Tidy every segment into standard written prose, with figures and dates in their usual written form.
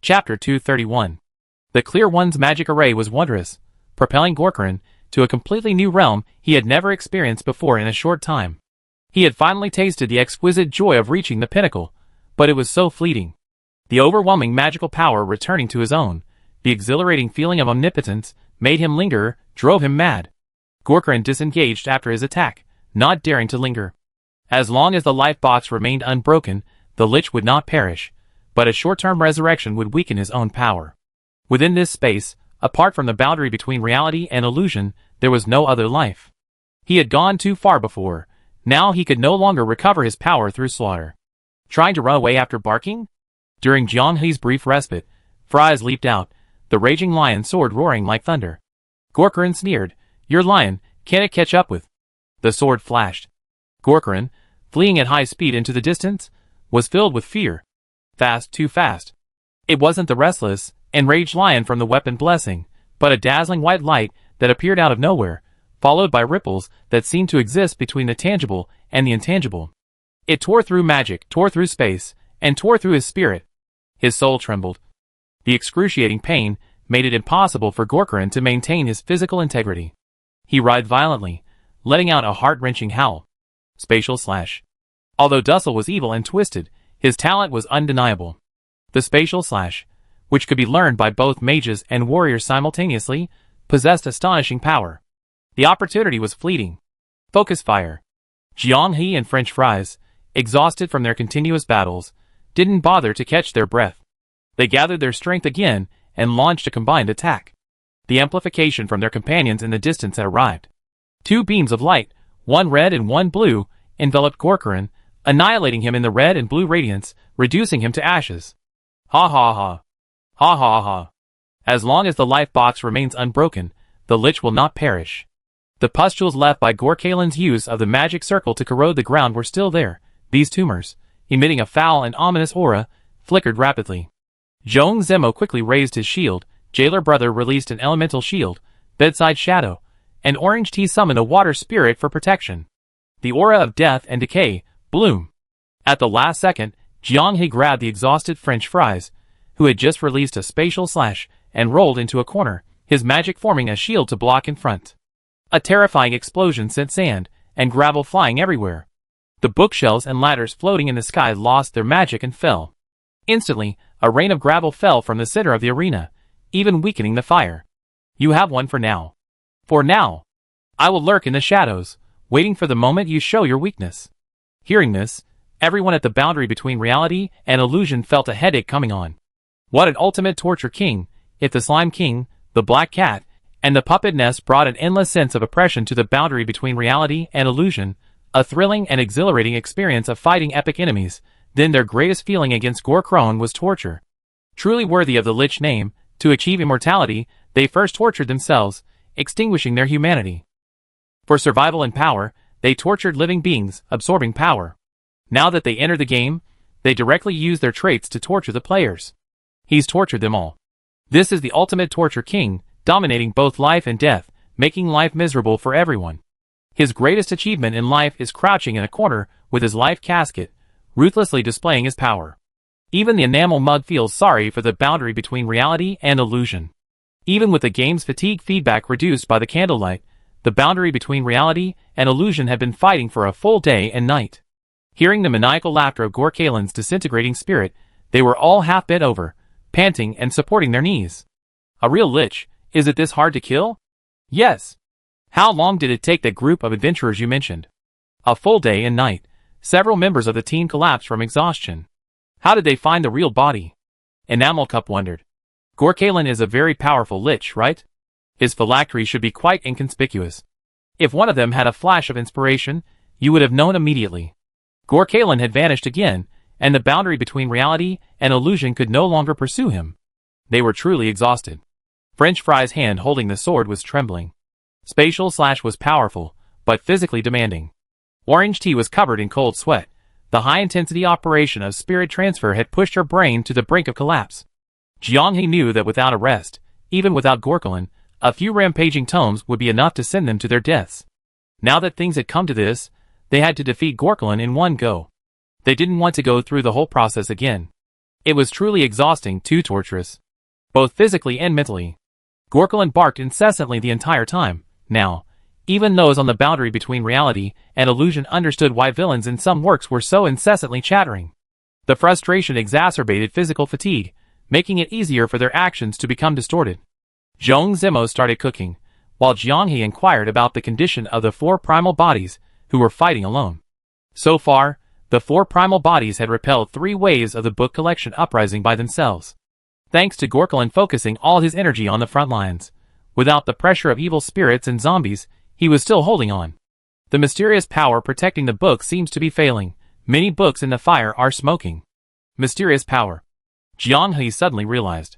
Chapter 231. The Clear One's magic array was wondrous, propelling Gorkarin to a completely new realm he had never experienced before in a short time. He had finally tasted the exquisite joy of reaching the pinnacle, but it was so fleeting. The overwhelming magical power returning to his own, the exhilarating feeling of omnipotence, made him linger, drove him mad. Gorkarin disengaged after his attack, not daring to linger. As long as the life box remained unbroken, the Lich would not perish, but a short-term resurrection would weaken his own power. Within this space, apart from the boundary between reality and illusion, there was no other life. He had gone too far before. Now he could no longer recover his power through slaughter. Trying to run away after barking? During Jianghe's brief respite, Fries leaped out, the raging lion sword roaring like thunder. Gorkarin sneered, "Your lion, can it catch up with?" The sword flashed. Gorkarin, fleeing at high speed into the distance, was filled with fear. Fast, too fast. It wasn't the restless, enraged lion from the weapon blessing, but a dazzling white light that appeared out of nowhere, followed by ripples that seemed to exist between the tangible and the intangible. It tore through magic, tore through space, and tore through his spirit. His soul trembled. The excruciating pain made it impossible for Gorkarin to maintain his physical integrity. He writhed violently, letting out a heart-wrenching howl. Spatial slash. Although Dussel was evil and twisted, his talent was undeniable. The spatial slash, which could be learned by both mages and warriors simultaneously, possessed astonishing power. The opportunity was fleeting. Focus fire. Jianghe and French Fries, exhausted from their continuous battles, didn't bother to catch their breath. They gathered their strength again and launched a combined attack. The amplification from their companions in the distance had arrived. Two beams of light, one red and one blue, enveloped Gorkarin, annihilating him in the red and blue radiance, reducing him to ashes. Ha ha ha. Ha ha ha. As long as the life box remains unbroken, the Lich will not perish. The pustules left by Gorkalin's use of the magic circle to corrode the ground were still there. These tumors, emitting a foul and ominous aura, flickered rapidly. Zhong Zemo quickly raised his shield, Jailer Brother released an elemental shield, Bedside Shadow, and Orange Tea summoned a water spirit for protection. The aura of death and decay, bloom. At the last second, Jianghe grabbed the exhausted French Fries, who had just released a spatial slash, and rolled into a corner, his magic forming a shield to block in front. A terrifying explosion sent sand and gravel flying everywhere. The bookshelves and ladders floating in the sky lost their magic and fell. Instantly, a rain of gravel fell from the center of the arena, even weakening the fire. You have one for now. For now. I will lurk in the shadows, waiting for the moment you show your weakness. Hearing this, everyone at the boundary between reality and illusion felt a headache coming on. What an ultimate torture king, if the Slime King, the Black Cat, and the Puppet Nest brought an endless sense of oppression to the boundary between reality and illusion, a thrilling and exhilarating experience of fighting epic enemies, then their greatest feeling against Gorkarin was torture. Truly worthy of the Lich name, to achieve immortality, they first tortured themselves, extinguishing their humanity. For survival and power, they tortured living beings, absorbing power. Now that they enter the game, they directly use their traits to torture the players. He's tortured them all. This is the ultimate torture king, dominating both life and death, making life miserable for everyone. His greatest achievement in life is crouching in a corner with his life casket, ruthlessly displaying his power. Even the enamel mug feels sorry for the boundary between reality and illusion. Even with the game's fatigue feedback reduced by the candlelight, the boundary between reality and illusion had been fighting for a full day and night. Hearing the maniacal laughter of Gorkalin's disintegrating spirit, they were all half bent over, panting and supporting their knees. A real Lich, is it this hard to kill? Yes. How long did it take that group of adventurers you mentioned? A full day and night. Several members of the team collapsed from exhaustion. How did they find the real body? Enamel Cup wondered. Gorkalin is a very powerful Lich, right? His phylactery should be quite inconspicuous. If one of them had a flash of inspiration, you would have known immediately. Gorkalin had vanished again, and the boundary between reality and illusion could no longer pursue him. They were truly exhausted. French Fry's hand holding the sword was trembling. Spatial slash was powerful, but physically demanding. Orange Tea was covered in cold sweat. The high-intensity operation of spirit transfer had pushed her brain to the brink of collapse. Jianghe knew that without a rest, even without Gorkalin, a few rampaging tomes would be enough to send them to their deaths. Now that things had come to this, they had to defeat Gorkalin in one go. They didn't want to go through the whole process again. It was truly exhausting, too torturous, both physically and mentally. Gorkulin barked incessantly the entire time. Now, even those on the boundary between reality and illusion understood why villains in some works were so incessantly chattering. The frustration exacerbated physical fatigue, making it easier for their actions to become distorted. Zhong Zimo started cooking, while Jianghe inquired about the condition of the 4 primal bodies who were fighting alone. So far, the 4 primal bodies had repelled 3 waves of the book collection uprising by themselves. Thanks to Gorkulin focusing all his energy on the front lines. Without the pressure of evil spirits and zombies, he was still holding on. The mysterious power protecting the book seems to be failing. Many books in the fire are smoking. Mysterious power. Jianghe suddenly realized.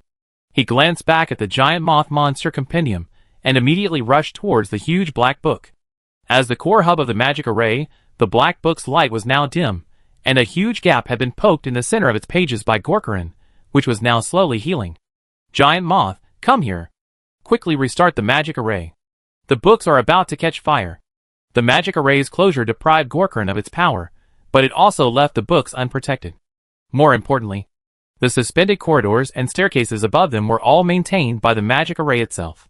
He glanced back at the giant moth monster compendium and immediately rushed towards the huge black book. As the core hub of the magic array, the black book's light was now dim, and a huge gap had been poked in the center of its pages by Gorkulin, which was now slowly healing. Giant moth, come here. Quickly restart the magic array. The books are about to catch fire. The magic array's closure deprived Gorkulin of its power, but it also left the books unprotected. More importantly, the suspended corridors and staircases above them were all maintained by the magic array itself.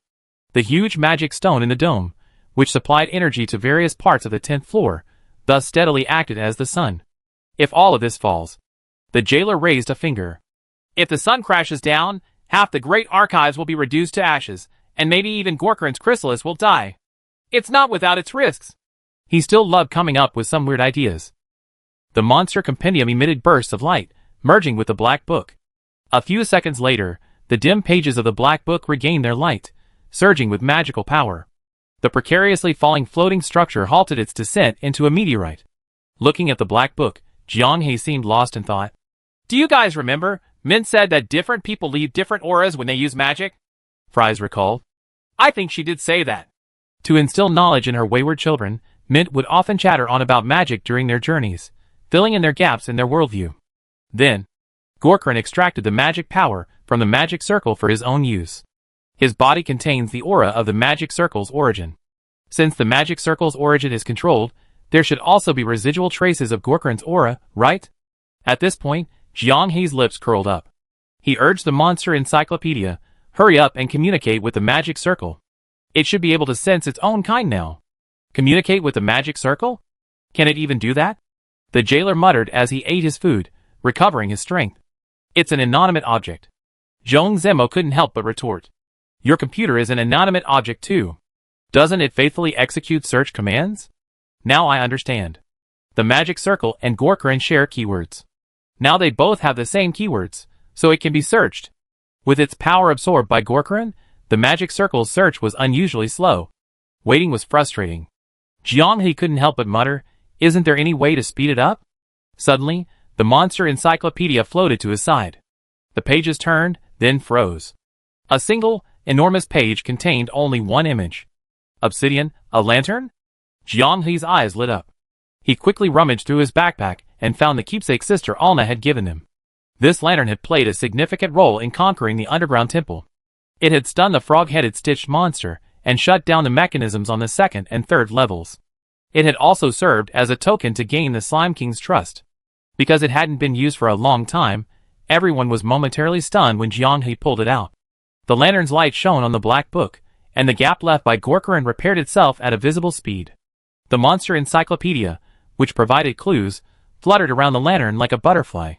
The huge magic stone in the dome, which supplied energy to various parts of the 10th floor, thus steadily acted as the sun. If all of this falls, the jailer raised a finger. If the sun crashes down, half the great archives will be reduced to ashes, and maybe even Gorkurin's chrysalis will die. It's not without its risks. He still loved coming up with some weird ideas. The monster compendium emitted bursts of light, merging with the black book. A few seconds later, the dim pages of the black book regained their light, surging with magical power. The precariously falling floating structure halted its descent into a meteorite. Looking at the black book, Jianghe seemed lost in thought. Do you guys remember? Mint said that different people leave different auras when they use magic? Fries recalled. I think she did say that. To instill knowledge in her wayward children, Mint would often chatter on about magic during their journeys, filling in their gaps in their worldview. Then, Gorkurin extracted the magic power from the magic circle for his own use. His body contains the aura of the magic circle's origin. Since the magic circle's origin is controlled, there should also be residual traces of Gorkurin's aura, right? At this point, Jianghe's lips curled up. He urged the monster encyclopedia, hurry up and communicate with the magic circle. It should be able to sense its own kind now. Communicate with the magic circle? Can it even do that? The jailer muttered as he ate his food, recovering his strength. It's an inanimate object. Zhong Zemo couldn't help but retort. Your computer is an inanimate object too. Doesn't it faithfully execute search commands? Now I understand. The magic circle and Gorkurin share keywords. Now they both have the same keywords, so it can be searched. With its power absorbed by Gorkurin, the magic circle's search was unusually slow. Waiting was frustrating. Jianghe couldn't help but mutter, isn't there any way to speed it up? Suddenly, the monster encyclopedia floated to his side. The pages turned, then froze. A single, enormous page contained only one image. Obsidian, a lantern? Jianghe's eyes lit up. He quickly rummaged through his backpack and found the keepsake Sister Alna had given him. This lantern had played a significant role in conquering the underground temple. It had stunned the frog-headed stitched monster and shut down the mechanisms on the 2nd and 3rd levels. It had also served as a token to gain the Slime King's trust. Because it hadn't been used for a long time, everyone was momentarily stunned when Jianghe pulled it out. The lantern's light shone on the black book, and the gap left by Gorkurin repaired itself at a visible speed. The monster encyclopedia, which provided clues, fluttered around the lantern like a butterfly.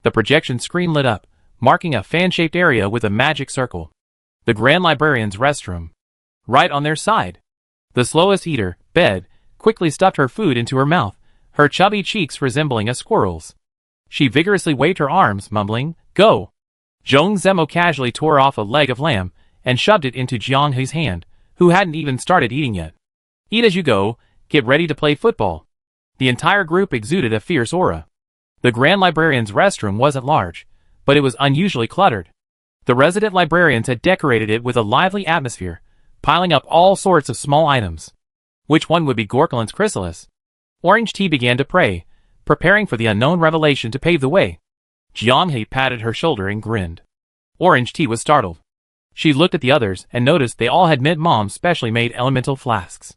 The projection screen lit up, marking a fan-shaped area with a magic circle. The Grand Librarian's restroom. Right on their side. The slowest eater, Bed, quickly stuffed her food into her mouth, her chubby cheeks resembling a squirrel's. She vigorously waved her arms, mumbling, Go! Zhong Zemo casually tore off a leg of lamb and shoved it into Jianghe's hand, who hadn't even started eating yet. Eat as you go, get ready to play football. The entire group exuded a fierce aura. The Grand Librarian's restroom wasn't large, but it was unusually cluttered. The resident librarians had decorated it with a lively atmosphere, piling up all sorts of small items. Which one would be Gorkulin's chrysalis? Orange Tea began to pray, preparing for the unknown revelation to pave the way. Jianghe patted her shoulder and grinned. Orange Tea was startled. She looked at the others and noticed they all had Mint Mom's specially made elemental flasks.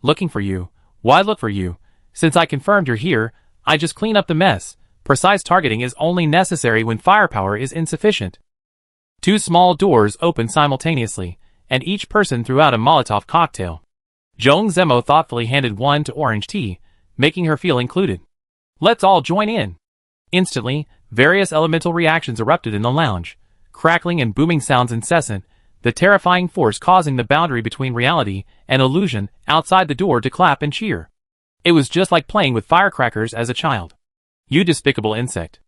Looking for you. Why look for you? Since I confirmed you're here, I just clean up the mess, precise targeting is only necessary when firepower is insufficient. Two small doors opened simultaneously, and each person threw out a Molotov cocktail. Joan Zemo thoughtfully handed one to Orange T, making her feel included. Let's all join in. Instantly, various elemental reactions erupted in the lounge, crackling and booming sounds incessant, the terrifying force causing the boundary between reality and illusion outside the door to clap and cheer. It was just like playing with firecrackers as a child. You despicable insect.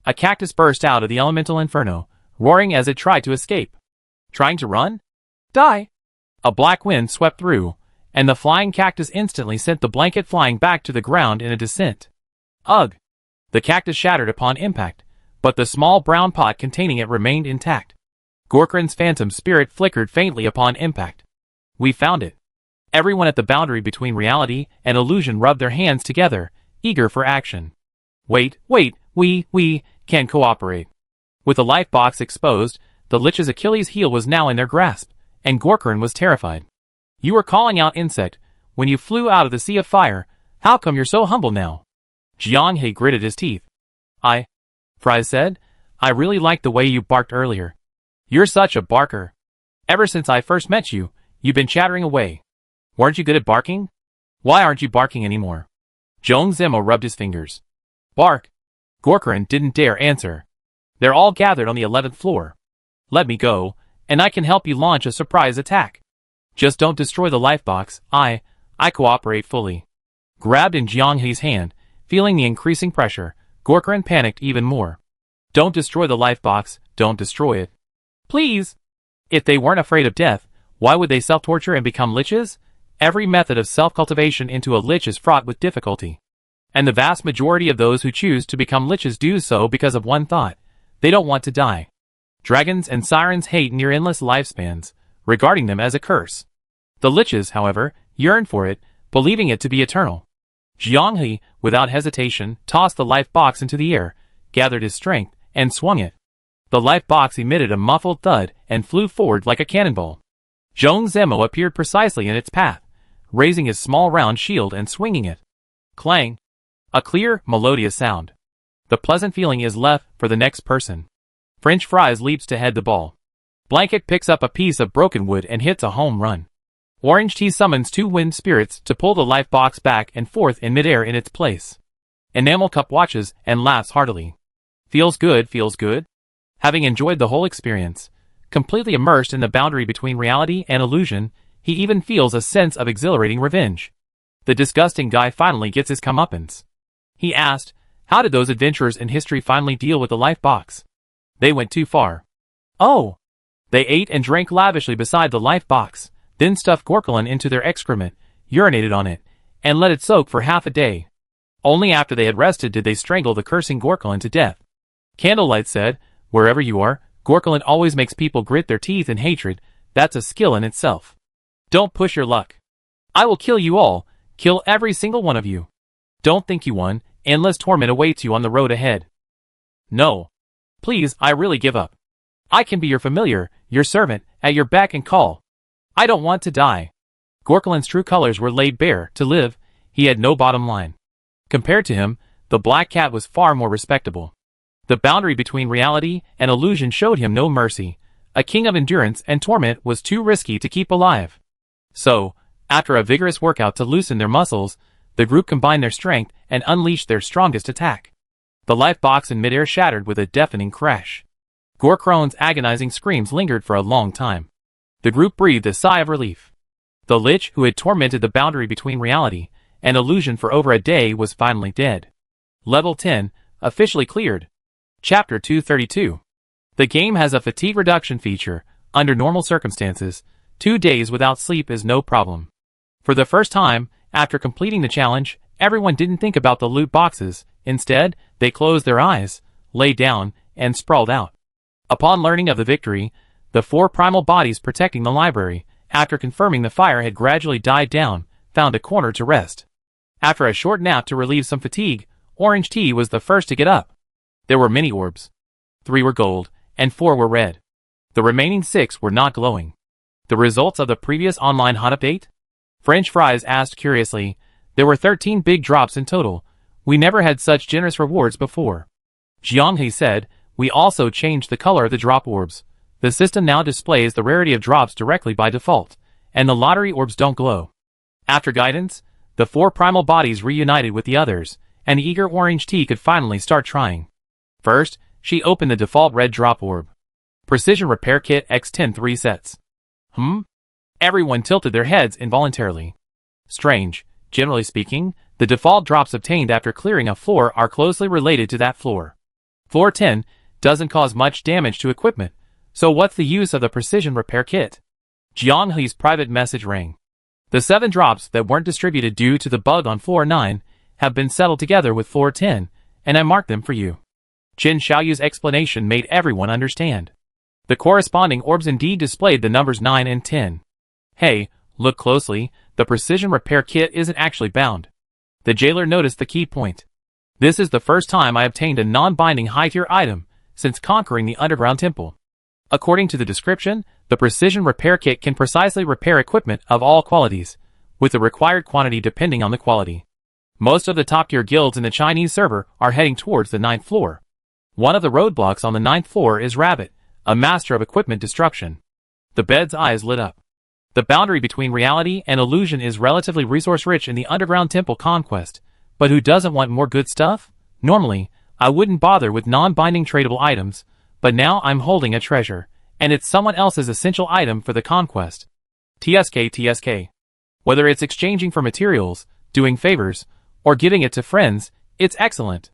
A cactus burst out of the elemental inferno, roaring as it tried to escape. Trying to run? Die! A black wind swept through, and the flying cactus instantly sent the blanket flying back to the ground in a descent. Ugh! The cactus shattered upon impact, but the small brown pot containing it remained intact. Gorkran's phantom spirit flickered faintly upon impact. We found it. Everyone at the boundary between reality and illusion rubbed their hands together, eager for action. Wait, we can cooperate. With the life box exposed, the Lich's Achilles heel was now in their grasp, and Gorkran was terrified. You were calling out insect, when you flew out of the sea of fire, how come you're so humble now? Jianghe gritted his teeth. Fries said, I really liked the way you barked earlier. You're such a barker. Ever since I first met you, you've been chattering away. Weren't you good at barking? Why aren't you barking anymore? Joan Zemo rubbed his fingers. Bark. Gorkran didn't dare answer. They're all gathered on the 11th floor. Let me go, and I can help you launch a surprise attack. Just don't destroy the life box. I cooperate fully. Grabbed in Jianghe's hand, feeling the increasing pressure, Gorkran panicked even more. Don't destroy the life box, don't destroy it. Please! If they weren't afraid of death, why would they self-torture and become liches? Every method of self-cultivation into a lich is fraught with difficulty. And the vast majority of those who choose to become liches do so because of one thought. They don't want to die. Dragons and sirens hate near endless lifespans, regarding them as a curse. The liches, however, yearn for it, believing it to be eternal. Jianghe, without hesitation, tossed the life box into the air, gathered his strength, and swung it. The life box emitted a muffled thud and flew forward like a cannonball. Joan Zemo appeared precisely in its path, raising his small round shield and swinging it. Clang! A clear, melodious sound. The pleasant feeling is left for the next person. French Fries leaps to head the ball. Blanket picks up a piece of broken wood and hits a home run. Orange Tea summons two wind spirits to pull the life box back and forth in midair in its place. Enamel Cup watches and laughs heartily. Feels good, feels good. Having enjoyed the whole experience, completely immersed in the boundary between reality and illusion, he even feels a sense of exhilarating revenge. The disgusting guy finally gets his comeuppance. He asked, how did those adventurers in history finally deal with the life box? They went too far. Oh! They ate and drank lavishly beside the life box, then stuffed Gorklan into their excrement, urinated on it, and let it soak for half a day. Only after they had rested did they strangle the cursing Gorklan to death. Candlelight said, wherever you are, Gorklan always makes people grit their teeth in hatred. That's a skill in itself. Don't push your luck. I will kill you all, kill every single one of you. Don't think you won, endless torment awaits you on the road ahead. No. Please, I really give up. I can be your familiar, your servant, at your beck and call. I don't want to die. Gorklan's true colors were laid bare. To live, he had no bottom line. Compared to him, the black cat was far more respectable. The boundary between reality and illusion showed him no mercy. A king of endurance and torment was too risky to keep alive. So, after a vigorous workout to loosen their muscles, the group combined their strength and unleashed their strongest attack. The life box in midair shattered with a deafening crash. Gorkran's agonizing screams lingered for a long time. The group breathed a sigh of relief. The lich who had tormented the boundary between reality and illusion for over a day was finally dead. Level 10, officially cleared. Chapter 232. The game has a fatigue reduction feature. Under normal circumstances, 2 days without sleep is no problem. For the first time, after completing the challenge, everyone didn't think about the loot boxes. Instead, they closed their eyes, lay down, and sprawled out. Upon learning of the victory, the 4 primal bodies protecting the library, after confirming the fire had gradually died down, found a corner to rest. After a short nap to relieve some fatigue, Orange Tea was the first to get up. There were many orbs. 3 were gold, and 4 were red. The remaining 6 were not glowing. The results of the previous online hot update? French Fries asked curiously. There were 13 big drops in total, We never had such generous rewards before. Jianghe said, we also changed the color of the drop orbs. The system now displays the rarity of drops directly by default, and the lottery orbs don't glow. After guidance, the 4 primal bodies reunited with the others, and the eager Orange Tea could finally start trying. First, she opened the default red drop orb. Precision Repair Kit X10 3 sets. Everyone tilted their heads involuntarily. Strange. Generally speaking, the default drops obtained after clearing a floor are closely related to that floor. Floor 10 doesn't cause much damage to equipment, so what's the use of the Precision Repair Kit? Jianghe's private message rang. The 7 drops that weren't distributed due to the bug on floor 9 have been settled together with floor 10, and I marked them for you. Qin Xiaoyu's explanation made everyone understand. The corresponding orbs indeed displayed the numbers 9 and 10. Hey, look closely, the Precision Repair Kit isn't actually bound. The jailer noticed the key point. This is the first time I obtained a non-binding high-tier item since conquering the underground temple. According to the description, the Precision Repair Kit can precisely repair equipment of all qualities, with the required quantity depending on the quality. Most of the top-tier guilds in the Chinese server are heading towards the 9th floor. One of the roadblocks on the 9th floor is Rabbit, a master of equipment destruction. The bed's eyes lit up. The boundary between reality and illusion is relatively resource-rich in the underground temple conquest, but who doesn't want more good stuff? Normally, I wouldn't bother with non-binding tradable items, but now I'm holding a treasure, and it's someone else's essential item for the conquest. TSK. Whether it's exchanging for materials, doing favors, or giving it to friends, it's excellent.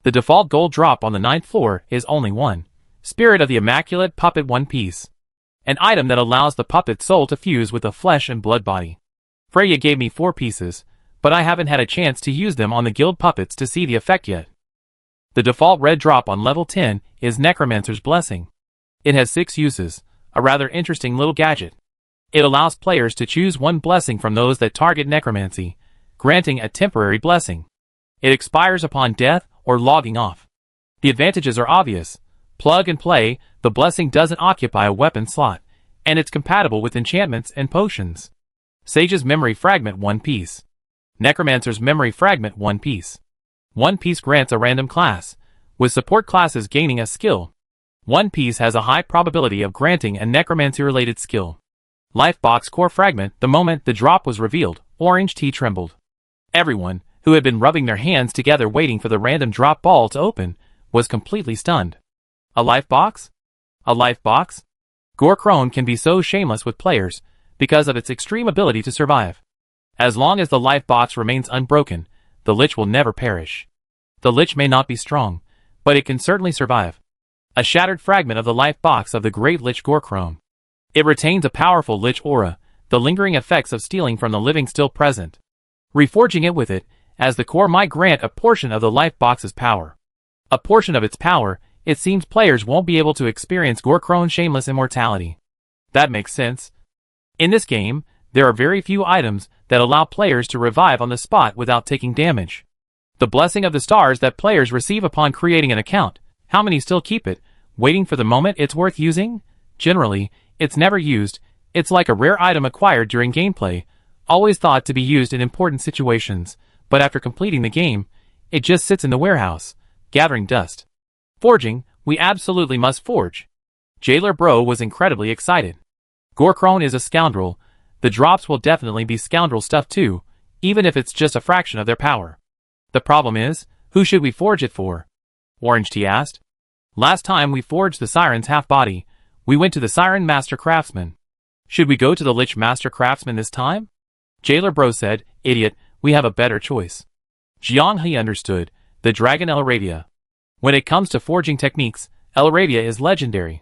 The default gold drop on the 9th floor is only one. Spirit of the Immaculate Puppet 1 piece. An item that allows the puppet's soul to fuse with the flesh and blood body. Freya gave me 4 pieces, but I haven't had a chance to use them on the guild puppets to see the effect yet. The default red drop on level 10 is Necromancer's Blessing. It has 6 uses, a rather interesting little gadget. It allows players to choose one blessing from those that target necromancy, granting a temporary blessing. It expires upon death or logging off. The advantages are obvious. Plug and play, the blessing doesn't occupy a weapon slot, and it's compatible with enchantments and potions. Sage's Memory Fragment 1 piece. Necromancer's Memory Fragment 1 piece. 1 piece grants a random class, with support classes gaining a skill. 1 piece has a high probability of granting a necromancy-related skill. Life Box Core Fragment. The moment the drop was revealed, Orange Tea trembled. Everyone, who had been rubbing their hands together waiting for the random drop ball to open, was completely stunned. A life box? A life box? Gorkrone can be so shameless with players, because of its extreme ability to survive. As long as the life box remains unbroken, the Lich will never perish. The Lich may not be strong, but it can certainly survive. A shattered fragment of the life box of the Great Lich Gorkrone. It retains a powerful Lich aura, the lingering effects of stealing from the living still present. Reforging it with it, as the core might grant a portion of the life box's power. A portion of its power, it seems players won't be able to experience Gorkrone's shameless immortality. That makes sense. In this game, there are very few items that allow players to revive on the spot without taking damage. The blessing of the stars that players receive upon creating an account, how many still keep it, waiting for the moment it's worth using? Generally, it's never used. It's like a rare item acquired during gameplay, always thought to be used in important situations, but after completing the game, it just sits in the warehouse, gathering dust. Forging, we absolutely must forge. Jailer Bro was incredibly excited. Gorkrone is a scoundrel. The drops will definitely be scoundrel stuff too, even if it's just a fraction of their power. The problem is, who should we forge it for? Orange Tea asked. Last time we forged the Siren's half-body, we went to the Siren Master Craftsman. Should we go to the Lich Master Craftsman this time? Jailer Bro said, Idiot, we have a better choice. Jianghe understood, the Dragon Elradia. When it comes to forging techniques, Elradia is legendary.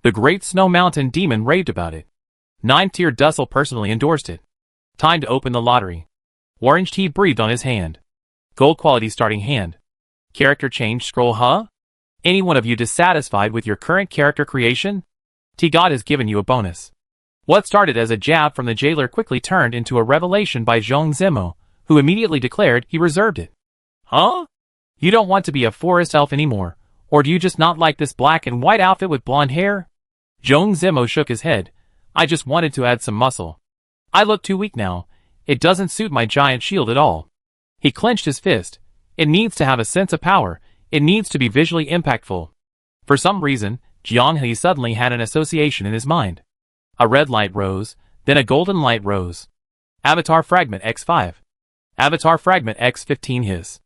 The Great Snow Mountain Demon raved about it. 9th-tier Dussel personally endorsed it. Time to open the lottery. Orange Tea breathed on his hand. Gold quality starting hand. Character change scroll huh? Any one of you dissatisfied with your current character creation? T-God has given you a bonus. What started as a jab from the jailer quickly turned into a revelation by Zhong Zemo, who immediately declared he reserved it. Huh? You don't want to be a forest elf anymore, or do you just not like this black and white outfit with blonde hair? Zhong Zemo shook his head. I just wanted to add some muscle. I look too weak now. It doesn't suit my giant shield at all. He clenched his fist. It needs to have a sense of power. It needs to be visually impactful. For some reason, Jiang He suddenly had an association in his mind. A red light rose, then a golden light rose. Avatar Fragment X5. Avatar Fragment X15 His.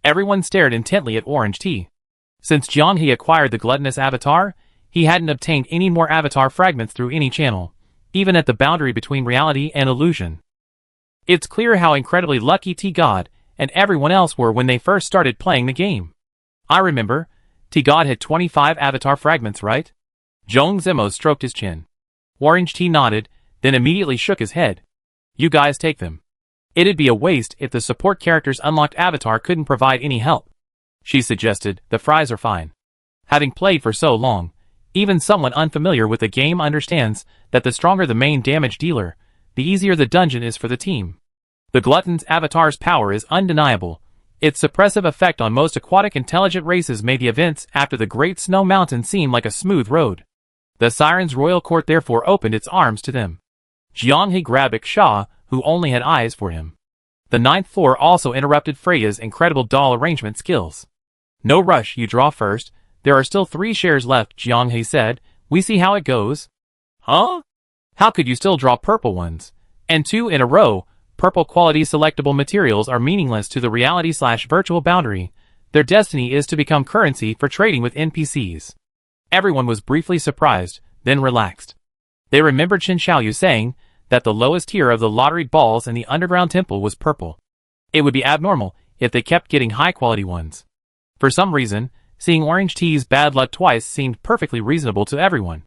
Everyone stared intently at Orange Tea. Since Jiang He acquired the gluttonous avatar, he hadn't obtained any more avatar fragments through any channel, even at the boundary between reality and illusion. It's clear how incredibly lucky T-God and everyone else were when they first started playing the game. I remember, T-God had 25 avatar fragments, right? Zhong Zimo stroked his chin. Orange Tea nodded, then immediately shook his head. You guys take them. It'd be a waste if the support character's unlocked avatar couldn't provide any help. She suggested, the fries are fine. Having played for so long, even someone unfamiliar with the game understands that the stronger the main damage dealer, the easier the dungeon is for the team. The Glutton's avatar's power is undeniable. Its suppressive effect on most aquatic intelligent races made the events after the Great Snow Mountain seem like a smooth road. The Siren's royal court therefore opened its arms to them. Jiang He grabbed Xia, who only had eyes for him. The 9th floor also interrupted Freya's incredible doll arrangement skills. No rush, you draw first. There are still 3 shares left, Jiang He said. We see how it goes. Huh? How could you still draw purple ones? And 2 in a row. Purple quality selectable materials are meaningless to the reality/virtual boundary. Their destiny is to become currency for trading with NPCs. Everyone was briefly surprised, then relaxed. They remembered Chen Xiaoyu saying that the lowest tier of the lottery balls in the underground temple was purple. It would be abnormal if they kept getting high-quality ones. For some reason, seeing Orange Tea's bad luck twice seemed perfectly reasonable to everyone.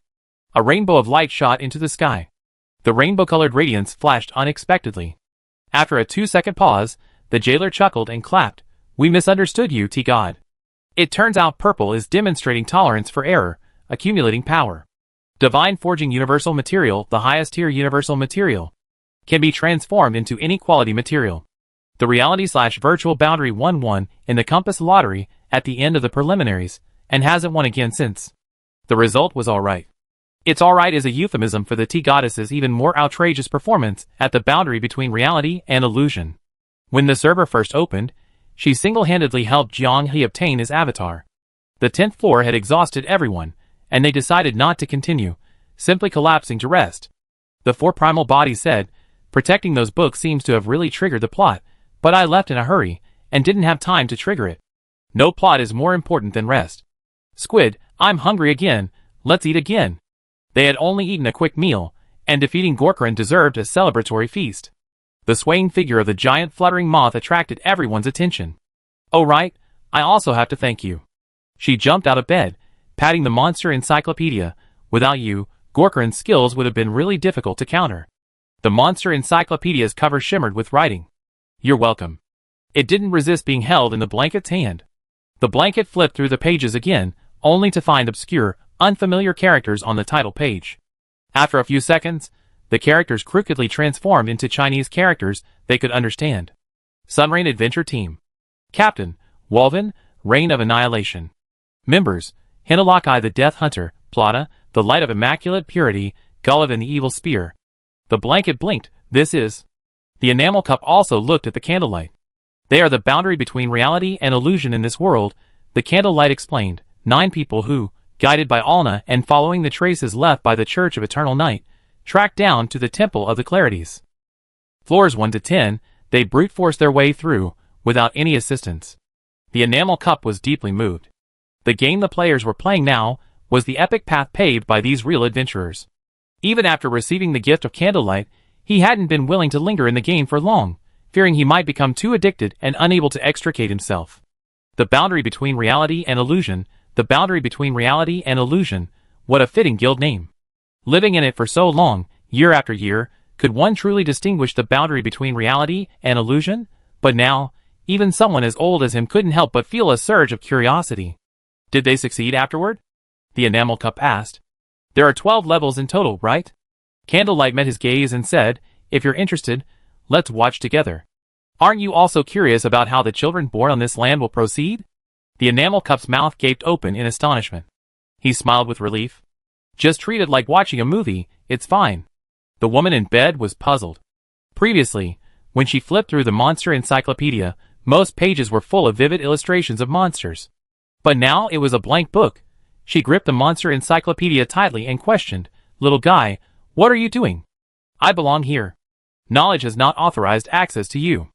A rainbow of light shot into the sky. The rainbow-colored radiance flashed unexpectedly. After a 2-second pause, the jailer chuckled and clapped. We misunderstood you, T-God. It turns out purple is demonstrating tolerance for error, accumulating power. Divine Forging Universal Material, the highest tier universal material, can be transformed into any quality material. The reality/virtual boundary won one in the Compass Lottery at the end of the preliminaries, and hasn't won again since. The result was alright. It's alright is a euphemism for the T-Goddess's even more outrageous performance at the boundary between reality and illusion. When the server first opened, she single-handedly helped Jiang He obtain his avatar. The 10th floor had exhausted everyone, and they decided not to continue, simply collapsing to rest. The 4 primal bodies said, protecting those books seems to have really triggered the plot, but I left in a hurry, and didn't have time to trigger it. No plot is more important than rest. Squid, I'm hungry again, let's eat again. They had only eaten a quick meal, and defeating Gorkran deserved a celebratory feast. The swaying figure of the giant fluttering moth attracted everyone's attention. Oh right, I also have to thank you. She jumped out of bed, patting the monster encyclopedia. Without you, Gorkran's skills would have been really difficult to counter. The monster encyclopedia's cover shimmered with writing. You're welcome. It didn't resist being held in the blanket's hand. The blanket flipped through the pages again, only to find obscure, unfamiliar characters on the title page. After a few seconds, the characters crookedly transformed into Chinese characters they could understand. Sunrain Adventure Team. Captain, Walvin, Reign of Annihilation. Members, Hinalakai the Death Hunter, Plata, the Light of Immaculate Purity, Gullivan the Evil Spear. The blanket blinked, this is. The enamel cup also looked at the candlelight. They are the boundary between reality and illusion in this world, the candlelight explained. 9 people who, guided by Alna and following the traces left by the Church of Eternal Night, tracked down to the Temple of the Clarities. Floors 1 to 10, they brute forced their way through, without any assistance. The enamel cup was deeply moved. The game the players were playing now was the epic path paved by these real adventurers. Even after receiving the gift of candlelight, he hadn't been willing to linger in the game for long, fearing he might become too addicted and unable to extricate himself. The boundary between reality and illusion. The boundary between reality and illusion, what a fitting guild name. Living in it for so long, year after year, could one truly distinguish the boundary between reality and illusion? But now, even someone as old as him couldn't help but feel a surge of curiosity. Did they succeed afterward? The enamel cup asked. There are 12 levels in total, right? Candlelight met his gaze and said, if you're interested, let's watch together. Aren't you also curious about how the children born on this land will proceed? The enamel cup's mouth gaped open in astonishment. He smiled with relief. Just treat it like watching a movie, it's fine. The woman in bed was puzzled. Previously, when she flipped through the monster encyclopedia, Most pages were full of vivid illustrations of monsters. But now it was a blank book. She gripped the monster encyclopedia tightly and questioned, "Little guy, what are you doing? I belong here. Knowledge has not authorized access to you."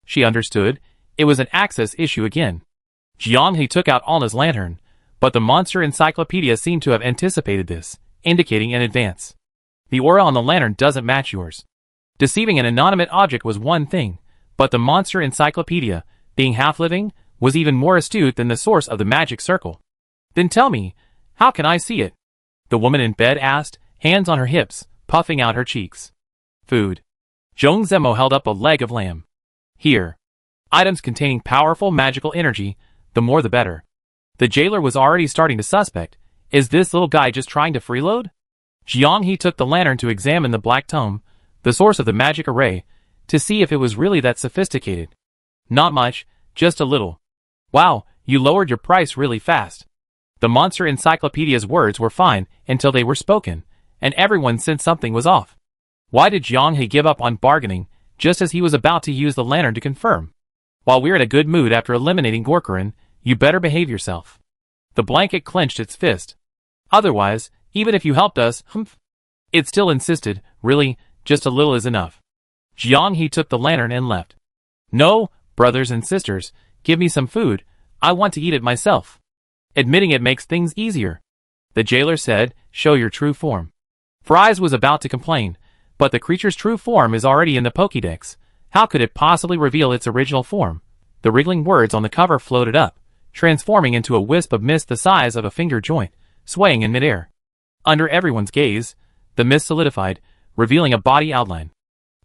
She understood. It was an access issue again. Jiang took out Alna's lantern, but the monster encyclopedia seemed to have anticipated this, indicating an advance. "The aura on the lantern doesn't match yours." Deceiving an inanimate object was one thing, but the monster encyclopedia, being half-living, was even more astute than the source of the magic circle. "Then tell me, how can I see it?" the woman in bed asked, hands on her hips, puffing out her cheeks. "Food." Zhong Zemo held up a leg of lamb. "Here. Items containing powerful magical energy, the more the better." The jailer was already starting to suspect, is this little guy just trying to freeload? Jiang took the lantern to examine the black tome, the source of the magic array, to see if it was really that sophisticated. "Not much, just a little." "Wow, you lowered your price really fast." The monster encyclopedia's words were fine until they were spoken, and everyone sensed something was off. Why did Jiang give up on bargaining, just as he was about to use the lantern to confirm? "While we're in a good mood after eliminating Gorkarin, you better behave yourself." The blanket clenched its fist. "Otherwise, even if you helped us, It still insisted, "Really, just a little is enough." Jiang took the lantern and left. "No, brothers and sisters, give me some food, I want to eat it myself." "Admitting it makes things easier," the jailer said, "show your true form." Fries was about to complain, but the creature's true form is already in the Pokédex. How could it possibly reveal its original form? The wriggling words on the cover floated up, transforming into a wisp of mist the size of a finger joint, swaying in midair. Under everyone's gaze, the mist solidified, revealing a body outline.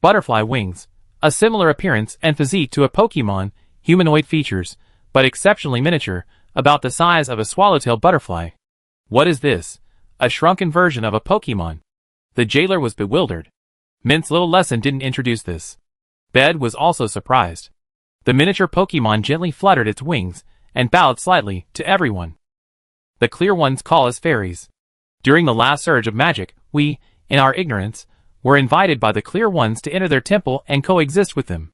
Butterfly wings, a similar appearance and physique to a Pokémon, humanoid features, but exceptionally miniature, about the size of a swallowtail butterfly. What is this? A shrunken version of a Pokémon? The jailer was bewildered. Mint's little lesson didn't introduce this. Bed was also surprised. The miniature Pokémon gently fluttered its wings and bowed slightly to everyone. The clear ones call us fairies. During the last surge of magic, we, in our ignorance, were invited by the clear ones to enter their temple and coexist with them.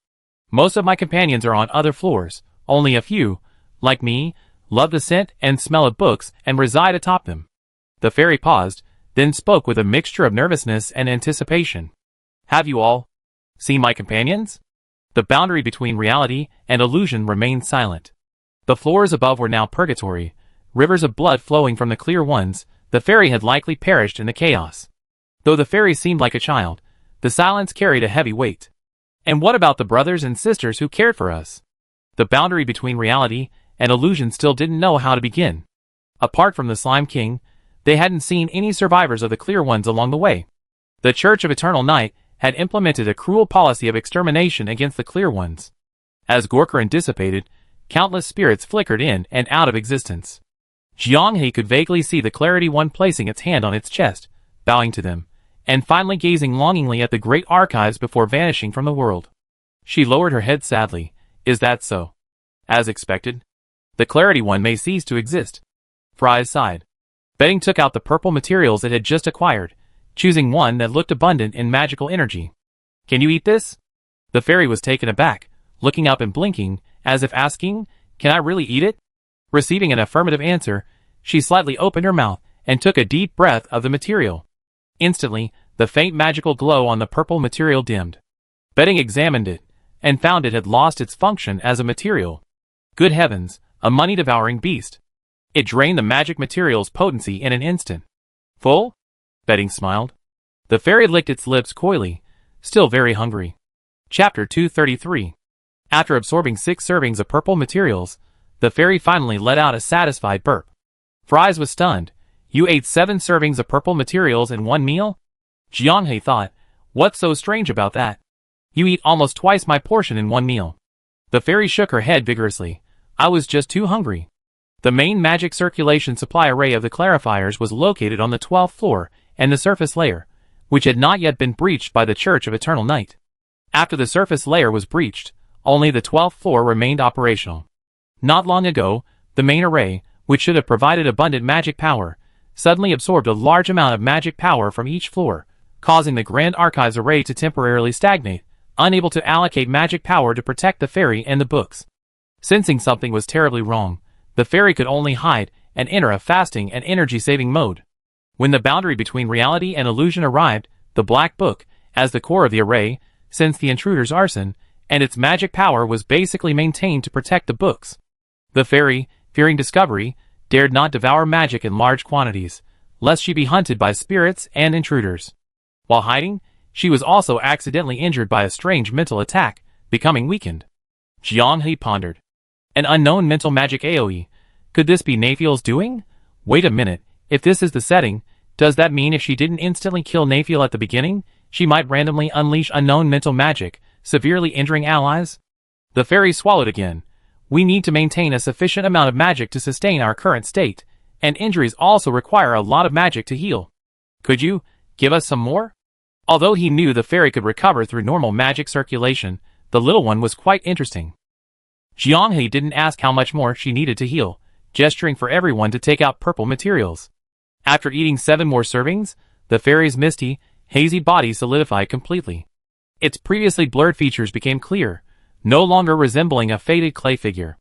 Most of my companions are on other floors, only a few, like me, love the scent and smell of books and reside atop them. The fairy paused, then spoke with a mixture of nervousness and anticipation. "Have you all seen my companions?" The boundary between reality and illusion remained silent. The floors above were now purgatory, rivers of blood flowing from the clear ones. The fairy had likely perished in the chaos. Though the fairy seemed like a child, the silence carried a heavy weight. And what about the brothers and sisters who cared for us? The boundary between reality and illusion still didn't know how to begin. Apart from the Slime King, they hadn't seen any survivors of the clear ones along the way. The Church of Eternal Night had implemented a cruel policy of extermination against the clear ones. As Gorkarin dissipated, countless spirits flickered in and out of existence. Jiang could vaguely see the Clarity One placing its hand on its chest, bowing to them, and finally gazing longingly at the great archives before vanishing from the world. She lowered her head sadly. "Is that so?" "As expected. The Clarity One may cease to exist." Fries sighed. Betting took out the purple materials it had just acquired, choosing one that looked abundant in magical energy. "Can you eat this?" The fairy was taken aback, looking up and blinking, as if asking, "Can I really eat it?" Receiving an affirmative answer, she slightly opened her mouth and took a deep breath of the material. Instantly, the faint magical glow on the purple material dimmed. Betting examined it, and found it had lost its function as a material. Good heavens, a money-devouring beast. It drained the magic material's potency in an instant. "Full?" Betting smiled. The fairy licked its lips coyly, still very hungry. Chapter 233. After absorbing 6 servings of purple materials, the fairy finally let out a satisfied burp. Fries was stunned. "You ate 7 servings of purple materials in one meal?" Jiang thought, "What's so strange about that? You eat almost twice my portion in one meal." The fairy shook her head vigorously. "I was just too hungry." The main magic circulation supply array of the clarifiers was located on the 12th floor and the surface layer, which had not yet been breached by the Church of Eternal Night. After the surface layer was breached, only the 12th floor remained operational. Not long ago, the main array, which should have provided abundant magic power, suddenly absorbed a large amount of magic power from each floor, causing the Grand Archives array to temporarily stagnate, unable to allocate magic power to protect the fairy and the books. Sensing something was terribly wrong, the fairy could only hide and enter a fasting and energy-saving mode. When the boundary between reality and illusion arrived, the Black Book, as the core of the array, sensed the intruder's arson, and its magic power was basically maintained to protect the books. The fairy, fearing discovery, dared not devour magic in large quantities, lest she be hunted by spirits and intruders. While hiding, she was also accidentally injured by a strange mental attack, becoming weakened. Jiang He pondered. An unknown mental magic AoE. Could this be Naphiel's doing? Wait a minute, if this is the setting, does that mean if she didn't instantly kill Naphiel at the beginning, she might randomly unleash unknown mental magic, severely injuring allies? The fairy swallowed again. We need to maintain a sufficient amount of magic to sustain our current state, and injuries also require a lot of magic to heal. Could you give us some more? Although he knew the fairy could recover through normal magic circulation, the little one was quite interesting. Jiang He didn't ask how much more she needed to heal, gesturing for everyone to take out purple materials. After eating 7 more servings, the fairy's misty, hazy body solidified completely. Its previously blurred features became clear, no longer resembling a faded clay figure.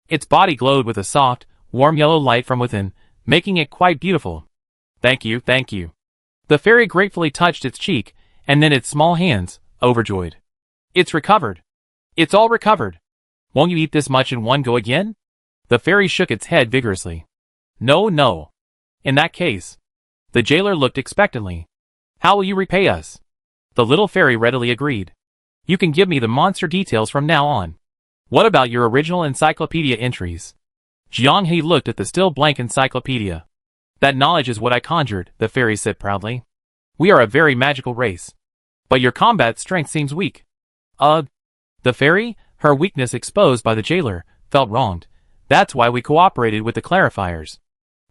Its body glowed with a soft, warm yellow light from within, making it quite beautiful. Thank you, thank you. The fairy gratefully touched its cheek, and then its small hands, overjoyed. It's recovered. It's all recovered. Won't you eat this much in one go again? The fairy shook its head vigorously. No, no. In that case. The jailer looked expectantly. How will you repay us? The little fairy readily agreed. You can give me the monster details from now on. What about your original encyclopedia entries? Jiang He looked at the still blank encyclopedia. That knowledge is what I conjured, the fairy said proudly. We are a very magical race. But your combat strength seems weak. The fairy, her weakness exposed by the jailer, felt wronged. That's why we cooperated with the clarifiers.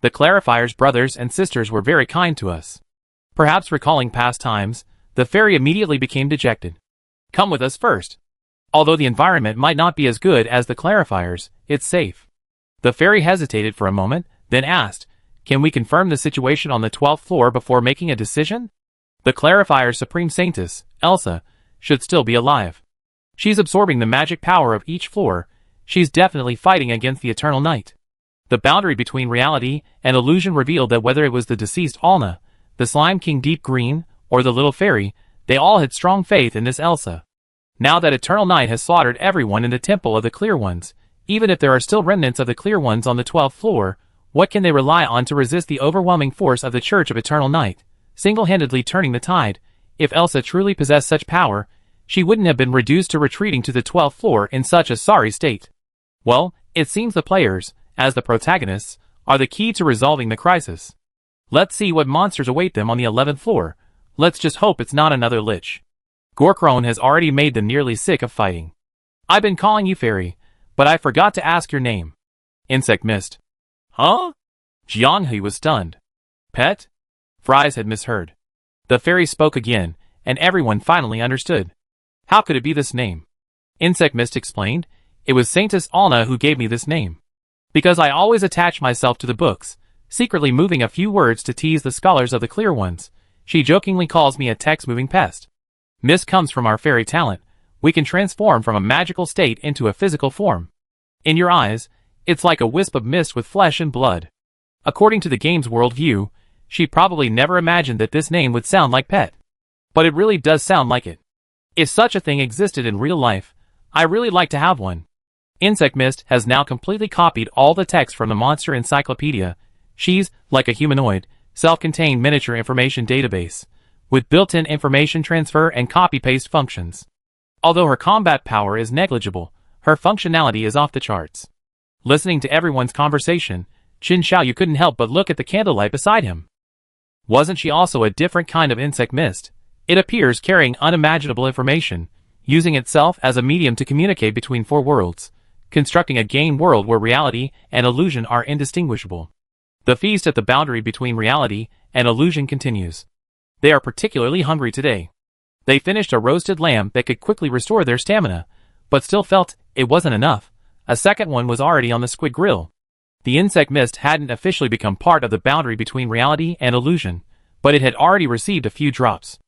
The clarifiers' brothers and sisters were very kind to us. Perhaps recalling past times, the fairy immediately became dejected. Come with us first. Although the environment might not be as good as the clarifiers, it's safe. The fairy hesitated for a moment, then asked, can we confirm the situation on the 12th floor before making a decision? The clarifier's supreme saintess, Elsa, should still be alive. She's absorbing the magic power of each floor. She's definitely fighting against the eternal night. The boundary between reality and illusion revealed that whether it was the deceased Alna, the Slime King Deep Green, or the little fairy, they all had strong faith in this Elsa. Now that eternal night has slaughtered everyone in the Temple of the Clear Ones, even if there are still remnants of the Clear Ones on the 12th floor, what can they rely on to resist the overwhelming force of the Church of Eternal Night, single-handedly turning the tide? If Elsa truly possessed such power, she wouldn't have been reduced to retreating to the 12th floor in such a sorry state. Well, it seems the players, as the protagonists, are the key to resolving the crisis. Let's see what monsters await them on the 11th floor. Let's just hope it's not another lich. Gorkrone has already made them nearly sick of fighting. I've been calling you fairy, but I forgot to ask your name. Insect Mist. Huh? Jiang He was stunned. Pet? Fries had misheard. The fairy spoke again, and everyone finally understood. How could it be this name? Insect Mist explained. It was Saintess Alna who gave me this name. Because I always attach myself to the books, secretly moving a few words to tease the scholars of the Clear Ones. She jokingly calls me a text-moving pest. Mist comes from our fairy talent. We can transform from a magical state into a physical form. In your eyes, it's like a wisp of mist with flesh and blood. According to the game's worldview, she probably never imagined that this name would sound like Pet. But it really does sound like it. If such a thing existed in real life, I really like to have one. Insect Mist has now completely copied all the text from the monster encyclopedia. She's, like a humanoid, self-contained miniature information database, with built-in information transfer and copy-paste functions. Although her combat power is negligible, her functionality is off the charts. Listening to everyone's conversation, Qin Xiaoyu couldn't help but look at the candlelight beside him. Wasn't she also a different kind of insect mist? It appears carrying unimaginable information, using itself as a medium to communicate between 4 worlds, constructing a game world where reality and illusion are indistinguishable. The feast at the boundary between reality and illusion continues. They are particularly hungry today. They finished a roasted lamb that could quickly restore their stamina, but still felt it wasn't enough. A second one was already on the squid grill. The insect mist hadn't officially become part of the boundary between reality and illusion, but it had already received a few drops.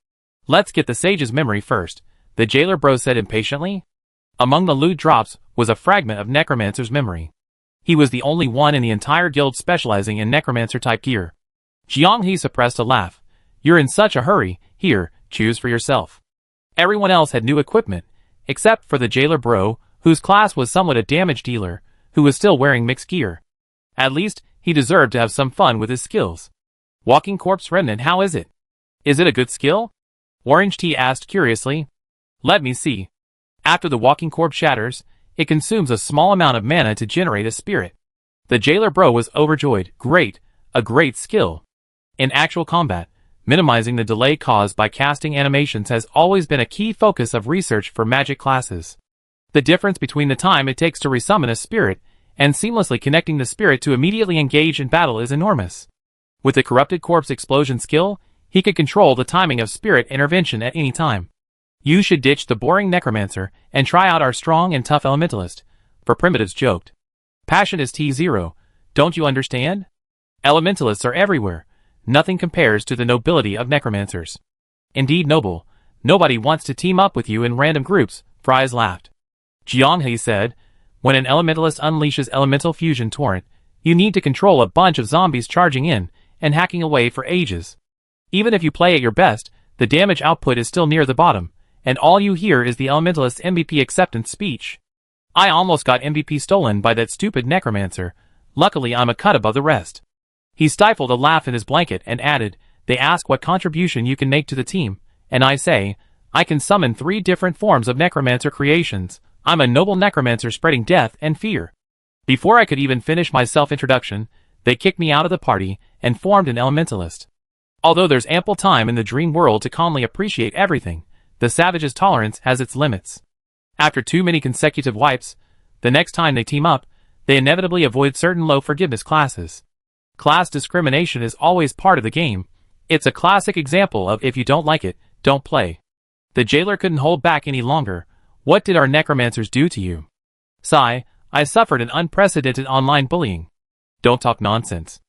Let's get the sage's memory first, the jailer bro said impatiently. Among the loot drops was a fragment of Necromancer's memory. He was the only one in the entire guild specializing in Necromancer-type gear. Jianghe suppressed a laugh. You're in such a hurry, here, choose for yourself. Everyone else had new equipment, except for the jailer bro, whose class was somewhat a damage dealer, who was still wearing mixed gear. At least, he deserved to have some fun with his skills. Walking Corpse Remnant, how is it? Is it a good skill? Orange Tea asked curiously. Let me see. After the Walking Corpse shatters, it consumes a small amount of mana to generate a spirit. The jailer bro was overjoyed. Great, a great skill. In actual combat, minimizing the delay caused by casting animations has always been a key focus of research for magic classes. The difference between the time it takes to resummon a spirit and seamlessly connecting the spirit to immediately engage in battle is enormous. With the Corrupted Corpse Explosion skill, he could control the timing of spirit intervention at any time. You should ditch the boring Necromancer and try out our strong and tough Elementalist, for Primitives joked. Passion is T0, don't you understand? Elementalists are everywhere. Nothing compares to the nobility of Necromancers. Indeed noble. Nobody wants to team up with you in random groups, Fries laughed. Jianghe said, when an Elementalist unleashes Elemental Fusion Torrent, you need to control a bunch of zombies charging in and hacking away for ages. Even if you play at your best, the damage output is still near the bottom, and all you hear is the Elementalist's MVP acceptance speech. I almost got MVP stolen by that stupid Necromancer. Luckily I'm a cut above the rest. He stifled a laugh in his blanket and added, they ask what contribution you can make to the team, and I say, I can summon 3 different forms of Necromancer creations. I'm a noble Necromancer spreading death and fear. Before I could even finish my self-introduction, they kicked me out of the party and formed an Elementalist. Although there's ample time in the dream world to calmly appreciate everything, the savage's tolerance has its limits. After too many consecutive wipes, the next time they team up, they inevitably avoid certain low forgiveness classes. Class discrimination is always part of the game. It's a classic example of if you don't like it, don't play. The jailer couldn't hold back any longer. What did our Necromancers do to you? Sigh, I suffered an unprecedented online bullying. Don't talk nonsense.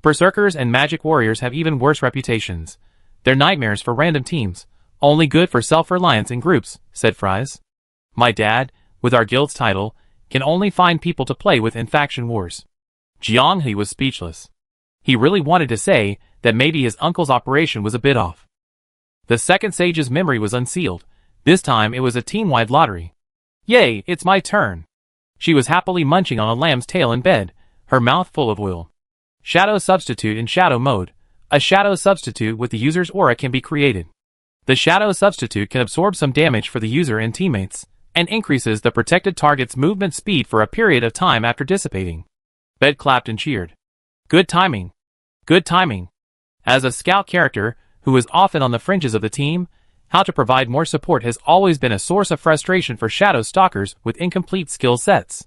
Berserkers and magic warriors have even worse reputations. They're nightmares for random teams, only good for self-reliance in groups, said Fries. My dad, with our guild's title, can only find people to play with in faction wars. Jianghe was speechless. He really wanted to say that maybe his uncle's operation was a bit off. The second sage's memory was unsealed. This time it was a team-wide lottery. Yay, it's my turn. She was happily munching on a lamb's tail in bed, her mouth full of oil. Shadow Substitute in Shadow Mode. A Shadow Substitute with the user's aura can be created. The Shadow Substitute can absorb some damage for the user and teammates, and increases the protected target's movement speed for a period of time after dissipating. Bed clapped and cheered. Good timing. Good timing. As a scout character, who is often on the fringes of the team, how to provide more support has always been a source of frustration for Shadow Stalkers with incomplete skill sets.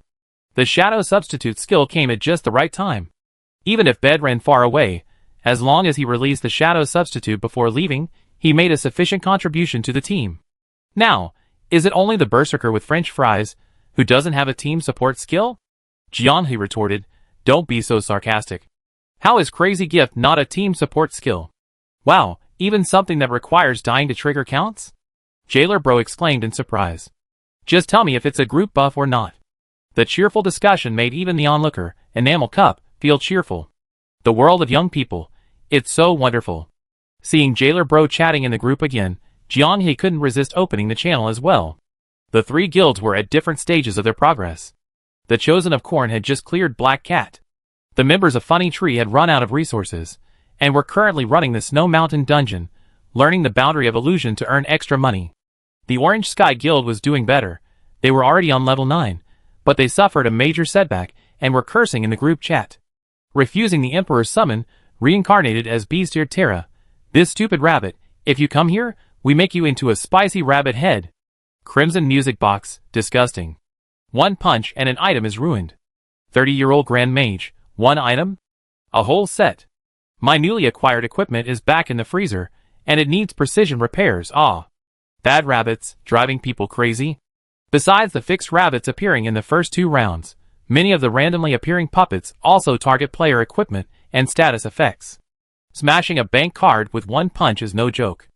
The Shadow Substitute skill came at just the right time. Even if Bed ran far away, as long as he released the Shadow Substitute before leaving, he made a sufficient contribution to the team. Now, is it only the Berserker with French fries, who doesn't have a team support skill? Jianghe retorted, don't be so sarcastic. How is Crazy Gift not a team support skill? Wow, even something that requires dying to trigger counts? Jailer Bro exclaimed in surprise. Just tell me if it's a group buff or not. The cheerful discussion made even the onlooker, Enamel Cup, feel cheerful. The world of young people, it's so wonderful. Seeing Jailer Bro chatting in the group again, Jianghe couldn't resist opening the channel as well. The 3 guilds were at different stages of their progress. The Chosen of Corn had just cleared Black Cat. The members of Funny Tree had run out of resources, and were currently running the Snow Mountain dungeon, learning the boundary of illusion to earn extra money. The Orange Sky Guild was doing better. They were already on level 9, but they suffered a major setback and were cursing in the group chat. Refusing the Emperor's summon, reincarnated as Beast-eared Terra. This stupid rabbit, if you come here, we make you into a spicy rabbit head. Crimson Music Box, disgusting. 1 punch and an item is ruined. 30-year-old Grand Mage, 1 item? A whole set. My newly acquired equipment is back in the freezer, and it needs precision repairs. Ah. Bad rabbits, driving people crazy. Besides the fixed rabbits appearing in the first 2 rounds, many of the randomly appearing puppets also target player equipment and status effects. Smashing a bank card with 1 punch is no joke.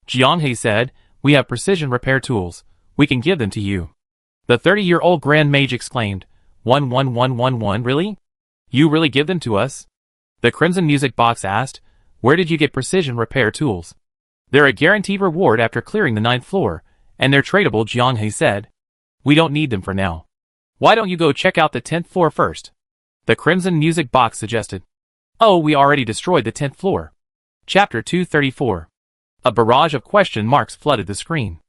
Jianghe said, we have precision repair tools. We can give them to you. The 30-year-old Grand Mage exclaimed. 11111, really? You really give them to us? The Crimson Music Box asked. Where did you get precision repair tools? They're a guaranteed reward after clearing the 9th floor, and they're tradable, Jianghe said. We don't need them for now. Why don't you go check out the 10th floor first? The Crimson Music Box suggested. Oh, we already destroyed the 10th floor. Chapter 234. A barrage of question marks flooded the screen.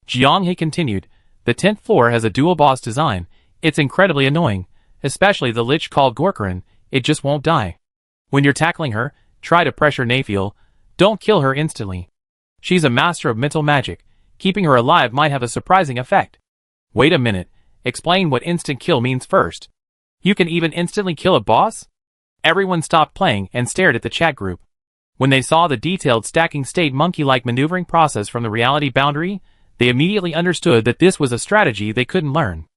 Jianghe continued. The 10th floor has a dual boss design. It's incredibly annoying, especially the lich called Gorkarin. It just won't die. When you're tackling her, try to pressure Nafeel. Don't kill her instantly. She's a master of mental magic. Keeping her alive might have a surprising effect. Wait a minute. Explain what instant kill means first. You can even instantly kill a boss? Everyone stopped playing and stared at the chat group. When they saw the detailed stacking state monkey-like maneuvering process from the reality boundary, they immediately understood that this was a strategy they couldn't learn.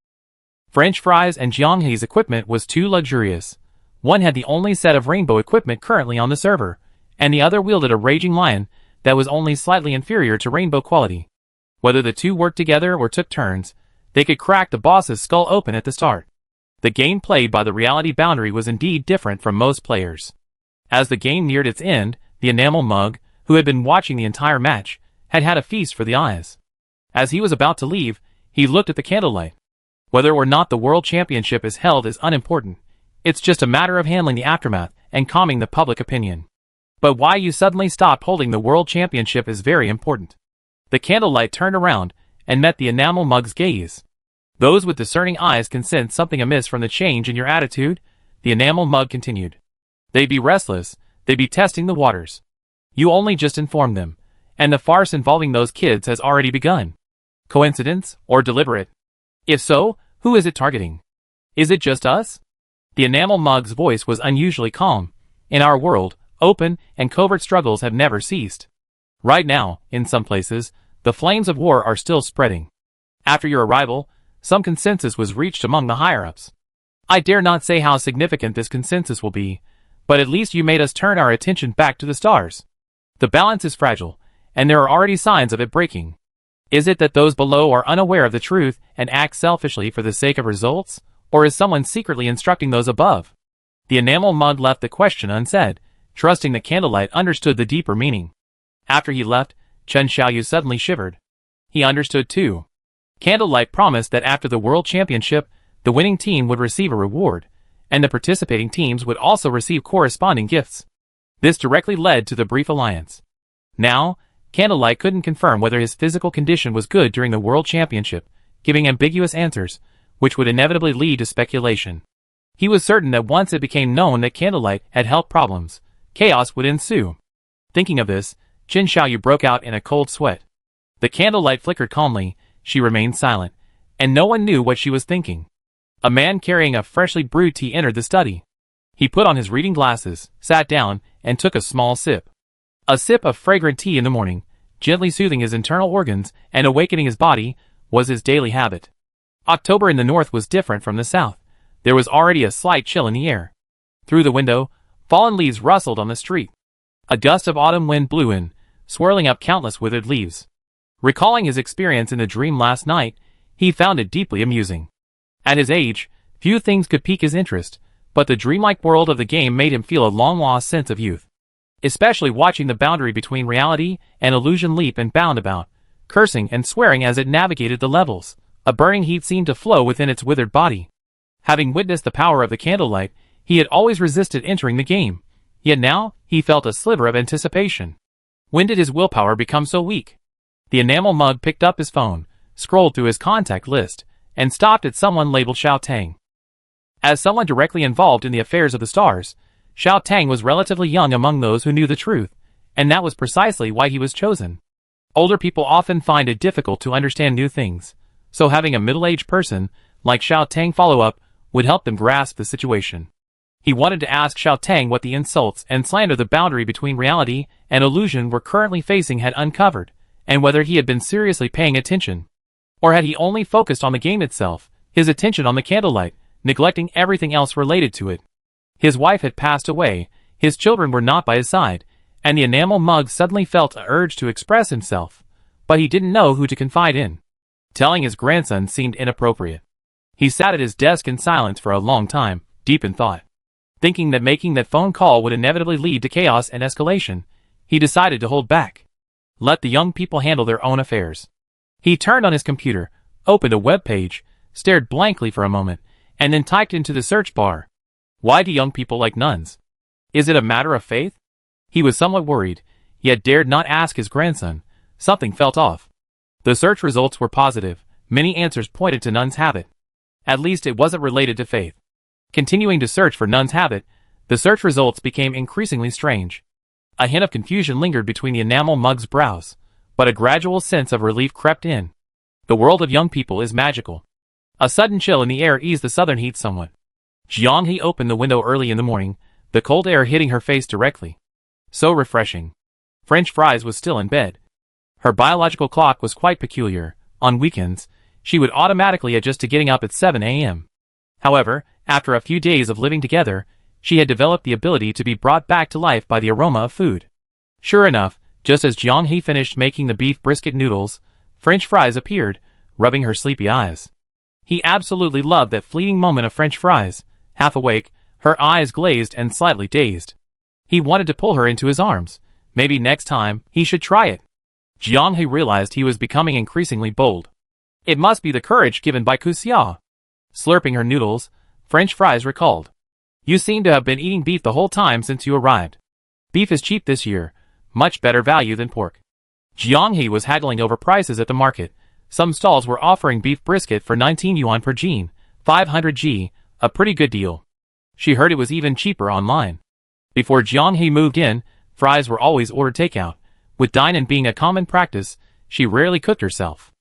French fries and Jianghe's equipment was too luxurious. One had the only set of rainbow equipment currently on the server, and the other wielded a raging lion that was only slightly inferior to rainbow quality. Whether the two worked together or took turns, they could crack the boss's skull open at the start. The game played by the reality boundary was indeed different from most players. As the game neared its end, the enamel mug, who had been watching the entire match, had had a feast for the eyes. As he was about to leave, he looked at the candlelight. Whether or not the World Championship is held is unimportant. It's just a matter of handling the aftermath and calming the public opinion. But why you suddenly stopped holding the World Championship is very important. The candlelight turned around and met the enamel mug's gaze. Those with discerning eyes can sense something amiss from the change in your attitude, the enamel mug continued. They'd be restless, they'd be testing the waters. You only just informed them, and the farce involving those kids has already begun. Coincidence, or deliberate? If so, who is it targeting? Is it just us? The enamel mug's voice was unusually calm. In our world, open and covert struggles have never ceased. Right now, in some places, the flames of war are still spreading. After your arrival, some consensus was reached among the higher-ups. I dare not say how significant this consensus will be, but at least you made us turn our attention back to the stars. The balance is fragile, and there are already signs of it breaking. Is it that those below are unaware of the truth and act selfishly for the sake of results, or is someone secretly instructing those above? The enamel mug left the question unsaid, trusting that Candlelight understood the deeper meaning. After he left, Chen Xiaoyu suddenly shivered. He understood too. Candlelight promised that after the World Championship, the winning team would receive a reward, and the participating teams would also receive corresponding gifts. This directly led to the brief alliance. Now, Candlelight couldn't confirm whether his physical condition was good during the World Championship, giving ambiguous answers, which would inevitably lead to speculation. He was certain that once it became known that Candlelight had health problems, chaos would ensue. Thinking of this, Chen Xiaoyu broke out in a cold sweat. The candlelight flickered calmly, she remained silent, and no one knew what she was thinking. A man carrying a freshly brewed tea entered the study. He put on his reading glasses, sat down, and took a small sip. A sip of fragrant tea in the morning, gently soothing his internal organs and awakening his body, was his daily habit. October in the north was different from the south. There was already a slight chill in the air. Through the window, fallen leaves rustled on the street. A gust of autumn wind blew in, swirling up countless withered leaves. Recalling his experience in the dream last night, he found it deeply amusing. At his age, few things could pique his interest, but the dreamlike world of the game made him feel a long-lost sense of youth. Especially watching the boundary between reality and illusion leap and bound about, cursing and swearing as it navigated the levels. A burning heat seemed to flow within its withered body. Having witnessed the power of the candlelight, he had always resisted entering the game. Yet now, he felt a sliver of anticipation. When did his willpower become so weak? The enamel mug picked up his phone, scrolled through his contact list, and stopped at someone labeled Xiao Tang. As someone directly involved in the affairs of the stars, Xiao Tang was relatively young among those who knew the truth, and that was precisely why he was chosen. Older people often find it difficult to understand new things, so having a middle-aged person like Xiao Tang follow up would help them grasp the situation. He wanted to ask Xiao Tang what the insults and slander the boundary between reality and illusion were currently facing had uncovered, and whether he had been seriously paying attention. Or had he only focused on the game itself, his attention on the candlelight, neglecting everything else related to it. His wife had passed away, his children were not by his side, and the enamel mug suddenly felt an urge to express himself, but he didn't know who to confide in. Telling his grandson seemed inappropriate. He sat at his desk in silence for a long time, deep in thought. Thinking that making that phone call would inevitably lead to chaos and escalation, he decided to hold back. Let the young people handle their own affairs. He turned on his computer, opened a web page, stared blankly for a moment, and then typed into the search bar, "Why do young people like nuns? Is it a matter of faith?" He was somewhat worried, yet dared not ask his grandson. Something felt off. The search results were positive. Many answers pointed to nun's habit. At least it wasn't related to faith. Continuing to search for nun's habit, the search results became increasingly strange. A hint of confusion lingered between the enamel mug's brows, but a gradual sense of relief crept in. The world of young people is magical. A sudden chill in the air eased the southern heat somewhat. Jiang He opened the window early in the morning, the cold air hitting her face directly. So refreshing. French Fries was still in bed. Her biological clock was quite peculiar. On weekends, she would automatically adjust to getting up at 7 a.m. However, after a few days of living together, she had developed the ability to be brought back to life by the aroma of food. Sure enough, just as Jiang He finished making the beef brisket noodles, French fries appeared, rubbing her sleepy eyes. He absolutely loved that fleeting moment of French fries, half awake, her eyes glazed and slightly dazed. He wanted to pull her into his arms. Maybe next time, he should try it. Jiang He realized he was becoming increasingly bold. It must be the courage given by Kuxia. Slurping her noodles, French fries recalled. "You seem to have been eating beef the whole time since you arrived. Beef is cheap this year, much better value than pork." Jiang He was haggling over prices at the market. Some stalls were offering beef brisket for 19 yuan per jin, 500 G, a pretty good deal. She heard it was even cheaper online. Before Jiang He moved in, fries were always ordered takeout. With dine-in being a common practice, she rarely cooked herself.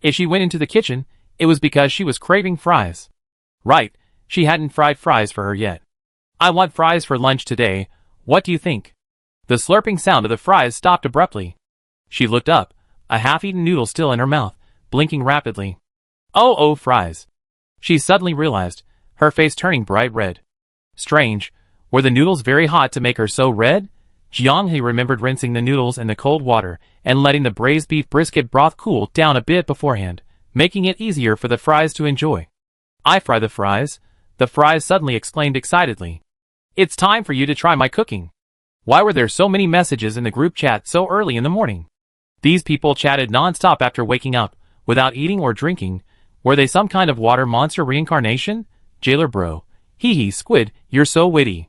If she went into the kitchen, it was because she was craving fries. Right, she hadn't fried fries for her yet. "I want fries for lunch today, what do you think?" The slurping sound of the fries stopped abruptly. She looked up, a half-eaten noodle still in her mouth, blinking rapidly. Oh, fries. She suddenly realized, her face turning bright red. Strange, were the noodles very hot to make her so red? Jiang He remembered rinsing the noodles in the cold water and letting the braised beef brisket broth cool down a bit beforehand, making it easier for the fries to enjoy. "I fry the fries," the fries suddenly exclaimed excitedly. "It's time for you to try my cooking." Why were there so many messages in the group chat so early in the morning? These people chatted non-stop after waking up, without eating or drinking. Were they some kind of water monster reincarnation? "Jailer bro. Hee hee squid, you're so witty."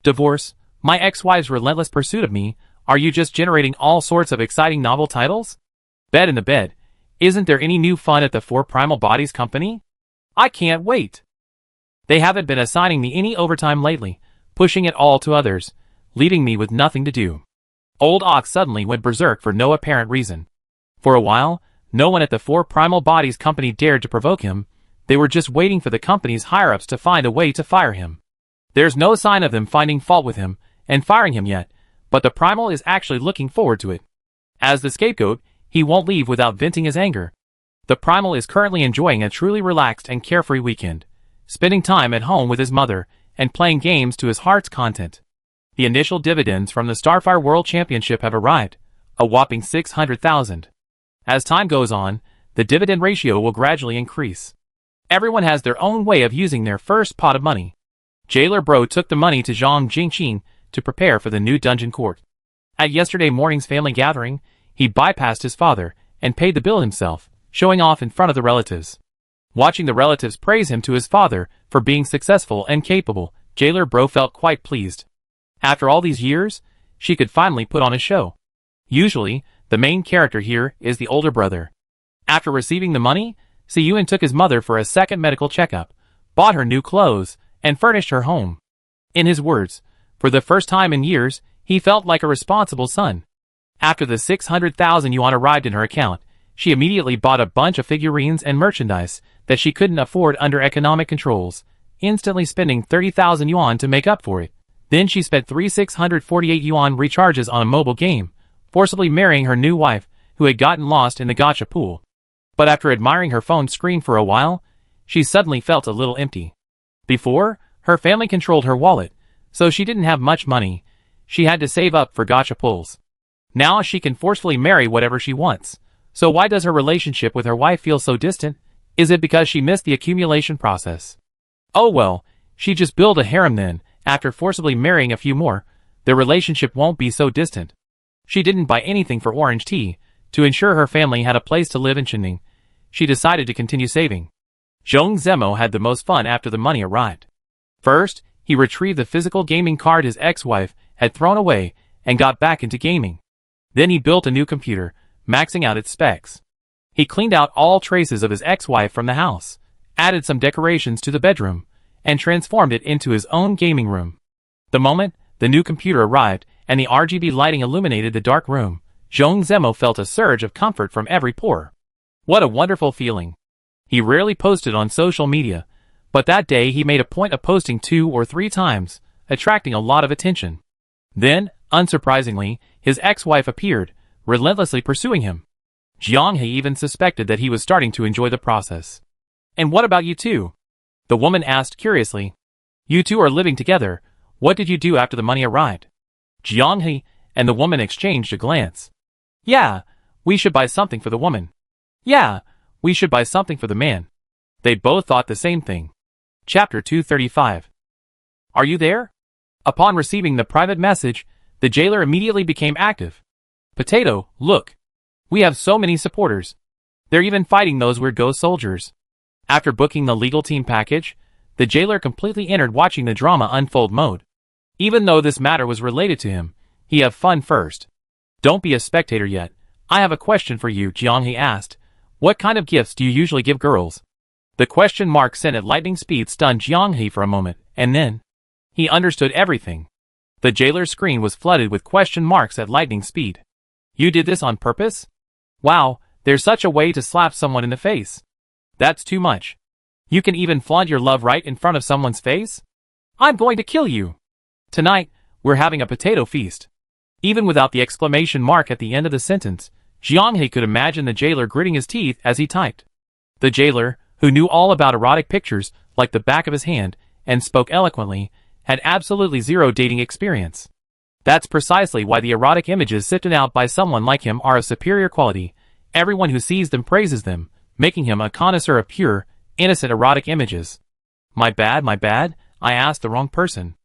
"Divorce. My ex-wife's relentless pursuit of me. Are you just generating all sorts of exciting novel titles?" "Bed in the bed. Isn't there any new fun at the Four Primal Bodies company? I can't wait." They haven't been assigning me any overtime lately, pushing it all to others, leaving me with nothing to do. Old Ox suddenly went berserk for no apparent reason. For a while, no one at the Four Primal Bodies company dared to provoke him. They were just waiting for the company's higher-ups to find a way to fire him. There's no sign of them finding fault with him and firing him yet, but the Primal is actually looking forward to it. As the scapegoat, he won't leave without venting his anger. The Primal is currently enjoying a truly relaxed and carefree weekend, spending time at home with his mother and playing games to his heart's content. The initial dividends from the Starfire World Championship have arrived, a whopping 600,000. As time goes on, the dividend ratio will gradually increase. Everyone has their own way of using their first pot of money. Jailer Bro took the money to Zhang Jingqin to prepare for the new dungeon court. At yesterday morning's family gathering, he bypassed his father and paid the bill himself, showing off in front of the relatives. Watching the relatives praise him to his father for being successful and capable, Jailer Bro felt quite pleased. After all these years, she could finally put on a show. Usually, the main character here is the older brother. After receiving the money, Siyuan took his mother for a second medical checkup, bought her new clothes, and furnished her home. In his words, for the first time in years, he felt like a responsible son. After the 600,000 yuan arrived in her account, she immediately bought a bunch of figurines and merchandise that she couldn't afford under economic controls, instantly spending 30,000 yuan to make up for it. Then she spent 648 yuan recharges on a mobile game, forcibly marrying her new wife, who had gotten lost in the gacha pool. But after admiring her phone screen for a while, she suddenly felt a little empty. Before, her family controlled her wallet, so she didn't have much money. She had to save up for gacha pulls. Now she can forcefully marry whatever she wants. So why does her relationship with her wife feel so distant? Is it because she missed the accumulation process? Oh well, she just built a harem then. After forcibly marrying a few more, the relationship won't be so distant. She didn't buy anything for orange tea. To ensure her family had a place to live in Chenning, she decided to continue saving. Zhong Zemo had the most fun after the money arrived. First, he retrieved the physical gaming card his ex-wife had thrown away and got back into gaming. Then he built a new computer, maxing out its specs. He cleaned out all traces of his ex-wife from the house, added some decorations to the bedroom, and transformed it into his own gaming room. The moment the new computer arrived and the RGB lighting illuminated the dark room, Zhong Zemo felt a surge of comfort from every pore. What a wonderful feeling. He rarely posted on social media, but that day he made a point of posting 2 or 3 times, attracting a lot of attention. Then, unsurprisingly, his ex-wife appeared, relentlessly pursuing him. Jiang He even suspected that he was starting to enjoy the process. "And what about you two?" the woman asked curiously. "You two are living together. What did you do after the money arrived?" Jiang He and the woman exchanged a glance. "Yeah, we should buy something for the woman." "Yeah, we should buy something for the man." They both thought the same thing. Chapter 235. Are you there? Upon receiving the private message, the jailer immediately became active. "Potato, look. We have so many supporters. They're even fighting those weird ghost soldiers." After booking the legal team package, the jailer completely entered watching the drama unfold mode. Even though this matter was related to him, he had fun first. "Don't be a spectator yet. I have a question for you," Jiang He asked. "What kind of gifts do you usually give girls?" The question mark sent at lightning speed stunned Jiang He for a moment, and then he understood everything. The jailer's screen was flooded with question marks at lightning speed. "You did this on purpose? Wow, there's such a way to slap someone in the face. That's too much. You can even flaunt your love right in front of someone's face? I'm going to kill you. Tonight, we're having a potato feast." Even without the exclamation mark at the end of the sentence, Jiang He could imagine the jailer gritting his teeth as he typed. The jailer, who knew all about erotic pictures like the back of his hand and spoke eloquently, had absolutely zero dating experience. That's precisely why the erotic images sifted out by someone like him are of superior quality. Everyone who sees them praises them, making him a connoisseur of pure, innocent erotic images. My bad, I asked the wrong person.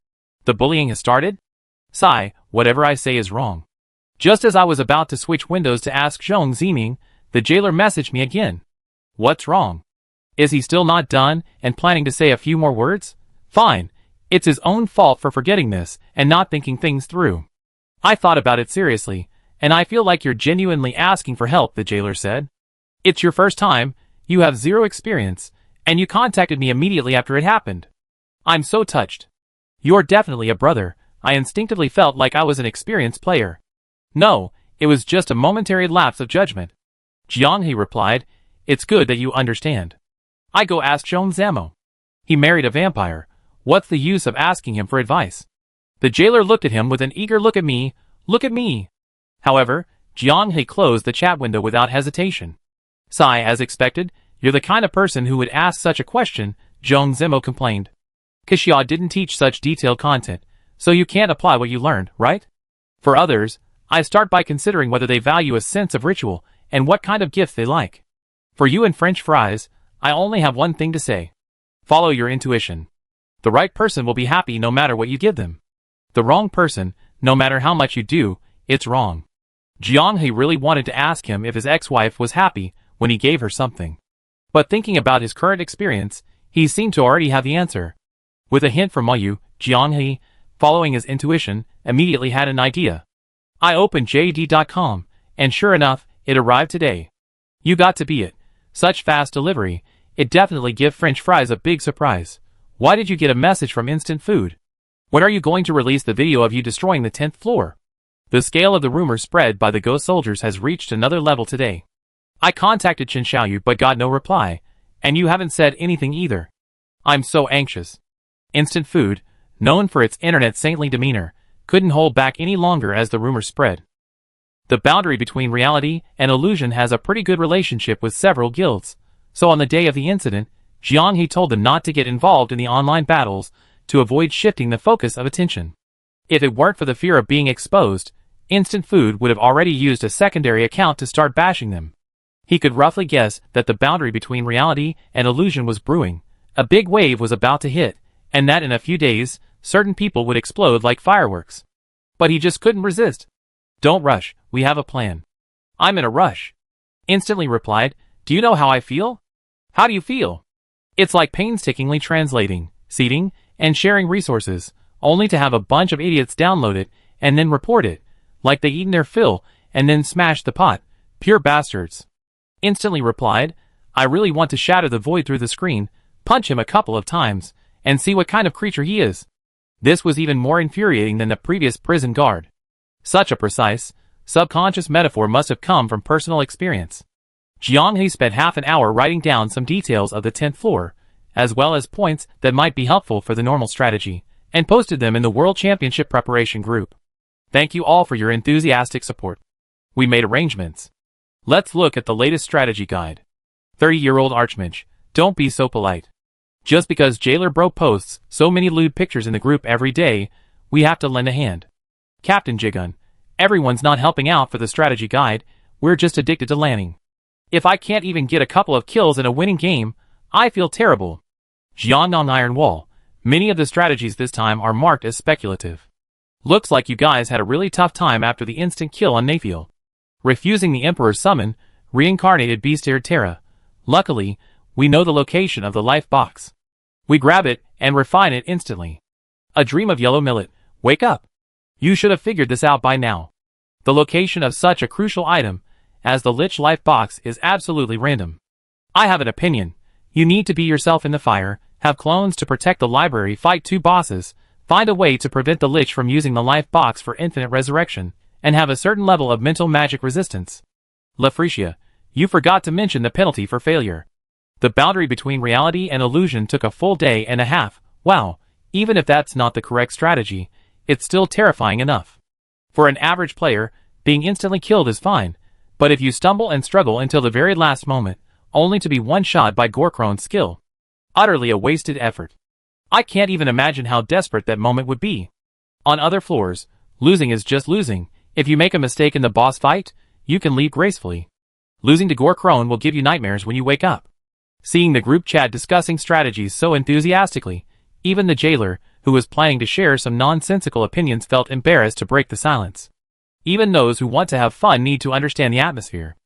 The bullying has started? Sigh, whatever I say is wrong. Just as I was about to switch windows to ask Zhong Ziming, the jailer messaged me again. What's wrong? Is he still not done and planning to say a few more words? Fine. It's his own fault for forgetting this and not thinking things through. I thought about it seriously, and I feel like you're genuinely asking for help, the jailer said. It's your first time, you have zero experience, and you contacted me immediately after it happened. I'm so touched. You're definitely a brother. I instinctively felt like I was an experienced player. No, it was just a momentary lapse of judgment. Jiang He replied, It's good that you understand. I go ask Zhong Zemo. He married a vampire. What's the use of asking him for advice? The jailer looked at him with an eager look at me. However, Jiang He closed the chat window without hesitation. Sigh, as expected, you're the kind of person who would ask such a question, Zhong Zemo complained. Kixia didn't teach such detailed content, so you can't apply what you learned, right? For others, I start by considering whether they value a sense of ritual and what kind of gifts they like. For you and French fries, I only have one thing to say. Follow your intuition. The right person will be happy no matter what you give them. The wrong person, no matter how much you do, it's wrong. Jiang He really wanted to ask him if his ex-wife was happy when he gave her something. But thinking about his current experience, he seemed to already have the answer. With a hint from Mayu, Jiang He, following his intuition, immediately had an idea. I opened JD.com, and sure enough, it arrived today. You got to be it. Such fast delivery, it definitely give French fries a big surprise. Why did you get a message from Instant Food? When are you going to release the video of you destroying the 10th floor? The scale of the rumor spread by the ghost soldiers has reached another level today. I contacted Chen Xiaoyu but got no reply, and you haven't said anything either. I'm so anxious. Instant Food, known for its internet saintly demeanor, couldn't hold back any longer as the rumor spread. The boundary between reality and illusion has a pretty good relationship with several guilds, so on the day of the incident, Jiang He told them not to get involved in the online battles to avoid shifting the focus of attention. If it weren't for the fear of being exposed, Instant Food would have already used a secondary account to start bashing them. He could roughly guess that the boundary between reality and illusion was brewing. A big wave was about to hit, and that in a few days, certain people would explode like fireworks. But he just couldn't resist. "Don't rush, we have a plan." "I'm in a rush," instantly replied. "Do you know how I feel?" "How do you feel?" "It's like painstakingly translating, seeding, and sharing resources, only to have a bunch of idiots download it and then report it, like they eaten their fill and then smashed the pot. Pure bastards." Instantly replied. "I really want to shatter the void through the screen, punch him a couple of times, and see what kind of creature he is." This was even more infuriating than the previous prison guard. Such a precise, subconscious metaphor must have come from personal experience. Jiang He spent half an hour writing down some details of the 10th floor, as well as points that might be helpful for the normal strategy, and posted them in the World Championship preparation group. "Thank you all for your enthusiastic support. We made arrangements. Let's look at the latest strategy guide." 30-year-old Archmage, don't be so polite. Just because Jailer Bro posts so many lewd pictures in the group every day, we have to lend a hand. Captain Jigun, everyone's not helping out for the strategy guide, we're just addicted to landing. If I can't even get a couple of kills in a winning game, I feel terrible. Jiangnan Iron Wall, many of the strategies this time are marked as speculative. Looks like you guys had a really tough time after the instant kill on Naphiel. Refusing the Emperor's summon, reincarnated Beastier Terra. Luckily, we know the location of the life box. We grab it and refine it instantly. A dream of yellow millet, wake up. You should have figured this out by now. The location of such a crucial item as the Lich life box is absolutely random. I have an opinion. You need to be yourself in the fire, have clones to protect the library, fight 2 bosses, find a way to prevent the Lich from using the life box for infinite resurrection, and have a certain level of mental magic resistance. Lafretia, you forgot to mention the penalty for failure. The boundary between reality and illusion took a full day and a half. Wow, even if that's not the correct strategy, it's still terrifying enough. For an average player, being instantly killed is fine, but if you stumble and struggle until the very last moment, only to be one-shot by Gorkron's skill, utterly a wasted effort. I can't even imagine how desperate that moment would be. On other floors, losing is just losing. If you make a mistake in the boss fight, you can leave gracefully. Losing to Gorkron will give you nightmares when you wake up. Seeing the group chat discussing strategies so enthusiastically, even the jailer, who was planning to share some nonsensical opinions, felt embarrassed to break the silence. Even those who want to have fun need to understand the atmosphere.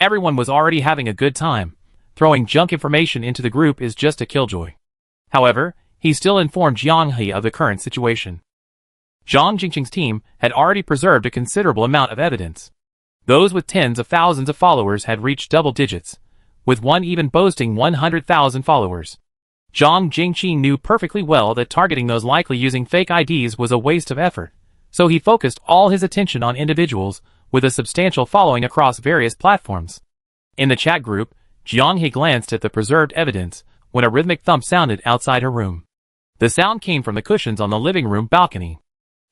Everyone was already having a good time. Throwing junk information into the group is just a killjoy. However, he still informed Jiang He of the current situation. Zhang Jingqing's team had already preserved a considerable amount of evidence. Those with tens of thousands of followers had reached double digits, with one even boasting 100,000 followers. Zhang Jingqing knew perfectly well that targeting those likely using fake IDs was a waste of effort, so he focused all his attention on individuals with a substantial following across various platforms. In the chat group, Jiang He glanced at the preserved evidence when a rhythmic thump sounded outside her room. The sound came from the cushions on the living room balcony.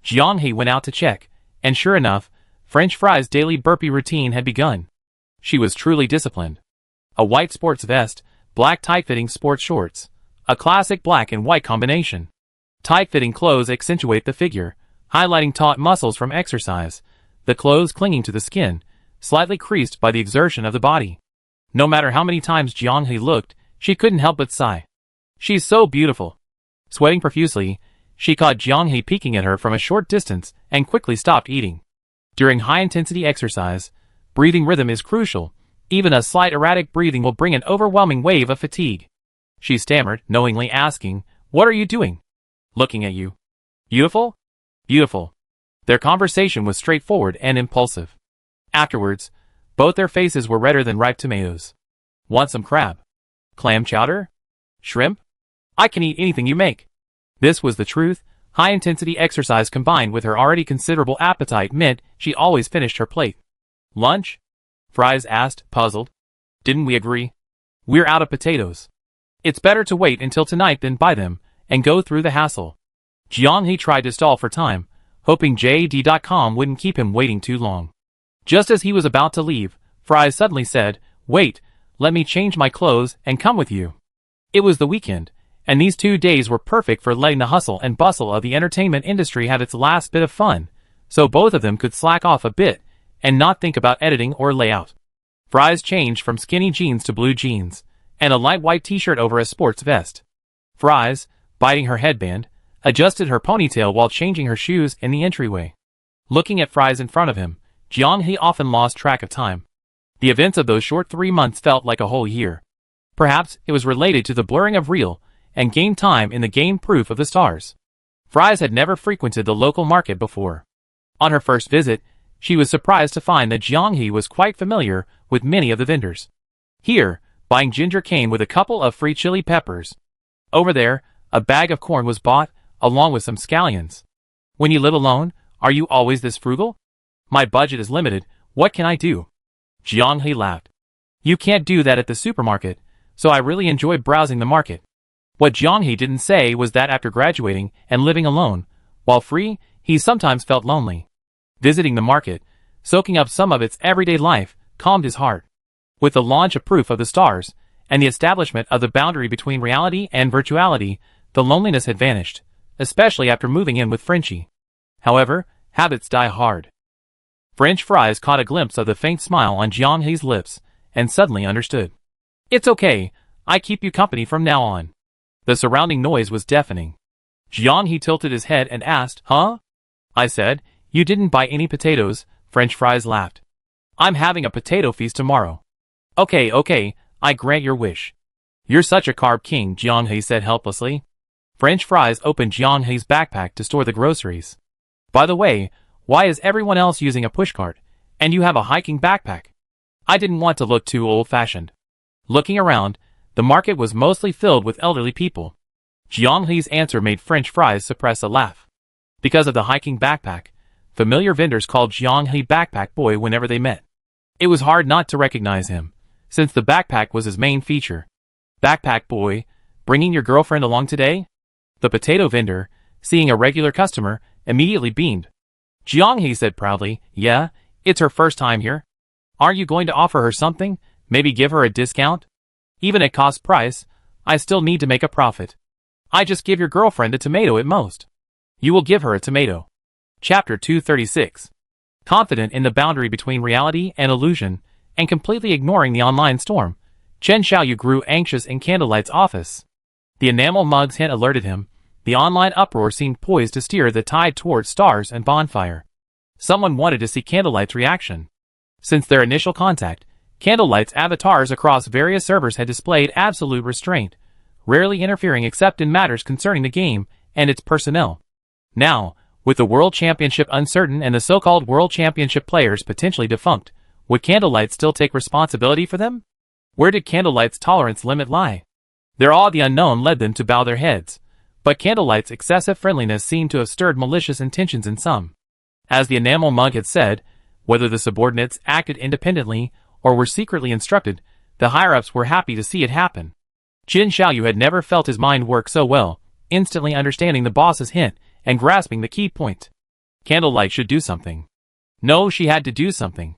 Jiang He went out to check, and sure enough, French Fry's daily burpee routine had begun. She was truly disciplined. A white sports vest, black tight-fitting sports shorts, a classic black and white combination. Tight-fitting clothes accentuate the figure, highlighting taut muscles from exercise, the clothes clinging to the skin, slightly creased by the exertion of the body. No matter how many times Jiang He looked, she couldn't help but sigh. She's so beautiful. Sweating profusely, she caught Jiang He peeking at her from a short distance and quickly stopped eating. During high-intensity exercise, breathing rhythm is crucial. Even a slight erratic breathing will bring an overwhelming wave of fatigue. She stammered, knowingly asking, "What are you doing?" "Looking at you." "Beautiful?" "Beautiful." Their conversation was straightforward and impulsive. Afterwards, both their faces were redder than ripe tomatoes. "Want some crab? Clam chowder? Shrimp? I can eat anything you make." This was the truth. High-intensity exercise combined with her already considerable appetite meant she always finished her plate. "Lunch?" Fries asked, puzzled. "Didn't we agree? We're out of potatoes. It's better to wait until tonight than buy them, and go through the hassle." Jiang He tried to stall for time, hoping JD.com wouldn't keep him waiting too long. Just as he was about to leave, Fries suddenly said, "Wait, let me change my clothes and come with you." It was the weekend, and these 2 days were perfect for letting the hustle and bustle of the entertainment industry have its last bit of fun, so both of them could slack off a bit and not think about editing or layout. Fries changed from skinny jeans to blue jeans, and a light white t-shirt over a sports vest. Fries, biting her headband, adjusted her ponytail while changing her shoes in the entryway. Looking at Fries in front of him, Jiang-He often lost track of time. The events of those short 3 months felt like a whole year. Perhaps it was related to the blurring of real and game time in the game proof of the stars. Fries had never frequented the local market before. On her first visit, she was surprised to find that Jiang-He was quite familiar with many of the vendors. Here, buying ginger cane with a couple of free chili peppers. Over there, a bag of corn was bought, along with some scallions. When you live alone, are you always this frugal? My budget is limited, what can I do? Jiang-He laughed. You can't do that at the supermarket, so I really enjoy browsing the market. What Jiang-He didn't say was that after graduating and living alone, while free, he sometimes felt lonely. Visiting the market, soaking up some of its everyday life, calmed his heart. With the launch of Proof of the Stars, and the establishment of the boundary between reality and virtuality, the loneliness had vanished, especially after moving in with Frenchie. However, habits die hard. French Fries caught a glimpse of the faint smile on Jiang-He's lips, and suddenly understood. It's okay, I keep you company from now on. The surrounding noise was deafening. Jiang-He tilted his head and asked, Huh? I said, You didn't buy any potatoes, French Fries laughed. I'm having a potato feast tomorrow. Okay, I grant your wish. You're such a carb king, Jiang-He said helplessly. French Fries opened Jiang-He's backpack to store the groceries. By the way, why is everyone else using a pushcart, and you have a hiking backpack? I didn't want to look too old-fashioned. Looking around, the market was mostly filled with elderly people. Jiang-He's answer made French Fries suppress a laugh. Because of the hiking backpack, familiar vendors called Jiang-He Backpack Boy whenever they met. It was hard not to recognize him, since the backpack was his main feature. Backpack Boy, bringing your girlfriend along today? The potato vendor, seeing a regular customer, immediately beamed. Jiang-He said proudly, Yeah, it's her first time here. Aren't you going to offer her something? Maybe give her a discount? Even at cost price, I still need to make a profit. I just give your girlfriend a tomato at most. You will give her a tomato. Chapter 236. Confident in the boundary between reality and illusion, and completely ignoring the online storm, Chen Xiaoyu grew anxious in Candlelight's office. The enamel mug's hint alerted him. The online uproar seemed poised to steer the tide towards stars and bonfire. Someone wanted to see Candlelight's reaction. Since their initial contact, Candlelight's avatars across various servers had displayed absolute restraint, rarely interfering except in matters concerning the game and its personnel. Now, with the World Championship uncertain and the so-called World Championship players potentially defunct, would Candlelight still take responsibility for them? Where did Candlelight's tolerance limit lie? Their awe of the unknown led them to bow their heads, but Candlelight's excessive friendliness seemed to have stirred malicious intentions in some. As the enamel mug had said, whether the subordinates acted independently or were secretly instructed, the higher-ups were happy to see it happen. Chen Xiaoyu had never felt his mind work so well, instantly understanding the boss's hint and grasping the key point. Candlelight should do something. No, she had to do something.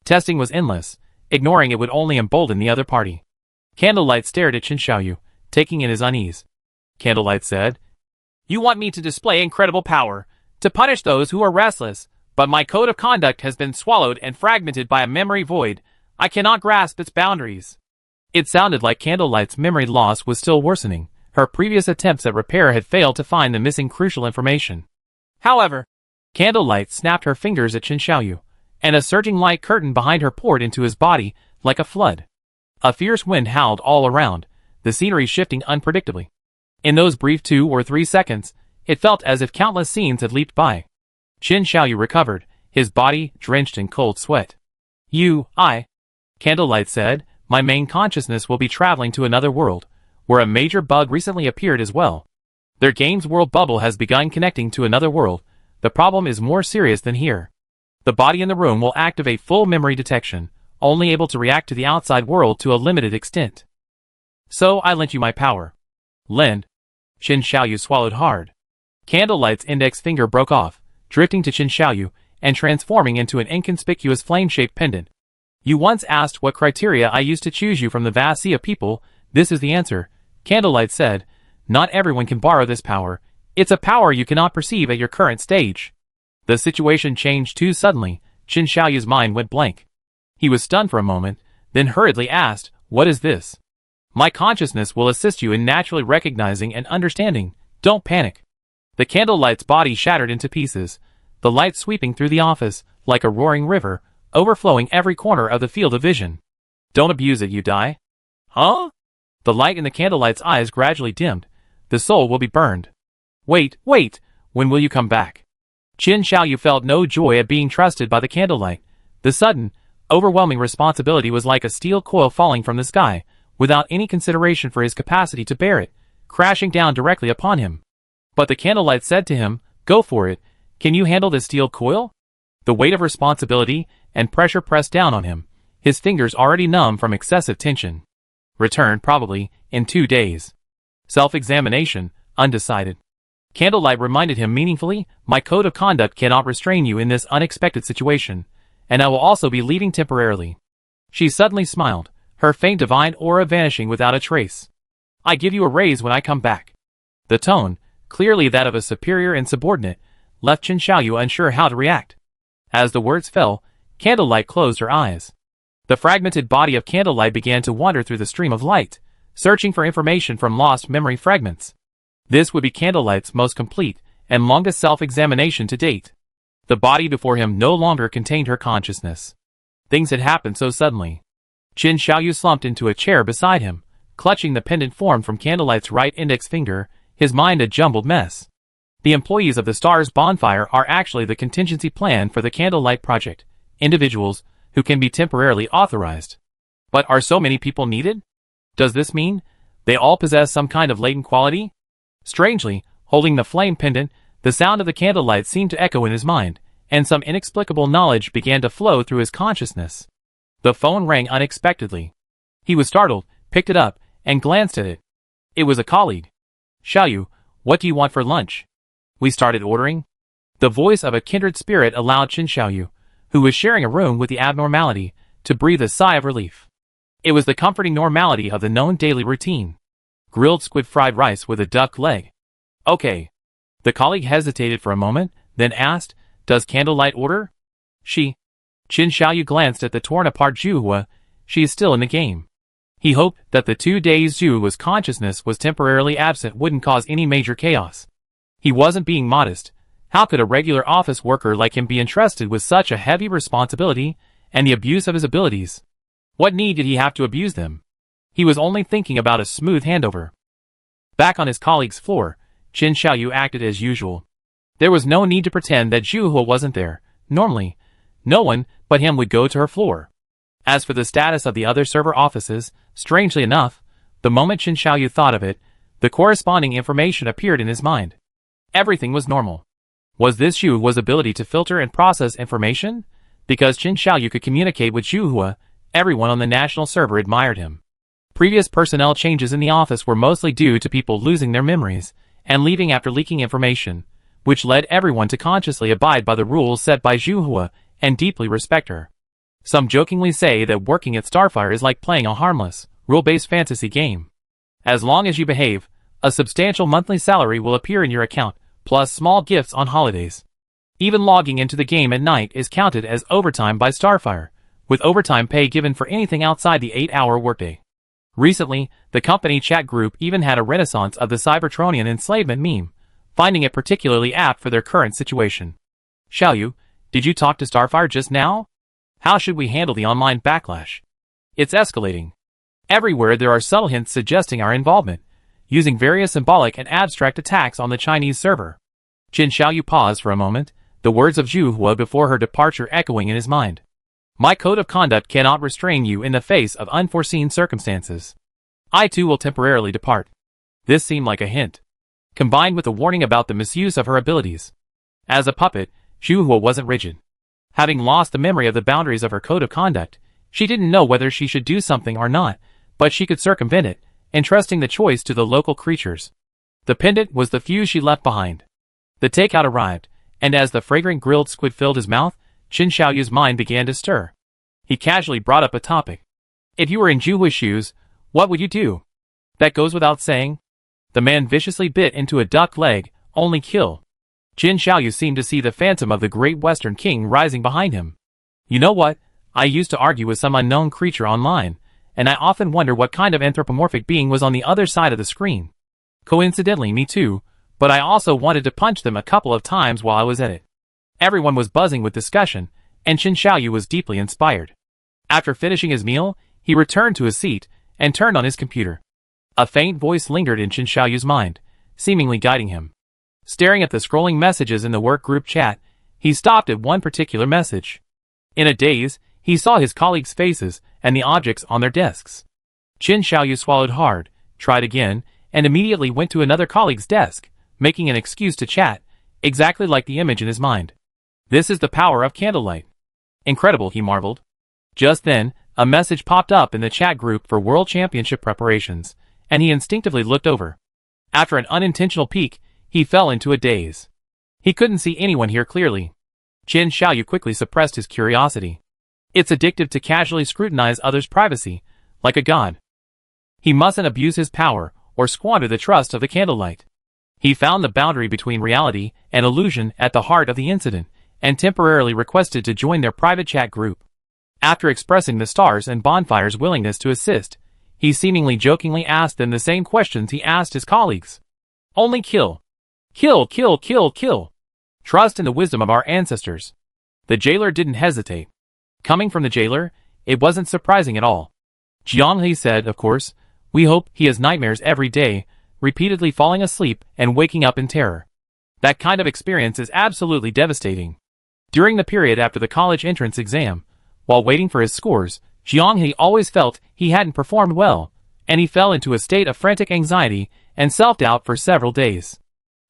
Testing was endless. Ignoring it would only embolden the other party. Candlelight stared at Chen Xiaoyu, taking in his unease. Candlelight said, You want me to display incredible power, to punish those who are restless, but my code of conduct has been swallowed and fragmented by a memory void. I cannot grasp its boundaries. It sounded like Candlelight's memory loss was still worsening. Her previous attempts at repair had failed to find the missing crucial information. However, Candlelight snapped her fingers at Chen Xiaoyu, and a surging light curtain behind her poured into his body like a flood. A fierce wind howled all around, the scenery shifting unpredictably. In those brief 2 or 3 seconds, it felt as if countless scenes had leaped by. Chen Xiaoyu recovered, his body drenched in cold sweat. Candlelight said, My main consciousness will be traveling to another world, where a major bug recently appeared as well. Their game's world bubble has begun connecting to another world. The problem is more serious than here. The body in the room will activate full memory detection, only able to react to the outside world to a limited extent. So I lent you my power. Lend. Chen Xiaoyu swallowed hard. Candlelight's index finger broke off, drifting to Chen Xiaoyu, and transforming into an inconspicuous flame-shaped pendant. You once asked what criteria I used to choose you from the vast sea of people. This is the answer, Candlelight said. Not everyone can borrow this power. It's a power you cannot perceive at your current stage. The situation changed too suddenly. Chen Xiaoyu's mind went blank. He was stunned for a moment, then hurriedly asked, "What is this?" "My consciousness will assist you in naturally recognizing and understanding. Don't panic." The candlelight's body shattered into pieces, the light sweeping through the office, like a roaring river, overflowing every corner of the field of vision. "Don't abuse it, you die." "Huh?" The light in the candlelight's eyes gradually dimmed. "The soul will be burned." Wait, when will you come back?" Qin Xiaoyu felt no joy at being trusted by the candlelight. The sudden, overwhelming responsibility was like a steel coil falling from the sky, without any consideration for his capacity to bear it, crashing down directly upon him. But the candlelight said to him, "Go for it. Can you handle this steel coil?" The weight of responsibility and pressure pressed down on him, his fingers already numb from excessive tension. Return, probably, in 2 days. Self-examination, undecided. Candlelight reminded him meaningfully, "My code of conduct cannot restrain you in this unexpected situation, and I will also be leaving temporarily." She suddenly smiled, her faint divine aura vanishing without a trace. "I give you a raise when I come back." The tone, clearly that of a superior and subordinate, left Qin Xiaoyu unsure how to react. As the words fell, Candlelight closed her eyes. The fragmented body of Candlelight began to wander through the stream of light, searching for information from lost memory fragments. This would be Candlelight's most complete and longest self-examination to date. The body before him no longer contained her consciousness. Things had happened so suddenly. Qin Xiaoyu slumped into a chair beside him, clutching the pendant formed from Candlelight's right index finger, his mind a jumbled mess. The employees of the Stars Bonfire are actually the contingency plan for the Candlelight Project, individuals who can be temporarily authorized. But are so many people needed? Does this mean they all possess some kind of latent quality? Strangely, holding the flame pendant, the sound of the candlelight seemed to echo in his mind, and some inexplicable knowledge began to flow through his consciousness. The phone rang unexpectedly. He was startled, picked it up, and glanced at it. It was a colleague. "Xiaoyu, what do you want for lunch?" We started ordering. The voice of a kindred spirit allowed Qin Xiaoyu, who was sharing a room with the abnormality, to breathe a sigh of relief. It was the comforting normality of the known daily routine. Grilled squid fried rice with a duck leg. "Okay." The colleague hesitated for a moment, then asked, "Does Candlelight order?" Qin Xiaoyu glanced at the torn-apart Zhuhua. "She is still in the game." He hoped that the 2 days Zhuhua's consciousness was temporarily absent wouldn't cause any major chaos. He wasn't being modest. How could a regular office worker like him be entrusted with such a heavy responsibility and the abuse of his abilities? What need did he have to abuse them? He was only thinking about a smooth handover. Back on his colleague's floor, Qin Xiaoyu acted as usual. There was no need to pretend that Zhuhua wasn't there. Normally, no one but him would go to her floor. As for the status of the other server offices, strangely enough, the moment Qin Xiaoyu thought of it, the corresponding information appeared in his mind. Everything was normal. Was this Zhuhua's ability to filter and process information? Because Qin Xiaoyu could communicate with Zhuhua, everyone on the national server admired him. Previous personnel changes in the office were mostly due to people losing their memories and leaving after leaking information, which led everyone to consciously abide by the rules set by Zhuhua and deeply respect her. Some jokingly say that working at Starfire is like playing a harmless, rule-based fantasy game. As long as you behave, a substantial monthly salary will appear in your account, plus small gifts on holidays. Even logging into the game at night is counted as overtime by Starfire, with overtime pay given for anything outside the 8-hour workday. Recently, the company chat group even had a renaissance of the Cybertronian enslavement meme, finding it particularly apt for their current situation. "Xiaoyu, did you talk to Starfire just now? How should we handle the online backlash? It's escalating. Everywhere there are subtle hints suggesting our involvement, using various symbolic and abstract attacks on the Chinese server." Qin Xiaoyu paused for a moment, the words of Zhuhua before her departure echoing in his mind. "My code of conduct cannot restrain you in the face of unforeseen circumstances. I too will temporarily depart." This seemed like a hint, combined with a warning about the misuse of her abilities. As a puppet, Zhuhua wasn't rigid. Having lost the memory of the boundaries of her code of conduct, she didn't know whether she should do something or not, but she could circumvent it, entrusting the choice to the local creatures. The pendant was the fuse she left behind. The takeout arrived, and as the fragrant grilled squid filled his mouth, Qin Xiaoyu's mind began to stir. He casually brought up a topic. "If you were in Zhuhua's shoes, what would you do?" "That goes without saying." The man viciously bit into a duck leg, "Only kill." Qin Xiaoyu seemed to see the phantom of the great Western king rising behind him. "You know what? I used to argue with some unknown creature online, and I often wonder what kind of anthropomorphic being was on the other side of the screen. Coincidentally, me too, but I also wanted to punch them a couple of times while I was at it. Everyone was buzzing with discussion, and Qin Xiaoyu was deeply inspired. After finishing his meal, he returned to his seat and turned on his computer. A faint voice lingered in Qin Xiaoyu's mind, seemingly guiding him. Staring at the scrolling messages in the work group chat, he stopped at one particular message. In a daze, he saw his colleagues' faces and the objects on their desks. Qin Xiaoyu swallowed hard, tried again, and immediately went to another colleague's desk, making an excuse to chat, exactly like the image in his mind. This is the power of candlelight. Incredible, he marveled. Just then, a message popped up in the chat group for World Championship preparations, and he instinctively looked over. After an unintentional peek, he fell into a daze. He couldn't see anyone here clearly. Qin Xiaoyu quickly suppressed his curiosity. It's addictive to casually scrutinize others' privacy, like a god. He mustn't abuse his power or squander the trust of the candlelight. He found the boundary between reality and illusion at the heart of the incident, and temporarily requested to join their private chat group. After expressing the stars and bonfire's willingness to assist, he seemingly jokingly asked them the same questions he asked his colleagues. Only kill. Kill, kill, kill, kill. Trust in the wisdom of our ancestors. The jailer didn't hesitate. Coming from the jailer, it wasn't surprising at all. Jiang He said, of course, we hope he has nightmares every day, repeatedly falling asleep and waking up in terror. That kind of experience is absolutely devastating. During the period after the college entrance exam, while waiting for his scores, Jiang He always felt he hadn't performed well, and he fell into a state of frantic anxiety and self-doubt for several days.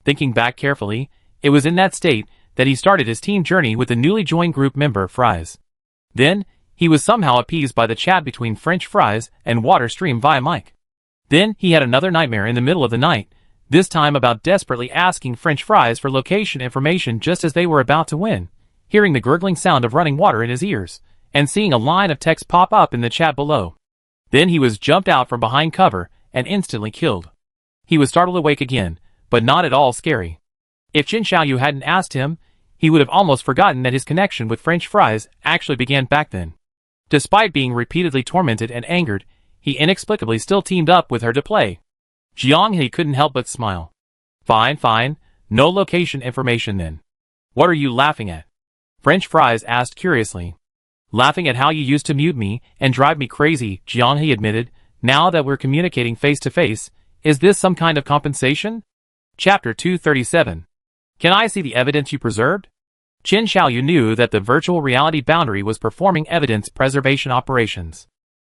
Thinking back carefully, it was in that state that he started his team journey with the newly joined group member Fries. Then, he was somehow appeased by the chat between French Fries and Water Stream via mic. Then he had another nightmare in the middle of the night, this time about desperately asking French Fries for location information just as they were about to win, hearing the gurgling sound of running water in his ears, and seeing a line of text pop up in the chat below. Then he was jumped out from behind cover and instantly killed. He was startled awake again, but not at all scary. If Qin Xiaoyu hadn't asked him, he would have almost forgotten that his connection with French Fries actually began back then. Despite being repeatedly tormented and angered, he inexplicably still teamed up with her to play. Jiang He couldn't help but smile. Fine, fine, no location information then. What are you laughing at? French Fries asked curiously. Laughing at how you used to mute me and drive me crazy, Jiang He admitted. Now that we're communicating face to face, is this some kind of compensation? Chapter 237. Can I see the evidence you preserved? Qin Xiaoyu knew that the virtual reality boundary was performing evidence preservation operations.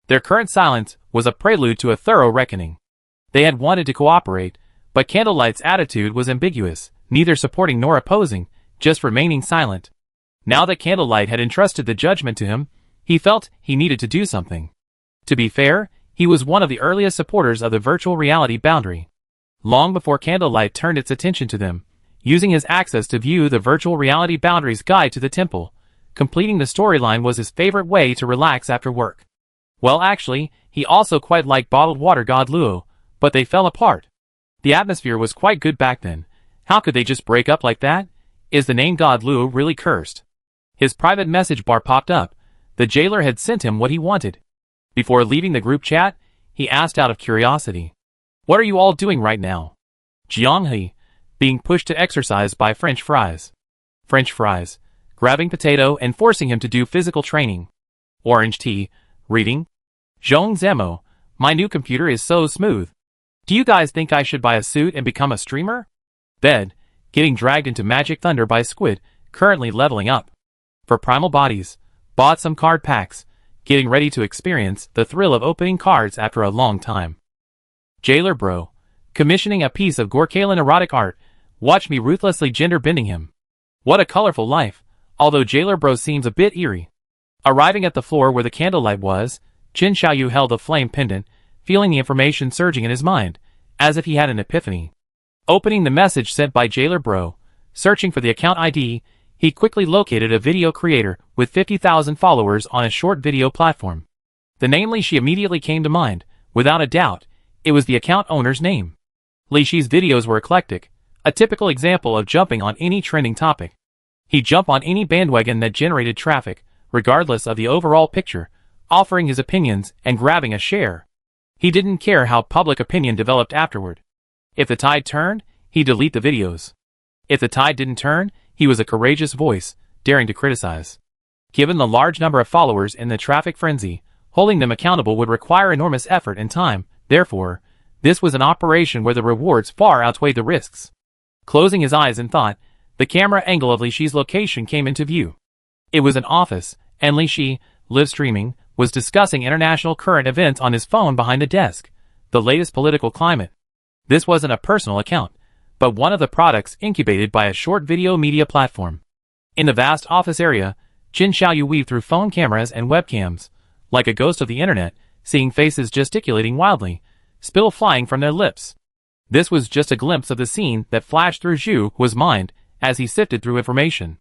Their current silence was a prelude to a thorough reckoning. They had wanted to cooperate, but Candlelight's attitude was ambiguous, neither supporting nor opposing, just remaining silent. Now that Candlelight had entrusted the judgment to him, he felt he needed to do something. To be fair, he was one of the earliest supporters of the virtual reality boundary. Long before Candlelight turned its attention to them, using his access to view the virtual reality boundary's guide to the temple, completing the storyline was his favorite way to relax after work. Well, actually, he also quite liked bottled water god Luo, but they fell apart. The atmosphere was quite good back then. How could they just break up like that? Is the name god Luo really cursed? His private message bar popped up. The jailer had sent him what he wanted. Before leaving the group chat, he asked out of curiosity. What are you all doing right now? Jiang He, being pushed to exercise by French Fries. French Fries, grabbing Potato and forcing him to do physical training. Orange Tea, reading. Zhong Zemo, my new computer is so smooth. Do you guys think I should buy a suit and become a streamer? Bed, getting dragged into Magic Thunder by Squid, currently leveling up. For Primal Bodies, bought some card packs, getting ready to experience the thrill of opening cards after a long time. Jailer Bro, commissioning a piece of Gorkalian erotic art, watch me ruthlessly gender bending him. What a colorful life, although Jailer Bro seems a bit eerie. Arriving at the floor where the candlelight was, Qin Xiaoyu held a flame pendant, feeling the information surging in his mind, as if he had an epiphany. Opening the message sent by Jailer Bro, searching for the account ID, he quickly located a video creator with 50,000 followers on a short video platform. The name Li Shi immediately came to mind. Without a doubt, it was the account owner's name. Li Shi's videos were eclectic, a typical example of jumping on any trending topic. He'd jump on any bandwagon that generated traffic, regardless of the overall picture, offering his opinions and grabbing a share. He didn't care how public opinion developed afterward. If the tide turned, he'd delete the videos. If the tide didn't turn, he was a courageous voice, daring to criticize. Given the large number of followers in the traffic frenzy, holding them accountable would require enormous effort and time. Therefore, this was an operation where the rewards far outweighed the risks. Closing his eyes in thought, the camera angle of Li Shi's location came into view. It was an office, and Li Shi, live streaming, was discussing international current events on his phone behind the desk, the latest political climate. This wasn't a personal account, but one of the products incubated by a short video media platform. In the vast office area, Qin Xiaoyu weaved through phone cameras and webcams, like a ghost of the internet, seeing faces gesticulating wildly, spittle flying from their lips. This was just a glimpse of the scene that flashed through Zhu's mind as he sifted through information.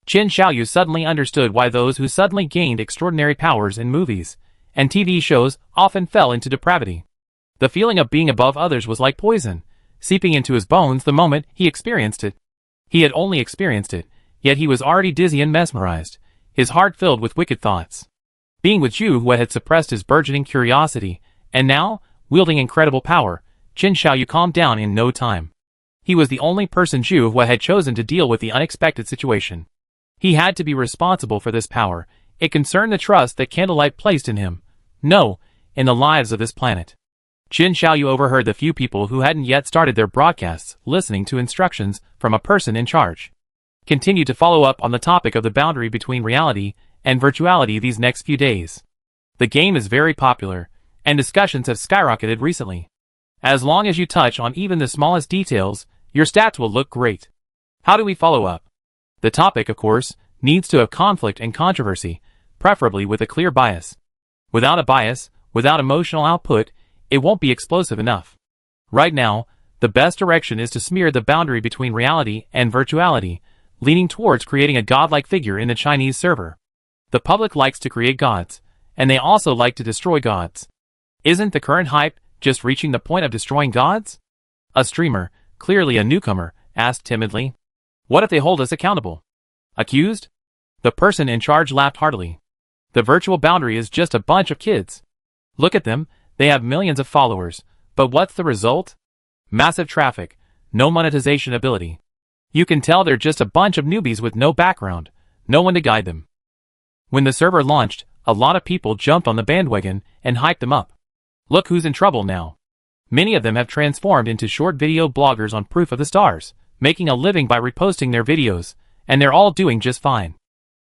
Qin Xiaoyu suddenly understood why those who suddenly gained extraordinary powers in movies and TV shows often fell into depravity. The feeling of being above others was like poison, seeping into his bones the moment he experienced it. He had only experienced it, yet he was already dizzy and mesmerized, his heart filled with wicked thoughts. Being with Zhu had suppressed his burgeoning curiosity, and now, wielding incredible power, Qin Xiaoyu calmed down in no time. He was the only person Zhu had chosen to deal with the unexpected situation. He had to be responsible for this power. It concerned the trust that Candlelight placed in him. No, in the lives of this planet. Qin Xiaoyu overheard the few people who hadn't yet started their broadcasts, listening to instructions from a person in charge. Continue to follow up on the topic of the boundary between reality and virtuality these next few days. The game is very popular, and discussions have skyrocketed recently. As long as you touch on even the smallest details, your stats will look great. How do we follow up? The topic, of course, needs to have conflict and controversy, preferably with a clear bias. Without a bias, without emotional output, it won't be explosive enough. Right now, the best direction is to smear the boundary between reality and virtuality, leaning towards creating a godlike figure in the Chinese server. The public likes to create gods, and they also like to destroy gods. Isn't the current hype just reaching the point of destroying gods? A streamer, clearly a newcomer, asked timidly. What if they hold us accountable? Accused? The person in charge laughed heartily. The virtual boundary is just a bunch of kids. Look at them, they have millions of followers, but what's the result? Massive traffic, no monetization ability. You can tell they're just a bunch of newbies with no background, no one to guide them. When the server launched, a lot of people jumped on the bandwagon and hyped them up. Look who's in trouble now. Many of them have transformed into short video bloggers on Proof of the Stars, making a living by reposting their videos, and they're all doing just fine.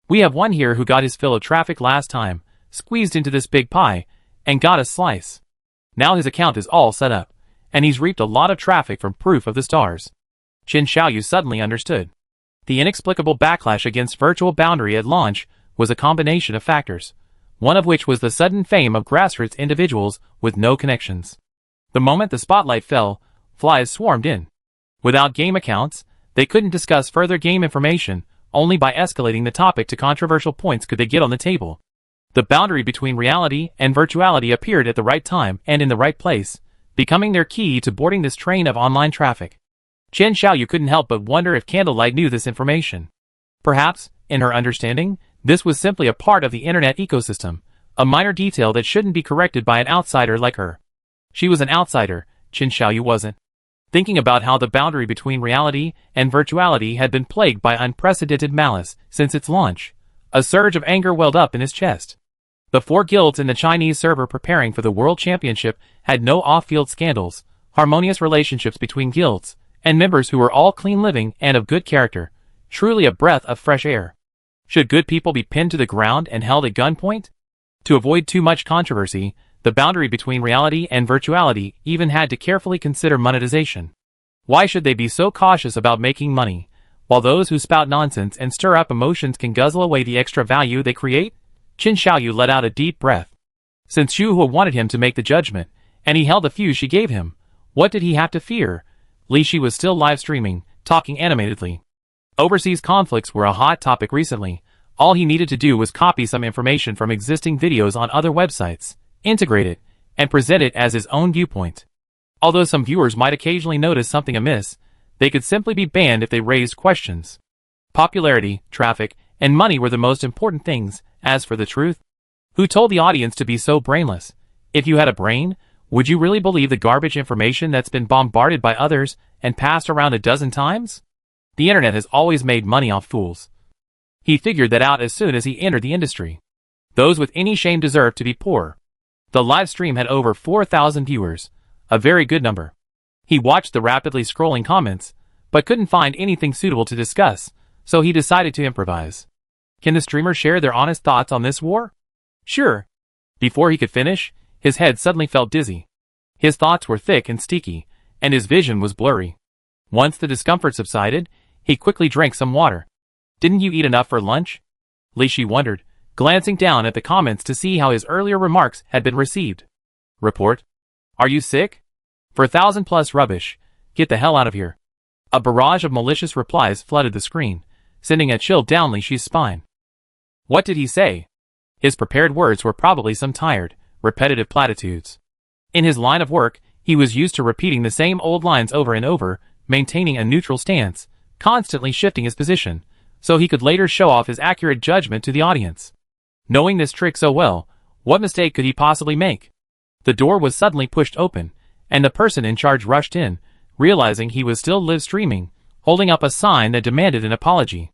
We have one here who got his fill of traffic last time, squeezed into this big pie, and got a slice. Now his account is all set up, and he's reaped a lot of traffic from Proof of the Stars. Qin Xiaoyu suddenly understood. The inexplicable backlash against virtual boundary at launch was a combination of factors, one of which was the sudden fame of grassroots individuals with no connections. The moment the spotlight fell, flies swarmed in. Without game accounts, they couldn't discuss further game information. Only by escalating the topic to controversial points could they get on the table. The boundary between reality and virtuality appeared at the right time and in the right place, becoming their key to boarding this train of online traffic. Qin Xiaoyu couldn't help but wonder if Candlelight knew this information. Perhaps, in her understanding, this was simply a part of the internet ecosystem, a minor detail that shouldn't be corrected by an outsider like her. She was an outsider, Qin Xiaoyu wasn't. Thinking about how the boundary between reality and virtuality had been plagued by unprecedented malice since its launch, a surge of anger welled up in his chest. The 4 guilds in the Chinese server preparing for the World Championship had no off-field scandals, harmonious relationships between guilds, and members who were all clean living and of good character, truly a breath of fresh air. Should good people be pinned to the ground and held at gunpoint? To avoid too much controversy, the boundary between reality and virtuality even had to carefully consider monetization. Why should they be so cautious about making money, while those who spout nonsense and stir up emotions can guzzle away the extra value they create? Qin Xiaoyu let out a deep breath. Since Zhu wanted him to make the judgment, and he held the few she gave him, what did he have to fear? Li Shi was still live streaming, talking animatedly. Overseas conflicts were a hot topic recently. All he needed to do was copy some information from existing videos on other websites, integrate it, and present it as his own viewpoint. Although some viewers might occasionally notice something amiss, they could simply be banned if they raised questions. Popularity, traffic, and money were the most important things. As for the truth, who told the audience to be so brainless? If you had a brain, would you really believe the garbage information that's been bombarded by others and passed around a dozen times? The internet has always made money off fools. He figured that out as soon as he entered the industry. Those with any shame deserve to be poor. The live stream had over 4,000 viewers, a very good number. He watched the rapidly scrolling comments, but couldn't find anything suitable to discuss, so he decided to improvise. Can the streamers share their honest thoughts on this war? Sure. Before he could finish, his head suddenly felt dizzy. His thoughts were thick and sticky, and his vision was blurry. Once the discomfort subsided, he quickly drank some water. Didn't you eat enough for lunch? Li Shi wondered, glancing down at the comments to see how his earlier remarks had been received. Report. Are you sick? For 1,000+ rubbish. Get the hell out of here. A barrage of malicious replies flooded the screen, sending a chill down Li Shi's spine. What did he say? His prepared words were probably some tired, repetitive platitudes. In his line of work, he was used to repeating the same old lines over and over, maintaining a neutral stance, constantly shifting his position, so he could later show off his accurate judgment to the audience. Knowing this trick so well, what mistake could he possibly make? The door was suddenly pushed open, and the person in charge rushed in, realizing he was still live streaming, holding up a sign that demanded an apology.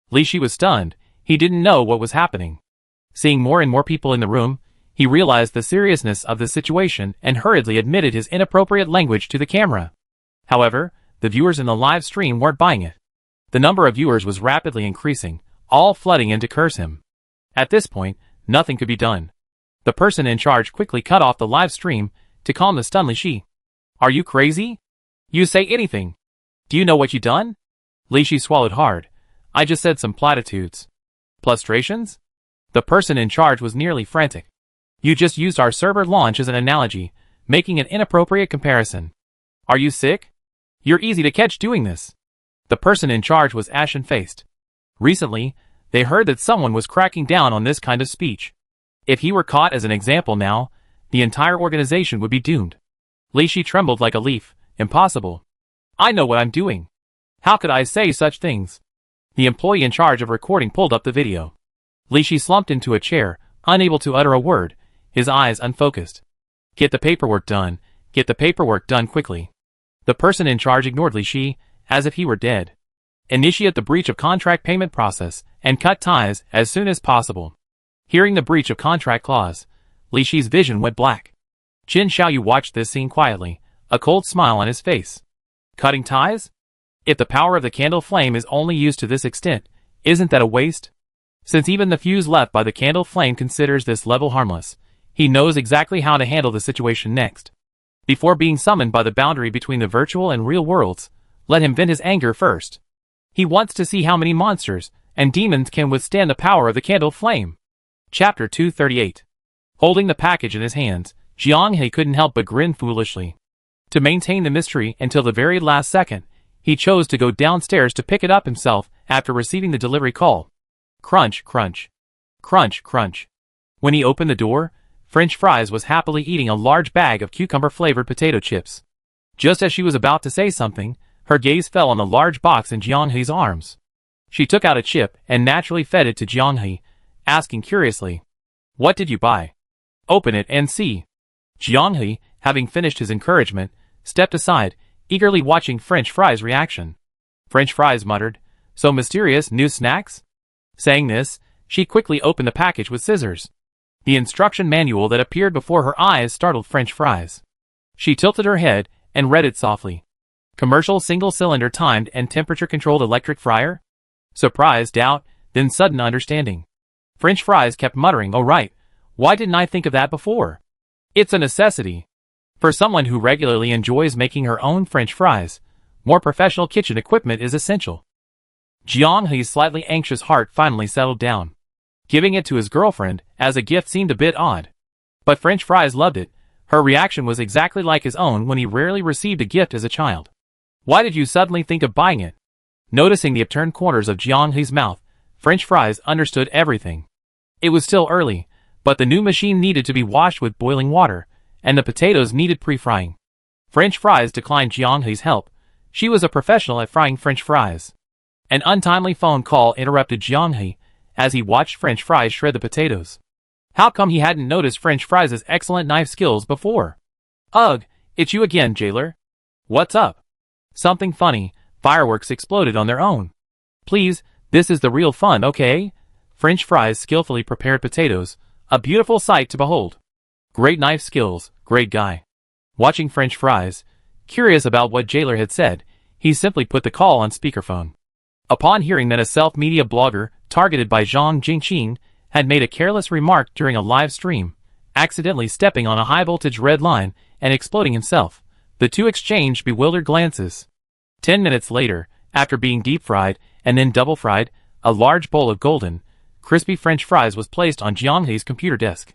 Li Shi was stunned. He didn't know what was happening. Seeing more and more people in the room, he realized the seriousness of the situation and hurriedly admitted his inappropriate language to the camera. However, the viewers in the live stream weren't buying it. The number of viewers was rapidly increasing, all flooding in to curse him. At this point, nothing could be done. The person in charge quickly cut off the live stream to calm the stunned Li Shi. Are you crazy? You say anything. Do you know what you done? Li Shi swallowed hard. I just said some platitudes. Plustrations? The person in charge was nearly frantic. You just used our server launch as an analogy, making an inappropriate comparison. Are you sick? You're easy to catch doing this. The person in charge was ashen-faced. Recently, they heard that someone was cracking down on this kind of speech. If he were caught as an example now, the entire organization would be doomed. Li Shi trembled like a leaf. Impossible. I know what I'm doing. How could I say such things? The employee in charge of recording pulled up the video. Li Shi slumped into a chair, unable to utter a word, his eyes unfocused. Get the paperwork done. Get the paperwork done quickly. The person in charge ignored Li Shi, as if he were dead. Initiate the breach of contract payment process, and cut ties as soon as possible. Hearing the breach of contract clause, Li Shi's vision went black. Qin Xiaoyu watched this scene quietly, a cold smile on his face. Cutting ties? If the power of the candle flame is only used to this extent, isn't that a waste? Since even the fuse left by the candle flame considers this level harmless, he knows exactly how to handle the situation next. Before being summoned by the boundary between the virtual and real worlds, let him vent his anger first. He wants to see how many monsters and demons can withstand the power of the candle flame. Chapter 238. Holding the package in his hands, Jiang He couldn't help but grin foolishly. To maintain the mystery until the very last second, he chose to go downstairs to pick it up himself after receiving the delivery call. Crunch, crunch. Crunch, crunch. When he opened the door, French Fries was happily eating a large bag of cucumber-flavored potato chips. Just as she was about to say something, her gaze fell on the large box in Jiang He's arms. She took out a chip and naturally fed it to Jiang He, asking curiously, "What did you buy? Open it and see." Jiang He, having finished his encouragement, stepped aside, eagerly watching French Fries' reaction. French Fries muttered, "So mysterious new snacks?" Saying this, she quickly opened the package with scissors. The instruction manual that appeared before her eyes startled French Fries. She tilted her head and read it softly. Commercial single-cylinder timed and temperature-controlled electric fryer? Surprise, doubt, then sudden understanding. French Fries kept muttering, "Oh right, why didn't I think of that before? It's a necessity." For someone who regularly enjoys making her own French fries, more professional kitchen equipment is essential. Jiang He's slightly anxious heart finally settled down. Giving it to his girlfriend as a gift seemed a bit odd. But French Fries loved it. Her reaction was exactly like his own when he rarely received a gift as a child. "Why did you suddenly think of buying it?" Noticing the upturned corners of Jiang He's mouth, French Fries understood everything. It was still early, but the new machine needed to be washed with boiling water, and the potatoes needed pre-frying. French Fries declined Jiang He's help. She was a professional at frying French fries. An untimely phone call interrupted Jiang He, as he watched French Fries shred the potatoes. How come he hadn't noticed French Fries' excellent knife skills before? Ugh, it's you again, jailer. What's up? Something funny. Fireworks exploded on their own. Please, this is the real fun, okay? French Fries skillfully prepared potatoes, a beautiful sight to behold. Great knife skills, great guy. Watching French Fries, curious about what jailer had said, he simply put the call on speakerphone. Upon hearing that a self-media blogger, targeted by Zhang Jingqing, had made a careless remark during a live stream, accidentally stepping on a high-voltage red line and exploding himself, the two exchanged bewildered glances. 10 minutes later, after being deep-fried and then double-fried, a large bowl of golden, crispy French fries was placed on Jiang Hei's computer desk.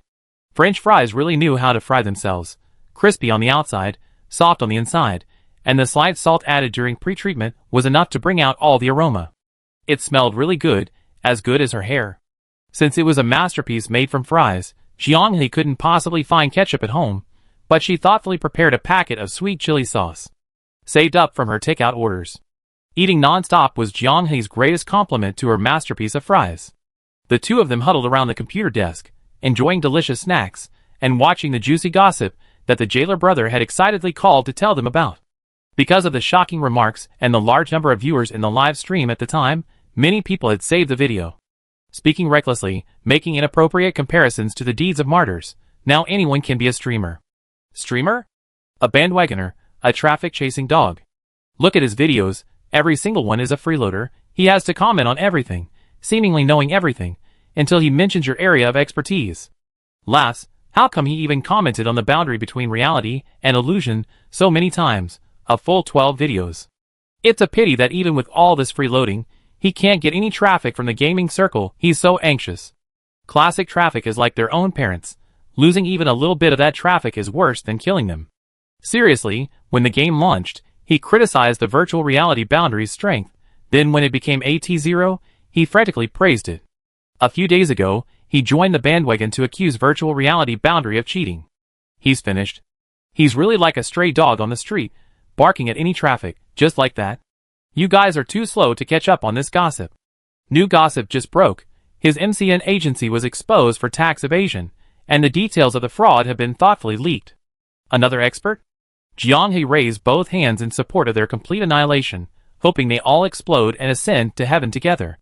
French fries really knew how to fry themselves, crispy on the outside, soft on the inside, and the slight salt added during pre-treatment was enough to bring out all the aroma. It smelled really good as her hair. Since it was a masterpiece made from fries, Jiang Hei couldn't possibly find ketchup at home, but she thoughtfully prepared a packet of sweet chili sauce, saved up from her takeout orders. Eating non-stop was Jiang Hei's greatest compliment to her masterpiece of fries. The two of them huddled around the computer desk, enjoying delicious snacks, and watching the juicy gossip that the jailer brother had excitedly called to tell them about. Because of the shocking remarks and the large number of viewers in the live stream at the time, many people had saved the video. Speaking recklessly, making inappropriate comparisons to the deeds of martyrs, now anyone can be a streamer. Streamer? A bandwagoner, a traffic-chasing dog. Look at his videos, every single one is a freeloader, he has to comment on everything, seemingly knowing everything, until he mentions your area of expertise. Laughs, how come he even commented on the boundary between reality and illusion so many times? A full 12 videos. It's a pity that even with all this freeloading, he can't get any traffic from the gaming circle, he's so anxious. Classic traffic is like their own parents. Losing even a little bit of that traffic is worse than killing them. Seriously, when the game launched, he criticized the virtual reality boundary's strength. Then when it became AT0, he frantically praised it. A few days ago, he joined the bandwagon to accuse virtual reality boundary of cheating. He's finished. He's really like a stray dog on the street, barking at any traffic, just like that. You guys are too slow to catch up on this gossip. New gossip just broke. His MCN agency was exposed for tax evasion, and the details of the fraud have been thoughtfully leaked. Another expert? Jiang Hei raised both hands in support of their complete annihilation, hoping they all explode and ascend to heaven together.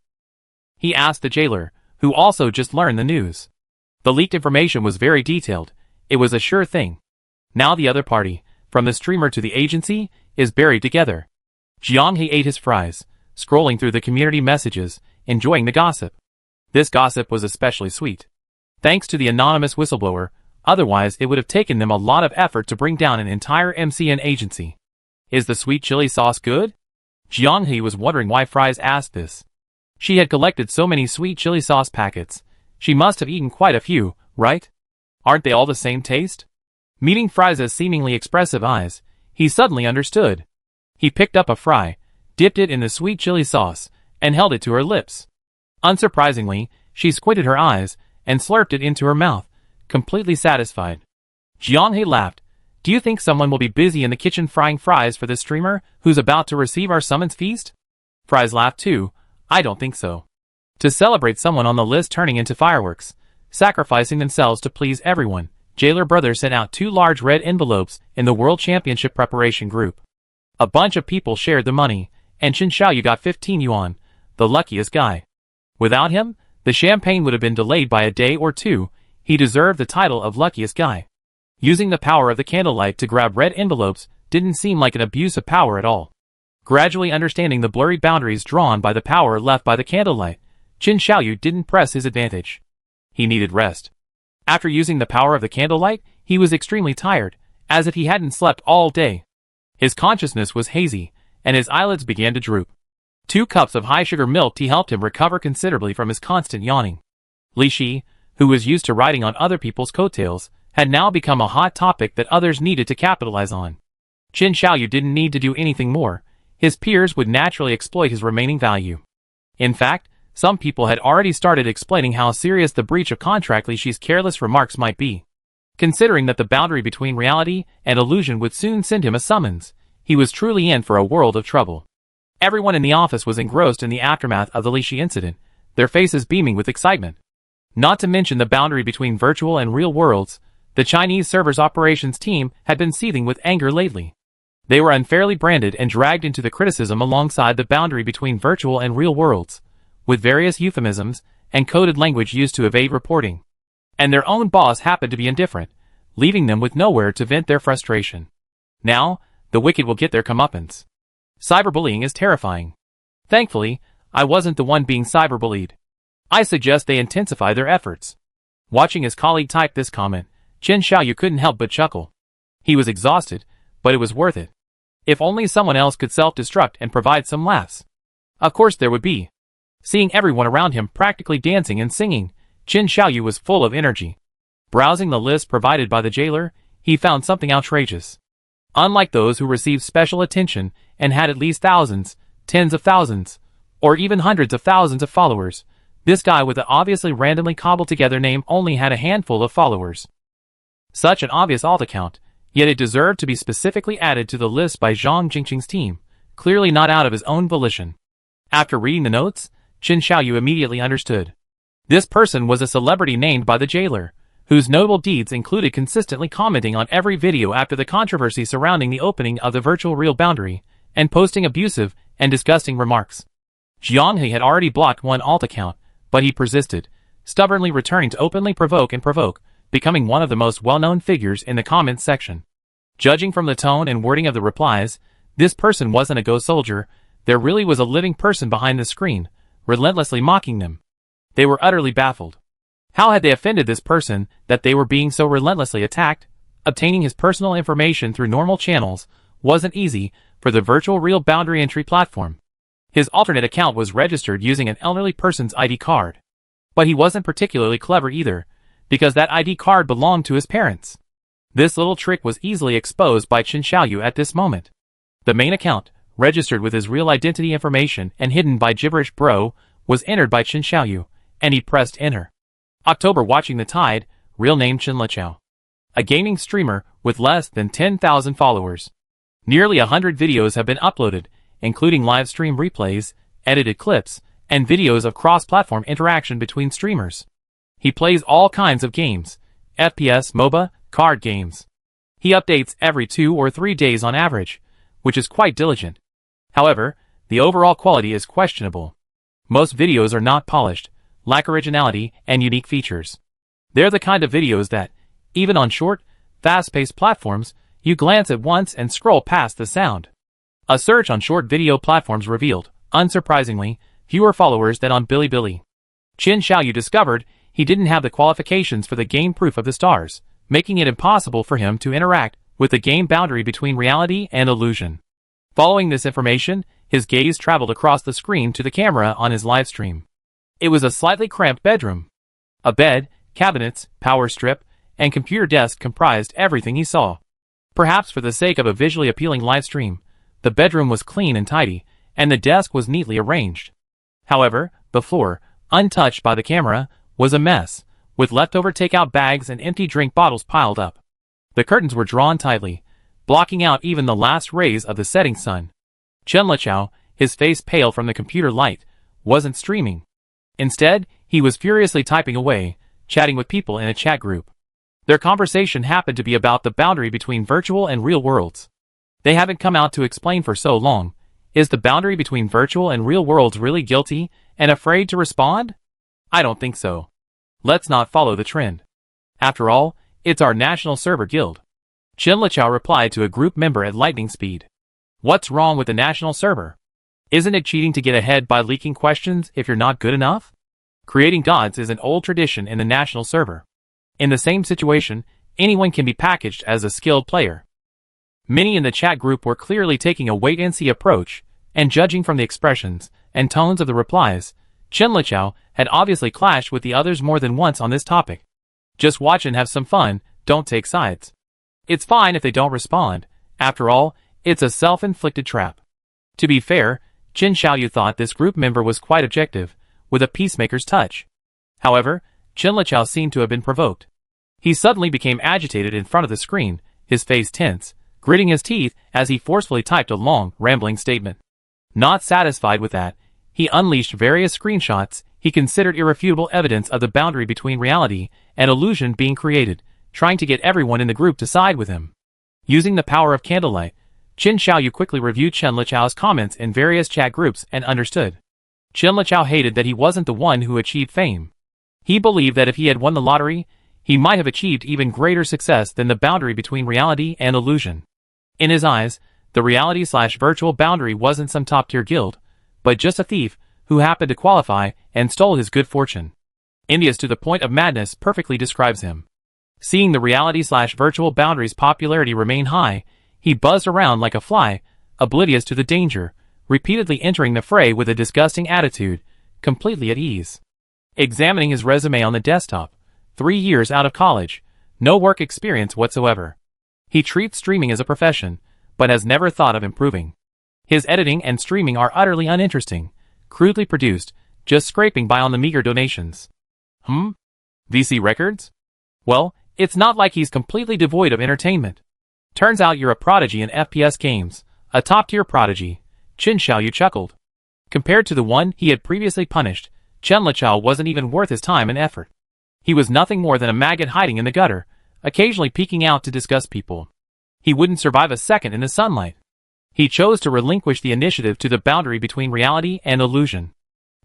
He asked the jailer, who also just learned the news. The leaked information was very detailed. It was a sure thing. Now the other party, from the streamer to the agency, is buried together. Jiang Hei ate his fries, scrolling through the community messages, enjoying the gossip. This gossip was especially sweet. Thanks to the anonymous whistleblower, otherwise it would have taken them a lot of effort to bring down an entire MCN agency. Is the sweet chili sauce good? Jiang Hei was wondering why Fries asked this. She had collected so many sweet chili sauce packets. She must have eaten quite a few, right? Aren't they all the same taste? Meeting Fries' seemingly expressive eyes, he suddenly understood. He picked up a fry, dipped it in the sweet chili sauce, and held it to her lips. Unsurprisingly, she squinted her eyes and slurped it into her mouth, completely satisfied. Jiang Hei laughed. Do you think someone will be busy in the kitchen frying fries for this streamer who's about to receive our summons feast? Fries laughed too. I don't think so. To celebrate someone on the list turning into fireworks, sacrificing themselves to please everyone, Jailer Brother sent out 2 large red envelopes in the World Championship preparation group. A bunch of people shared the money, and Chen Xiaoyu got 15 yuan, the luckiest guy. Without him, the champagne would have been delayed by a day or two. He deserved the title of luckiest guy. Using the power of the candlelight to grab red envelopes didn't seem like an abuse of power at all. Gradually understanding the blurry boundaries drawn by the power left by the candlelight, Chen Xiaoyu didn't press his advantage. He needed rest. After using the power of the candlelight, he was extremely tired, as if he hadn't slept all day. His consciousness was hazy, and his eyelids began to droop. 2 cups of high-sugar milk tea helped him recover considerably from his constant yawning. Li Shi, who was used to riding on other people's coattails, had now become a hot topic that others needed to capitalize on. Chen Xiaoyu didn't need to do anything more. His peers would naturally exploit his remaining value. In fact, some people had already started explaining how serious the breach of contract Li Shi's careless remarks might be. Considering that the boundary between reality and illusion would soon send him a summons, he was truly in for a world of trouble. Everyone in the office was engrossed in the aftermath of the Li Shi incident. their faces beaming with excitement. Not to mention the boundary between virtual and real worlds, the Chinese server's operations team had been seething with anger lately. They were unfairly branded and dragged into the criticism alongside the boundary between virtual and real worlds, with various euphemisms and coded language used to evade reporting. And their own boss happened to be indifferent, leaving them with nowhere to vent their frustration. Now, the wicked will get their comeuppance. Cyberbullying is terrifying. Thankfully, I wasn't the one being cyberbullied. I suggest they intensify their efforts. Watching his colleague type this comment, Chen Xiaoyu couldn't help but chuckle. He was exhausted, but it was worth it. If only someone else could self-destruct and provide some laughs. Of course there would be. Seeing everyone around him practically dancing and singing, Chen Xiaoyu was full of energy. Browsing the list provided by the jailer, he found something outrageous. Unlike those who received special attention and had at least thousands, tens of thousands, or even hundreds of thousands of followers, this guy with an obviously randomly cobbled together name only had a handful of followers. Such an obvious alt account, yet it deserved to be specifically added to the list by Zhang Jingqing's team, clearly not out of his own volition. After reading the notes, Chen Xiaoyu immediately understood. This person was a celebrity named by the jailer, whose notable deeds included consistently commenting on every video after the controversy surrounding the opening of the virtual real boundary, and posting abusive and disgusting remarks. Jiang He had already blocked one alt account, but he persisted, stubbornly returning to openly provoke, becoming one of the most well-known figures in the comments section. Judging from the tone and wording of the replies, this person wasn't a ghost soldier, there really was a living person behind the screen, relentlessly mocking them. They were utterly baffled. How had they offended this person that they were being so relentlessly attacked? Obtaining his personal information through normal channels wasn't easy for the virtual real boundary entry platform. His alternate account was registered using an elderly person's ID card. But he wasn't particularly clever either, because that ID card belonged to his parents. This little trick was easily exposed by Chen Xiaoyu at this moment. The main account, registered with his real identity information and hidden by gibberish bro, was entered by Chen Xiaoyu, and he pressed enter. October Watching the Tide, real name Chen Lichao. A gaming streamer with less than 10,000 followers. Nearly 100 videos have been uploaded, including live stream replays, edited clips, and videos of cross-platform interaction between streamers. He plays all kinds of games, FPS, MOBA, card games. He updates every 2 or 3 days on average, which is quite diligent. However, the overall quality is questionable. Most videos are not polished, lack originality and unique features. They're the kind of videos that, even on short, fast-paced platforms, you glance at once and scroll past the sound. A search on short video platforms revealed, unsurprisingly, fewer followers than on Bilibili. Chen Xiaoyu discovered he didn't have the qualifications for the game Proof of the Stars, making it impossible for him to interact with the game boundary between reality and illusion. Following this information, his gaze traveled across the screen to the camera on his live stream. It was a slightly cramped bedroom. A bed, cabinets, power strip, and computer desk comprised everything he saw. Perhaps for the sake of a visually appealing live stream, the bedroom was clean and tidy, and the desk was neatly arranged. However, the floor, untouched by the camera, was a mess, with leftover takeout bags and empty drink bottles piled up. The curtains were drawn tightly, blocking out even the last rays of the setting sun. Chen Lichao, his face pale from the computer light, wasn't streaming. Instead, he was furiously typing away, chatting with people in a chat group. Their conversation happened to be about the boundary between virtual and real worlds. They haven't come out to explain for so long. Is the boundary between virtual and real worlds really guilty and afraid to respond? I don't think so. Let's not follow the trend. After all, it's our national server guild. Chen Lichao replied to a group member at lightning speed. What's wrong with the national server? Isn't it cheating to get ahead by leaking questions if you're not good enough? Creating gods is an old tradition in the national server. In the same situation, anyone can be packaged as a skilled player. Many in the chat group were clearly taking a wait-and-see approach, and judging from the expressions and tones of the replies, Chen Lichao had obviously clashed with the others more than once on this topic. Just watch and have some fun, don't take sides. It's fine if they don't respond. After all, it's a self-inflicted trap. To be fair, Chen Xiaoyu thought this group member was quite objective, with a peacemaker's touch. However, Chen Lichao seemed to have been provoked. He suddenly became agitated in front of the screen, his face tense, gritting his teeth as he forcefully typed a long, rambling statement. Not satisfied with that, He unleashed various screenshots he considered irrefutable evidence of the boundary between reality and illusion being created, trying to get everyone in the group to side with him. Using the power of candlelight, Qin Xiaoyu quickly reviewed Chen Liqiao's comments in various chat groups and understood. Chen Liqiao hated that he wasn't the one who achieved fame. He believed that if he had won the lottery, he might have achieved even greater success than the boundary between reality and illusion. In his eyes, the reality/virtual boundary wasn't some top-tier guild, but just a thief who happened to qualify and stole his good fortune. India's to the point of madness perfectly describes him. Seeing the reality/virtual boundary's popularity remain high, he buzzed around like a fly, oblivious to the danger, repeatedly entering the fray with a disgusting attitude, completely at ease. Examining his resume on the desktop, 3 years out of college, no work experience whatsoever. He treats streaming as a profession, but has never thought of improving. His editing and streaming are utterly uninteresting, crudely produced, just scraping by on the meager donations. VC Records? Well, it's not like he's completely devoid of entertainment. Turns out you're a prodigy in FPS games, a top-tier prodigy. Qin Xiaoyu chuckled. Compared to the one he had previously punished, Chen Liqiao wasn't even worth his time and effort. He was nothing more than a maggot hiding in the gutter, occasionally peeking out to disgust people. He wouldn't survive a second in the sunlight. He chose to relinquish the initiative to the boundary between reality and illusion.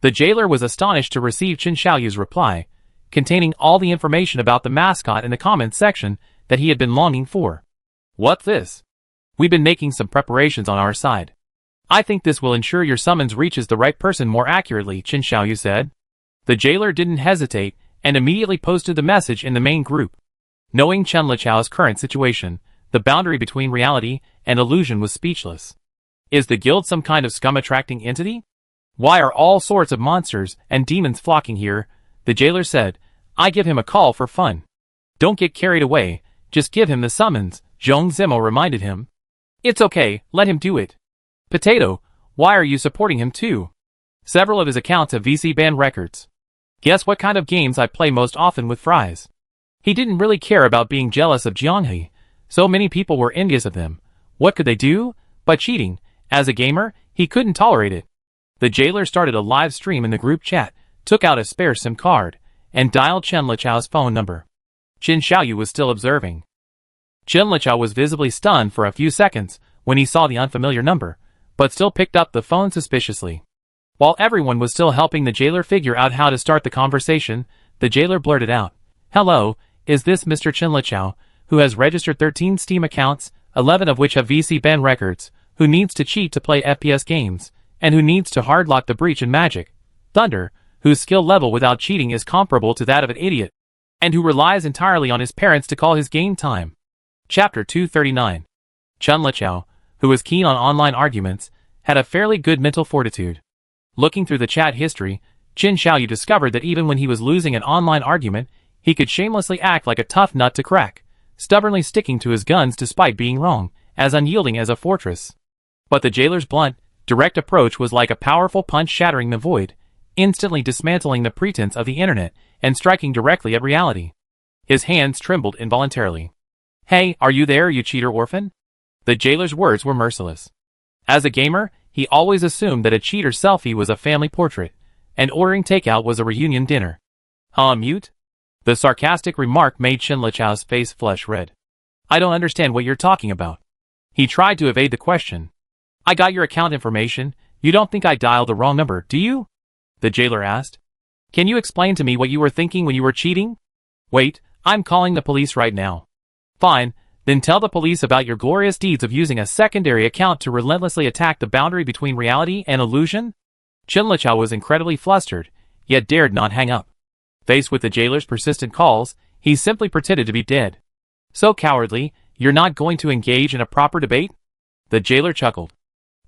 The jailer was astonished to receive Qin Xiaoyu's reply, containing all the information about the mascot in the comments section that he had been longing for. What's this? We've been making some preparations on our side. I think this will ensure your summons reaches the right person more accurately, Qin Xiaoyu said. The jailer didn't hesitate and immediately posted the message in the main group. Knowing Chen Liqiao's current situation, the boundary between reality and illusion was speechless. Is the guild some kind of scum-attracting entity? Why are all sorts of monsters and demons flocking here? The jailer said. I give him a call for fun. Don't get carried away, just give him the summons, Zhong Zimo reminded him. It's okay, let him do it. Potato, why are you supporting him too? Several of his accounts have VC banned records. Guess what kind of games I play most often with fries? He didn't really care about being jealous of Jianghe. So many people were envious of them. What could they do? But cheating. As a gamer, he couldn't tolerate it. The jailer started a live stream in the group chat, took out a spare SIM card, and dialed Chen Liqiao's phone number. Qin Xiaoyu was still observing. Chen Liqiao was visibly stunned for a few seconds when he saw the unfamiliar number, but still picked up the phone suspiciously. While everyone was still helping the jailer figure out how to start the conversation, the jailer blurted out, Hello, is this Mr. Chen Liqiao, who has registered 13 Steam accounts, 11 of which have VC ban records, who needs to cheat to play FPS games, and who needs to hardlock the breach in Magic Thunder, whose skill level without cheating is comparable to that of an idiot, and who relies entirely on his parents to call his game time. Chapter 239. Chen Liqiao, who was keen on online arguments, had a fairly good mental fortitude. Looking through the chat history, Qin Xiaoyu discovered that even when he was losing an online argument, he could shamelessly act like a tough nut to crack, stubbornly sticking to his guns despite being wrong, as unyielding as a fortress. But the jailer's blunt, direct approach was like a powerful punch shattering the void, instantly dismantling the pretense of the internet and striking directly at reality. His hands trembled involuntarily. Hey, are you there, you cheater orphan? The jailer's words were merciless. As a gamer, he always assumed that a cheater's selfie was a family portrait, and ordering takeout was a reunion dinner. Mute? The sarcastic remark made Chen Liqiao's face flush red. I don't understand what you're talking about. He tried to evade the question. I got your account information. You don't think I dialed the wrong number, do you? The jailer asked. Can you explain to me what you were thinking when you were cheating? Wait, I'm calling the police right now. Fine, then tell the police about your glorious deeds of using a secondary account to relentlessly attack the boundary between reality and illusion? Chen Liqiao was incredibly flustered, yet dared not hang up. Faced with the jailer's persistent calls, he simply pretended to be dead. So cowardly, you're not going to engage in a proper debate? The jailer chuckled.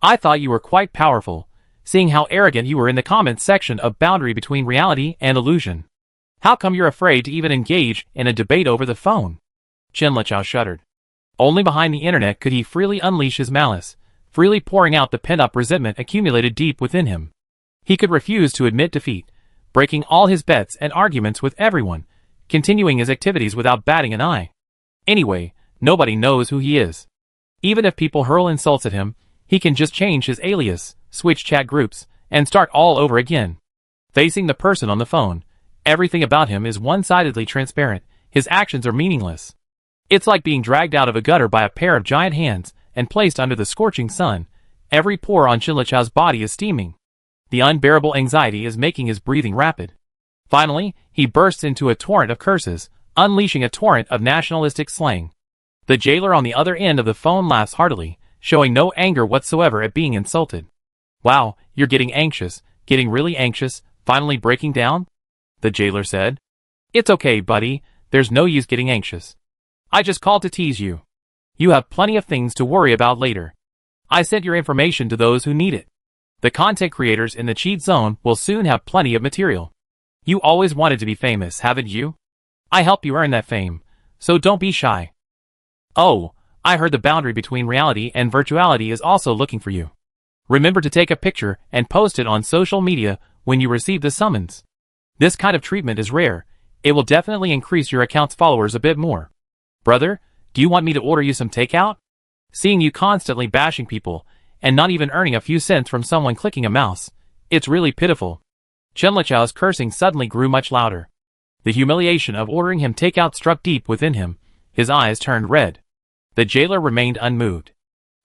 I thought you were quite powerful, seeing how arrogant you were in the comments section of boundary between reality and illusion. How come you're afraid to even engage in a debate over the phone? Chen Liqiao shuddered. Only behind the internet could he freely unleash his malice, freely pouring out the pent-up resentment accumulated deep within him. He could refuse to admit defeat, breaking all his bets and arguments with everyone, continuing his activities without batting an eye. Anyway, nobody knows who he is. Even if people hurl insults at him, he can just change his alias, switch chat groups, and start all over again. Facing the person on the phone, everything about him is one-sidedly transparent. His actions are meaningless. It's like being dragged out of a gutter by a pair of giant hands and placed under the scorching sun. Every pore on Chinlichao's body is steaming. The unbearable anxiety is making his breathing rapid. Finally, he bursts into a torrent of curses, unleashing a torrent of nationalistic slang. The jailer on the other end of the phone laughs heartily, showing no anger whatsoever at being insulted. "Wow, you're getting anxious, getting really anxious, finally breaking down?" the jailer said. "It's okay, buddy, there's no use getting anxious. I just called to tease you. You have plenty of things to worry about later. I sent your information to those who need it. The content creators in the cheat zone will soon have plenty of material. You always wanted to be famous, haven't you? I helped you earn that fame, so don't be shy. Oh, I heard the boundary between reality and virtuality is also looking for you. Remember to take a picture and post it on social media when you receive the summons. This kind of treatment is rare. It will definitely increase your account's followers a bit more. Brother, do you want me to order you some takeout? Seeing you constantly bashing people and not even earning a few cents from someone clicking a mouse, it's really pitiful." Chinlichao's cursing suddenly grew much louder. The humiliation of ordering him takeout struck deep within him. His eyes turned red. The jailer remained unmoved.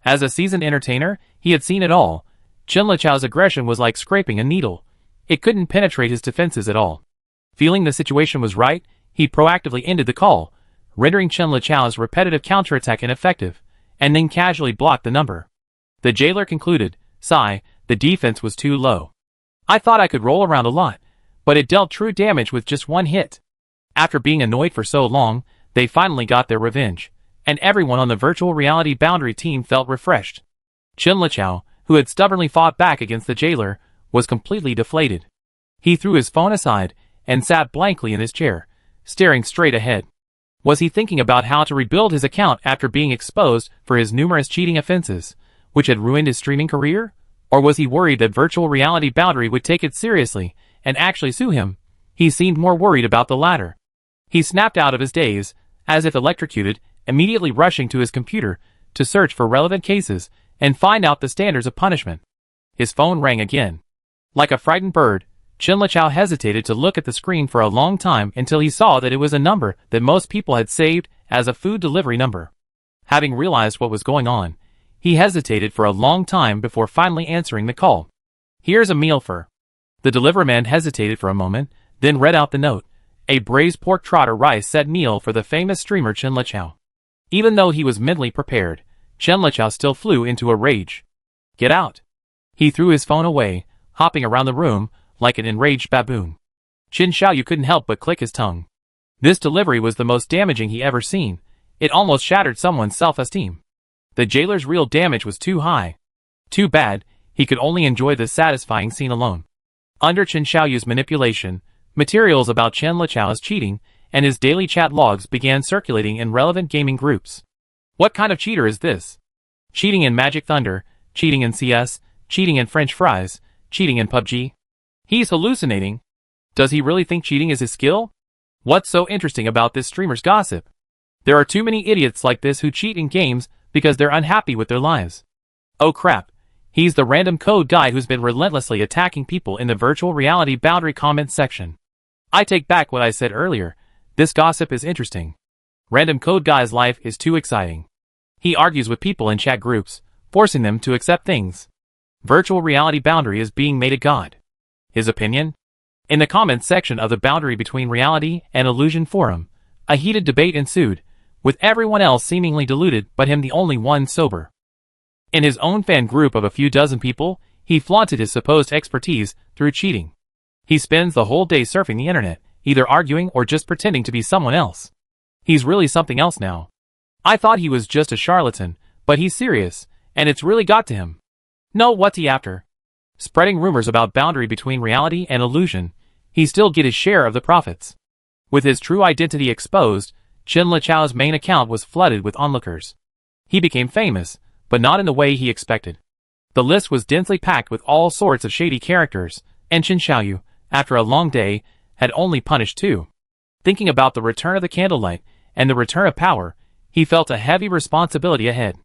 As a seasoned entertainer, he had seen it all. Chinlichao's aggression was like scraping a needle. It couldn't penetrate his defenses at all. Feeling the situation was right, he proactively ended the call, rendering Chinlichao's repetitive counterattack ineffective, and then casually blocked the number. The jailer concluded, "Sigh, the defense was too low. I thought I could roll around a lot, but it dealt true damage with just one hit." After being annoyed for so long, they finally got their revenge, and everyone on the virtual reality boundary team felt refreshed. Chinlichao, who had stubbornly fought back against the jailer, was completely deflated. He threw his phone aside and sat blankly in his chair, staring straight ahead. Was he thinking about how to rebuild his account after being exposed for his numerous cheating offenses, which had ruined his streaming career? Or was he worried that virtual reality boundary would take it seriously and actually sue him? He seemed more worried about the latter. He snapped out of his daze, as if electrocuted, immediately rushing to his computer to search for relevant cases and find out the standards of punishment. His phone rang again. Like a frightened bird, Chinlichao hesitated to look at the screen for a long time until he saw that it was a number that most people had saved as a food delivery number. Having realized what was going on, he hesitated for a long time before finally answering the call. "Here's a meal for..." The deliveryman hesitated for a moment, then read out the note: "A braised pork trotter rice set meal for the famous streamer Chinlichao." Even though he was mentally prepared, Chinlichao still flew into a rage. "Get out!" He threw his phone away, hopping around the room like an enraged baboon. Qin Xiaoyu couldn't help but click his tongue. This delivery was the most damaging he ever seen. It almost shattered someone's self-esteem. The jailer's real damage was too high. Too bad, he could only enjoy the satisfying scene alone. Under Qin Xiaoyu's manipulation, materials about Chinlichao's cheating and his daily chat logs began circulating in relevant gaming groups. What kind of cheater is this? Cheating in Magic Thunder, cheating in CS, cheating in French fries, cheating in PUBG? He's hallucinating. Does he really think cheating is his skill? What's so interesting about this streamer's gossip? There are too many idiots like this who cheat in games because they're unhappy with their lives. Oh crap, he's the random code guy who's been relentlessly attacking people in the virtual reality boundary comment section. I take back what I said earlier, this gossip is interesting. Random code guy's life is too exciting. He argues with people in chat groups, forcing them to accept things. Virtual reality boundary is being made a god. His opinion? In the comments section of the Boundary Between Reality and Illusion forum, a heated debate ensued, with everyone else seemingly deluded but him the only one sober. In his own fan group of a few dozen people, he flaunted his supposed expertise through cheating. He spends the whole day surfing the internet, either arguing or just pretending to be someone else. He's really something else now. I thought he was just a charlatan, but he's serious, and it's really got to him. No, what's he after? Spreading rumors about boundary between reality and illusion, he still get his share of the profits. With his true identity exposed, Chinlichao's main account was flooded with onlookers. He became famous, but not in the way he expected. The list was densely packed with all sorts of shady characters, and Qin Xiaoyu, after a long day, had only punished 2. Thinking about the return of the candlelight and the return of power, he felt a heavy responsibility ahead.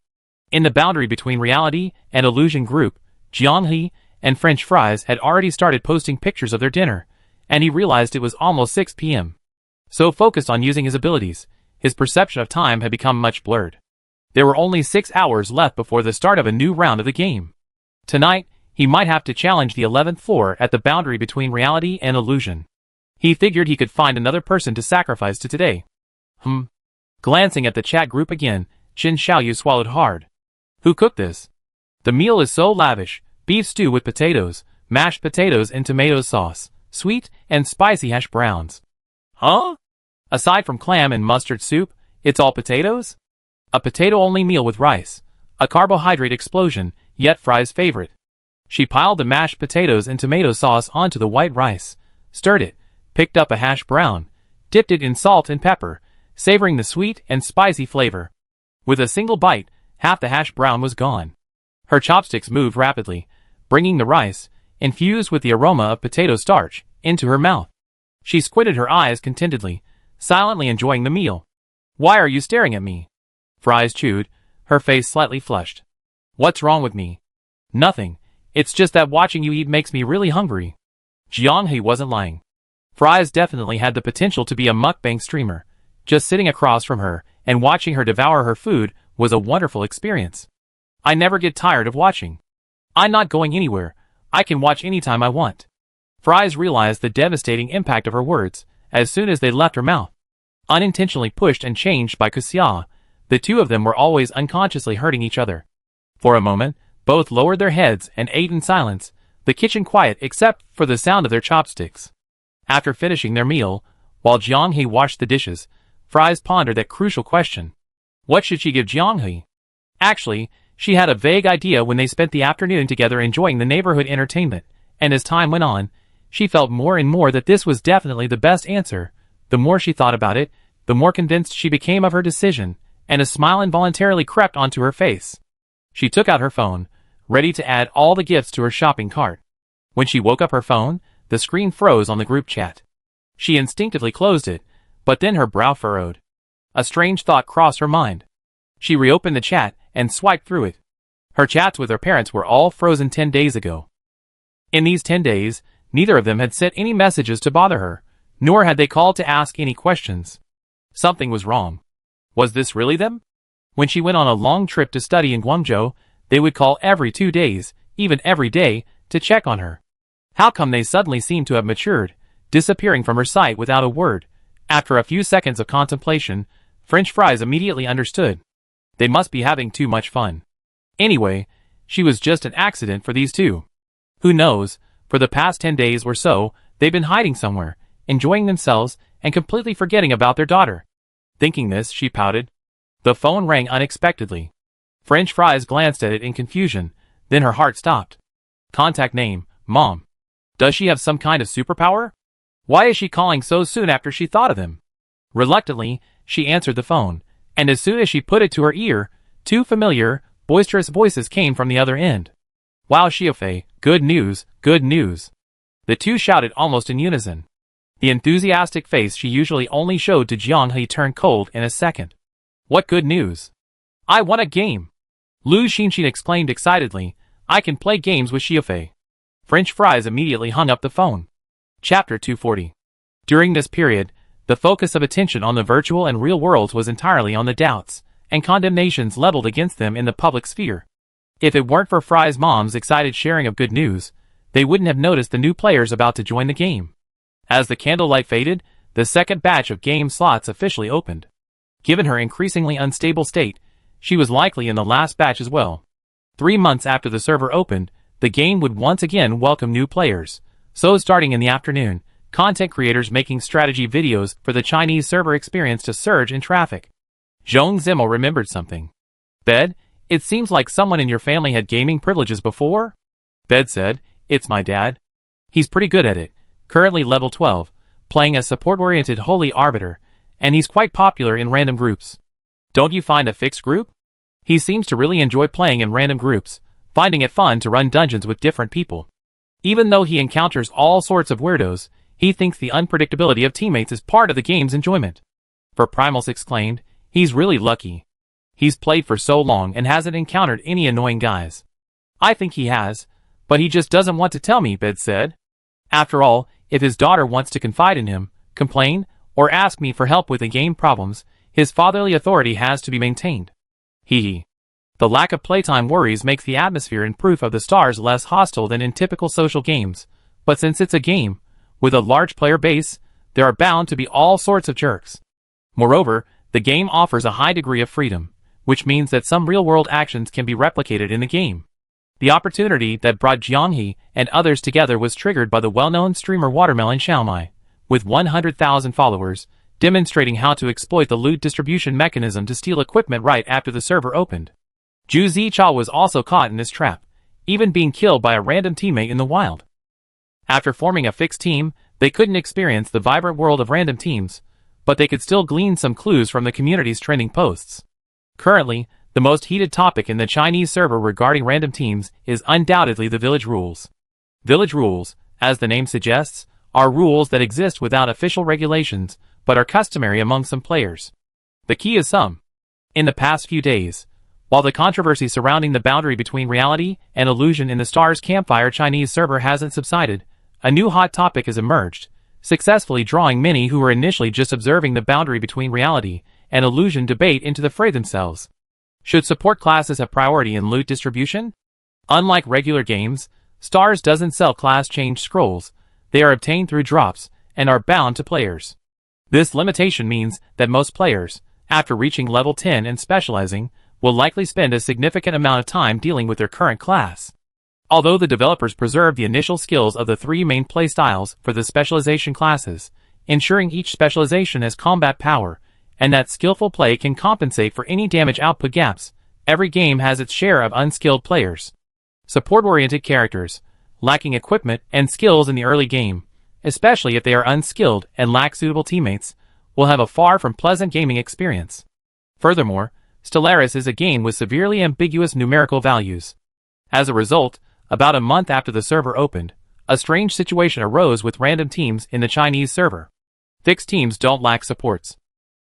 In the Boundary Between Reality and Illusion group, Jianghe and French Fries had already started posting pictures of their dinner, and he realized it was almost 6 p.m. So focused on using his abilities, his perception of time had become much blurred. There were only 6 hours left before the start of a new round of the game. Tonight, he might have to challenge the 11th floor at the boundary between reality and illusion. He figured he could find another person to sacrifice to today. Glancing at the chat group again, Qin Xiaoyu swallowed hard. Who cooked this? The meal is so lavish: beef stew with potatoes, mashed potatoes and tomato sauce, sweet and spicy hash browns. Huh? Aside from clam and mustard soup, it's all potatoes? A potato-only meal with rice. A carbohydrate explosion, yet Fry's favorite. She piled the mashed potatoes and tomato sauce onto the white rice, stirred it, picked up a hash brown, dipped it in salt and pepper, savoring the sweet and spicy flavor. With a single bite, half the hash brown was gone. Her chopsticks moved rapidly, bringing the rice, infused with the aroma of potato starch, into her mouth. She squinted her eyes contentedly, silently enjoying the meal. Why are you staring at me? Fries chewed, her face slightly flushed. What's wrong with me? Nothing. It's just that watching you eat makes me really hungry. Jianghe wasn't lying. Fries definitely had the potential to be a mukbang streamer. Just sitting across from her and watching her devour her food was a wonderful experience. I never get tired of watching. I'm not going anywhere. I can watch anytime I want. Fries realized the devastating impact of her words as soon as they left her mouth. Unintentionally pushed and changed by Xia, the two of them were always unconsciously hurting each other. For a moment, both lowered their heads and ate in silence, the kitchen quiet except for the sound of their chopsticks. After finishing their meal, while Jianghe washed the dishes, Fries pondered that crucial question. What should she give Jianghe? Actually, she had a vague idea when they spent the afternoon together enjoying the neighborhood entertainment, and as time went on, she felt more and more that this was definitely the best answer. The more she thought about it, the more convinced she became of her decision, and a smile involuntarily crept onto her face. She took out her phone, ready to add all the gifts to her shopping cart. When she woke up her phone, the screen froze on the group chat. She instinctively closed it, but then her brow furrowed. A strange thought crossed her mind. She reopened the chat and swiped through it. Her chats with her parents were all frozen 10 days ago. In these 10 days, neither of them had sent any messages to bother her, nor had they called to ask any questions. Something was wrong. Was this really them? When she went on a long trip to study in Guangzhou, they would call every 2 days, even every day, to check on her. How come they suddenly seemed to have matured, disappearing from her sight without a word? After a few seconds of contemplation, French Fries immediately understood. They must be having too much fun. Anyway, she was just an accident for these two. Who knows, for the past 10 days or so, they've been hiding somewhere, enjoying themselves, and completely forgetting about their daughter. Thinking this, she pouted. The phone rang unexpectedly. French Fries glanced at it in confusion, then her heart stopped. Contact name, Mom. Does she have some kind of superpower? Why is she calling so soon after she thought of him? Reluctantly, she answered the phone, and as soon as she put it to her ear, two familiar, boisterous voices came from the other end. Wow, Xiaofei, good news, good news. The two shouted almost in unison. The enthusiastic face she usually only showed to Jianghe turned cold in a second. What good news? I won a game. Lu Xinxin exclaimed excitedly. I can play games with Xiaofei. French Fries immediately hung up the phone. Chapter 240. During this period, the focus of attention on the virtual and real worlds was entirely on the doubts and condemnations leveled against them in the public sphere. If it weren't for Fry's mom's excited sharing of good news, they wouldn't have noticed the new players about to join the game. As the candlelight faded, the second batch of game slots officially opened. Given her increasingly unstable state, she was likely in the last batch as well. 3 months after the server opened, the game would once again welcome new players. So starting in the afternoon, content creators making strategy videos for the Chinese server experienced a surge in traffic. Zhong Zimmel remembered something. Bed, it seems like someone in your family had gaming privileges before? Bed said, it's my dad. He's pretty good at it, currently level 12, playing a support-oriented holy arbiter, and he's quite popular in random groups. Don't you find a fixed group? He seems to really enjoy playing in random groups, finding it fun to run dungeons with different people. Even though he encounters all sorts of weirdos, he thinks the unpredictability of teammates is part of the game's enjoyment. For Primals exclaimed, he's really lucky. He's played for so long and hasn't encountered any annoying guys. I think he has, But he just doesn't want to tell me, Bed said. After all, if his daughter wants to confide in him, complain, or ask me for help with the game problems, his fatherly authority has to be maintained. Hee. The lack of playtime worries makes the atmosphere in Proof of the Stars less hostile than in typical social games, but since it's a game, with a large player base, there are bound to be all sorts of jerks. Moreover, the game offers a high degree of freedom, which means that some real-world actions can be replicated in the game. The opportunity that brought Jianghe and others together was triggered by the well-known streamer Watermelon Xiaomai, with 100,000 followers, demonstrating how to exploit the loot distribution mechanism to steal equipment right after the server opened. Zhu Zichao was also caught in this trap, even being killed by a random teammate in the wild. After forming a fixed team, they couldn't experience the vibrant world of random teams, but they could still glean some clues from the community's trending posts. Currently, the most heated topic in the Chinese server regarding random teams is undoubtedly the village rules. Village rules, as the name suggests, are rules that exist without official regulations, but are customary among some players. The key is some. In the past few days, while the controversy surrounding the boundary between reality and illusion in the Stars Campfire Chinese server hasn't subsided, a new hot topic has emerged, successfully drawing many who were initially just observing the boundary between reality and illusion debate into the fray themselves. Should support classes have priority in loot distribution? Unlike regular games, Stars doesn't sell class change scrolls. They are obtained through drops, and are bound to players. This limitation means that most players, after reaching level 10 and specializing, will likely spend a significant amount of time dealing with their current class. Although the developers preserve the initial skills of the three main playstyles for the specialization classes, ensuring each specialization has combat power, and that skillful play can compensate for any damage output gaps, every game has its share of unskilled players. Support-oriented characters, lacking equipment and skills in the early game, especially if they are unskilled and lack suitable teammates, will have a far from pleasant gaming experience. Furthermore, Stellaris is a game with severely ambiguous numerical values. As a result, about a month after the server opened, a strange situation arose with random teams in the Chinese server. Fixed teams don't lack supports.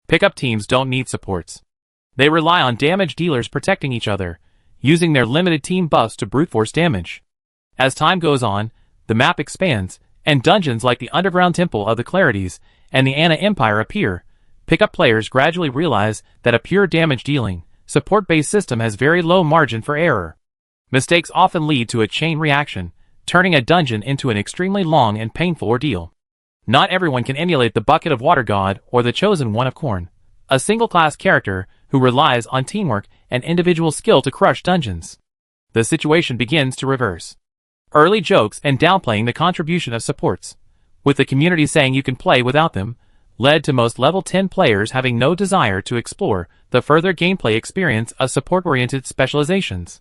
Pickup teams don't need supports. They rely on damage dealers protecting each other, using their limited team buffs to brute force damage. As time goes on, the map expands, and dungeons like the Underground Temple of the Clarities and the Anna Empire appear. Pickup players gradually realize that a pure damage dealing, support-based system has very low margin for error. Mistakes often lead to a chain reaction, turning a dungeon into an extremely long and painful ordeal. Not everyone can emulate the Bucket of Water God or the Chosen One of Corn, a single-class character who relies on teamwork and individual skill to crush dungeons. The situation begins to reverse. Early jokes and downplaying the contribution of supports, with the community saying you can play without them, led to most level 10 players having no desire to explore the further gameplay experience of support-oriented specializations.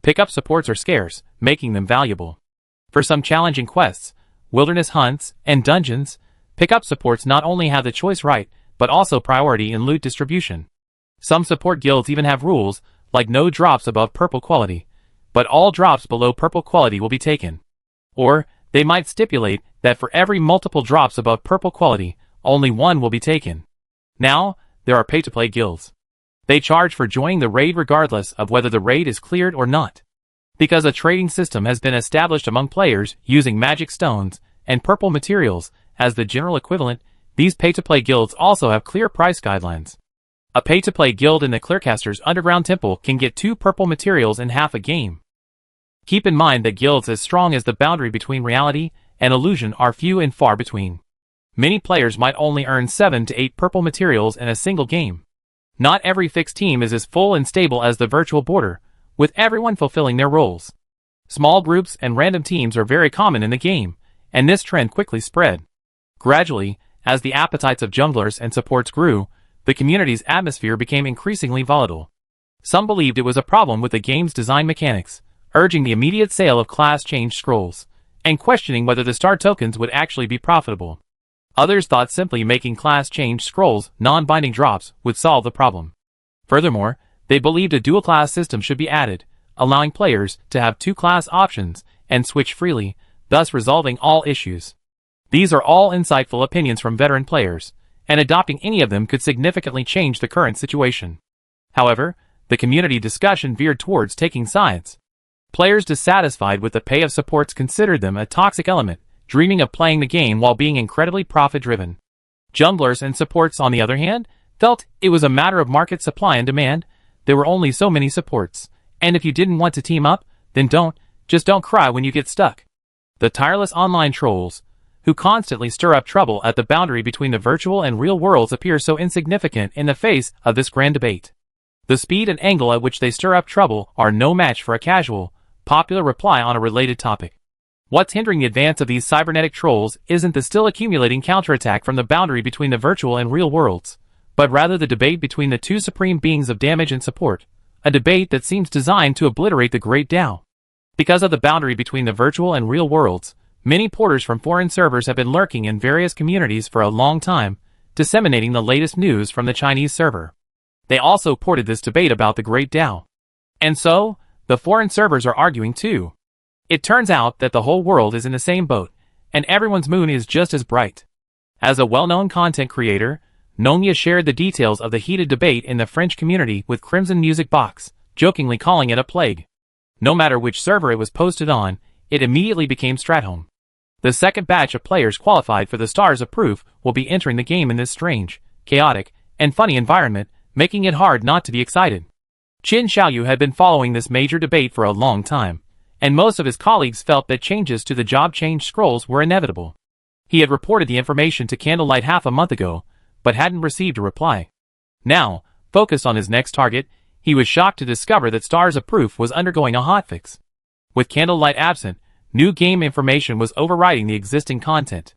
Pickup supports are scarce, making them valuable. For some challenging quests, wilderness hunts, and dungeons, pickup supports not only have the choice right, but also priority in loot distribution. Some support guilds even have rules, like no drops above purple quality, but all drops below purple quality will be taken. Or, they might stipulate that for every multiple drops above purple quality, only one will be taken. Now, there are pay-to-play guilds. They charge for joining the raid regardless of whether the raid is cleared or not. Because a trading system has been established among players using magic stones and purple materials as the general equivalent, these pay-to-play guilds also have clear price guidelines. A pay-to-play guild in the Clearcaster's Underground Temple can get 2 purple materials in half a game. Keep in mind that guilds as strong as the boundary between reality and illusion are few and far between. Many players might only earn 7 to 8 purple materials in a single game. Not every fixed team is as full and stable as the virtual border, with everyone fulfilling their roles. Small groups and random teams are very common in the game, and this trend quickly spread. Gradually, as the appetites of junglers and supports grew, the community's atmosphere became increasingly volatile. Some believed it was a problem with the game's design mechanics, urging the immediate sale of class change scrolls, and questioning whether the star tokens would actually be profitable. Others thought simply making class change scrolls non-binding drops would solve the problem. Furthermore, they believed a dual-class system should be added, allowing players to have 2 class options and switch freely, thus resolving all issues. These are all insightful opinions from veteran players, and adopting any of them could significantly change the current situation. However, the community discussion veered towards taking sides. Players dissatisfied with the pay of supports considered them a toxic element, dreaming of playing the game while being incredibly profit-driven. Junglers and supports, on the other hand, felt it was a matter of market supply and demand. There were only so many supports, and if you didn't want to team up, then just don't cry when you get stuck. The tireless online trolls, who constantly stir up trouble at the boundary between the virtual and real worlds, appear so insignificant in the face of this grand debate. The speed and angle at which they stir up trouble are no match for a casual, popular reply on a related topic. What's hindering the advance of these cybernetic trolls isn't the still accumulating counterattack from the boundary between the virtual and real worlds, but rather the debate between the two supreme beings of damage and support, a debate that seems designed to obliterate the Great Tao. Because of the boundary between the virtual and real worlds, many porters from foreign servers have been lurking in various communities for a long time, disseminating the latest news from the Chinese server. They also ported this debate about the Great Tao. And so, the foreign servers are arguing too. It turns out that the whole world is in the same boat, and everyone's moon is just as bright. As a well-known content creator, Nonya shared the details of the heated debate in the French community with Crimson Music Box, jokingly calling it a plague. No matter which server it was posted on, it immediately became Stratholme. The second batch of players qualified for the Stars of Proof will be entering the game in this strange, chaotic, and funny environment, making it hard not to be excited. Qin Xiaoyu had been following this major debate for a long time, and most of his colleagues felt that changes to the job change scrolls were inevitable. He had reported the information to Candlelight half a month ago, but hadn't received a reply. Now, focused on his next target, he was shocked to discover that Stars of Proof was undergoing a hotfix. With Candlelight absent, new game information was overriding the existing content.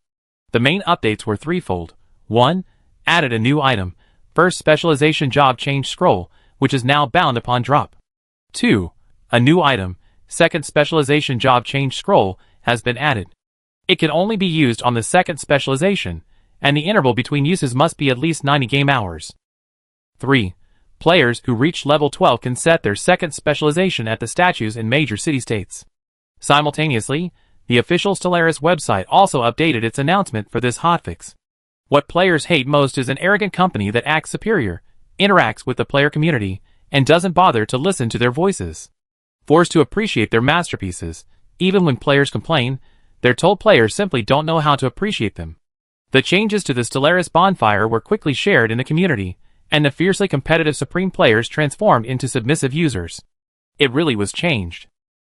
The main updates were threefold. 1. Added a new item, First Specialization Job Change Scroll, which is now bound upon drop. 2. A new item, Second Specialization Job Change Scroll, has been added. It can only be used on the second specialization, and the interval between uses must be at least 90 game hours. 3. Players who reach level 12 can set their second specialization at the statues in major city-states. Simultaneously, the official Stellaris website also updated its announcement for this hotfix. What players hate most is an arrogant company that acts superior, interacts with the player community, and doesn't bother to listen to their voices. Forced to appreciate their masterpieces, even when players complain, they're told players simply don't know how to appreciate them. The changes to the Stellaris bonfire were quickly shared in the community, and the fiercely competitive Supreme players transformed into submissive users. It really was changed.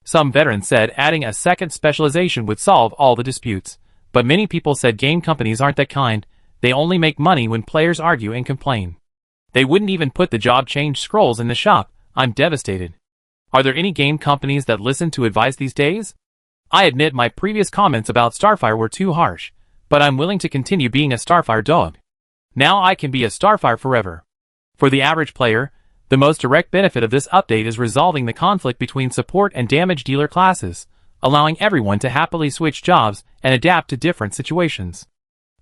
Some veterans said adding a second specialization would solve all the disputes, but many people said game companies aren't that kind. They only make money when players argue and complain. They wouldn't even put the job change scrolls in the shop. I'm devastated. Are there any game companies that listen to advice these days? I admit my previous comments about Starfire were too harsh, but I'm willing to continue being a Starfire dog. Now I can be a Starfire forever. For the average player, the most direct benefit of this update is resolving the conflict between support and damage dealer classes, allowing everyone to happily switch jobs and adapt to different situations.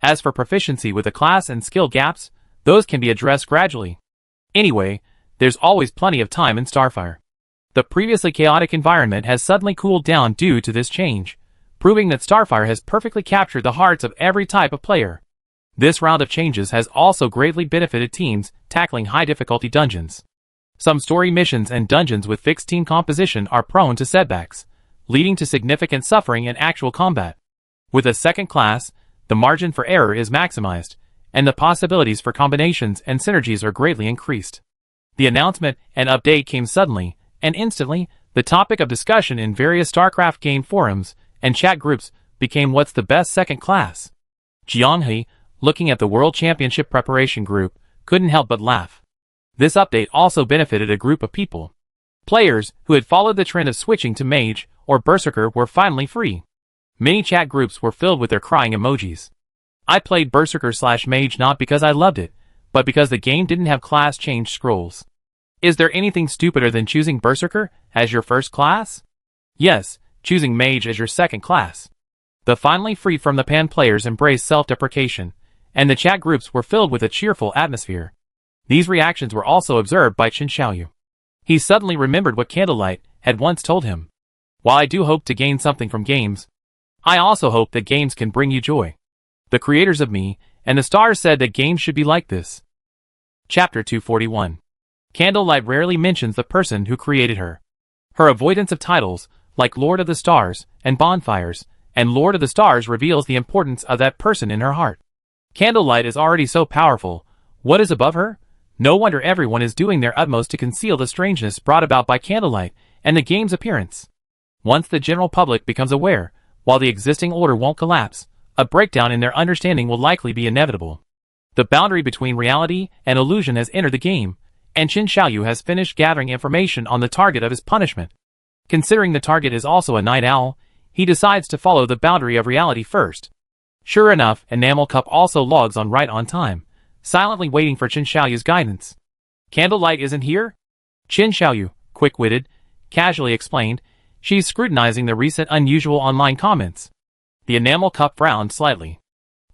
As for proficiency with the class and skill gaps, those can be addressed gradually. Anyway, there's always plenty of time in Starfire. The previously chaotic environment has suddenly cooled down due to this change, proving that Starfire has perfectly captured the hearts of every type of player. This round of changes has also greatly benefited teams tackling high-difficulty dungeons. Some story missions and dungeons with fixed team composition are prone to setbacks, leading to significant suffering in actual combat. With a second class, the margin for error is maximized, and the possibilities for combinations and synergies are greatly increased. The announcement and update came suddenly, and instantly, the topic of discussion in various StarCraft game forums and chat groups became what's the best second class. Jianghe, looking at the World Championship preparation group, couldn't help but laugh. This update also benefited a group of people. Players who had followed the trend of switching to Mage or Berserker were finally free. Many chat groups were filled with their crying emojis. I played Berserker/Mage not because I loved it, but because the game didn't have class change scrolls. Is there anything stupider than choosing Berserker as your first class? Yes, choosing Mage as your second class. The finally free from the pan players embraced self-deprecation, and the chat groups were filled with a cheerful atmosphere. These reactions were also observed by Qin Xiaoyu. He suddenly remembered what Candlelight had once told him. While I do hope to gain something from games, I also hope that games can bring you joy. The creators of Me and the Stars said that games should be like this. Chapter 241. Candlelight rarely mentions the person who created her. Her avoidance of titles, like Lord of the Stars and Bonfires, and Lord of the Stars reveals the importance of that person in her heart. Candlelight is already so powerful. What is above her? No wonder everyone is doing their utmost to conceal the strangeness brought about by Candlelight and the game's appearance. Once the general public becomes aware, while the existing order won't collapse, a breakdown in their understanding will likely be inevitable. The boundary between reality and illusion has entered the game, and Qin Xiaoyu has finished gathering information on the target of his punishment. Considering the target is also a night owl, he decides to follow the boundary of reality first. Sure enough, Enamel Cup also logs on right on time, silently waiting for Qin Xiaoyu's guidance. Candlelight isn't here? Qin Xiaoyu, quick-witted, casually explained. She's scrutinizing the recent unusual online comments. The Enamel Cup frowned slightly.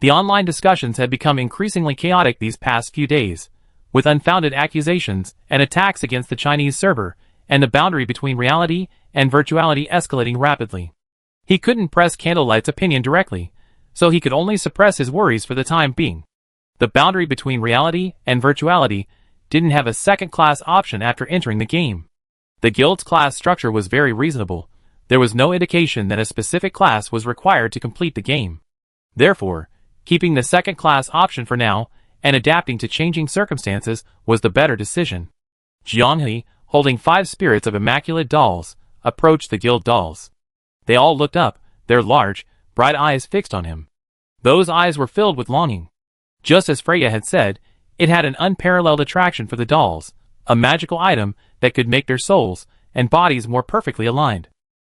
The online discussions had become increasingly chaotic these past few days, with unfounded accusations and attacks against the Chinese server, and the boundary between reality and virtuality escalating rapidly. He couldn't press Candlelight's opinion directly, so he could only suppress his worries for the time being. The boundary between reality and virtuality didn't have a second-class option after entering the game. The guild's class structure was very reasonable. There was no indication that a specific class was required to complete the game. Therefore, keeping the second-class option for now and adapting to changing circumstances was the better decision. Jianghe, holding 5 spirits of immaculate dolls, approached the guild dolls. They all looked up, their large, bright eyes fixed on him. Those eyes were filled with longing. Just as Freya had said, it had an unparalleled attraction for the dolls, a magical item that could make their souls and bodies more perfectly aligned.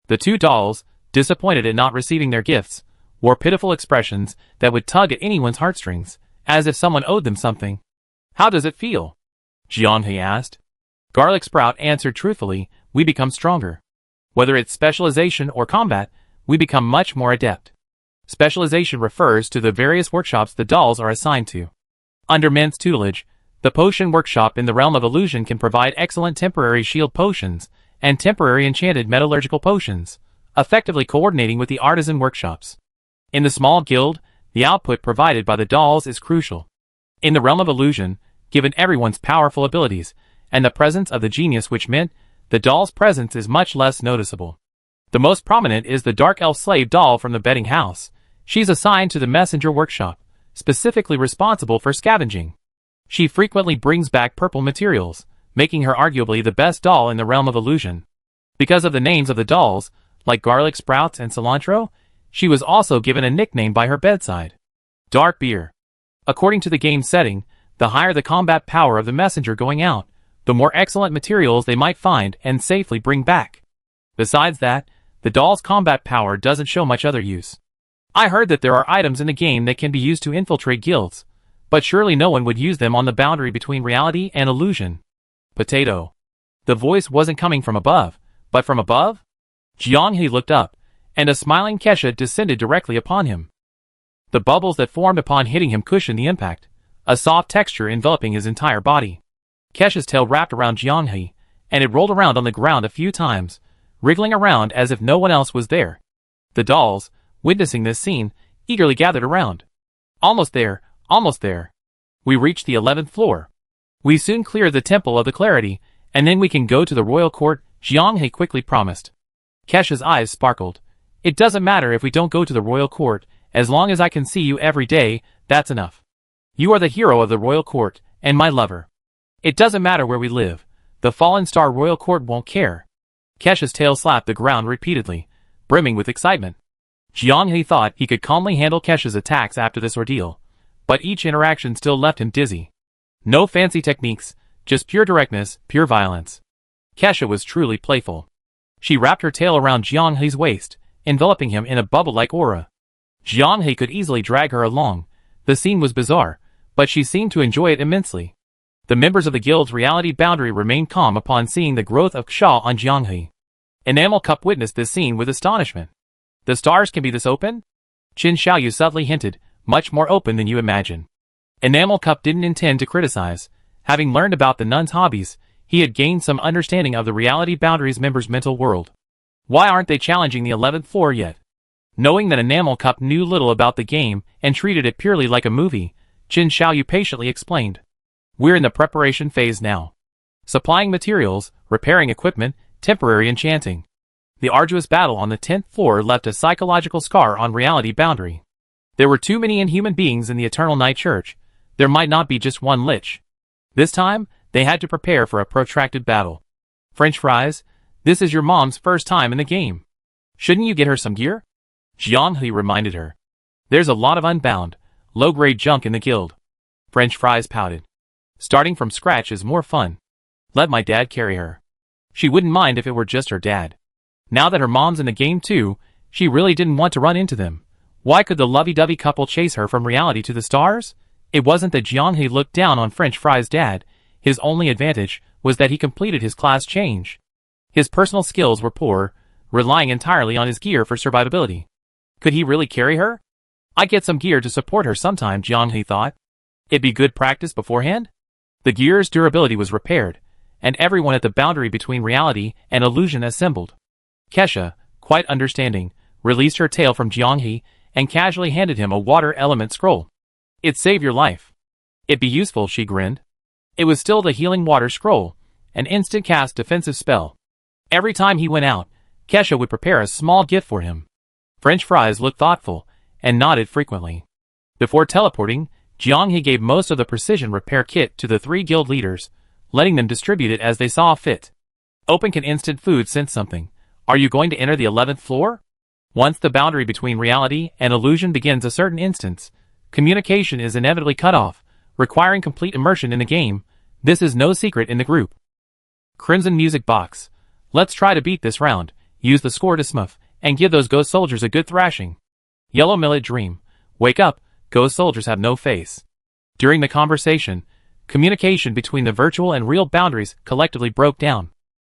The 2 dolls, disappointed at not receiving their gifts, wore pitiful expressions that would tug at anyone's heartstrings, as if someone owed them something. "How does it feel?" Jianghe asked. Garlic Sprout answered truthfully, "We become stronger. Whether it's specialization or combat, we become much more adept." Specialization refers to the various workshops the dolls are assigned to. Under Mint's tutelage, the potion workshop in the realm of illusion can provide excellent temporary shield potions and temporary enchanted metallurgical potions, effectively coordinating with the artisan workshops. In the small guild, the output provided by the dolls is crucial. In the realm of illusion, given everyone's powerful abilities and the presence of the genius which Mint, the doll's presence is much less noticeable. The most prominent is the Dark Elf slave doll from the betting house. She's assigned to the messenger workshop, specifically responsible for scavenging. She frequently brings back purple materials, making her arguably the best doll in the realm of illusion. Because of the names of the dolls, like Garlic Sprouts and Cilantro, she was also given a nickname by her bedside. Dark Beer. According to the game setting, the higher the combat power of the messenger going out, the more excellent materials they might find and safely bring back. Besides that, the doll's combat power doesn't show much other use. I heard that there are items in the game that can be used to infiltrate guilds, but surely no one would use them on the boundary between reality and illusion. Potato. The voice wasn't coming from above, but from above? Jianghe looked up, and a smiling Kesha descended directly upon him. The bubbles that formed upon hitting him cushioned the impact, a soft texture enveloping his entire body. Kesha's tail wrapped around Jianghe, and it rolled around on the ground a few times, wriggling around as if no one else was there. The dolls, witnessing this scene, eagerly gathered around. Almost there, almost there. We reached the 11th floor. We soon clear the Temple of the Clarity, and then we can go to the royal court, Jianghe quickly promised. Kesha's eyes sparkled. It doesn't matter if we don't go to the royal court, as long as I can see you every day, that's enough. You are the hero of the royal court, and my lover. It doesn't matter where we live, the Fallen Star royal court won't care. Kesha's tail slapped the ground repeatedly, brimming with excitement. Jianghe thought he could calmly handle Kesha's attacks after this ordeal, but each interaction still left him dizzy. No fancy techniques, just pure directness, pure violence. Kesha was truly playful. She wrapped her tail around Jianghe's waist, enveloping him in a bubble-like aura. Jianghe could easily drag her along. The scene was bizarre, but she seemed to enjoy it immensely. The members of the guild's reality boundary remained calm upon seeing the growth of Ksha on Jianghe. Enamel Cup witnessed this scene with astonishment. The stars can be this open? Qin Xiaoyu subtly hinted, much more open than you imagine. Enamel Cup didn't intend to criticize. Having learned about the nun's hobbies, he had gained some understanding of the reality boundaries members' mental world. Why aren't they challenging the 11th floor yet? Knowing that Enamel Cup knew little about the game and treated it purely like a movie, Qin Xiaoyu patiently explained. We're in the preparation phase now. Supplying materials, repairing equipment, temporary enchanting. The arduous battle on the 10th floor left a psychological scar on reality boundary. There were too many inhuman beings in the Eternal Night Church. There might not be just one lich. This time, they had to prepare for a protracted battle. French fries, this is your mom's first time in the game. Shouldn't you get her some gear? Jianghe reminded her. There's a lot of unbound, low-grade junk in the guild. French fries pouted. Starting from scratch is more fun. Let my dad carry her. She wouldn't mind if it were just her dad. Now that her mom's in the game too, she really didn't want to run into them. Why could the lovey-dovey couple chase her from reality to the stars? It wasn't that Jianghe looked down on French fries' dad. His only advantage was that he completed his class change. His personal skills were poor, relying entirely on his gear for survivability. Could he really carry her? I'd get some gear to support her sometime, Jianghe thought. It'd be good practice beforehand? The gear's durability was repaired, and everyone at the boundary between reality and illusion assembled. Kesha, quite understanding, released her tail from Jianghe and casually handed him a water element scroll. It'd save your life. It'd be useful, she grinned. It was still the healing water scroll, an instant cast defensive spell. Every time he went out, Kesha would prepare a small gift for him. French fries looked thoughtful and nodded frequently. Before teleporting, Jianghe gave most of the precision repair kit to the 3 guild leaders, letting them distribute it as they saw fit. Open can instant food sense something. Are you going to enter the 11th floor? Once the boundary between reality and illusion begins a certain instance, communication is inevitably cut off, requiring complete immersion in the game. This is no secret in the group. Crimson Music Box. Let's try to beat this round, use the score to smuff, and give those ghost soldiers a good thrashing. Yellow Millet Dream. Wake up, ghost soldiers have no face. During the conversation, communication between the virtual and real boundaries collectively broke down.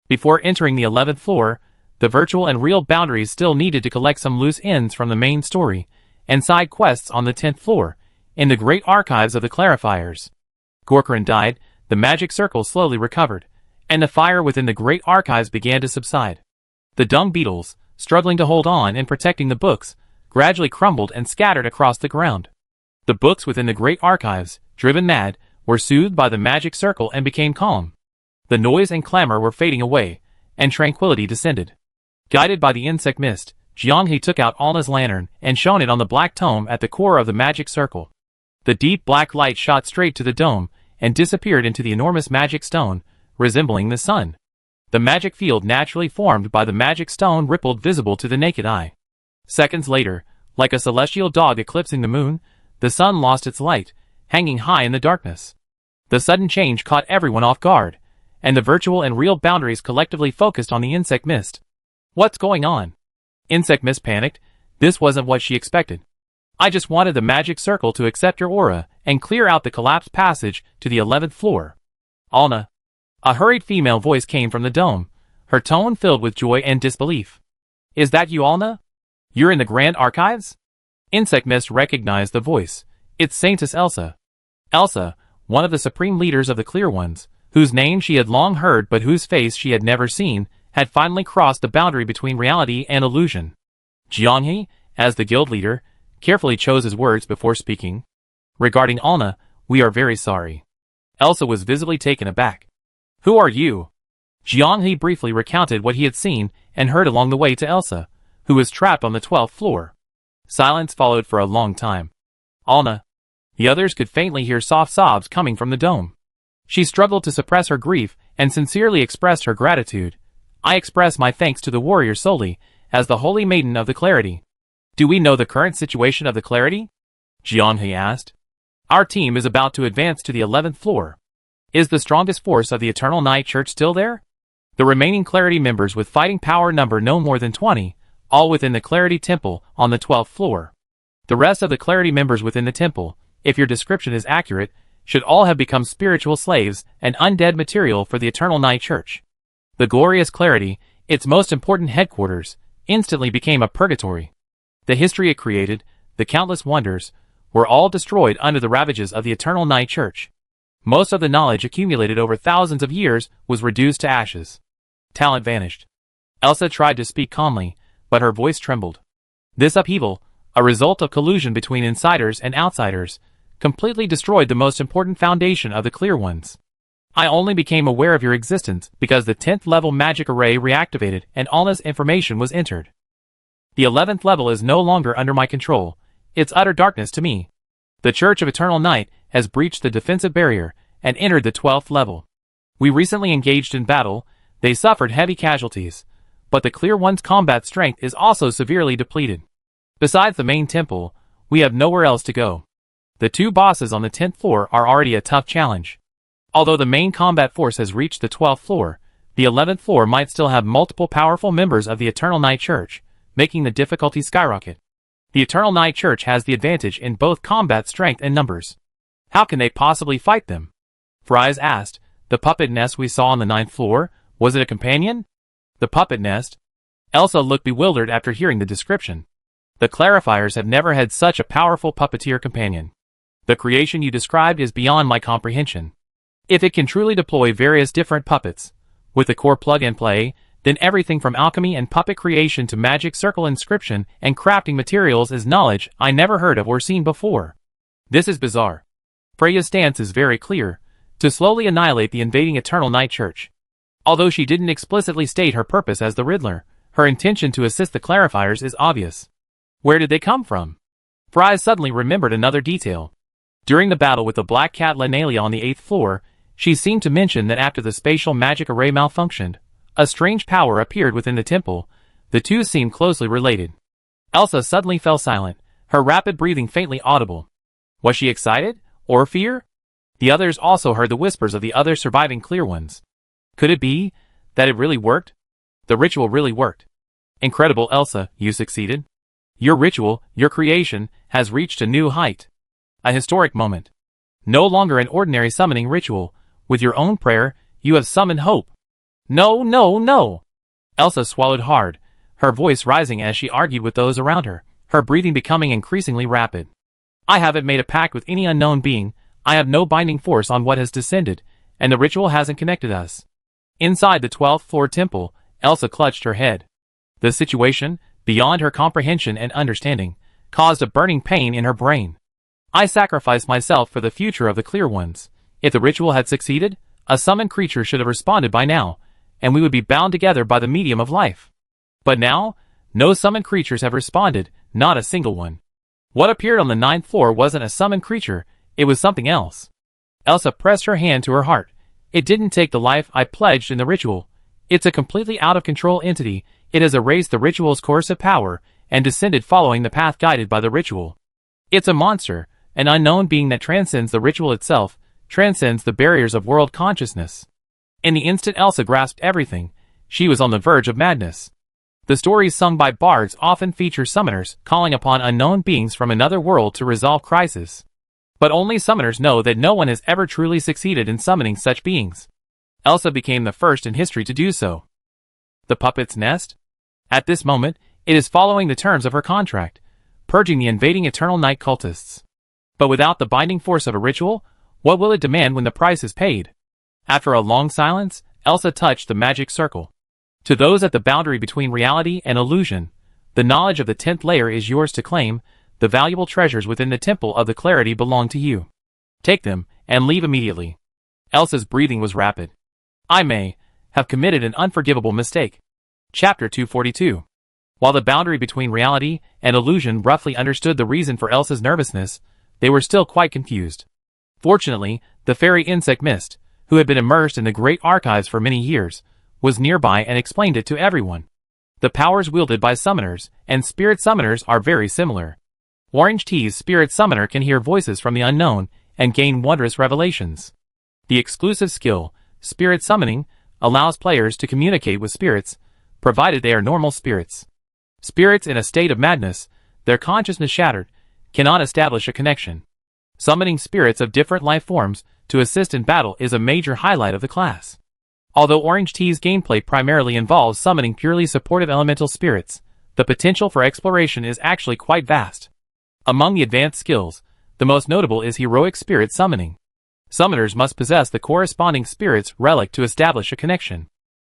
Before entering the 11th floor, the virtual and real boundaries still needed to collect some loose ends from the main story and side quests on the 10th floor, in the great archives of the Clarifiers. Gorkran died, the magic circle slowly recovered, and the fire within the great archives began to subside. The dung beetles, struggling to hold on and protecting the books, gradually crumbled and scattered across the ground. The books within the great archives, driven mad, were soothed by the magic circle and became calm. The noise and clamor were fading away, and tranquility descended. Guided by the insect mist, Jianghe took out Alna's lantern and shone it on the black tome at the core of the magic circle. The deep black light shot straight to the dome and disappeared into the enormous magic stone, resembling the sun. The magic field naturally formed by the magic stone rippled visible to the naked eye. Seconds later, like a celestial dog eclipsing the moon, the sun lost its light, hanging high in the darkness. The sudden change caught everyone off guard, and the virtual and real boundaries collectively focused on the insect mist. What's going on? Insect Mist panicked. This wasn't what she expected. I just wanted the magic circle to accept your aura and clear out the collapsed passage to the 11th floor. Alna. A hurried female voice came from the dome, her tone filled with joy and disbelief. Is that you, Alna? You're in the Grand Archives? Insect Mist recognized the voice. It's Saintess Elsa. Elsa, one of the supreme leaders of the Clear Ones, whose name she had long heard but whose face she had never seen, had finally crossed the boundary between reality and illusion. Jianghe, as the guild leader, carefully chose his words before speaking. Regarding Alna, we are very sorry. Elsa was visibly taken aback. Who are you? Jianghe briefly recounted what he had seen and heard along the way to Elsa, who was trapped on the 12th floor. Silence followed for a long time. Alna. The others could faintly hear soft sobs coming from the dome. She struggled to suppress her grief and sincerely expressed her gratitude. I express my thanks to the warrior Soli, as the holy maiden of the Clarity. Do we know the current situation of the Clarity? Jianghe asked. Our team is about to advance to the 11th floor. Is the strongest force of the Eternal Night Church still there? The remaining Clarity members with fighting power number no more than 20, all within the Clarity Temple on the 12th floor. The rest of the Clarity members within the temple, if your description is accurate, should all have become spiritual slaves and undead material for the Eternal Night Church. The glorious Clarity, its most important headquarters, instantly became a purgatory. The history it created, the countless wonders, were all destroyed under the ravages of the Eternal Night Church. Most of the knowledge accumulated over thousands of years was reduced to ashes. Talent vanished. Elsa tried to speak calmly, but her voice trembled. This upheaval, a result of collusion between insiders and outsiders, completely destroyed the most important foundation of the Clear Ones. I only became aware of your existence because the 10th level magic array reactivated and all this information was entered. The 11th level is no longer under my control. It's utter darkness to me. The Church of Eternal Night has breached the defensive barrier and entered the 12th level. We recently engaged in battle. They suffered heavy casualties, but the Clear One's combat strength is also severely depleted. Besides the main temple, we have nowhere else to go. The two bosses on the 10th floor are already a tough challenge. Although the main combat force has reached the 12th floor, the 11th floor might still have multiple powerful members of the Eternal Night Church, making the difficulty skyrocket. The Eternal Night Church has the advantage in both combat strength and numbers. How can they possibly fight them? Fries asked. The puppet nest we saw on the 9th floor, was it a companion? The puppet nest? Elsa looked bewildered after hearing the description. The clarifiers have never had such a powerful puppeteer companion. The creation you described is beyond my comprehension. If it can truly deploy various different puppets, with the core plug-and-play, then everything from alchemy and puppet creation to magic circle inscription and crafting materials is knowledge I never heard of or seen before. This is bizarre. Freya's stance is very clear, to slowly annihilate the invading Eternal Night Church. Although she didn't explicitly state her purpose as the Riddler, her intention to assist the clarifiers is obvious. Where did they come from? Fries suddenly remembered another detail. During the battle with the Black Cat Lenalia on the 8th floor, she seemed to mention that after the spatial magic array malfunctioned, a strange power appeared within the temple. The two seemed closely related. Elsa suddenly fell silent, her rapid breathing faintly audible. Was she excited? Or fear? The others also heard the whispers of the other surviving Clear Ones. Could it be that it really worked? The ritual really worked. Incredible, Elsa, you succeeded. Your ritual, your creation, has reached a new height. A historic moment. No longer an ordinary summoning ritual. With your own prayer, you have summoned hope. No, no, no! Elsa swallowed hard, her voice rising as she argued with those around her, her breathing becoming increasingly rapid. I haven't made a pact with any unknown being. I have no binding force on what has descended, and the ritual hasn't connected us. Inside the 12th floor temple, Elsa clutched her head. The situation, beyond her comprehension and understanding, caused a burning pain in her brain. I sacrificed myself for the future of the Clear Ones. If the ritual had succeeded, a summoned creature should have responded by now, and we would be bound together by the medium of life. But now, no summoned creatures have responded, not a single one. What appeared on the 9th floor wasn't a summoned creature, it was something else. Elsa pressed her hand to her heart. It didn't take the life I pledged in the ritual. It's a completely out-of-control entity. It has erased the ritual's coercive power and descended following the path guided by the ritual. It's a monster, an unknown being that transcends the ritual itself, transcends the barriers of world consciousness. In the instant Elsa grasped everything, she was on the verge of madness. The stories sung by bards often feature summoners calling upon unknown beings from another world to resolve crises. But only summoners know that no one has ever truly succeeded in summoning such beings. Elsa became the first in history to do so. The puppet's nest? At this moment, it is following the terms of her contract, purging the invading Eternal Night cultists. But without the binding force of a ritual, what will it demand when the price is paid? After a long silence, Elsa touched the magic circle. To those at the boundary between reality and illusion, the knowledge of the 10th layer is yours to claim. The valuable treasures within the Temple of the Clarity belong to you. Take them, and leave immediately. Elsa's breathing was rapid. I may have committed an unforgivable mistake. Chapter 242. While the boundary between reality and illusion roughly understood the reason for Elsa's nervousness, they were still quite confused. Fortunately, the fairy insect Mist, who had been immersed in the great archives for many years, was nearby and explained it to everyone. The powers wielded by summoners and spirit summoners are very similar. Orange Tea's spirit summoner can hear voices from the unknown and gain wondrous revelations. The exclusive skill, spirit summoning, allows players to communicate with spirits, provided they are normal spirits. Spirits in a state of madness, their consciousness shattered, cannot establish a connection. Summoning spirits of different life forms to assist in battle is a major highlight of the class. Although Orange Tea's gameplay primarily involves summoning purely supportive elemental spirits, the potential for exploration is actually quite vast. Among the advanced skills, the most notable is heroic spirit summoning. Summoners must possess the corresponding spirit's relic to establish a connection.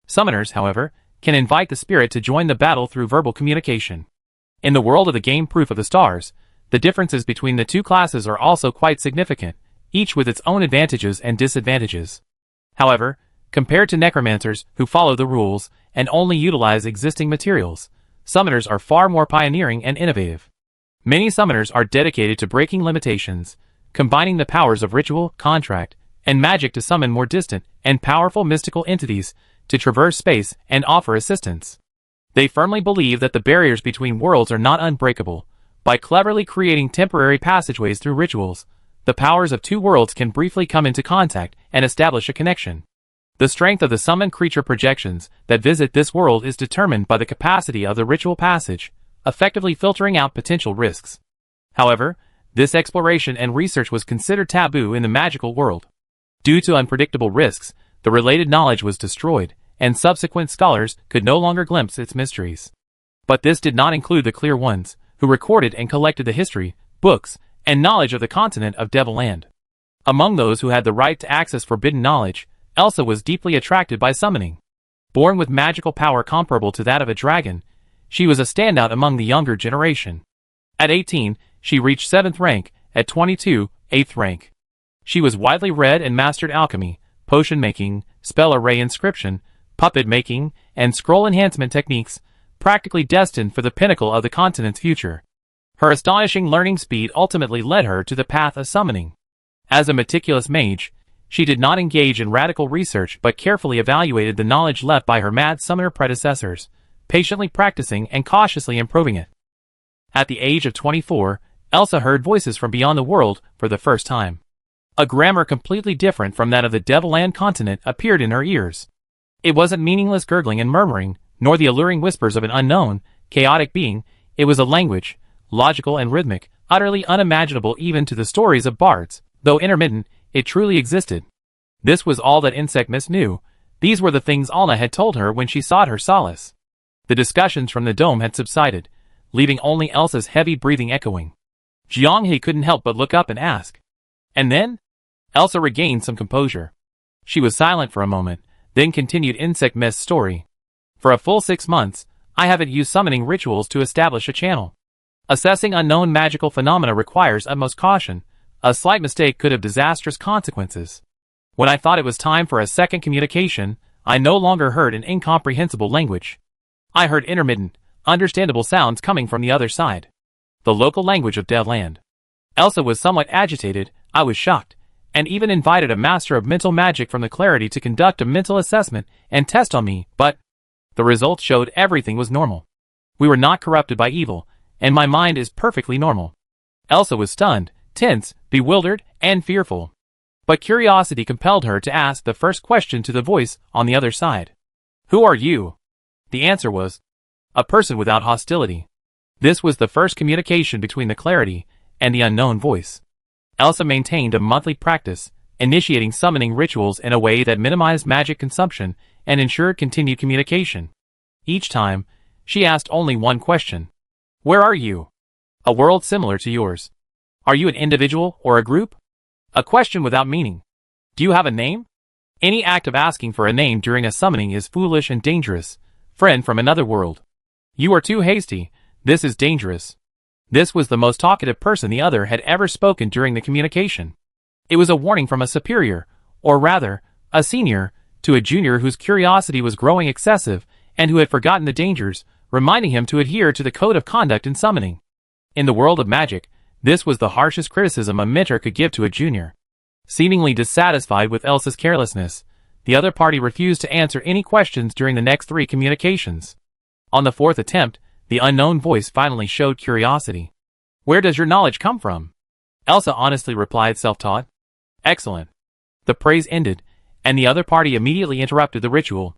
Summoners, however, can invite the spirit to join the battle through verbal communication. In the world of the game Proof of the Stars, the differences between the two classes are also quite significant, each with its own advantages and disadvantages. However, compared to necromancers who follow the rules and only utilize existing materials, summoners are far more pioneering and innovative. Many summoners are dedicated to breaking limitations, combining the powers of ritual, contract, and magic to summon more distant and powerful mystical entities to traverse space and offer assistance. They firmly believe that the barriers between worlds are not unbreakable. By cleverly creating temporary passageways through rituals, the powers of two worlds can briefly come into contact and establish a connection. The strength of the summoned creature projections that visit this world is determined by the capacity of the ritual passage, effectively filtering out potential risks. However, this exploration and research was considered taboo in the magical world. Due to unpredictable risks, the related knowledge was destroyed, and subsequent scholars could no longer glimpse its mysteries. But this did not include the Clear Ones, who recorded and collected the history, books, and knowledge of the continent of Devilland. Among those who had the right to access forbidden knowledge, Elsa was deeply attracted by summoning. Born with magical power comparable to that of a dragon, she was a standout among the younger generation. At 18, she reached 7th rank, at 22, 8th rank. She was widely read and mastered alchemy, potion making, spell array inscription, puppet making, and scroll enhancement techniques, practically destined for the pinnacle of the continent's future. Her astonishing learning speed ultimately led her to the path of summoning. As a meticulous mage, she did not engage in radical research but carefully evaluated the knowledge left by her mad summoner predecessors, patiently practicing and cautiously improving it. At the age of 24, Elsa heard voices from beyond the world for the first time. A grammar completely different from that of the Devilland continent appeared in her ears. It wasn't meaningless gurgling and murmuring, nor the alluring whispers of an unknown, chaotic being. It was a language, logical and rhythmic, utterly unimaginable even to the stories of bards. Though intermittent, it truly existed. This was all that Insect Miss knew. These were the things Alna had told her when she sought her solace. The discussions from the dome had subsided, leaving only Elsa's heavy breathing echoing. Jianghe couldn't help but look up and ask. And then? Elsa regained some composure. She was silent for a moment, then continued Insect Mist's story. For a full 6 months, I haven't used summoning rituals to establish a channel. Assessing unknown magical phenomena requires utmost caution. A slight mistake could have disastrous consequences. When I thought it was time for a second communication, I no longer heard an incomprehensible language. I heard intermittent, understandable sounds coming from the other side. The local language of Devland. Elsa was somewhat agitated. I was shocked, and even invited a master of mental magic from the Clarity to conduct a mental assessment and test on me, but the results showed everything was normal. We were not corrupted by evil, and my mind is perfectly normal. Elsa was stunned, tense, bewildered, and fearful. But curiosity compelled her to ask the first question to the voice on the other side. Who are you? The answer was, a person without hostility. This was the first communication between the Clarity and the unknown voice. Elsa maintained a monthly practice, initiating summoning rituals in a way that minimized magic consumption and ensured continued communication. Each time, she asked only one question. Where are you? A world similar to yours. Are you an individual or a group? A question without meaning. Do you have a name? Any act of asking for a name during a summoning is foolish and dangerous. Friend from another world. You are too hasty. This is dangerous. This was the most talkative person the other had ever spoken during the communication. It was a warning from a superior, or rather, a senior, to a junior whose curiosity was growing excessive and who had forgotten the dangers, reminding him to adhere to the code of conduct in summoning. In the world of magic, this was the harshest criticism a mentor could give to a junior. Seemingly dissatisfied with Elsa's carelessness, the other party refused to answer any questions during the next 3 communications. On the 4th attempt, the unknown voice finally showed curiosity. Where does your knowledge come from? Elsa honestly replied, self-taught. Excellent. The praise ended, and the other party immediately interrupted the ritual.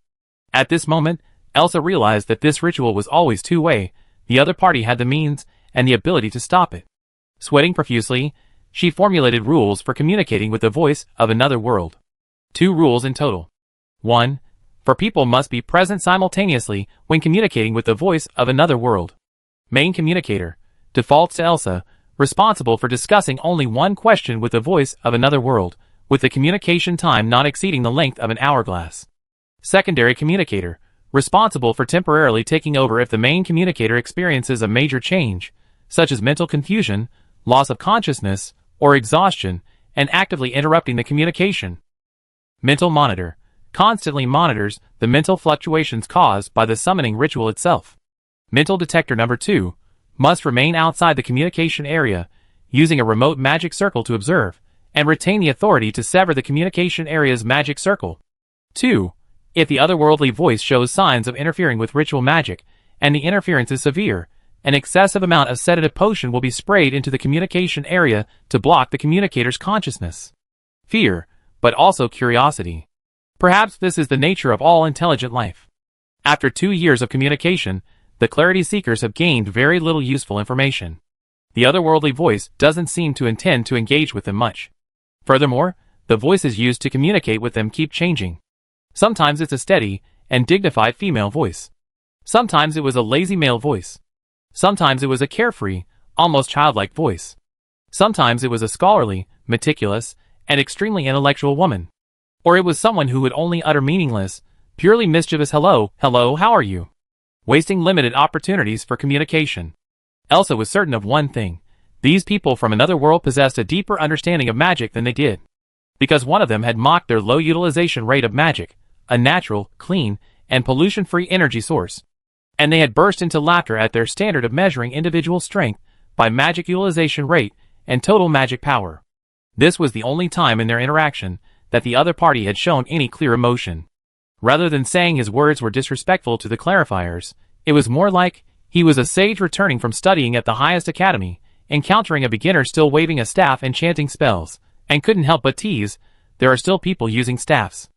At this moment, Elsa realized that this ritual was always two-way. The other party had the means and the ability to stop it. Sweating profusely, she formulated rules for communicating with the voice of another world. 2 rules in total. 1. For people must be present simultaneously when communicating with the voice of another world. Main communicator. Defaults to Elsa, responsible for discussing only one question with the voice of another world, with the communication time not exceeding the length of an hourglass. Secondary communicator. Responsible for temporarily taking over if the main communicator experiences a major change, such as mental confusion, loss of consciousness, or exhaustion, and actively interrupting the communication. Mental monitor. constantly monitors the mental fluctuations caused by the summoning ritual itself. Mental detector number 2 must remain outside the communication area, using a remote magic circle to observe, and retain the authority to sever the communication area's magic circle. 2. If the otherworldly voice shows signs of interfering with ritual magic, and the interference is severe, an excessive amount of sedative potion will be sprayed into the communication area to block the communicator's consciousness. Fear, but also curiosity. Perhaps this is the nature of all intelligent life. After 2 years of communication, the clarity seekers have gained very little useful information. The otherworldly voice doesn't seem to intend to engage with them much. Furthermore, the voices used to communicate with them keep changing. Sometimes it's a steady and dignified female voice. Sometimes it was a lazy male voice. Sometimes it was a carefree, almost childlike voice. Sometimes it was a scholarly, meticulous, and extremely intellectual woman. Or it was someone who would only utter meaningless, purely mischievous hello, how are you? Wasting limited opportunities for communication. Elsa was certain of one thing. These people from another world possessed a deeper understanding of magic than they did. Because one of them had mocked their low utilization rate of magic, a natural, clean, and pollution-free energy source. And they had burst into laughter at their standard of measuring individual strength by magic utilization rate and total magic power. This was the only time in their interaction that the other party had shown any clear emotion. Rather than saying his words were disrespectful to the clarifiers, it was more like he was a sage returning from studying at the highest academy, encountering a beginner still waving a staff and chanting spells, and couldn't help but tease, there are still people using staffs.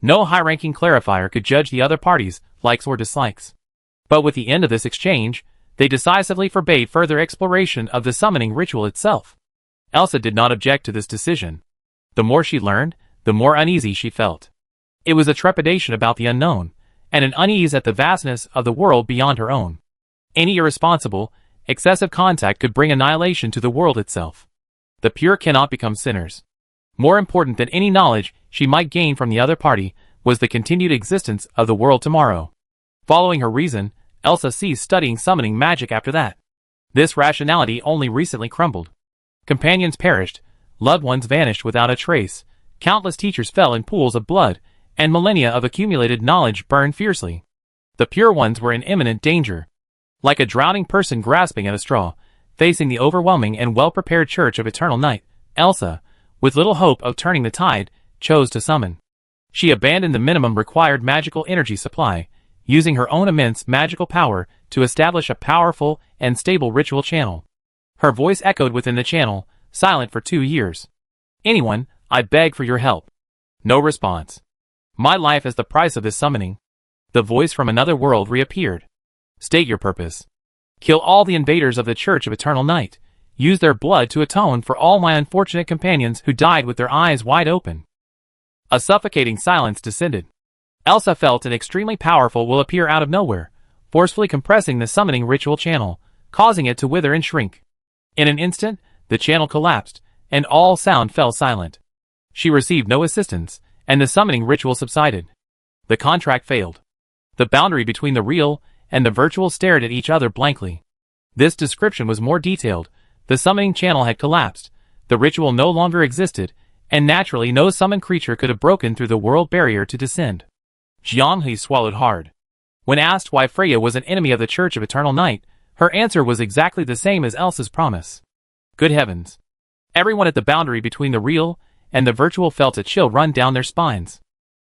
No high-ranking clarifier could judge the other party's likes or dislikes. But with the end of this exchange, they decisively forbade further exploration of the summoning ritual itself. Elsa did not object to this decision. The more she learned, the more uneasy she felt. It was a trepidation about the unknown, and an unease at the vastness of the world beyond her own. Any irresponsible, excessive contact could bring annihilation to the world itself. The pure cannot become sinners. More important than any knowledge she might gain from the other party was the continued existence of the world tomorrow. Following her reason, Elsa ceased studying summoning magic after that. This rationality only recently crumbled. Companions perished, loved ones vanished without a trace, countless teachers fell in pools of blood, and millennia of accumulated knowledge burned fiercely. The pure ones were in imminent danger. Like a drowning person grasping at a straw, facing the overwhelming and well-prepared Church of Eternal Night, Elsa, with little hope of turning the tide, chose to summon. She abandoned the minimum required magical energy supply, using her own immense magical power to establish a powerful and stable ritual channel. Her voice echoed within the channel, silent for 2 years. Anyone, I beg for your help. No response. My life is the price of this summoning. The voice from another world reappeared. State your purpose. Kill all the invaders of the Church of Eternal Night. Use their blood to atone for all my unfortunate companions who died with their eyes wide open. A suffocating silence descended. Elsa felt an extremely powerful will appear out of nowhere, forcefully compressing the summoning ritual channel, causing it to wither and shrink. In an instant, the channel collapsed, and all sound fell silent. She received no assistance, and the summoning ritual subsided. The contract failed. The boundary between the real and the virtual stared at each other blankly. This description was more detailed. The summoning channel had collapsed, the ritual no longer existed, and naturally no summoned creature could have broken through the world barrier to descend. Jianghe swallowed hard. When asked why Freya was an enemy of the Church of Eternal Night, her answer was exactly the same as Elsa's promise. Good heavens. Everyone at the boundary between the real and the virtual felt a chill run down their spines.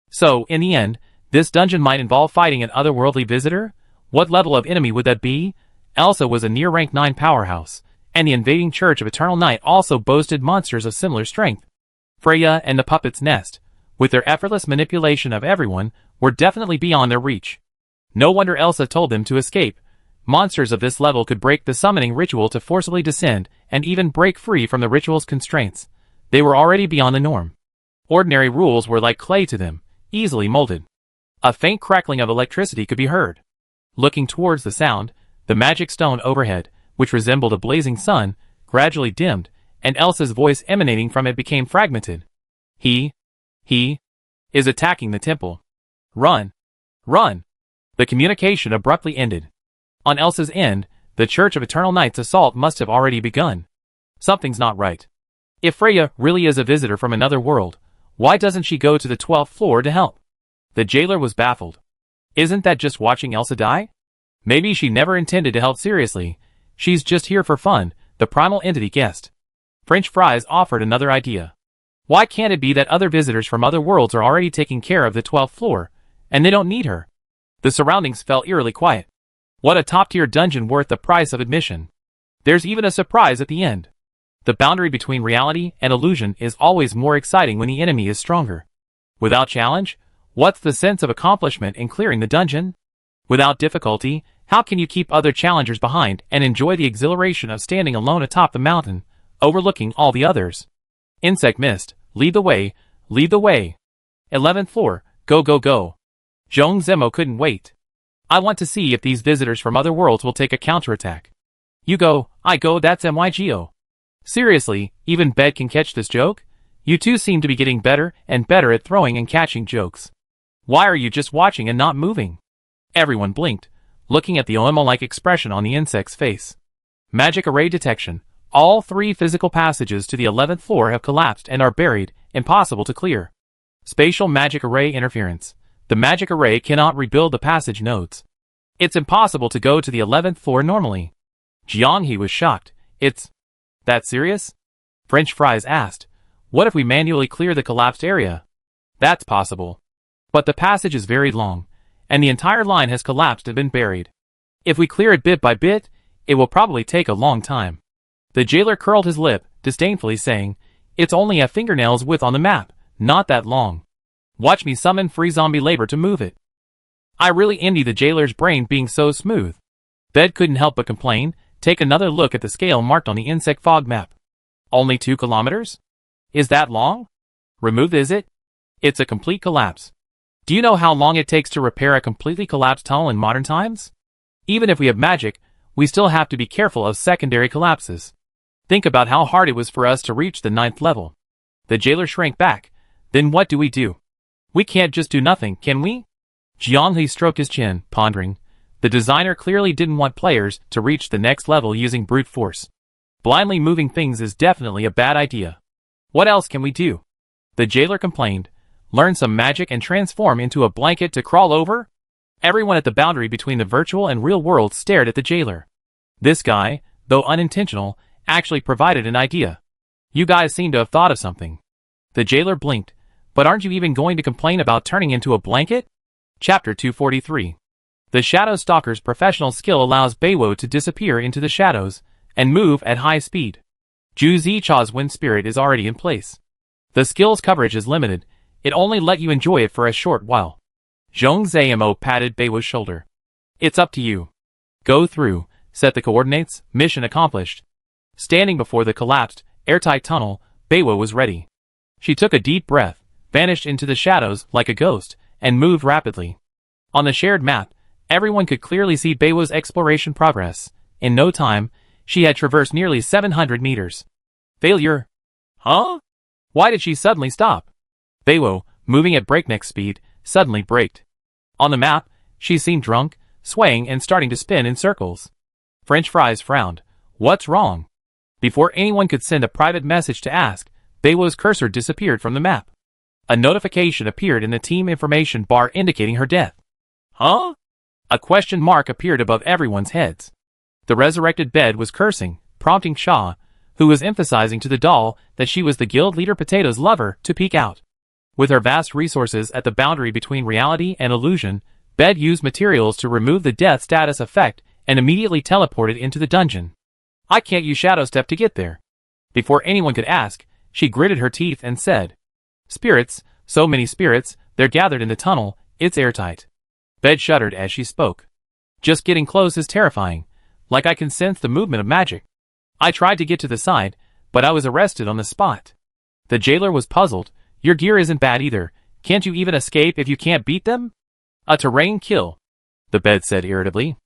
So, in the end, this dungeon might involve fighting an otherworldly visitor? What level of enemy would that be? Elsa was a near rank 9 powerhouse, and the invading Church of Eternal Night also boasted monsters of similar strength. Freya and the puppet's nest, with their effortless manipulation of everyone, were definitely beyond their reach. No wonder Elsa told them to escape. Monsters of this level could break the summoning ritual to forcibly descend and even break free from the ritual's constraints. They were already beyond the norm. Ordinary rules were like clay to them, easily molded. A faint crackling of electricity could be heard. Looking towards the sound, the magic stone overhead, which resembled a blazing sun, gradually dimmed, and Elsa's voice emanating from it became fragmented. He is attacking the temple. Run! Run! The communication abruptly ended. On Elsa's end, the Church of Eternal Night's assault must have already begun. Something's not right. If Freya really is a visitor from another world, why doesn't she go to the 12th floor to help? The jailer was baffled. Isn't that just watching Elsa die? Maybe she never intended to help seriously. She's just here for fun, the primal entity guessed. French Fries offered another idea. Why can't it be that other visitors from other worlds are already taking care of the 12th floor, and they don't need her? The surroundings felt eerily quiet. What a top-tier dungeon worth the price of admission. There's even a surprise at the end. The boundary between reality and illusion is always more exciting when the enemy is stronger. Without challenge, what's the sense of accomplishment in clearing the dungeon? Without difficulty, how can you keep other challengers behind and enjoy the exhilaration of standing alone atop the mountain, overlooking all the others? Insect Mist, lead the way, lead the way. 11th floor, go go go. Zhong Zemo couldn't wait. I want to see if these visitors from other worlds will take a counterattack. You go, I go, that's MYGO. Seriously, even Bed can catch this joke? You two seem to be getting better and better at throwing and catching jokes. Why are you just watching and not moving? Everyone blinked, looking at the OMO-like expression on the insect's face. Magic array detection. All 3 physical passages to the 11th floor have collapsed and are buried, impossible to clear. Spatial magic array interference. The magic array cannot rebuild the passage nodes. It's impossible to go to the 11th floor normally. Jianghe was shocked. It's that serious? French Fries asked. What if we manually clear the collapsed area? That's possible. But the passage is very long, and the entire line has collapsed and been buried. If we clear it bit by bit, it will probably take a long time. The jailer curled his lip, disdainfully saying, it's only a fingernail's width on the map, not that long. Watch me summon free zombie labor to move it. I really envy the jailer's brain being so smooth. Bed couldn't help but complain. Take another look at the scale marked on the insect fog map. Only 2 kilometers? Is that long? Removed is it? It's a complete collapse. Do you know how long it takes to repair a completely collapsed tunnel in modern times? Even if we have magic, we still have to be careful of secondary collapses. Think about how hard it was for us to reach the 9th level. The jailer shrank back. Then what do? We can't just do nothing, can we? Jianghe stroked his chin, pondering. The designer clearly didn't want players to reach the next level using brute force. Blindly moving things is definitely a bad idea. What else can we do? The jailer complained. Learn some magic and transform into a blanket to crawl over? Everyone at the boundary between the virtual and real world stared at the jailer. This guy, though unintentional, actually provided an idea. You guys seem to have thought of something. The jailer blinked. But aren't you even going to complain about turning into a blanket? Chapter 243. The Shadow Stalker's professional skill allows Beiwo to disappear into the shadows and move at high speed. Zhu Zicha's wind spirit is already in place. The skill's coverage is limited. It only let you enjoy it for a short while. Zhong Zemo patted Beiwo's shoulder. It's up to you. Go through, set the coordinates, mission accomplished. Standing before the collapsed, airtight tunnel, Beiwo was ready. She took a deep breath, vanished into the shadows like a ghost, and moved rapidly. On the shared map, everyone could clearly see Beiwo's exploration progress. In no time, she had traversed nearly 700 meters. Failure. Huh? Why did she suddenly stop? Beiwo, moving at breakneck speed, suddenly braked. On the map, she seemed drunk, swaying and starting to spin in circles. French Fries frowned. What's wrong? Before anyone could send a private message to ask, Beiwo's cursor disappeared from the map. A notification appeared in the team information bar indicating her death. Huh? A question mark appeared above everyone's heads. The resurrected Bed was cursing, prompting Shaw, who was emphasizing to the doll that she was the guild leader Potato's lover, to peek out. With her vast resources at the boundary between reality and illusion, Bed used materials to remove the death status effect and immediately teleported into the dungeon. I can't use Shadow Step to get there. Before anyone could ask, she gritted her teeth and said, Spirits, so many spirits, they're gathered in the tunnel, it's airtight. Bed shuddered as she spoke. Just getting close is terrifying, like I can sense the movement of magic. I tried to get to the side, but I was arrested on the spot. The jailer was puzzled. Your gear isn't bad either, can't you even escape if you can't beat them? A terrain kill, the Bed said irritably.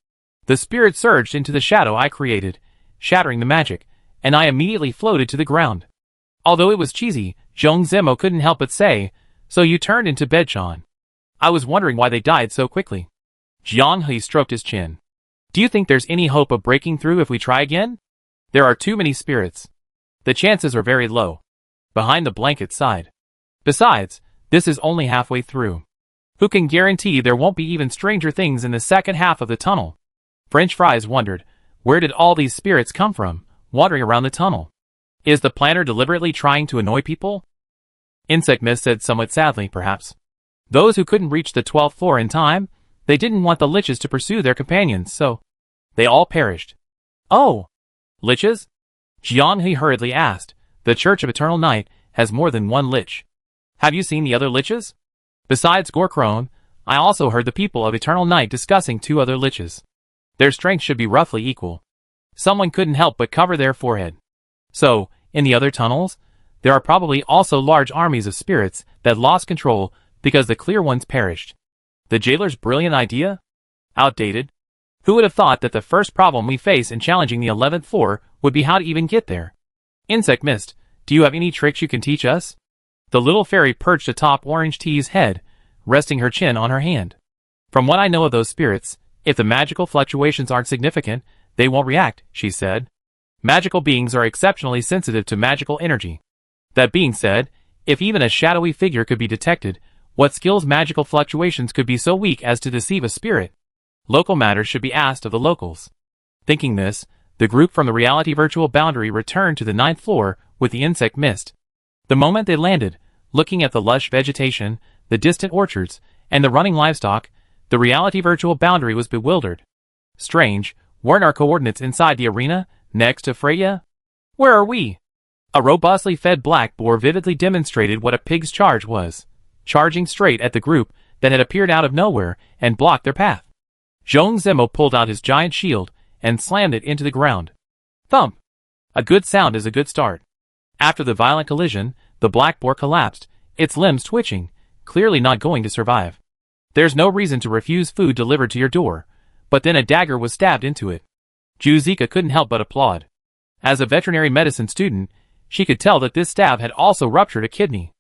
The spirit surged into the shadow I created, shattering the magic, and I immediately floated to the ground. Although it was cheesy, Zhong Zemo couldn't help but say, so you turned into Bedchan. I was wondering why they died so quickly. Jianghe stroked his chin. Do you think there's any hope of breaking through if we try again? There are too many spirits. The chances are very low. Behind the blanket sighed. Besides, this is only halfway through. Who can guarantee there won't be even stranger things in the second half of the tunnel? French Fries wondered, where did all these spirits come from, wandering around the tunnel? Is the planner deliberately trying to annoy people? Insect Mist said somewhat sadly, perhaps. Those who couldn't reach the 12th floor in time, they didn't want the liches to pursue their companions, so they all perished. Oh! Liches? Jiang He hurriedly asked. The Church of Eternal Night has more than one lich. Have you seen the other liches? Besides Gorkrone, I also heard the people of Eternal Night discussing 2 other liches. Their strength should be roughly equal. Someone couldn't help but cover their forehead. So, in the other tunnels, there are probably also large armies of spirits that lost control because the clear ones perished. The jailer's brilliant idea? Outdated. Who would have thought that the first problem we face in challenging the 11th floor would be how to even get there? Insect Mist, do you have any tricks you can teach us? The little fairy perched atop Orange Tea's head, resting her chin on her hand. From what I know of those spirits, if the magical fluctuations aren't significant, they won't react, she said. Magical beings are exceptionally sensitive to magical energy. That being said, if even a shadowy figure could be detected, what skill's magical fluctuations could be so weak as to deceive a spirit? Local matters should be asked of the locals. Thinking this, the group from the reality virtual boundary returned to the 9th floor with the Insect Mist. The moment they landed, looking at the lush vegetation, the distant orchards, and the running livestock, the reality virtual boundary was bewildered. Strange, weren't our coordinates inside the arena, next to Freya? Where are we? A robustly fed black boar vividly demonstrated what a pig's charge was, charging straight at the group that had appeared out of nowhere and blocked their path. Zhong Zimo pulled out his giant shield and slammed it into the ground. Thump! A good sound is a good start. After the violent collision, the black boar collapsed, its limbs twitching, clearly not going to survive. There's no reason to refuse food delivered to your door, but then a dagger was stabbed into it. Juzika couldn't help but applaud. As a veterinary medicine student, she could tell that this stab had also ruptured a kidney.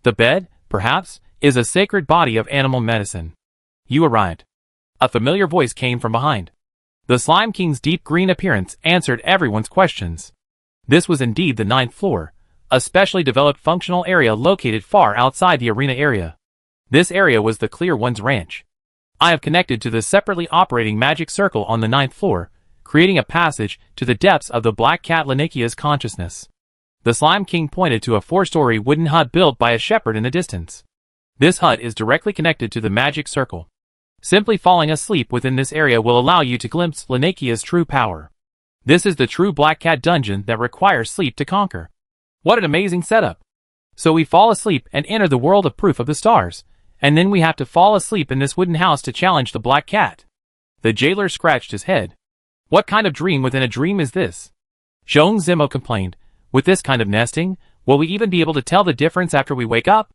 The bed, perhaps, is a sacred body of animal medicine. You arrived. A familiar voice came from behind. The Slime King's deep green appearance answered everyone's questions. This was indeed the 9th floor, a specially developed functional area located far outside the arena area. This area was the Clear One's ranch. I have connected to the separately operating magic circle on the 9th floor, creating a passage to the depths of the Black Cat Lanikia's consciousness. The Slime King pointed to a 4-story wooden hut built by a shepherd in the distance. This hut is directly connected to the magic circle. Simply falling asleep within this area will allow you to glimpse Lanikia's true power. This is the true Black Cat dungeon that requires sleep to conquer. What an amazing setup! So we fall asleep and enter the world of Proof of the Stars, and then we have to fall asleep in this wooden house to challenge the Black Cat. The jailer scratched his head. What kind of dream within a dream is this? Zhong Zimo complained. With this kind of nesting, will we even be able to tell the difference after we wake up?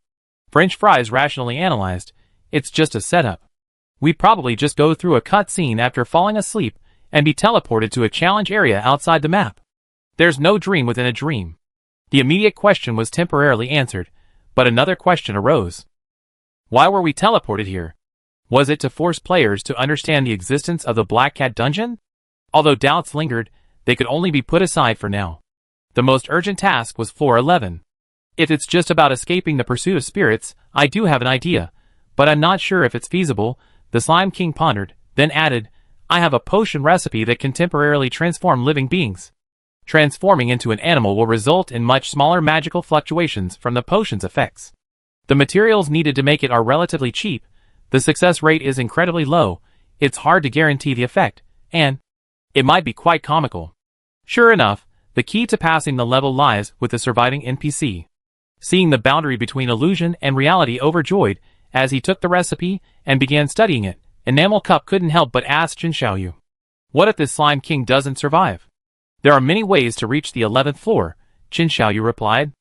French Fries rationally analyzed. It's just a setup. We'd probably just go through a cutscene after falling asleep and be teleported to a challenge area outside the map. There's no dream within a dream. The immediate question was temporarily answered, but another question arose. Why were we teleported here? Was it to force players to understand the existence of the Black Cat dungeon? Although doubts lingered, they could only be put aside for now. The most urgent task was floor 11. If it's just about escaping the pursuit of spirits, I do have an idea, but I'm not sure if it's feasible, the Slime King pondered, then added, I have a potion recipe that can temporarily transform living beings. Transforming into an animal will result in much smaller magical fluctuations from the potion's effects. The materials needed to make it are relatively cheap, the success rate is incredibly low, it's hard to guarantee the effect, and it might be quite comical. Sure enough, the key to passing the level lies with the surviving NPC. Seeing the boundary between illusion and reality overjoyed, as he took the recipe and began studying it, Enamel Cup couldn't help but ask Jin Xiaoyu. What if this Slime King doesn't survive? There are many ways to reach the 11th floor, Jin Xiaoyu replied.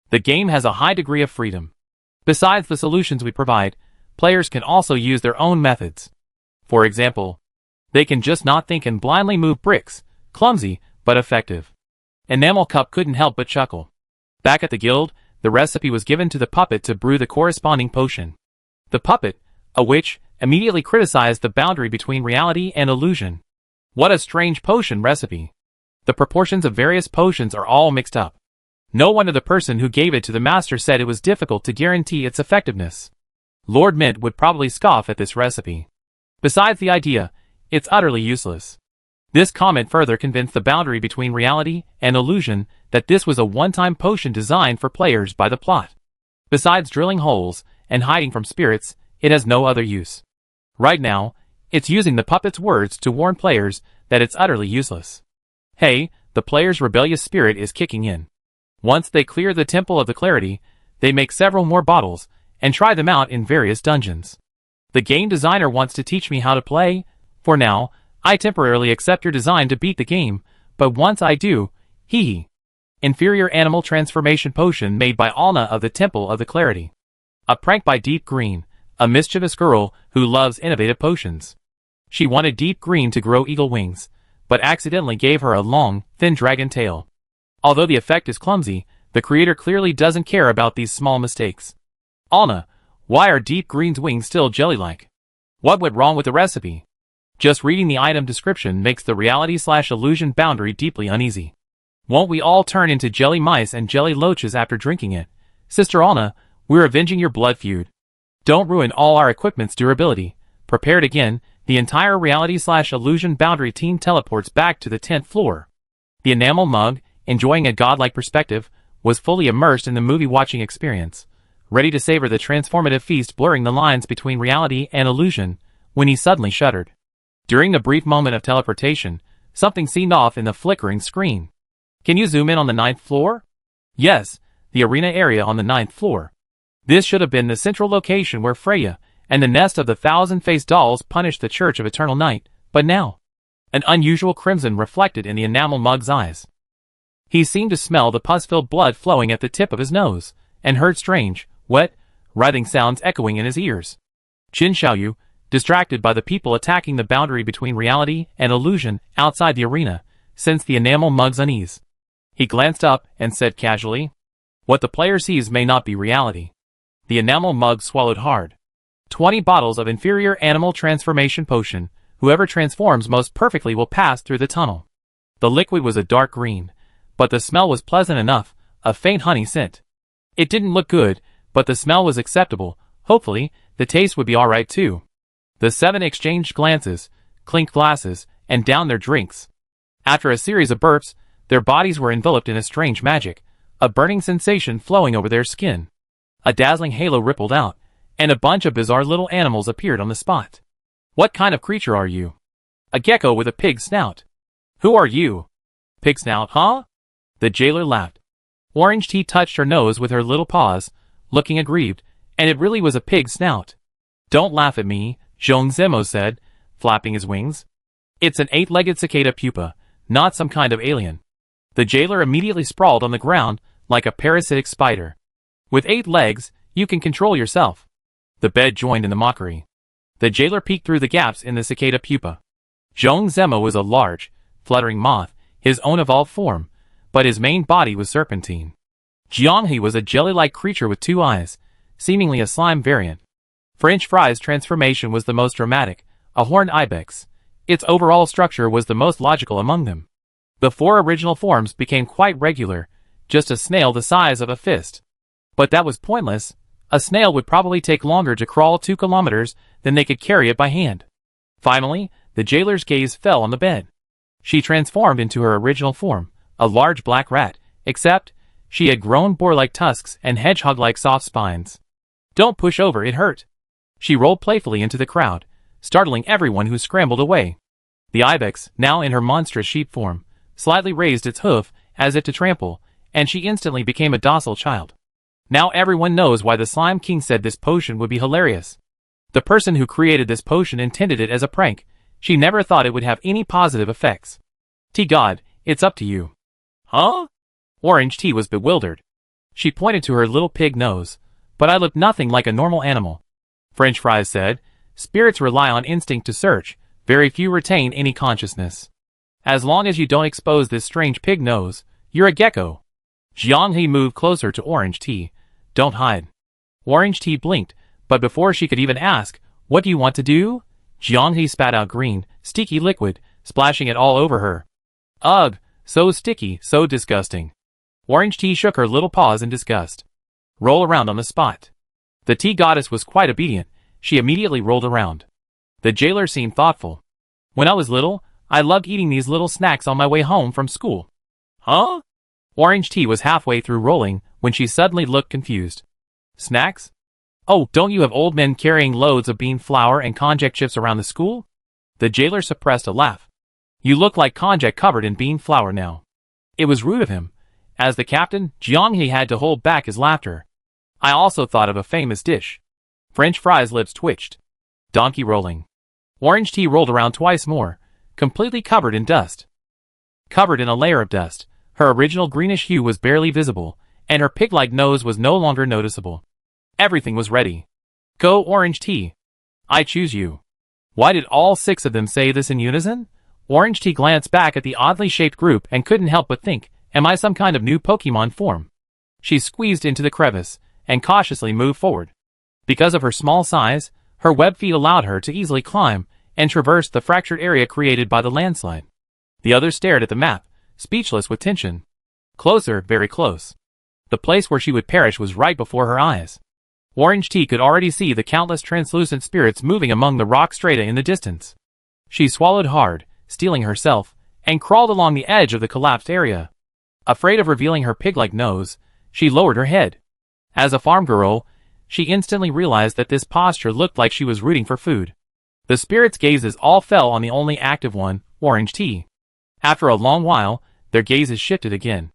The game has a high degree of freedom. Besides the solutions we provide, players can also use their own methods. For example, they can just not think and blindly move bricks, clumsy, but effective. Enamel Cup couldn't help but chuckle. Back at the guild, the recipe was given to the puppet to brew the corresponding potion. The puppet, a witch, immediately criticized the boundary between reality and illusion. What a strange potion recipe. The proportions of various potions are all mixed up. No wonder the person who gave it to the master said it was difficult to guarantee its effectiveness. Lord Mint would probably scoff at this recipe. Besides the idea, it's utterly useless. This comment further convinced the boundary between reality and illusion that this was a one-time potion designed for players by the plot. Besides drilling holes and hiding from spirits, it has no other use. Right now, it's using the puppet's words to warn players that it's utterly useless. Hey, the player's rebellious spirit is kicking in. Once they clear the Temple of the Clarity, they make several more bottles and try them out in various dungeons. The game designer wants to teach me how to play. For now, I temporarily accept your design to beat the game, but once I do, hee. Inferior animal transformation potion made by Alna of the Temple of the Clarity. A prank by Deep Green, a mischievous girl who loves innovative potions. She wanted Deep Green to grow eagle wings, but accidentally gave her a long, thin dragon tail. Although the effect is clumsy, the creator clearly doesn't care about these small mistakes. Alna, why are Deep Green's wings still jelly-like? What went wrong with the recipe? Just reading the item description makes the reality/illusion boundary deeply uneasy. Won't we all turn into jelly mice and jelly loaches after drinking it? Sister Alna, we're avenging your blood feud. Don't ruin all our equipment's durability. Prepared again, the entire reality/illusion boundary team teleports back to the 10th floor. The enamel mug, enjoying a godlike perspective, was fully immersed in the movie-watching experience, ready to savor the transformative feast blurring the lines between reality and illusion, when he suddenly shuddered. During the brief moment of teleportation, something seemed off in the flickering screen. Can you zoom in on the 9th floor? Yes, the arena area on the 9th floor. This should have been the central location where Freya and the nest of the thousand-faced dolls punished the Church of Eternal Night, but now, an unusual crimson reflected in the enamel mug's eyes. He seemed to smell the pus-filled blood flowing at the tip of his nose, and heard strange, wet, writhing sounds echoing in his ears. Qin Xiaoyu, distracted by the people attacking the boundary between reality and illusion outside the arena, sensed the enamel mug's unease. He glanced up and said casually, "What the player sees may not be reality." The enamel mug swallowed hard. 20 bottles of inferior animal transformation potion. Whoever transforms most perfectly will pass through the tunnel. The liquid was a dark green, but the smell was pleasant enough, a faint honey scent. It didn't look good, but the smell was acceptable. Hopefully, the taste would be alright too. The 7 exchanged glances, clinked glasses, and downed their drinks. After a series of burps, their bodies were enveloped in a strange magic, a burning sensation flowing over their skin. A dazzling halo rippled out, and a bunch of bizarre little animals appeared on the spot. What kind of creature are you? A gecko with a pig snout. Who are you? Pig snout, huh? The jailer laughed. Orange Tea touched her nose with her little paws, looking aggrieved, and it really was a pig snout. Don't laugh at me, Zhong Zemo said, flapping his wings. It's an 8-legged cicada pupa, not some kind of alien. The jailer immediately sprawled on the ground like a parasitic spider. With 8 legs, you can control yourself. The bed joined in the mockery. The jailer peeked through the gaps in the cicada pupa. Zhong Zemo was a large, fluttering moth, his own evolved form, but his main body was serpentine. Jianghe was a jelly-like creature with 2 eyes, seemingly a slime variant. French Fry's transformation was the most dramatic, a horned ibex. Its overall structure was the most logical among them. The 4 original forms became quite regular, just a snail the size of a fist. But that was pointless. A snail would probably take longer to crawl 2 kilometers than they could carry it by hand. Finally, the jailer's gaze fell on the bed. She transformed into her original form, a large black rat, except she had grown boar-like tusks and hedgehog-like soft spines. Don't push over, it hurt. She rolled playfully into the crowd, startling everyone who scrambled away. The ibex, now in her monstrous sheep form, slightly raised its hoof as if to trample, and she instantly became a docile child. Now everyone knows why the Slime King said this potion would be hilarious. The person who created this potion intended it as a prank. She never thought it would have any positive effects. God, it's up to you. Huh? Orange Tea was bewildered. She pointed to her little pig nose. But I look nothing like a normal animal. French Fries said, spirits rely on instinct to search. Very few retain any consciousness. As long as you don't expose this strange pig nose, you're a gecko. Jianghe moved closer to Orange Tea. Don't hide. Orange Tea blinked, but before she could even ask, what do you want to do? Jianghe spat out green, sticky liquid, splashing it all over her. Ugh, so sticky, so disgusting. Orange Tea shook her little paws in disgust. Roll around on the spot. The tea goddess was quite obedient. She immediately rolled around. The jailer seemed thoughtful. When I was little, I loved eating these little snacks on my way home from school. Huh? Orange tea was halfway through rolling when she suddenly looked confused. Snacks? Oh, don't you have old men carrying loads of bean flour and konjac chips around the school? The jailer suppressed a laugh. You look like konjac covered in bean flour now. It was rude of him. As the captain, Jianghe had to hold back his laughter. I also thought of a famous dish. French fries. Lips twitched. Donkey rolling. Orange tea rolled around twice more, completely covered in dust. Covered in a layer of dust, her original greenish hue was barely visible, and her pig-like nose was no longer noticeable. Everything was ready. Go, Orange tea. I choose you. Why did all 6 of them say this in unison? Orange tea glanced back at the oddly shaped group and couldn't help but think, am I some kind of new Pokemon form? She squeezed into the crevice and cautiously moved forward. Because of her small size, her web feet allowed her to easily climb and traverse the fractured area created by the landslide. The others stared at the map, speechless with tension. Closer, very close. The place where she would perish was right before her eyes. Orange tea could already see the countless translucent spirits moving among the rock strata in the distance. She swallowed hard, steeling herself, and crawled along the edge of the collapsed area. Afraid of revealing her pig-like nose, she lowered her head. As a farm girl, she instantly realized that this posture looked like she was rooting for food. The spirits' gazes all fell on the only active one, Orange tea. After a long while, their gazes shifted again.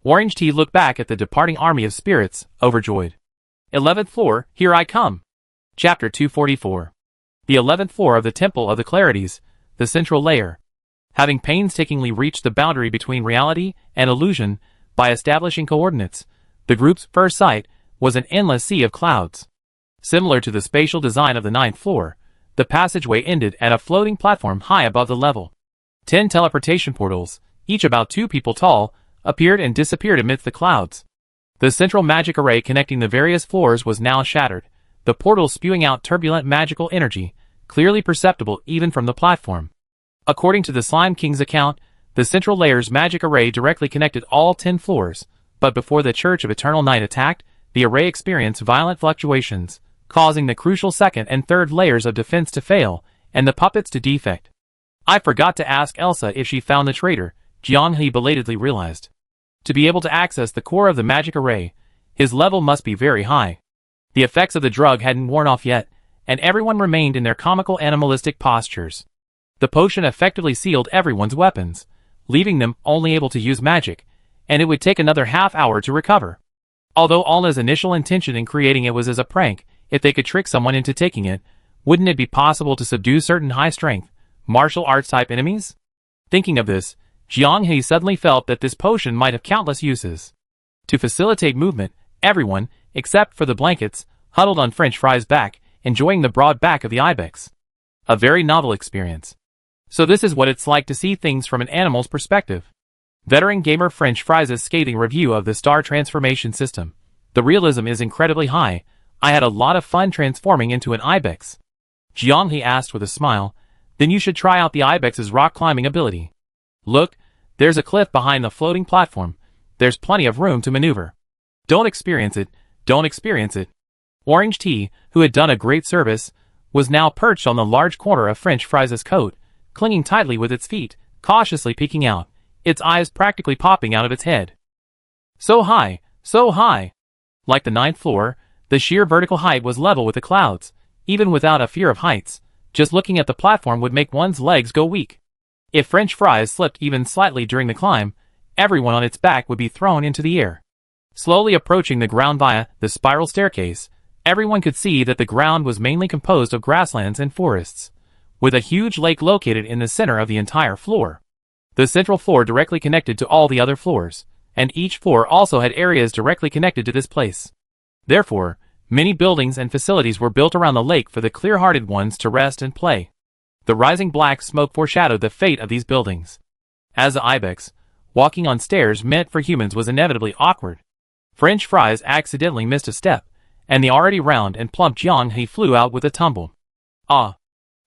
Orange tea looked back at the departing army of spirits, overjoyed. 11th floor, here I come. Chapter 244. The 11th floor of the Temple of the Clarities, the central layer. Having painstakingly reached the boundary between reality and illusion by establishing coordinates, the group's first sight was an endless sea of clouds. Similar to the spatial design of the 9th floor, the passageway ended at a floating platform high above the level. 10 teleportation portals, each about 2 people tall, appeared and disappeared amidst the clouds. The central magic array connecting the various floors was now shattered, the portals spewing out turbulent magical energy, clearly perceptible even from the platform. According to the Slime King's account, the central layer's magic array directly connected all 10 floors, but before the Church of Eternal Night attacked, the array experienced violent fluctuations, causing the crucial 2nd and 3rd layers of defense to fail, and the puppets to defect. I forgot to ask Elsa if she found the traitor, Jianghe belatedly realized. To be able to access the core of the magic array, his level must be very high. The effects of the drug hadn't worn off yet, and everyone remained in their comical animalistic postures. The potion effectively sealed everyone's weapons, leaving them only able to use magic, and it would take another half-hour to recover. Although Alna's initial intention in creating it was as a prank, if they could trick someone into taking it, wouldn't it be possible to subdue certain high-strength, martial arts-type enemies? Thinking of this, Jianghe suddenly felt that this potion might have countless uses. To facilitate movement, everyone, except for the blankets, huddled on French fries' back, enjoying the broad back of the ibex. A very novel experience. So this is what it's like to see things from an animal's perspective. Veteran gamer French fries' scathing review of the star transformation system. The realism is incredibly high. I had a lot of fun transforming into an ibex. Jianghe asked with a smile, then you should try out the ibex's rock climbing ability. Look, there's a cliff behind the floating platform. There's plenty of room to maneuver. Don't experience it, don't experience it. Orange tea, who had done a great service, was now perched on the large corner of French fries' coat, clinging tightly with its feet, cautiously peeking out, its eyes practically popping out of its head. So high, so high. Like the 9th floor, the sheer vertical height was level with the clouds. Even without a fear of heights, just looking at the platform would make one's legs go weak. If French fries slipped even slightly during the climb, everyone on its back would be thrown into the air. Slowly approaching the ground via the spiral staircase, everyone could see that the ground was mainly composed of grasslands and forests, with a huge lake located in the center of the entire floor. The central floor directly connected to all the other floors, and each floor also had areas directly connected to this place. Therefore, many buildings and facilities were built around the lake for the clear-hearted ones to rest and play. The rising black smoke foreshadowed the fate of these buildings. As the ibex, walking on stairs meant for humans was inevitably awkward. French fries accidentally missed a step, and the already round and plump Jianghe flew out with a tumble. Ah!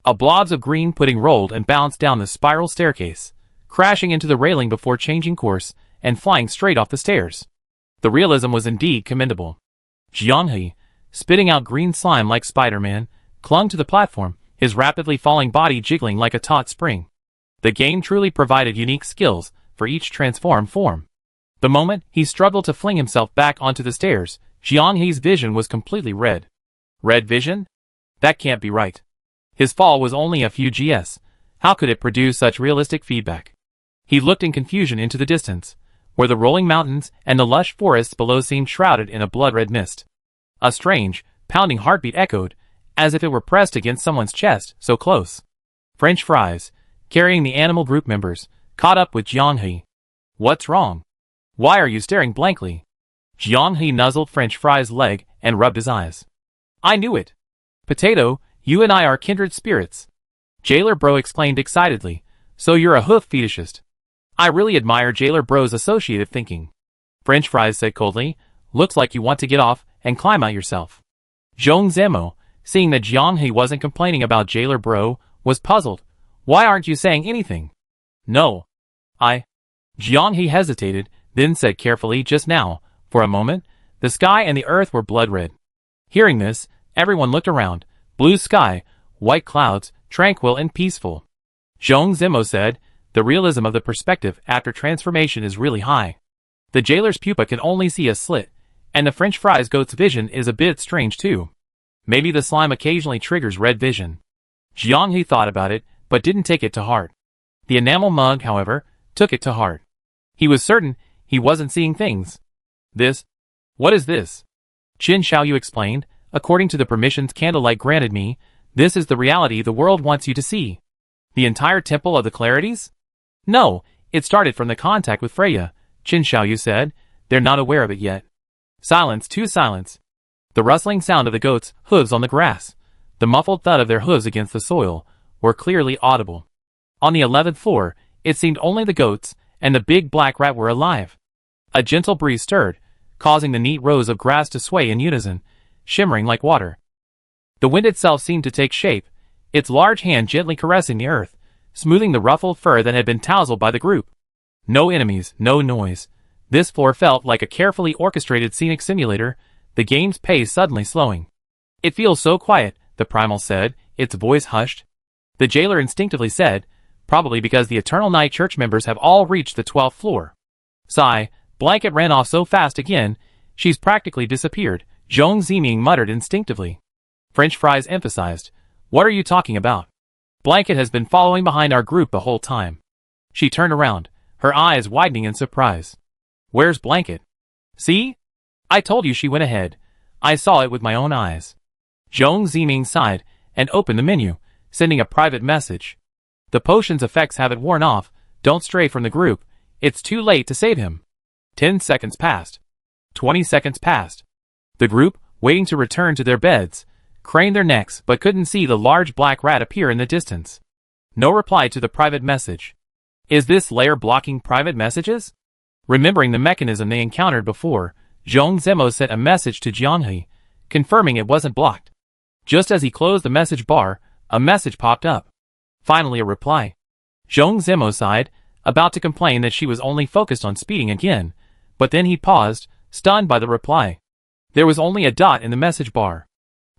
A blobs of green pudding rolled and bounced down the spiral staircase, crashing into the railing before changing course and flying straight off the stairs. The realism was indeed commendable. Jianghe, spitting out green slime like Spider-Man, clung to the platform, his rapidly falling body jiggling like a taut spring. The game truly provided unique skills for each transformed form. The moment he struggled to fling himself back onto the stairs, Jianghe's vision was completely red. Red vision? That can't be right. His fall was only a few GS. How could it produce such realistic feedback? He looked in confusion into the distance, where the rolling mountains and the lush forests below seemed shrouded in a blood-red mist. A strange, pounding heartbeat echoed, as if it were pressed against someone's chest, so close. French fries, carrying the animal group members, caught up with Jianghe. What's wrong? Why are you staring blankly? Jianghe nuzzled French fries' leg and rubbed his eyes. I knew it. Potato, you and I are kindred spirits. Jailer Bro exclaimed excitedly. So you're a hoof fetishist. I really admire Jailer Bro's associative thinking. French fries said coldly. Looks like you want to get off and climb out yourself. Zhong Zemo, seeing that Jianghe wasn't complaining about Jailer Bro, was puzzled. Why aren't you saying anything? No. Jianghe hesitated, then said carefully just now, for a moment, the sky and the earth were blood-red. Hearing this, everyone looked around. Blue sky, white clouds, tranquil and peaceful. Zhong Zemo said, the realism of the perspective after transformation is really high. The jailer's pupa can only see a slit, and the French fries goat's vision is a bit strange too. Maybe the slime occasionally triggers red vision. Jianghe thought about it, but didn't take it to heart. The enamel mug, however, took it to heart. He was certain he wasn't seeing things. What is this? Qin Xiaoyu explained, according to the permissions Candlelight granted me, this is the reality the world wants you to see. The entire Temple of the Clarities? No, it started from the contact with Freya, Qin Xiaoyu said. They're not aware of it yet. Silence, too silence. The rustling sound of the goats' hooves on the grass, the muffled thud of their hooves against the soil, were clearly audible. On the 11th floor, it seemed only the goats and the big black rat were alive. A gentle breeze stirred, causing the neat rows of grass to sway in unison, shimmering like water. The wind itself seemed to take shape, its large hand gently caressing the earth, smoothing the ruffled fur that had been tousled by the group. No enemies, no noise. This floor felt like a carefully orchestrated scenic simulator, the game's pace suddenly slowing. It feels so quiet, the primal said, its voice hushed. The jailer instinctively said, probably because the Eternal Night Church members have all reached the 12th floor. Sigh, Blanket ran off so fast again, she's practically disappeared, Zhong Ziming muttered instinctively. French fries emphasized, what are you talking about? Blanket has been following behind our group the whole time. She turned around, her eyes widening in surprise. Where's Blanket? See? I told you she went ahead. I saw it with my own eyes. Zhong Ziming sighed and opened the menu, sending a private message. The potion's effects haven't worn off, don't stray from the group, it's too late to save him. 10 seconds passed. 20 seconds passed. The group, waiting to return to their beds, craned their necks but couldn't see the large black rat appear in the distance. No reply to the private message. Is this layer blocking private messages? Remembering the mechanism they encountered before, Zhong Zemo sent a message to Jianghe, confirming it wasn't blocked. Just as he closed the message bar, a message popped up. Finally a reply. Zhong Zemo sighed, about to complain that she was only focused on speeding again, but then he paused, stunned by the reply. There was only a dot in the message bar.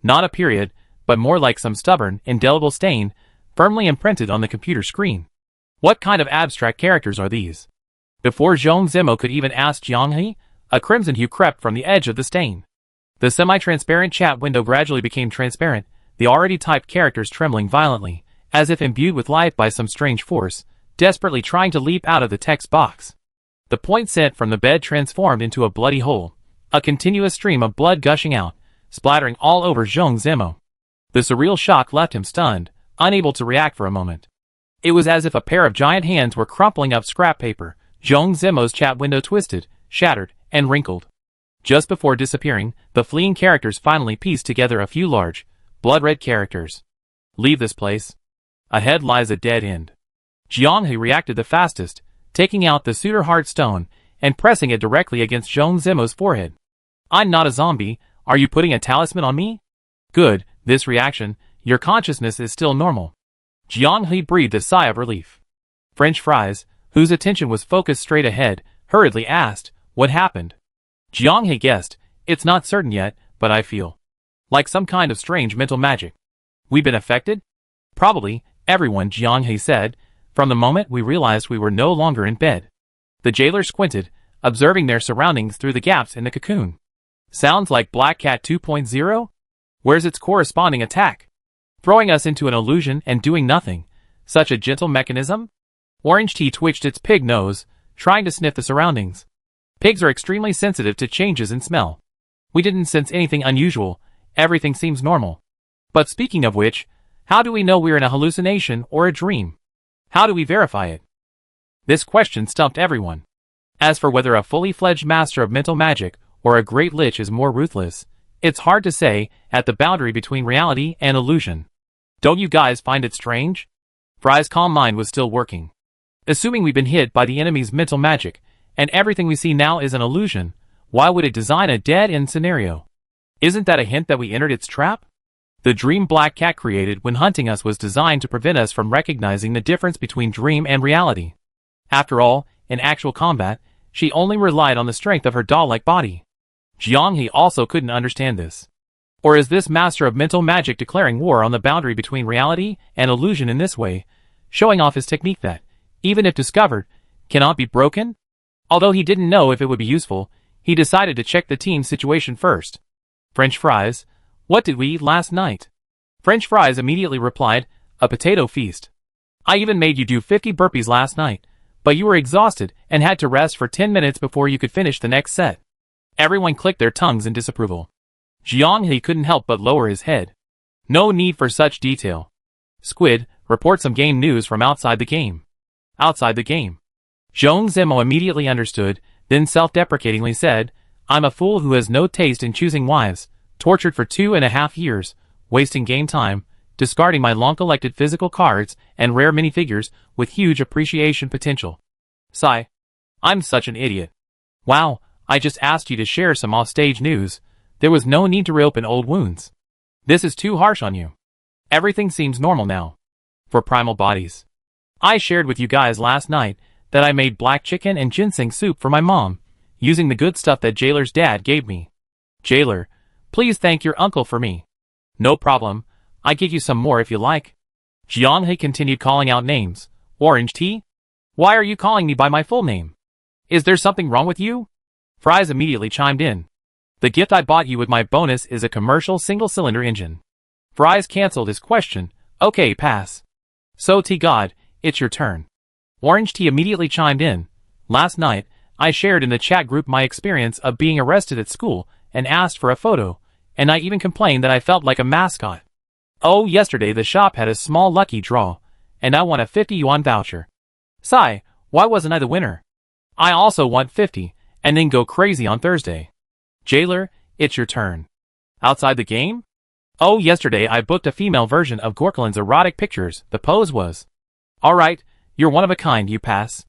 Not a period, but more like some stubborn, indelible stain, firmly imprinted on the computer screen. What kind of abstract characters are these? Before Zhong Zemo could even ask Jianghe, a crimson hue crept from the edge of the stain. The semi-transparent chat window gradually became transparent, the already typed characters trembling violently, as if imbued with life by some strange force, desperately trying to leap out of the text box. The point sent from the bed transformed into a bloody hole, a continuous stream of blood gushing out, splattering all over Zhong Zemo. The surreal shock left him stunned, unable to react for a moment. It was as if a pair of giant hands were crumpling up scrap paper. Zhong Zemo's chat window twisted, shattered, and wrinkled. Just before disappearing, the fleeing characters finally pieced together a few large, blood-red characters. Leave this place. Ahead lies a dead end. Jianghe reacted the fastest, taking out the Suitor Heart Stone and pressing it directly against Zhong Zemo's forehead. I'm not a zombie, are you putting a talisman on me? Good, this reaction, your consciousness is still normal. Jianghe breathed a sigh of relief. French fries, whose attention was focused straight ahead, hurriedly asked, what happened? Jianghe guessed, it's not certain yet, but I feel. Like some kind of strange mental magic. We've been affected? Probably, everyone, Jiang He said, from the moment we realized we were no longer in bed. The jailer squinted, observing their surroundings through the gaps in the cocoon. Sounds like Black Cat 2.0? Where's its corresponding attack? Throwing us into an illusion and doing nothing. Such a gentle mechanism? Orange Tea twitched its pig nose, trying to sniff the surroundings. Pigs are extremely sensitive to changes in smell. We didn't sense anything unusual. Everything seems normal. But speaking of which, how do we know we're in a hallucination or a dream? How do we verify it? This question stumped everyone. As for whether a fully fledged master of mental magic or a great lich is more ruthless, it's hard to say at the boundary between reality and illusion. Don't you guys find it strange? Fry's calm mind was still working. Assuming we've been hit by the enemy's mental magic, and everything we see now is an illusion, why would it design a dead-end scenario? Isn't that a hint that we entered its trap? The dream Black Cat created when hunting us was designed to prevent us from recognizing the difference between dream and reality. After all, in actual combat, she only relied on the strength of her doll-like body. Jiang He also couldn't understand this. Or is this master of mental magic declaring war on the boundary between reality and illusion in this way, showing off his technique that, even if discovered, cannot be broken? Although he didn't know if it would be useful, he decided to check the team's situation first. French fries? What did we eat last night? French fries immediately replied, a potato feast. I even made you do 50 burpees last night, but you were exhausted and had to rest for 10 minutes before you could finish the next set. Everyone clicked their tongues in disapproval. Jiang He couldn't help but lower his head. No need for such detail. Squid, report some game news from outside the game. Outside the game. Zhong Zimo immediately understood, then self-deprecatingly said, I'm a fool who has no taste in choosing wives, tortured for 2.5 years, wasting game time, discarding my long-collected physical cards and rare minifigures with huge appreciation potential. Sigh. I'm such an idiot. Wow, I just asked you to share some offstage news. There was no need to reopen old wounds. This is too harsh on you. Everything seems normal now. For primal bodies. I shared with you guys last night that I made black chicken and ginseng soup for my mom, using the good stuff that Jailer's dad gave me. Jailer, please thank your uncle for me. No problem, I give you some more if you like. Jiang He continued calling out names. Orange Tea? Why are you calling me by my full name? Is there something wrong with you? Fries immediately chimed in. The gift I bought you with my bonus is a commercial single-cylinder engine. Fries cancelled his question. Okay, pass. So Tea God, it's your turn. Orange Tea immediately chimed in. Last night, I shared in the chat group my experience of being arrested at school and asked for a photo, and I even complained that I felt like a mascot. Oh, yesterday the shop had a small lucky draw, and I won a 50 yuan voucher. Sigh, why wasn't I the winner? I also want 50, and then go crazy on Thursday. Jailer, it's your turn. Outside the game? Oh, yesterday I booked a female version of Gorklin's erotic pictures, the pose was. Alright, you're one of a kind, you pass.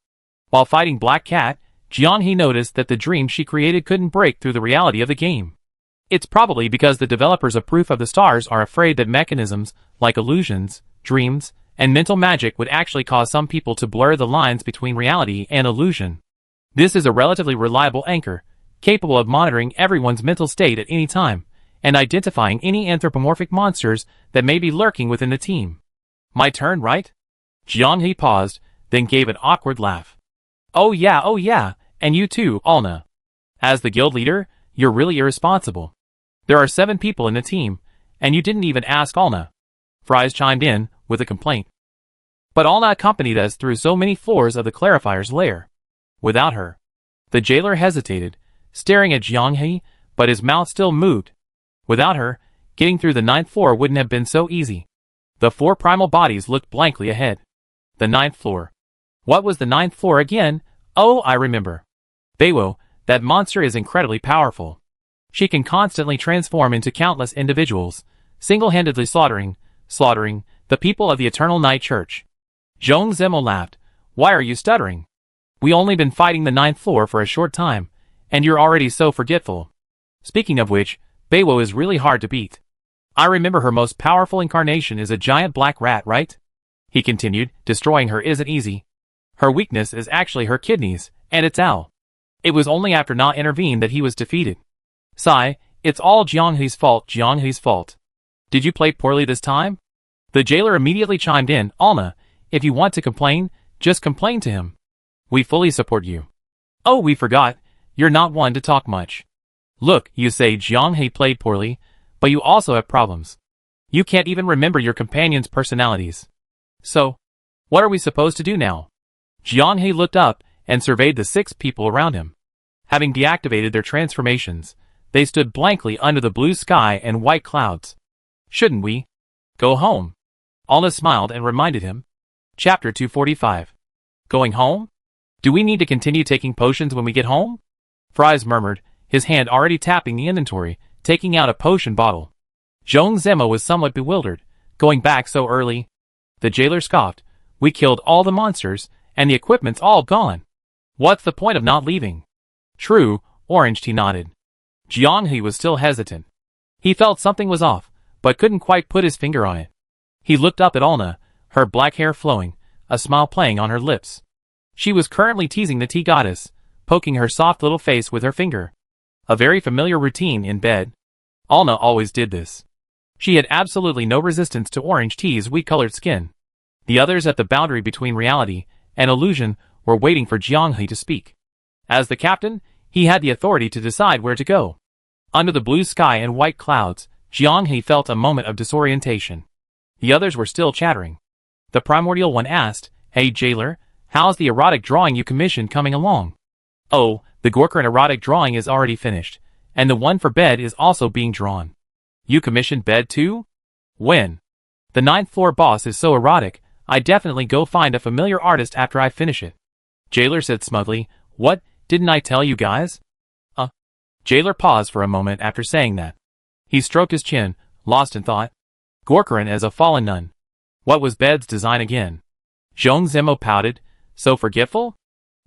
While fighting Black Cat, Jiang He noticed that the dream she created couldn't break through the reality of the game. It's probably because the developers of Proof of the Stars are afraid that mechanisms, like illusions, dreams, and mental magic would actually cause some people to blur the lines between reality and illusion. This is a relatively reliable anchor, capable of monitoring everyone's mental state at any time, and identifying any anthropomorphic monsters that may be lurking within the team. My turn, right? Jiang He paused, then gave an awkward laugh. Oh yeah, and you too, Alna. As the guild leader, you're really irresponsible. There are 7 people in the team, and you didn't even ask Alna. Fries chimed in, with a complaint. But Alna accompanied us through so many floors of the Clarifier's lair. Without her. The jailer hesitated, staring at Jiang He, but his mouth still moved. Without her, getting through the 9th floor wouldn't have been so easy. The 4 primal bodies looked blankly ahead. The 9th floor. What was the 9th floor again? Oh, I remember. Beiwo, that monster is incredibly powerful. She can constantly transform into countless individuals, single-handedly slaughtering the people of the Eternal Night Church. Zhong Zimo laughed. Why are you stuttering? We only been fighting the 9th floor for a short time, and you're already so forgetful. Speaking of which, Beiwo is really hard to beat. I remember her most powerful incarnation is a giant black rat, right? He continued, destroying her isn't easy. Her weakness is actually her kidneys, and it's owl. It was only after Na intervened that he was defeated. Sigh, It's all Jianghe's fault, Jianghe's fault. Did you play poorly this time? The jailer immediately chimed in, Alna, if you want to complain, just complain to him. We fully support you. Oh, we forgot, you're not one to talk much. Look, you say Jianghe played poorly, but you also have problems. You can't even remember your companions' personalities. So, what are we supposed to do now? Jianghe looked up and surveyed the 6 people around him. Having deactivated their transformations, they stood blankly under the blue sky and white clouds. Shouldn't we go home? Alna smiled and reminded him. Chapter 245. Going home? Do we need to continue taking potions when we get home? Fries murmured, his hand already tapping the inventory, taking out a potion bottle. Zhong Zemo was somewhat bewildered. Going back so early? The jailer scoffed. We killed all the monsters, and the equipment's all gone. What's the point of not leaving? True, Orange Tea nodded. Jianghe was still hesitant. He felt something was off, but couldn't quite put his finger on it. He looked up at Alna, her black hair flowing, a smile playing on her lips. She was currently teasing the tea goddess, poking her soft little face with her finger. A very familiar routine in bed. Alna always did this. She had absolutely no resistance to Orange Tea's wheat-colored skin. The others at the boundary between reality and illusion were waiting for Jianghe to speak. As the captain, he had the authority to decide where to go. Under the blue sky and white clouds, Jianghe felt a moment of disorientation. The others were still chattering. The primordial one asked, Hey jailer, how's the erotic drawing you commissioned coming along? Oh, the Gorkran erotic drawing is already finished, and the one for bed is also being drawn. You commissioned bed too? When? The 9th floor boss is so erotic, I definitely go find a familiar artist after I finish it. Jailer said smugly, What, didn't I tell you guys? Jailer paused for a moment after saying that. He stroked his chin, lost in thought. Gorkran as a fallen nun. What was bed's design again? Zhong Zemo pouted, so forgetful?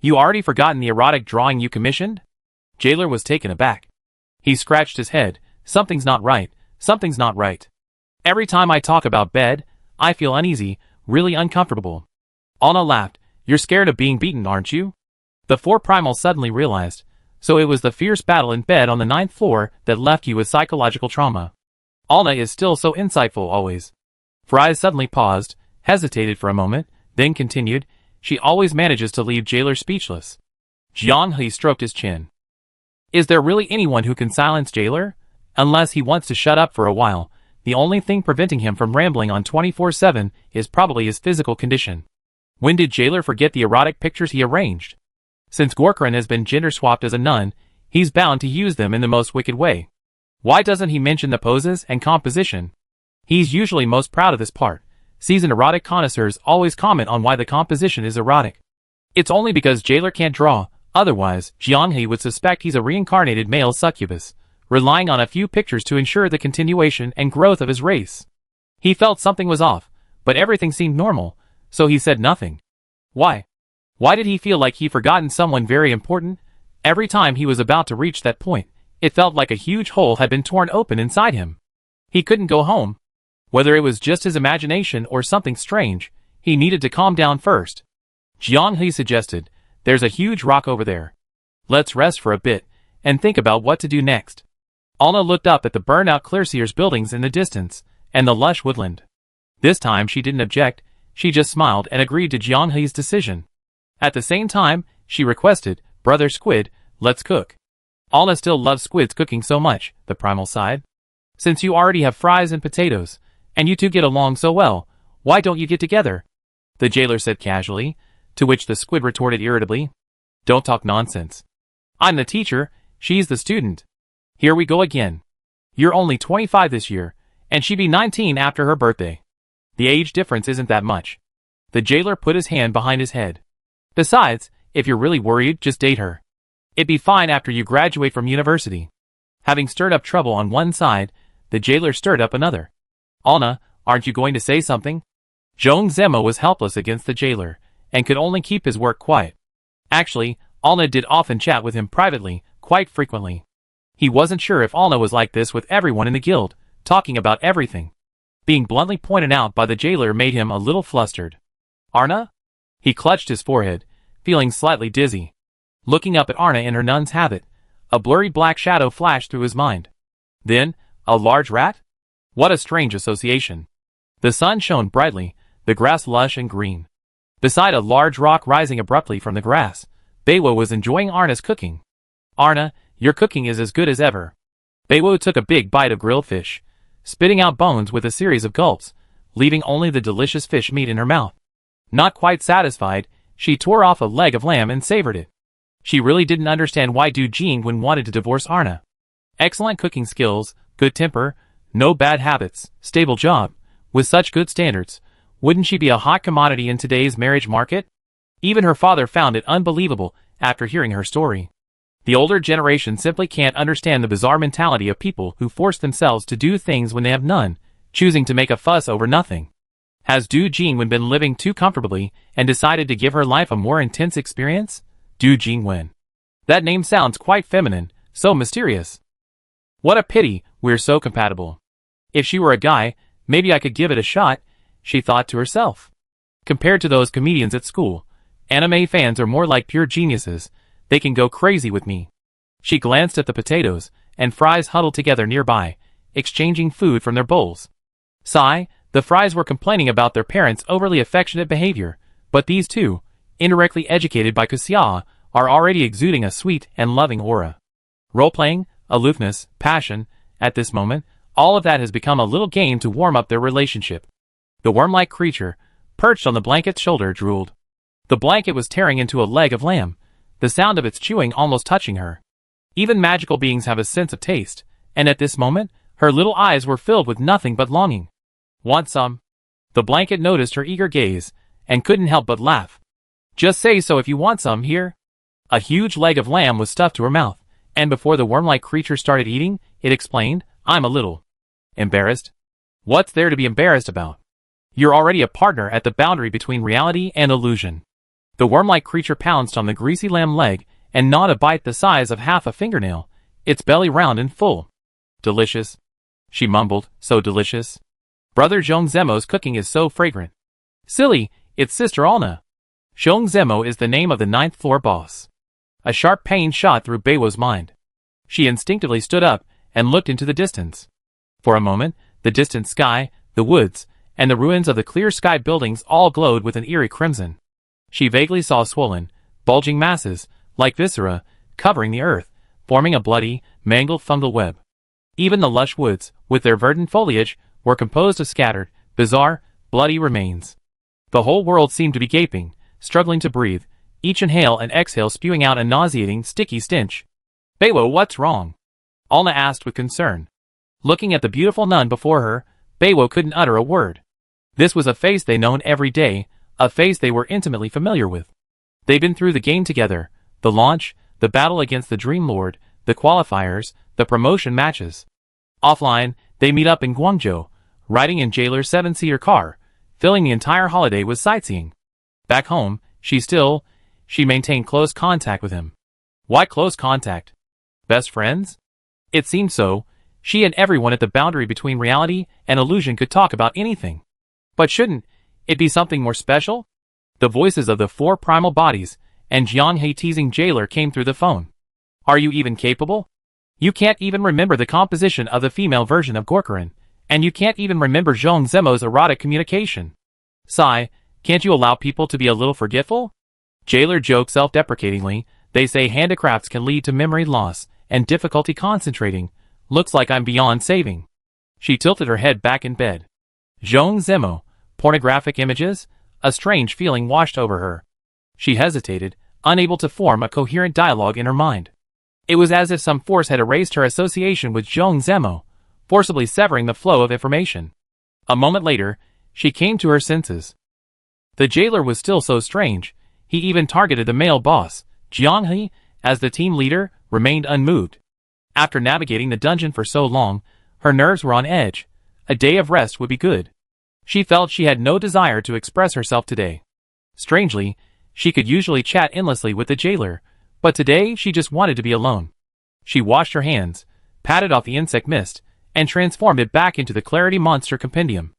You already forgotten the erotic drawing you commissioned? Jailer was taken aback. He scratched his head, something's not right, something's not right. Every time I talk about bed, I feel uneasy, really uncomfortable. Alna laughed, you're scared of being beaten, aren't you? The 4 primals suddenly realized, so it was the fierce battle in bed on the 9th floor that left you with psychological trauma. Alna is still so insightful always. Fries suddenly paused, hesitated for a moment, then continued, she always manages to leave Jailer speechless. Jianghe stroked his chin. Is there really anyone who can silence Jailer? Unless he wants to shut up for a while, the only thing preventing him from rambling on 24/7 is probably his physical condition. When did Jailer forget the erotic pictures he arranged? Since Gorkran has been gender-swapped as a nun, he's bound to use them in the most wicked way. Why doesn't he mention the poses and composition? He's usually most proud of this part. Seasoned erotic connoisseurs always comment on why the composition is erotic. It's only because Jailer can't draw, otherwise, Jianghe would suspect he's a reincarnated male succubus, relying on a few pictures to ensure the continuation and growth of his race. He felt something was off, but everything seemed normal, so he said nothing. Why? Why did he feel like he'd forgotten someone very important? Every time he was about to reach that point, it felt like a huge hole had been torn open inside him. He couldn't go home. Whether it was just his imagination or something strange, he needed to calm down first. Jianghe suggested, there's a huge rock over there. Let's rest for a bit, and think about what to do next. Alna looked up at the burned-out Clearseer's buildings in the distance, and the lush woodland. This time she didn't object, she just smiled and agreed to Jianghe's decision. At the same time, she requested, Brother Squid, let's cook. Alna still loves Squid's cooking so much, the primal sighed. Since you already have fries and potatoes, and you two get along so well, why don't you get together? The jailer said casually, to which the Squid retorted irritably. Don't talk nonsense. I'm the teacher, she's the student. Here we go again. You're only 25 this year, and she'd be 19 after her birthday. The age difference isn't that much. The jailer put his hand behind his head. Besides, if you're really worried, just date her. It'd be fine after you graduate from university. Having stirred up trouble on one side, the jailer stirred up another. Alna, aren't you going to say something? Zhong Zemo was helpless against the jailer, and could only keep his work quiet. Actually, Alna did often chat with him privately, quite frequently. He wasn't sure if Alna was like this with everyone in the guild, talking about everything. Being bluntly pointed out by the jailer made him a little flustered. Arna? He clutched his forehead, feeling slightly dizzy. Looking up at Arna in her nun's habit, a blurry black shadow flashed through his mind. Then, a large rat? What a strange association. The sun shone brightly, the grass lush and green. Beside a large rock rising abruptly from the grass, Beiwo was enjoying Arna's cooking. Arna, your cooking is as good as ever. Beiwo took a big bite of grilled fish, spitting out bones with a series of gulps, leaving only the delicious fish meat in her mouth. Not quite satisfied, she tore off a leg of lamb and savored it. She really didn't understand why Du Jingwen wanted to divorce Arna. Excellent cooking skills, good temper, no bad habits, stable job. With such good standards, wouldn't she be a hot commodity in today's marriage market? Even her father found it unbelievable after hearing her story. The older generation simply can't understand the bizarre mentality of people who force themselves to do things when they have none, choosing to make a fuss over nothing. Has Du Jingwen been living too comfortably and decided to give her life a more intense experience? Du Jingwen. That name sounds quite feminine, so mysterious. What a pity we're so compatible. If she were a guy, maybe I could give it a shot, she thought to herself. Compared to those comedians at school, anime fans are more like pure geniuses. They can go crazy with me. She glanced at the potatoes and fries huddled together nearby, exchanging food from their bowls. Sigh, the fries were complaining about their parents' overly affectionate behavior, but these two, indirectly educated by Kusia, are already exuding a sweet and loving aura. Role-playing, aloofness, passion, at this moment, all of that has become a little game to warm up their relationship. The worm-like creature, perched on the blanket's shoulder, drooled. The blanket was tearing into a leg of lamb, the sound of its chewing almost touching her. Even magical beings have a sense of taste, and at this moment, her little eyes were filled with nothing but longing. Want some? The blanket noticed her eager gaze, and couldn't help but laugh. Just say so if you want some, here. A huge leg of lamb was stuffed to her mouth, and before the worm-like creature started eating, it explained, I'm a little embarrassed. What's there to be embarrassed about? You're already a partner at the boundary between reality and illusion. The worm-like creature pounced on the greasy lamb leg and gnawed a bite the size of half a fingernail, its belly round and full. Delicious, she mumbled, so delicious. Brother Zhong Zemo's cooking is so fragrant. Silly, it's Sister Alna. Zhong Zemo is the name of the 9th floor boss. A sharp pain shot through Beiwo's mind. She instinctively stood up and looked into the distance. For a moment, the distant sky, the woods, and the ruins of the clear sky buildings all glowed with an eerie crimson. She vaguely saw swollen, bulging masses, like viscera, covering the earth, forming a bloody, mangled fungal web. Even the lush woods, with their verdant foliage, were composed of scattered, bizarre, bloody remains. The whole world seemed to be gaping, struggling to breathe, each inhale and exhale spewing out a nauseating, sticky stench. Beiwo, what's wrong? Alna asked with concern. Looking at the beautiful nun before her, Beiwo couldn't utter a word. This was a face they known every day, a face they were intimately familiar with. They'd been through the game together, the launch, the battle against the Dream Lord, the qualifiers, the promotion matches. Offline, they meet up in Guangzhou, riding in Jailer's 7-seater car, filling the entire holiday with sightseeing. Back home, she maintained close contact with him. Why close contact? Best friends? It seemed so. She and everyone at the boundary between reality and illusion could talk about anything. But shouldn't it be something more special? The voices of the 4 primal bodies and Jiang He teasing Jailer came through the phone. Are you even capable? You can't even remember the composition of the female version of Gorkarin, and you can't even remember Zhong Zemo's erotic communication. Sigh, can't you allow people to be a little forgetful? Jailer joked self-deprecatingly, they say handicrafts can lead to memory loss and difficulty concentrating. Looks like I'm beyond saving. She tilted her head back in bed. Zhong Zemo, pornographic images? A strange feeling washed over her. She hesitated, unable to form a coherent dialogue in her mind. It was as if some force had erased her association with Zhong Zemo, forcibly severing the flow of information. A moment later, she came to her senses. The jailer was still so strange. He even targeted the male boss, Jiang He, as the team leader, remained unmoved. After navigating the dungeon for so long, her nerves were on edge. A day of rest would be good. She felt she had no desire to express herself today. Strangely, she could usually chat endlessly with the jailer, but today she just wanted to be alone. She washed her hands, patted off the insect mist, and transformed it back into the Clarity Monster Compendium.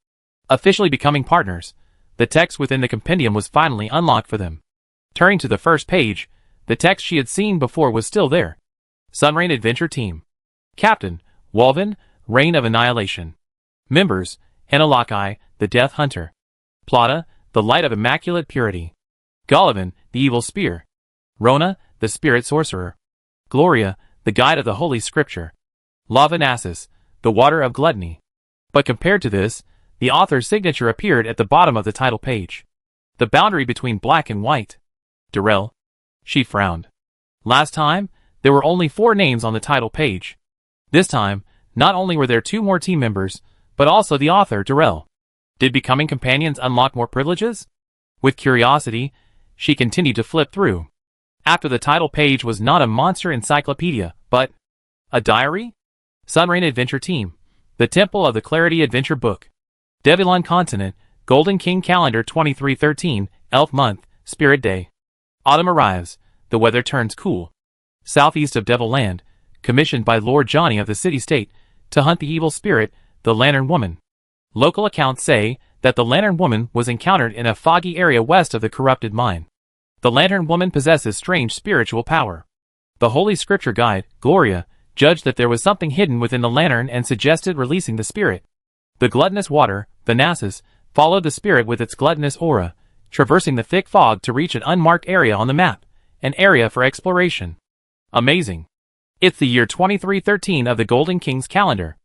Officially becoming partners, the text within the compendium was finally unlocked for them. Turning to the first page, the text she had seen before was still there. Sunrain Adventure Team. Captain, Walvin, Reign of Annihilation. Members: Henelakai, the Death Hunter. Plata, the Light of Immaculate Purity. Gullivan, the Evil Spear. Rona, the Spirit Sorcerer. Gloria, the Guide of the Holy Scripture. Lavanassus, the Water of Gluttony. But compared to this, the author's signature appeared at the bottom of the title page. The boundary between black and white. Darrell. She frowned. Last time, there were only 4 names on the title page. This time, not only were there 2 more team members, but also the author, Darrell. Did becoming companions unlock more privileges? With curiosity, she continued to flip through. After the title page was not a monster encyclopedia, but a diary? Sunrain Adventure Team. The Temple of the Clarity Adventure Book. Devilon Continent, Golden King Calendar 2313, Elf Month, Spirit Day. Autumn arrives, the weather turns cool. Southeast of Devil Land, commissioned by Lord Johnny of the city-state, to hunt the evil spirit, the Lantern Woman. Local accounts say that the Lantern Woman was encountered in a foggy area west of the corrupted mine. The Lantern Woman possesses strange spiritual power. The Holy Scripture guide, Gloria, judged that there was something hidden within the lantern and suggested releasing the spirit. The gluttonous water, Vanassus, followed the spirit with its gluttonous aura, traversing the thick fog to reach an unmarked area on the map, an area for exploration. Amazing. It's the year 2313 of the Golden King's calendar.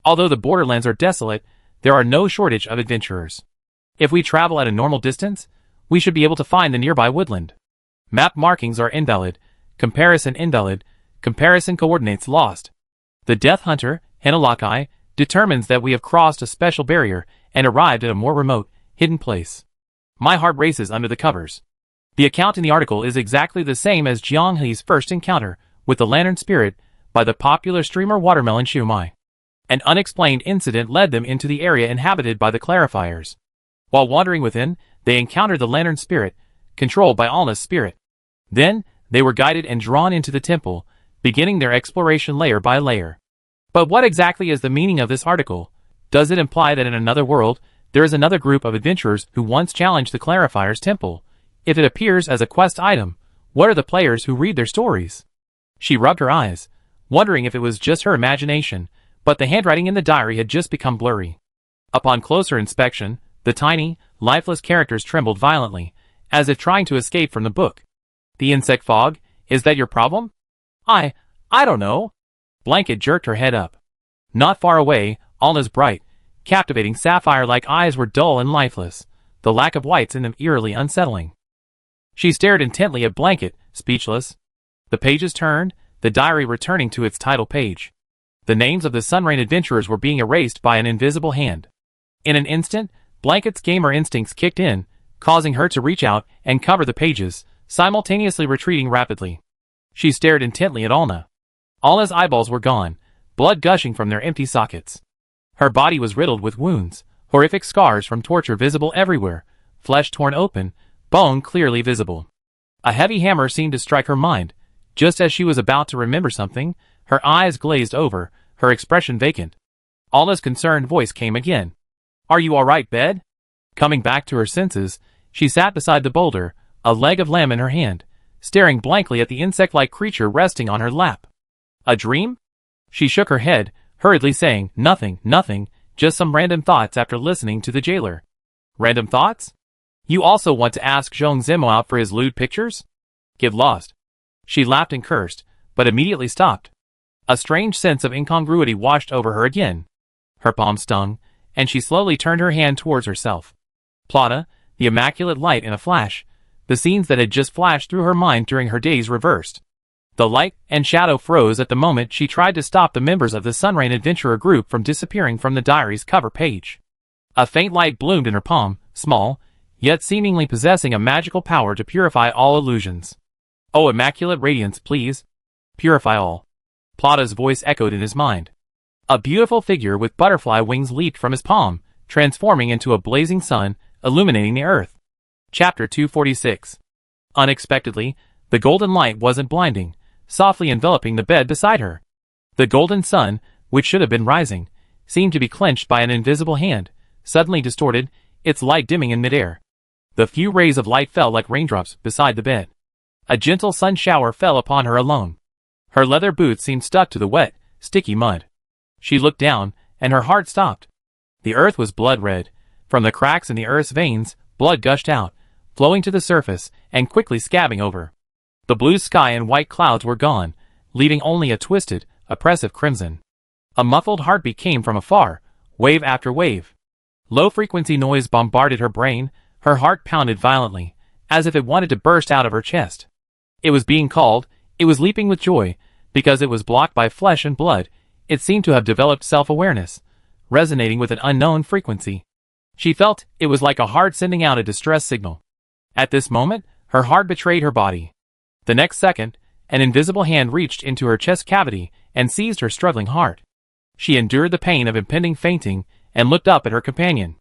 Although the borderlands are desolate, there are no shortage of adventurers. If we travel at a normal distance, we should be able to find the nearby woodland. Map markings are invalid, comparison invalid, comparison coordinates lost. The Death Hunter, Henelakai, determines that we have crossed a special barrier and arrived at a more remote, hidden place. My heart races under the covers. The account in the article is exactly the same as Jiang He's first encounter with the Lantern Spirit by the popular streamer Watermelon Shumai. An unexplained incident led them into the area inhabited by the Clarifiers. While wandering within, they encountered the Lantern Spirit, controlled by Alna's spirit. Then, they were guided and drawn into the temple, beginning their exploration layer by layer. But what exactly is the meaning of this article? Does it imply that in another world, there is another group of adventurers who once challenged the Clarifier's temple? If it appears as a quest item, what are the players who read their stories? She rubbed her eyes, wondering if it was just her imagination, but the handwriting in the diary had just become blurry. Upon closer inspection, the tiny, lifeless characters trembled violently, as if trying to escape from the book. The insect fog, is that your problem? I don't know. Blanket jerked her head up. Not far away, Alna's bright, captivating sapphire-like eyes were dull and lifeless, the lack of whites in them eerily unsettling. She stared intently at Blanket, speechless. The pages turned, the diary returning to its title page. The names of the Sunrain adventurers were being erased by an invisible hand. In an instant, Blanket's gamer instincts kicked in, causing her to reach out and cover the pages, simultaneously retreating rapidly. She stared intently at Alna. Alna's eyeballs were gone, blood gushing from their empty sockets. Her body was riddled with wounds, horrific scars from torture visible everywhere, flesh torn open, bone clearly visible. A heavy hammer seemed to strike her mind. Just as she was about to remember something, her eyes glazed over, her expression vacant. Alna's concerned voice came again. "Are you all right, Bed?" Coming back to her senses, she sat beside the boulder, a leg of lamb in her hand, staring blankly at the insect-like creature resting on her lap. A dream? She shook her head, hurriedly saying, nothing, just some random thoughts after listening to the jailer. Random thoughts? You also want to ask Zhong Zimo out for his lewd pictures? Get lost. She laughed and cursed, but immediately stopped. A strange sense of incongruity washed over her again. Her palm stung, and she slowly turned her hand towards herself. Plata, the immaculate light in a flash, the scenes that had just flashed through her mind during her days reversed. The light and shadow froze at the moment she tried to stop the members of the Sunrain Adventurer group from disappearing from the diary's cover page. A faint light bloomed in her palm, small, yet seemingly possessing a magical power to purify all illusions. "Oh, immaculate radiance, please. Purify all." Plata's voice echoed in his mind. A beautiful figure with butterfly wings leaped from his palm, transforming into a blazing sun, illuminating the earth. Chapter 246. Unexpectedly, the golden light wasn't blinding, softly enveloping the bed beside her. The golden sun, which should have been rising, seemed to be clenched by an invisible hand, suddenly distorted, its light dimming in midair. The few rays of light fell like raindrops beside the bed. A gentle sun shower fell upon her alone. Her leather boots seemed stuck to the wet, sticky mud. She looked down, and her heart stopped. The earth was blood red. From the cracks in the earth's veins, blood gushed out, flowing to the surface, and quickly scabbing over. The blue sky and white clouds were gone, leaving only a twisted, oppressive crimson. A muffled heartbeat came from afar, wave after wave. Low-frequency noise bombarded her brain, her heart pounded violently, as if it wanted to burst out of her chest. It was being called, it was leaping with joy, because it was blocked by flesh and blood. It seemed to have developed self-awareness, resonating with an unknown frequency. She felt it was like a heart sending out a distress signal. At this moment, her heart betrayed her body. The next second, an invisible hand reached into her chest cavity and seized her struggling heart. She endured the pain of impending fainting and looked up at her companion.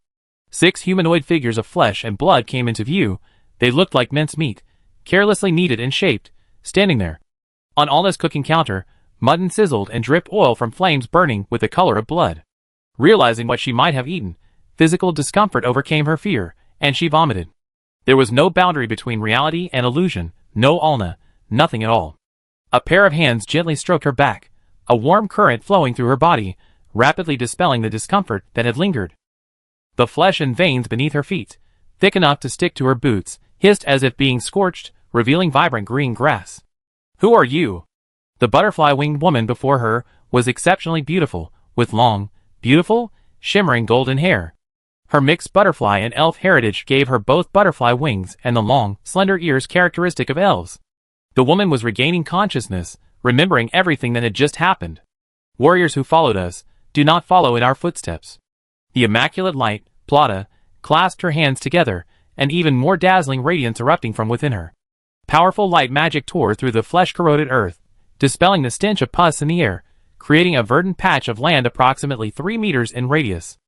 6 humanoid figures of flesh and blood came into view. They looked like mincemeat, carelessly kneaded and shaped, standing there. On Alna's cooking counter, mutton sizzled and dripped oil from flames burning with the color of blood. Realizing what she might have eaten, physical discomfort overcame her fear, and she vomited. There was no boundary between reality and illusion, no Alna, nothing at all. A pair of hands gently stroked her back, a warm current flowing through her body, rapidly dispelling the discomfort that had lingered. The flesh and veins beneath her feet, thick enough to stick to her boots, hissed as if being scorched, revealing vibrant green grass. "Who are you?" The butterfly-winged woman before her was exceptionally beautiful, with long, beautiful, shimmering golden hair. Her mixed butterfly and elf heritage gave her both butterfly wings and the long, slender ears characteristic of elves. The woman was regaining consciousness, remembering everything that had just happened. "Warriors who followed us, do not follow in our footsteps." The immaculate light, Plata, clasped her hands together, an even more dazzling radiance erupting from within her. Powerful light magic tore through the flesh-corroded earth, dispelling the stench of pus in the air, creating a verdant patch of land approximately 3 meters in radius.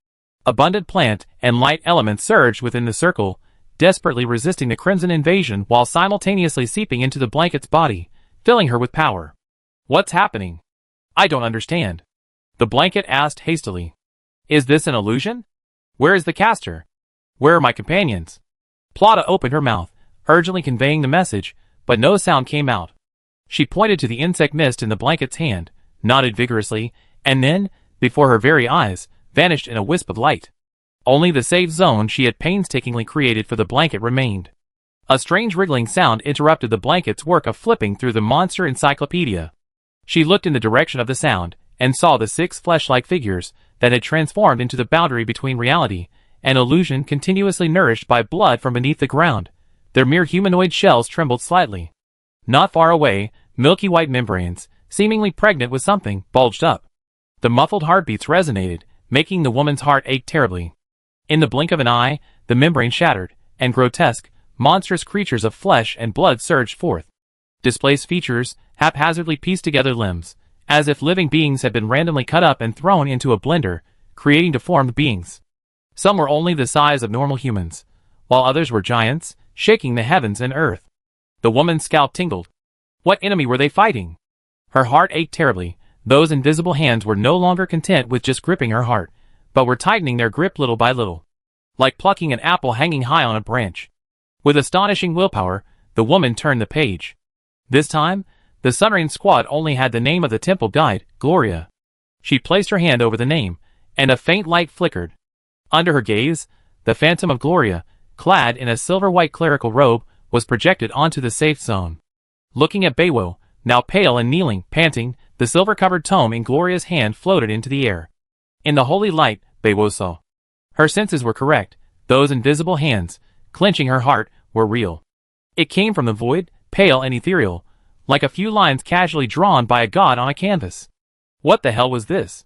Abundant plant and light elements surged within the circle, desperately resisting the crimson invasion while simultaneously seeping into the blanket's body, filling her with power. "What's happening? I don't understand," the blanket asked hastily. "Is this an illusion? Where is the caster? Where are my companions?" Plata opened her mouth, urgently conveying the message, but no sound came out. She pointed to the insect mist in the blanket's hand, nodded vigorously, and then, before her very eyes, vanished in a wisp of light. Only the safe zone she had painstakingly created for the blanket remained. A strange wriggling sound interrupted the blanket's work of flipping through the monster encyclopedia. She looked in the direction of the sound, and saw the 6 flesh-like figures that had transformed into the boundary between reality and illusion, continuously nourished by blood from beneath the ground. Their mere humanoid shells trembled slightly. Not far away, milky white membranes, seemingly pregnant with something, bulged up. The muffled heartbeats resonated, making the woman's heart ache terribly. In the blink of an eye, the membrane shattered, and grotesque, monstrous creatures of flesh and blood surged forth. Displaced features, haphazardly pieced together limbs, as if living beings had been randomly cut up and thrown into a blender, creating deformed beings. Some were only the size of normal humans, while others were giants, shaking the heavens and earth. The woman's scalp tingled. What enemy were they fighting? Her heart ached terribly. Those invisible hands were no longer content with just gripping her heart, but were tightening their grip little by little, like plucking an apple hanging high on a branch. With astonishing willpower, the woman turned the page. This time, the Sunrain squad only had the name of the temple guide, Gloria. She placed her hand over the name, and a faint light flickered. Under her gaze, the phantom of Gloria, clad in a silver-white clerical robe, was projected onto the safe zone. Looking at Baywo, now pale and kneeling, panting, the silver-covered tome in Gloria's hand floated into the air. In the holy light, Baywo saw. Her senses were correct. Those invisible hands, clenching her heart, were real. It came from the void, pale and ethereal, like a few lines casually drawn by a god on a canvas. What the hell was this?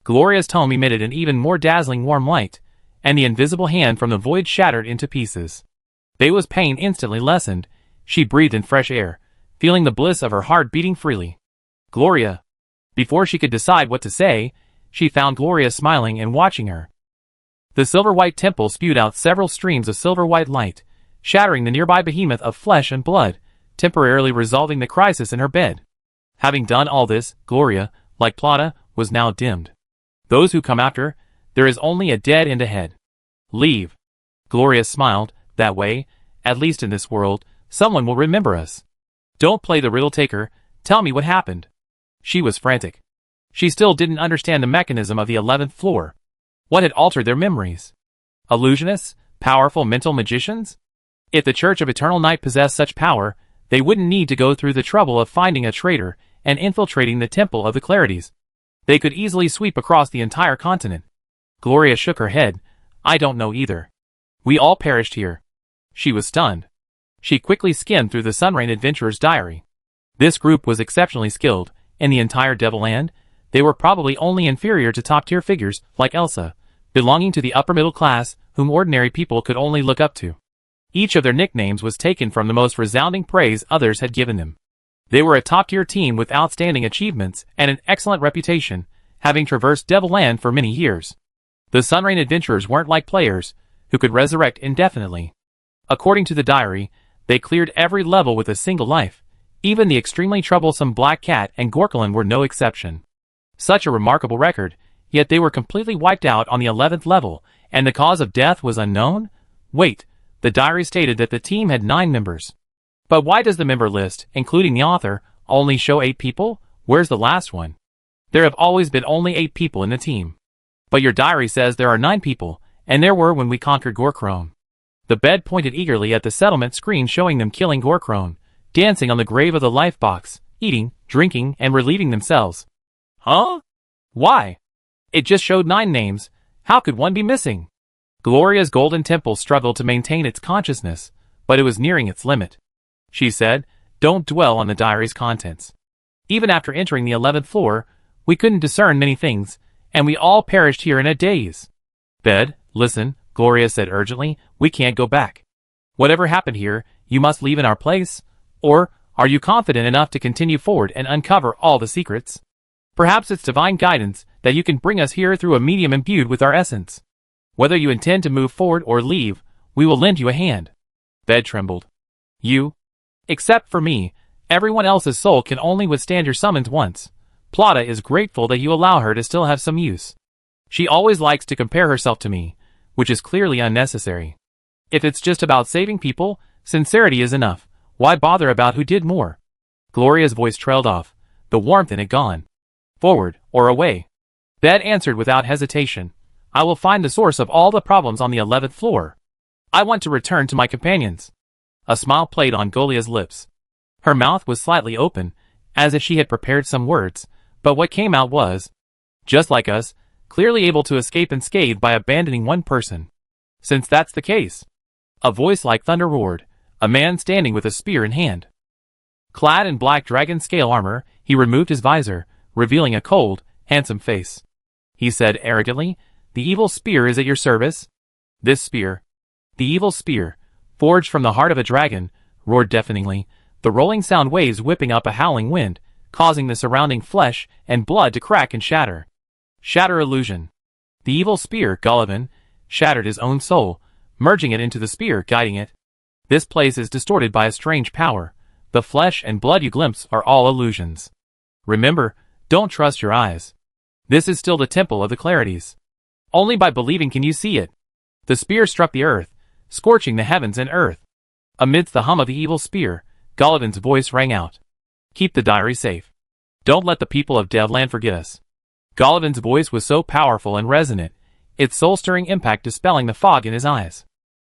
Gloria's tome emitted an even more dazzling warm light, and the invisible hand from the void shattered into pieces. Baywo's pain instantly lessened. She breathed in fresh air, feeling the bliss of her heart beating freely. Gloria. Before she could decide what to say, she found Gloria smiling and watching her. The silver-white temple spewed out several streams of silver-white light, shattering the nearby behemoth of flesh and blood, temporarily resolving the crisis in her bed. Having done all this, Gloria, like Plata, was now dimmed. Those who come after, there is only a dead end ahead. Leave. Gloria smiled. That way, at least in this world, someone will remember us. Don't play the riddle taker. Tell me what happened. She was frantic. She still didn't understand the mechanism of the 11th floor. What had altered their memories? Illusionists? Powerful mental magicians? If the Church of Eternal Night possessed such power, they wouldn't need to go through the trouble of finding a traitor and infiltrating the Temple of the Clarities. They could easily sweep across the entire continent. Gloria shook her head. I don't know either. We all perished here. She was stunned. She quickly skimmed through the Sunrain Adventurer's diary. This group was exceptionally skilled. In the entire Devil Land, they were probably only inferior to top-tier figures like Elsa, belonging to the upper middle class whom ordinary people could only look up to. Each of their nicknames was taken from the most resounding praise others had given them. They were a top-tier team with outstanding achievements and an excellent reputation, having traversed Devil Land for many years. The Sunrain Adventurers weren't like players, who could resurrect indefinitely. According to the diary, they cleared every level with a single life. Even the extremely troublesome Black Cat and Gorkulin were no exception. Such a remarkable record, yet they were completely wiped out on the 11th level, and the cause of death was unknown? Wait, the diary stated that the team had 9 members. But why does the member list, including the author, only show 8 people? Where's the last one? There have always been only 8 people in the team. But your diary says there are 9 people, and there were when we conquered Gorkrone. The bed pointed eagerly at the settlement screen showing them killing Gorkrone, dancing on the grave of the life box, eating, drinking, and relieving themselves. Huh? Why? It just showed 9 names. How could one be missing? Gloria's golden temple struggled to maintain its consciousness, but it was nearing its limit. She said, don't dwell on the diary's contents. Even after entering the 11th floor, we couldn't discern many things, and we all perished here in a daze. Bed, listen, Gloria said urgently, we can't go back. Whatever happened here, you must leave in our place, or are you confident enough to continue forward and uncover all the secrets? Perhaps it's divine guidance that you can bring us here through a medium imbued with our essence. Whether you intend to move forward or leave, we will lend you a hand. Bed trembled. You? Except for me, everyone else's soul can only withstand your summons once. Plata is grateful that you allow her to still have some use. She always likes to compare herself to me, which is clearly unnecessary. If it's just about saving people, sincerity is enough. Why bother about who did more? Gloria's voice trailed off, the warmth in it gone. Forward, or away. Bed answered without hesitation. I will find the source of all the problems on the 11th floor. I want to return to my companions. A smile played on Golia's lips. Her mouth was slightly open, as if she had prepared some words, but what came out was, just like us, clearly able to escape unscathed by abandoning one person. Since that's the case. A voice like thunder roared, a man standing with a spear in hand. Clad in black dragon scale armor, he removed his visor, revealing a cold, handsome face. He said arrogantly, the evil spear is at your service. This spear. The evil spear, forged from the heart of a dragon, roared deafeningly, the rolling sound waves whipping up a howling wind, causing the surrounding flesh and blood to crack and shatter. Shatter illusion. The evil spear, Gullivan, shattered his own soul, merging it into the spear guiding it. This place is distorted by a strange power. The flesh and blood you glimpse are all illusions. Remember, don't trust your eyes. This is still the Temple of the Clarities. Only by believing can you see it. The spear struck the earth, scorching the heavens and earth. Amidst the hum of the evil spear, Gullivan's voice rang out. Keep the diary safe. Don't let the people of Devland forget us. Gullivan's voice was so powerful and resonant, its soul-stirring impact dispelling the fog in his eyes.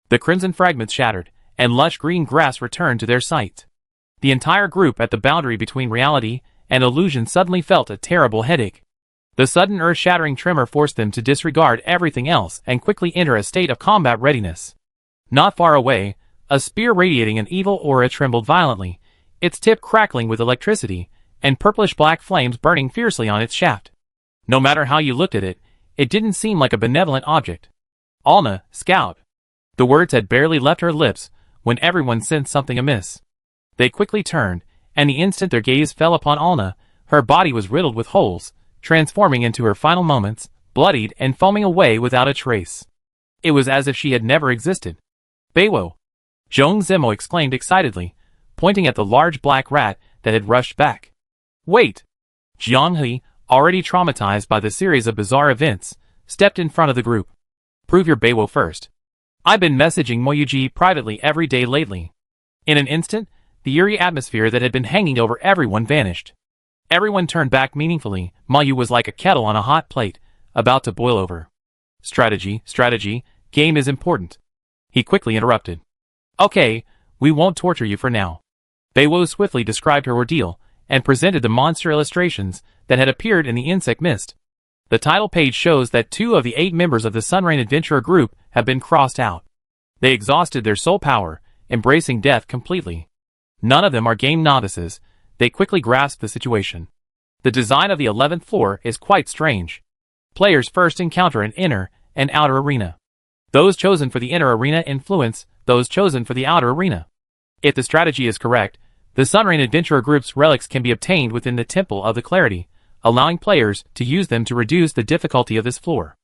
The crimson fragments shattered, and lush green grass returned to their sight. The entire group at the boundary between reality and illusion suddenly felt a terrible headache. The sudden earth-shattering tremor forced them to disregard everything else and quickly enter a state of combat readiness. Not far away, a spear radiating an evil aura trembled violently, its tip crackling with electricity, and purplish-black flames burning fiercely on its shaft. No matter how you looked at it, it didn't seem like a benevolent object. Alna, scout. The words had barely left her lips when everyone sensed something amiss. They quickly turned, and the instant their gaze fell upon Alna, her body was riddled with holes, transforming into her final moments, bloodied and foaming away without a trace. It was as if she had never existed. Beiwo! Zhong Zimo exclaimed excitedly, pointing at the large black rat that had rushed back. Wait! Jianghe, already traumatized by the series of bizarre events, stepped in front of the group. Prove your Beiwo first. I've been messaging Moyuji privately every day lately. In an instant, the eerie atmosphere that had been hanging over everyone vanished. Everyone turned back meaningfully. Mayu was like a kettle on a hot plate, about to boil over. Strategy, game is important. He quickly interrupted. Okay, we won't torture you for now. Beiwo swiftly described her ordeal, and presented the monster illustrations that had appeared in the insect mist. The title page shows that 2 of the 8 members of the Sunrain Adventurer group have been crossed out. They exhausted their soul power, embracing death completely. None of them are game novices. They quickly grasp the situation. The design of the 11th floor is quite strange. Players first encounter an inner and outer arena. Those chosen for the inner arena influence those chosen for the outer arena. If the strategy is correct, the Sunrain Adventurer group's relics can be obtained within the Temple of the Clarity, allowing players to use them to reduce the difficulty of this floor.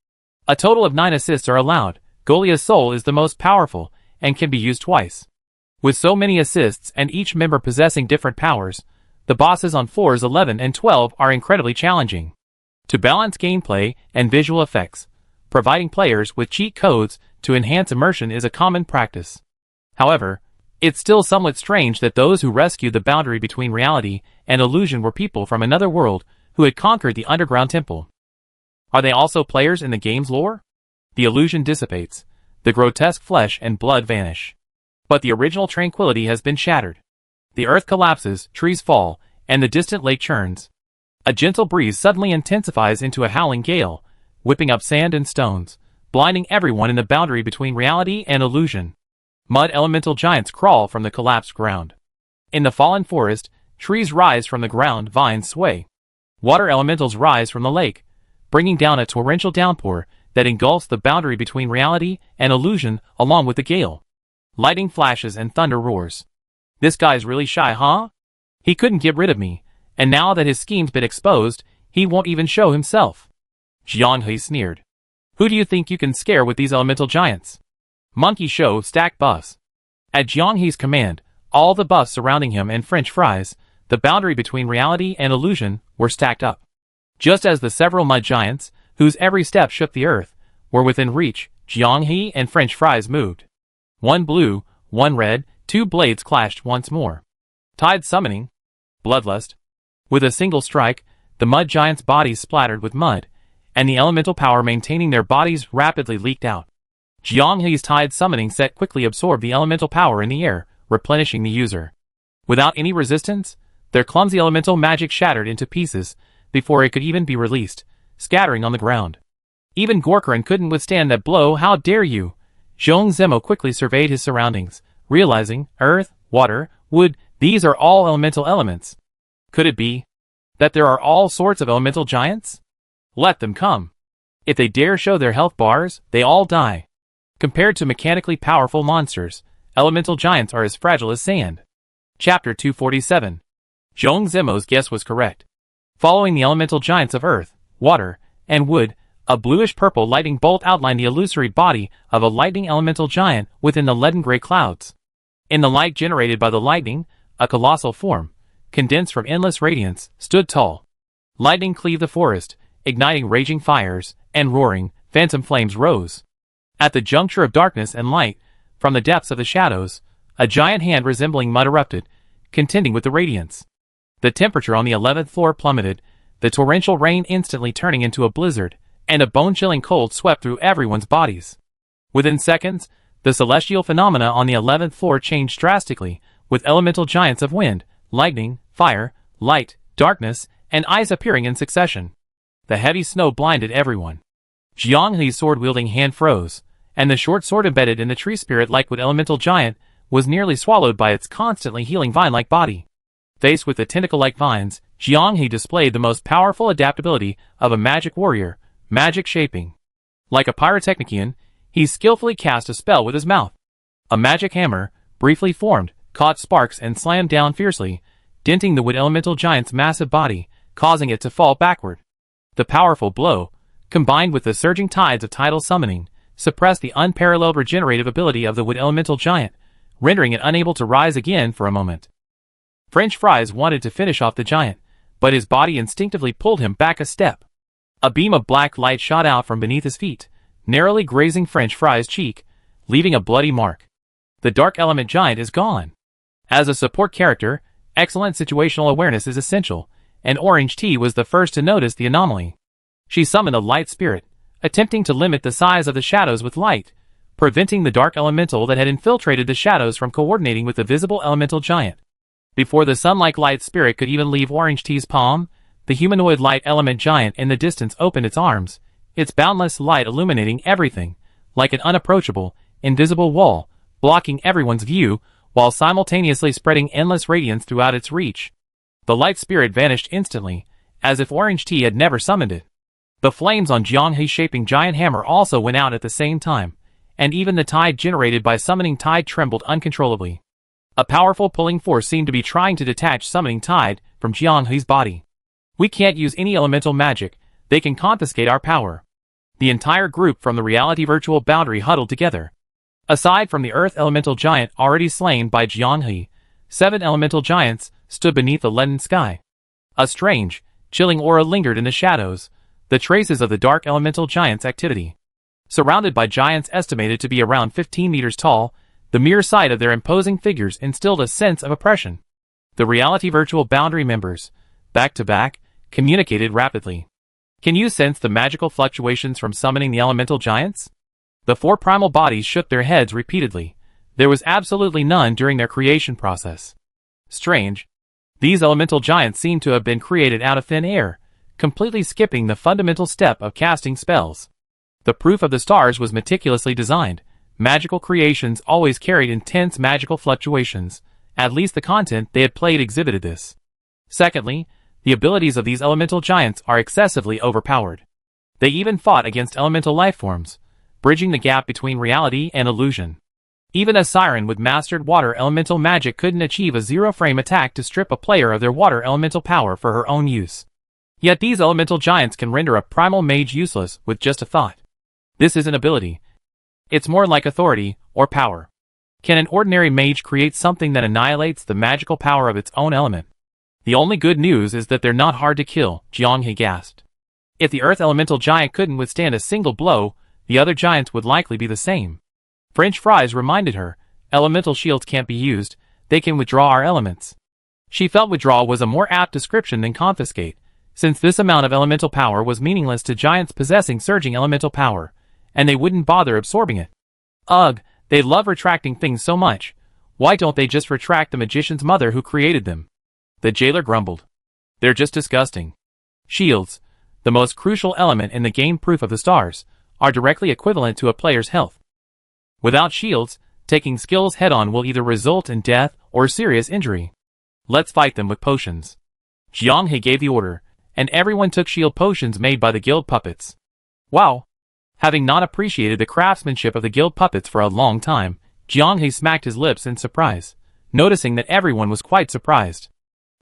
A total of 9 assists are allowed. Golia's soul is the most powerful and can be used twice. With so many assists and each member possessing different powers, the bosses on floors 11 and 12 are incredibly challenging. To balance gameplay and visual effects, providing players with cheat codes to enhance immersion is a common practice. However, it's still somewhat strange that those who rescued the boundary between reality and illusion were people from another world who had conquered the underground temple. Are they also players in the game's lore? The illusion dissipates, the grotesque flesh and blood vanish. But the original tranquility has been shattered. The earth collapses, trees fall, and the distant lake churns. A gentle breeze suddenly intensifies into a howling gale, whipping up sand and stones, blinding everyone in the boundary between reality and illusion. Mud elemental giants crawl from the collapsed ground. In the fallen forest, trees rise from the ground, vines sway. Water elementals rise from the lake, bringing down a torrential downpour that engulfs the boundary between reality and illusion along with the gale. Lightning flashes and thunder roars. This guy's really shy, huh? He couldn't get rid of me, and now that his scheme's been exposed, he won't even show himself. Jianghe sneered. Who do you think you can scare with these elemental giants? Monkey Show stacked buffs. At Jianghe's command, all the buffs surrounding him and French fries, the boundary between reality and illusion, were stacked up. Just as the several mud giants, whose every step shook the earth, were within reach, Jianghe and French fries moved. One blue, one red, 2 blades clashed once more. Tide summoning. Bloodlust. With a single strike, the mud giants' bodies splattered with mud, and the elemental power maintaining their bodies rapidly leaked out. Jianghe's tide summoning set quickly absorbed the elemental power in the air, replenishing the user. Without any resistance, their clumsy elemental magic shattered into pieces before it could even be released, scattering on the ground. Even Gorkaran couldn't withstand that blow. How dare you? Zhong Zemo quickly surveyed his surroundings, realizing earth, water, wood, these are all elemental elements. Could it be that there are all sorts of elemental giants? Let them come. If they dare show their health bars, they all die. Compared to mechanically powerful monsters, elemental giants are as fragile as sand. Chapter 247. Zhong Zemo's guess was correct. Following the elemental giants of earth, water, and wood, a bluish-purple lightning bolt outlined the illusory body of a lightning elemental giant within the leaden-gray clouds. In the light generated by the lightning, a colossal form, condensed from endless radiance, stood tall. Lightning cleaved the forest, igniting raging fires, and roaring, phantom flames rose. At the juncture of darkness and light, from the depths of the shadows, a giant hand resembling mud erupted, contending with the radiance. The temperature on the 11th floor plummeted, the torrential rain instantly turning into a blizzard, and a bone-chilling cold swept through everyone's bodies. Within seconds, the celestial phenomena on the 11th floor changed drastically, with elemental giants of wind, lightning, fire, light, darkness, and ice appearing in succession. The heavy snow blinded everyone. Jianghe's sword-wielding hand froze, and the short sword embedded in the tree spirit-like wood elemental giant was nearly swallowed by its constantly healing vine-like body. Faced with the tentacle-like vines, Jianghe displayed the most powerful adaptability of a magic warrior, magic shaping. Like a pyrotechnician, he skillfully cast a spell with his mouth. A magic hammer, briefly formed, caught sparks and slammed down fiercely, denting the wood elemental giant's massive body, causing it to fall backward. The powerful blow, combined with the surging tides of tidal summoning, suppressed the unparalleled regenerative ability of the wood elemental giant, rendering it unable to rise again for a moment. French fries wanted to finish off the giant, but his body instinctively pulled him back a step. A beam of black light shot out from beneath his feet, narrowly grazing French fries' cheek, leaving a bloody mark. The dark element giant is gone. As a support character, excellent situational awareness is essential, and Orange Tea was the first to notice the anomaly. She summoned a light spirit, attempting to limit the size of the shadows with light, preventing the dark elemental that had infiltrated the shadows from coordinating with the visible elemental giant. Before the sun-like light spirit could even leave Orange Tea's palm, the humanoid light element giant in the distance opened its arms, its boundless light illuminating everything, like an unapproachable, invisible wall, blocking everyone's view, while simultaneously spreading endless radiance throughout its reach. The light spirit vanished instantly, as if Orange Tea had never summoned it. The flames on Jianghe's shaping giant hammer also went out at the same time, and even the tide generated by summoning tide trembled uncontrollably. A powerful pulling force seemed to be trying to detach summoning tide from Jianghe's body. "We can't use any elemental magic, they can confiscate our power." The entire group from the reality virtual boundary huddled together. Aside from the earth elemental giant already slain by Jianghe, 7 elemental giants stood beneath the leaden sky. A strange, chilling aura lingered in the shadows, the traces of the dark elemental giant's activity. Surrounded by giants estimated to be around 15 meters tall, the mere sight of their imposing figures instilled a sense of oppression. The reality virtual boundary members, back to back, communicated rapidly. "Can you sense the magical fluctuations from summoning the elemental giants?" The 4 primal bodies shook their heads repeatedly. There was absolutely none during their creation process. Strange. These elemental giants seemed to have been created out of thin air, completely skipping the fundamental step of casting spells. The proof of the stars was meticulously designed. Magical creations always carried intense magical fluctuations. At least the content they had played exhibited this. Secondly, the abilities of these elemental giants are excessively overpowered. They even fought against elemental lifeforms, bridging the gap between reality and illusion. Even a siren with mastered water elemental magic couldn't achieve a zero-frame attack to strip a player of their water elemental power for her own use. Yet these elemental giants can render a primal mage useless with just a thought. This isn't ability. It's more like authority, or power. Can an ordinary mage create something that annihilates the magical power of its own element? The only good news is that they're not hard to kill, Jianghe gasped. If the earth elemental giant couldn't withstand a single blow, the other giants would likely be the same. French fries reminded her, elemental shields can't be used, they can withdraw our elements. She felt withdraw was a more apt description than confiscate, since this amount of elemental power was meaningless to giants possessing surging elemental power, and they wouldn't bother absorbing it. Ugh, they love retracting things so much. Why don't they just retract the magician's mother who created them? The jailer grumbled. They're just disgusting. Shields, the most crucial element in the game proof of the stars, are directly equivalent to a player's health. Without shields, taking skills head-on will either result in death or serious injury. Let's fight them with potions. Jianghe gave the order, and everyone took shield potions made by the guild puppets. Wow! Having not appreciated the craftsmanship of the guild puppets for a long time, Jianghe smacked his lips in surprise, noticing that everyone was quite surprised.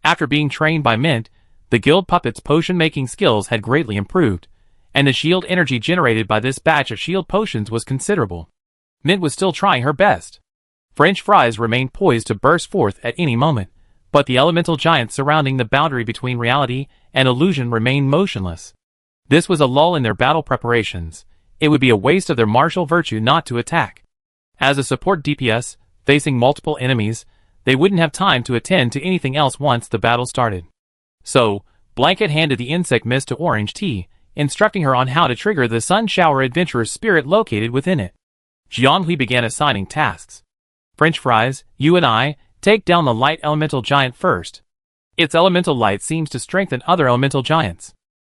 After being trained by Mint, the guild puppets' potion-making skills had greatly improved, and the shield energy generated by this batch of shield potions was considerable. Mint was still trying her best. French fries remained poised to burst forth at any moment, but the elemental giants surrounding the boundary between reality and illusion remained motionless. This was a lull in their battle preparations. It would be a waste of their martial virtue not to attack. As a support DPS, facing multiple enemies, they wouldn't have time to attend to anything else once the battle started. So, Blanket handed the insect mist to Orange Tea, instructing her on how to trigger the Sun Shower Adventurer's spirit located within it. Jianghe began assigning tasks. French fries, you and I, take down the light elemental giant first. Its elemental light seems to strengthen other elemental giants.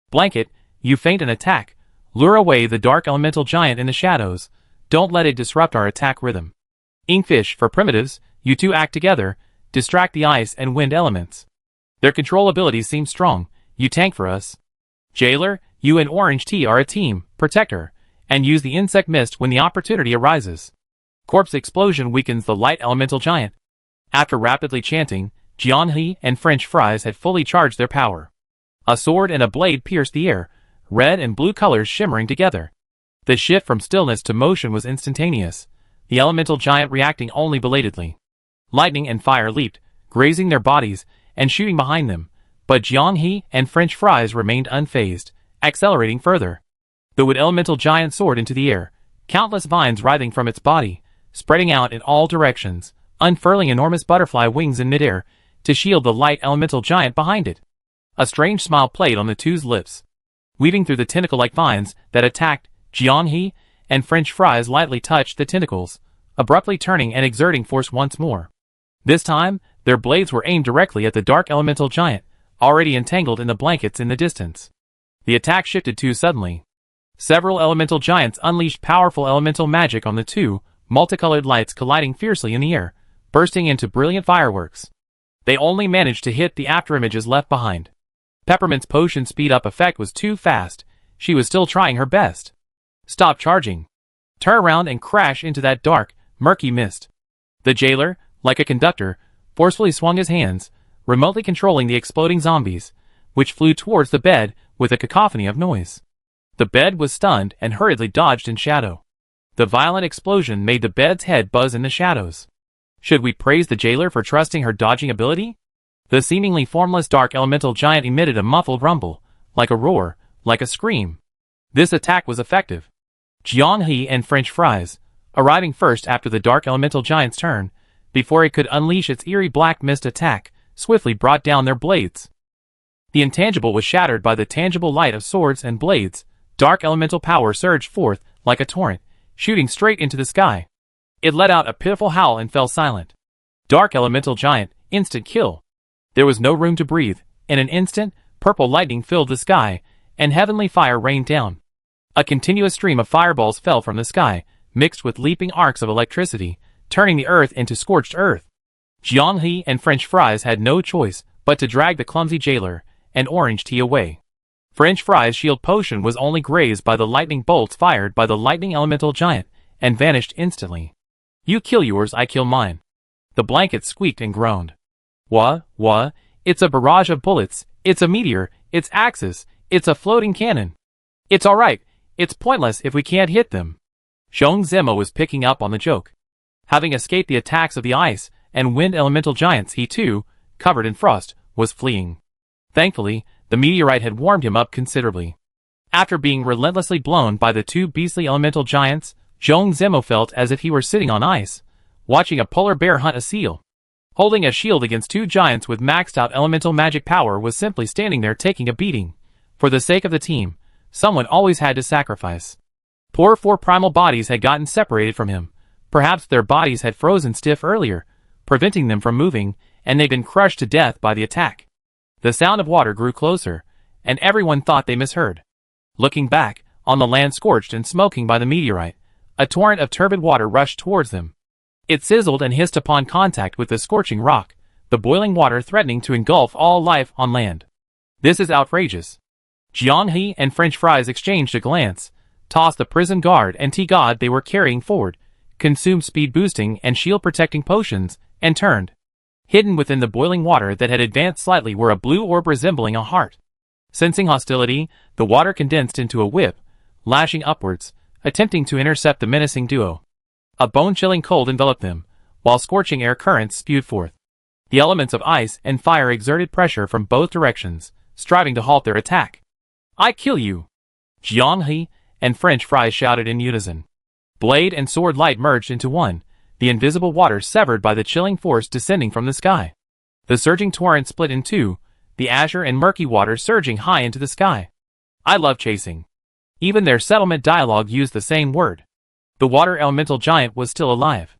Blanket, you feint an attack. Lure away the dark elemental giant in the shadows. Don't let it disrupt our attack rhythm. Inkfish, for primitives, you two act together, distract the ice and wind elements. Their control abilities seem strong. You tank for us. Jailer, you and Orange Tea are a team. Protect her, and use the insect mist when the opportunity arises. Corpse explosion weakens the light elemental giant. After rapidly chanting, Jianghe and French fries had fully charged their power. A sword and a blade pierced the air, red and blue colors shimmering together. The shift from stillness to motion was instantaneous, the elemental giant reacting only belatedly. Lightning and fire leaped, grazing their bodies and shooting behind them, but Jianghe and French fries remained unfazed, accelerating further. The wood elemental giant soared into the air, countless vines writhing from its body, spreading out in all directions, unfurling enormous butterfly wings in midair to shield the light elemental giant behind it. A strange smile played on the two's lips, weaving through the tentacle-like vines that attacked. Jianghe and French fries lightly touched the tentacles, abruptly turning and exerting force once more. This time, their blades were aimed directly at the dark elemental giant, already entangled in the blankets in the distance. The attack shifted too suddenly. Several elemental giants unleashed powerful elemental magic on the two, multicolored lights colliding fiercely in the air, bursting into brilliant fireworks. They only managed to hit the afterimages left behind. Peppermint's potion speed-up effect was too fast. She was still trying her best. Stop charging. Turn around and crash into that dark, murky mist. The jailer, like a conductor, forcefully swung his hands, remotely controlling the exploding zombies, which flew towards the bed with a cacophony of noise. The bed was stunned and hurriedly dodged in shadow. The violent explosion made the bed's head buzz in the shadows. Should we praise the jailer for trusting her dodging ability? The seemingly formless dark elemental giant emitted a muffled rumble, like a roar, like a scream. This attack was effective. Jianghe and French fries, arriving first after the dark elemental giant's turn, before it could unleash its eerie black mist attack, swiftly brought down their blades. The intangible was shattered by the tangible light of swords and blades. Dark elemental power surged forth like a torrent, shooting straight into the sky. It let out a pitiful howl and fell silent. Dark elemental giant, instant kill. There was no room to breathe. In an instant, purple lightning filled the sky, and heavenly fire rained down. A continuous stream of fireballs fell from the sky, mixed with leaping arcs of electricity, turning the earth into scorched earth. Jianghe and French fries had no choice but to drag the clumsy jailer and orange tea away. French fries' shield potion was only grazed by the lightning bolts fired by the lightning elemental giant, and vanished instantly. You kill yours, I kill mine. The blanket squeaked and groaned. What? It's a barrage of bullets, it's a meteor, it's axes, it's a floating cannon. It's alright, it's pointless if we can't hit them. Zhong Zimo was picking up on the joke. Having escaped the attacks of the ice and wind elemental giants, he too, covered in frost, was fleeing. Thankfully, the meteorite had warmed him up considerably. After being relentlessly blown by the two beastly elemental giants, Zhong Zimo felt as if he were sitting on ice, watching a polar bear hunt a seal. Holding a shield against two giants with maxed out elemental magic power was simply standing there taking a beating. For the sake of the team, someone always had to sacrifice. Poor four primal bodies had gotten separated from him. Perhaps their bodies had frozen stiff earlier, preventing them from moving, and they'd been crushed to death by the attack. The sound of water grew closer, and everyone thought they misheard. Looking back, on the land scorched and smoking by the meteorite, a torrent of turbid water rushed towards them. It sizzled and hissed upon contact with the scorching rock, the boiling water threatening to engulf all life on land. This is outrageous. Jianghe and French fries exchanged a glance, tossed the prison guard and tea god they were carrying forward, consumed speed-boosting and shield-protecting potions, and turned. Hidden within the boiling water that had advanced slightly were a blue orb resembling a heart. Sensing hostility, the water condensed into a whip, lashing upwards, attempting to intercept the menacing duo. A bone-chilling cold enveloped them, while scorching air currents spewed forth. The elements of ice and fire exerted pressure from both directions, striving to halt their attack. I kill you! Jianghe and French fries shouted in unison. Blade and sword light merged into one, the invisible water severed by the chilling force descending from the sky. The surging torrent split in two, the azure and murky water surging high into the sky. I love chasing. Even their settlement dialogue used the same word. The water elemental giant was still alive.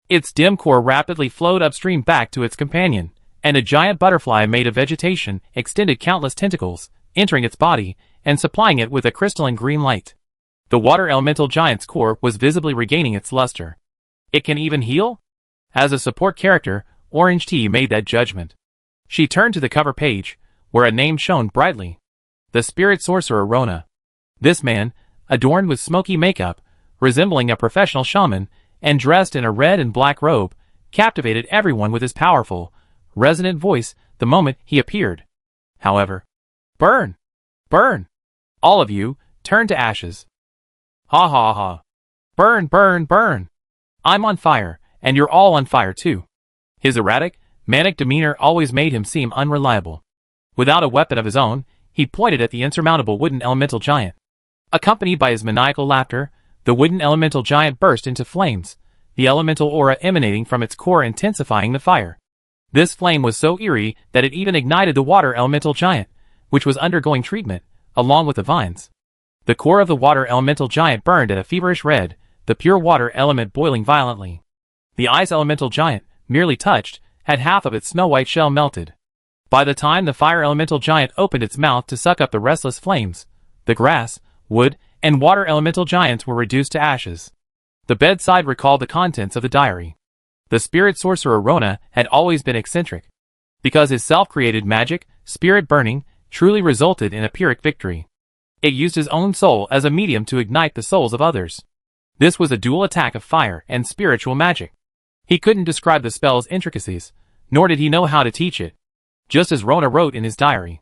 Its dim core rapidly flowed upstream back to its companion, and a giant butterfly made of vegetation extended countless tentacles, entering its body, and supplying it with a crystalline green light. The water elemental giant's core was visibly regaining its luster. It can even heal? As a support character, Orange Tea made that judgment. She turned to the cover page, where a name shone brightly. The spirit sorcerer Rona. This man, adorned with smoky makeup, resembling a professional shaman, and dressed in a red and black robe, captivated everyone with his powerful, resonant voice the moment he appeared. However, burn! Burn! All of you, turn to ashes. Ha ha ha. Burn, burn, burn! I'm on fire, and you're all on fire too. His erratic, manic demeanor always made him seem unreliable. Without a weapon of his own, he pointed at the insurmountable wooden elemental giant. Accompanied by his maniacal laughter, the wooden elemental giant burst into flames, the elemental aura emanating from its core intensifying the fire. This flame was so eerie that it even ignited the water elemental giant, which was undergoing treatment, along with the vines. The core of the water elemental giant burned at a feverish red, the pure water element boiling violently. The ice elemental giant, merely touched, had half of its snow-white shell melted. By the time the fire elemental giant opened its mouth to suck up the restless flames, the grass, wood, and water elemental giants were reduced to ashes. The bedside recalled the contents of the diary. The spirit sorcerer Rona had always been eccentric, because his self-created magic, spirit burning, truly resulted in a Pyrrhic victory. It used his own soul as a medium to ignite the souls of others. This was a dual attack of fire and spiritual magic. He couldn't describe the spell's intricacies, nor did he know how to teach it. Just as Rona wrote in his diary,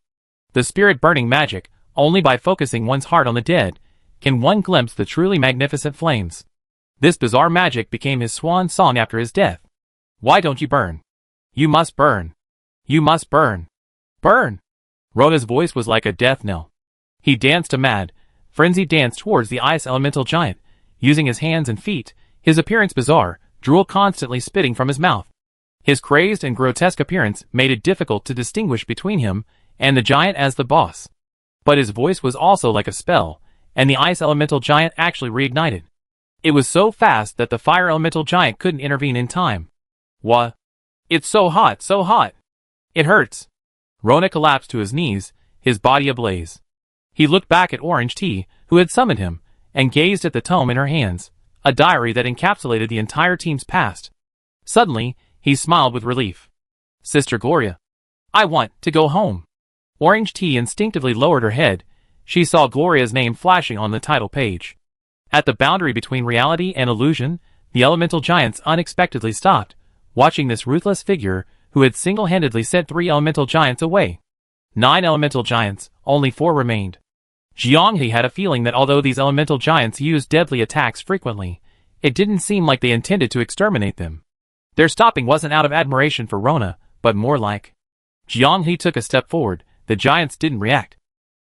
the spirit-burning magic, only by focusing one's heart on the dead, can one glimpse the truly magnificent flames. This bizarre magic became his swan song after his death. Why don't you burn? You must burn. You must burn. Burn! Rona's voice was like a death knell. He danced a mad, frenzied dance towards the ice elemental giant, using his hands and feet, his appearance bizarre, drool constantly spitting from his mouth. His crazed and grotesque appearance made it difficult to distinguish between him and the giant as the boss. But his voice was also like a spell, and the ice elemental giant actually reignited. It was so fast that the fire elemental giant couldn't intervene in time. What? It's so hot, so hot. It hurts. Rona collapsed to his knees, his body ablaze. He looked back at Orange Tea, who had summoned him, and gazed at the tome in her hands, a diary that encapsulated the entire team's past. Suddenly, he smiled with relief. Sister Gloria. I want to go home. Orange Tea instinctively lowered her head. She saw Gloria's name flashing on the title page. At the boundary between reality and illusion, the elemental giants unexpectedly stopped, watching this ruthless figure who had single-handedly sent 3 elemental giants away. 9 elemental giants, only 4 remained. Jianghe had a feeling that although these elemental giants used deadly attacks frequently, it didn't seem like they intended to exterminate them. Their stopping wasn't out of admiration for Rona, but more like. Jianghe took a step forward. The giants didn't react.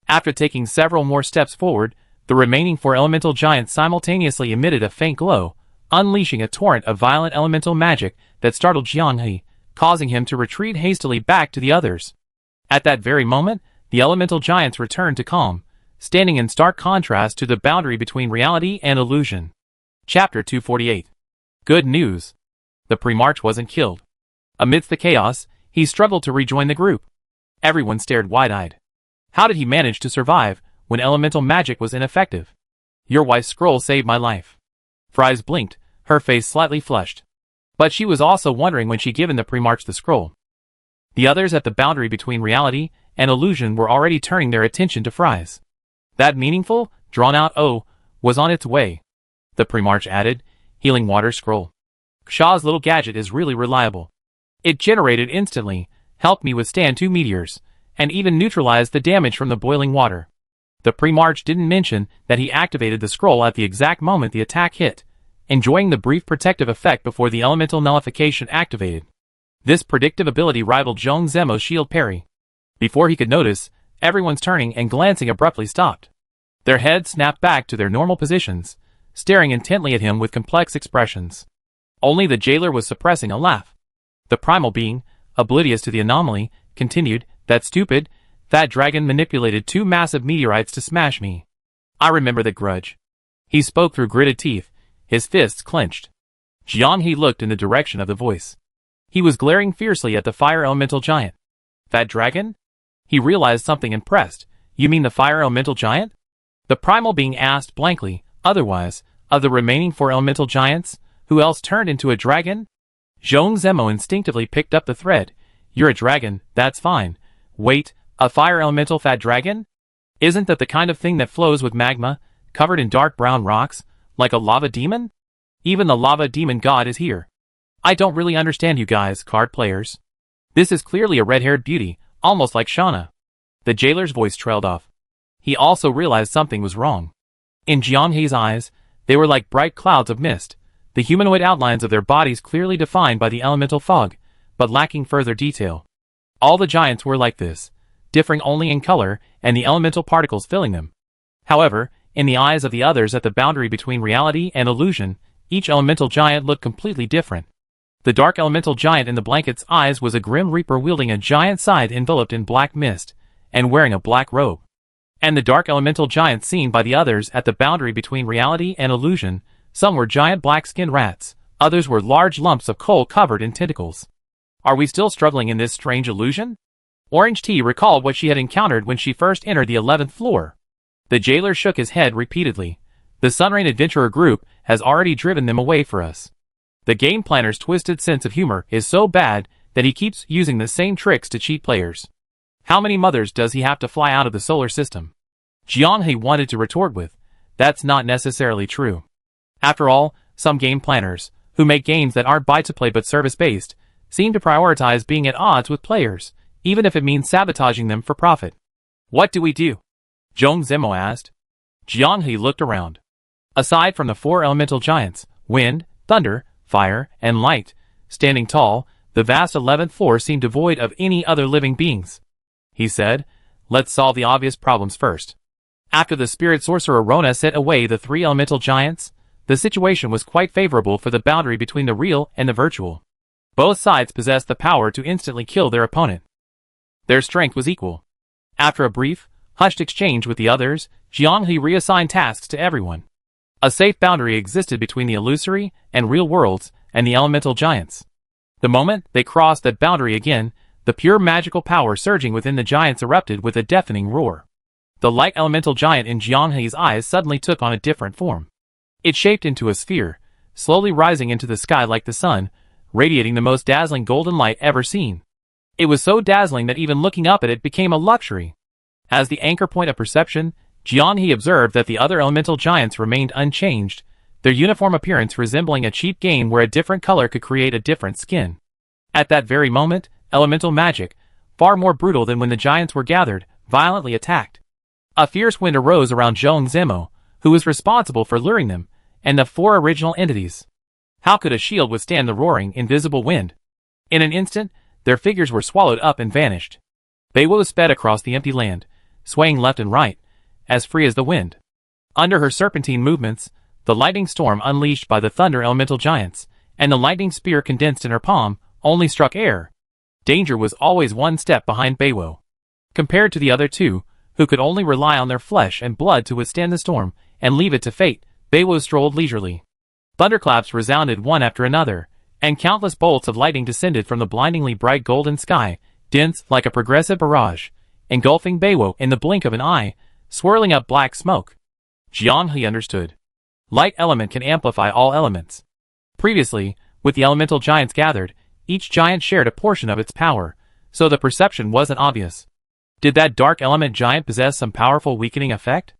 After taking several more steps forward, the remaining 4 elemental giants simultaneously emitted a faint glow, unleashing a torrent of violent elemental magic that startled Jianghe, causing him to retreat hastily back to the others. At that very moment, the elemental giants returned to calm, standing in stark contrast to the boundary between reality and illusion. Chapter 248. Good news. The Primarch wasn't killed. Amidst the chaos, he struggled to rejoin the group. Everyone stared wide-eyed. How did he manage to survive when elemental magic was ineffective? Your wife's scroll saved my life. Fries blinked, her face slightly flushed. But she was also wondering when she'd given the Primarch the scroll. The others at the boundary between reality and illusion were already turning their attention to Fries. That meaningful, drawn-out O was on its way. The Primarch added, healing water scroll. Shah's little gadget is really reliable. It generated instantly, helped me withstand 2 meteors, and even neutralized the damage from the boiling water. The Primarch didn't mention that he activated the scroll at the exact moment the attack hit, enjoying the brief protective effect before the elemental nullification activated. This predictive ability rivaled Zhong Zemo's shield parry. Before he could notice, everyone's turning and glancing abruptly stopped. Their heads snapped back to their normal positions, staring intently at him with complex expressions. Only the jailer was suppressing a laugh. The primal being, oblivious to the anomaly, continued, that stupid, fat dragon manipulated 2 massive meteorites to smash me. I remember that grudge. He spoke through gritted teeth, his fists clenched. Jianghe looked in the direction of the voice. He was glaring fiercely at the fire elemental giant. Fat dragon? He realized something and pressed. You mean the fire elemental giant? The primal being asked blankly. Otherwise, of the remaining 4 elemental giants, who else turned into a dragon? Zhong Zemo instinctively picked up the thread. You're a dragon, that's fine. Wait, a fire elemental fat dragon? Isn't that the kind of thing that flows with magma, covered in dark brown rocks, like a lava demon? Even the lava demon god is here. I don't really understand you guys, card players. This is clearly a red-haired beauty, almost like Shauna. The jailer's voice trailed off. He also realized something was wrong. In Jianghe's eyes, they were like bright clouds of mist, the humanoid outlines of their bodies clearly defined by the elemental fog, but lacking further detail. All the giants were like this, differing only in color and the elemental particles filling them. However, in the eyes of the others at the boundary between reality and illusion, each elemental giant looked completely different. The dark elemental giant in the blanket's eyes was a grim reaper wielding a giant scythe enveloped in black mist, and wearing a black robe. And the dark elemental giants seen by the others at the boundary between reality and illusion, some were giant black-skinned rats, others were large lumps of coal covered in tentacles. Are we still struggling in this strange illusion? Orange Tea recalled what she had encountered when she first entered the 11th floor. The jailer shook his head repeatedly. The Sunrain Adventurer group has already driven them away for us. The game planner's twisted sense of humor is so bad that he keeps using the same tricks to cheat players. How many mothers does he have to fly out of the solar system? Jianghe wanted to retort with, that's not necessarily true. After all, some game planners, who make games that aren't buy-to-play but service-based, seem to prioritize being at odds with players, even if it means sabotaging them for profit. What do we do? Zhong Zimo asked. Jianghe looked around. Aside from the 4 elemental giants, wind, thunder, fire, and light, standing tall, the vast 11th floor seemed devoid of any other living beings. He said, let's solve the obvious problems first. After the spirit sorcerer Rona sent away the 3 elemental giants, the situation was quite favorable for the boundary between the real and the virtual. Both sides possessed the power to instantly kill their opponent. Their strength was equal. After a brief, hushed exchange with the others, Jianghe reassigned tasks to everyone. A safe boundary existed between the illusory and real worlds and the elemental giants. The moment they crossed that boundary again, the pure magical power surging within the giants erupted with a deafening roar. The light elemental giant in Jianghe's eyes suddenly took on a different form. It shaped into a sphere, slowly rising into the sky like the sun, radiating the most dazzling golden light ever seen. It was so dazzling that even looking up at it became a luxury. As the anchor point of perception, Jianghe observed that the other elemental giants remained unchanged, their uniform appearance resembling a cheap game where a different color could create a different skin. At that very moment, elemental magic, far more brutal than when the giants were gathered, violently attacked. A fierce wind arose around Zhong Zimo, who was responsible for luring them, and the 4 original entities. How could a shield withstand the roaring, invisible wind? In an instant, their figures were swallowed up and vanished. Beiwo sped across the empty land, swaying left and right, as free as the wind. Under her serpentine movements, the lightning storm unleashed by the thunder elemental giants, and the lightning spear condensed in her palm, only struck air. Danger was always one step behind Beiwo. Compared to the other 2, who could only rely on their flesh and blood to withstand the storm, and leave it to fate, Beiwo strolled leisurely. Thunderclaps resounded one after another, and countless bolts of lightning descended from the blindingly bright golden sky, dense like a progressive barrage, engulfing Beiwo in the blink of an eye, swirling up black smoke. Jianghe understood. Light element can amplify all elements. Previously, with the elemental giants gathered, each giant shared a portion of its power, so the perception wasn't obvious. Did that dark element giant possess some powerful weakening effect?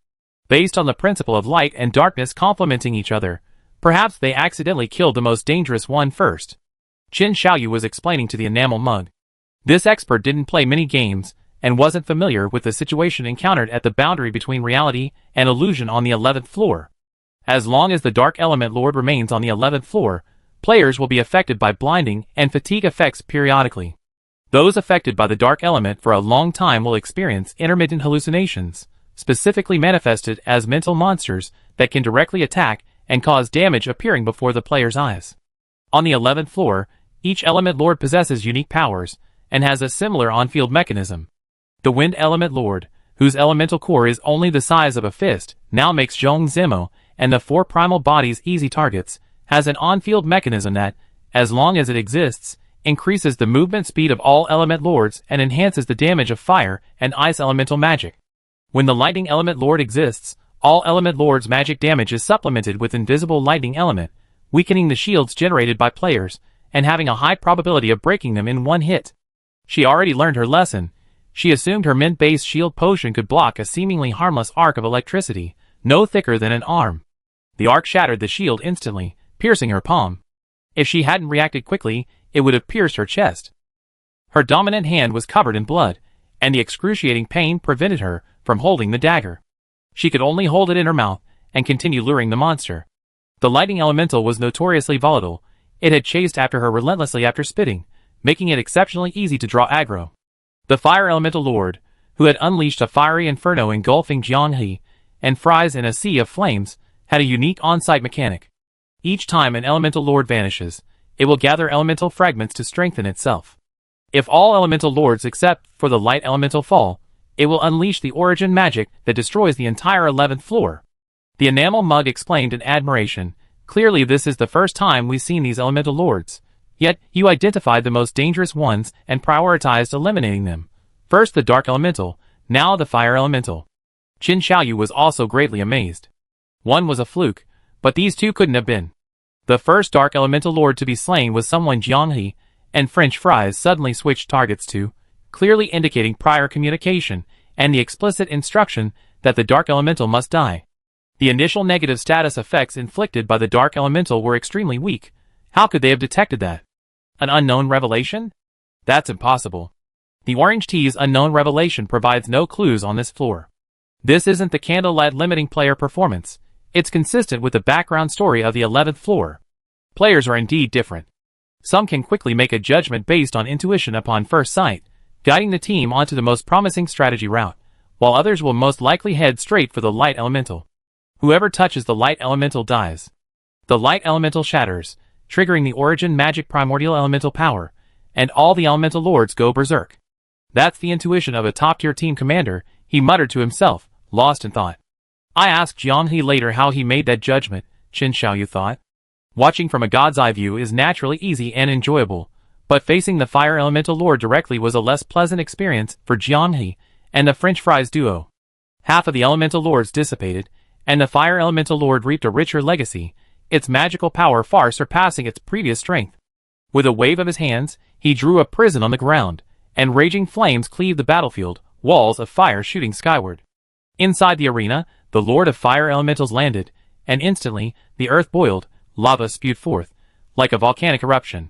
Based on the principle of light and darkness complementing each other, perhaps they accidentally killed the most dangerous one first. Qin Xiaoyu was explaining to the enamel mug. This expert didn't play many games, and wasn't familiar with the situation encountered at the boundary between reality and illusion on the 11th floor. As long as the Dark Element Lord remains on the 11th floor, players will be affected by blinding and fatigue effects periodically. Those affected by the Dark Element for a long time will experience intermittent hallucinations, specifically manifested as mental monsters that can directly attack and cause damage appearing before the player's eyes. On the 11th floor, each Element Lord possesses unique powers, and has a similar on-field mechanism. The Wind Element Lord, whose elemental core is only the size of a fist, now makes Zhong Zimo and the 4 primal bodies easy targets, has an on-field mechanism that, as long as it exists, increases the movement speed of all Element Lords and enhances the damage of fire and ice elemental magic. When the Lightning Element Lord exists, all Element Lords' magic damage is supplemented with Invisible Lightning Element, weakening the shields generated by players, and having a high probability of breaking them in one hit. She already learned her lesson. She assumed her mint-based shield potion could block a seemingly harmless arc of electricity, no thicker than an arm. The arc shattered the shield instantly, piercing her palm. If she hadn't reacted quickly, it would have pierced her chest. Her dominant hand was covered in blood, and the excruciating pain prevented her from holding the dagger. She could only hold it in her mouth and continue luring the monster. The lightning elemental was notoriously volatile. It had chased after her relentlessly after spitting, making it exceptionally easy to draw aggro. The Fire Elemental Lord, who had unleashed a fiery inferno engulfing Jianghe and fries in a sea of flames, had a unique on-site mechanic. Each time an Elemental Lord vanishes, it will gather elemental fragments to strengthen itself. If all Elemental Lords except for the Light Elemental fall, It will unleash the origin magic that destroys the entire 11th floor. The enamel mug exclaimed in admiration. Clearly this is the first time we've seen these elemental lords. Yet, you identified the most dangerous ones and prioritized eliminating them. First the dark elemental, now the fire elemental. Qin Xiaoyu was also greatly amazed. One was a fluke, but these two couldn't have been. The first dark elemental lord to be slain was someone Jianghe, and French fries suddenly switched targets to, clearly indicating prior communication and the explicit instruction that the dark elemental must die. The initial negative status effects inflicted by the dark elemental were extremely weak. How could they have detected that? An unknown revelation? That's impossible. The orange tea's unknown revelation provides no clues on this floor. This isn't the candlelight limiting player performance. It's consistent with the background story of the 11th floor. Players are indeed different. Some can quickly make a judgment based on intuition upon first sight, guiding the team onto the most promising strategy route, while others will most likely head straight for the light elemental. Whoever touches the light elemental dies. The light elemental shatters, triggering the origin magic primordial elemental power, and all the elemental lords go berserk. That's the intuition of a top-tier team commander, he muttered to himself, lost in thought. I asked Jianghe later how he made that judgment, Qin Xiaoyu thought. Watching from a god's eye view is naturally easy and enjoyable, but facing the fire elemental lord directly was a less pleasant experience for Jianghe and the French fries duo. Half of the elemental lords dissipated, and the fire elemental lord reaped a richer legacy, its magical power far surpassing its previous strength. With a wave of his hands, he drew a prison on the ground, and raging flames cleaved the battlefield, walls of fire shooting skyward. Inside the arena, the Lord of Fire Elementals landed, and instantly, the earth boiled, lava spewed forth, like a volcanic eruption.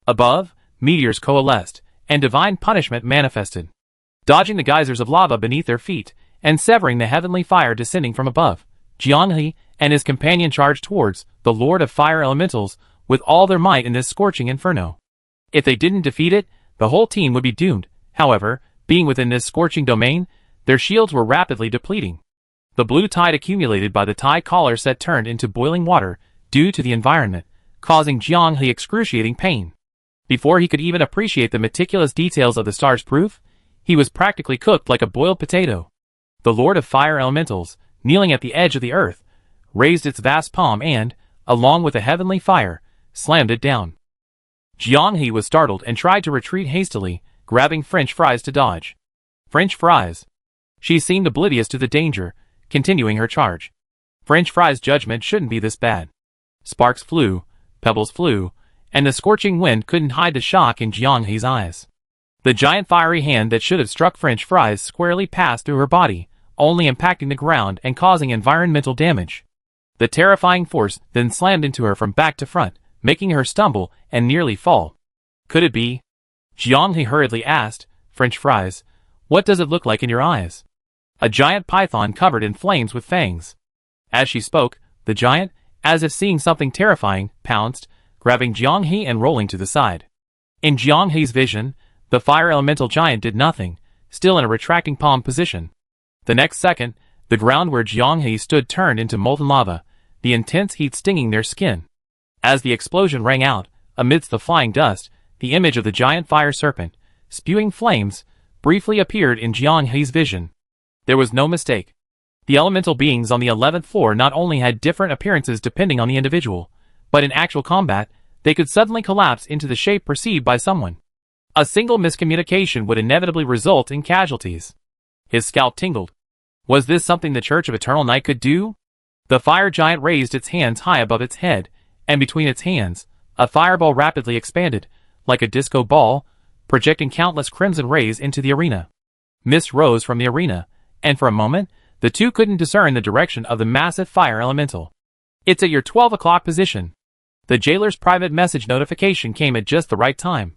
Above, meteors coalesced, and divine punishment manifested, dodging the geysers of lava beneath their feet, and severing the heavenly fire descending from above. Jianghe and his companion charged towards the Lord of Fire Elementals with all their might in this scorching inferno. If they didn't defeat it, the whole team would be doomed. However, being within this scorching domain, their shields were rapidly depleting. The blue tide accumulated by the tide collar set turned into boiling water due to the environment, causing Jianghe excruciating pain. Before he could even appreciate the meticulous details of the star's proof, he was practically cooked like a boiled potato. The Lord of Fire Elementals, kneeling at the edge of the earth, raised its vast palm and, along with the heavenly fire, slammed it down. Jianghe was startled and tried to retreat hastily, grabbing French fries to dodge. French fries. She seemed oblivious to the danger, continuing her charge. French fries' judgment shouldn't be this bad. Sparks flew, pebbles flew, and the scorching wind couldn't hide the shock in Jianghe's eyes. The giant fiery hand that should have struck French fries squarely passed through her body, only impacting the ground and causing environmental damage. The terrifying force then slammed into her from back to front, making her stumble and nearly fall. Could it be? Jianghe hurriedly asked, French fries, what does it look like in your eyes? A giant python covered in flames with fangs. As she spoke, the giant, as if seeing something terrifying, pounced, grabbing Jianghe and rolling to the side. In Jianghe's vision, the fire elemental giant did nothing, still in a retracting palm position. The next second, the ground where Jianghe stood turned into molten lava, the intense heat stinging their skin. As the explosion rang out, amidst the flying dust, the image of the giant fire serpent, spewing flames, briefly appeared in Jianghe's vision. There was no mistake. The elemental beings on the 11th floor not only had different appearances depending on the individual, but in actual combat, they could suddenly collapse into the shape perceived by someone. A single miscommunication would inevitably result in casualties. His scalp tingled. Was this something the Church of Eternal Night could do? The fire giant raised its hands high above its head, and between its hands, a fireball rapidly expanded, like a disco ball, projecting countless crimson rays into the arena. Mist rose from the arena, and for a moment, the two couldn't discern the direction of the massive fire elemental. It's at your 12 o'clock position. The jailer's private message notification came at just the right time.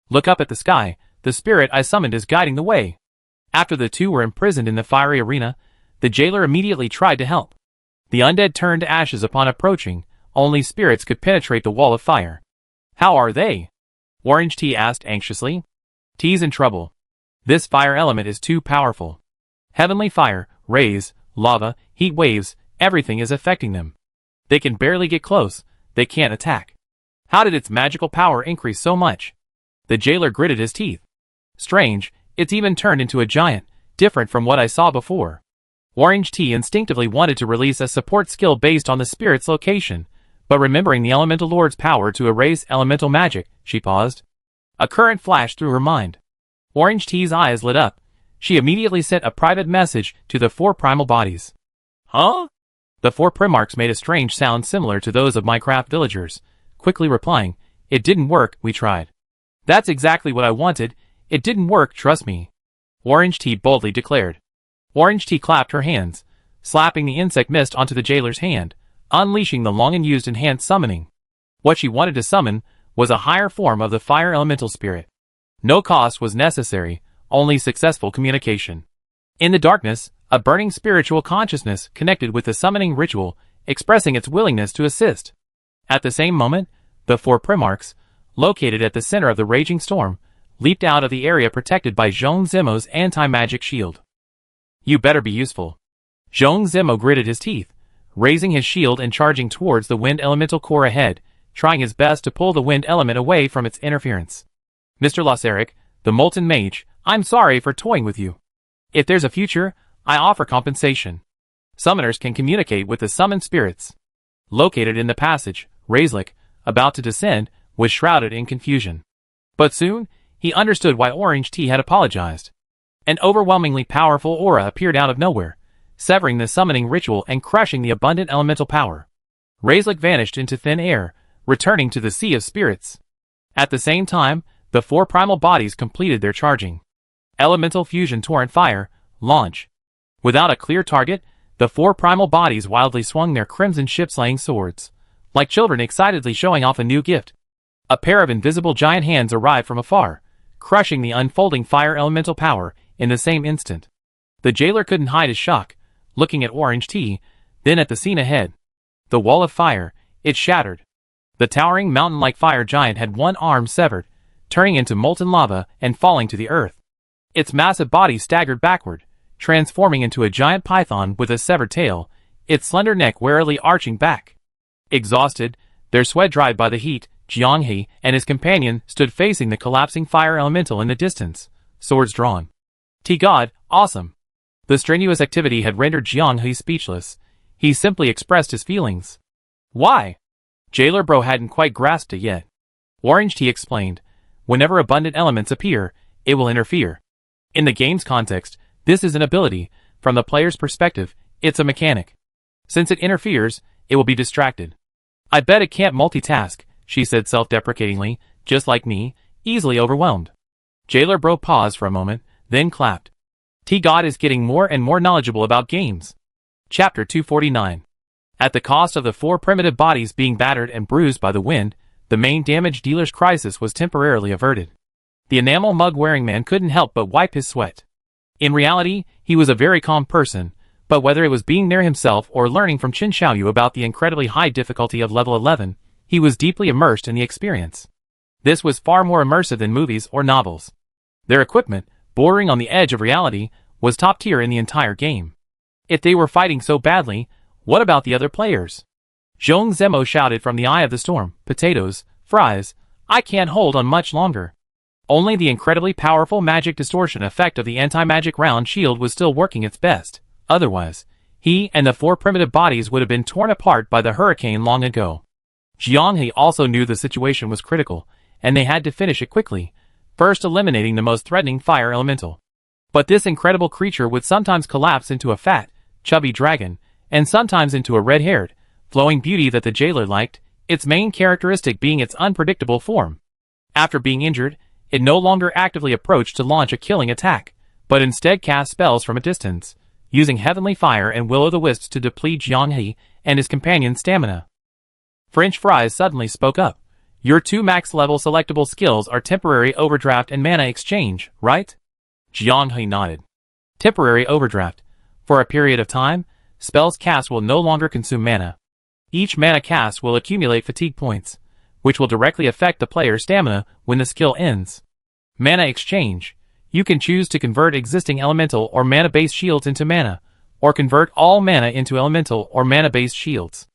Look up at the sky, the spirit I summoned is guiding the way. After the two were imprisoned in the fiery arena, the jailer immediately tried to help. The undead turned to ashes upon approaching, only spirits could penetrate the wall of fire. How are they? Orange Tea asked anxiously. Tea's in trouble. This fire element is too powerful. Heavenly fire, rays, lava, heat waves, everything is affecting them. They can barely get close, they can't attack. How did its magical power increase so much? The jailer gritted his teeth. Strange, it's even turned into a giant, different from what I saw before. Orange Tea instinctively wanted to release a support skill based on the spirit's location, but remembering the Elemental Lord's power to erase elemental magic, she paused. A current flashed through her mind. Orange Tea's eyes lit up. She immediately sent a private message to the 4 primal bodies. Huh? The 4 Primarchs made a strange sound similar to those of Minecraft villagers, quickly replying, "It didn't work, we tried." "That's exactly what I wanted. It didn't work, trust me," Orange Tea boldly declared. Orange Tea clapped her hands, slapping the insect mist onto the jailer's hand, unleashing the long-unused enhanced summoning. What she wanted to summon was a higher form of the fire elemental spirit. No cost was necessary, only successful communication. In the darkness, a burning spiritual consciousness connected with the summoning ritual, expressing its willingness to assist. At the same moment, the 4 Primarchs, located at the center of the raging storm, leaped out of the area protected by Zhong Zimo's anti-magic shield. "You better be useful." Zhong Zimo gritted his teeth, raising his shield and charging towards the wind elemental core ahead, trying his best to pull the wind element away from its interference. "Mr. Losseric, the Molten Mage, I'm sorry for toying with you. If there's a future, I offer compensation." Summoners can communicate with the summoned spirits. Located in the passage, Razlik, about to descend, was shrouded in confusion. But soon, he understood why Orange Tea had apologized. An overwhelmingly powerful aura appeared out of nowhere, severing the summoning ritual and crushing the abundant elemental power. Razlik vanished into thin air, returning to the Sea of Spirits. At the same time, the 4 primal bodies completed their charging. Elemental Fusion Torrent Fire, launch. Without a clear target, the 4 primal bodies wildly swung their crimson ship-slaying swords, like children excitedly showing off a new gift. A pair of invisible giant hands arrived from afar, crushing the unfolding fire elemental power in the same instant. The jailer couldn't hide his shock, looking at Orange Tea, then at the scene ahead. The wall of fire, it shattered. The towering mountain-like fire giant had one arm severed, turning into molten lava and falling to the earth. Its massive body staggered backward, transforming into a giant python with a severed tail, its slender neck warily arching back. Exhausted, their sweat dried by the heat, Jianghe and his companion stood facing the collapsing fire elemental in the distance, swords drawn. "God, awesome." The strenuous activity had rendered Jianghe speechless. He simply expressed his feelings. "Why?" Jailer Bro hadn't quite grasped it yet. Orange Tea explained, "Whenever abundant elements appear, it will interfere. In the game's context, this is an ability. From the player's perspective, it's a mechanic. Since it interferes, it will be distracted." "I bet it can't multitask," she said self-deprecatingly, "just like me, easily overwhelmed." Jailer Bro paused for a moment, then clapped. God is getting more and more knowledgeable about games. Chapter 249. At the cost of the 4 primitive bodies being battered and bruised by the wind, the main damage dealer's crisis was temporarily averted. The enamel mug-wearing man couldn't help but wipe his sweat. In reality, he was a very calm person, but whether it was being there himself or learning from Qin Xiaoyu about the incredibly high difficulty of level 11, he was deeply immersed in the experience. This was far more immersive than movies or novels. Their equipment, bordering on the edge of reality, was top tier in the entire game. If they were fighting so badly, what about the other players? Zhong Zemo shouted from the eye of the storm, "Potatoes, fries, I can't hold on much longer." Only the incredibly powerful magic distortion effect of the anti-magic round shield was still working its best. Otherwise, he and the 4 primitive bodies would have been torn apart by the hurricane long ago. Jianghe also knew the situation was critical, and they had to finish it quickly, first eliminating the most threatening fire elemental. But this incredible creature would sometimes collapse into a fat, chubby dragon, and sometimes into a red-haired, flowing beauty that the jailer liked, its main characteristic being its unpredictable form. After being injured, it no longer actively approached to launch a killing attack, but instead cast spells from a distance, using Heavenly Fire and Will-o'-the-Wisps to deplete Jianghe and his companion's stamina. French Fries suddenly spoke up. "Your 2 max-level selectable skills are Temporary Overdraft and Mana Exchange, right?" Jianghe nodded. "Temporary Overdraft. For a period of time, spells cast will no longer consume mana. Each mana cast will accumulate fatigue points, which will directly affect the player's stamina when the skill ends. Mana Exchange. You can choose to convert existing elemental or mana-based shields into mana, or convert all mana into elemental or mana-based shields.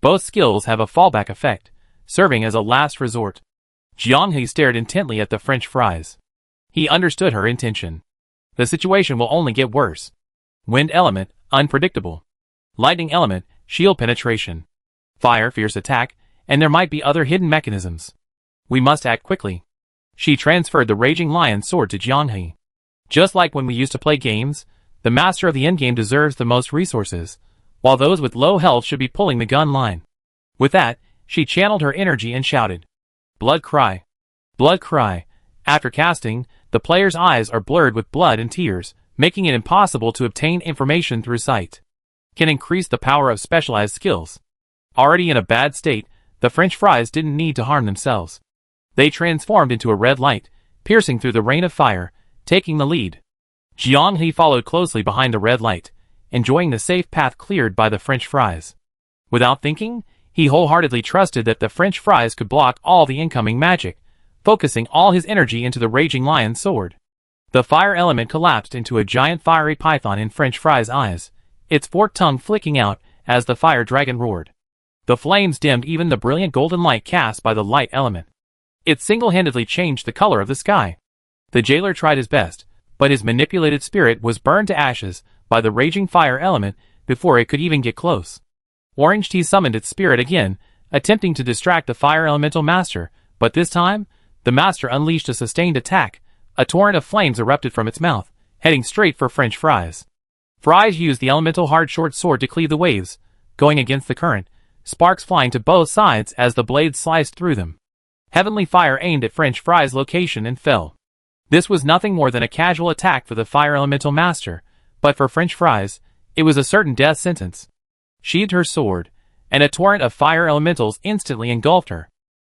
Both skills have a fallback effect, serving as a last resort." Jianghe stared intently at the French Fries. He understood her intention. The situation will only get worse. Wind element, unpredictable. Lightning element, shield penetration. Fire, fierce attack, and there might be other hidden mechanisms. We must act quickly. She transferred the Raging Lion sword to Jianghe. Just like when we used to play games, the master of the endgame deserves the most resources, while those with low health should be pulling the gun line. With that, she channeled her energy and shouted. Blood cry. Blood cry. After casting, the player's eyes are blurred with blood and tears, making it impossible to obtain information through sight. Can increase the power of specialized skills. Already in a bad state, the French fries didn't need to harm themselves. They transformed into a red light, piercing through the rain of fire, taking the lead. Jianghe followed closely behind the red light, enjoying the safe path cleared by the French fries. Without thinking, he wholeheartedly trusted that the French fries could block all the incoming magic, focusing all his energy into the Raging Lion sword. The fire element collapsed into a giant fiery python in French fry's eyes, its forked tongue flicking out as the fire dragon roared. The flames dimmed even the brilliant golden light cast by the light element. It single-handedly changed the color of the sky. The jailer tried his best, but his manipulated spirit was burned to ashes by the raging fire element before it could even get close. Orange Tea summoned its spirit again, attempting to distract the fire elemental master, but this time, the master unleashed a sustained attack. A torrent of flames erupted from its mouth, heading straight for French fries. Fries used the elemental hard short sword to cleave the waves, going against the current, sparks flying to both sides as the blades sliced through them. Heavenly fire aimed at French fry's location and fell. This was nothing more than a casual attack for the fire elemental master, but for French fries, it was a certain death sentence. Sheathed her sword, and a torrent of fire elementals instantly engulfed her.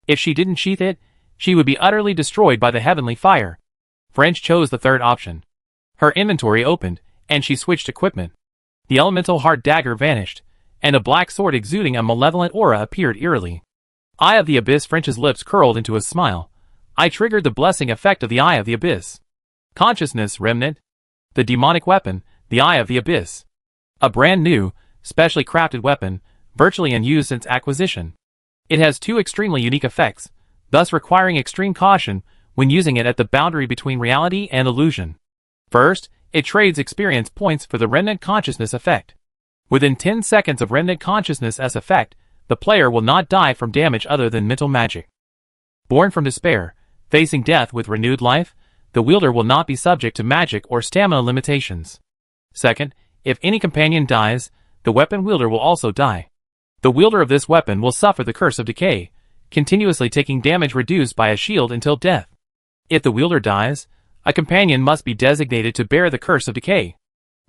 If she didn't sheath it, she would be utterly destroyed by the heavenly fire. French chose the third option. Her inventory opened, and she switched equipment. The elemental hard dagger vanished, and a black sword exuding a malevolent aura appeared eerily. Eye of the Abyss. French's lips curled into a smile. I triggered the blessing effect of the Eye of the Abyss. Consciousness Remnant. The demonic weapon, the Eye of the Abyss. A brand new, specially crafted weapon, virtually unused since acquisition. It has two extremely unique effects, thus requiring extreme caution when using it at the boundary between reality and illusion. First, it trades experience points for the Remnant Consciousness effect. Within 10 seconds of Remnant Consciousness as effect, the player will not die from damage other than mental magic. Born from despair, facing death with renewed life, the wielder will not be subject to magic or stamina limitations. Second, if any companion dies, the weapon wielder will also die. The wielder of this weapon will suffer the curse of decay, continuously taking damage reduced by a shield until death. If the wielder dies, a companion must be designated to bear the curse of decay.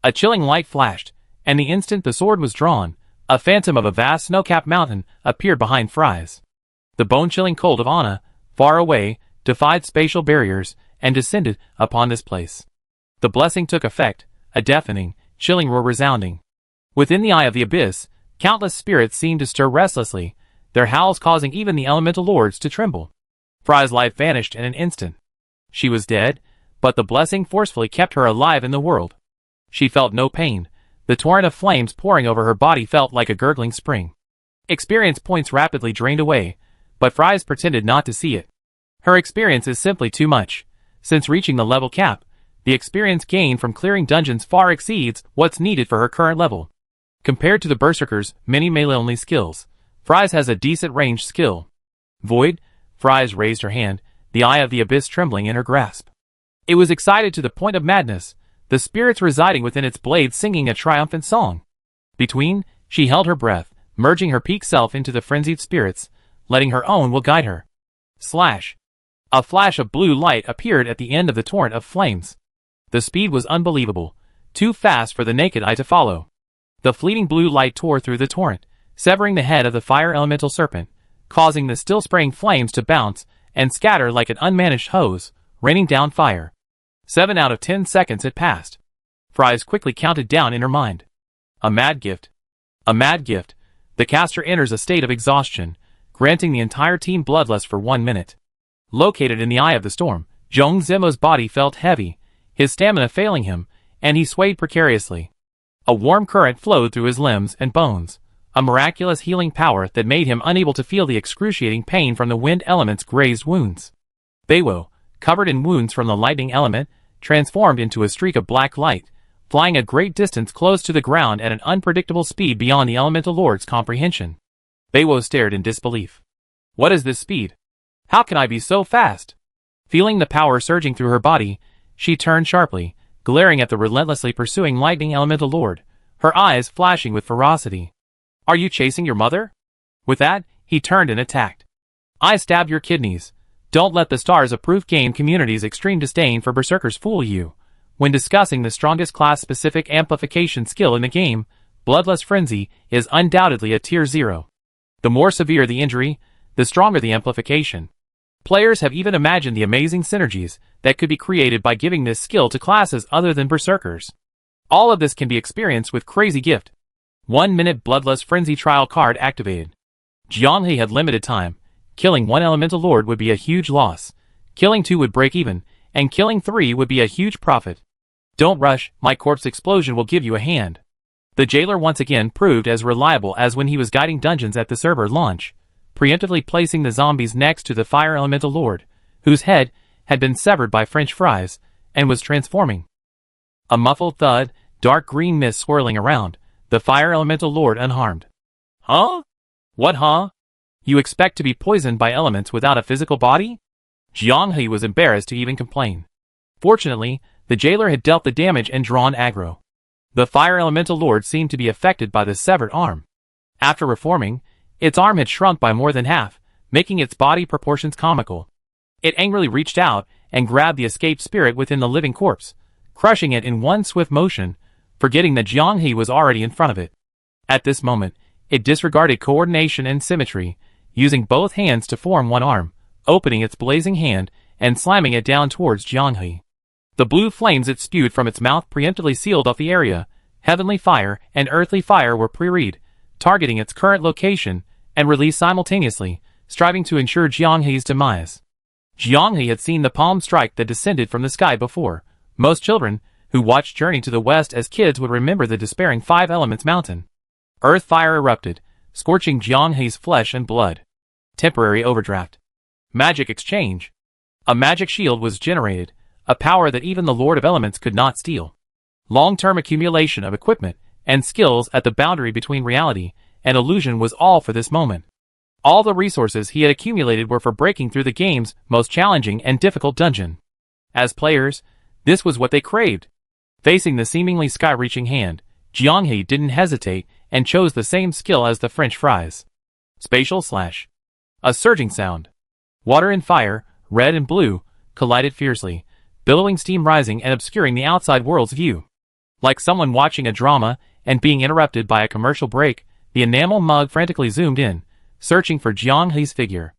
A chilling light flashed, and the instant the sword was drawn, a phantom of a vast snow-capped mountain appeared behind Fries. The bone-chilling cold of Anna, far away, defied spatial barriers, and descended upon this place. The blessing took effect, a deafening, chilling roar resounding. Within the Eye of the Abyss, countless spirits seemed to stir restlessly, their howls causing even the elemental lords to tremble. Fry's life vanished in an instant. She was dead, but the blessing forcefully kept her alive in the world. She felt no pain. The torrent of flames pouring over her body felt like a gurgling spring. Experience points rapidly drained away, but Fries pretended not to see it. Her experience is simply too much. Since reaching the level cap, the experience gained from clearing dungeons far exceeds what's needed for her current level. Compared to the Berserker's many melee-only skills, Fries has a decent ranged skill. Void? Fries raised her hand, the Eye of the Abyss trembling in her grasp. It was excited to the point of madness, the spirits residing within its blade singing a triumphant song. Between, she held her breath, merging her peak self into the frenzied spirits, letting her own will guide her. Slash! A flash of blue light appeared at the end of the torrent of flames. The speed was unbelievable, too fast for the naked eye to follow. The fleeting blue light tore through the torrent, severing the head of the fire elemental serpent, causing the still spraying flames to bounce and scatter like an unmanaged hose, raining down fire. 7 out of 10 seconds had passed. Fries quickly counted down in her mind. A mad gift. A mad gift. The caster enters a state of exhaustion, granting the entire team bloodlust for 1 minute. Located in the eye of the storm, Zhong Zimo's body felt heavy, his stamina failing him, and he swayed precariously. A warm current flowed through his limbs and bones, a miraculous healing power that made him unable to feel the excruciating pain from the wind element's grazed wounds. Beiwo, covered in wounds from the lightning element, transformed into a streak of black light, flying a great distance close to the ground at an unpredictable speed beyond the elemental lord's comprehension. Beiwo stared in disbelief. What is this speed? How can I be so fast? Feeling the power surging through her body, she turned sharply, glaring at the relentlessly pursuing lightning elemental lord, her eyes flashing with ferocity. Are you chasing your mother? With that, he turned and attacked. I stab your kidneys. Don't let the stars-approved game community's extreme disdain for berserkers fool you. When discussing the strongest class-specific amplification skill in the game, Bloodlust Frenzy is undoubtedly a tier 0. The more severe the injury, the stronger the amplification. Players have even imagined the amazing synergies that could be created by giving this skill to classes other than berserkers. All of this can be experienced with Crazy Gift. 1-minute Bloodlust Frenzy trial card activated. Jianghe had limited time. Killing 1 elemental lord would be a huge loss. Killing 2 would break even, and killing 3 would be a huge profit. Don't rush, my corpse explosion will give you a hand. The jailer once again proved as reliable as when he was guiding dungeons at the server launch, preemptively placing the zombies next to the fire elemental lord, whose head had been severed by French fries, and was transforming. A muffled thud, dark green mist swirling around, the fire elemental lord unharmed. Huh? What huh? You expect to be poisoned by elements without a physical body? Jianghe was embarrassed to even complain. Fortunately, the jailer had dealt the damage and drawn aggro. The fire elemental lord seemed to be affected by the severed arm. After reforming, its arm had shrunk by more than half, making its body proportions comical. It angrily reached out and grabbed the escaped spirit within the living corpse, crushing it in one swift motion, forgetting that Jianghe was already in front of it. At this moment, it disregarded coordination and symmetry, using both hands to form one arm, opening its blazing hand and slamming it down towards Jianghe. The blue flames it spewed from its mouth preemptively sealed off the area. Heavenly fire and earthly fire were pre-read, targeting its current location, and released simultaneously, striving to ensure Jianghe's demise. Jianghe had seen the palm strike that descended from the sky before. Most children, who watched Journey to the West as kids, would remember the despairing Five Elements mountain. Earth fire erupted, scorching Jianghe's flesh and blood. Temporary overdraft. Magic exchange. A magic shield was generated, a power that even the Lord of Elements could not steal. Long-term accumulation of equipment and skills at the boundary between reality and illusion was all for this moment. All the resources he had accumulated were for breaking through the game's most challenging and difficult dungeon. As players, this was what they craved. Facing the seemingly sky-reaching hand, Jianghe didn't hesitate and chose the same skill as the French fries. Spatial slash. A surging sound. Water and fire, red and blue, collided fiercely, billowing steam rising and obscuring the outside world's view. Like someone watching a drama and being interrupted by a commercial break, the enamel mug frantically zoomed in, searching for Jianghe's figure.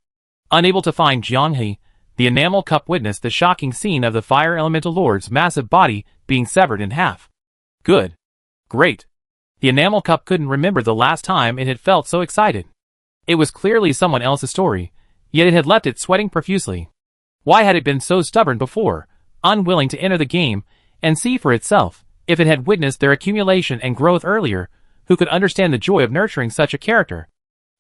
Unable to find Jianghe, the enamel cup witnessed the shocking scene of the fire elemental lord's massive body being severed in half. Good. Great. The enamel cup couldn't remember the last time it had felt so excited. It was clearly someone else's story, yet it had left it sweating profusely. Why had it been so stubborn before, unwilling to enter the game and see for itself? If it had witnessed their accumulation and growth earlier, who could understand the joy of nurturing such a character?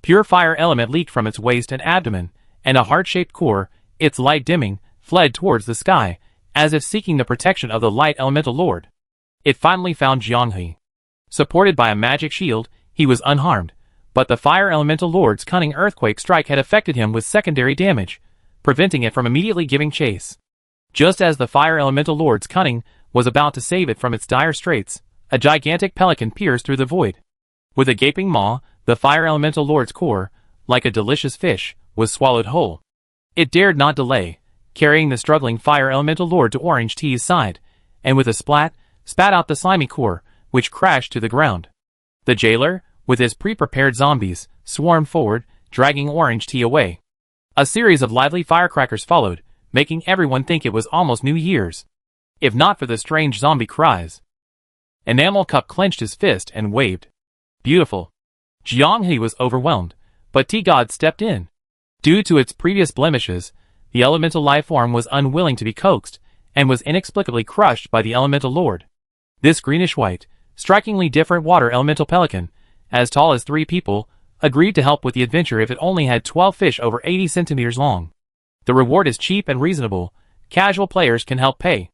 Pure fire element leaked from its waist and abdomen, and a heart-shaped core, its light dimming, fled towards the sky, as if seeking the protection of the light elemental lord. It finally found Jianghe. Supported by a magic shield, he was unharmed, but the fire elemental lord's cunning earthquake strike had affected him with secondary damage, preventing it from immediately giving chase. Just as the fire elemental lord's cunning was about to save it from its dire straits, a gigantic pelican pierced through the void. With a gaping maw, the fire elemental lord's core, like a delicious fish, was swallowed whole. It dared not delay, carrying the struggling fire elemental lord to Orange T's side, and with a splat, spat out the slimy core, which crashed to the ground. The jailer, with his pre-prepared zombies, swarmed forward, dragging Orange T away. A series of lively firecrackers followed, making everyone think it was almost New Year's. If not for the strange zombie cries. Enamel Cup clenched his fist and waved. Beautiful. Jianghe was overwhelmed, but T-God stepped in. Due to its previous blemishes, the elemental life form was unwilling to be coaxed, and was inexplicably crushed by the elemental lord. This greenish-white, strikingly different water elemental pelican, as tall as 3 people, agreed to help with the adventure if it only had 12 fish over 80 centimeters long. The reward is cheap and reasonable. Casual players can help pay.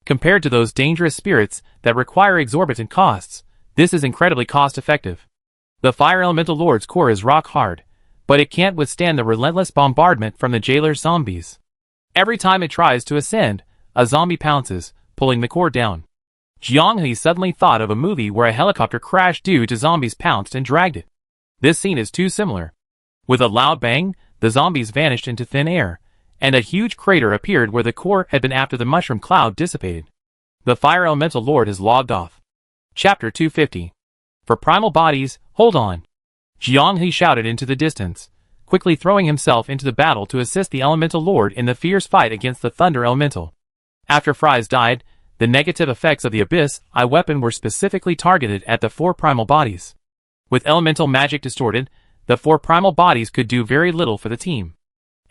Compared to those dangerous spirits that require exorbitant costs, this is incredibly cost-effective. The Fire Elemental Lord's core is rock hard, but it can't withstand the relentless bombardment from the jailer's zombies. Every time it tries to ascend, a zombie pounces, pulling the core down. Jianghe suddenly thought of a movie where a helicopter crashed due to zombies pounced and dragged it. This scene is too similar. With a loud bang, the zombies vanished into thin air, and a huge crater appeared where the core had been after the mushroom cloud dissipated. The Fire Elemental Lord has logged off. Chapter 250. For primal bodies, hold on. Jianghe shouted into the distance, quickly throwing himself into the battle to assist the Elemental Lord in the fierce fight against the Thunder Elemental. After Fries died, the negative effects of the Abyss Eye weapon were specifically targeted at the 4 primal bodies. With elemental magic distorted, the 4 primal bodies could do very little for the team.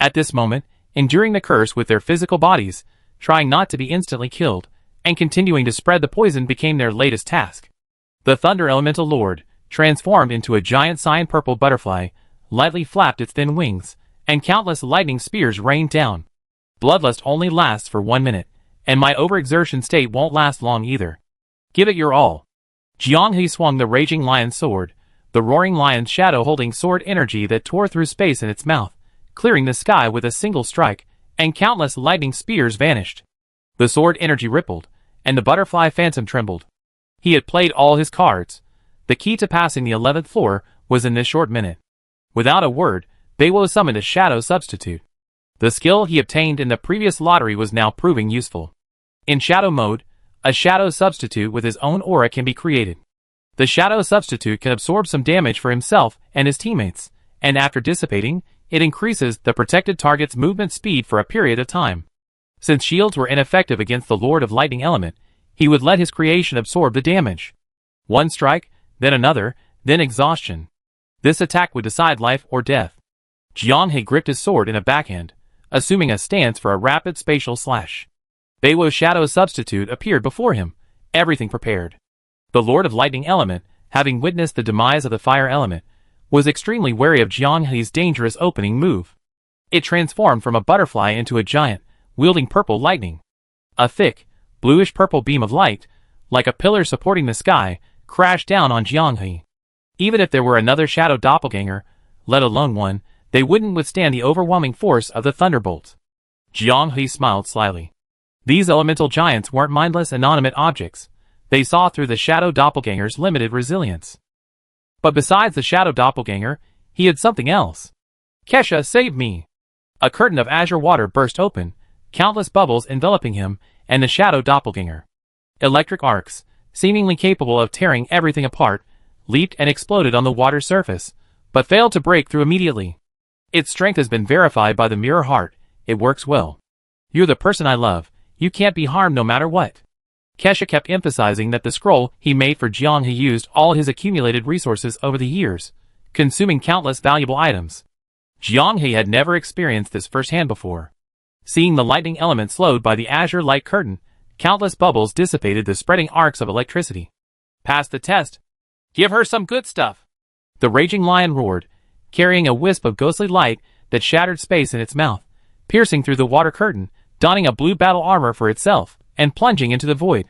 At this moment, enduring the curse with their physical bodies, trying not to be instantly killed, and continuing to spread the poison became their latest task. The Thunder Elemental Lord, transformed into a giant cyan-purple butterfly, lightly flapped its thin wings, and countless lightning spears rained down. Bloodlust only lasts for 1 minute, and my overexertion state won't last long either. Give it your all. Jianghe swung the Raging Lion's sword, the Roaring Lion's shadow holding sword energy that tore through space in its mouth, clearing the sky with a single strike, and countless lightning spears vanished. The sword energy rippled, and the butterfly phantom trembled. He had played all his cards. The key to passing the 11th floor was in this short minute. Without a word, Beiwo summoned a shadow substitute. The skill he obtained in the previous lottery was now proving useful. In shadow mode, a shadow substitute with his own aura can be created. The shadow substitute can absorb some damage for himself and his teammates, and after dissipating, it increases the protected target's movement speed for a period of time. Since shields were ineffective against the Lord of Lightning element, he would let his creation absorb the damage. One strike, then another, then exhaustion. This attack would decide life or death. Jianghe gripped his sword in a backhand, assuming a stance for a rapid spatial slash. Beiwo's shadow substitute appeared before him, everything prepared. The Lord of Lightning element, having witnessed the demise of the fire element, was extremely wary of Jianghe's dangerous opening move. It transformed from a butterfly into a giant, wielding purple lightning. A thick, bluish-purple beam of light, like a pillar supporting the sky, crashed down on Jianghe. Even if there were another shadow doppelganger, let alone one, they wouldn't withstand the overwhelming force of the thunderbolt. Jianghe smiled slyly. These elemental giants weren't mindless inanimate objects. They saw through the shadow doppelganger's limited resilience. But besides the shadow doppelganger, he had something else. Kesha, save me! A curtain of azure water burst open, countless bubbles enveloping him and the shadow doppelganger. Electric arcs, seemingly capable of tearing everything apart, leaped and exploded on the water's surface, but failed to break through immediately. Its strength has been verified by the mirror heart. It works well. You're the person I love. You can't be harmed no matter what. Kesha kept emphasizing that the scroll he made for Jianghe used all his accumulated resources over the years, consuming countless valuable items. Jianghe had never experienced this firsthand before. Seeing the lightning element slowed by the azure light curtain, countless bubbles dissipated the spreading arcs of electricity. Pass the test. Give her some good stuff. The Raging Lion roared, carrying a wisp of ghostly light that shattered space in its mouth, piercing through the water curtain, donning a blue battle armor for itself, and plunging into the void.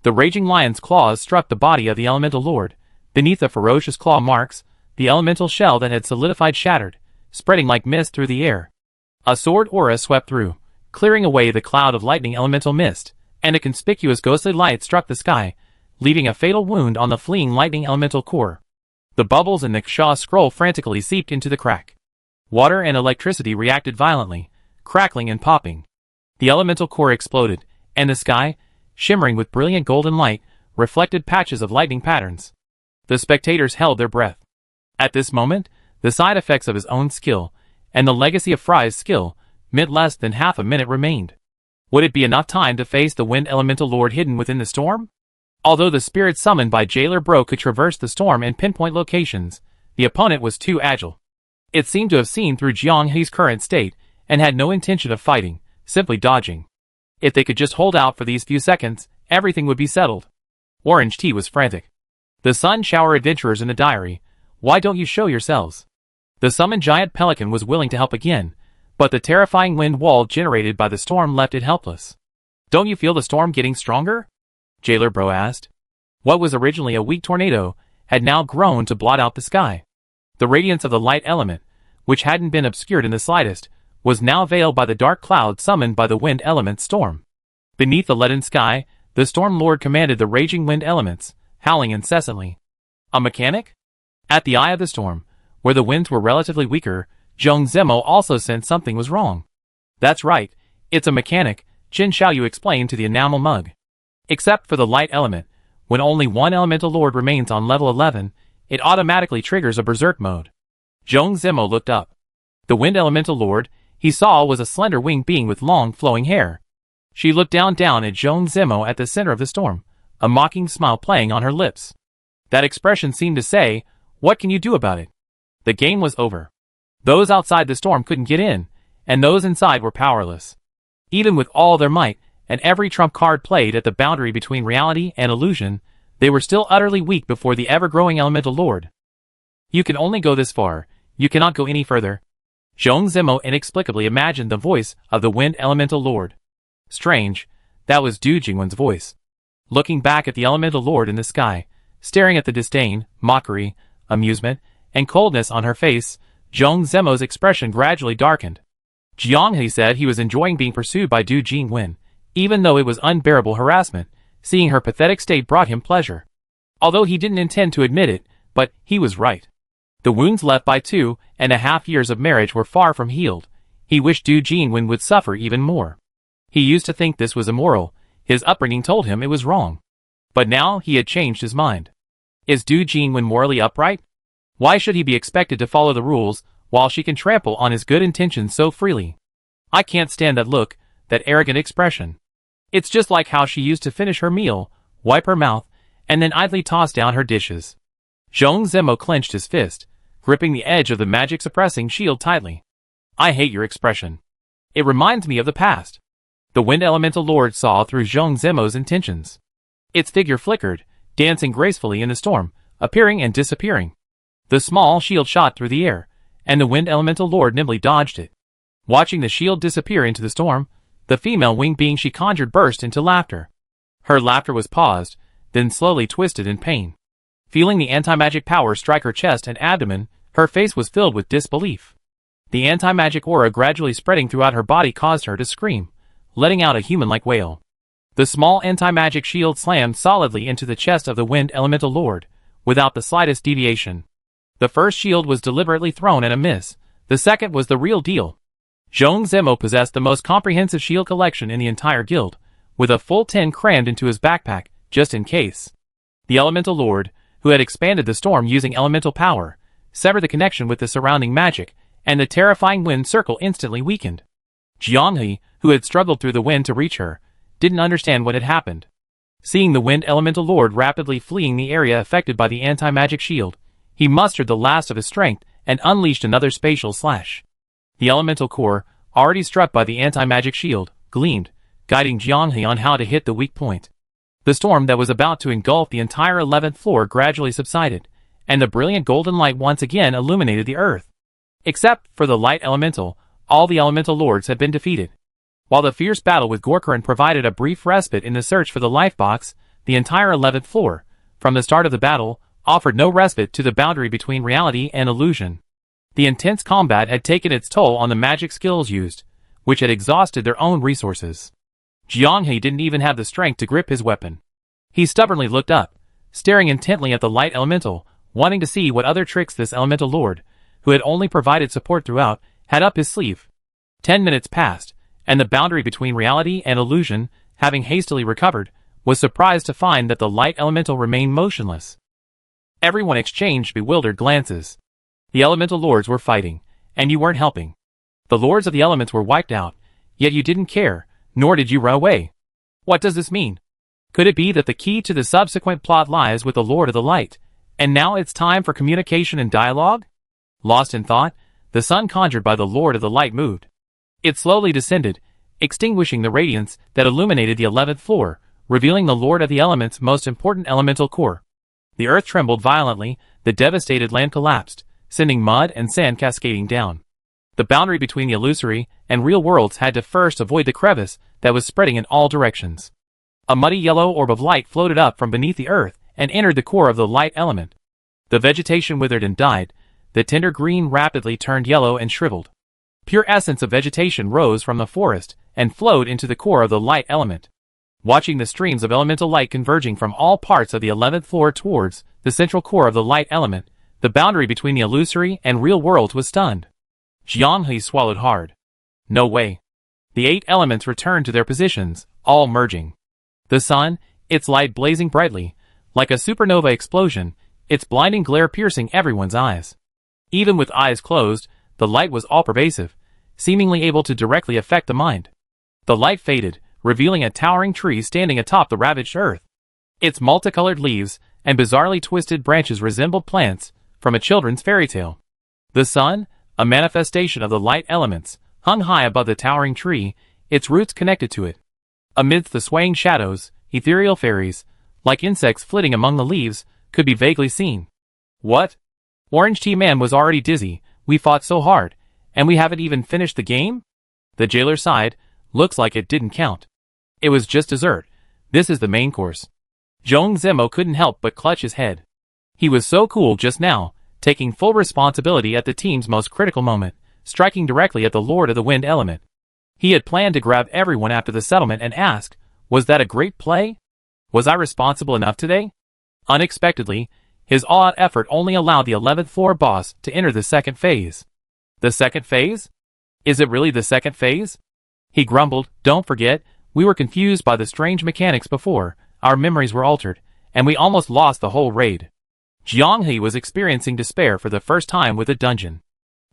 The Raging Lion's claws struck the body of the Elemental Lord. Beneath the ferocious claw marks, the elemental shell that had solidified shattered, spreading like mist through the air. A sword aura swept through, clearing away the cloud of lightning elemental mist, and a conspicuous ghostly light struck the sky, leaving a fatal wound on the fleeing lightning elemental core. The bubbles in the Ksha scroll frantically seeped into the crack. Water and electricity reacted violently, crackling and popping. The elemental core exploded, and the sky, shimmering with brilliant golden light, reflected patches of lightning patterns. The spectators held their breath. At this moment, the side effects of his own skill, and the legacy of Fry's skill, meant less than half a minute remained. Would it be enough time to face the Wind Elemental Lord hidden within the storm? Although the spirit summoned by Jailer Bro could traverse the storm and pinpoint locations, the opponent was too agile. It seemed to have seen through Jianghe's current state, and had no intention of fighting, simply dodging. If they could just hold out for these few seconds, everything would be settled. Orange Tea was frantic. The Sun Shower adventurers in the diary, why don't you show yourselves? The summoned giant pelican was willing to help again, but the terrifying wind wall generated by the storm left it helpless. Don't you feel the storm getting stronger? Jailer Bro asked. What was originally a weak tornado had now grown to blot out the sky. The radiance of the light element, which hadn't been obscured in the slightest, was now veiled by the dark cloud summoned by the wind element storm. Beneath the leaden sky, the storm lord commanded the raging wind elements, howling incessantly. A mechanic? At the eye of the storm, where the winds were relatively weaker, Zhong Zemo also sensed something was wrong. That's right, it's a mechanic, Jin Xiaoyu explained to the enamel mug. Except for the light element, when only one elemental lord remains on level 11, it automatically triggers a berserk mode. Zhong Zemo looked up. The wind elemental lord he saw was a slender winged being with long flowing hair. She looked down at Zhong Zemo at the center of the storm, a mocking smile playing on her lips. That expression seemed to say, what can you do about it? The game was over. Those outside the storm couldn't get in, and those inside were powerless. Even with all their might, and every trump card played at the boundary between reality and illusion, they were still utterly weak before the ever-growing elemental lord. You can only go this far, you cannot go any further. Zhong Zemo inexplicably imagined the voice of the wind elemental lord. Strange, that was Du Jingwen's voice. Looking back at the elemental lord in the sky, staring at the disdain, mockery, amusement, and coldness on her face, Zhong Zemo's expression gradually darkened. Jianghe said he was enjoying being pursued by Du Jingwen, even though it was unbearable harassment. Seeing her pathetic state brought him pleasure. Although he didn't intend to admit it, but he was right. The wounds left by 2.5 years of marriage were far from healed. He wished Du Jingwen would suffer even more. He used to think this was immoral. His upbringing told him it was wrong. But now he had changed his mind. Is Du Jingwen morally upright? Why should he be expected to follow the rules, while she can trample on his good intentions so freely? I can't stand that look, that arrogant expression. It's just like how she used to finish her meal, wipe her mouth, and then idly toss down her dishes. Zhong Zemo clenched his fist, gripping the edge of the magic-suppressing shield tightly. I hate your expression. It reminds me of the past. The wind elemental lord saw through Zhong Zemo's intentions. Its figure flickered, dancing gracefully in the storm, appearing and disappearing. The small shield shot through the air, and the wind elemental lord nimbly dodged it. Watching the shield disappear into the storm, the female winged being she conjured burst into laughter. Her laughter was paused, then slowly twisted in pain. Feeling the anti-magic power strike her chest and abdomen, her face was filled with disbelief. The anti-magic aura gradually spreading throughout her body caused her to scream, letting out a human-like wail. The small anti-magic shield slammed solidly into the chest of the wind elemental lord, without the slightest deviation. The first shield was deliberately thrown and a miss. The second was the real deal. Zhong Zemo possessed the most comprehensive shield collection in the entire guild, with a full 10 crammed into his backpack, just in case. The elemental lord, who had expanded the storm using elemental power, severed the connection with the surrounding magic, and the terrifying wind circle instantly weakened. Jianghe, who had struggled through the wind to reach her, didn't understand what had happened. Seeing the wind elemental lord rapidly fleeing the area affected by the anti-magic shield, he mustered the last of his strength and unleashed another spatial slash. The elemental core, already struck by the anti-magic shield, gleamed, guiding Jianghe on how to hit the weak point. The storm that was about to engulf the entire 11th floor gradually subsided, and the brilliant golden light once again illuminated the earth. Except for the light elemental, all the elemental lords had been defeated. While the fierce battle with Gorkurin provided a brief respite in the search for the life box, the entire 11th floor, from the start of the battle, offered no respite to the boundary between reality and illusion. The intense combat had taken its toll on the magic skills used, which had exhausted their own resources. Jianghe didn't even have the strength to grip his weapon. He stubbornly looked up, staring intently at the light elemental, wanting to see what other tricks this elemental lord, who had only provided support throughout, had up his sleeve. 10 minutes passed, and the boundary between reality and illusion, having hastily recovered, was surprised to find that the light elemental remained motionless. Everyone exchanged bewildered glances. The elemental lords were fighting, and you weren't helping. The lords of the elements were wiped out, yet you didn't care, nor did you run away. What does this mean? Could it be that the key to the subsequent plot lies with the Lord of the Light, and now it's time for communication and dialogue? Lost in thought, the sun conjured by the Lord of the Light moved. It slowly descended, extinguishing the radiance that illuminated the 11th floor, revealing the Lord of the Elements' most important elemental core. The earth trembled violently, the devastated land collapsed, sending mud and sand cascading down. The boundary between the illusory and real worlds had to first avoid the crevice that was spreading in all directions. A muddy yellow orb of light floated up from beneath the earth and entered the core of the light element. The vegetation withered and died. The tender green rapidly turned yellow and shriveled. Pure essence of vegetation rose from the forest and flowed into the core of the light element. Watching the streams of elemental light converging from all parts of the 11th floor towards the central core of the light element, the boundary between the illusory and real worlds was stunned. Jianghe swallowed hard. No way. The 8 elements returned to their positions, all merging. The sun, its light blazing brightly, like a supernova explosion, its blinding glare piercing everyone's eyes. Even with eyes closed, the light was all-pervasive, seemingly able to directly affect the mind. The light faded, revealing a towering tree standing atop the ravaged earth. Its multicolored leaves and bizarrely twisted branches resembled plants from a children's fairy tale. The sun, a manifestation of the light elements, hung high above the towering tree, its roots connected to it. Amidst the swaying shadows, ethereal fairies, like insects flitting among the leaves, could be vaguely seen. What? Orange Tea Man was already dizzy. We fought so hard, and we haven't even finished the game? The jailer sighed. Looks like it didn't count. It was just dessert. This is the main course. Zhong Zimo couldn't help but clutch his head. He was so cool just now, taking full responsibility at the team's most critical moment, striking directly at the Lord of the Wind element. He had planned to grab everyone after the settlement and ask, was that a great play? Was I responsible enough today? Unexpectedly, his all-out effort only allowed the 11th floor boss to enter the second phase. The second phase? Is it really the second phase? He grumbled, don't forget, we were confused by the strange mechanics before, our memories were altered, and we almost lost the whole raid. Jianghe was experiencing despair for the first time with the dungeon.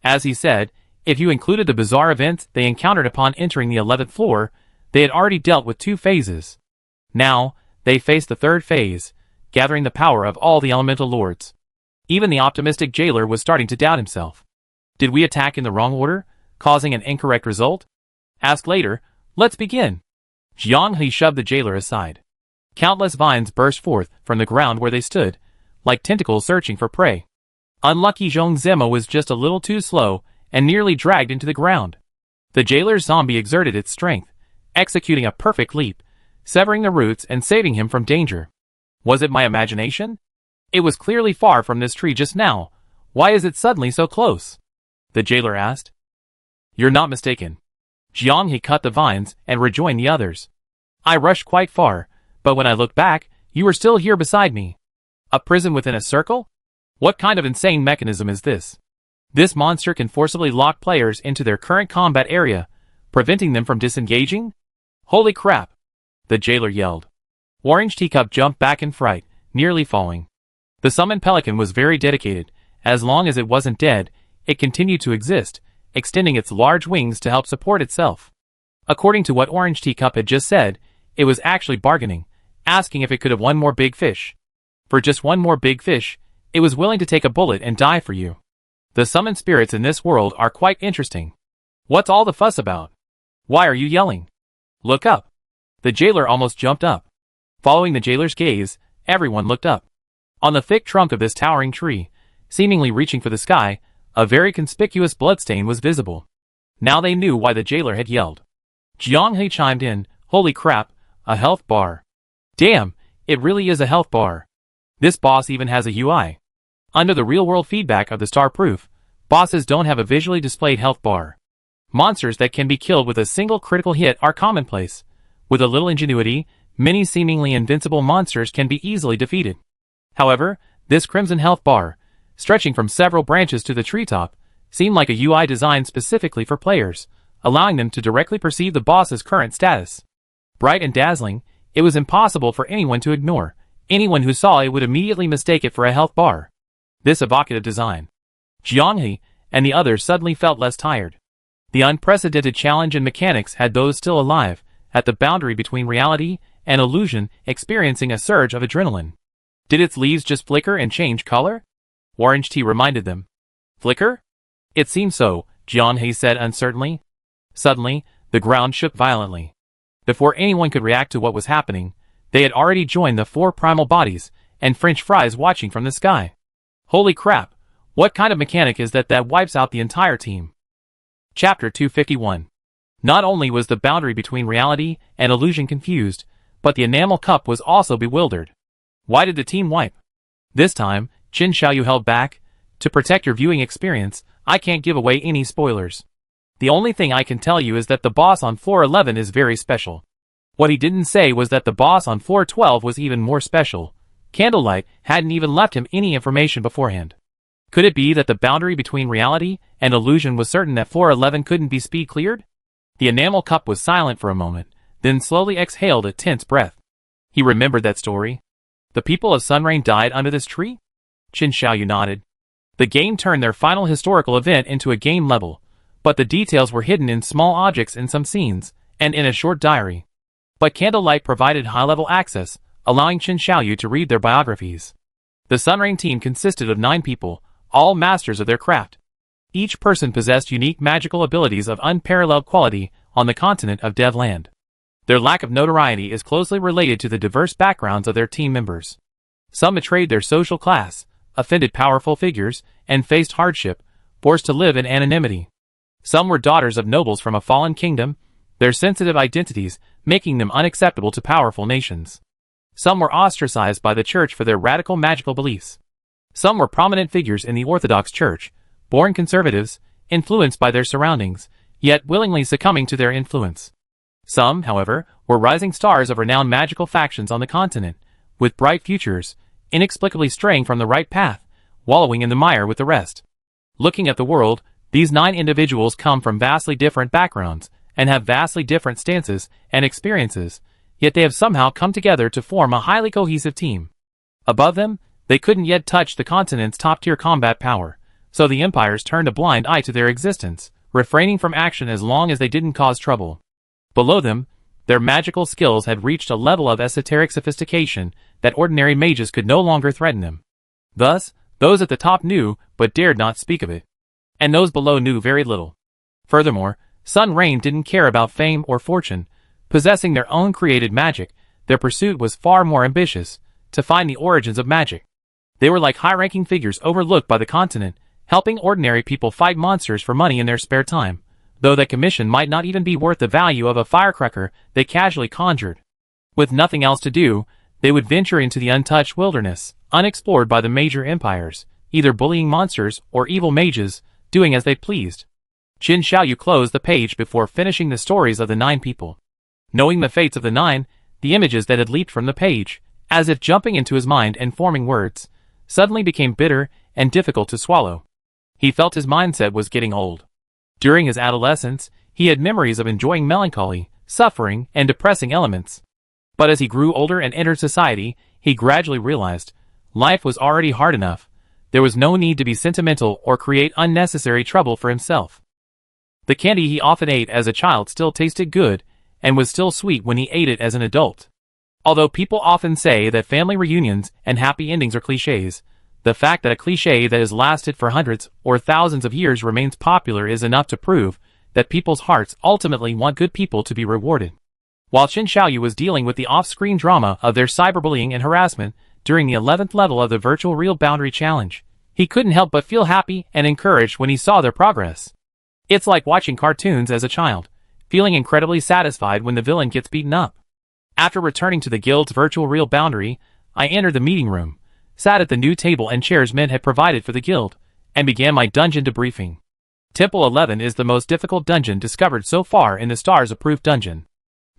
As he said, if you included the bizarre events they encountered upon entering the 11th floor, they had already dealt with 2 phases. Now, they faced the third phase, gathering the power of all the elemental lords. Even the optimistic jailer was starting to doubt himself. Did we attack in the wrong order, causing an incorrect result? Ask later. Let's begin. Jianghe shoved the jailer aside. Countless vines burst forth from the ground where they stood, like tentacles searching for prey. Unlucky Zhong Zimo was just a little too slow and nearly dragged into the ground. The jailer's zombie exerted its strength, executing a perfect leap, severing the roots and saving him from danger. Was it my imagination? It was clearly far from this tree just now. Why is it suddenly so close? The jailer asked. You're not mistaken. Jianghe cut the vines and rejoined the others. I rushed quite far, but when I looked back, you were still here beside me. A prison within a circle? What kind of insane mechanism is this? This monster can forcibly lock players into their current combat area, preventing them from disengaging? Holy crap! The jailer yelled. Orange Teacup jumped back in fright, nearly falling. The summoned pelican was very dedicated. As long as it wasn't dead, it continued to exist, extending its large wings to help support itself. According to what Orange Teacup had just said, it was actually bargaining, asking if it could have one more big fish. For just one more big fish, it was willing to take a bullet and die for you. The summoned spirits in this world are quite interesting. What's all the fuss about? Why are you yelling? Look up. The jailer almost jumped up. Following the jailer's gaze, everyone looked up. On the thick trunk of this towering tree, seemingly reaching for the sky, a very conspicuous bloodstain was visible. Now they knew why the jailer had yelled. Jianghe chimed in, holy crap, a health bar. Damn, it really is a health bar. This boss even has a UI. Under the real-world feedback of the star proof, bosses don't have a visually displayed health bar. Monsters that can be killed with a single critical hit are commonplace. With a little ingenuity, many seemingly invincible monsters can be easily defeated. However, this crimson health bar, stretching from several branches to the treetop, seemed like a UI designed specifically for players, allowing them to directly perceive the boss's current status. Bright and dazzling, it was impossible for anyone to ignore. Anyone who saw it would immediately mistake it for a health bar. This evocative design. Jianghe and the others suddenly felt less tired. The unprecedented challenge and mechanics had those still alive, at the boundary between reality and illusion, experiencing a surge of adrenaline. Did its leaves just flicker and change color? Orange Tea reminded them. Flicker? It seemed so, Jianghe said uncertainly. Suddenly, the ground shook violently. Before anyone could react to what was happening, they had already joined the 4 primal bodies and French fries watching from the sky. Holy crap, what kind of mechanic is that wipes out the entire team? Chapter 251. Not only was the boundary between reality and illusion confused, but the enamel cup was also bewildered. Why did the team wipe? This time, Qin Xiaoyu held back. To protect your viewing experience, I can't give away any spoilers. The only thing I can tell you is that the boss on floor 11 is very special. What he didn't say was that the boss on floor 12 was even more special. Candlelight hadn't even left him any information beforehand. Could it be that the boundary between reality and illusion was certain that floor 11 couldn't be speed cleared? The enamel cup was silent for a moment, then slowly exhaled a tense breath. He remembered that story. The people of Sunrain died under this tree? Qin Xiaoyu nodded. The game turned their final historical event into a game level, but the details were hidden in small objects in some scenes, and in a short diary. But Candlelight provided high-level access, allowing Qin Xiaoyu to read their biographies. The Sunrain team consisted of 9 people, all masters of their craft. Each person possessed unique magical abilities of unparalleled quality on the continent of Devland. Their lack of notoriety is closely related to the diverse backgrounds of their team members. Some betrayed their social class, offended powerful figures, and faced hardship, forced to live in anonymity. Some were daughters of nobles from a fallen kingdom, their sensitive identities making them unacceptable to powerful nations. Some were ostracized by the church for their radical magical beliefs. Some were prominent figures in the Orthodox Church, born conservatives, influenced by their surroundings, yet willingly succumbing to their influence. Some, however, were rising stars of renowned magical factions on the continent, with bright futures, inexplicably straying from the right path, wallowing in the mire with the rest. Looking at the world, these 9 individuals come from vastly different backgrounds, and have vastly different stances and experiences, yet they have somehow come together to form a highly cohesive team. Above them, they couldn't yet touch the continent's top-tier combat power, so the empires turned a blind eye to their existence, refraining from action as long as they didn't cause trouble. Below them, their magical skills had reached a level of esoteric sophistication that ordinary mages could no longer threaten them. Thus, those at the top knew, but dared not speak of it. And those below knew very little. Furthermore, Sunrain didn't care about fame or fortune. Possessing their own created magic, their pursuit was far more ambitious, to find the origins of magic. They were like high-ranking figures overlooked by the continent, helping ordinary people fight monsters for money in their spare time, though that commission might not even be worth the value of a firecracker they casually conjured. With nothing else to do, they would venture into the untouched wilderness, unexplored by the major empires, either bullying monsters or evil mages, doing as they pleased. Qin Xiaoyu closed the page before finishing the stories of the 9 people. Knowing the fates of the 9, the images that had leaped from the page, as if jumping into his mind and forming words, suddenly became bitter and difficult to swallow. He felt his mindset was getting old. During his adolescence, he had memories of enjoying melancholy, suffering, and depressing elements. But as he grew older and entered society, he gradually realized life was already hard enough. There was no need to be sentimental or create unnecessary trouble for himself. The candy he often ate as a child still tasted good, and was still sweet when he ate it as an adult. Although people often say that family reunions and happy endings are cliches, the fact that a cliché that has lasted for hundreds or thousands of years remains popular is enough to prove that people's hearts ultimately want good people to be rewarded. While Qin Xiaoyu was dealing with the off-screen drama of their cyberbullying and harassment during the 11th level of the Virtual Real Boundary Challenge, he couldn't help but feel happy and encouraged when he saw their progress. It's like watching cartoons as a child, feeling incredibly satisfied when the villain gets beaten up. After returning to the guild's Virtual Real Boundary, I entered the meeting room, sat at the new table and chairs men had provided for the guild, and began my dungeon debriefing. Temple 11 is the most difficult dungeon discovered so far in the Stars Approved dungeon.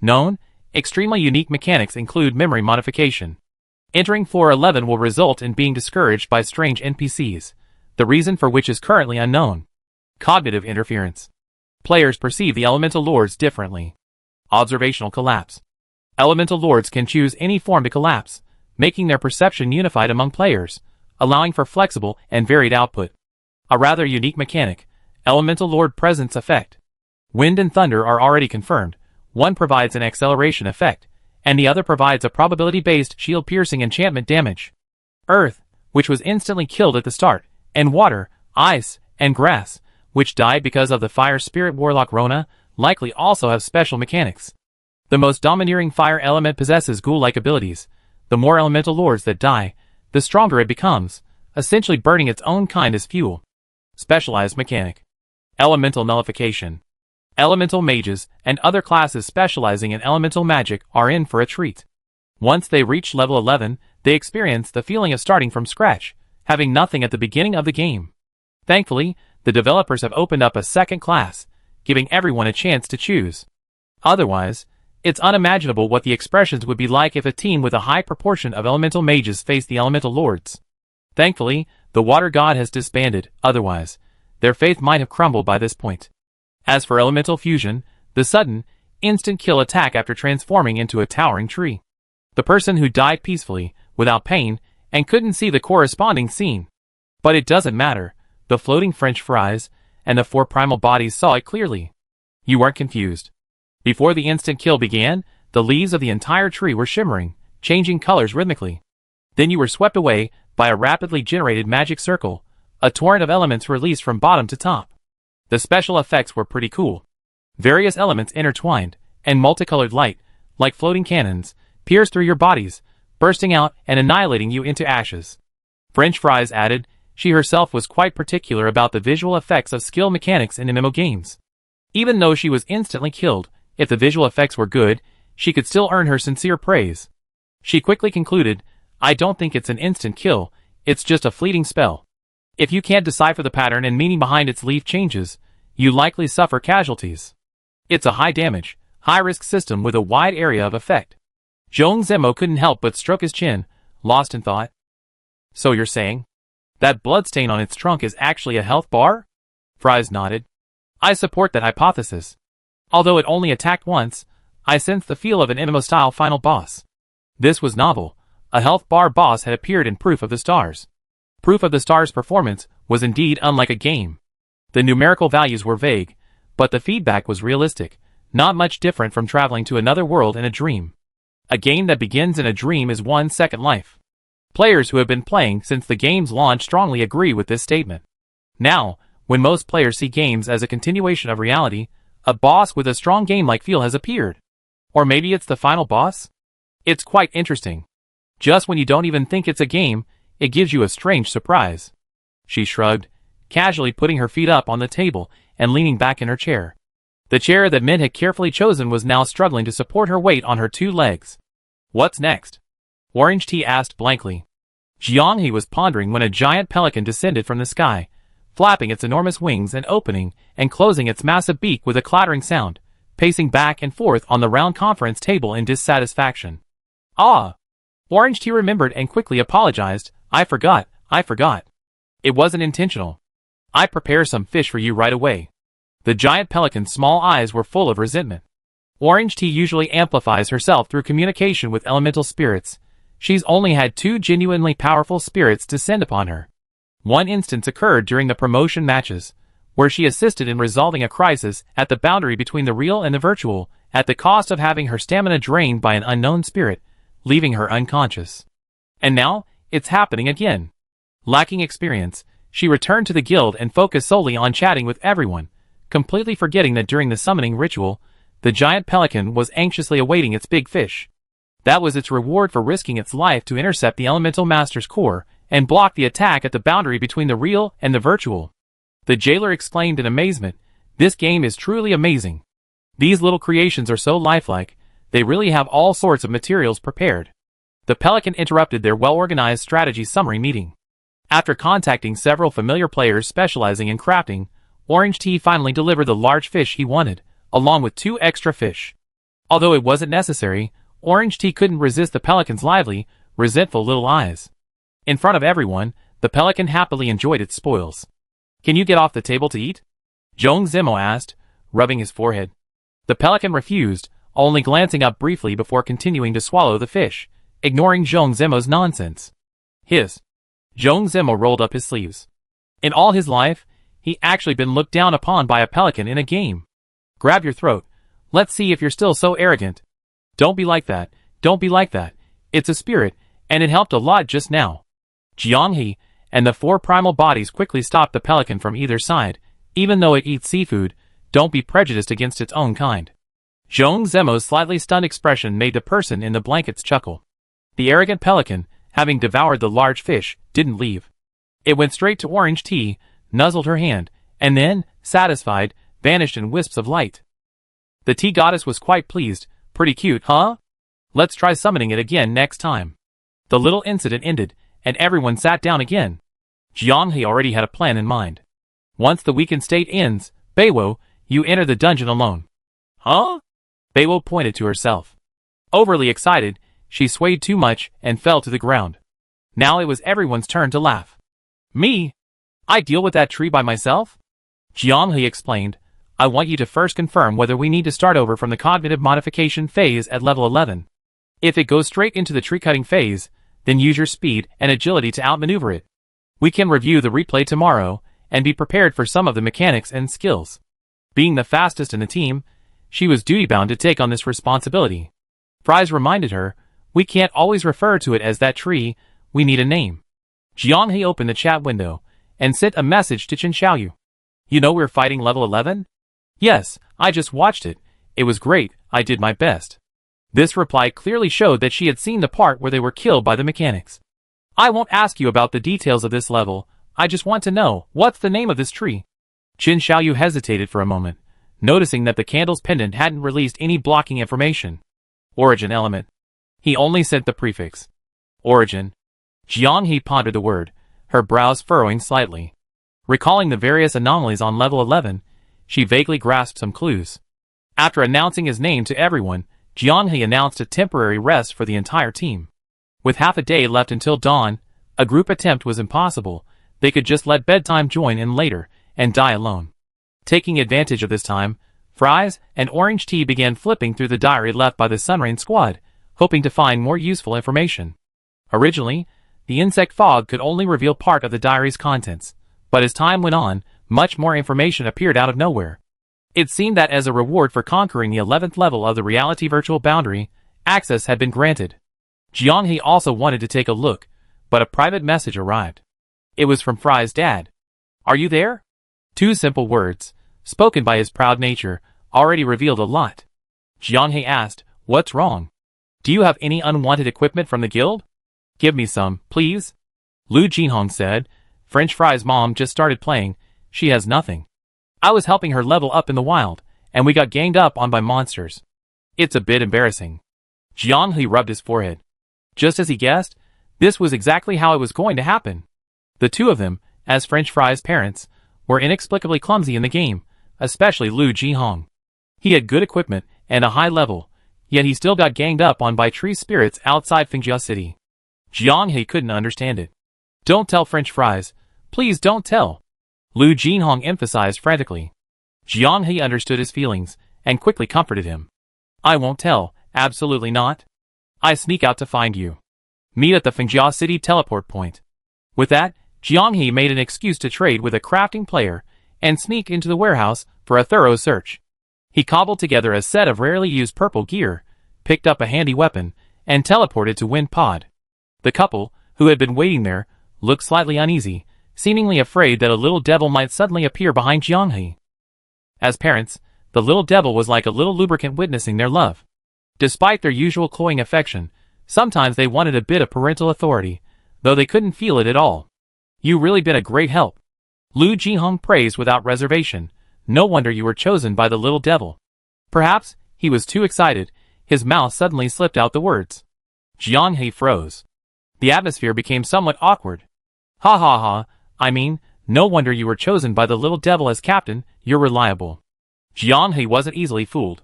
Known, extremely unique mechanics include memory modification. Entering floor 11 will result in being discouraged by strange NPCs, the reason for which is currently unknown. Cognitive interference. Players perceive the elemental lords differently. Observational collapse. Elemental lords can choose any form to collapse, making their perception unified among players, allowing for flexible and varied output. A rather unique mechanic, Elemental Lord Presence Effect. Wind and thunder are already confirmed. One provides an acceleration effect, and the other provides a probability-based shield-piercing enchantment damage. Earth, which was instantly killed at the start, and water, ice, and grass, which died because of the fire spirit warlock Rona, likely also have special mechanics. The most domineering fire element possesses ghoul-like abilities. The more elemental lords that die, the stronger it becomes, essentially burning its own kind as fuel. Specialized mechanic. Elemental nullification. Elemental mages and other classes specializing in elemental magic are in for a treat. Once they reach level 11, they experience the feeling of starting from scratch, having nothing at the beginning of the game. Thankfully, the developers have opened up a second class, giving everyone a chance to choose. Otherwise, it's unimaginable what the expressions would be like if a team with a high proportion of elemental mages faced the elemental lords. Thankfully, the water god has disbanded, otherwise, their faith might have crumbled by this point. As for elemental fusion, the sudden, instant kill attack after transforming into a towering tree. The person who died peacefully, without pain, and couldn't see the corresponding scene. But it doesn't matter, the floating French fries, and the 4 primal bodies saw it clearly. You weren't confused. Before the instant kill began, the leaves of the entire tree were shimmering, changing colors rhythmically. Then you were swept away by a rapidly generated magic circle, a torrent of elements released from bottom to top. The special effects were pretty cool. Various elements intertwined, and multicolored light, like floating cannons, pierced through your bodies, bursting out and annihilating you into ashes. French Fries added, she herself was quite particular about the visual effects of skill mechanics in MMO games. Even though she was instantly killed, if the visual effects were good, she could still earn her sincere praise. She quickly concluded, I don't think it's an instant kill, it's just a fleeting spell. If you can't decipher the pattern and meaning behind its leaf changes, you likely suffer casualties. It's a high damage, high risk system with a wide area of effect. Zhong Zemo couldn't help but stroke his chin, lost in thought. So you're saying? That bloodstain on its trunk is actually a health bar? Fries nodded. I support that hypothesis. Although it only attacked once, I sensed the feel of an MMO-style final boss. This was novel. A health bar boss had appeared in Proof of the Stars. Proof of the Stars' performance was indeed unlike a game. The numerical values were vague, but the feedback was realistic, not much different from traveling to another world in a dream. A game that begins in a dream is one's second life. Players who have been playing since the game's launch strongly agree with this statement. Now, when most players see games as a continuation of reality, a boss with a strong game-like feel has appeared. Or maybe it's the final boss? It's quite interesting. Just when you don't even think it's a game, it gives you a strange surprise. She shrugged, casually putting her feet up on the table and leaning back in her chair. The chair that Min had carefully chosen was now struggling to support her weight on her 2 legs. What's next? Orange Tea asked blankly. Jiang He was pondering when a giant pelican descended from the sky, flapping its enormous wings and opening and closing its massive beak with a clattering sound, pacing back and forth on the round conference table in dissatisfaction. Ah! Orange Tea remembered and quickly apologized. I forgot. It wasn't intentional. I prepare some fish for you right away. The giant pelican's small eyes were full of resentment. Orange Tea usually amplifies herself through communication with elemental spirits. She's only had 2 genuinely powerful spirits descend upon her. One instance occurred during the promotion matches, where she assisted in resolving a crisis at the boundary between the real and the virtual, at the cost of having her stamina drained by an unknown spirit, leaving her unconscious. And now, it's happening again. Lacking experience, she returned to the guild and focused solely on chatting with everyone, completely forgetting that during the summoning ritual, the giant pelican was anxiously awaiting its big fish. That was its reward for risking its life to intercept the elemental master's core and block the attack at the boundary between the real and the virtual. The jailer exclaimed in amazement, "This game is truly amazing. These little creations are so lifelike, they really have all sorts of materials prepared." The pelican interrupted their well-organized strategy summary meeting. After contacting several familiar players specializing in crafting, Orange Tea finally delivered the large fish he wanted, along with 2 extra fish. Although it wasn't necessary, Orange Tea couldn't resist the pelican's lively, resentful little eyes. In front of everyone, the pelican happily enjoyed its spoils. "Can you get off the table to eat?" Zhong Zemo asked, rubbing his forehead. The pelican refused, only glancing up briefly before continuing to swallow the fish, ignoring Zhong Zemo's nonsense. Hiss. Zhong Zemo rolled up his sleeves. In all his life, he actually been looked down upon by a pelican in a game. Grab your throat. Let's see if you're still so arrogant. Don't be like that. Don't be like that. It's a spirit, and it helped a lot just now. Jiang He and the 4 primal bodies quickly stopped the pelican from either side. Even though it eats seafood, don't be prejudiced against its own kind. Zhong Zemo's slightly stunned expression made the person in the blankets chuckle. The arrogant pelican, having devoured the large fish, didn't leave. It went straight to Orange Tea, nuzzled her hand, and then, satisfied, vanished in wisps of light. The tea goddess was quite pleased. Pretty cute, huh? Let's try summoning it again next time. The little incident ended, and everyone sat down again. Jianghe already had a plan in mind. Once the weakened state ends, Beiwo, you enter the dungeon alone. Huh? Beiwo pointed to herself. Overly excited, she swayed too much and fell to the ground. Now it was everyone's turn to laugh. Me? I deal with that tree by myself? Jianghe explained. I want you to first confirm whether we need to start over from the cognitive modification phase at level 11. If it goes straight into the tree cutting phase, then use your speed and agility to outmaneuver it. We can review the replay tomorrow, and be prepared for some of the mechanics and skills. Being the fastest in the team, she was duty-bound to take on this responsibility. Fries reminded her, we can't always refer to it as that tree, we need a name. Jianghe opened the chat window, and sent a message to Chen Xiaoyu. You know we're fighting level 11? Yes, I just watched it. It was great, I did my best. This reply clearly showed that she had seen the part where they were killed by the mechanics. I won't ask you about the details of this level, I just want to know, what's the name of this tree? Chen Xiaoyu hesitated for a moment, noticing that the candle's pendant hadn't released any blocking information. Origin element. He only sent the prefix. Origin. Jianghe pondered the word, her brows furrowing slightly. Recalling the various anomalies on level 11, she vaguely grasped some clues. After announcing his name to everyone, Jianghe announced a temporary rest for the entire team. With half a day left until dawn, a group attempt was impossible. They could just let bedtime join in later, and die alone. Taking advantage of this time, Fries and Orange Tea began flipping through the diary left by the Sunrain squad, hoping to find more useful information. Originally, the insect fog could only reveal part of the diary's contents, but as time went on, much more information appeared out of nowhere. It seemed that as a reward for conquering the 11th level of the reality virtual boundary, access had been granted. Jianghe also wanted to take a look, but a private message arrived. It was from Fry's dad. Are you there? 2 simple words, spoken by his proud nature, already revealed a lot. Jianghe asked, what's wrong? Do you have any unwanted equipment from the guild? Give me some, please. Lu Jinhong said, French Fry's mom just started playing, she has nothing. I was helping her level up in the wild, and we got ganged up on by monsters. It's a bit embarrassing. Jianghe rubbed his forehead. Just as he guessed, this was exactly how it was going to happen. The two of them, as French Fry's parents, were inexplicably clumsy in the game, especially Lu Jinhong. He had good equipment and a high level, yet he still got ganged up on by tree spirits outside Fingjia City. Jianghe couldn't understand it. Don't tell French Fries, please don't tell. Lu Jinhong emphasized frantically. Jianghe understood his feelings, and quickly comforted him. I won't tell, absolutely not. I sneak out to find you. Meet at the Fingjia City teleport point. With that, Jianghe made an excuse to trade with a crafting player, and sneak into the warehouse for a thorough search. He cobbled together a set of rarely used purple gear, picked up a handy weapon, and teleported to Wind Pod. The couple, who had been waiting there, looked slightly uneasy, seemingly afraid that a little devil might suddenly appear behind Jianghe. As parents, the little devil was like a little lubricant witnessing their love. Despite their usual cloying affection, sometimes they wanted a bit of parental authority, though they couldn't feel it at all. You've really been a great help. Lu Jinhong praised without reservation. No wonder you were chosen by the little devil. Perhaps, he was too excited, his mouth suddenly slipped out the words. Jianghe froze. The atmosphere became somewhat awkward. Ha ha ha, I mean, no wonder you were chosen by the little devil as captain, you're reliable. Jianghe wasn't easily fooled.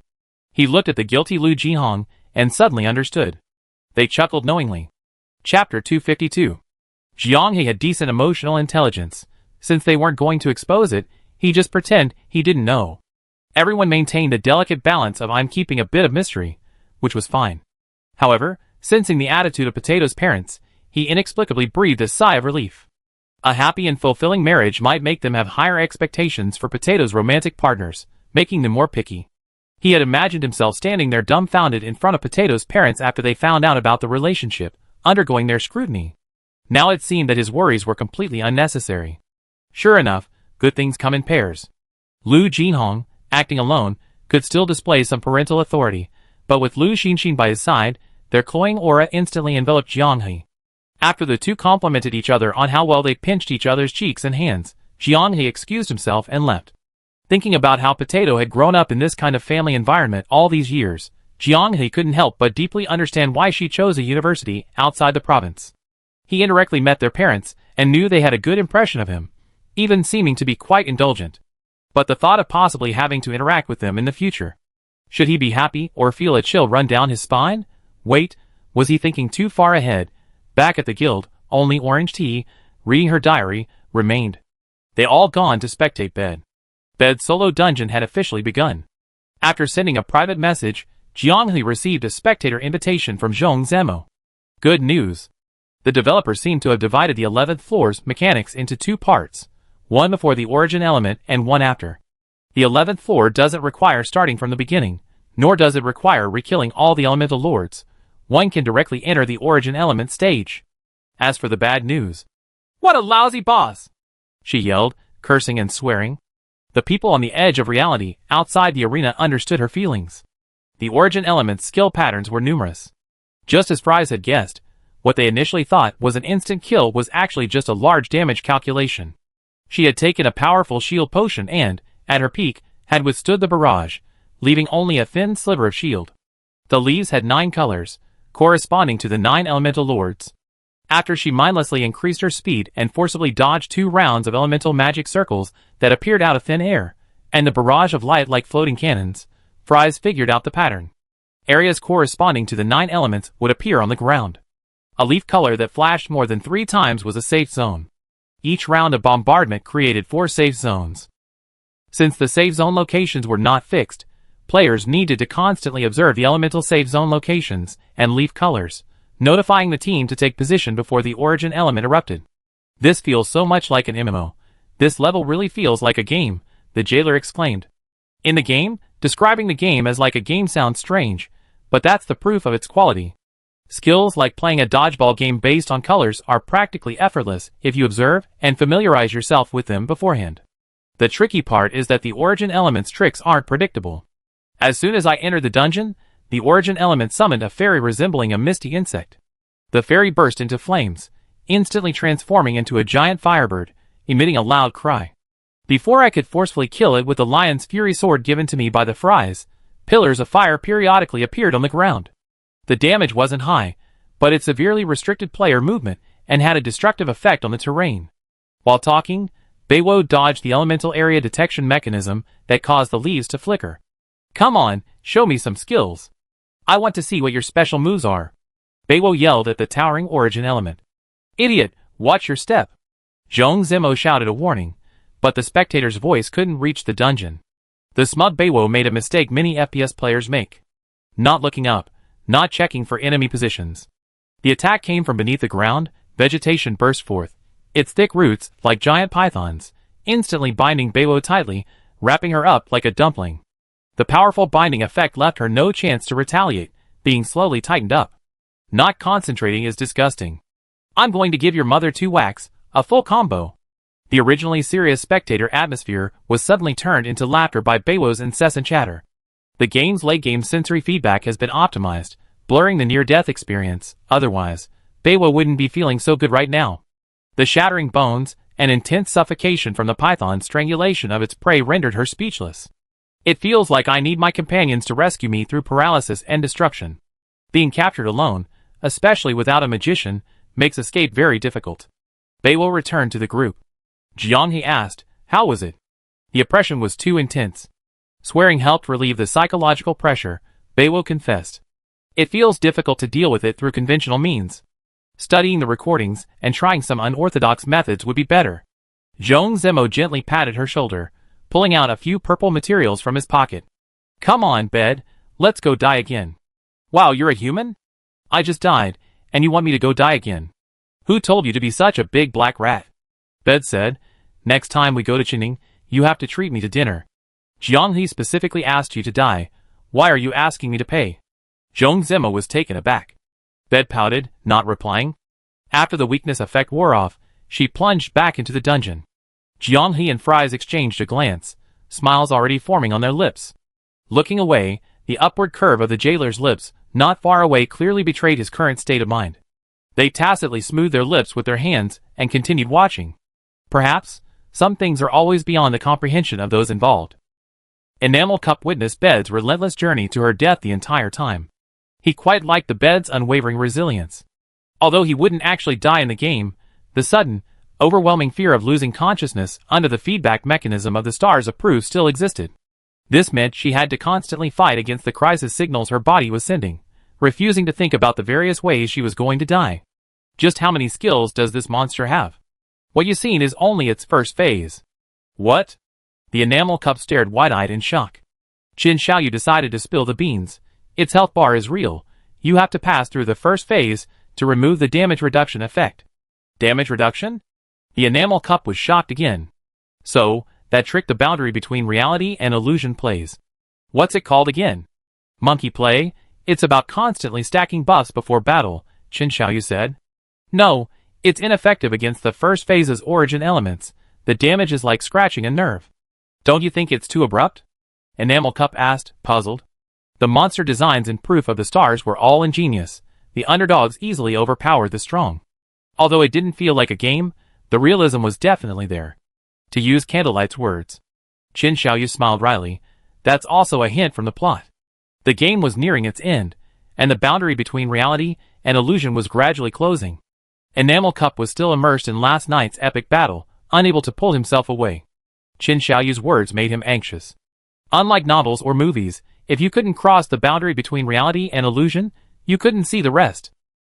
He looked at the guilty Lu Jinhong, and suddenly understood. They chuckled knowingly. Chapter 252. Jianghe had decent emotional intelligence. Since they weren't going to expose it, he just pretend he didn't know. Everyone maintained a delicate balance of I'm keeping a bit of mystery, which was fine. However, sensing the attitude of Potato's parents, he inexplicably breathed a sigh of relief. A happy and fulfilling marriage might make them have higher expectations for Potato's romantic partners, making them more picky. He had imagined himself standing there dumbfounded in front of Potato's parents after they found out about the relationship, undergoing their scrutiny. Now it seemed that his worries were completely unnecessary. Sure enough, good things come in pairs. Lu Jinhong, acting alone, could still display some parental authority, but with Lu Xinxin by his side, their cloying aura instantly enveloped Jianghe. After the two complimented each other on how well they pinched each other's cheeks and hands, Jiang He excused himself and left. Thinking about how Potato had grown up in this kind of family environment all these years, Jiang He couldn't help but deeply understand why she chose a university outside the province. He indirectly met their parents and knew they had a good impression of him, even seeming to be quite indulgent. But the thought of possibly having to interact with them in the future. Should he be happy or feel a chill run down his spine? Wait, was he thinking too far ahead? Back at the guild, only Orange Tea, reading her diary, remained. They all gone to spectate bed. Bed's solo dungeon had officially begun. After sending a private message, Jiang He received a spectator invitation from Zhong Zemo. Good news. The developer seemed to have divided the 11th floor's mechanics into two parts, one before the origin element and one after. The 11th floor doesn't require starting from the beginning, nor does it require rekilling all the elemental lords. One can directly enter the origin element stage. As for the bad news, "What a lousy boss!" she yelled, cursing and swearing. The people on the edge of reality outside the arena understood her feelings. The origin element's skill patterns were numerous. Just as Fries had guessed, what they initially thought was an instant kill was actually just a large damage calculation. She had taken a powerful shield potion and, at her peak, had withstood the barrage, leaving only a thin sliver of shield. The leaves had 9 colors, corresponding to the 9 elemental lords. After she mindlessly increased her speed and forcibly dodged 2 rounds of elemental magic circles that appeared out of thin air, and the barrage of light like floating cannons, Fries figured out the pattern. Areas corresponding to the 9 elements would appear on the ground. A leaf color that flashed more than 3 times was a safe zone. Each round of bombardment created 4 safe zones. Since the safe zone locations were not fixed, players needed to constantly observe the elemental safe zone locations and leaf colors, notifying the team to take position before the origin element erupted. This feels so much like an MMO. This level really feels like a game, the jailer exclaimed. In the game, describing the game as like a game sounds strange, but that's the proof of its quality. Skills like playing a dodgeball game based on colors are practically effortless if you observe and familiarize yourself with them beforehand. The tricky part is that the origin element's tricks aren't predictable. As soon as I entered the dungeon, the origin element summoned a fairy resembling a misty insect. The fairy burst into flames, instantly transforming into a giant firebird, emitting a loud cry. Before I could forcefully kill it with the lion's fury sword given to me by the Fries, pillars of fire periodically appeared on the ground. The damage wasn't high, but it severely restricted player movement and had a destructive effect on the terrain. While talking, Beiwo dodged the elemental area detection mechanism that caused the leaves to flicker. "Come on, show me some skills. I want to see what your special moves are," Beiwo yelled at the towering origin element. "Idiot, watch your step." Zhong Zemo shouted a warning, but the spectator's voice couldn't reach the dungeon. The smug Beiwo made a mistake many FPS players make. Not looking up, not checking for enemy positions. The attack came from beneath the ground, vegetation burst forth, its thick roots, like giant pythons, instantly binding Beiwo tightly, wrapping her up like a dumpling. The powerful binding effect left her no chance to retaliate, being slowly tightened up. Not concentrating is disgusting. "I'm going to give your mother 2 whacks, a full combo." The originally serious spectator atmosphere was suddenly turned into laughter by Beiwo's incessant chatter. The game's late-game sensory feedback has been optimized, blurring the near-death experience. Otherwise, Beiwo wouldn't be feeling so good right now. The shattering bones and intense suffocation from the python's strangulation of its prey rendered her speechless. "It feels like I need my companions to rescue me through paralysis and destruction. Being captured alone, especially without a magician, makes escape very difficult." Beiwo returned to the group. Jiang He asked, "How was it?" The oppression was too intense. Swearing helped relieve the psychological pressure, Beiwo confessed. "It feels difficult to deal with it through conventional means. Studying the recordings and trying some unorthodox methods would be better." Zhong Zemo gently patted her shoulder, pulling out a few purple materials from his pocket. "Come on, Bed, let's go die again." "Wow, you're a human? I just died, and you want me to go die again? Who told you to be such a big black rat?" Bed said, "Next time we go to Chinning, you have to treat me to dinner. Jiang He specifically asked you to die. Why are you asking me to pay?" Zhong Zemo was taken aback. Bed pouted, not replying. After the weakness effect wore off, she plunged back into the dungeon. Jiang He and Fries exchanged a glance, smiles already forming on their lips. Looking away, the upward curve of the jailer's lips, not far away, clearly betrayed his current state of mind. They tacitly smoothed their lips with their hands and continued watching. Perhaps, Some things are always beyond the comprehension of those involved. Enamel Cup witnessed Bed's relentless journey to her death the entire time. He quite liked the Bed's unwavering resilience. Although he wouldn't actually die in the game, the sudden, overwhelming fear of losing consciousness under the feedback mechanism of the stars of proof still existed. This meant she had to constantly fight against the crisis signals her body was sending, refusing to think about the various ways she was going to die. Just how many skills does this monster have? What you've seen is only its first phase. What? The Enamel Cup stared wide-eyed in shock. Qin Xiaoyu decided to spill the beans. Its health bar is real. You have to pass through the first phase to remove the damage reduction effect. Damage reduction? The Enamel Cup was shocked again. So, that trick the boundary between reality and illusion plays. What's it called again? Monkey play? It's about constantly stacking buffs before battle, Qin Xiaoyu said. No, it's ineffective against the first phase's origin elements. The damage is like scratching a nerve. Don't you think it's too abrupt? Enamel Cup asked, puzzled. The monster designs in Proof of the Stars were all ingenious. The underdogs easily overpowered the strong. Although it didn't feel like a game, the realism was definitely there. To use Candlelight's words. Qin Xiaoyu smiled wryly. That's also a hint from the plot. The game was nearing its end, and the boundary between reality and illusion was gradually closing. Enamel Cup was still immersed in last night's epic battle, unable to pull himself away. Qin Xiaoyu's words made him anxious. Unlike novels or movies, if you couldn't cross the boundary between reality and illusion, you couldn't see the rest.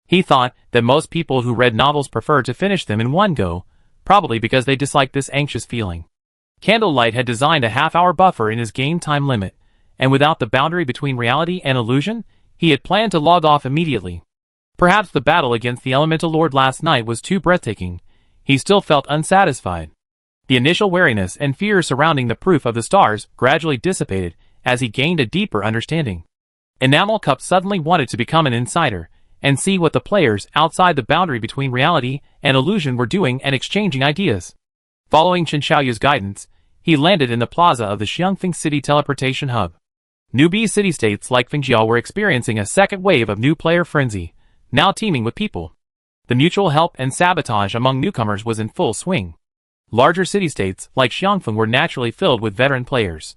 He thought that most people who read novels preferred to finish them in one go, probably because they disliked this anxious feeling. Candlelight had designed a half-hour buffer in his game time limit, and without the boundary between reality and illusion, he had planned to log off immediately. Perhaps the battle against the Elemental Lord last night was too breathtaking. He still felt unsatisfied. The initial wariness and fear surrounding the Proof of the Stars gradually dissipated as he gained a deeper understanding. Enamel Cup suddenly wanted to become an insider and see what the players outside the boundary between reality and illusion were doing and exchanging ideas. Following Qin Xiaoyu's guidance, he landed in the plaza of the Xiangfeng City Teleportation Hub. Newbie city-states like Fengjiao were experiencing a second wave of new player frenzy, now teeming with people. The mutual help and sabotage among newcomers was in full swing. Larger city-states like Xiangfeng were naturally filled with veteran players.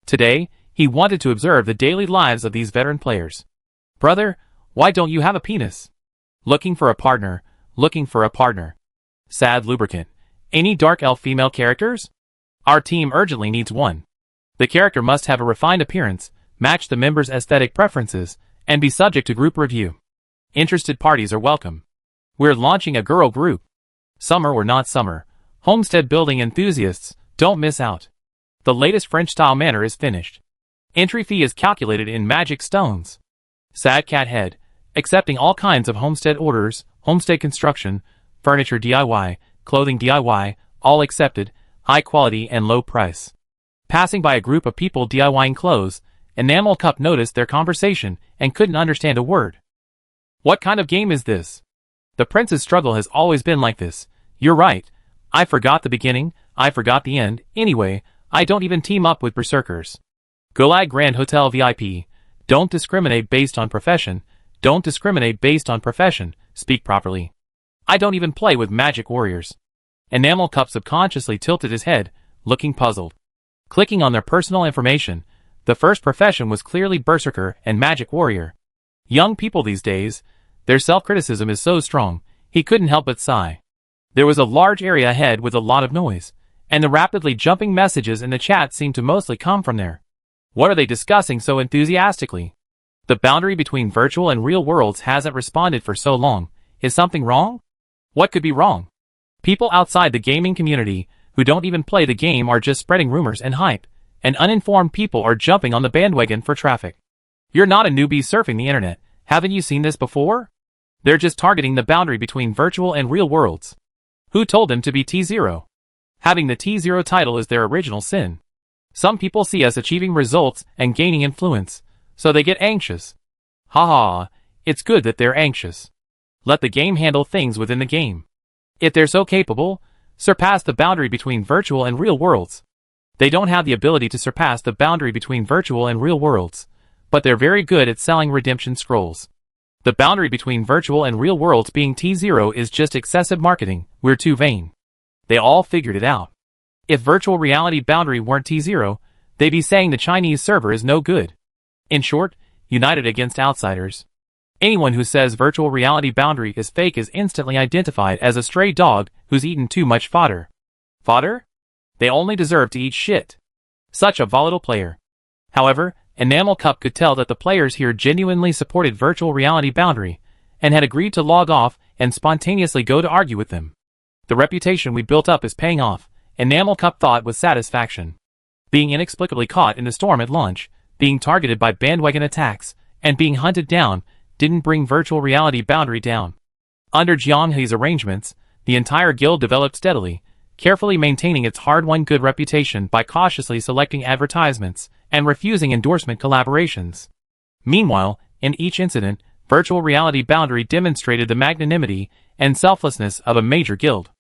Today, he wanted to observe the daily lives of these veteran players. Brother, why don't you have a penis? Looking for a partner, looking for a partner. Sad lubricant. Any dark elf female characters? Our team urgently needs one. The character must have a refined appearance, match the members' aesthetic preferences, and be subject to group review. Interested parties are welcome. We're launching a girl group. Summer or not summer, homestead building enthusiasts, don't miss out. The latest French-style manor is finished. Entry fee is calculated in magic stones. Sad cat head, accepting all kinds of homestead orders, homestead construction, furniture DIY, clothing DIY, all accepted, high quality and low price. Passing by a group of people DIYing clothes, Enamel Cup noticed their conversation and couldn't understand a word. What kind of game is this? The prince's struggle has always been like this. You're right. I forgot the beginning, I forgot the end. Anyway, I don't even team up with berserkers. Gulag Grand Hotel VIP. Don't discriminate based on profession. Don't discriminate based on profession. Speak properly. I don't even play with magic warriors. Enamel Cup subconsciously tilted his head, looking puzzled. Clicking on their personal information, the first profession was clearly berserker and magic warrior. Young people these days, their self-criticism is so strong, he couldn't help but sigh. There was a large area ahead with a lot of noise, and the rapidly jumping messages in the chat seemed to mostly come from there. What are they discussing so enthusiastically? The boundary between virtual and real worlds hasn't responded for so long. Is something wrong? What could be wrong? People outside the gaming community, who don't even play the game, are just spreading rumors and hype, and uninformed people are jumping on the bandwagon for traffic. You're not a newbie surfing the internet. Haven't you seen this before? They're just targeting the boundary between virtual and real worlds. Who told them to be T0? Having the T0 title is their original sin. Some people see us achieving results and gaining influence, so they get anxious. Haha, it's good that they're anxious. Let the game handle things within the game. If they're so capable, surpass the boundary between virtual and real worlds. They don't have the ability to surpass the boundary between virtual and real worlds, but they're very good at selling redemption scrolls. The boundary between virtual and real worlds being T0 is just excessive marketing. We're too vain. They all figured it out. If virtual reality boundary weren't T0, they'd be saying the Chinese server is no good. In short, united against outsiders. Anyone who says virtual reality boundary is fake is instantly identified as a stray dog who's eaten too much fodder. Fodder? They only deserve to eat shit. Such a volatile player. However, Enamel Cup could tell that the players here genuinely supported virtual reality boundary, and had agreed to log off and spontaneously go to argue with them. The reputation we built up is paying off, Enamel Cup thought with satisfaction. Being inexplicably caught in the storm at lunch, being targeted by bandwagon attacks, and being hunted down didn't bring virtual reality boundary down. Under Jiang He's arrangements, the entire guild developed steadily, carefully maintaining its hard-won good reputation by cautiously selecting advertisements and refusing endorsement collaborations. Meanwhile, in each incident, virtual reality boundary demonstrated the magnanimity and selflessness of a major guild.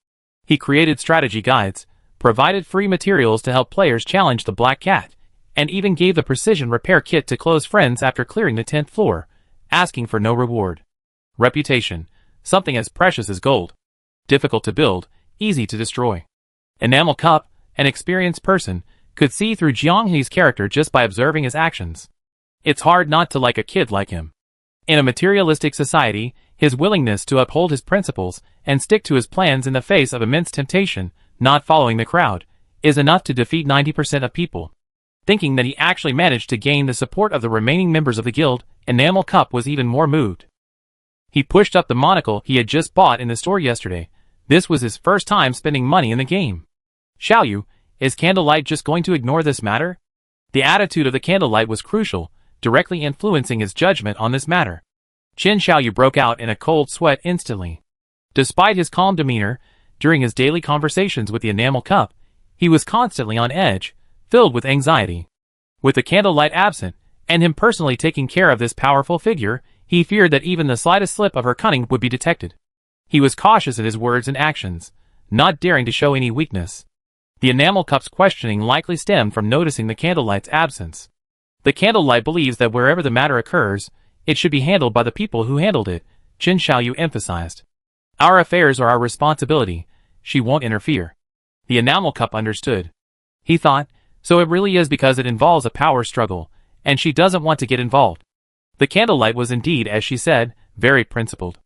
He created strategy guides, provided free materials to help players challenge the Black Cat, and even gave the precision repair kit to close friends after clearing the 10th floor, asking for no reward. Reputation, something as precious as gold. Difficult to build, easy to destroy. Enamel Cup, an experienced person, could see through Jiang He's character just by observing his actions. It's hard not to like a kid like him. In a materialistic society, his willingness to uphold his principles and stick to his plans in the face of immense temptation, not following the crowd, is enough to defeat 90% of people. Thinking that he actually managed to gain the support of the remaining members of the guild, Enamel Cup was even more moved. He pushed up the monocle he had just bought in the store yesterday. This was his first time spending money in the game. Xiaoyu, is Candlelight just going to ignore this matter? The attitude of the Candlelight was crucial, directly influencing his judgment on this matter. Qin Xiaoyu broke out in a cold sweat instantly. Despite his calm demeanor, during his daily conversations with the Enamel Cup, he was constantly on edge, filled with anxiety. With the Candlelight absent, and him personally taking care of this powerful figure, he feared that even the slightest slip of her cunning would be detected. He was cautious in his words and actions, not daring to show any weakness. The Enamel Cup's questioning likely stemmed from noticing the Candlelight's absence. The Candlelight believes that wherever the matter occurs, it should be handled by the people who handled it, Qin Xiaoyu emphasized. Our affairs are our responsibility, she won't interfere. The Enamel Cup understood. He thought, so it really is because it involves a power struggle, and she doesn't want to get involved. The Candlelight was indeed, as she said, very principled.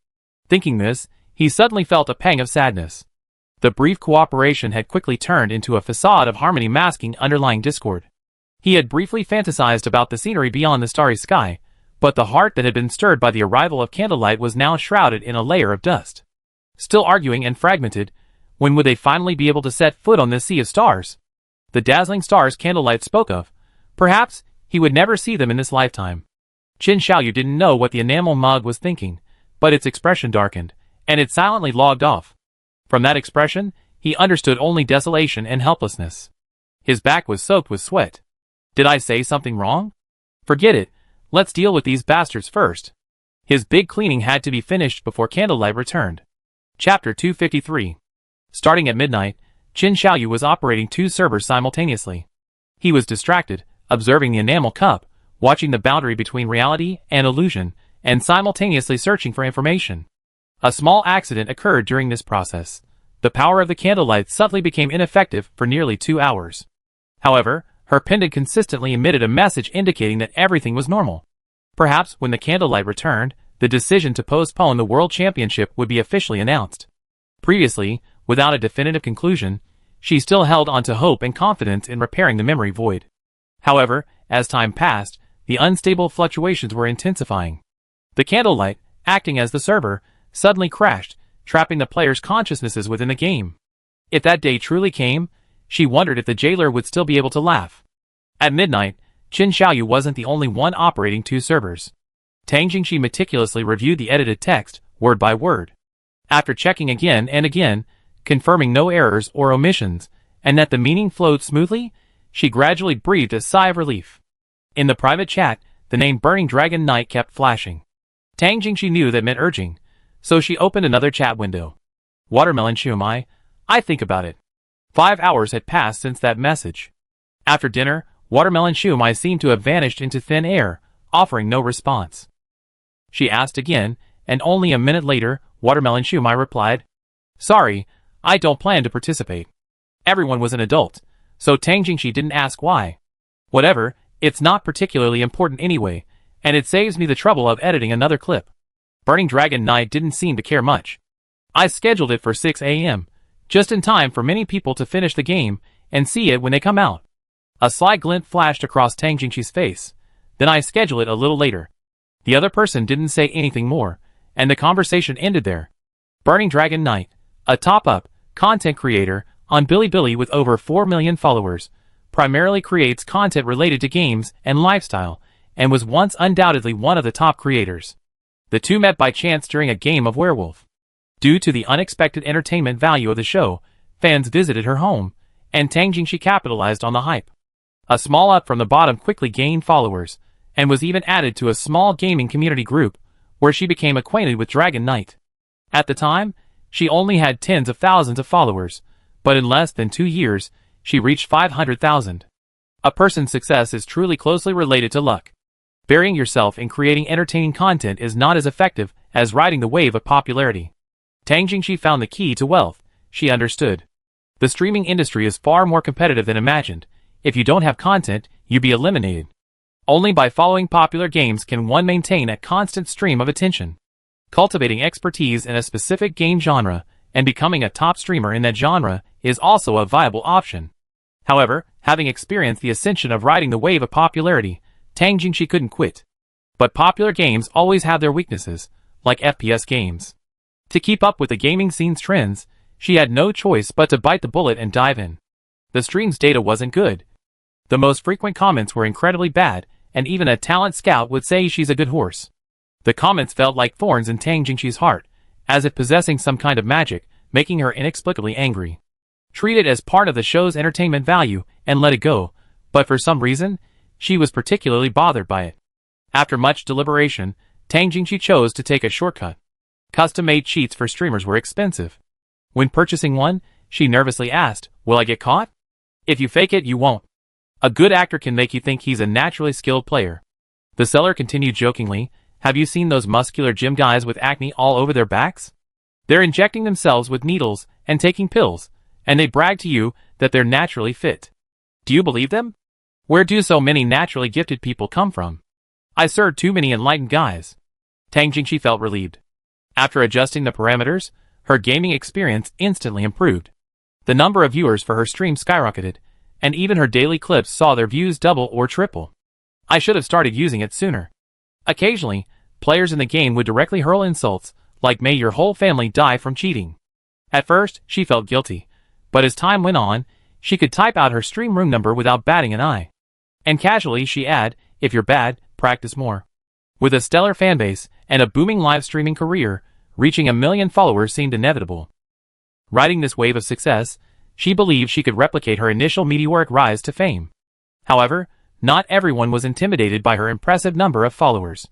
Thinking this, he suddenly felt a pang of sadness. The brief cooperation had quickly turned into a facade of harmony masking underlying discord. He had briefly fantasized about the scenery beyond the starry sky, but the heart that had been stirred by the arrival of Candlelight was now shrouded in a layer of dust. Still arguing and fragmented, when would they finally be able to set foot on this sea of stars? The dazzling stars Candlelight spoke of. Perhaps he would never see them in this lifetime. Qin Xiaoyu didn't know what the enamel mug was thinking, but its expression darkened, and it silently logged off. From that expression, he understood only desolation and helplessness. His back was soaked with sweat. Did I say something wrong? Forget it, let's deal with these bastards first. His big cleaning had to be finished before Candlelight returned. Chapter 253. Starting at midnight, Qin Xiaoyu was operating 2 servers simultaneously. He was distracted, observing the enamel cup, watching the boundary between reality and illusion, and simultaneously searching for information. A small accident occurred during this process. The power of the Candlelight suddenly became ineffective for nearly 2 hours. However, her pendant consistently emitted a message indicating that everything was normal. Perhaps when the Candlelight returned, the decision to postpone the World Championship would be officially announced. Previously, without a definitive conclusion, she still held on to hope and confidence in repairing the memory void. However, as time passed, the unstable fluctuations were intensifying. The Candlelight, acting as the server, suddenly crashed, trapping the players' consciousnesses within the game. If that day truly came, she wondered if the jailer would still be able to laugh. At midnight, Qin Xiaoyu wasn't the only one operating 2 servers. Tang Jingxi meticulously reviewed the edited text, word by word. After checking again and again, confirming no errors or omissions, and that the meaning flowed smoothly, she gradually breathed a sigh of relief. In the private chat, the name Burning Dragon Knight kept flashing. Tang Jingxi knew that meant urging, so she opened another chat window. Watermelon Shumai, I think about it. 5 hours had passed since that message. After dinner, Watermelon Shumai seemed to have vanished into thin air, offering no response. She asked again, and only a minute later, Watermelon Shumai replied, Sorry, I don't plan to participate. Everyone was an adult, so Tang Jingxi didn't ask why. Whatever, it's not particularly important anyway, and it saves me the trouble of editing another clip. Burning Dragon Knight didn't seem to care much. I scheduled it for 6 a.m., just in time for many people to finish the game and see it when they come out. A sly glint flashed across Tang Jingxi's face. Then I scheduled it a little later. The other person didn't say anything more, and the conversation ended there. Burning Dragon Knight, a top-up content creator on Bilibili with over 4 million followers, primarily creates content related to games and lifestyle, and was once undoubtedly one of the top creators. The two met by chance during a game of Werewolf. Due to the unexpected entertainment value of the show, fans visited her home, and Tang Jingxi capitalized on the hype. A small up from the bottom quickly gained followers, and was even added to a small gaming community group, where she became acquainted with Dragon Knight. At the time, she only had tens of thousands of followers, but in less than 2 years, she reached 500,000. A person's success is truly closely related to luck. Burying yourself in creating entertaining content is not as effective as riding the wave of popularity. Tang Jingxi found the key to wealth. She understood. The streaming industry is far more competitive than imagined. If you don't have content, you'll be eliminated. Only by following popular games can one maintain a constant stream of attention. Cultivating expertise in a specific game genre and becoming a top streamer in that genre is also a viable option. However, having experienced the ascension of riding the wave of popularity, Tang Jingxi couldn't quit. But popular games always have their weaknesses, like FPS games. To keep up with the gaming scene's trends, she had no choice but to bite the bullet and dive in. The stream's data wasn't good. The most frequent comments were incredibly bad, and even a talent scout would say she's a good horse. The comments felt like thorns in Tang Jingxi's heart, as if possessing some kind of magic, making her inexplicably angry. Treat it as part of the show's entertainment value and let it go, but for some reason, she was particularly bothered by it. After much deliberation, Tang Jingxi chose to take a shortcut. Custom-made cheats for streamers were expensive. When purchasing one, she nervously asked, "Will I get caught?" "If you fake it, you won't. A good actor can make you think he's a naturally skilled player." The seller continued jokingly, "Have you seen those muscular gym guys with acne all over their backs? They're injecting themselves with needles and taking pills, and they brag to you that they're naturally fit. Do you believe them? Where do so many naturally gifted people come from? I served too many enlightened guys." Tang Jingxi felt relieved. After adjusting the parameters, her gaming experience instantly improved. The number of viewers for her stream skyrocketed, and even her daily clips saw their views double or triple. I should have started using it sooner. Occasionally, players in the game would directly hurl insults, like "May your whole family die from cheating." At first, she felt guilty, but as time went on, she could type out her stream room number without batting an eye. And casually she'd add, "If you're bad, practice more." With a stellar fanbase and a booming live streaming career, reaching 1 million followers seemed inevitable. Riding this wave of success, she believed she could replicate her initial meteoric rise to fame. However, not everyone was intimidated by her impressive number of followers.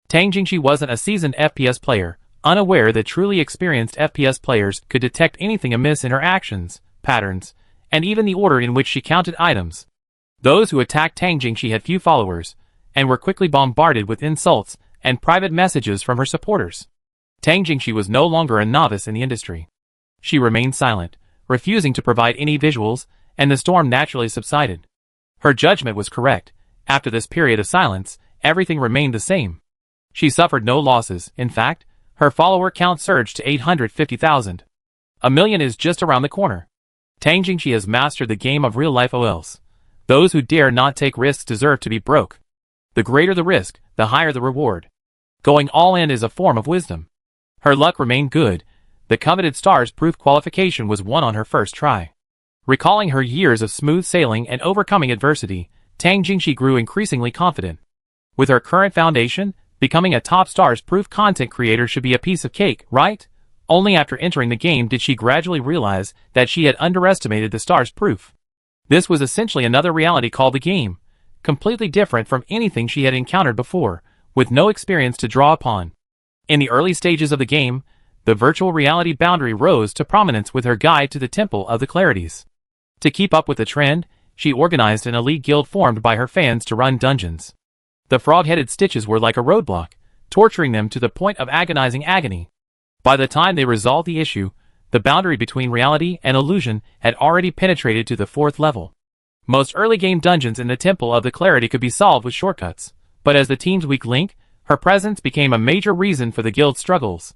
Tang Jingxi wasn't a seasoned FPS player, unaware that truly experienced FPS players could detect anything amiss in her actions, patterns, and even the order in which she counted items. Those who attacked Tang Jingxi had few followers, and were quickly bombarded with insults and private messages from her supporters. Tang Jingxi was no longer a novice in the industry. She remained silent, refusing to provide any visuals, and the storm naturally subsided. Her judgment was correct. After this period of silence, everything remained the same. She suffered no losses. In fact, her follower count surged to 850,000. 1 million is just around the corner. Tang Jingxi has mastered the game of real-life OLs. Those who dare not take risks deserve to be broke. The greater the risk, the higher the reward. Going all in is a form of wisdom. Her luck remained good. The coveted stars-proof qualification was won on her first try. Recalling her years of smooth sailing and overcoming adversity, Tang Jingxi grew increasingly confident. With her current foundation, becoming a top stars-proof content creator should be a piece of cake, right? Only after entering the game did she gradually realize that she had underestimated the stars-proof. This was essentially another reality called the game, completely different from anything she had encountered before, with no experience to draw upon. In the early stages of the game, the virtual reality boundary rose to prominence with her guide to the Temple of the Clarities. To keep up with the trend, she organized an elite guild formed by her fans to run dungeons. The frog-headed Stitches were like a roadblock, torturing them to the point of agonizing agony. By the time they resolved the issue, the boundary between reality and illusion had already penetrated to the 4th level. Most early game dungeons in the Temple of the Clarity could be solved with shortcuts, but as the team's weak link, her presence became a major reason for the guild's struggles.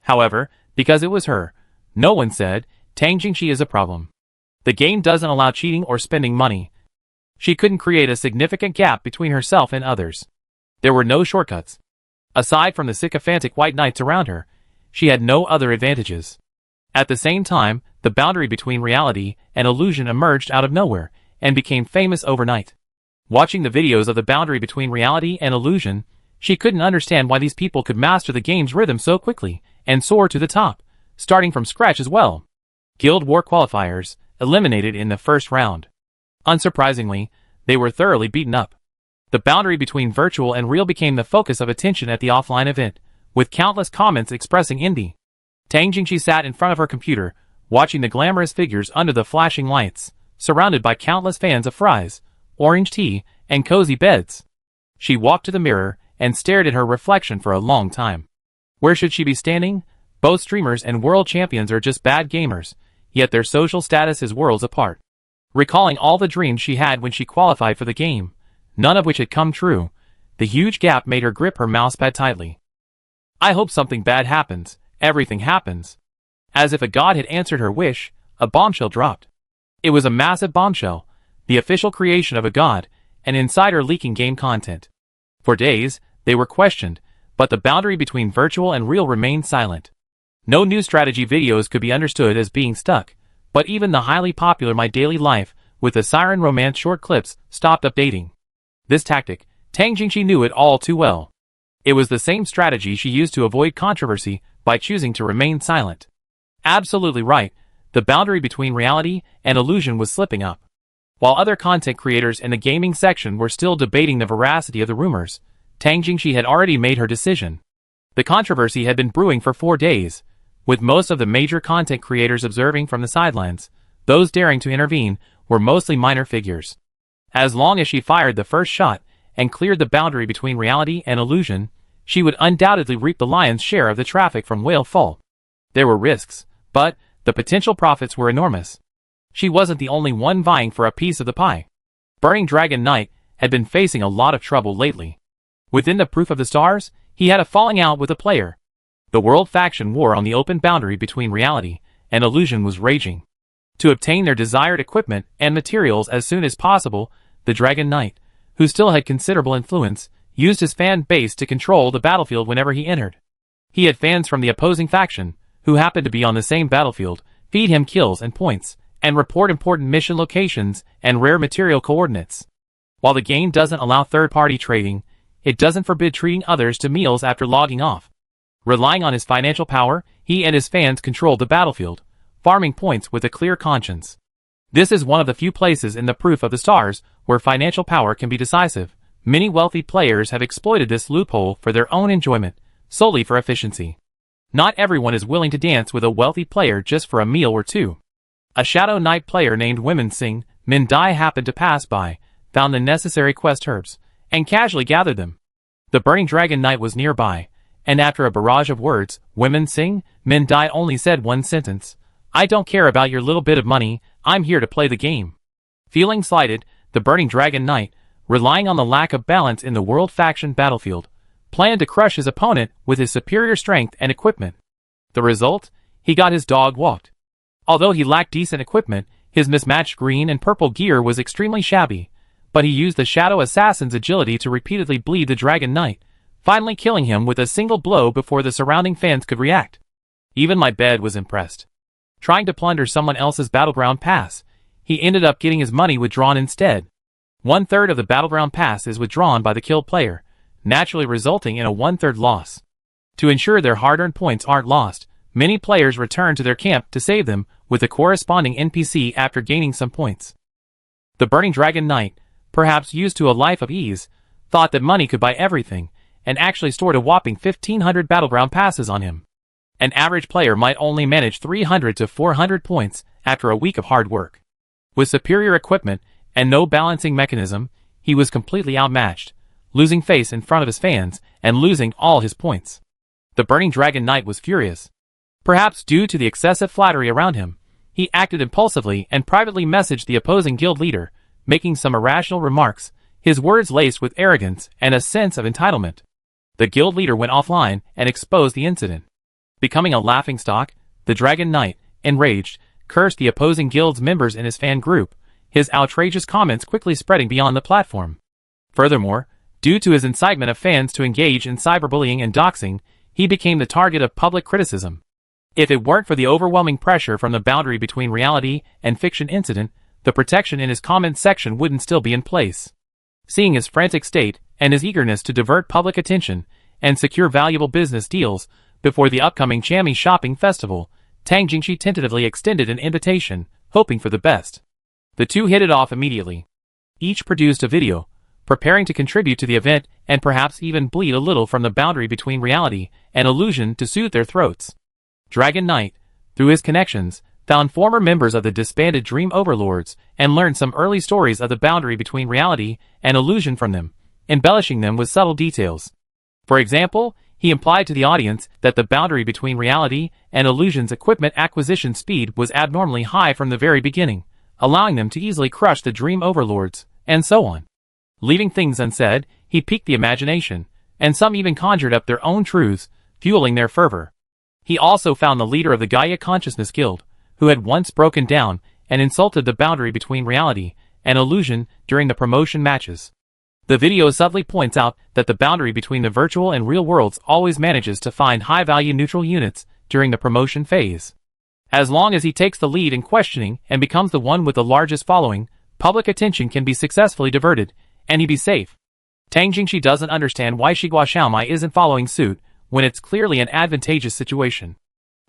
However, because it was her, no one said, Tang Jingxi is a problem. The game doesn't allow cheating or spending money. She couldn't create a significant gap between herself and others. There were no shortcuts. Aside from the sycophantic white knights around her, she had no other advantages. At the same time, the boundary between reality and illusion emerged out of nowhere and became famous overnight. Watching the videos of the boundary between reality and illusion, she couldn't understand why these people could master the game's rhythm so quickly and soar to the top, starting from scratch as well. Guild War qualifiers, eliminated in the first round. Unsurprisingly, they were thoroughly beaten up. The boundary between virtual and real became the focus of attention at the offline event, with countless comments expressing envy. Tang Jingxi sat in front of her computer, watching the glamorous figures under the flashing lights, surrounded by countless fans of fries, orange tea, and cozy beds. She walked to the mirror and stared at her reflection for a long time. Where should she be standing? Both streamers and world champions are just bad gamers, yet their social status is worlds apart. Recalling all the dreams she had when she qualified for the game, none of which had come true, the huge gap made her grip her mousepad tightly. I hope something bad happens. Everything happens. As if a god had answered her wish, a bombshell dropped. It was a massive bombshell, the official creation of a god, an insider leaking game content. For days, they were questioned, but the boundary between virtual and real remained silent. No new strategy videos could be understood as being stuck, but even the highly popular My Daily Life, with the Siren Romance short clips, stopped updating. This tactic, Tang Jingxi knew it all too well. It was the same strategy she used to avoid controversy by choosing to remain silent. Absolutely right, the boundary between reality and illusion was slipping up. While other content creators in the gaming section were still debating the veracity of the rumors, Tang Jingxi had already made her decision. The controversy had been brewing for 4 days, with most of the major content creators observing from the sidelines. Those daring to intervene were mostly minor figures. As long as she fired the first shot and cleared the boundary between reality and illusion, she would undoubtedly reap the lion's share of the traffic from Whale Fall. There were risks, but the potential profits were enormous. She wasn't the only one vying for a piece of the pie. Burning Dragon Knight had been facing a lot of trouble lately. Within the Proof of the Stars, he had a falling out with a player. The world faction war on the open boundary between reality and illusion was raging. To obtain their desired equipment and materials as soon as possible, the Dragon Knight, who still had considerable influence, used his fan base to control the battlefield whenever he entered. He had fans from the opposing faction, who happened to be on the same battlefield, feed him kills and points, and report important mission locations and rare material coordinates. While the game doesn't allow third-party trading, it doesn't forbid treating others to meals after logging off. Relying on his financial power, he and his fans controlled the battlefield, farming points with a clear conscience. This is one of the few places in the Proof of the Stars where financial power can be decisive. Many wealthy players have exploited this loophole for their own enjoyment, solely for efficiency. Not everyone is willing to dance with a wealthy player just for a meal or two. A Shadow Knight player named Women Sing Min Dai happened to pass by, found the necessary quest herbs, and casually gathered them. The Burning Dragon Knight was nearby, and after a barrage of words, Women Sing Min Dai only said one sentence: "I don't care about your little bit of money, I'm here to play the game." Feeling slighted, the Burning Dragon Knight, relying on the lack of balance in the world faction battlefield, planned to crush his opponent with his superior strength and equipment. The result? He got his dog walked. Although he lacked decent equipment, his mismatched green and purple gear was extremely shabby, but he used the Shadow Assassin's agility to repeatedly bleed the Dragon Knight, finally killing him with a single blow before the surrounding fans could react. Even my bed was impressed. Trying to plunder someone else's battleground pass, he ended up getting his money withdrawn instead. 1/3 of the battleground pass is withdrawn by the killed player, naturally resulting in a 1/3 loss. To ensure their hard-earned points aren't lost, many players return to their camp to save them with a corresponding NPC after gaining some points. The Burning Dragon Knight, perhaps used to a life of ease, thought that money could buy everything, and actually stored a whopping 1,500 battleground passes on him. An average player might only manage 300 to 400 points after a week of hard work. With superior equipment and no balancing mechanism, he was completely outmatched, losing face in front of his fans and losing all his points. The Burning Dragon Knight was furious. Perhaps due to the excessive flattery around him, he acted impulsively and privately messaged the opposing guild leader, making some irrational remarks, his words laced with arrogance and a sense of entitlement. The guild leader went offline and exposed the incident. Becoming a laughingstock, the Dragon Knight, enraged, cursed the opposing guild's members in his fan group, his outrageous comments quickly spreading beyond the platform. Furthermore, due to his incitement of fans to engage in cyberbullying and doxing, he became the target of public criticism. If it weren't for the overwhelming pressure from the boundary between reality and fiction incident, the protection in his comments section wouldn't still be in place. Seeing his frantic state and his eagerness to divert public attention and secure valuable business deals before the upcoming Chami shopping festival, Tang Jingxi tentatively extended an invitation, hoping for the best. The two hit it off immediately. Each produced a video, preparing to contribute to the event and perhaps even bleed a little from the boundary between reality and illusion to soothe their throats. Dragon Knight, through his connections, found former members of the disbanded Dream Overlords and learned some early stories of the boundary between reality and illusion from them, embellishing them with subtle details. For example, he implied to the audience that the boundary between reality and illusion's equipment acquisition speed was abnormally high from the very beginning, allowing them to easily crush the Dream Overlords, and so on. Leaving things unsaid, he piqued the imagination, and some even conjured up their own truths, fueling their fervor. He also found the leader of the Gaia Consciousness Guild, who had once broken down and insulted the boundary between reality and illusion during the promotion matches. The video subtly points out that the boundary between the virtual and real worlds always manages to find high-value neutral units during the promotion phase. As long as he takes the lead in questioning and becomes the one with the largest following, public attention can be successfully diverted, and he be safe. Tang Jingxi doesn't understand why Shigua Xiaomai isn't following suit when it's clearly an advantageous situation.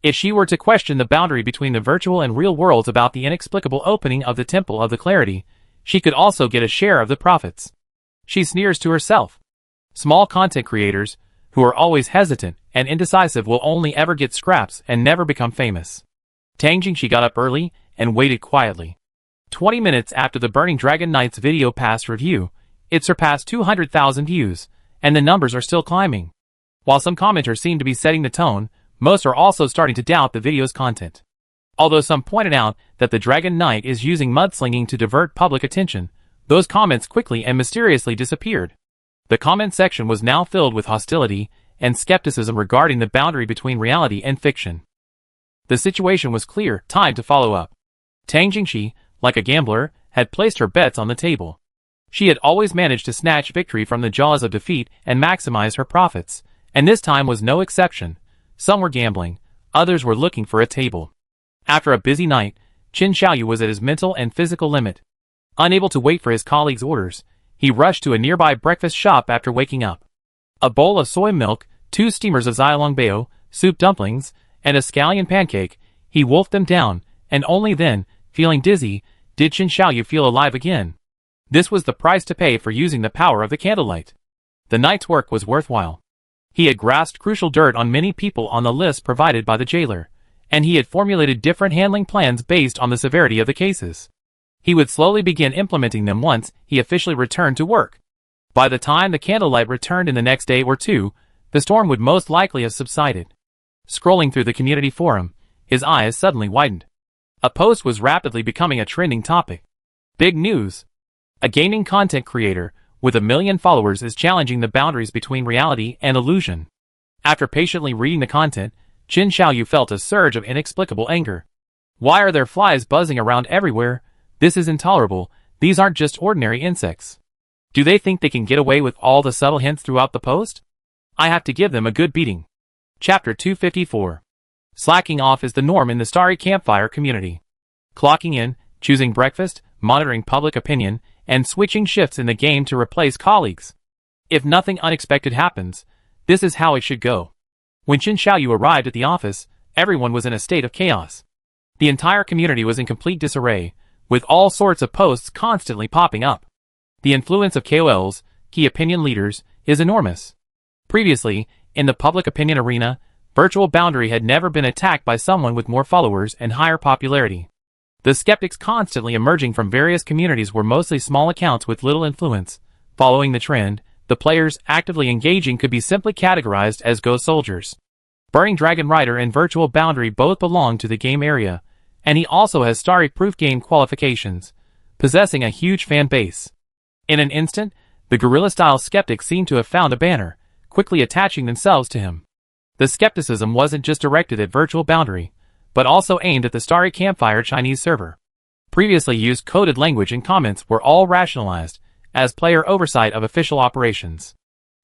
If she were to question the boundary between the virtual and real worlds about the inexplicable opening of the Temple of the Clarity, she could also get a share of the profits. She sneers to herself. Small content creators, who are always hesitant and indecisive, will only ever get scraps and never become famous. Tang Jingxi got up early and waited quietly. 20 minutes after the Burning Dragon Knight's video passed review, it surpassed 200,000 views, and the numbers are still climbing. While some commenters seem to be setting the tone, most are also starting to doubt the video's content. Although some pointed out that the Dragon Knight is using mudslinging to divert public attention, those comments quickly and mysteriously disappeared. The comment section was now filled with hostility and skepticism regarding the boundary between reality and fiction. The situation was clear, time to follow up. Tang Jingxi, like a gambler, had placed her bets on the table. She had always managed to snatch victory from the jaws of defeat and maximize her profits, and this time was no exception. Some were gambling, others were looking for a table. After a busy night, Qin Xiaoyu was at his mental and physical limit. Unable to wait for his colleagues' orders, he rushed to a nearby breakfast shop after waking up. A bowl of soy milk, 2 steamers of Xiaolongbao, soup dumplings, and a scallion pancake, he wolfed them down, and only then, feeling dizzy, did Qin Xiaoyu feel alive again. This was the price to pay for using the power of the candlelight. The night's work was worthwhile. He had grasped crucial dirt on many people on the list provided by the jailer, and he had formulated different handling plans based on the severity of the cases. He would slowly begin implementing them once he officially returned to work. By the time the candlelight returned in the next day or two, the storm would most likely have subsided. Scrolling through the community forum, his eyes suddenly widened. A post was rapidly becoming a trending topic. Big news! A gaming content creator with 1 million followers is challenging the boundaries between reality and illusion. After patiently reading the content, Qin Xiaoyu felt a surge of inexplicable anger. Why are there flies buzzing around everywhere? This is intolerable. These aren't just ordinary insects. Do they think they can get away with all the subtle hints throughout the post? I have to give them a good beating. Chapter 254. Slacking off is the norm in the Starry Campfire community. Clocking in, choosing breakfast, monitoring public opinion, and switching shifts in the game to replace colleagues. If nothing unexpected happens, this is how it should go. When Qin Xiaoyu arrived at the office, everyone was in a state of chaos. The entire community was in complete disarray, with all sorts of posts constantly popping up. The influence of KOLs, key opinion leaders, is enormous. Previously, in the public opinion arena, virtual boundary had never been attacked by someone with more followers and higher popularity. The skeptics constantly emerging from various communities were mostly small accounts with little influence. Following the trend, the players actively engaging could be simply categorized as ghost soldiers. Burning Dragon Rider and Virtual Boundary both belong to the game area, and he also has Starry-proof game qualifications, possessing a huge fan base. In an instant, the guerrilla-style skeptics seem to have found a banner, quickly attaching themselves to him. The skepticism wasn't just directed at Virtual Boundary, but also aimed at the Starry Campfire Chinese server. Previously used coded language and comments were all rationalized as player oversight of official operations.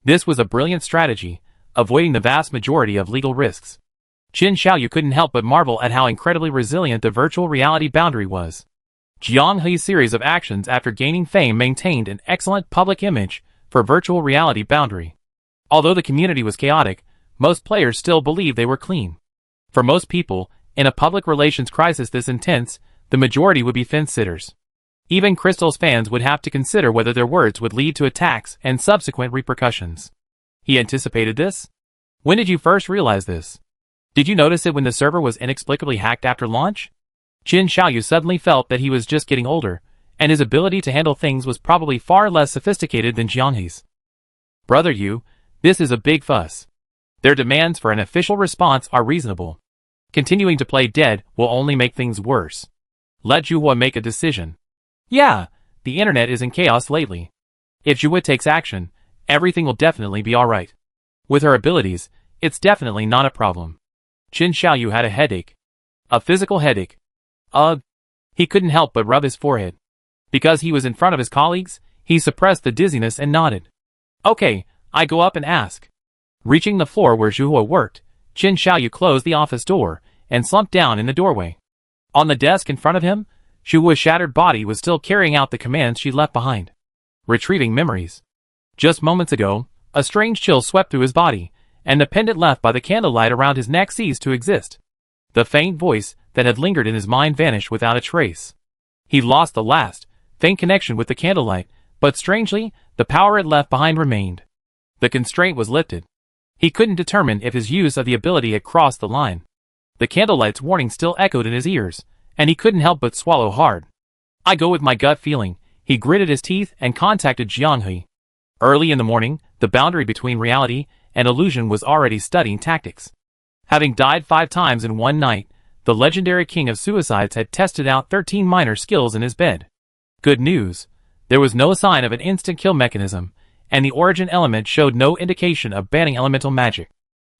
This was a brilliant strategy, avoiding the vast majority of legal risks. Qin Xiaoyu couldn't help but marvel at how incredibly resilient the virtual reality boundary was. Jiang He's series of actions after gaining fame maintained an excellent public image for virtual reality boundary. Although the community was chaotic, most players still believed they were clean. For most people, in a public relations crisis this intense, the majority would be fence-sitters. Even Crystal's fans would have to consider whether their words would lead to attacks and subsequent repercussions. He anticipated this? When did you first realize this? Did you notice it when the server was inexplicably hacked after launch? Qin Xiaoyu suddenly felt that he was just getting older, and his ability to handle things was probably far less sophisticated than Jiang He's. Brother Yu, this is a big fuss. Their demands for an official response are reasonable. Continuing to play dead will only make things worse. Let Zhuhua make a decision. Yeah, the internet is in chaos lately. If Zhuhua takes action, everything will definitely be alright. With her abilities, it's definitely not a problem. Qin Xiaoyu had a headache. A physical headache. Ugh. He couldn't help but rub his forehead. Because he was in front of his colleagues, he suppressed the dizziness and nodded. Okay, I go up and ask. Reaching the floor where Zhuhua worked, Qin Xiaoyu closed the office door and slumped down in the doorway. On the desk in front of him, Zhuhua's shattered body was still carrying out the commands she left behind. Retrieving memories. Just moments ago, a strange chill swept through his body, and the pendant left by the candlelight around his neck ceased to exist. The faint voice that had lingered in his mind vanished without a trace. He lost the last, faint connection with the candlelight, but strangely, the power it left behind remained. The constraint was lifted. He couldn't determine if his use of the ability had crossed the line. The candlelight's warning still echoed in his ears, and he couldn't help but swallow hard. I go with my gut feeling. He gritted his teeth and contacted Jiang He. Early in the morning, the boundary between reality and illusion was already studying tactics. Having died 5 times in one night, the legendary king of suicides had tested out 13 minor skills in his bed. Good news. There was no sign of an instant kill mechanism, and the origin element showed no indication of banning elemental magic.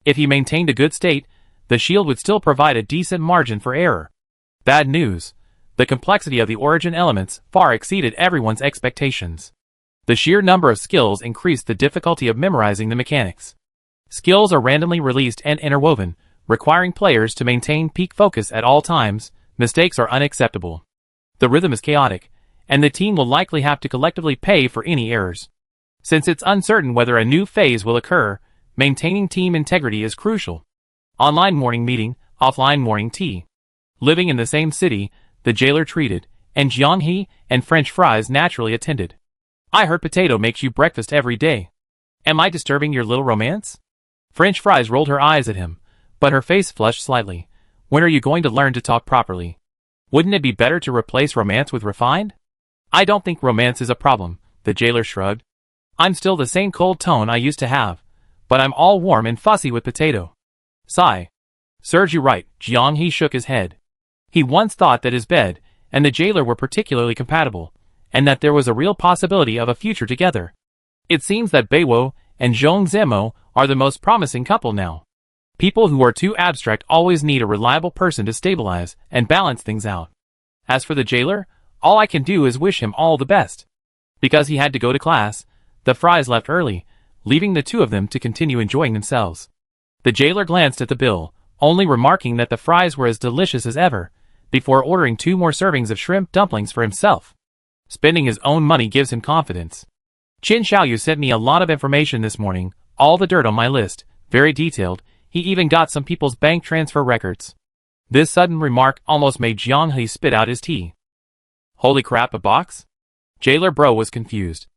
If he maintained a good state, the shield would still provide a decent margin for error. Bad news. The complexity of the origin elements far exceeded everyone's expectations. The sheer number of skills increased the difficulty of memorizing the mechanics. Skills are randomly released and interwoven, requiring players to maintain peak focus at all times. Mistakes are unacceptable. The rhythm is chaotic, and the team will likely have to collectively pay for any errors. Since it's uncertain whether a new phase will occur, maintaining team integrity is crucial. Online morning meeting, offline morning tea. Living in the same city, the jailer treated, and Jiang He and French fries naturally attended. I heard Potato makes you breakfast every day. Am I disturbing your little romance? French fries rolled her eyes at him, but her face flushed slightly. When are you going to learn to talk properly? Wouldn't it be better to replace romance with refined? I don't think romance is a problem, the jailer shrugged. I'm still the same cold tone I used to have, but I'm all warm and fussy with Potato. Sigh. Serves you right, Jiang He shook his head. He once thought that his bed and the jailer were particularly compatible, and that there was a real possibility of a future together. It seems that Beiwo and Zhong Zemo are the most promising couple now. People who are too abstract always need a reliable person to stabilize and balance things out. As for the jailer, all I can do is wish him all the best. Because he had to go to class, the fries left early, leaving the two of them to continue enjoying themselves. The jailer glanced at the bill, only remarking that the fries were as delicious as ever, before ordering 2 more servings of shrimp dumplings for himself. Spending his own money gives him confidence. Qin Xiaoyu sent me a lot of information this morning, all the dirt on my list, very detailed. He even got some people's bank transfer records. This sudden remark almost made Jiang He spit out his tea. Holy crap, a box? Jailer Bro was confused.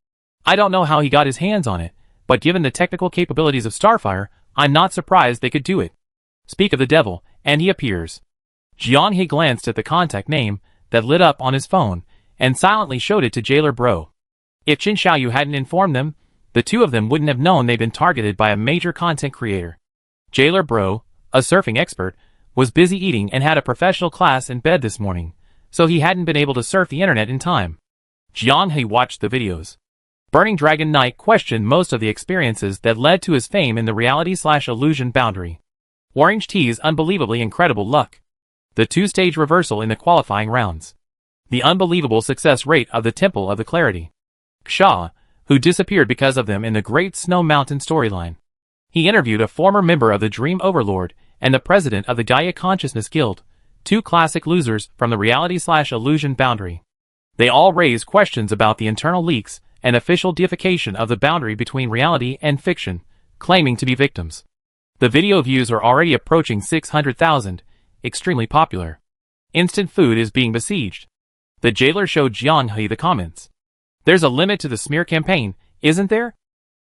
I don't know how he got his hands on it, but given the technical capabilities of Starfire, I'm not surprised they could do it. Speak of the devil, and he appears. Jiang He glanced at the contact name that lit up on his phone, and silently showed it to Jailer Bro. If Qin Xiaoyu hadn't informed them, the two of them wouldn't have known they'd been targeted by a major content creator. Jailer Bro, a surfing expert, was busy eating and had a professional class in bed this morning, so he hadn't been able to surf the internet in time. Jiang He watched the videos. Burning Dragon Knight questioned most of the experiences that led to his fame in the reality/illusion boundary. Orange T's unbelievably incredible luck. The two-stage reversal in the qualifying rounds. The unbelievable success rate of the Temple of the Clarity. Ksha, who disappeared because of them in the Great Snow Mountain storyline. He interviewed a former member of the Dream Overlord and the president of the Gaia Consciousness Guild, two classic losers from the reality/illusion boundary. They all raised questions about the internal leaks and official deification of the boundary between reality and fiction, claiming to be victims. The video views are already approaching 600,000, extremely popular. Instant food is being besieged. The jailer showed Jiang He the comments. There's a limit to the smear campaign, isn't there?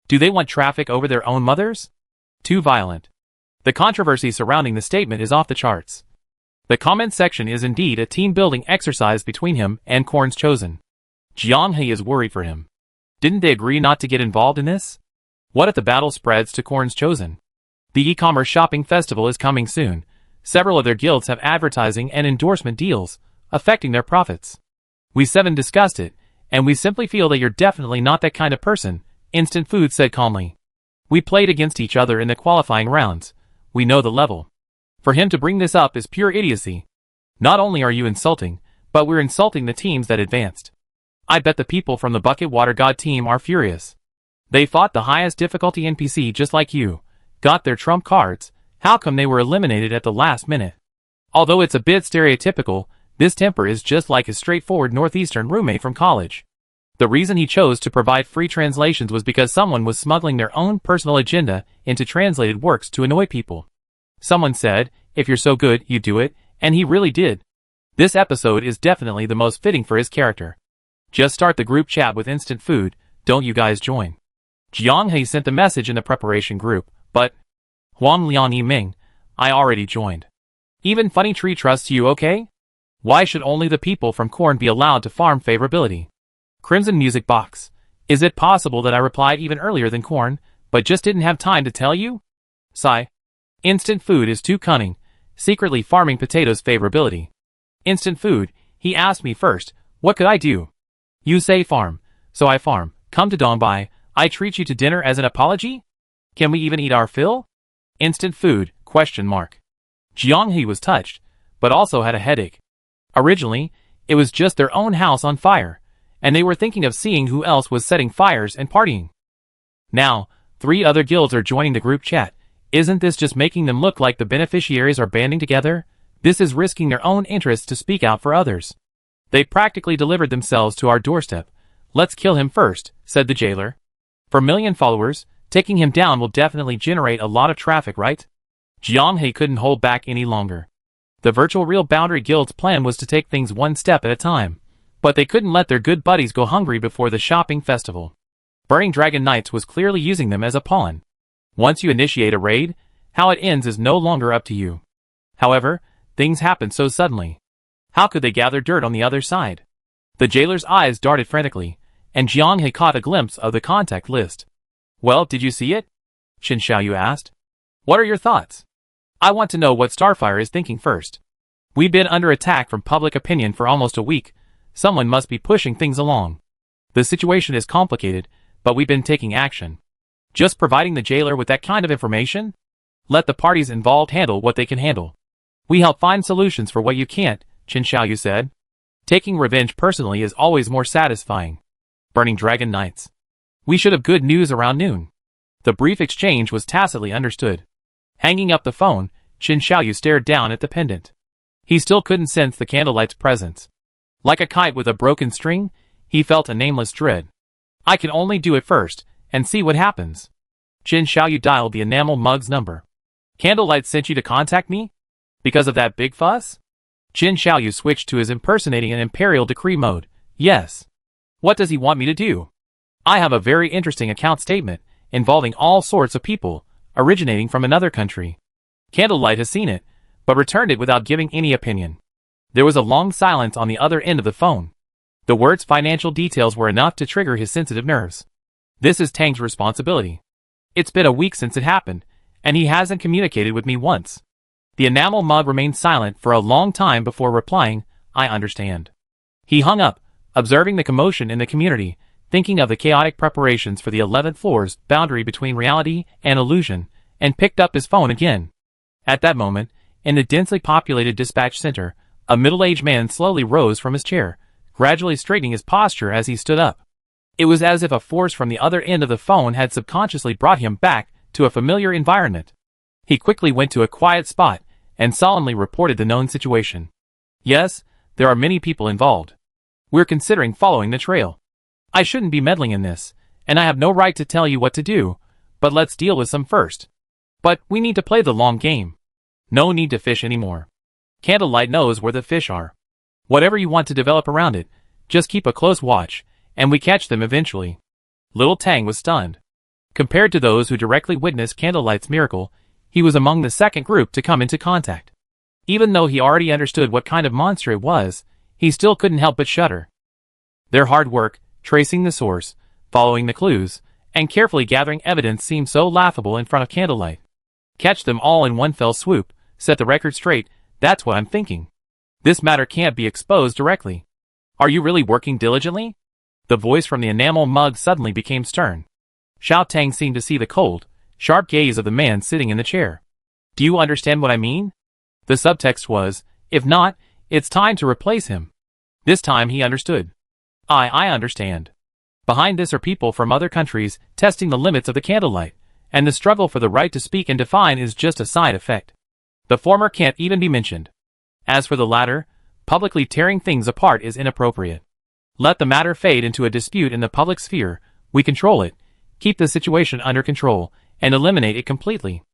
Do they want traffic over their own mothers? Too violent. The controversy surrounding the statement is off the charts. The comment section is indeed a team-building exercise between him and Korn's Chosen. Jiang He is worried for him. Didn't they agree not to get involved in this? What if the battle spreads to Korn's Chosen? The e-commerce shopping festival is coming soon. Several of their guilds have advertising and endorsement deals, affecting their profits. We seven discussed it, and we simply feel that you're definitely not that kind of person, Instant Food said calmly. We played against each other in the qualifying rounds. We know the level. For him to bring this up is pure idiocy. Not only are you insulting, but we're insulting the teams that advanced. I bet the people from the Bucket Water God team are furious. They fought the highest difficulty NPC just like you, got their trump cards. How come they were eliminated at the last minute? Although it's a bit stereotypical, this temper is just like his straightforward northeastern roommate from college. The reason he chose to provide free translations was because someone was smuggling their own personal agenda into translated works to annoy people. Someone said, if you're so good, you do it, and he really did. This episode is definitely the most fitting for his character. Just start the group chat with Instant Food, don't you guys join? Jiang He sent the message in the preparation group, but Huang Liang Yiming, I already joined. Even Funny Tree trusts you, okay? Why should only the people from Korn be allowed to farm favorability? Crimson Music Box. Is it possible that I replied even earlier than Korn, but just didn't have time to tell you? Sigh. Instant Food is too cunning, secretly farming potatoes favorability. Instant Food, he asked me first, what could I do? You say farm, so I farm. Come to Dongbai, I treat you to dinner as an apology? Can we even eat our fill? Instant Food, question mark. Jiang He was touched, but also had a headache. Originally, it was just their own house on fire, and they were thinking of seeing who else was setting fires and partying. Now, 3 other guilds are joining the group chat. Isn't this just making them look like the beneficiaries are banding together? This is risking their own interests to speak out for others. They practically delivered themselves to our doorstep. Let's kill him first, said the jailer. For million followers, taking him down will definitely generate a lot of traffic, right? Jiang He couldn't hold back any longer. The virtual real boundary guild's plan was to take things one step at a time, but they couldn't let their good buddies go hungry before the shopping festival. Burning Dragon Knights was clearly using them as a pawn. Once you initiate a raid, how it ends is no longer up to you. However, things happened so suddenly. How could they gather dirt on the other side? The jailer's eyes darted frantically, and Jiang He caught a glimpse of the contact list. Well, did you see it? Qin Xiaoyu asked. What are your thoughts? I want to know what Starfire is thinking first. We've been under attack from public opinion for almost a week. Someone must be pushing things along. The situation is complicated, but we've been taking action. Just providing the jailer with that kind of information? Let the parties involved handle what they can handle. We help find solutions for what you can't, Qin Xiaoyu said. Taking revenge personally is always more satisfying. Burning Dragon Knights. We should have good news around noon. The brief exchange was tacitly understood. Hanging up the phone, Qin Xiaoyu stared down at the pendant. He still couldn't sense the candlelight's presence. Like a kite with a broken string, he felt a nameless dread. I can only do it first, and see what happens. Qin Xiaoyu dialed the enamel mug's number. Candlelight sent you to contact me? Because of that big fuss? Qin Xiaoyu switched to his impersonating an imperial decree mode. Yes. What does he want me to do? I have a very interesting account statement, involving all sorts of people, originating from another country. Candlelight has seen it, but returned it without giving any opinion. There was a long silence on the other end of the phone. The word's financial details were enough to trigger his sensitive nerves. This is Tang's responsibility. It's been a week since it happened, and he hasn't communicated with me once. The enamel mug remained silent for a long time before replying, "I understand." He hung up, observing the commotion in the community, thinking of the chaotic preparations for the 11th floor's boundary between reality and illusion, and picked up his phone again. At that moment, in the densely populated dispatch center, a middle-aged man slowly rose from his chair, gradually straightening his posture as he stood up. It was as if a force from the other end of the phone had subconsciously brought him back to a familiar environment. He quickly went to a quiet spot and solemnly reported the known situation. "Yes, there are many people involved. We're considering following the trail. I shouldn't be meddling in this, and I have no right to tell you what to do, but let's deal with some first. But we need to play the long game. No need to fish anymore. Candlelight knows where the fish are. Whatever you want to develop around it, just keep a close watch, and we catch them eventually." Little Tang was stunned. Compared to those who directly witnessed Candlelight's miracle, he was among the second group to come into contact. Even though he already understood what kind of monster it was, he still couldn't help but shudder. Their hard work, tracing the source, following the clues, and carefully gathering evidence seemed so laughable in front of Candlelight. Catch them all in one fell swoop, set the record straight, that's what I'm thinking. This matter can't be exposed directly. Are you really working diligently? The voice from the enamel mug suddenly became stern. Xiao Tang seemed to see the cold, sharp gaze of the man sitting in the chair. Do you understand what I mean? The subtext was, if not, it's time to replace him. This time he understood. I understand. Behind this are people from other countries testing the limits of the candlelight, and the struggle for the right to speak and define is just a side effect. The former can't even be mentioned. As for the latter, publicly tearing things apart is inappropriate. Let the matter fade into a dispute in the public sphere, we control it, keep the situation under control, and eliminate it completely.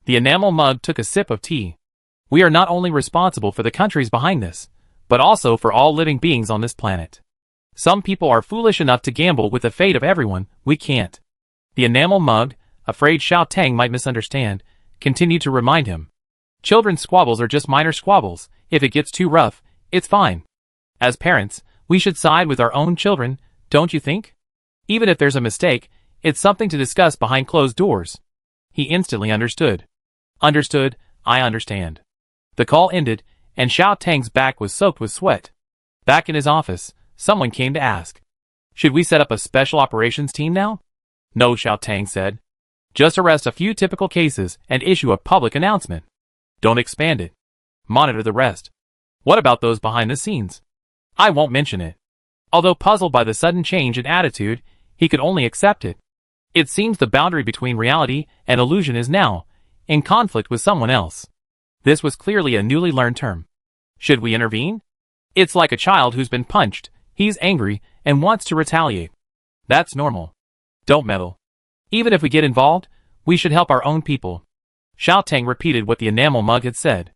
The enamel mug took a sip of tea. We are not only responsible for the countries behind this, but also for all living beings on this planet. Some people are foolish enough to gamble with the fate of everyone, we can't. The enamel mug, afraid Xiao Tang might misunderstand, continued to remind him. Children's squabbles are just minor squabbles, if it gets too rough, it's fine. As parents, we should side with our own children, don't you think? Even if there's a mistake, it's something to discuss behind closed doors. He instantly understood. Understood, I understand. The call ended, and Xiao Tang's back was soaked with sweat. Back in his office, someone came to ask. Should we set up a special operations team now? No, Xiao Tang said. Just arrest a few typical cases and issue a public announcement. Don't expand it. Monitor the rest. What about those behind the scenes? I won't mention it. Although puzzled by the sudden change in attitude, he could only accept it. It seems the boundary between reality and illusion is now in conflict with someone else. This was clearly a newly learned term. Should we intervene? It's like a child who's been punched. He's angry and wants to retaliate. That's normal. Don't meddle. Even if we get involved, we should help our own people. Xiao Tang repeated what the enamel mug had said.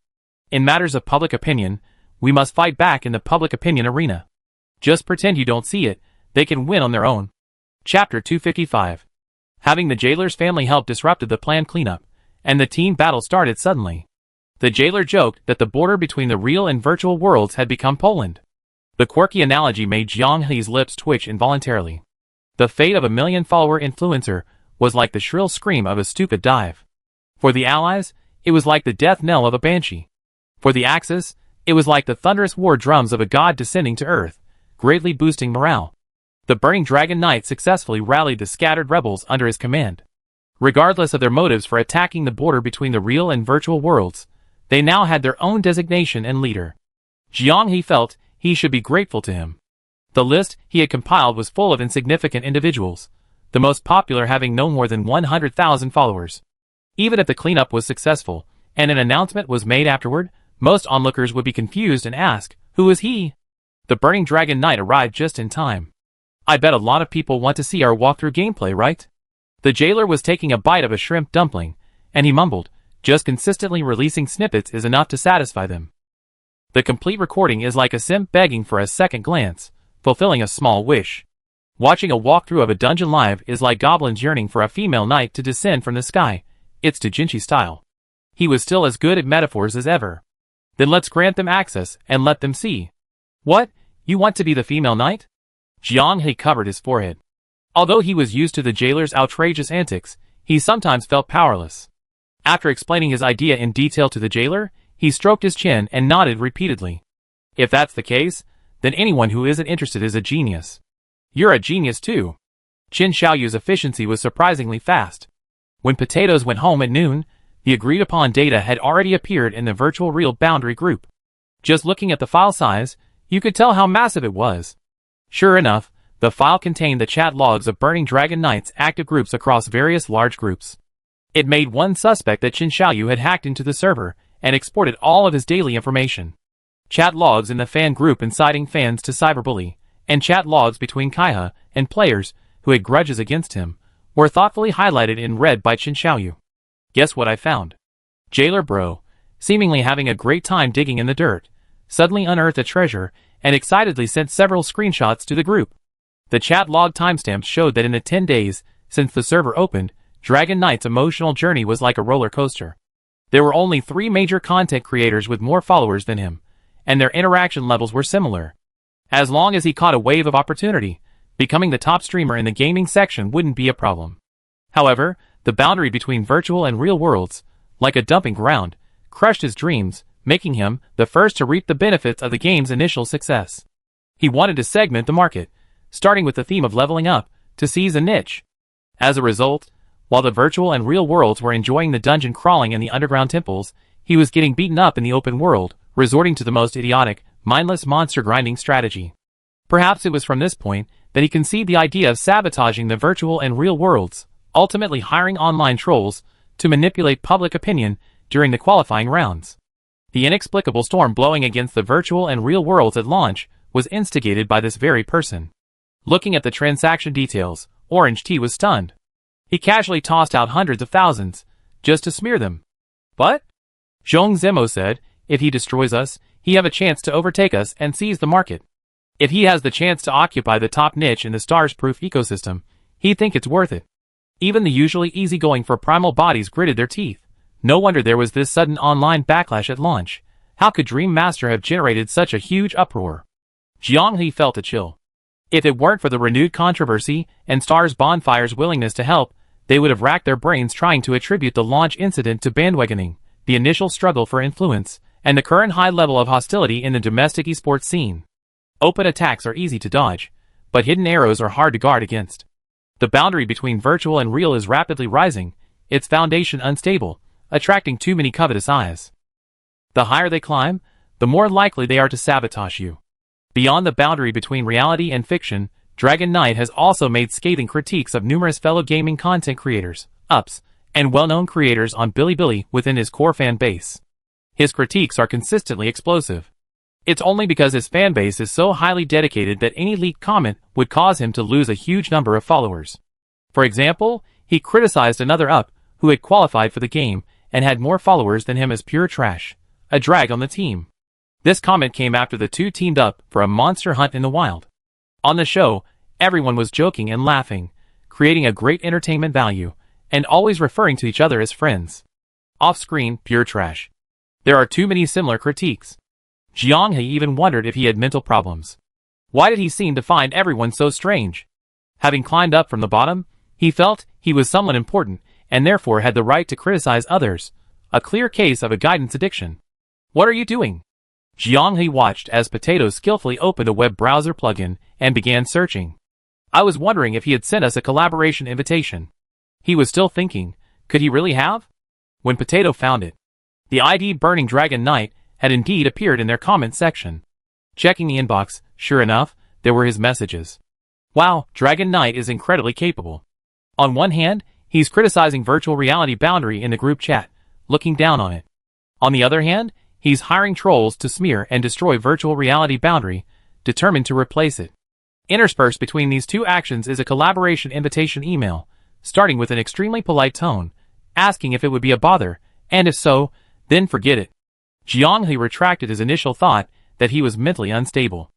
In matters of public opinion, we must fight back in the public opinion arena. Just pretend you don't see it, they can win on their own. Chapter 255. Having the jailer's family help disrupted the planned cleanup, and the team battle started suddenly. The jailer joked that the border between the real and virtual worlds had become Poland. The quirky analogy made Jiang He's lips twitch involuntarily. The fate of a million-follower influencer was like the shrill scream of a stupid dive. For the Allies, it was like the death knell of a banshee. For the Axis, it was like the thunderous war drums of a god descending to Earth, greatly boosting morale. The Burning Dragon Knight successfully rallied the scattered rebels under his command. Regardless of their motives for attacking the border between the real and virtual worlds, they now had their own designation and leader. Jiang He felt he should be grateful to him. The list he had compiled was full of insignificant individuals, the most popular having no more than 100,000 followers. Even if the cleanup was successful, and an announcement was made afterward, most onlookers would be confused and ask, who is he? The Burning Dragon Knight arrived just in time. I bet a lot of people want to see our walkthrough gameplay, right? The jailer was taking a bite of a shrimp dumpling, and he mumbled, just consistently releasing snippets is enough to satisfy them. The complete recording is like a simp begging for a second glance, fulfilling a small wish. Watching a walkthrough of a dungeon live is like goblins yearning for a female knight to descend from the sky. It's Dojinshi style. He was still as good at metaphors as ever. Then let's grant them access and let them see. What? You want to be the female knight? Jiang He covered his forehead. Although he was used to the jailer's outrageous antics, he sometimes felt powerless. After explaining his idea in detail to the jailer, He stroked his chin and nodded repeatedly. If that's the case, then anyone who isn't interested is a genius. You're a genius too. Qin Xiaoyu's efficiency was surprisingly fast. When Potatoes went home at noon, the agreed-upon data had already appeared in the virtual real boundary group. Just looking at the file size, you could tell how massive it was. Sure enough, the file contained the chat logs of Burning Dragon Knight's active groups across various large groups. It made one suspect that Qin Xiaoyu had hacked into the server and exported all of his daily information. Chat logs in the fan group inciting fans to cyberbully, and chat logs between Kaiha and players who had grudges against him, were thoughtfully highlighted in red by Qin Xiaoyu. Guess what I found? Jailer Bro, seemingly having a great time digging in the dirt, suddenly unearthed a treasure and excitedly sent several screenshots to the group. The chat log timestamps showed that in the 10 days since the server opened, Dragon Knight's emotional journey was like a roller coaster. There were only 3 major content creators with more followers than him, and their interaction levels were similar. As long as he caught a wave of opportunity, becoming the top streamer in the gaming section wouldn't be a problem. However, the boundary between virtual and real worlds, like a dumping ground, crushed his dreams, making him the first to reap the benefits of the game's initial success. He wanted to segment the market, starting with the theme of leveling up, to seize a niche. As a result, while the virtual and real worlds were enjoying the dungeon crawling and the underground temples, he was getting beaten up in the open world, resorting to the most idiotic, mindless monster grinding strategy. Perhaps it was from this point that he conceived the idea of sabotaging the virtual and real worlds, ultimately hiring online trolls to manipulate public opinion during the qualifying rounds. The inexplicable storm blowing against the virtual and real worlds at launch was instigated by this very person. Looking at the transaction details, Orange T was stunned. He casually tossed out hundreds of thousands, just to smear them. But? Zhong Zemo said, if he destroys us, he have a chance to overtake us and seize the market. If he has the chance to occupy the top niche in the stars-proof ecosystem, he'd think it's worth it. Even the usually easygoing for primal bodies gritted their teeth. No wonder there was this sudden online backlash at launch. How could Dream Master have generated such a huge uproar? Jiang He felt a chill. If it weren't for the renewed controversy and Stars Bonfire's willingness to help, they would have racked their brains trying to attribute the launch incident to bandwagoning, the initial struggle for influence, and the current high level of hostility in the domestic esports scene. Open attacks are easy to dodge, but hidden arrows are hard to guard against. The boundary between virtual and real is rapidly rising, its foundation unstable, attracting too many covetous eyes. The higher they climb, the more likely they are to sabotage you. Beyond the boundary between reality and fiction, Dragon Knight has also made scathing critiques of numerous fellow gaming content creators, ups, and well-known creators on Bilibili within his core fan base. His critiques are consistently explosive. It's only because his fanbase is so highly dedicated that any leaked comment would cause him to lose a huge number of followers. For example, he criticized another up who had qualified for the game and had more followers than him as pure trash, a drag on the team. This comment came after the two teamed up for a monster hunt in the wild. On the show, everyone was joking and laughing, creating a great entertainment value, and always referring to each other as friends. Off-screen, pure trash. There are too many similar critiques. Jiang He even wondered if he had mental problems. Why did he seem to find everyone so strange? Having climbed up from the bottom, he felt he was someone important, and therefore had the right to criticize others, a clear case of a guidance addiction. What are you doing? Jiang He watched as Potatoes skillfully opened a web browser plugin and began searching. I was wondering if he had sent us a collaboration invitation. He was still thinking, could he really have? When Potato found it. The ID Burning Dragon Knight had indeed appeared in their comment section. Checking the inbox, sure enough, there were his messages. Wow, Dragon Knight is incredibly capable. On one hand, he's criticizing virtual reality boundary in the group chat, looking down on it. On the other hand, he's hiring trolls to smear and destroy virtual reality boundary, determined to replace it. Interspersed between these two actions is a collaboration invitation email, starting with an extremely polite tone, asking if it would be a bother, and if so, then forget it. Jiang He retracted his initial thought that he was mentally unstable.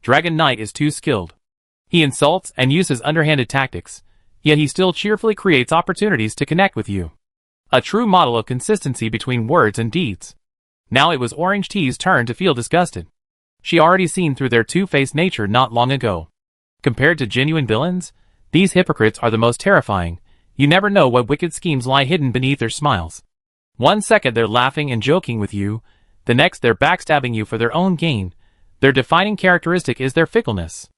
Dragon Knight is too skilled. He insults and uses underhanded tactics, yet he still cheerfully creates opportunities to connect with you. A true model of consistency between words and deeds. Now it was Orange T's turn to feel disgusted. She already seen through their two-faced nature not long ago. Compared to genuine villains, these hypocrites are the most terrifying. You never know what wicked schemes lie hidden beneath their smiles. One second they're laughing and joking with you, The next they're backstabbing you for their own gain. Their defining characteristic is their fickleness.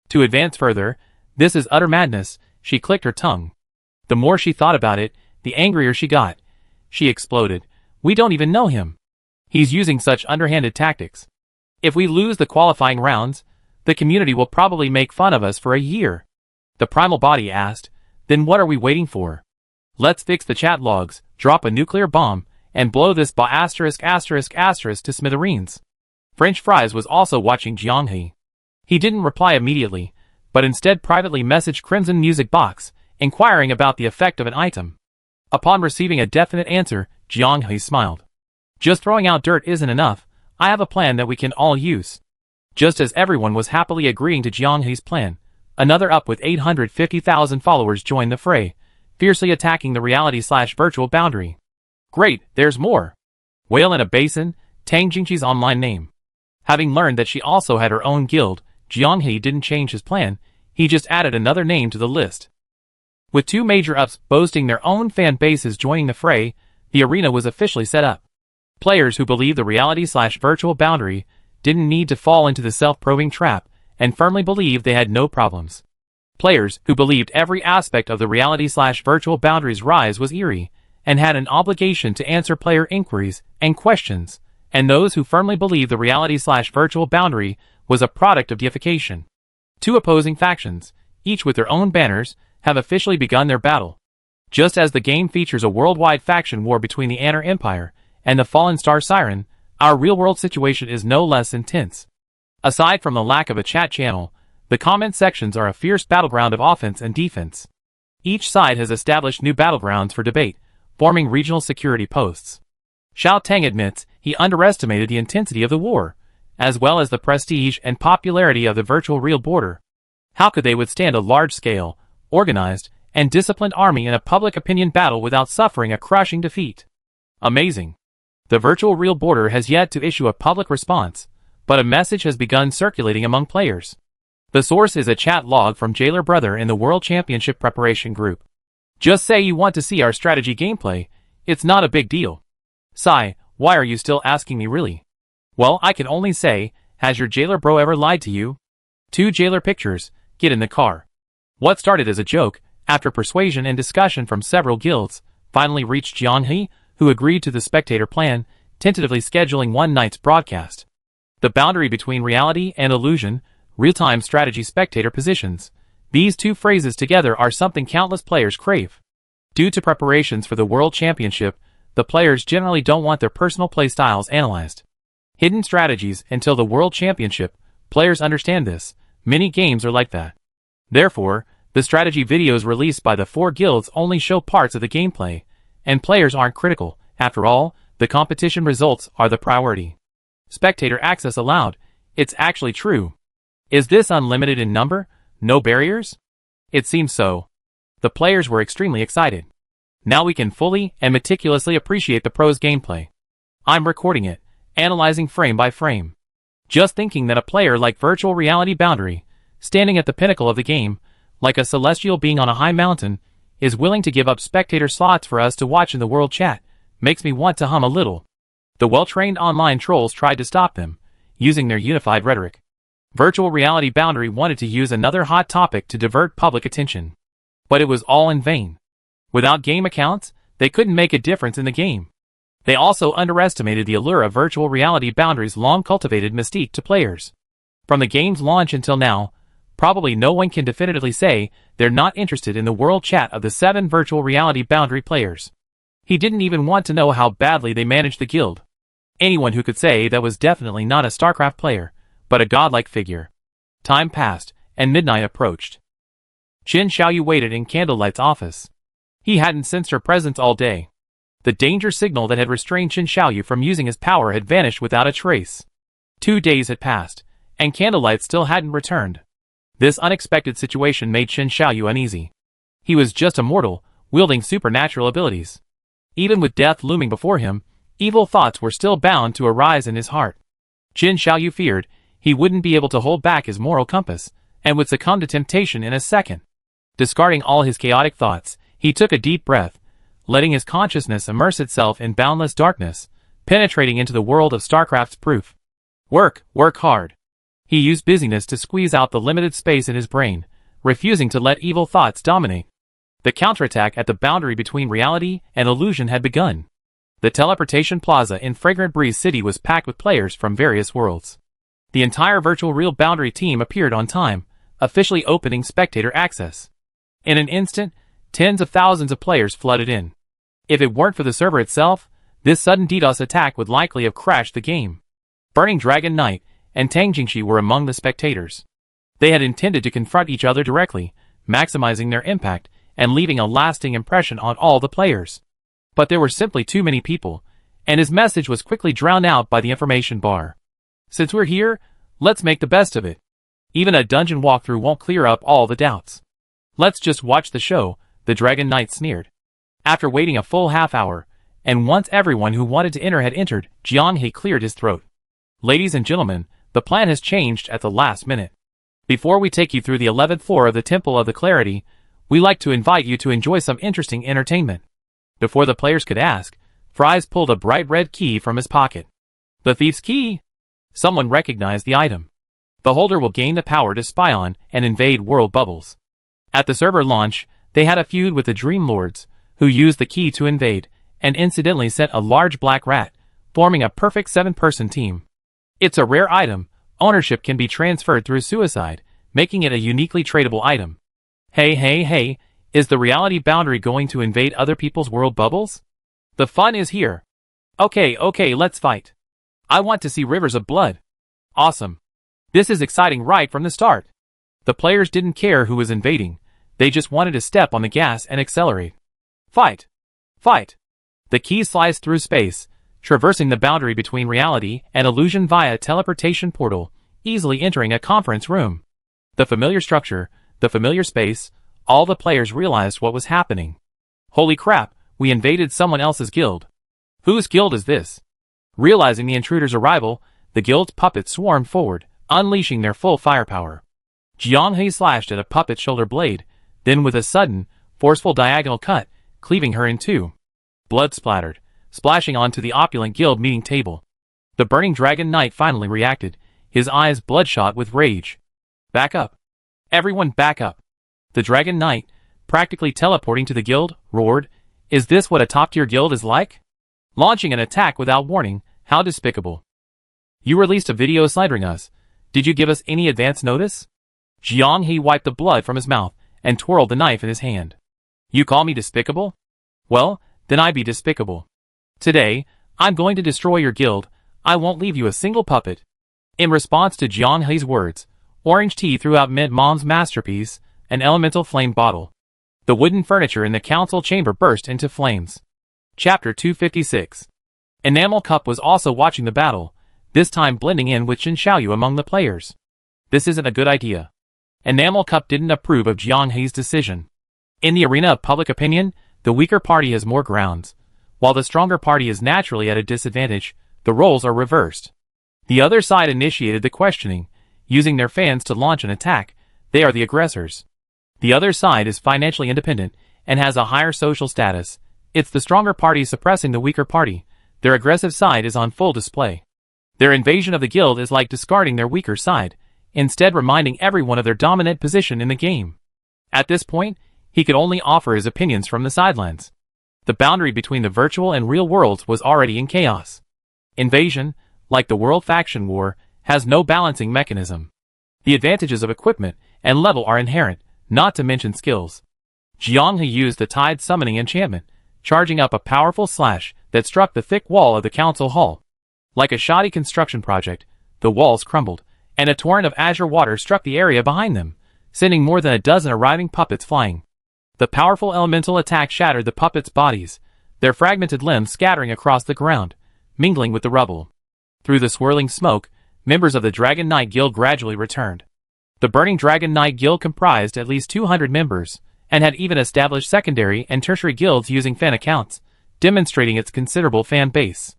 To advance further, this is utter madness. She clicked her tongue. The more she thought about it, the angrier she got. She exploded. We don't even know him. He's using such underhanded tactics. If we lose the qualifying rounds, the community will probably make fun of us for a year. The primal body asked, then what are we waiting for? Let's fix the chat logs, drop a nuclear bomb, and blow this to smithereens. French Fries was also watching Jianghe. He didn't reply immediately, but instead privately messaged Crimson Music Box, inquiring about the effect of an item. Upon receiving a definite answer, Jianghe smiled. Just throwing out dirt isn't enough. I have a plan that we can all use. Just as everyone was happily agreeing to Jianghe's plan, another up with 850,000 followers joined the fray, fiercely attacking the reality/virtual boundary. Great, there's more. Whale in a Basin, Tang Jingqi's online name. Having learned that she also had her own guild, Jianghe didn't change his plan, he just added another name to the list. With two major ups boasting their own fan bases joining the fray, the arena was officially set up. Players who believed the reality/virtual boundary didn't need to fall into the self-probing trap and firmly believed they had no problems. Players who believed every aspect of the reality/virtual boundary's rise was eerie and had an obligation to answer player inquiries and questions, and those who firmly believed the reality/virtual boundary was a product of deification. Two opposing factions, each with their own banners, have officially begun their battle. Just as the game features a worldwide faction war between the Anner Empire and the Fallen Star Siren, our real-world situation is no less intense. Aside from the lack of a chat channel, the comment sections are a fierce battleground of offense and defense. Each side has established new battlegrounds for debate, forming regional security posts. Xiao Tang admits he underestimated the intensity of the war, as well as the prestige and popularity of the virtual real border. How could they withstand a large-scale, organized, and disciplined army in a public opinion battle without suffering a crushing defeat? Amazing. The virtual real border has yet to issue a public response, but a message has begun circulating among players. The source is a chat log from Jailer Brother in the World Championship Preparation Group. Just say you want to see our strategy gameplay, it's not a big deal. Sigh, why are you still asking me really? Well, I can only say, has your jailer bro ever lied to you? Two jailer pictures, get in the car. What started as a joke, after persuasion and discussion from several guilds, finally reached Jianghe, who agreed to the spectator plan, tentatively scheduling one night's broadcast. The boundary between reality and illusion, real-time strategy spectator positions. These two phrases together are something countless players crave. Due to preparations for the World Championship, the players generally don't want their personal playstyles analyzed. Hidden strategies until the World Championship, players understand this, many games are like that. Therefore, the strategy videos released by the four guilds only show parts of the gameplay, and players aren't critical. After all, the competition results are the priority. Spectator access allowed. It's actually true. Is this unlimited in number? No barriers? It seems so. The players were extremely excited. Now we can fully and meticulously appreciate the pros' gameplay. I'm recording it, analyzing frame by frame. Just thinking that a player like Virtual Reality Boundary, standing at the pinnacle of the game, like a celestial being on a high mountain, is willing to give up spectator slots for us to watch in the world chat, makes me want to hum a little. The well-trained online trolls tried to stop them, using their unified rhetoric. Virtual Reality Boundary wanted to use another hot topic to divert public attention. But it was all in vain. Without game accounts, they couldn't make a difference in the game. They also underestimated the allure of Virtual Reality Boundary's long-cultivated mystique to players. From the game's launch until now, probably no one can definitively say they're not interested in the world chat of the 7 Virtual Reality Boundary players. He didn't even want to know how badly they managed the guild. Anyone who could say that was definitely not a StarCraft player, but a godlike figure. Time passed, and midnight approached. Qin Xiaoyu waited in Candlelight's office. He hadn't sensed her presence all day. The danger signal that had restrained Qin Xiaoyu from using his power had vanished without a trace. 2 days had passed, and Candlelight still hadn't returned. This unexpected situation made Qin Xiaoyu uneasy. He was just a mortal, wielding supernatural abilities. Even with death looming before him, evil thoughts were still bound to arise in his heart. Qin Xiaoyu feared he wouldn't be able to hold back his moral compass, and would succumb to temptation in a second. Discarding all his chaotic thoughts, he took a deep breath, letting his consciousness immerse itself in boundless darkness, penetrating into the world of StarCraft's proof. Work, work hard. He used busyness to squeeze out the limited space in his brain, refusing to let evil thoughts dominate. The counterattack at the boundary between reality and illusion had begun. The teleportation plaza in Fragrant Breeze City was packed with players from various worlds. The entire virtual real boundary team appeared on time, officially opening spectator access. In an instant, tens of thousands of players flooded in. If it weren't for the server itself, this sudden DDoS attack would likely have crashed the game. Burning Dragon Knight and Tang Jingxi were among the spectators. They had intended to confront each other directly, maximizing their impact and leaving a lasting impression on all the players. But there were simply too many people, and his message was quickly drowned out by the information bar. Since we're here, let's make the best of it. Even a dungeon walkthrough won't clear up all the doubts. Let's just watch the show, the Dragon Knight sneered. After waiting a full half hour, and once everyone who wanted to enter had entered, Jiang He cleared his throat. Ladies and gentlemen, the plan has changed at the last minute. Before we take you through the 11th floor of the Temple of the Clarity, we like to invite you to enjoy some interesting entertainment. Before the players could ask, Fries pulled a bright red key from his pocket. The thief's key? Someone recognized the item. The holder will gain the power to spy on and invade world bubbles. At the server launch, they had a feud with the Dream Lords, who used the key to invade, and incidentally sent a large black rat, forming a perfect 7-person team. It's a rare item. Ownership can be transferred through suicide, making it a uniquely tradable item. Hey, is the reality boundary going to invade other people's world bubbles? The fun is here. Okay, let's fight. I want to see rivers of blood. Awesome. This is exciting right from the start. The players didn't care who was invading, they just wanted to step on the gas and accelerate. Fight! Fight! The key sliced through space, traversing the boundary between reality and illusion via a teleportation portal, easily entering a conference room. The familiar structure, the familiar space, all the players realized what was happening. Holy crap, we invaded someone else's guild. Whose guild is this? Realizing the intruder's arrival, the guild's puppets swarmed forward, unleashing their full firepower. Jiang He slashed at a puppet's shoulder blade, then with a sudden, forceful diagonal cut, cleaving her in two. Blood splattered, splashing onto the opulent guild meeting table. The burning Dragon Knight finally reacted, his eyes bloodshot with rage. Back up. Everyone back up. The Dragon Knight, practically teleporting to the guild, roared, "Is this what a top-tier guild is like? Launching an attack without warning, how despicable. You released a video slandering us. Did you give us any advance notice?" Jiang He wiped the blood from his mouth and twirled the knife in his hand. You call me despicable? Well, then I be despicable. Today, I'm going to destroy your guild. I won't leave you a single puppet. In response to Jiang He's words, Orange Tea threw out Mint Mom's masterpiece, an elemental flame bottle. The wooden furniture in the council chamber burst into flames. Chapter 256. Enamel Cup was also watching the battle, this time blending in with Jin Xiaoyu among the players. This isn't a good idea. Enamel Cup didn't approve of Jiang He's decision. In the arena of public opinion, the weaker party has more grounds. While the stronger party is naturally at a disadvantage, the roles are reversed. The other side initiated the questioning, using their fans to launch an attack. They are the aggressors. The other side is financially independent and has a higher social status. It's the stronger party suppressing the weaker party. Their aggressive side is on full display. Their invasion of the guild is like discarding their weaker side, instead reminding everyone of their dominant position in the game. At this point, he could only offer his opinions from the sidelines. The boundary between the virtual and real worlds was already in chaos. Invasion, like the World Faction War, has no balancing mechanism. The advantages of equipment and level are inherent, not to mention skills. Jiang He used the Tide Summoning enchantment, charging up a powerful slash that struck the thick wall of the council hall. Like a shoddy construction project, the walls crumbled, and a torrent of azure water struck the area behind them, sending more than a dozen arriving puppets flying. The powerful elemental attack shattered the puppets' bodies, their fragmented limbs scattering across the ground, mingling with the rubble. Through the swirling smoke, members of the Dragon Knight Guild gradually returned. The Burning Dragon Knight Guild comprised at least 200 members, and had even established secondary and tertiary guilds using fan accounts, demonstrating its considerable fan base.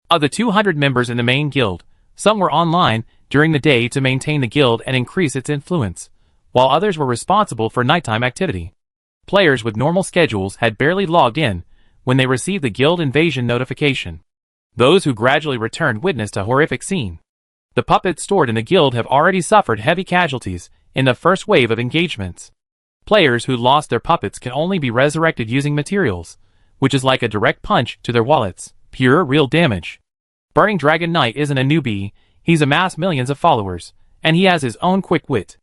Of the 200 members in the main guild, some were online during the day to maintain the guild and increase its influence, while others were responsible for nighttime activity. Players with normal schedules had barely logged in when they received the guild invasion notification. Those who gradually returned witnessed a horrific scene. The puppets stored in the guild have already suffered heavy casualties in the first wave of engagements. Players who lost their puppets can only be resurrected using materials, which is like a direct punch to their wallets, pure, real damage. Burning Dragon Knight isn't a newbie, he's amassed millions of followers, and he has his own quick wit.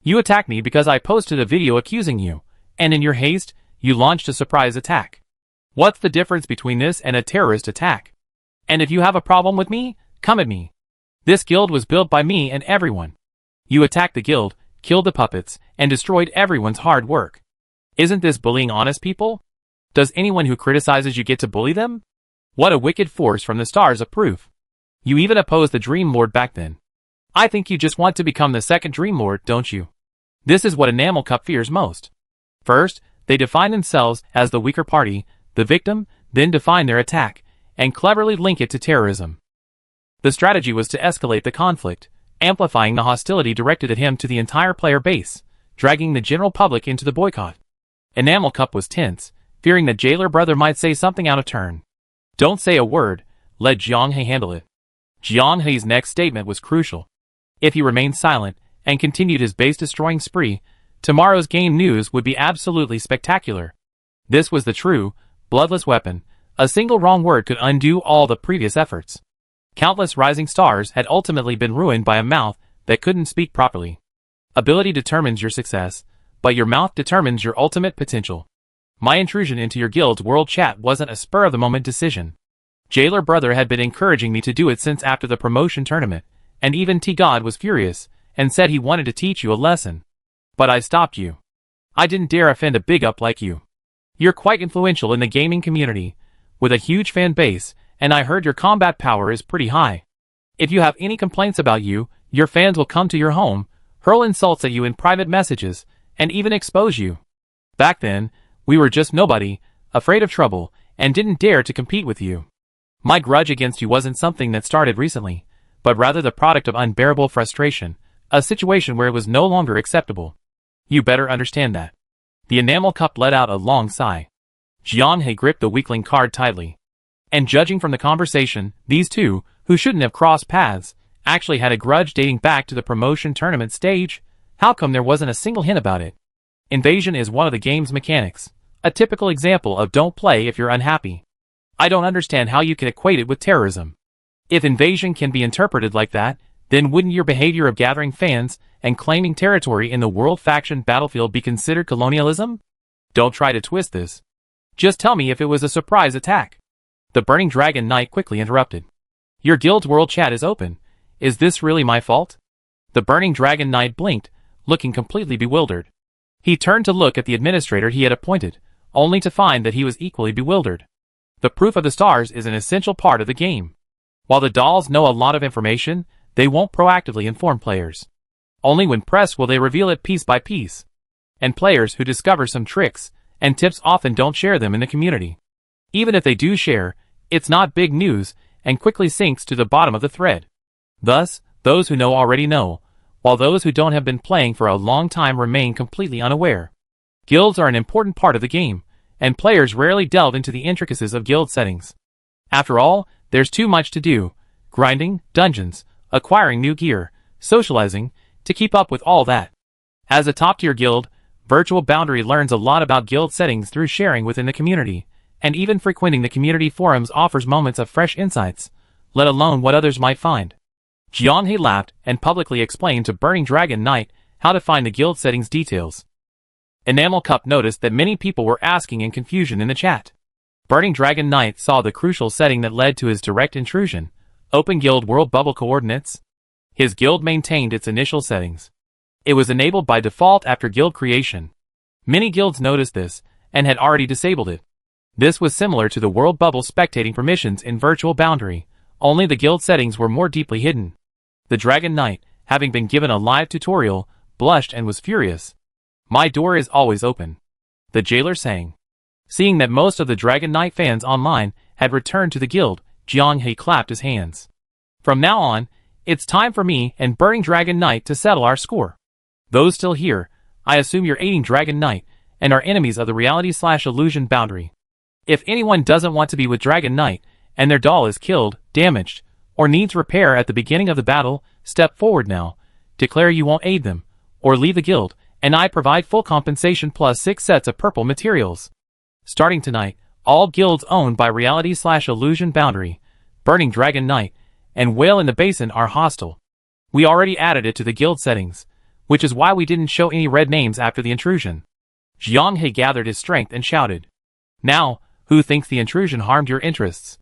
You attacked me because I posted a video accusing you, and in your haste, you launched a surprise attack. What's the difference between this and a terrorist attack? And if you have a problem with me, come at me. This guild was built by me and everyone. You attacked the guild, killed the puppets, and destroyed everyone's hard work. Isn't this bullying honest people? Does anyone who criticizes you get to bully them? What a wicked force from the stars of proof. You even opposed the Dream Lord back then. I think you just want to become the second Dream Lord, don't you? This is what Enamel Cup fears most. First, they define themselves as the weaker party, the victim, then define their attack, and cleverly link it to terrorism. The strategy was to escalate the conflict, amplifying the hostility directed at him to the entire player base, dragging the general public into the boycott. Enamel Cup was tense, fearing the jailer brother might say something out of turn. Don't say a word, let Jianghe handle it. Jianghe's next statement was crucial. If he remained silent and continued his base-destroying spree, tomorrow's game news would be absolutely spectacular. This was the true, bloodless weapon. A single wrong word could undo all the previous efforts. Countless rising stars had ultimately been ruined by a mouth that couldn't speak properly. Ability determines your success, but your mouth determines your ultimate potential. My intrusion into your guild's world chat wasn't a spur-of-the-moment decision. Jailer Brother had been encouraging me to do it since after the promotion tournament, and even T-God was furious, and said he wanted to teach you a lesson. But I stopped you. I didn't dare offend a big-up like you. You're quite influential in the gaming community, with a huge fan base, and I heard your combat power is pretty high. If you have any complaints about you, your fans will come to your home, hurl insults at you in private messages, and even expose you. Back then, we were just nobody, afraid of trouble, and didn't dare to compete with you. My grudge against you wasn't something that started recently, but rather the product of unbearable frustration, a situation where it was no longer acceptable. You better understand that. The Enamel Cup let out a long sigh. Jianghe gripped the weakling card tightly. And judging from the conversation, these two, who shouldn't have crossed paths, actually had a grudge dating back to the promotion tournament stage. How come there wasn't a single hint about it? Invasion is one of the game's mechanics, a typical example of don't play if you're unhappy. I don't understand how you can equate it with terrorism. If invasion can be interpreted like that, then wouldn't your behavior of gathering fans and claiming territory in the world faction battlefield be considered colonialism? Don't try to twist this. Just tell me if it was a surprise attack. The Burning Dragon Knight quickly interrupted. Your guild's world chat is open. Is this really my fault? The Burning Dragon Knight blinked, looking completely bewildered. He turned to look at the administrator he had appointed, only to find that he was equally bewildered. The proof of the stars is an essential part of the game. While the dolls know a lot of information, they won't proactively inform players. Only when pressed will they reveal it piece by piece. And players who discover some tricks and tips often don't share them in the community. Even if they do share, it's not big news and quickly sinks to the bottom of the thread. Thus, those who know already know, while those who don't have been playing for a long time remain completely unaware. Guilds are an important part of the game, and players rarely delve into the intricacies of guild settings. After all, there's too much to do: grinding, dungeons, acquiring new gear, socializing, to keep up with all that. As a top-tier guild, Virtual Boundary learns a lot about guild settings through sharing within the community, and even frequenting the community forums offers moments of fresh insights, let alone what others might find. Jianghe laughed and publicly explained to Burning Dragon Knight how to find the guild settings details. Enamel Cup noticed that many people were asking in confusion in the chat. Burning Dragon Knight saw the crucial setting that led to his direct intrusion: Open Guild World Bubble Coordinates. His guild maintained its initial settings. It was enabled by default after guild creation. Many guilds noticed this, and had already disabled it. This was similar to the World Bubble spectating permissions in Virtual Boundary, only the guild settings were more deeply hidden. The Dragon Knight, having been given a live tutorial, blushed and was furious. "My door is always open," the jailer sang. Seeing that most of the Dragon Knight fans online had returned to the guild, Jianghe clapped his hands. "From now on, it's time for me and Burning Dragon Knight to settle our score. Those still here, I assume you're aiding Dragon Knight, and are enemies of the reality/illusion boundary. If anyone doesn't want to be with Dragon Knight, and their doll is killed, damaged, or needs repair at the beginning of the battle, step forward now, declare you won't aid them, or leave the guild, and I provide full compensation plus 6 sets of purple materials. Starting tonight, all guilds owned by Reality/Illusion Boundary, Burning Dragon Knight, and Whale in the Basin are hostile. We already added it to the guild settings, which is why we didn't show any red names after the intrusion. Jiang He gathered his strength and shouted. Now, who thinks the intrusion harmed your interests?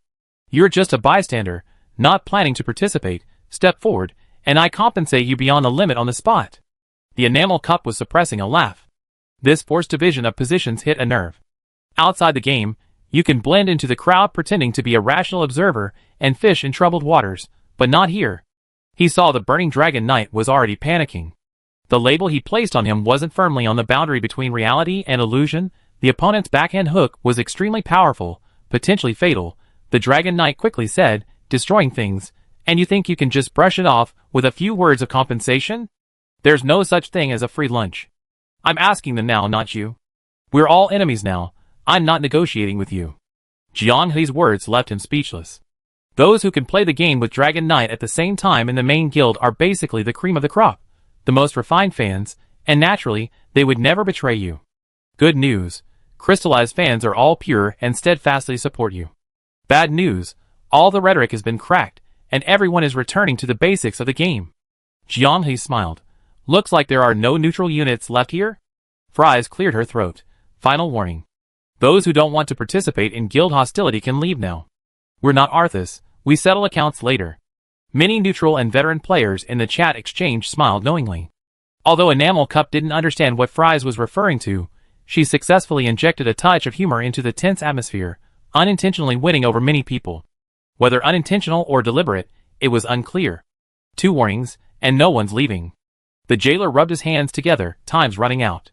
You're just a bystander, not planning to participate. Step forward, and I compensate you beyond the limit on the spot. The enamel cup was suppressing a laugh. This forced division of positions hit a nerve. Outside the game, you can blend into the crowd pretending to be a rational observer and fish in troubled waters, but not here. He saw the Burning Dragon Knight was already panicking. The label he placed on him wasn't firmly on the boundary between reality and illusion. The opponent's backhand hook was extremely powerful, potentially fatal. The Dragon Knight quickly said, destroying things, and you think you can just brush it off with a few words of compensation? There's no such thing as a free lunch. I'm asking them now, not you. We're all enemies now. I'm not negotiating with you. Jiang He's words left him speechless. Those who can play the game with Dragon Knight at the same time in the main guild are basically the cream of the crop, the most refined fans, and naturally, they would never betray you. Good news. Crystallized fans are all pure and steadfastly support you. Bad news. All the rhetoric has been cracked, and everyone is returning to the basics of the game. Jiang He smiled. Looks like there are no neutral units left here? Fries cleared her throat. Final warning. Those who don't want to participate in guild hostility can leave now. We're not Arthas, we settle accounts later. Many neutral and veteran players in the chat exchange smiled knowingly. Although Enamel Cup didn't understand what Fries was referring to, she successfully injected a touch of humor into the tense atmosphere, unintentionally winning over many people. Whether unintentional or deliberate, it was unclear. 2 warnings, and no one's leaving. The jailer rubbed his hands together, time's running out.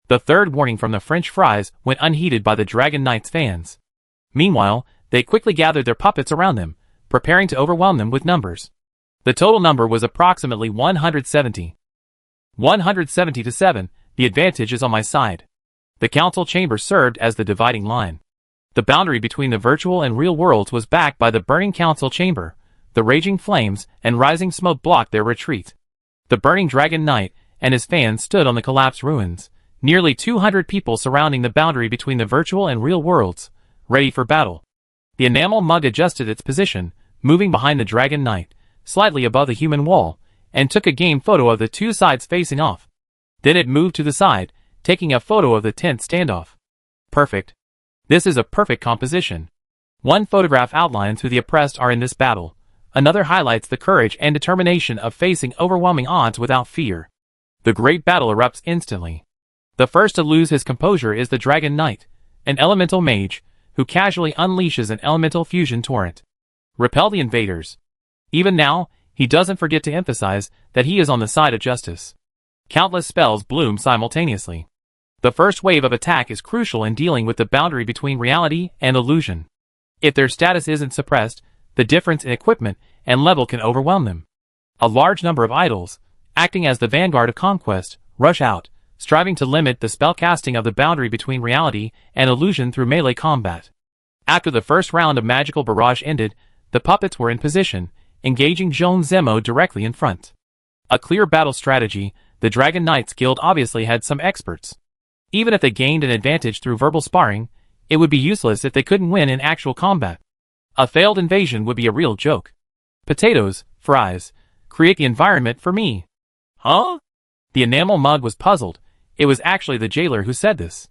The 3rd warning from the French Fries went unheeded by the Dragon Knight's fans. Meanwhile, they quickly gathered their puppets around them, preparing to overwhelm them with numbers. The total number was approximately 170. 170 to 7, the advantage is on my side. The council chamber served as the dividing line. The boundary between the virtual and real worlds was backed by the burning council chamber. The raging flames and rising smoke blocked their retreat. The Burning Dragon Knight and his fans stood on the collapsed ruins. Nearly 200 people surrounding the boundary between the virtual and real worlds, ready for battle. The enamel mug adjusted its position, moving behind the Dragon Knight, slightly above the human wall, and took a game photo of the 2 sides facing off. Then it moved to the side, taking a photo of the tense standoff. Perfect. This is a perfect composition. One photograph outlines who the oppressed are in this battle. Another highlights the courage and determination of facing overwhelming odds without fear. The great battle erupts instantly. The first to lose his composure is the Dragon Knight, an elemental mage, who casually unleashes an elemental fusion torrent. Repel the invaders. Even now, he doesn't forget to emphasize that he is on the side of justice. Countless spells bloom simultaneously. The first wave of attack is crucial in dealing with the boundary between reality and illusion. If their status isn't suppressed, the difference in equipment and level can overwhelm them. A large number of idols, acting as the vanguard of conquest, rush out, striving to limit the spellcasting of the boundary between reality and illusion through melee combat. After the first round of magical barrage ended, the puppets were in position, engaging Joan Zemo directly in front. A clear battle strategy, the Dragon Knights Guild obviously had some experts. Even if they gained an advantage through verbal sparring, it would be useless if they couldn't win in actual combat. A failed invasion would be a real joke. Potatoes, fries, create the environment for me. Huh? The enamel mug was puzzled. It was actually the jailer who said this.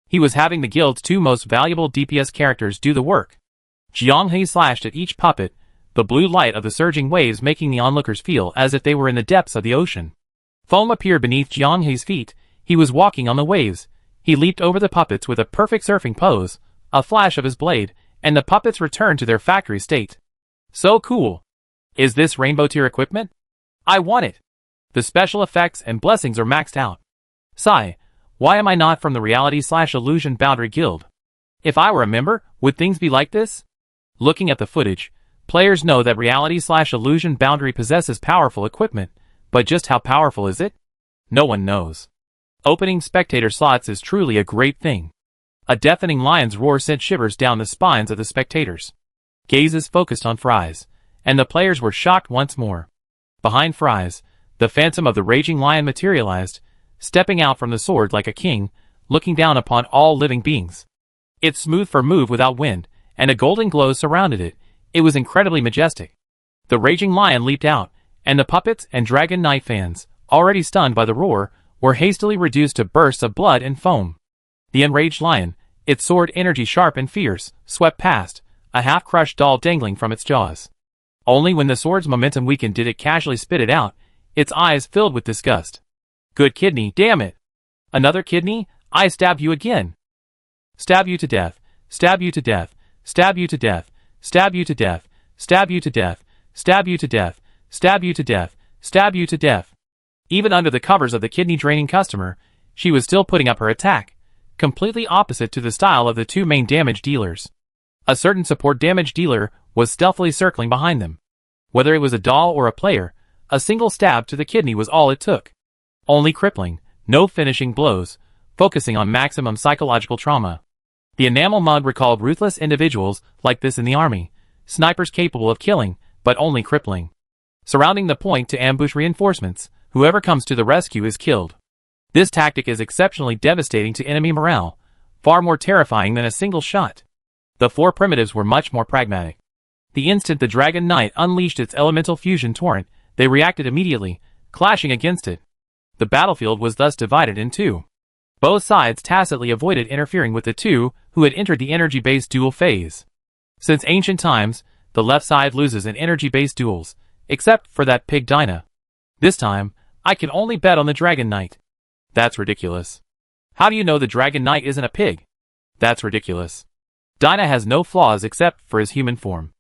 He was having the guild's 2 most valuable DPS characters do the work. Jiang He slashed at each puppet, the blue light of the surging waves making the onlookers feel as if they were in the depths of the ocean. Foam appeared beneath Jiang He's feet. He was walking on the waves. He leaped over the puppets with a perfect surfing pose, a flash of his blade, and the puppets returned to their factory state. So cool. Is this rainbow tier equipment? I want it. The special effects and blessings are maxed out. Sigh, why am I not from the Reality/Illusion Boundary Guild? If I were a member, would things be like this? Looking at the footage, players know that Reality/Illusion Boundary possesses powerful equipment, but just how powerful is it? No one knows. Opening spectator slots is truly a great thing. A deafening lion's roar sent shivers down the spines of the spectators. gazes focused on Fries, and the players were shocked once more. Behind Fries, the phantom of the raging lion materialized, stepping out from the sword like a king, looking down upon all living beings. Its smooth fur moved without wind, and a golden glow surrounded it. It was incredibly majestic. The raging lion leaped out, and the puppets and Dragon Knight fans, already stunned by the roar, were hastily reduced to bursts of blood and foam. The enraged lion, its sword energy sharp and fierce, swept past, a half-crushed doll dangling from its jaws. Only when the sword's momentum weakened did it casually spit it out, its eyes filled with disgust. Good kidney, damn it! Another kidney? I stab you again! Stab you to death, stab you to death, stab you to death, stab you to death, stab you to death, stab you to death, stab you to death, stab you to death. Even under the covers of the kidney-draining customer, she was still putting up her attack, completely opposite to the style of the two main damage dealers. A certain support damage dealer was stealthily circling behind them. Whether it was a doll or a player, a single stab to the kidney was all it took. Only crippling, no finishing blows, focusing on maximum psychological trauma. The enamel mud recalled ruthless individuals like this in the army, snipers capable of killing, but only crippling. Surrounding the point to ambush reinforcements, whoever comes to the rescue is killed. This tactic is exceptionally devastating to enemy morale, far more terrifying than a single shot. The four primitives were much more pragmatic. The instant the Dragon Knight unleashed its elemental fusion torrent, they reacted immediately, clashing against it. The battlefield was thus divided in two. Both sides tacitly avoided interfering with the two who had entered the energy-based duel phase. Since ancient times, the left side loses in energy-based duels, except for that pig Dinah. This time, I can only bet on the Dragon Knight. That's ridiculous. How do you know the Dragon Knight isn't a pig? That's ridiculous. Dinah has no flaws except for his human form.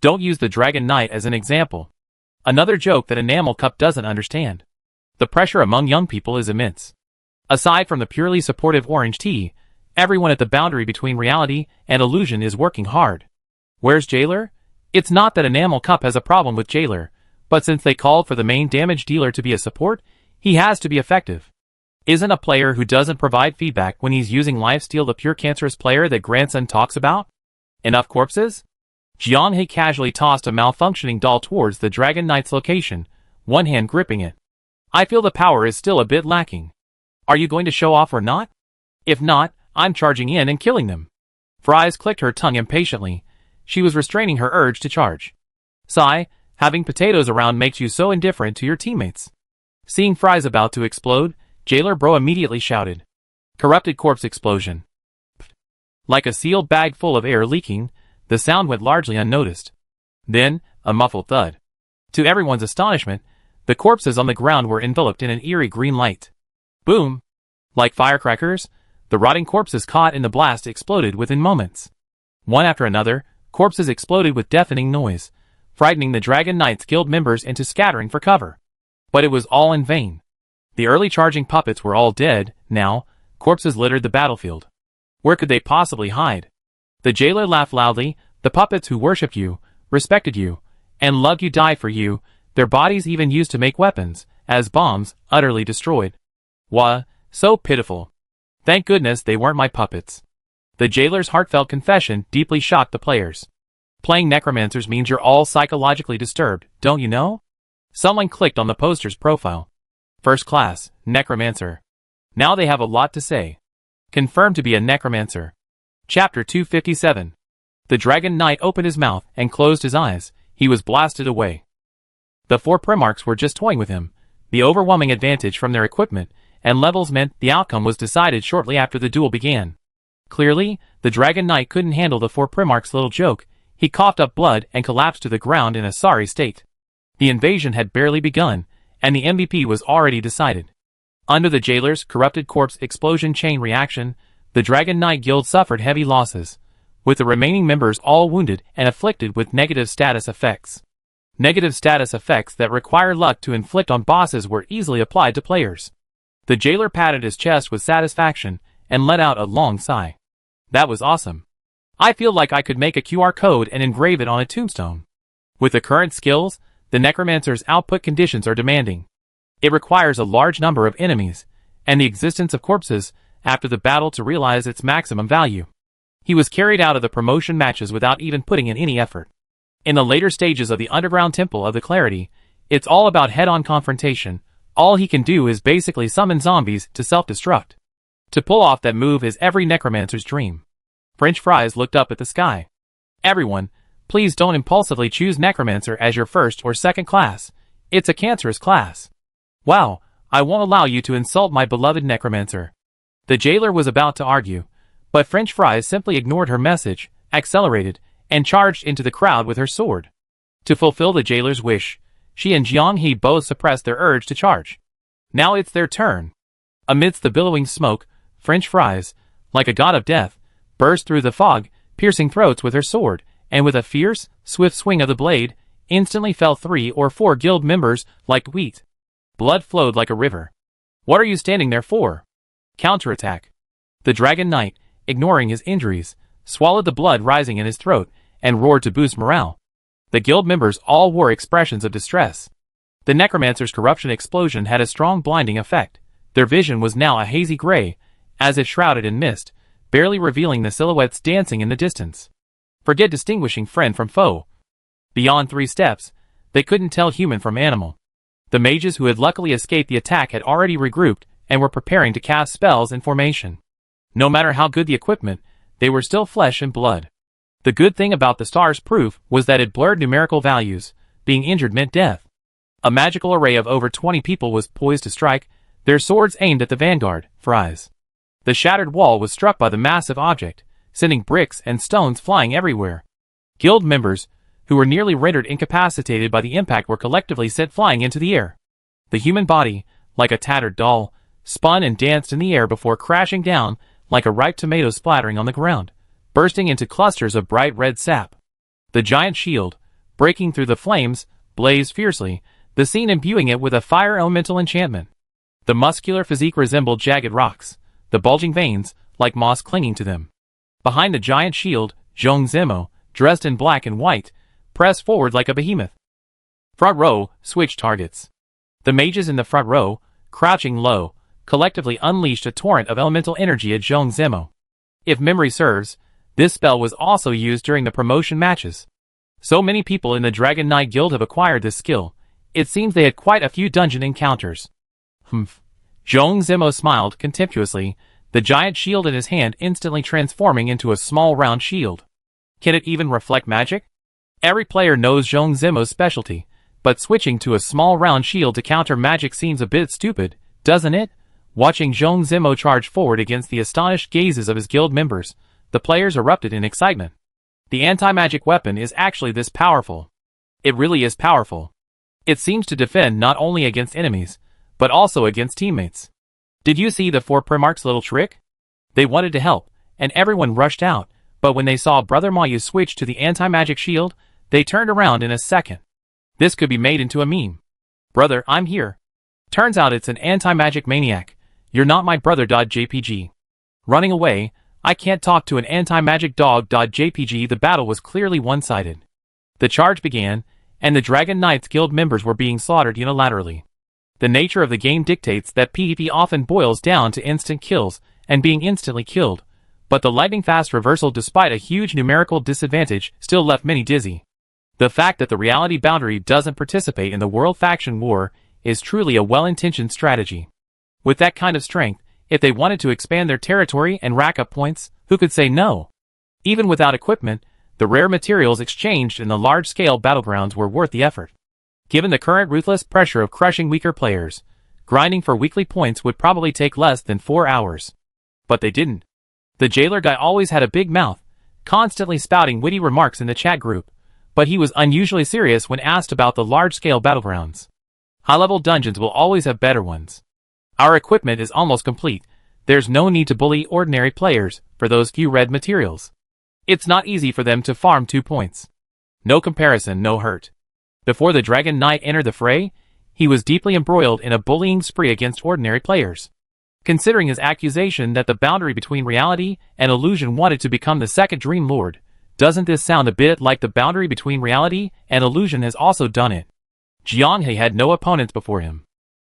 Don't use the Dragon Knight as an example. Another joke that Enamel Cup doesn't understand. The pressure among young people is immense. Aside from the purely supportive orange tea, everyone at the boundary between reality and illusion is working hard. Where's Jailer? It's not that Enamel Cup has a problem with Jailer, but since they called for the main damage dealer to be a support, he has to be effective. Isn't a player who doesn't provide feedback when he's using lifesteal the pure cancerous player that Grandson talks about? Enough corpses? Jianghe casually tossed a malfunctioning doll towards the Dragon Knight's location, one hand gripping it. I feel the power is still a bit lacking. Are you going to show off or not? If not, I'm charging in and killing them. Fries clicked her tongue impatiently. She was restraining her urge to charge. Sigh, having potatoes around makes you so indifferent to your teammates. Seeing Fries about to explode, Jailer Bro immediately shouted. Corrupted corpse explosion. Like a sealed bag full of air leaking, the sound went largely unnoticed. Then, a muffled thud. To everyone's astonishment, the corpses on the ground were enveloped in an eerie green light. Boom! Like firecrackers, the rotting corpses caught in the blast exploded within moments. One after another, corpses exploded with deafening noise, frightening the Dragon Knights Guild members into scattering for cover. But it was all in vain. The early charging puppets were all dead. Now, corpses littered the battlefield. Where could they possibly hide? The jailer laughed loudly. The puppets who worshipped you, respected you, and loved you died for you, their bodies even used to make weapons, as bombs, utterly destroyed. Wah, so pitiful. Thank goodness they weren't my puppets. The jailer's heartfelt confession deeply shocked the players. Playing necromancers means you're all psychologically disturbed, don't you know? Someone clicked on the poster's profile. First class, necromancer. Now they have a lot to say. Confirmed to be a necromancer. Chapter 257. The Dragon Knight opened his mouth and closed his eyes. He was blasted away. The four Primarchs were just toying with him. The overwhelming advantage from their equipment and levels meant the outcome was decided shortly after the duel began. Clearly, the Dragon Knight couldn't handle the four Primarchs' little joke. He coughed up blood and collapsed to the ground in a sorry state. The invasion had barely begun, and the MVP was already decided. Under the jailer's corrupted corpse explosion chain reaction, the Dragon Knight Guild suffered heavy losses, with the remaining members all wounded and afflicted with negative status effects. Negative status effects that require luck to inflict on bosses were easily applied to players. The jailer patted his chest with satisfaction and let out a long sigh. That was awesome. I feel like I could make a QR code and engrave it on a tombstone. With the current skills, the necromancer's output conditions are demanding. It requires a large number of enemies, and the existence of corpses after the battle to realize its maximum value. He was carried out of the promotion matches without even putting in any effort. In the later stages of the underground Temple of the Clarity, it's all about head-on confrontation. All he can do is basically summon zombies to self-destruct. To pull off that move is every necromancer's dream. French Fries looked up at the sky. Everyone, please don't impulsively choose necromancer as your first or second class. It's a cancerous class. Wow, I won't allow you to insult my beloved necromancer. The jailer was about to argue, but French Fries simply ignored her message, accelerated, and charged into the crowd with her sword. To fulfill the jailer's wish, she and Jiang He both suppressed their urge to charge. Now it's their turn. Amidst the billowing smoke, French Fries, like a god of death, burst through the fog, piercing throats with her sword, and with a fierce, swift swing of the blade, instantly fell 3 or 4 guild members like wheat. Blood flowed like a river. What are you standing there for? Counterattack. The Dragon Knight, ignoring his injuries, swallowed the blood rising in his throat, and roared to boost morale. The guild members all wore expressions of distress. The necromancer's corruption explosion had a strong blinding effect. Their vision was now a hazy gray, as if shrouded in mist, barely revealing the silhouettes dancing in the distance. Forget distinguishing friend from foe. Beyond 3 steps, they couldn't tell human from animal. The mages who had luckily escaped the attack had already regrouped and were preparing to cast spells in formation. No matter how good the equipment, they were still flesh and blood. The good thing about the star's proof was that it blurred numerical values. Being injured meant death. A magical array of over 20 people was poised to strike, their swords aimed at the vanguard, Fries. The shattered wall was struck by the massive object, sending bricks and stones flying everywhere. Guild members, who were nearly rendered incapacitated by the impact, were collectively sent flying into the air. The human body, like a tattered doll, spun and danced in the air before crashing down, like a ripe tomato splattering on the ground, bursting into clusters of bright red sap. The giant shield, breaking through the flames, blazed fiercely, the scene imbuing it with a fire elemental enchantment. The muscular physique resembled jagged rocks, the bulging veins, like moss clinging to them. Behind the giant shield, Zhong Zimo, dressed in black and white, pressed forward like a behemoth. Front row, switch targets. The mages in the front row, crouching low, collectively unleashed a torrent of elemental energy at Zhong Zimo. If memory serves, this spell was also used during the promotion matches. So many people in the Dragon Knight Guild have acquired this skill, it seems they had quite a few dungeon encounters. Humph. Zhong Zimo smiled contemptuously, the giant shield in his hand instantly transforming into a small round shield. Can it even reflect magic? Every player knows Zhong Zimo's specialty, but switching to a small round shield to counter magic seems a bit stupid, doesn't it? Watching Zhong Zimo charge forward against the astonished gazes of his guild members, the players erupted in excitement. The anti-magic weapon is actually this powerful. It really is powerful. It seems to defend not only against enemies, but also against teammates. Did you see the 4 Primarch's little trick? They wanted to help, and everyone rushed out, but when they saw Brother Mayu switch to the anti-magic shield, they turned around in a second. This could be made into a meme. Brother, I'm here. Turns out it's an anti-magic maniac. You're not my brother. JPG. Running away, I can't talk to an anti-magic dog. JPG. The battle was clearly one-sided. The charge began, and the Dragon Knights Guild members were being slaughtered unilaterally. The nature of the game dictates that PvP often boils down to instant kills and being instantly killed, but the lightning-fast reversal despite a huge numerical disadvantage still left many dizzy. The fact that the reality boundary doesn't participate in the world faction war is truly a well-intentioned strategy. With that kind of strength, if they wanted to expand their territory and rack up points, who could say no? Even without equipment, the rare materials exchanged in the large-scale battlegrounds were worth the effort. Given the current ruthless pressure of crushing weaker players, grinding for weekly points would probably take less than 4 hours. But they didn't. The jailer guy always had a big mouth, constantly spouting witty remarks in the chat group, but he was unusually serious when asked about the large-scale battlegrounds. High-level dungeons will always have better ones. Our equipment is almost complete. There's no need to bully ordinary players for those few red materials. It's not easy for them to farm 2 points. No comparison, no hurt. Before the Dragon Knight entered the fray, he was deeply embroiled in a bullying spree against ordinary players. Considering his accusation that the boundary between reality and illusion wanted to become the second Dream Lord, doesn't this sound a bit like the boundary between reality and illusion has also done it? Jiang He had no opponents before him.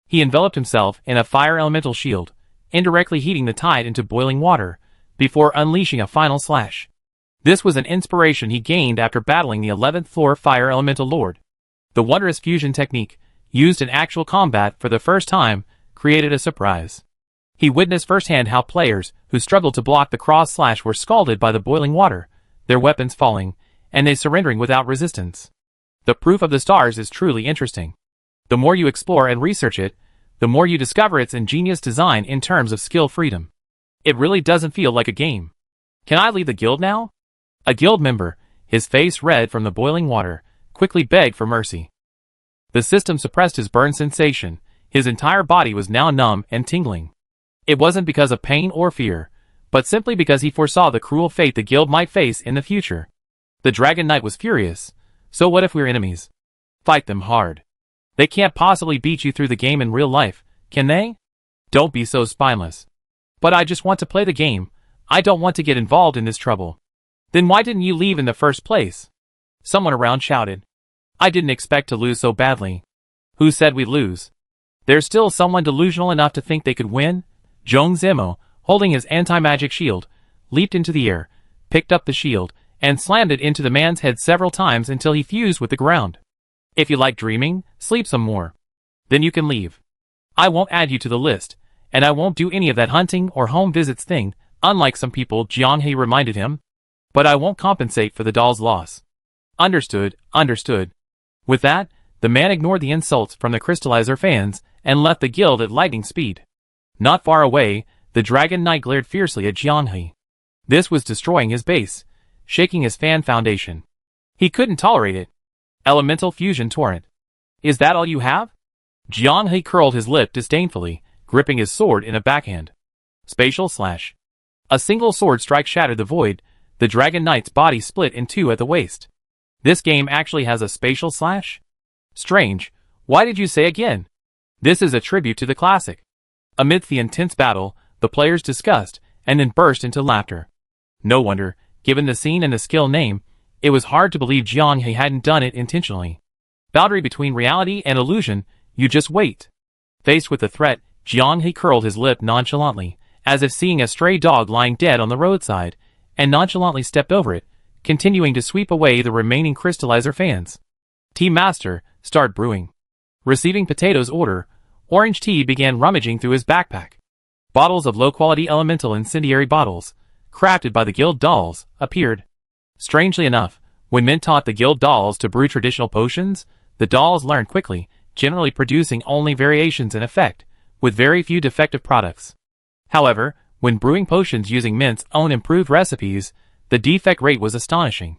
He enveloped himself in a fire elemental shield, indirectly heating the tide into boiling water, before unleashing a final slash. This was an inspiration he gained after battling the 11th floor fire elemental lord. The wondrous fusion technique, used in actual combat for the first time, created a surprise. He witnessed firsthand how players who struggled to block the cross-slash were scalded by the boiling water, their weapons falling, and they surrendering without resistance. The proof of the stars is truly interesting. The more you explore and research it, the more you discover its ingenious design in terms of skill freedom. It really doesn't feel like a game. Can I leave the guild now? A guild member, his face red from the boiling water, quickly begged for mercy. The system suppressed his burn sensation. His entire body was now numb and tingling. It wasn't because of pain or fear, but simply because he foresaw the cruel fate the guild might face in the future. The Dragon Knight was furious. So what if we're enemies? Fight them hard. They can't possibly beat you through the game in real life, can they? Don't be so spineless. But I just want to play the game. I don't want to get involved in this trouble. Then why didn't you leave in the first place? Someone around shouted. I didn't expect to lose so badly. Who said we'd lose? There's still someone delusional enough to think they could win? Joan Zemo, holding his anti-magic shield, leaped into the air, picked up the shield, and slammed it into the man's head several times until he fused with the ground. If you like dreaming, sleep some more. Then you can leave. I won't add you to the list, and I won't do any of that hunting or home visits thing, unlike some people, Jianghe reminded him. But I won't compensate for the doll's loss. Understood, understood. With that, the man ignored the insults from the Crystallizer fans and left the guild at lightning speed. Not far away, the Dragon Knight glared fiercely at Jianghe. This was destroying his base, shaking his fan foundation. He couldn't tolerate it. Elemental Fusion Torrent. Is that all you have? Jianghe curled his lip disdainfully, gripping his sword in a backhand. Spatial Slash. A single sword strike shattered the void. The Dragon Knight's body split in two at the waist. This game actually has a Spatial Slash? Strange. Why did you say again? This is a tribute to the classic. Amidst the intense battle, the players discussed, and then burst into laughter. No wonder, given the scene and the skill name, it was hard to believe Jianghe hadn't done it intentionally. Boundary between reality and illusion, you just wait. Faced with the threat, Jianghe curled his lip nonchalantly, as if seeing a stray dog lying dead on the roadside, and nonchalantly stepped over it, continuing to sweep away the remaining Crystallizer fans. Tea Master, start brewing. Receiving Potato's order, Orange Tea began rummaging through his backpack. Bottles of low-quality elemental incendiary bottles, crafted by the guild dolls, appeared. Strangely enough, when men taught the guild dolls to brew traditional potions, the dolls learned quickly, generally producing only variations in effect, with very few defective products. However, when brewing potions using Mint's own improved recipes, the defect rate was astonishing.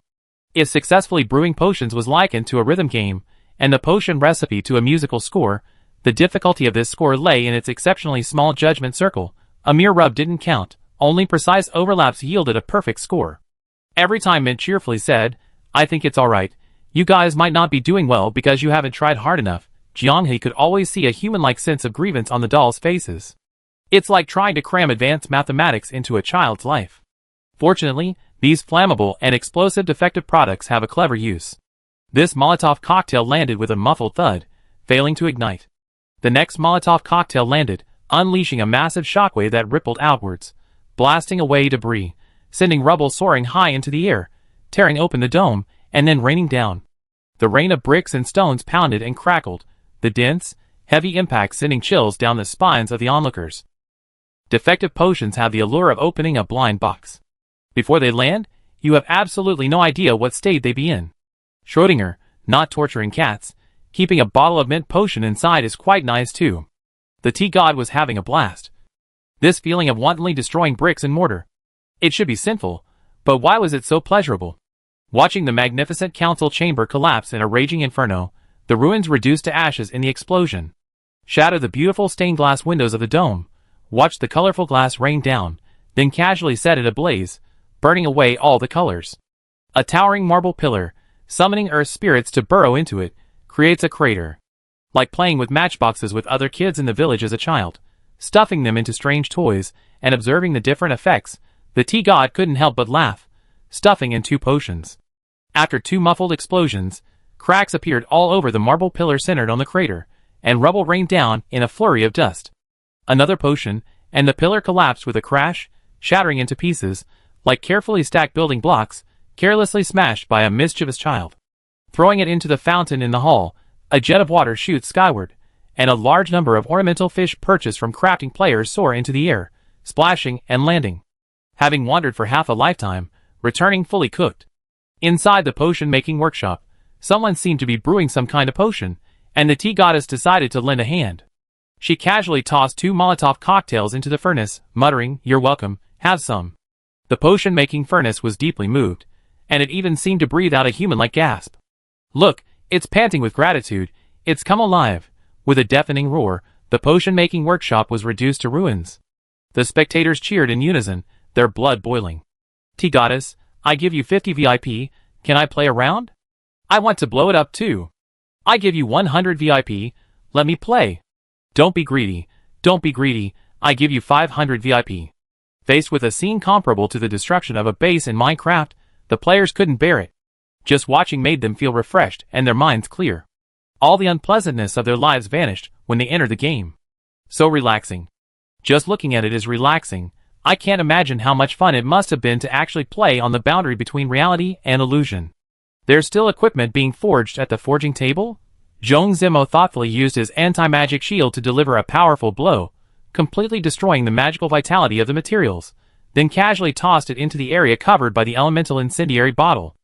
If successfully brewing potions was likened to a rhythm game, and the potion recipe to a musical score, the difficulty of this score lay in its exceptionally small judgment circle. A mere rub didn't count, only precise overlaps yielded a perfect score. Every time Mint cheerfully said, I think it's alright, you guys might not be doing well because you haven't tried hard enough, Jianghe could always see a human-like sense of grievance on the dolls' faces. It's like trying to cram advanced mathematics into a child's life. Fortunately, these flammable and explosive defective products have a clever use. This Molotov cocktail landed with a muffled thud, failing to ignite. The next Molotov cocktail landed, unleashing a massive shockwave that rippled outwards, blasting away debris, sending rubble soaring high into the air, tearing open the dome, and then raining down. The rain of bricks and stones pounded and crackled, the dense, heavy impact sending chills down the spines of the onlookers. Defective potions have the allure of opening a blind box. Before they land, you have absolutely no idea what state they be in. Schrödinger, not torturing cats, keeping a bottle of mint potion inside is quite nice too. The tea god was having a blast. This feeling of wantonly destroying bricks and mortar. It should be sinful, but why was it so pleasurable? Watching the magnificent council chamber collapse in a raging inferno, the ruins reduced to ashes in the explosion. Shatter the beautiful stained glass windows of the dome, watch the colorful glass rain down, then casually set it ablaze, burning away all the colors. A towering marble pillar, summoning earth spirits to burrow into it, creates a crater. Like playing with matchboxes with other kids in the village as a child, stuffing them into strange toys, and observing the different effects, the tea god couldn't help but laugh, stuffing in 2 potions. After 2 muffled explosions, cracks appeared all over the marble pillar centered on the crater, and rubble rained down in a flurry of dust. Another potion, and the pillar collapsed with a crash, shattering into pieces, like carefully stacked building blocks, carelessly smashed by a mischievous child. Throwing it into the fountain in the hall, a jet of water shoots skyward, and a large number of ornamental fish purchased from crafting players soar into the air, splashing and landing. Having wandered for half a lifetime, returning fully cooked. Inside the potion-making workshop, someone seemed to be brewing some kind of potion, and the tea goddess decided to lend a hand. She casually tossed 2 Molotov cocktails into the furnace, muttering, "You're welcome, have some." The potion-making furnace was deeply moved, and it even seemed to breathe out a human-like gasp. "Look, it's panting with gratitude, it's come alive." With a deafening roar, the potion-making workshop was reduced to ruins. The spectators cheered in unison, their blood boiling. "Tea goddess, I give you 50 VIP, can I play around? I want to blow it up too. I give you 100 VIP, let me play." "Don't be greedy, don't be greedy, I give you 500 VIP. Faced with a scene comparable to the destruction of a base in Minecraft, the players couldn't bear it. Just watching made them feel refreshed and their minds clear. All the unpleasantness of their lives vanished when they entered the game. So relaxing. Just looking at it is relaxing. I can't imagine how much fun it must have been to actually play on the boundary between reality and illusion. There's still equipment being forged at the forging table? Zhong Zimo thoughtfully used his anti-magic shield to deliver a powerful blow, completely destroying the magical vitality of the materials, then casually tossed it into the area covered by the elemental incendiary bottle.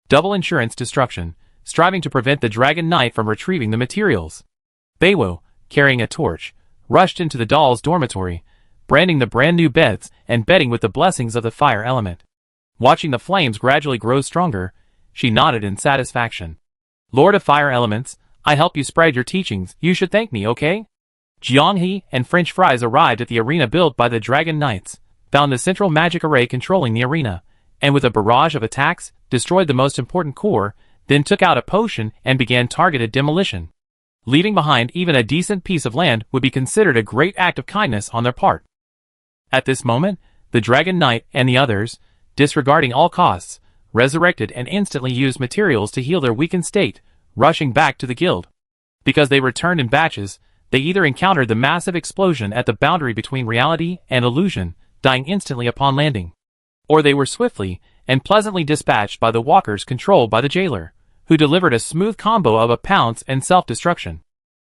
Double insurance destruction, striving to prevent the Dragon Knight from retrieving the materials. Beiwo, carrying a torch, rushed into the doll's dormitory, branding the brand new beds and bedding with the blessings of the fire element. Watching the flames gradually grow stronger, she nodded in satisfaction. "Lord of Fire Elements, I help you spread your teachings, you should thank me, okay?" Jianghe and French fries arrived at the arena built by the Dragon Knights, found the central magic array controlling the arena, and with a barrage of attacks, destroyed the most important core, then took out a potion and began targeted demolition. Leaving behind even a decent piece of land would be considered a great act of kindness on their part. At this moment, the Dragon Knight and the others, disregarding all costs, resurrected and instantly used materials to heal their weakened state, rushing back to the guild. Because they returned in batches, they either encountered the massive explosion at the boundary between reality and illusion, dying instantly upon landing, or they were swiftly and pleasantly dispatched by the walkers controlled by the jailer, who delivered a smooth combo of a pounce and self-destruction.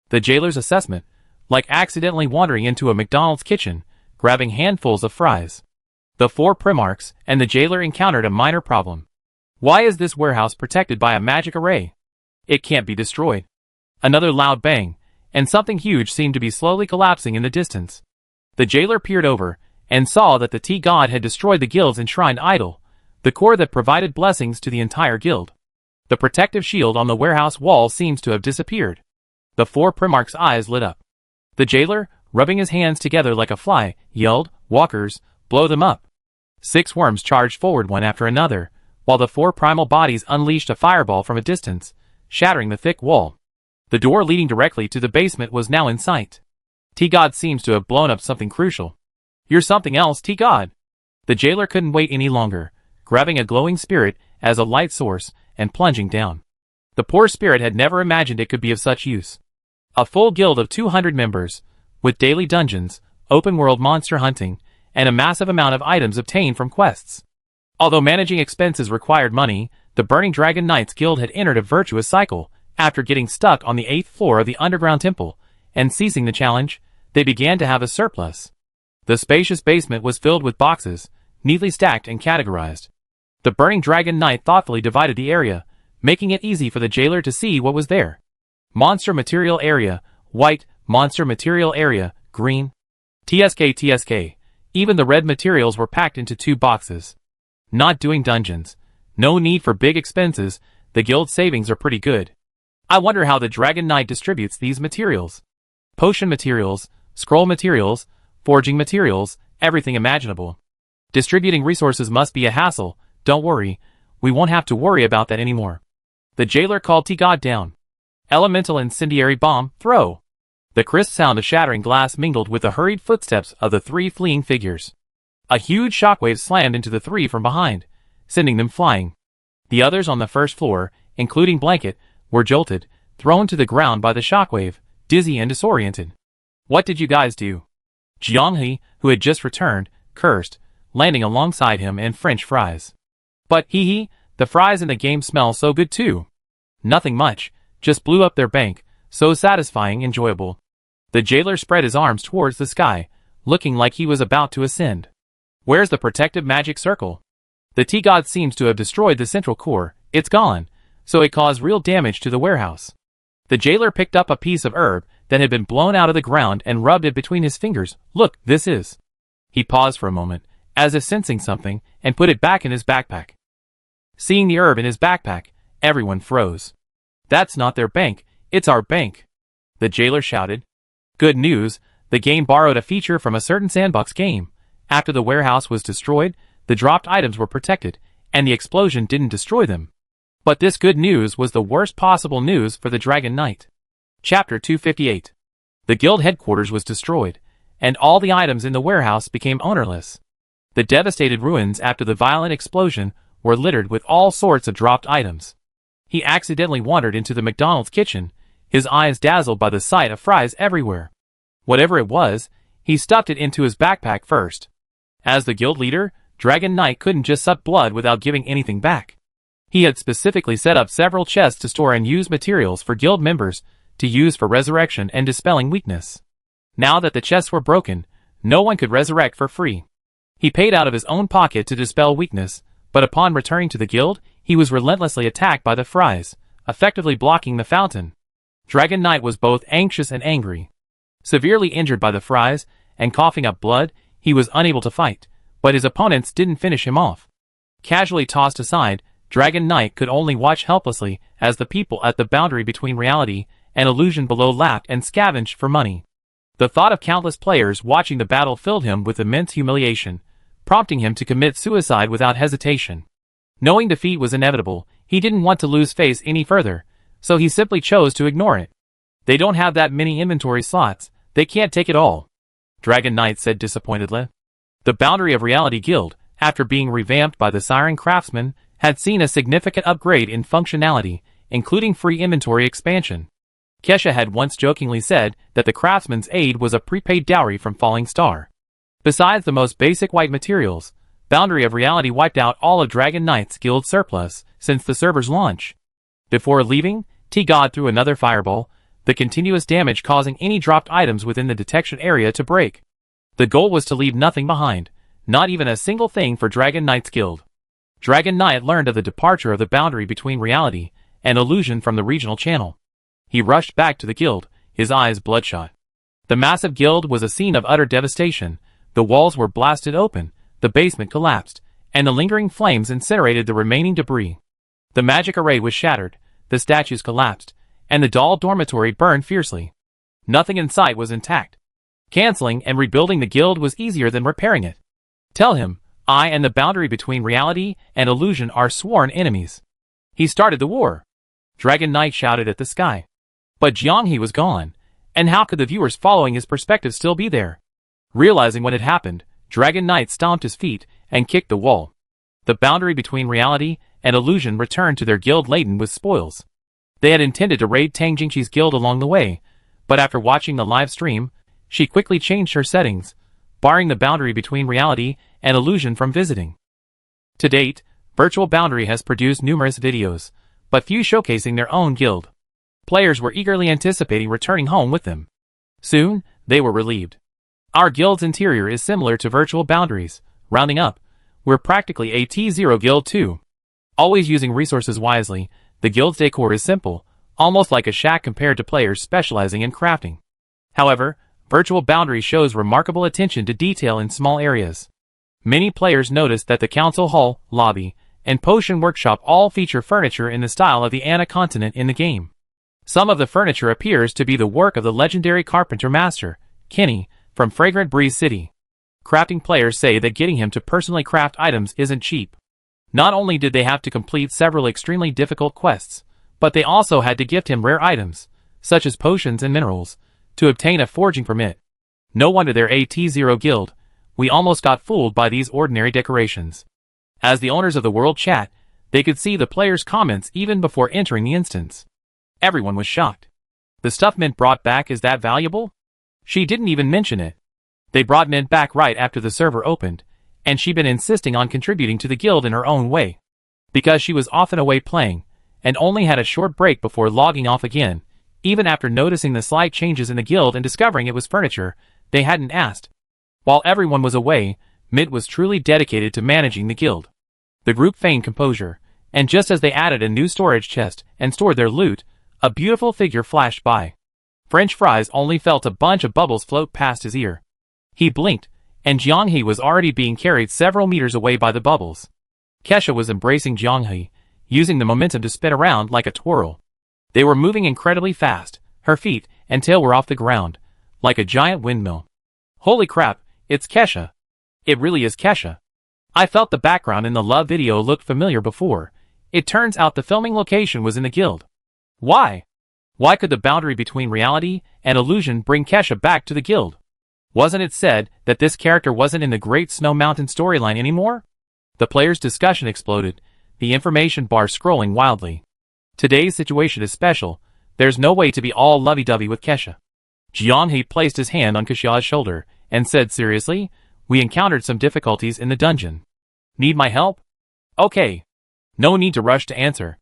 The jailer's assessment, like accidentally wandering into a McDonald's kitchen, grabbing handfuls of fries. The 4 Primarchs and the jailer encountered a minor problem. Why is this warehouse protected by a magic array? It can't be destroyed. Another loud bang, and something huge seemed to be slowly collapsing in the distance. The jailer peered over, and saw that the tea god had destroyed the guild's enshrined idol, the core that provided blessings to the entire guild. The protective shield on the warehouse wall seems to have disappeared. The 4 Primarchs' eyes lit up. The jailer, rubbing his hands together like a fly, yelled, "Walkers, blow them up." 6 worms charged forward one after another, while the 4 primal bodies unleashed a fireball from a distance, shattering the thick wall. The door leading directly to the basement was now in sight. Tea God seems to have blown up something crucial. "You're something else, Tea God." The jailer couldn't wait any longer, grabbing a glowing spirit as a light source and plunging down. The poor spirit had never imagined it could be of such use. A full guild of 200 members, with daily dungeons, open-world monster hunting, and a massive amount of items obtained from quests. Although managing expenses required money, the Burning Dragon Knights Guild had entered a virtuous cycle. After getting stuck on the 8th floor of the underground temple, and ceasing the challenge, they began to have a surplus. The spacious basement was filled with boxes, neatly stacked and categorized. The Burning Dragon Knight thoughtfully divided the area, making it easy for the jailer to see what was there. Monster Material Area, white. Monster Material Area, green. TSK. Even the red materials were packed into 2 boxes. Not doing dungeons. No need for big expenses, the guild savings are pretty good. I wonder how the Dragon Knight distributes these materials. Potion materials, scroll materials, forging materials, everything imaginable. Distributing resources must be a hassle. Don't worry, we won't have to worry about that anymore. The jailer called Tea God down. Elemental incendiary bomb, throw. The crisp sound of shattering glass mingled with the hurried footsteps of the 3 fleeing figures. A huge shockwave slammed into the 3 from behind, sending them flying. The others on the first floor, including Blanket, were jolted, thrown to the ground by the shockwave, dizzy and disoriented. "What did you guys do?" Jianghe, who had just returned, cursed, landing alongside him and French fries. "But the The fries in the game smell so good too. Nothing much, just blew up their bank, so satisfying, enjoyable. The jailer spread his arms towards the sky, looking like he was about to ascend. Where's the protective magic circle? The T-God seems to have destroyed the central core. It's gone, so it caused real damage to the warehouse. The jailer picked up a piece of herb that had been blown out of the ground and rubbed it between his fingers. Look, this is. He paused for a moment, as if sensing something, and put it back in his backpack. Seeing the herb in his backpack, everyone froze. That's not their bank, it's our bank, the jailer shouted. Good news, the game borrowed a feature from a certain sandbox game. After the warehouse was destroyed, the dropped items were protected, and the explosion didn't destroy them. But this good news was the worst possible news for the Dragon Knight. Chapter 258. The guild headquarters was destroyed, and all the items in the warehouse became ownerless. The devastated ruins after the violent explosion were littered with all sorts of dropped items. He accidentally wandered into the McDonald's kitchen, his eyes dazzled by the sight of fries everywhere. Whatever it was, he stuffed it into his backpack first. As the guild leader, Dragon Knight couldn't just suck blood without giving anything back. He had specifically set up several chests to store and use materials for guild members to use for resurrection and dispelling weakness. Now that the chests were broken, no one could resurrect for free. He paid out of his own pocket to dispel weakness, but upon returning to the guild, he was relentlessly attacked by the fries, effectively blocking the fountain. Dragon Knight was both anxious and angry. Severely injured by the fries, and coughing up blood, he was unable to fight, but his opponents didn't finish him off. Casually tossed aside, Dragon Knight could only watch helplessly as the people at the boundary between reality and illusion below laughed and scavenged for money. The thought of countless players watching the battle filled him with immense humiliation, prompting him to commit suicide without hesitation. Knowing defeat was inevitable, he didn't want to lose face any further, so he simply chose to ignore it. They don't have that many inventory slots, they can't take it all, Dragon Knight said disappointedly. The Boundary of Reality Guild, after being revamped by the Siren Craftsman, had seen a significant upgrade in functionality, including free inventory expansion. Kesha had once jokingly said that the craftsman's aid was a prepaid dowry from Falling Star. Besides the most basic white materials, Boundary of Reality wiped out all of Dragon Knight's guild surplus since the server's launch. Before leaving, T-God threw another fireball, the continuous damage causing any dropped items within the detection area to break. The goal was to leave nothing behind, not even a single thing for Dragon Knight's guild. Dragon Knight learned of the departure of the boundary between reality and illusion from the regional channel. He rushed back to the guild, his eyes bloodshot. The massive guild was a scene of utter devastation. The walls were blasted open, the basement collapsed, and the lingering flames incinerated the remaining debris. The magic array was shattered, the statues collapsed, and the doll dormitory burned fiercely. Nothing in sight was intact. Canceling and rebuilding the guild was easier than repairing it. Tell him, I and the boundary between reality and illusion are sworn enemies. He started the war. Dragon Knight shouted at the sky. But Jianghe was gone, and how could the viewers following his perspective still be there? Realizing what had happened, Dragon Knight stomped his feet and kicked the wall. The boundary between reality and illusion returned to their guild laden with spoils. They had intended to raid Tang Jingqi's guild along the way, but after watching the live stream, she quickly changed her settings, barring the boundary between reality and illusion from visiting. To date, Virtual Boundary has produced numerous videos, but few showcasing their own guild. Players were eagerly anticipating returning home with them. Soon, they were relieved. Our guild's interior is similar to Virtual Boundaries. Rounding up, we're practically a T0 guild too. Always using resources wisely, the guild's decor is simple, almost like a shack compared to players specializing in crafting. However, Virtual Boundary shows remarkable attention to detail in small areas. Many players noticed that the council hall, lobby, and potion workshop all feature furniture in the style of the Anna continent in the game. Some of the furniture appears to be the work of the legendary carpenter master, Kenny, from Fragrant Breeze City. Crafting players say that getting him to personally craft items isn't cheap. Not only did they have to complete several extremely difficult quests, but they also had to gift him rare items, such as potions and minerals, to obtain a forging permit. No wonder they're a T0 guild. We almost got fooled by these ordinary decorations. As the owners of the world chat, they could see the players' comments even before entering the instance. Everyone was shocked. The stuff Mint brought back is that valuable? She didn't even mention it. They brought Mint back right after the server opened, and she'd been insisting on contributing to the guild in her own way. because she was often away playing, and only had a short break before logging off again, even after noticing the slight changes in the guild and discovering it was furniture they hadn't asked. While everyone was away, Mitt was truly dedicated to managing the guild. The group feigned composure, and just as they added a new storage chest and stored their loot, a beautiful figure flashed by. French Fries only felt a bunch of bubbles float past his ear. He blinked, and Jianghe was already being carried several meters away by the bubbles. Kesha was embracing Jianghe, using the momentum to spin around like a twirl. They were moving incredibly fast, her feet and tail were off the ground, like a giant windmill. Holy crap, it's Kesha. It really is Kesha. I felt the background in the love video looked familiar before. It turns out the filming location was in the guild. Why? Why could the boundary between reality and illusion bring Kesha back to the guild? Wasn't it said that this character wasn't in the Great Snow Mountain storyline anymore? The players' discussion exploded, the information bar scrolling wildly. Today's situation is special. There's no way to be all lovey-dovey with Kesha. Jianghe placed his hand on Kesha's shoulder and said seriously, "We encountered some difficulties in the dungeon. Need my help? Okay. No need to rush to answer.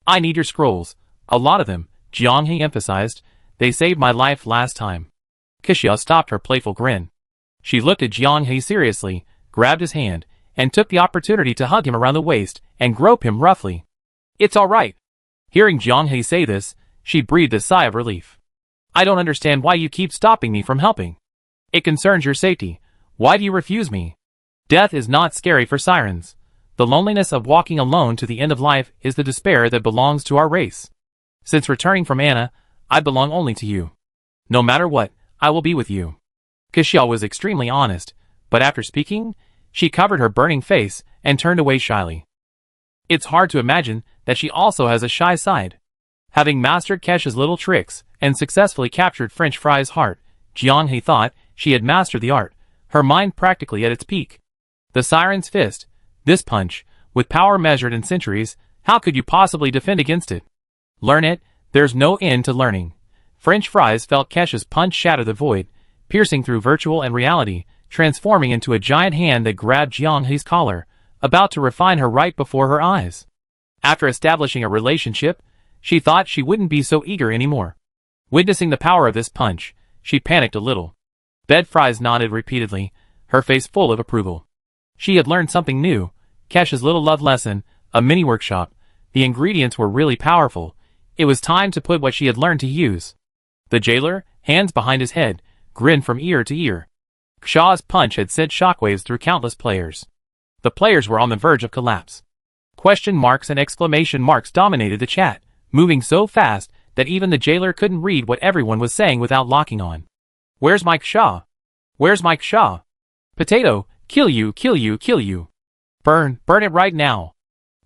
I need your scrolls. A lot of them," Jianghe emphasized. "They saved my life last time." Kesha stopped her playful grin. She looked at Jianghe seriously, grabbed his hand, and took the opportunity to hug him around the waist and grope him roughly. "It's all right." Hearing Jianghe say this, she breathed a sigh of relief. "I don't understand why you keep stopping me from helping. It concerns your safety. Why do you refuse me? Death is not scary for sirens. The loneliness of walking alone to the end of life is the despair that belongs to our race. Since returning from Anna, I belong only to you. No matter what, I will be with you." Kesha was extremely honest, but after speaking, she covered her burning face and turned away shyly. It's hard to imagine that she also has a shy side. Having mastered Kesha's little tricks and successfully captured French Fry's heart, Jianghe thought she had mastered the art, her mind practically at its peak. The Siren's Fist, this punch, with power measured in centuries, how could you possibly defend against it? Learn it, there's no end to learning. French Fries felt Kesha's punch shatter the void, piercing through virtual and reality, transforming into a giant hand that grabbed Jianghe's collar, about to refine her right before her eyes. After establishing a relationship, she thought she wouldn't be so eager anymore. Witnessing the power of this punch, she panicked a little. Bed Fries nodded repeatedly, her face full of approval. She had learned something new, Kesha's little love lesson, a mini workshop. The ingredients were really powerful. It was time to put what she had learned to use. The jailer, hands behind his head, grinned from ear to ear. Kesha's punch had sent shockwaves through countless players. The players were on the verge of collapse. Question marks and exclamation marks dominated the chat, moving so fast that even the jailer couldn't read what everyone was saying without locking on. "Where's Mike Shaw? Where's Mike Shaw? Potato, kill you, kill you, kill you. Burn it right now.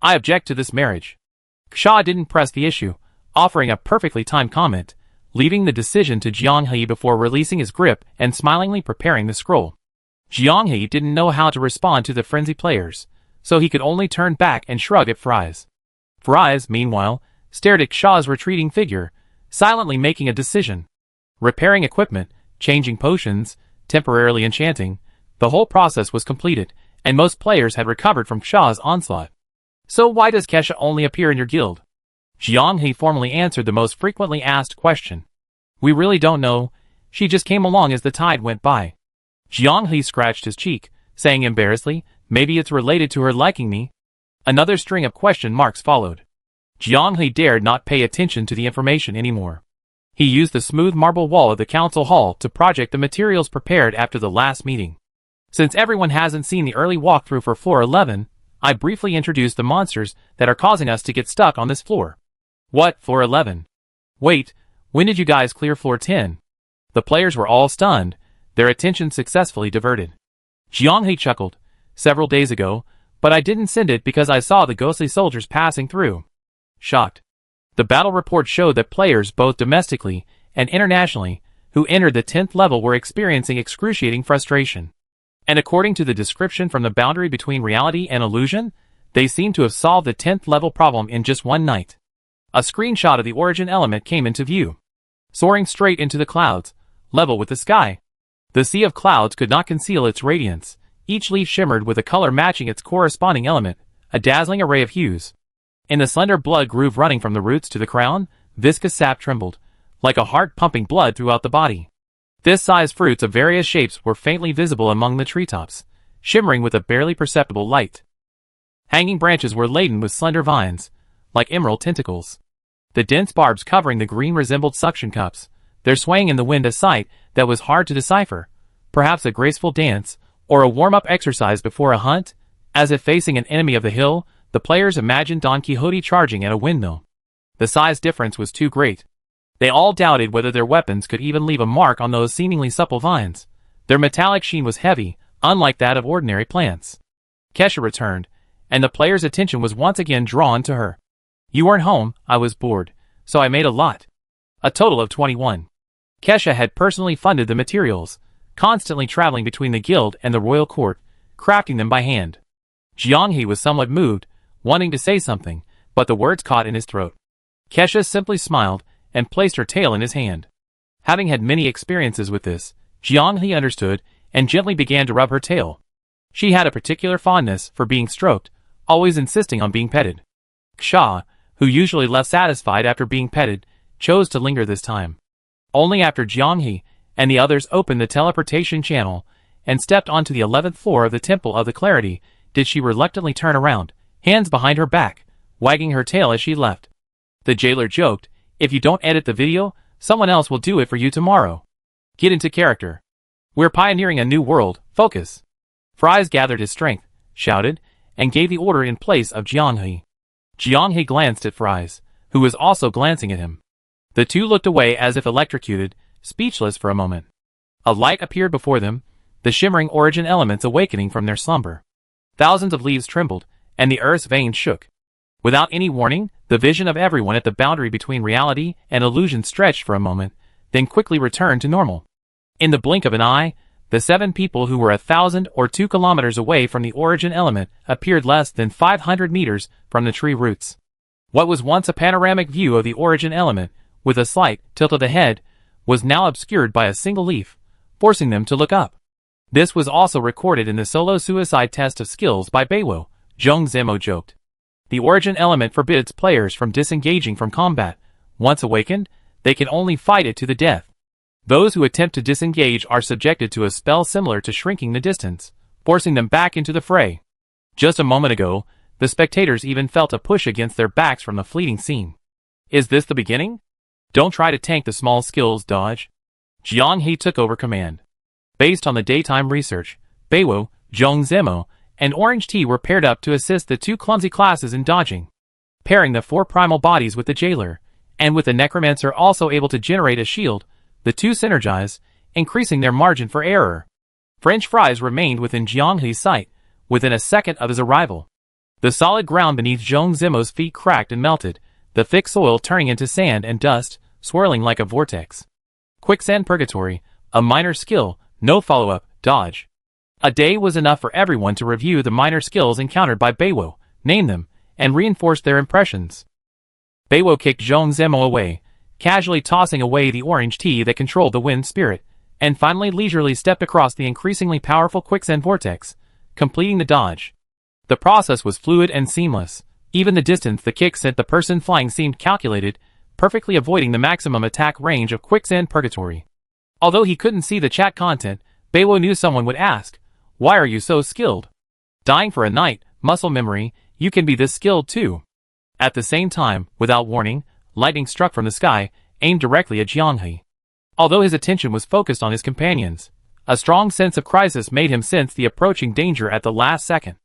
I object to this marriage." Shaw didn't press the issue, offering a perfectly timed comment, leaving the decision to Jianghe before releasing his grip and smilingly preparing the scroll. Jianghe didn't know how to respond to the frenzied players, so he could only turn back and shrug at Fries. Fries, meanwhile, stared at Shaw's retreating figure, silently making a decision. Repairing equipment, changing potions, temporarily enchanting, the whole process was completed, and most players had recovered from Shaw's onslaught. "So why does Kesha only appear in your guild?" Jianghe formally answered the most frequently asked question. "We really don't know. She just came along as the tide went by." Jianghe scratched his cheek, saying embarrassedly, "Maybe it's related to her liking me." Another string of question marks followed. Jianghe dared not pay attention to the information anymore. He used the smooth marble wall of the council hall to project the materials prepared after the last meeting. Since everyone hasn't seen the early walkthrough for floor 11, I briefly introduced the monsters that are causing us to get stuck on this floor. "What, floor 11? Wait, when did you guys clear floor 10? The players were all stunned, their attention successfully diverted. Jianghe chuckled. "Several days ago, but I didn't send it because I saw the ghostly soldiers passing through." Shocked. The battle report showed that players both domestically and internationally who entered the 10th level were experiencing excruciating frustration. And according to the description from the boundary between reality and illusion, they seem to have solved the 10th level problem in just one night. A screenshot of the origin element came into view. Soaring straight into the clouds, level with the sky. The sea of clouds could not conceal its radiance. Each leaf shimmered with a color matching its corresponding element, a dazzling array of hues. In the slender blood groove running from the roots to the crown, viscous sap trembled, like a heart pumping blood throughout the body. This-sized fruits of various shapes were faintly visible among the treetops, shimmering with a barely perceptible light. Hanging branches were laden with slender vines, like emerald tentacles. The dense barbs covering the green resembled suction cups, their swaying in the wind a sight that was hard to decipher, perhaps a graceful dance, or a warm-up exercise before a hunt. As if facing an enemy of the hill, the players imagined Don Quixote charging at a windmill. The size difference was too great. They all doubted whether their weapons could even leave a mark on those seemingly supple vines. Their metallic sheen was heavy, unlike that of ordinary plants. Kesha returned, and the players' attention was once again drawn to her. "You weren't home, I was bored, so I made a lot." A total of 21. Kesha had personally funded the materials, constantly traveling between the guild and the royal court, crafting them by hand. Jianghe was somewhat moved, wanting to say something, but the words caught in his throat. Kesha simply smiled and placed her tail in his hand. Having had many experiences with this, Jianghe understood and gently began to rub her tail. She had a particular fondness for being stroked, always insisting on being petted. Ksha, who usually left satisfied after being petted, chose to linger this time. Only after Jianghe and the others opened the teleportation channel and stepped onto the 11th floor of the Temple of the Clarity did she reluctantly turn around, hands behind her back, wagging her tail as she left. The jailer joked, "If you don't edit the video, someone else will do it for you tomorrow. Get into character. We're pioneering a new world, focus." Fries gathered his strength, shouted, and gave the order in place of Jianghe. Jianghe glanced at Fries, who was also glancing at him. The two looked away as if electrocuted, speechless for a moment. A light appeared before them, the shimmering origin elements awakening from their slumber. Thousands of leaves trembled, and the earth's veins shook. Without any warning, the vision of everyone at the boundary between reality and illusion stretched for a moment, then quickly returned to normal. In the blink of an eye, the 7 people who were 1,000 or 2 kilometers away from the origin element appeared less than 500 meters from the tree roots. What was once a panoramic view of the origin element, with a slight tilt of the head, was now obscured by a single leaf, forcing them to look up. This was also recorded in the solo suicide test of skills by Beiwo, Zhong Zemo joked. The origin element forbids players from disengaging from combat. Once awakened, they can only fight it to the death. Those who attempt to disengage are subjected to a spell similar to shrinking the distance, forcing them back into the fray. Just a moment ago, the spectators even felt a push against their backs from the fleeting scene. Is this the beginning? Don't try to tank the small skills dodge. Jianghe took over command. Based on the daytime research, Beiwo, Zhong Zemo, and Orange Tea were paired up to assist the 2 clumsy classes in dodging. Pairing the 4 primal bodies with the jailer, and with the necromancer also able to generate a shield, the two synergize, increasing their margin for error. French fries remained within Jianghe's sight, within a second of his arrival. The solid ground beneath Zhong Zemo's feet cracked and melted, the thick soil turning into sand and dust, swirling like a vortex. Quicksand Purgatory, a minor skill, no follow-up, dodge. A day was enough for everyone to review the minor skills encountered by Beiwo, name them, and reinforce their impressions. Beiwo kicked Zhong Zemo away, casually tossing away the orange tea that controlled the wind spirit, and finally leisurely stepped across the increasingly powerful quicksand vortex, completing the dodge. The process was fluid and seamless. Even the distance the kick sent the person flying seemed calculated, perfectly avoiding the maximum attack range of Quicksand Purgatory. Although he couldn't see the chat content, Beiwo knew someone would ask, "Why are you so skilled?" Dying for a night, muscle memory, you can be this skilled too. At the same time, without warning, lightning struck from the sky, aimed directly at Jianghe. Although his attention was focused on his companions, a strong sense of crisis made him sense the approaching danger at the last second.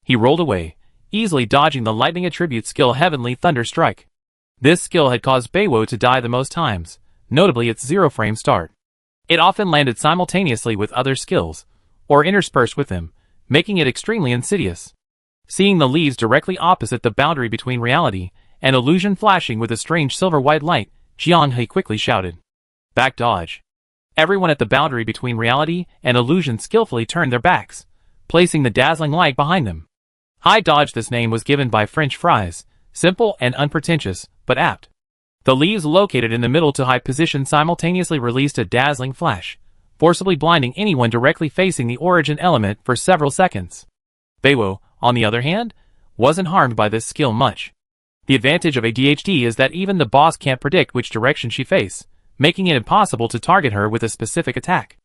He rolled away, easily dodging the lightning attribute skill Heavenly Thunder Strike. This skill had caused Beiwo to die the most times, notably its 0-frame start. It often landed simultaneously with other skills, or interspersed with them, making it extremely insidious. Seeing the leaves directly opposite the boundary between reality and illusion flashing with a strange silver-white light, Jianghe quickly shouted, "Back dodge." Everyone at the boundary between reality and illusion skillfully turned their backs, placing the dazzling light behind them. High dodge. This name was given by French fries, simple and unpretentious, but apt. The leaves located in the middle to high position simultaneously released a dazzling flash, forcibly blinding anyone directly facing the origin element for several seconds. Beiwo, on the other hand, wasn't harmed by this skill much. The advantage of ADHD is that even the boss can't predict which direction she faces, making it impossible to target her with a specific attack.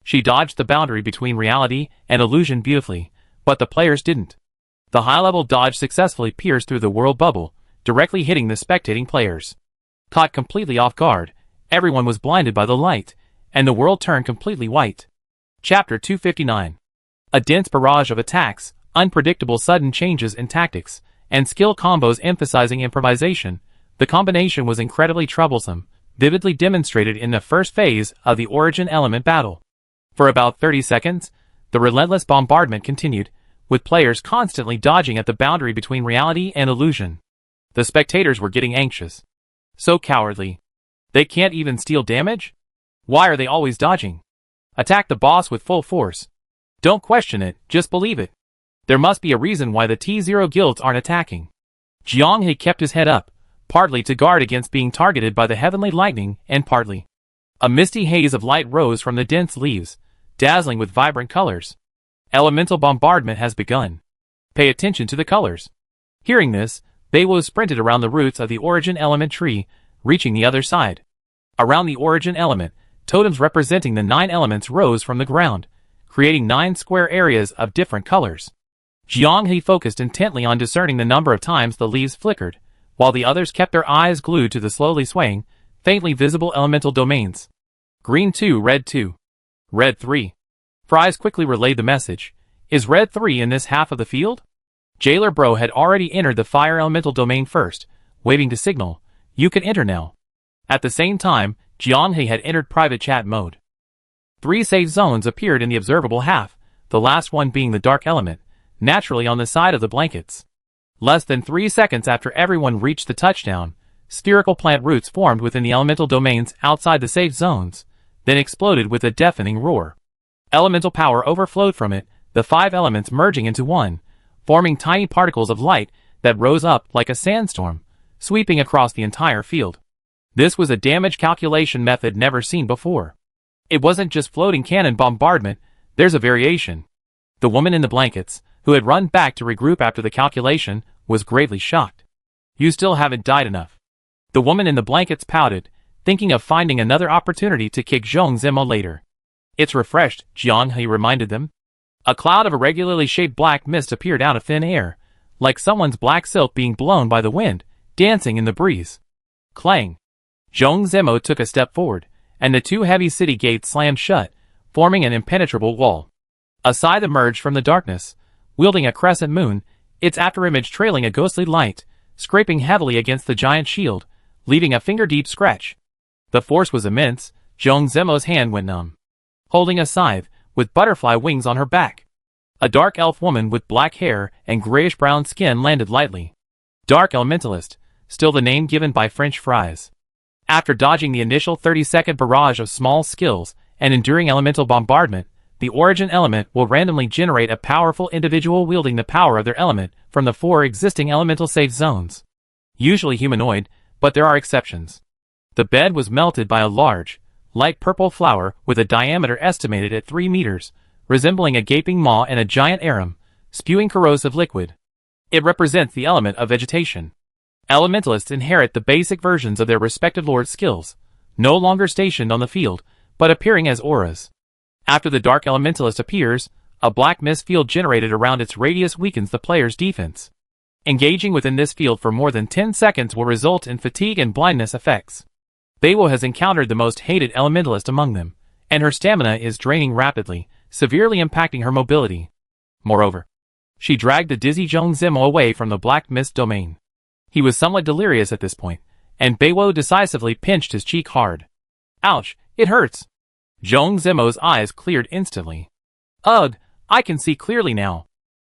She dodged the boundary between reality and illusion beautifully, but the players didn't. The high-level dodge successfully pierced through the world bubble, directly hitting the spectating players. Caught completely off guard, everyone was blinded by the light, and the world turned completely white. Chapter 259. A dense barrage of attacks, unpredictable sudden changes in tactics, and skill combos emphasizing improvisation, the combination was incredibly troublesome, vividly demonstrated in the first phase of the Origin Element battle. For about 30 seconds, the relentless bombardment continued, with players constantly dodging at the boundary between reality and illusion. The spectators were getting anxious. So cowardly. They can't even steal damage? Why are they always dodging? Attack the boss with full force. Don't question it, just believe it. There must be a reason why the T0 guilds aren't attacking. Jiang He kept his head up, partly to guard against being targeted by the heavenly lightning, and partly. A misty haze of light rose from the dense leaves, dazzling with vibrant colors. Elemental bombardment has begun. Pay attention to the colors. Hearing this, Beiwo sprinted around the roots of the Origin Element tree, reaching the other side. Around the Origin Element, totems representing the 9 elements rose from the ground, creating 9 square areas of different colors. Jiang He focused intently on discerning the number of times the leaves flickered, while the others kept their eyes glued to the slowly swaying, faintly visible elemental domains. Green 2, Red 2. Red 3. Fries quickly relayed the message. Is Red 3 in this half of the field? Jailer Bro had already entered the fire elemental domain first, waving to signal, you can enter now. At the same time, Jiang He had entered private chat mode. 3 safe zones appeared in the observable half, the last one being the dark element, naturally on the side of the blankets. Less than 3 seconds after everyone reached the touchdown, spherical plant roots formed within the elemental domains outside the safe zones, then exploded with a deafening roar. Elemental power overflowed from it, the 5 elements merging into one, forming tiny particles of light that rose up like a sandstorm, sweeping across the entire field. This was a damage calculation method never seen before. It wasn't just floating cannon bombardment, there's a variation. The woman in the blankets, who had run back to regroup after the calculation, was gravely shocked. You still haven't died enough. The woman in the blankets pouted, thinking of finding another opportunity to kick Zhong Zimo later. It's refreshed, Jiang He reminded them. A cloud of irregularly shaped black mist appeared out of thin air, like someone's black silk being blown by the wind, dancing in the breeze. Clang. Zhong Zimo took a step forward, and the 2 heavy city gates slammed shut, forming an impenetrable wall. A scythe emerged from the darkness, wielding a crescent moon, its afterimage trailing a ghostly light, scraping heavily against the giant shield, leaving a finger-deep scratch. The force was immense. Zhong Zimo's hand went numb. Holding a scythe, with butterfly wings on her back. A dark elf woman with black hair and grayish-brown skin landed lightly. Dark Elementalist, still the name given by French fries. After dodging the initial 30-second barrage of small skills and enduring elemental bombardment, the Origin Element will randomly generate a powerful individual wielding the power of their element from the 4 existing elemental safe zones. Usually humanoid, but there are exceptions. The bed was melted by a large, light purple flower with a diameter estimated at 3 meters, resembling a gaping maw and a giant arum, spewing corrosive liquid. It represents the element of vegetation. Elementalists inherit the basic versions of their respective lord's skills, no longer stationed on the field, but appearing as auras. After the Dark Elementalist appears, a black mist field generated around its radius weakens the player's defense. Engaging within this field for more than 10 seconds will result in fatigue and blindness effects. Beiwo has encountered the most hated elementalist among them, and her stamina is draining rapidly, severely impacting her mobility. Moreover, she dragged the dizzy Zhong Zimo away from the black mist domain. He was somewhat delirious at this point, and Beiwo decisively pinched his cheek hard. Ouch, it hurts. Zhong Zimo's eyes cleared instantly. Ugh, I can see clearly now.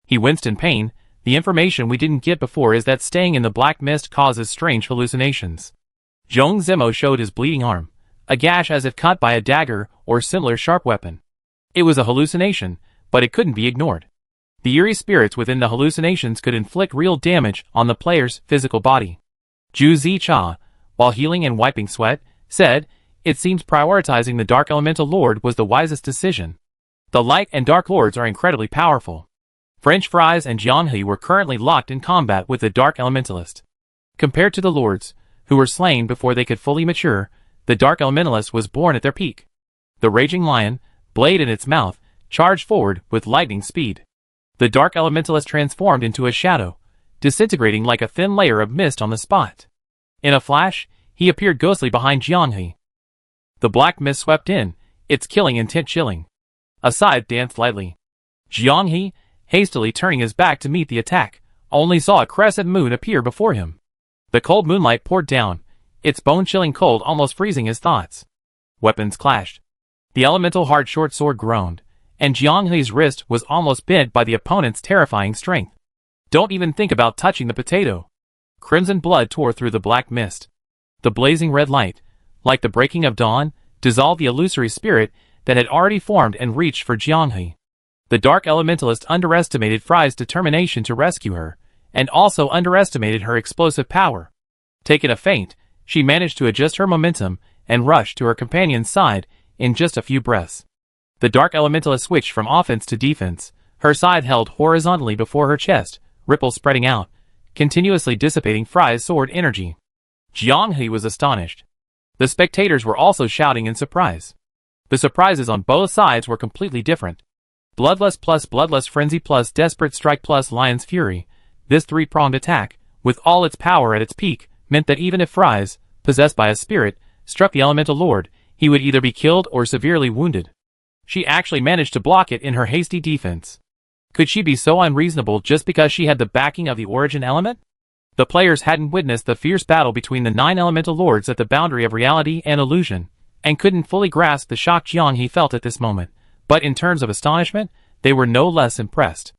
He winced in pain. The information we didn't get before is that staying in the black mist causes strange hallucinations. Zhong Zimo showed his bleeding arm, a gash as if cut by a dagger or similar sharp weapon. It was a hallucination, but it couldn't be ignored. The eerie spirits within the hallucinations could inflict real damage on the player's physical body. Zhu Zicha, while healing and wiping sweat, said, it seems prioritizing the Dark Elemental Lord was the wisest decision. The Light and Dark Lords are incredibly powerful. French Fries and Jianghe were currently locked in combat with the Dark Elementalist. Compared to the Lords, who were slain before they could fully mature, the Dark Elementalist was born at their peak. The raging lion, blade in its mouth, charged forward with lightning speed. The Dark Elementalist transformed into a shadow, disintegrating like a thin layer of mist on the spot. In a flash, he appeared ghostly behind Jianghe. The black mist swept in, its killing intent chilling. A scythe danced lightly. Jianghe, hastily turning his back to meet the attack, only saw a crescent moon appear before him. The cold moonlight poured down, its bone-chilling cold almost freezing his thoughts. Weapons clashed. The elemental hard short sword groaned, and Jianghe's wrist was almost bent by the opponent's terrifying strength. Don't even think about touching the potato. Crimson blood tore through the black mist. The blazing red light, like the breaking of dawn, dissolved the illusory spirit that had already formed and reached for Jianghe. The Dark Elementalist underestimated Fry's determination to rescue her, and also underestimated her explosive power. Taking a feint, she managed to adjust her momentum and rush to her companion's side in just a few breaths. The Dark Elementalist switched from offense to defense, her scythe held horizontally before her chest, ripples spreading out, continuously dissipating Fry's sword energy. Jianghe was astonished. The spectators were also shouting in surprise. The surprises on both sides were completely different. Bloodlust plus Bloodlust Frenzy plus Desperate Strike plus Lion's Fury. This three-pronged attack, with all its power at its peak, meant that even if Fries, possessed by a spirit, struck the Elemental Lord, he would either be killed or severely wounded. She actually managed to block it in her hasty defense. Could she be so unreasonable just because she had the backing of the Origin element? The players hadn't witnessed the fierce battle between the 9 Elemental Lords at the boundary of reality and illusion, and couldn't fully grasp the shock Jianghe felt at this moment, but in terms of astonishment, they were no less impressed.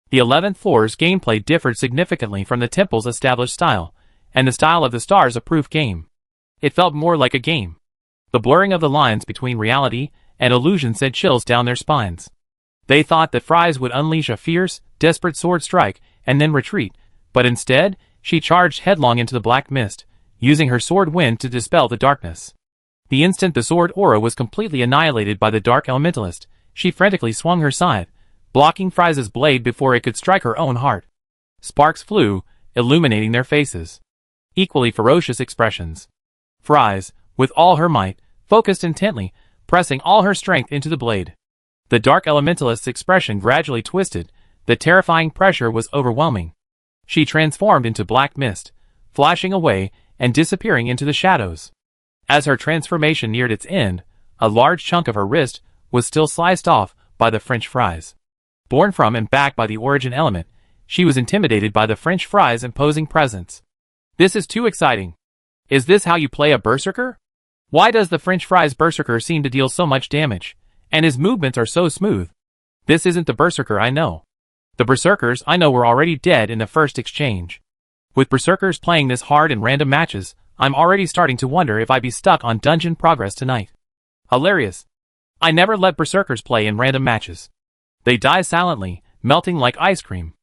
The 11th floor's gameplay differed significantly from the temple's established style, and the style of the Stars' approved game. It felt more like a game. The blurring of the lines between reality and illusion sent chills down their spines. They thought that Fries would unleash a fierce, desperate sword strike and then retreat, but instead, she charged headlong into the black mist, using her sword wind to dispel the darkness. The instant the sword aura was completely annihilated by the Dark Elementalist, she frantically swung her scythe, blocking Fries' blade before it could strike her own heart. Sparks flew, illuminating their faces. Equally ferocious expressions. Fries, with all her might, focused intently, pressing all her strength into the blade. The Dark Elementalist's expression gradually twisted, the terrifying pressure was overwhelming. She transformed into black mist, flashing away and disappearing into the shadows. As her transformation neared its end, a large chunk of her wrist was still sliced off by the French Fries. Born from and backed by the Origin element, she was intimidated by the French Fries' imposing presence. This is too exciting. Is this how you play a berserker? Why does the French Fries berserker seem to deal so much damage, and his movements are so smooth? This isn't the berserker I know. The berserkers I know were already dead in the first exchange. With berserkers playing this hard in random matches, I'm already starting to wonder if I'd be stuck on dungeon progress tonight. Hilarious. I never let berserkers play in random matches. They die silently, melting like ice cream.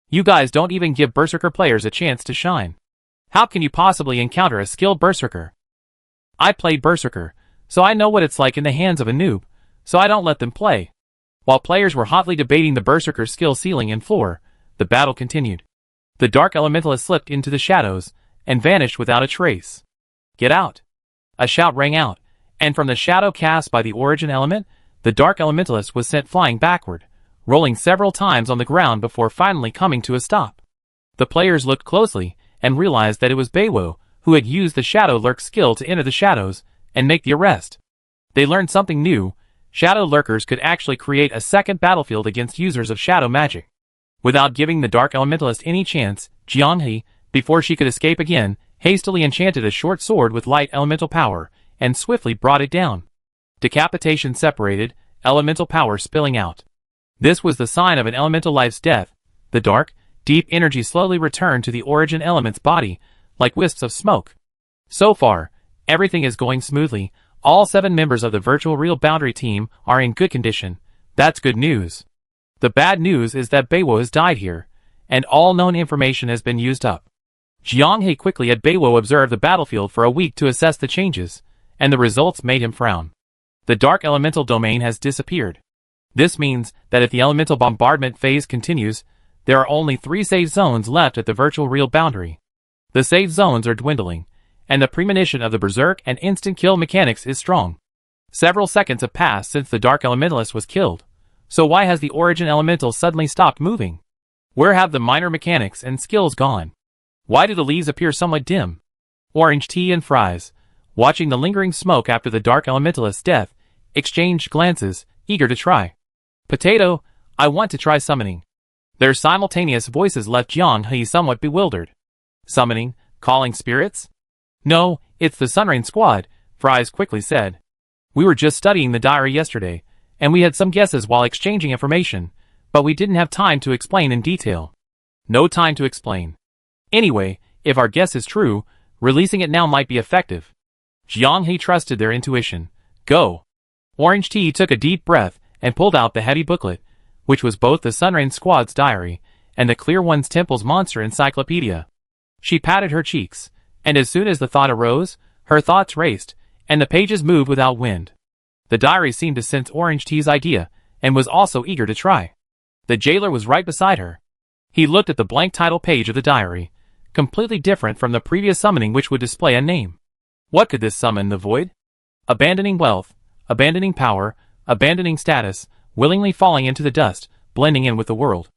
You guys don't even give berserker players a chance to shine. How can you possibly encounter a skilled berserker? I played berserker, so I know what it's like in the hands of a noob, so I don't let them play. While players were hotly debating the berserker's skill ceiling and floor, the battle continued. The Dark Elementalist slipped into the shadows and vanished without a trace. Get out! A shout rang out, and from the shadow cast by the Origin element, the Dark Elementalist was sent flying backward, rolling several times on the ground before finally coming to a stop. The players looked closely and realized that it was Beiwo who had used the Shadow Lurk skill to enter the shadows and make the arrest. They learned something new. Shadow Lurkers could actually create a second battlefield against users of shadow magic. Without giving the Dark Elementalist any chance, Jianghe, before she could escape again, hastily enchanted a short sword with light elemental power, and swiftly brought it down. Decapitation separated, elemental power spilling out. This was the sign of an elemental life's death. The dark, deep energy slowly returned to the Origin element's body, like wisps of smoke. So far, everything is going smoothly. All 7 members of the Virtual Real Boundary team are in good condition. That's good news. The bad news is that Beiwo has died here, and all known information has been used up. Jianghe quickly had Beiwo observe the battlefield for a week to assess the changes, and the results made him frown. The Dark Elemental domain has disappeared. This means that if the elemental bombardment phase continues, There are only 3 save zones left at the virtual real boundary. The save zones are dwindling, and the premonition of the berserk and instant kill mechanics is strong. Several seconds have passed since the Dark Elementalist was killed, so why has the Origin Elemental suddenly stopped moving? Where have the minor mechanics and skills gone? Why do the leaves appear somewhat dim? Orange Tea and Fries, watching the lingering smoke after the Dark Elementalist's death, exchanged glances, eager to try. Potato, I want to try summoning. Their simultaneous voices left Jiang He somewhat bewildered. Summoning? Calling spirits? No, it's the Sunrain squad, Fries quickly said. We were just studying the diary yesterday, and we had some guesses while exchanging information, but we didn't have time to explain in detail. No time to explain. Anyway, if our guess is true, releasing it now might be effective. Jiang He trusted their intuition. Go. Orange Tea took a deep breath and pulled out the heavy booklet, which was both the Sunrain Squad's diary and the Clear One's Temple's monster encyclopedia. She patted her cheeks, and as soon as the thought arose, her thoughts raced, and the pages moved without wind. The diary seemed to sense Orange Tea's idea, and was also eager to try. The jailer was right beside her. He looked at the blank title page of the diary, completely different from the previous summoning which would display a name. What could this summon? The void? Abandoning wealth, abandoning power, abandoning status, willingly falling into the dust, blending in with the world.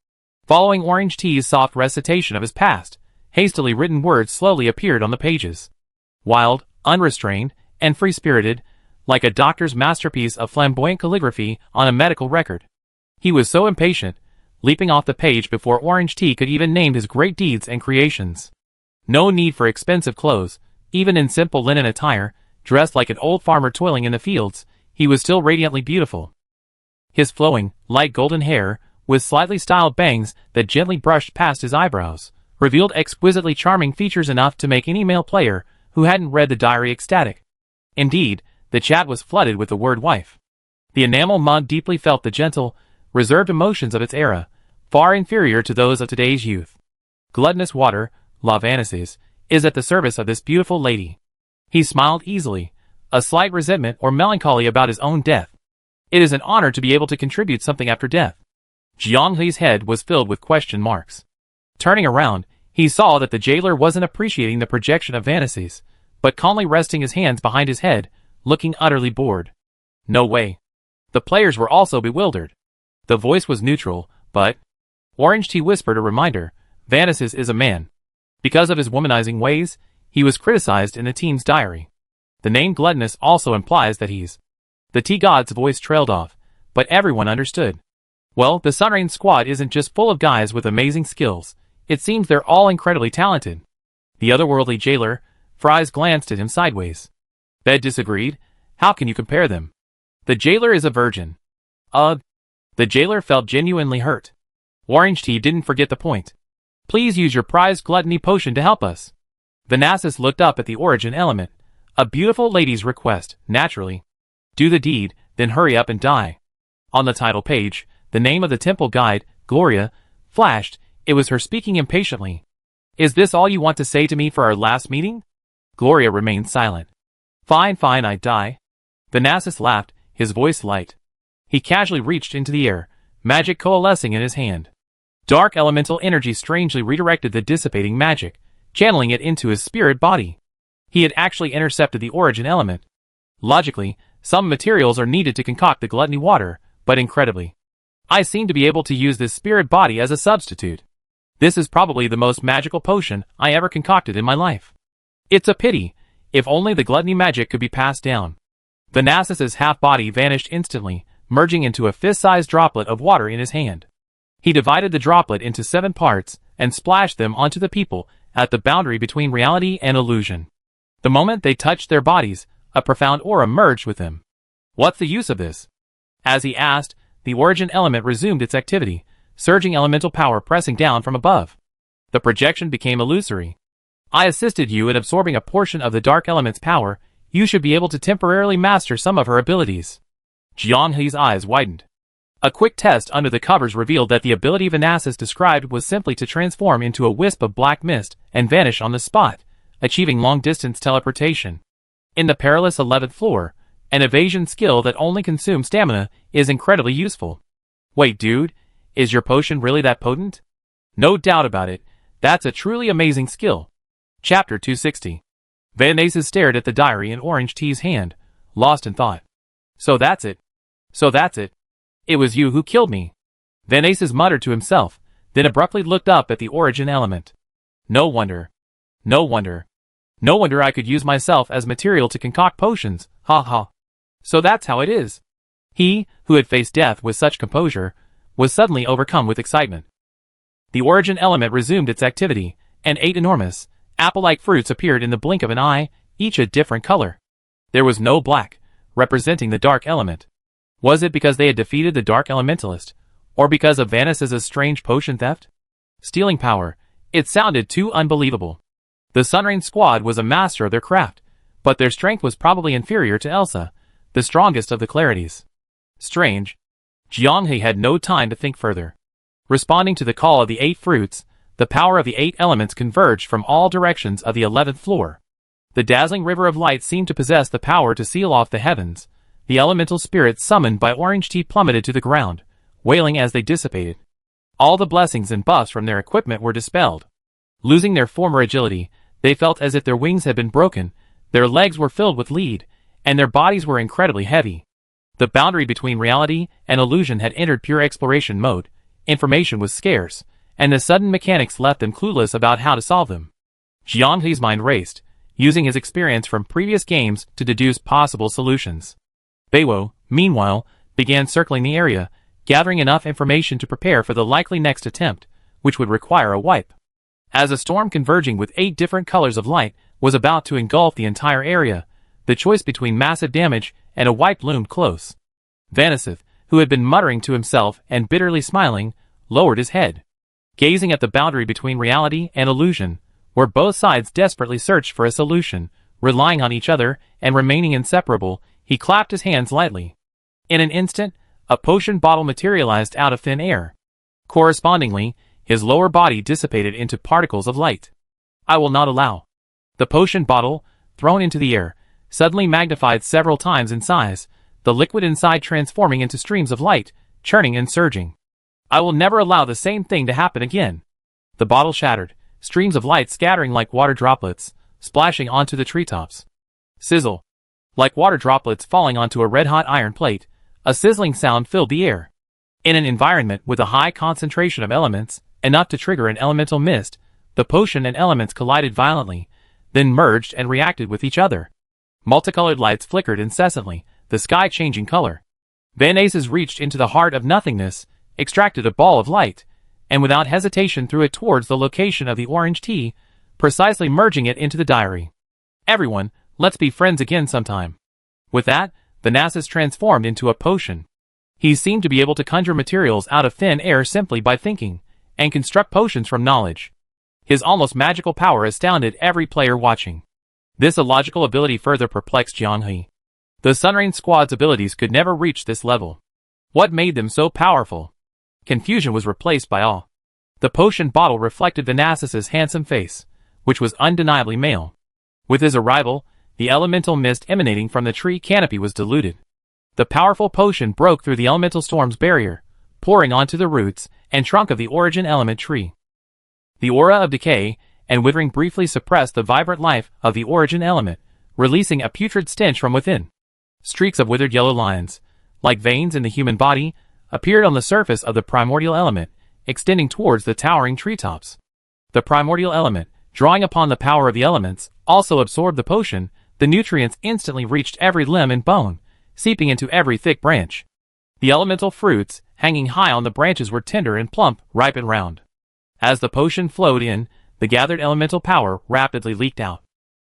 Following Orange Tea's soft recitation of his past, hastily written words slowly appeared on the pages. Wild, unrestrained, and free-spirited, like a doctor's masterpiece of flamboyant calligraphy on a medical record. He was so impatient, leaping off the page before Orange Tea could even name his great deeds and creations. No need for expensive clothes, even in simple linen attire, dressed like an old farmer toiling in the fields, he was still radiantly beautiful. His flowing, light golden hair, with slightly styled bangs that gently brushed past his eyebrows, revealed exquisitely charming features enough to make any male player who hadn't read the diary ecstatic. Indeed, the chat was flooded with the word wife. The enamel mug deeply felt the gentle, reserved emotions of its era, far inferior to those of today's youth. Gluttonous water, La Vanices, is at the service of this beautiful lady. He smiled easily, a slight resentment or melancholy about his own death. It is an honor to be able to contribute something after death. Jiang He's head was filled with question marks. Turning around, he saw that the jailer wasn't appreciating the projection of Vanices, but calmly resting his hands behind his head, looking utterly bored. No way. The players were also bewildered. The voice was neutral, but... Orange Tea whispered a reminder, Vanices is a man. Because of his womanizing ways, he was criticized in the team's diary. The name Gluttonous also implies that he's... The tea god's voice trailed off, but everyone understood. Well, the Sunrain squad isn't just full of guys with amazing skills, it seems they're all incredibly talented. The otherworldly jailer, Fries glanced at him sideways. Bed disagreed. How can you compare them? The jailer is a virgin. The jailer felt genuinely hurt. Orange Tea didn't forget the point. Please use your prized gluttony potion to help us. Vanasis looked up at the origin element. A beautiful lady's request, naturally. Do the deed, then hurry up and die. On the title page, the name of the temple guide, Gloria, flashed. It was her speaking impatiently. Is this all you want to say to me for our last meeting? Gloria remained silent. Fine, I'd die. Vanasis laughed, his voice light. He casually reached into the air, magic coalescing in his hand. Dark elemental energy strangely redirected the dissipating magic, channeling it into his spirit body. He had actually intercepted the origin element. Logically, some materials are needed to concoct the gluttony water, but incredibly, I seem to be able to use this spirit body as a substitute. This is probably the most magical potion I ever concocted in my life. It's a pity. If only the gluttony magic could be passed down. Vanasis's half-body vanished instantly, merging into a fist-sized droplet of water in his hand. He divided the droplet into 7 parts and splashed them onto the people at the boundary between reality and illusion. The moment they touched their bodies, a profound aura merged with them. What's the use of this? As he asked, the origin element resumed its activity, surging elemental power pressing down from above. The projection became illusory. I assisted you in absorbing a portion of the dark element's power. You should be able to temporarily master some of her abilities. Jiang He's eyes widened. A quick test under the covers revealed that the ability Vanasis described was simply to transform into a wisp of black mist and vanish on the spot, achieving long-distance teleportation. In the perilous 11th floor, an evasion skill that only consumes stamina is incredibly useful. Wait, dude, is your potion really that potent? No doubt about it, that's a truly amazing skill. Chapter 260. Vanessa stared at the diary in Orange T's hand, lost in thought. So that's it. So that's it. It was you who killed me. Vanessa muttered to himself, then abruptly looked up at the origin element. No wonder. No wonder. No wonder I could use myself as material to concoct potions, ha ha. So that's how it is. He, who had faced death with such composure, was suddenly overcome with excitement. The origin element resumed its activity, and 8 enormous, apple-like fruits appeared in the blink of an eye, each a different color. There was no black, representing the dark element. Was it because they had defeated the dark elementalist, or because of Vanessa's strange potion theft? Stealing power, it sounded too unbelievable. The Sunrain squad was a master of their craft, but their strength was probably inferior to Elsa, the strongest of the Clarities. Strange. Jianghe had no time to think further. Responding to the call of the 8 fruits, the power of the 8 elements converged from all directions of the 11th floor. The dazzling river of light seemed to possess the power to seal off the heavens. The elemental spirits summoned by Orange Tea plummeted to the ground, wailing as they dissipated. All the blessings and buffs from their equipment were dispelled. Losing their former agility, they felt as if their wings had been broken, their legs were filled with lead, and their bodies were incredibly heavy. The boundary between reality and illusion had entered pure exploration mode, information was scarce, and the sudden mechanics left them clueless about how to solve them. Jianghe's mind raced, using his experience from previous games to deduce possible solutions. Beiwo, meanwhile, began circling the area, gathering enough information to prepare for the likely next attempt, which would require a wipe. As a storm converging with 8 different colors of light was about to engulf the entire area, the choice between massive damage and a wipe loomed close. Vanessa, who had been muttering to himself and bitterly smiling, lowered his head. Gazing at the boundary between reality and illusion, where both sides desperately searched for a solution, relying on each other and remaining inseparable, he clapped his hands lightly. In an instant, a potion bottle materialized out of thin air. Correspondingly, his lower body dissipated into particles of light. I will not allow. The potion bottle, thrown into the air, suddenly magnified several times in size, the liquid inside transforming into streams of light, churning and surging. I will never allow the same thing to happen again. The bottle shattered, streams of light scattering like water droplets, splashing onto the treetops. Sizzle. Like water droplets falling onto a red-hot iron plate, a sizzling sound filled the air. In an environment with a high concentration of elements, enough to trigger an elemental mist, the potion and elements collided violently, then merged and reacted with each other. Multicolored lights flickered incessantly, the sky changing color. Vanessa reached into the heart of nothingness, extracted a ball of light, and without hesitation threw it towards the location of the orange tea, precisely merging it into the diary. Everyone, let's be friends again sometime. With that, Vanessa transformed into a potion. He seemed to be able to conjure materials out of thin air simply by thinking, and construct potions from knowledge. His almost magical power astounded every player watching. This illogical ability further perplexed Jianghe. The Sunrain squad's abilities could never reach this level. What made them so powerful? Confusion was replaced by awe. The potion bottle reflected Vanessa's handsome face, which was undeniably male. With his arrival, the elemental mist emanating from the tree canopy was diluted. The powerful potion broke through the elemental storm's barrier, pouring onto the roots and trunk of the origin element tree. The aura of decay and withering briefly suppressed the vibrant life of the origin element, releasing a putrid stench from within. Streaks of withered yellow lines, like veins in the human body, appeared on the surface of the primordial element, extending towards the towering treetops. The primordial element, drawing upon the power of the elements, also absorbed the potion. The nutrients instantly reached every limb and bone, seeping into every thick branch. The elemental fruits, hanging high on the branches, were tender and plump, ripe and round. As the potion flowed in, the gathered elemental power rapidly leaked out.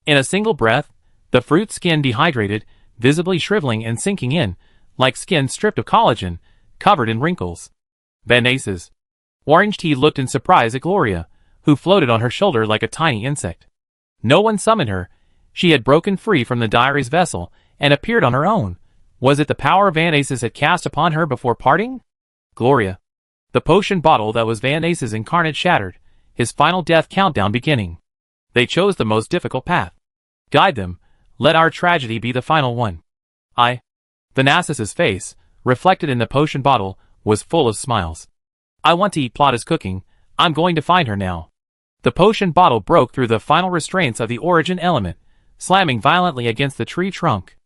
In a single breath, the fruit skin dehydrated, visibly shriveling and sinking in, like skin stripped of collagen, covered in wrinkles. Vanessa's orange tea looked in surprise at Gloria, who floated on her shoulder like a tiny insect. No one summoned her. She had broken free from the diary's vessel and appeared on her own. Was it the power Vanessa's had cast upon her before parting? Gloria. The potion bottle that was Vanessa's incarnate shattered, his final death countdown beginning. They chose the most difficult path. Guide them. Let our tragedy be the final one. Vanessa's face, reflected in the potion bottle, was full of smiles. I want to eat Plata's cooking. I'm going to find her now. The potion bottle broke through the final restraints of the origin element, slamming violently against the tree trunk.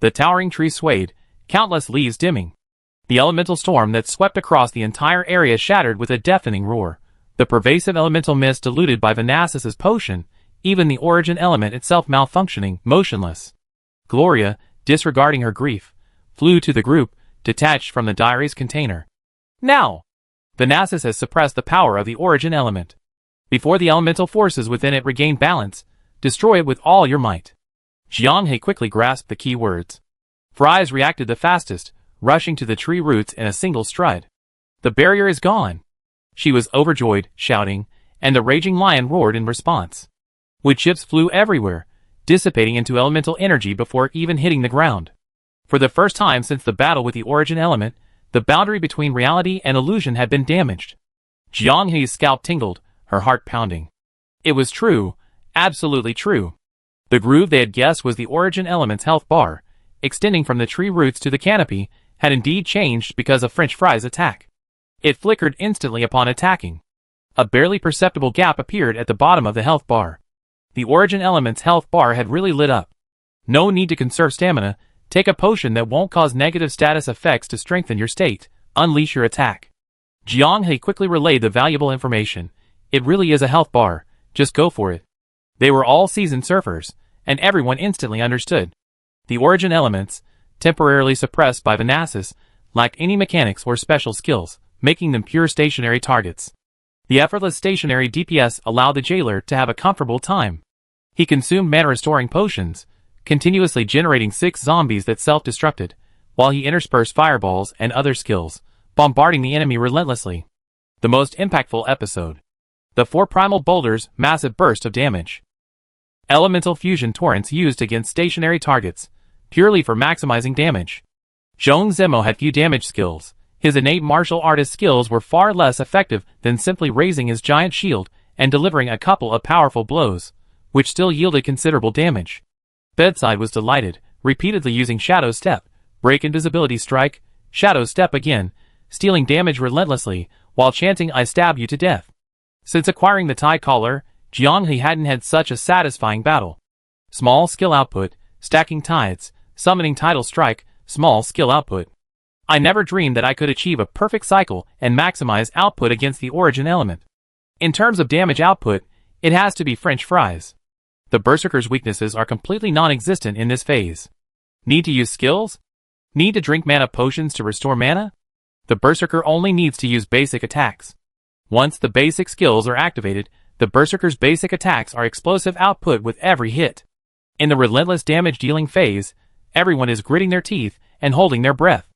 The towering tree swayed, countless leaves dimming. The elemental storm that swept across the entire area shattered with a deafening roar. The pervasive elemental mist diluted by Vanassus's potion, even the origin element itself malfunctioning, motionless. Gloria, disregarding her grief, flew to the group, detached from the diary's container. Now! Vanassus has suppressed the power of the origin element. Before the elemental forces within it regain balance, destroy it with all your might. Jianghe quickly grasped the key words. Fries reacted the fastest, rushing to the tree roots in a single stride. The barrier is gone. She was overjoyed, shouting, and the raging lion roared in response. Wood chips flew everywhere, dissipating into elemental energy before even hitting the ground. For the first time since the battle with the origin element, the boundary between reality and illusion had been damaged. Jianghe's scalp tingled, her heart pounding. It was true, absolutely true. The groove they had guessed was the origin element's health bar, extending from the tree roots to the canopy, had indeed changed because of French Fry's attack. It flickered instantly upon attacking. A barely perceptible gap appeared at the bottom of the health bar. The origin element's health bar had really lit up. No need to conserve stamina, take a potion that won't cause negative status effects to strengthen your state, unleash your attack. Jianghe quickly relayed the valuable information. It really is a health bar, just go for it. They were all seasoned surfers, and everyone instantly understood. The origin elements, temporarily suppressed by Vanassus, lacked any mechanics or special skills, making them pure stationary targets. The effortless stationary DPS allowed the jailer to have a comfortable time. He consumed mana-restoring potions, continuously generating 6 zombies that self-destructed, while he interspersed fireballs and other skills, bombarding the enemy relentlessly. The most impactful episode. The 4 primal boulders' massive burst of damage. Elemental fusion torrents used against stationary targets, purely for maximizing damage. Zhong Zemo had few damage skills. His innate martial artist skills were far less effective than simply raising his giant shield and delivering a couple of powerful blows, which still yielded considerable damage. Bedside was delighted, repeatedly using Shadow Step, Break Invisibility Strike, Shadow Step again, stealing damage relentlessly, while chanting I stab you to death. Since acquiring the tie collar, Jianghe hadn't had such a satisfying battle. Small skill output, stacking tides, summoning Tidal Strike, small skill output. I never dreamed that I could achieve a perfect cycle and maximize output against the origin element. In terms of damage output, it has to be French Fries. The Berserker's weaknesses are completely non-existent in this phase. Need to use skills? Need to drink mana potions to restore mana? The Berserker only needs to use basic attacks. Once the basic skills are activated, the Berserker's basic attacks are explosive output with every hit. In the relentless damage-dealing phase, everyone is gritting their teeth and holding their breath.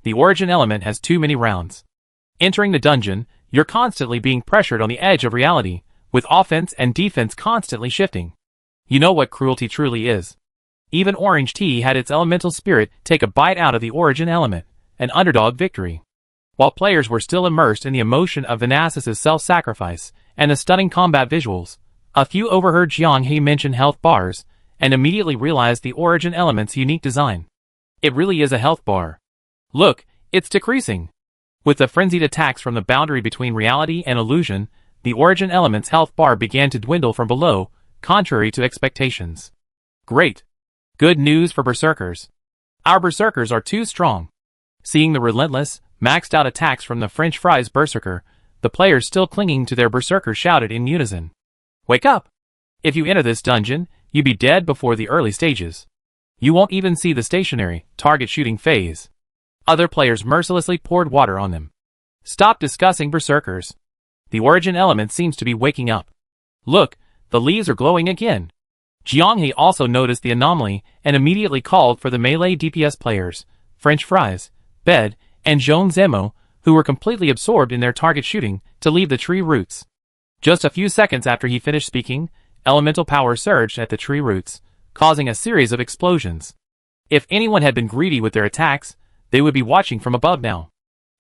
The origin element has too many rounds. Entering the dungeon, you're constantly being pressured on the edge of reality, with offense and defense constantly shifting. You know what cruelty truly is. Even Orange Tea had its elemental spirit take a bite out of the origin element, an underdog victory. While players were still immersed in the emotion of Vanassus's self-sacrifice and the stunning combat visuals, a few overheard Jianghe mention health bars, and immediately realized the origin element's unique design. It really is a health bar. Look, it's decreasing. With the frenzied attacks from the boundary between reality and illusion, the origin element's health bar began to dwindle from below, contrary to expectations. Great. Good news for Berserkers. Our Berserkers are too strong. Seeing the relentless, maxed-out attacks from the French Fries Berserker, the players still clinging to their Berserker shouted in unison. Wake up! If you enter this dungeon, you be dead before the early stages. You won't even see the stationary, target shooting phase. Other players mercilessly poured water on them. Stop discussing Berserkers. The origin element seems to be waking up. Look, the leaves are glowing again. Jianghe also noticed the anomaly and immediately called for the melee DPS players, French Fries, Bed, and Zhong Zemo, who were completely absorbed in their target shooting, to leave the tree roots. Just a few seconds after he finished speaking, elemental power surged at the tree roots, causing a series of explosions. If anyone had been greedy with their attacks, they would be watching from above now.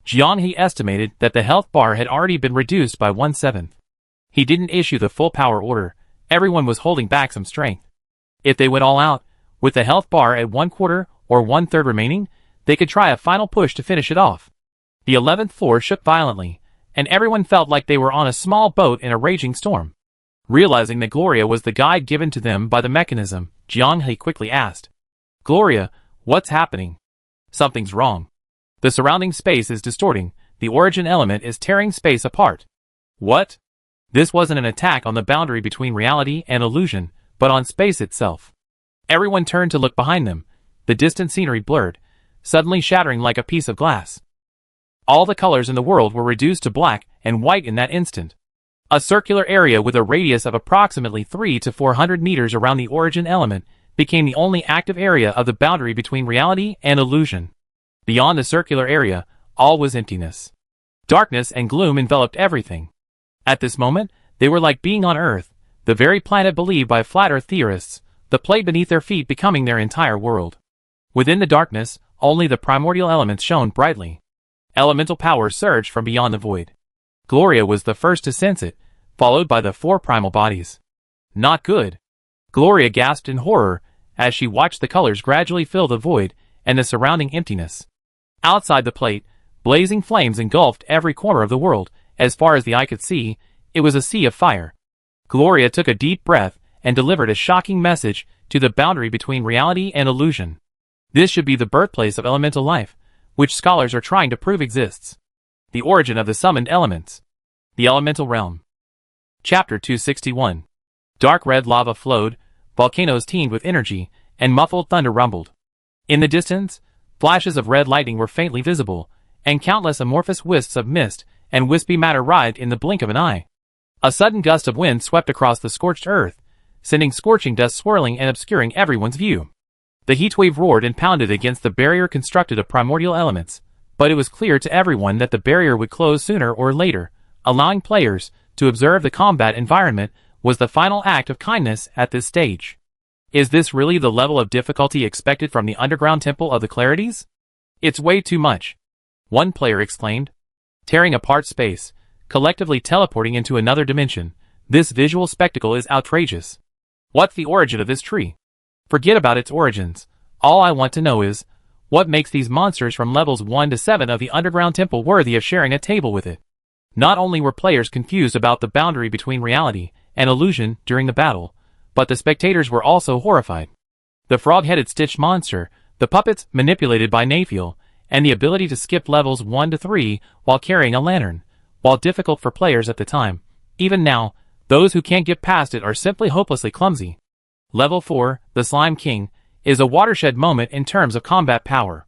Jianghe estimated that the health bar had already been reduced by 1/7. He didn't issue the full power order, everyone was holding back some strength. If they went all out, with the health bar at 1/4 or 1/3 remaining, they could try a final push to finish it off. The 11th floor shook violently, and everyone felt like they were on a small boat in a raging storm. Realizing that Gloria was the guide given to them by the mechanism, Jianghe quickly asked, "Gloria, what's happening?" "Something's wrong. The surrounding space is distorting. The origin element is tearing space apart." "What?" This wasn't an attack on the boundary between reality and illusion, but on space itself. Everyone turned to look behind them. The distant scenery blurred, suddenly shattering like a piece of glass. All the colors in the world were reduced to black and white in that instant. A circular area with a radius of approximately 300 to 400 meters around the origin element became the only active area of the boundary between reality and illusion. Beyond the circular area, all was emptiness. Darkness and gloom enveloped everything. At this moment, they were like being on Earth, the very planet believed by flat Earth theorists, the plate beneath their feet becoming their entire world. Within the darkness, only the primordial elements shone brightly. Elemental power surged from beyond the void. Gloria was the first to sense it, followed by the 4 primal bodies. "Not good." Gloria gasped in horror as she watched the colors gradually fill the void and the surrounding emptiness. Outside the plate, blazing flames engulfed every corner of the world. As far as the eye could see, it was a sea of fire. Gloria took a deep breath and delivered a shocking message to the boundary between reality and illusion. This should be the birthplace of elemental life, which scholars are trying to prove exists. The origin of the summoned elements. The elemental realm. Chapter 261. Dark red lava flowed, volcanoes teemed with energy, and muffled thunder rumbled. In the distance, flashes of red lightning were faintly visible, and countless amorphous wisps of mist and wispy matter writhed in the blink of an eye. A sudden gust of wind swept across the scorched earth, sending scorching dust swirling and obscuring everyone's view. The heatwave roared and pounded against the barrier constructed of primordial elements, but it was clear to everyone that the barrier would close sooner or later. Allowing players to observe the combat environment was the final act of kindness at this stage. Is this really the level of difficulty expected from the underground temple of the Clarities? "It's way too much," one player exclaimed. Tearing apart space, collectively teleporting into another dimension, this visual spectacle is outrageous. What's the origin of this tree? Forget about its origins. All I want to know is, what makes these monsters from levels 1 to 7 of the underground temple worthy of sharing a table with it? Not only were players confused about the boundary between reality and illusion during the battle, but the spectators were also horrified. The frog-headed stitched monster, the puppets manipulated by Naphiel, and the ability to skip levels 1 to 3 while carrying a lantern, while difficult for players at the time, even now, those who can't get past it are simply hopelessly clumsy. Level 4, the Slime King, is a watershed moment in terms of combat power.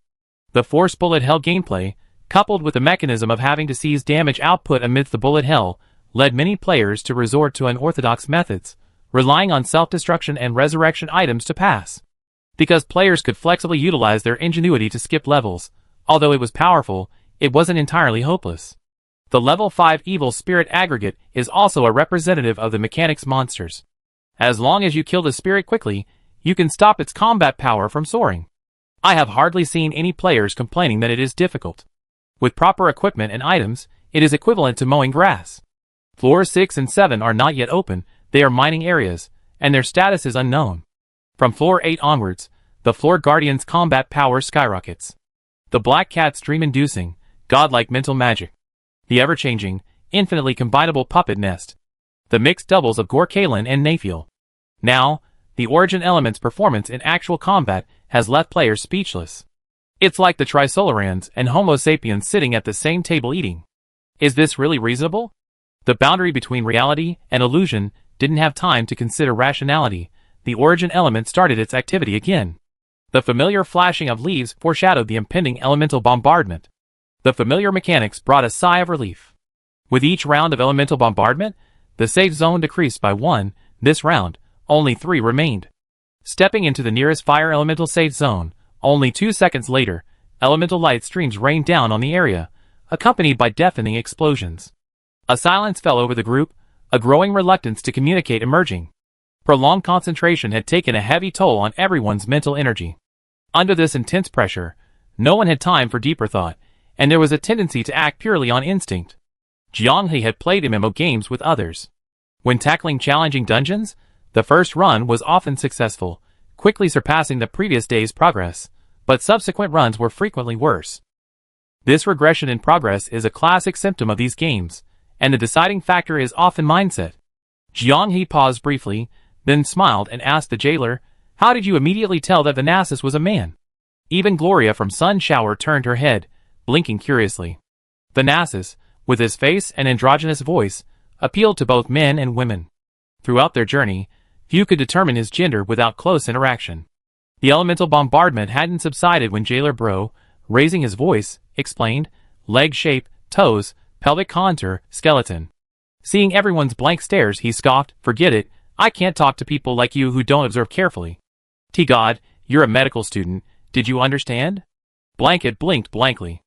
The force bullet hell gameplay, coupled with the mechanism of having to seize damage output amidst the bullet hell, led many players to resort to unorthodox methods, relying on self-destruction and resurrection items to pass. Because players could flexibly utilize their ingenuity to skip levels, although it was powerful, it wasn't entirely hopeless. The level 5 evil spirit aggregate is also a representative of the mechanics monsters. As long as you kill the spirit quickly, you can stop its combat power from soaring. I have hardly seen any players complaining that it is difficult. With proper equipment and items, it is equivalent to mowing grass. Floors 6 and 7 are not yet open, they are mining areas, and their status is unknown. From floor 8 onwards, the Floor Guardian's combat power skyrockets. The Black Cat's dream-inducing, godlike mental magic. The ever-changing, infinitely combinable puppet nest. The mixed doubles of Gorkalen and Naphiel. Now, the origin element's performance in actual combat has left players speechless. It's like the Trisolarans and Homo sapiens sitting at the same table eating. Is this really reasonable? The boundary between reality and illusion didn't have time to consider rationality. The origin element started its activity again. The familiar flashing of leaves foreshadowed the impending elemental bombardment. The familiar mechanics brought a sigh of relief. With each round of elemental bombardment, the safe zone decreased by 1. This round, only 3 remained. Stepping into the nearest fire elemental safe zone, only 2 seconds later, elemental light streams rained down on the area, accompanied by deafening explosions. A silence fell over the group, a growing reluctance to communicate emerging. Prolonged concentration had taken a heavy toll on everyone's mental energy. Under this intense pressure, no one had time for deeper thought, and there was a tendency to act purely on instinct. Jianghe had played MMO games with others. When tackling challenging dungeons, the first run was often successful, quickly surpassing the previous day's progress, but subsequent runs were frequently worse. This regression in progress is a classic symptom of these games, and the deciding factor is often mindset. Jiang He paused briefly, then smiled and asked the jailer, "How did you immediately tell that the Nasus was a man?" Even Gloria from Sun Shower turned her head, blinking curiously. The Nasus, with his face and androgynous voice, appealed to both men and women. Throughout their journey, few could determine his gender without close interaction. The elemental bombardment hadn't subsided when Jailer Bro, raising his voice, explained, "Leg shape, toes, pelvic contour, skeleton." Seeing everyone's blank stares, he scoffed, "Forget it, I can't talk to people like you who don't observe carefully." "T-God, you're a medical student, did you understand?" Blanket blinked blankly.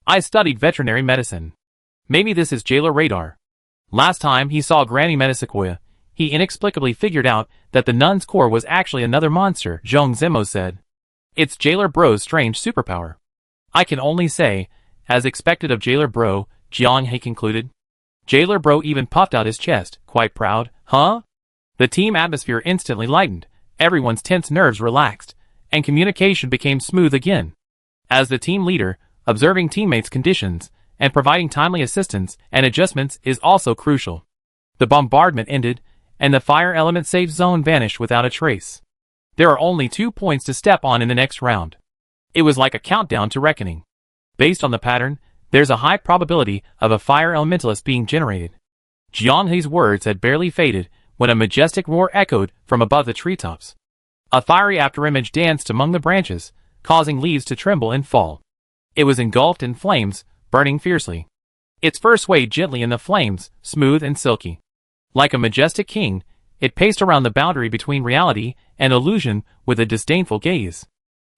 "I studied veterinary medicine. Maybe this is Jailer Radar." Last time he saw Granny Metasequoia, he inexplicably figured out that the nun's core was actually another monster, Zhong Zemo said. "It's Jailer Bro's strange superpower." "I can only say, as expected of Jailer Bro," Jiang He concluded. Jailer Bro even puffed out his chest, quite proud. "Huh?" The team atmosphere instantly lightened, everyone's tense nerves relaxed, and communication became smooth again. As the team leader, observing teammates' conditions, and providing timely assistance and adjustments is also crucial. The bombardment ended, and the fire element safe zone vanished without a trace. There are only 2 points to step on in the next round. It was like a countdown to reckoning. Based on the pattern, there's a high probability of a fire elementalist being generated. Jiang He's words had barely faded when a majestic roar echoed from above the treetops. A fiery afterimage danced among the branches, causing leaves to tremble and fall. It was engulfed in flames, burning fiercely. Its fur swayed gently in the flames, smooth and silky. Like a majestic king, it paced around the boundary between reality and illusion with a disdainful gaze.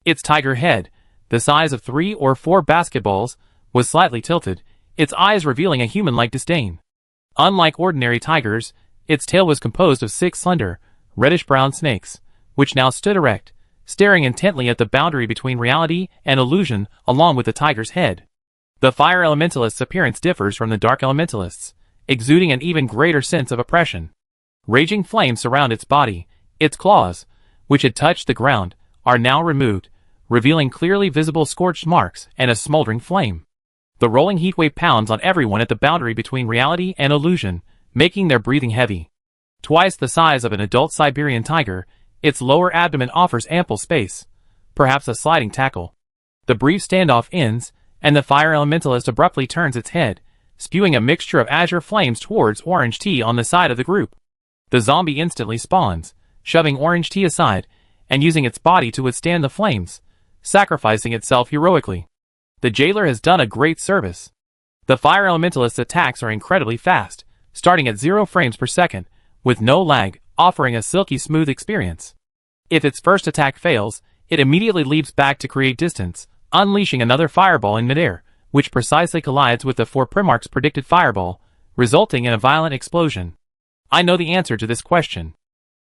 Its tiger head, the size of 3 or 4 basketballs, was slightly tilted, its eyes revealing a human-like disdain. Unlike ordinary tigers, its tail was composed of 6 slender, reddish-brown snakes, which now stood erect, staring intently at the boundary between reality and illusion along with the tiger's head. The fire elementalist's appearance differs from the dark elementalist's, exuding an even greater sense of oppression. Raging flames surround its body, its claws, which had touched the ground, are now removed, revealing clearly visible scorched marks and a smoldering flame. The rolling heatwave pounds on everyone at the boundary between reality and illusion, making their breathing heavy. Twice the size of an adult Siberian tiger, its lower abdomen offers ample space, perhaps a sliding tackle. The brief standoff ends, and the fire elementalist abruptly turns its head, spewing a mixture of azure flames towards Orange Tea on the side of the group. The zombie instantly spawns, shoving Orange Tea aside, and using its body to withstand the flames, sacrificing itself heroically. The jailer has done a great service. The fire elementalist's attacks are incredibly fast, starting at 0 frames per second, with no lag, offering a silky smooth experience. If its first attack fails, it immediately leaps back to create distance, unleashing another fireball in midair, which precisely collides with the 4 Primarch's predicted fireball, resulting in a violent explosion. "I know the answer to this question."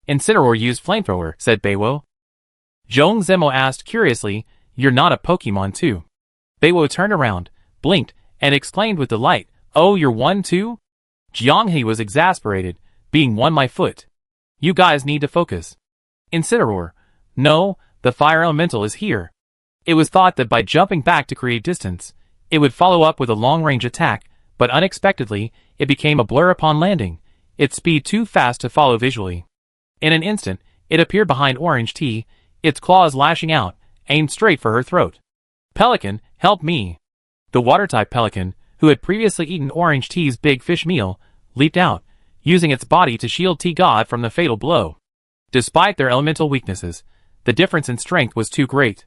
"Incineroar used flamethrower," said Beiwo. Zhong Zemo asked curiously, "You're not a Pokemon too?" Beiwo turned around, blinked, and exclaimed with delight, "Oh, you're one too?" Jiang He was exasperated, "Being one my foot. You guys need to focus." "Incineroar. No, the fire elemental is here." It was thought that by jumping back to create distance, it would follow up with a long-range attack, but unexpectedly, it became a blur upon landing, its speed too fast to follow visually. In an instant, it appeared behind Orange Tea, its claws lashing out, aimed straight for her throat. "Pelican, help me!" The water-type pelican, who had previously eaten Orange Tea's big fish meal, leaped out, using its body to shield T-God from the fatal blow. Despite their elemental weaknesses, the difference in strength was too great.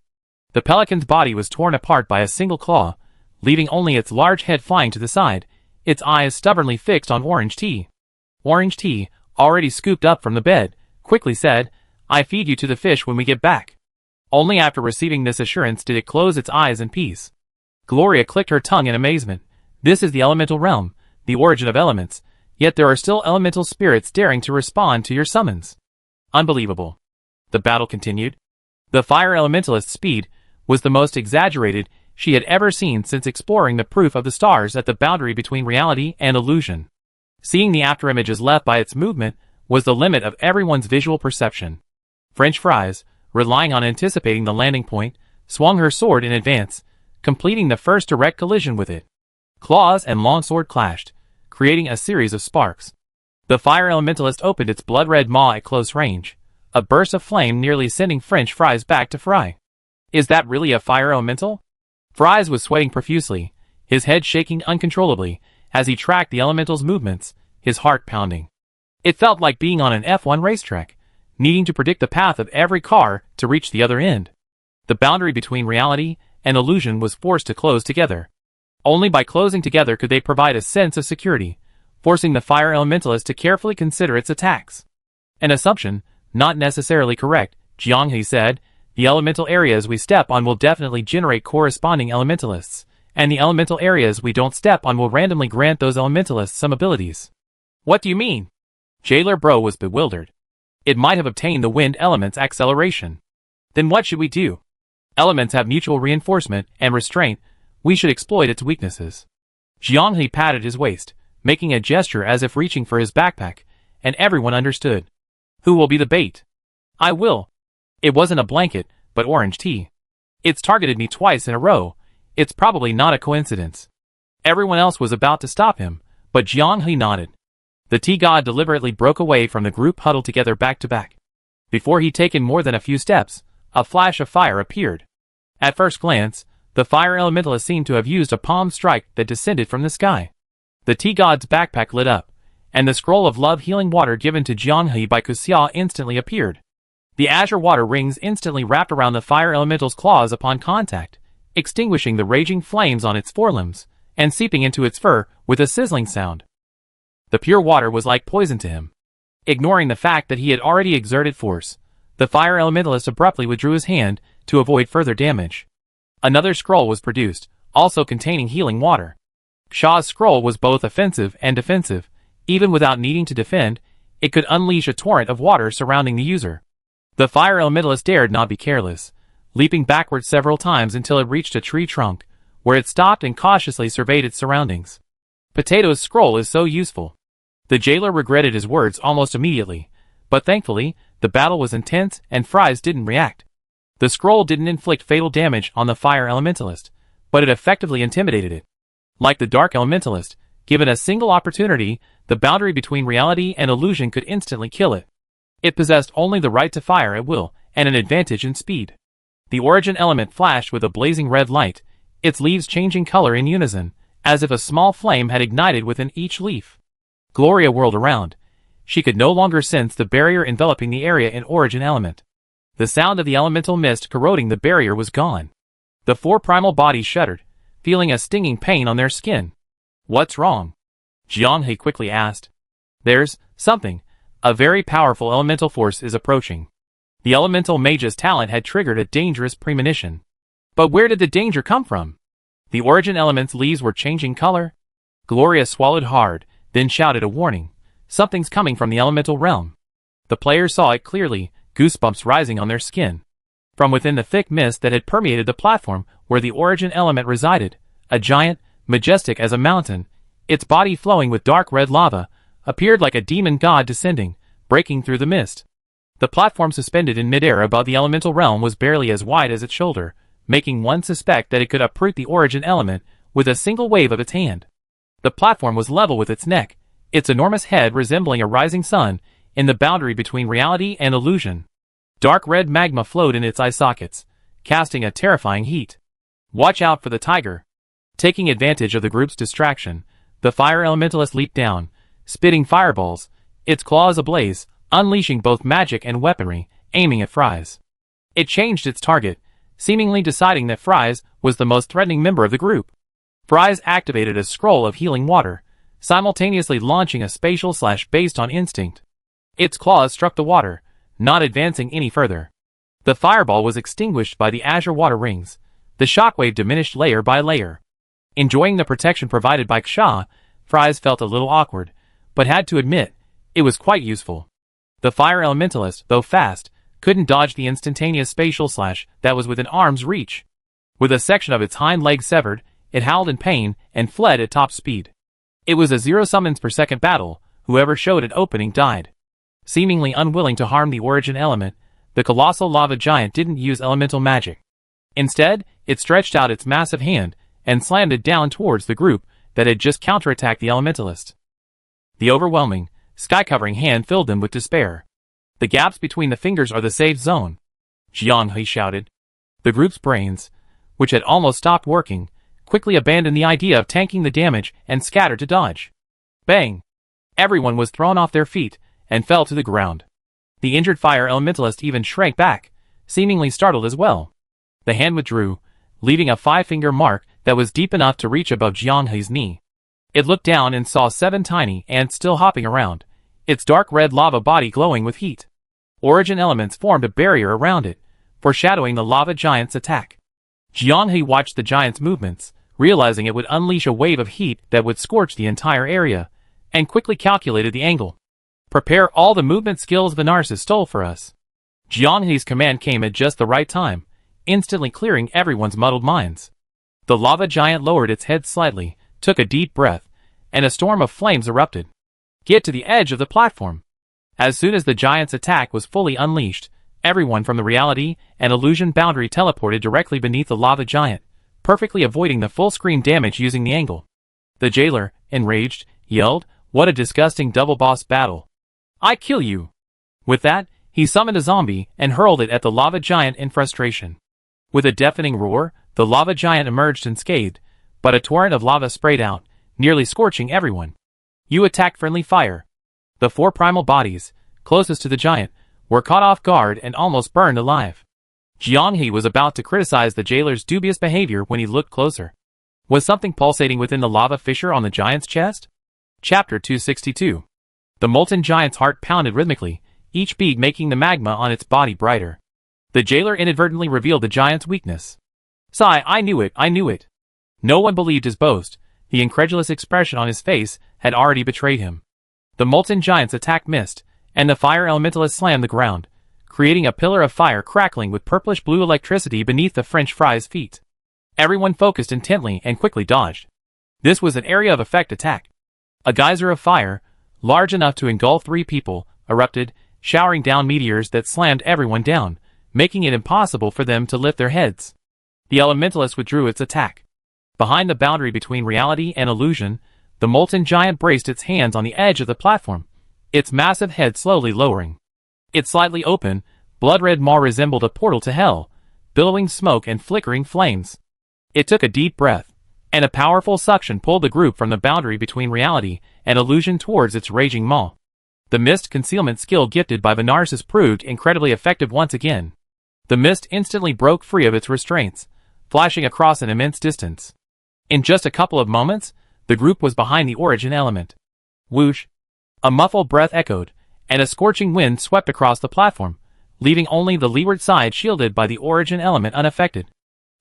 The pelican's body was torn apart by a single claw, leaving only its large head flying to the side, its eyes stubbornly fixed on Orange Tea. Orange Tea, already scooped up from the bed, quickly said, "I feed you to the fish when we get back." Only after receiving this assurance did it close its eyes in peace. Gloria clicked her tongue in amazement. This is the elemental realm, the origin of elements, yet there are still elemental spirits daring to respond to your summons. Unbelievable. The battle continued. The fire elementalist's speed was the most exaggerated she had ever seen since exploring the proof of the stars at the boundary between reality and illusion. Seeing the afterimages left by its movement was the limit of everyone's visual perception. French Fries, relying on anticipating the landing point, swung her sword in advance, completing the first direct collision with it. Claws and longsword clashed, creating a series of sparks. The fire elementalist opened its blood-red maw at close range, a burst of flame nearly sending French fries back to Fry. Is that really a fire elemental? Fries was sweating profusely, his head shaking uncontrollably as he tracked the elemental's movements, his heart pounding. It felt like being on an F1 racetrack, needing to predict the path of every car to reach the other end. The boundary between reality and illusion was forced to close together. Only by closing together could they provide a sense of security, forcing the fire elementalist to carefully consider its attacks. An assumption, not necessarily correct, Jianghe said. The elemental areas we step on will definitely generate corresponding elementalists, and the elemental areas we don't step on will randomly grant those elementalists some abilities. What do you mean? Jailer Bro was bewildered. It might have obtained the wind element's acceleration. Then what should we do? Elements have mutual reinforcement and restraint. We should exploit its weaknesses. Jianghe patted his waist, making a gesture as if reaching for his backpack, and everyone understood. Who will be the bait? I will. It wasn't a blanket, but orange tea. It's targeted me twice in a row. It's probably not a coincidence. Everyone else was about to stop him, but Jianghe nodded. The tea god deliberately broke away from the group huddled together back to back. Before he'd taken more than a few steps, a flash of fire appeared. At first glance, the fire elementalist seemed to have used a palm strike that descended from the sky. The tea god's backpack lit up, and the scroll of love healing water given to Jianghe by Kuxia instantly appeared. The azure water rings instantly wrapped around the fire elemental's claws upon contact, extinguishing the raging flames on its forelimbs, and seeping into its fur with a sizzling sound. The pure water was like poison to him. Ignoring the fact that he had already exerted force, the fire elementalist abruptly withdrew his hand to avoid further damage. Another scroll was produced, also containing healing water. Xia's scroll was both offensive and defensive. Even without needing to defend, it could unleash a torrent of water surrounding the user. The fire elementalist dared not be careless, leaping backwards several times until it reached a tree trunk, where it stopped and cautiously surveyed its surroundings. Potato's scroll is so useful. The jailer regretted his words almost immediately, but thankfully, the battle was intense and Fries didn't react. The scroll didn't inflict fatal damage on the fire elementalist, but it effectively intimidated it. Like the dark elementalist, given a single opportunity, the boundary between reality and illusion could instantly kill it. It possessed only the right to fire at will, and an advantage in speed. The origin element flashed with a blazing red light, its leaves changing color in unison, as if a small flame had ignited within each leaf. Gloria whirled around. She could no longer sense the barrier enveloping the area in origin element. The sound of the elemental mist corroding the barrier was gone. The four primal bodies shuddered, feeling a stinging pain on their skin. What's wrong? Jianghe quickly asked. There's something. A very powerful elemental force is approaching. The elemental mage's talent had triggered a dangerous premonition. But where did the danger come from? The origin element's leaves were changing color. Gloria swallowed hard, then shouted a warning. Something's coming from the elemental realm. The players saw it clearly, goosebumps rising on their skin. From within the thick mist that had permeated the platform where the origin element resided, a giant, majestic as a mountain, its body flowing with dark red lava, appeared like a demon god descending, breaking through the mist. The platform suspended in midair above the elemental realm was barely as wide as its shoulder, making one suspect that it could uproot the origin element with a single wave of its hand. The platform was level with its neck, its enormous head resembling a rising sun, in the boundary between reality and illusion. Dark red magma flowed in its eye sockets, casting a terrifying heat. Watch out for the tiger. Taking advantage of the group's distraction, the fire elementalist leaped down, spitting fireballs, its claws ablaze, unleashing both magic and weaponry, aiming at Fries. It changed its target, seemingly deciding that Fries was the most threatening member of the group. Fries activated a scroll of healing water, simultaneously launching a spatial slash based on instinct. Its claws struck the water, not advancing any further. The fireball was extinguished by the azure water rings. The shockwave diminished layer by layer. Enjoying the protection provided by Xia, Fries felt a little awkward, but had to admit, it was quite useful. The fire elementalist, though fast, couldn't dodge the instantaneous spatial slash that was within arm's reach. With a section of its hind leg severed, it howled in pain and fled at top speed. It was a 0 summons per second battle. Whoever showed an opening died. Seemingly unwilling to harm the origin element, the colossal lava giant didn't use elemental magic. Instead, it stretched out its massive hand and slammed it down towards the group that had just counterattacked the elementalist. The overwhelming, sky-covering hand filled them with despair. The gaps between the fingers are the safe zone, Jiang He shouted. The group's brains, which had almost stopped working, quickly abandoned the idea of tanking the damage and scattered to dodge. Bang! Everyone was thrown off their feet and fell to the ground. The injured fire elementalist even shrank back, seemingly startled as well. The hand withdrew, leaving a 5-finger mark that was deep enough to reach above Jiang He's knee. It looked down and saw 7 tiny ants still hopping around, its dark red lava body glowing with heat. Origin elements formed a barrier around it, foreshadowing the lava giant's attack. Jiang He watched the giant's movements, realizing it would unleash a wave of heat that would scorch the entire area, and quickly calculated the angle. Prepare all the movement skills the Narcissus stole for us. Jiang He's command came at just the right time, instantly clearing everyone's muddled minds. The lava giant lowered its head slightly, took a deep breath, and a storm of flames erupted. Get to the edge of the platform. As soon as the giant's attack was fully unleashed, everyone from the reality and illusion boundary teleported directly beneath the lava giant, perfectly avoiding the full-screen damage using the angle. The jailer, enraged, yelled, "What a disgusting double-boss battle! I kill you!" With that, he summoned a zombie and hurled it at the lava giant in frustration. With a deafening roar, the lava giant emerged unscathed, but a torrent of lava sprayed out, nearly scorching everyone. You attacked friendly fire. The 4 primal bodies, closest to the giant, were caught off guard and almost burned alive. Jiang He was about to criticize the jailer's dubious behavior when he looked closer. Was something pulsating within the lava fissure on the giant's chest? Chapter 262. The molten giant's heart pounded rhythmically, each beat making the magma on its body brighter. The jailer inadvertently revealed the giant's weakness. "Sigh, I knew it. No one believed his boast. The incredulous expression on his face had already betrayed him. The molten giant's attack missed, and the fire elementalist slammed the ground, creating a pillar of fire crackling with purplish-blue electricity beneath the French fry's feet. Everyone focused intently and quickly dodged. This was an area of effect attack. A geyser of fire, large enough to engulf 3 people, erupted, showering down meteors that slammed everyone down, making it impossible for them to lift their heads. The elementalist withdrew its attack. Behind the boundary between reality and illusion, the molten giant braced its hands on the edge of the platform, its massive head slowly lowering. Its slightly open, blood-red maw resembled a portal to hell, billowing smoke and flickering flames. It took a deep breath, and a powerful suction pulled the group from the boundary between reality and illusion towards its raging maw. The mist concealment skill gifted by the Narcissus proved incredibly effective once again. The mist instantly broke free of its restraints, flashing across an immense distance. In just a couple of moments, the group was behind the origin element. Whoosh! A muffled breath echoed, and a scorching wind swept across the platform, leaving only the leeward side shielded by the origin element unaffected.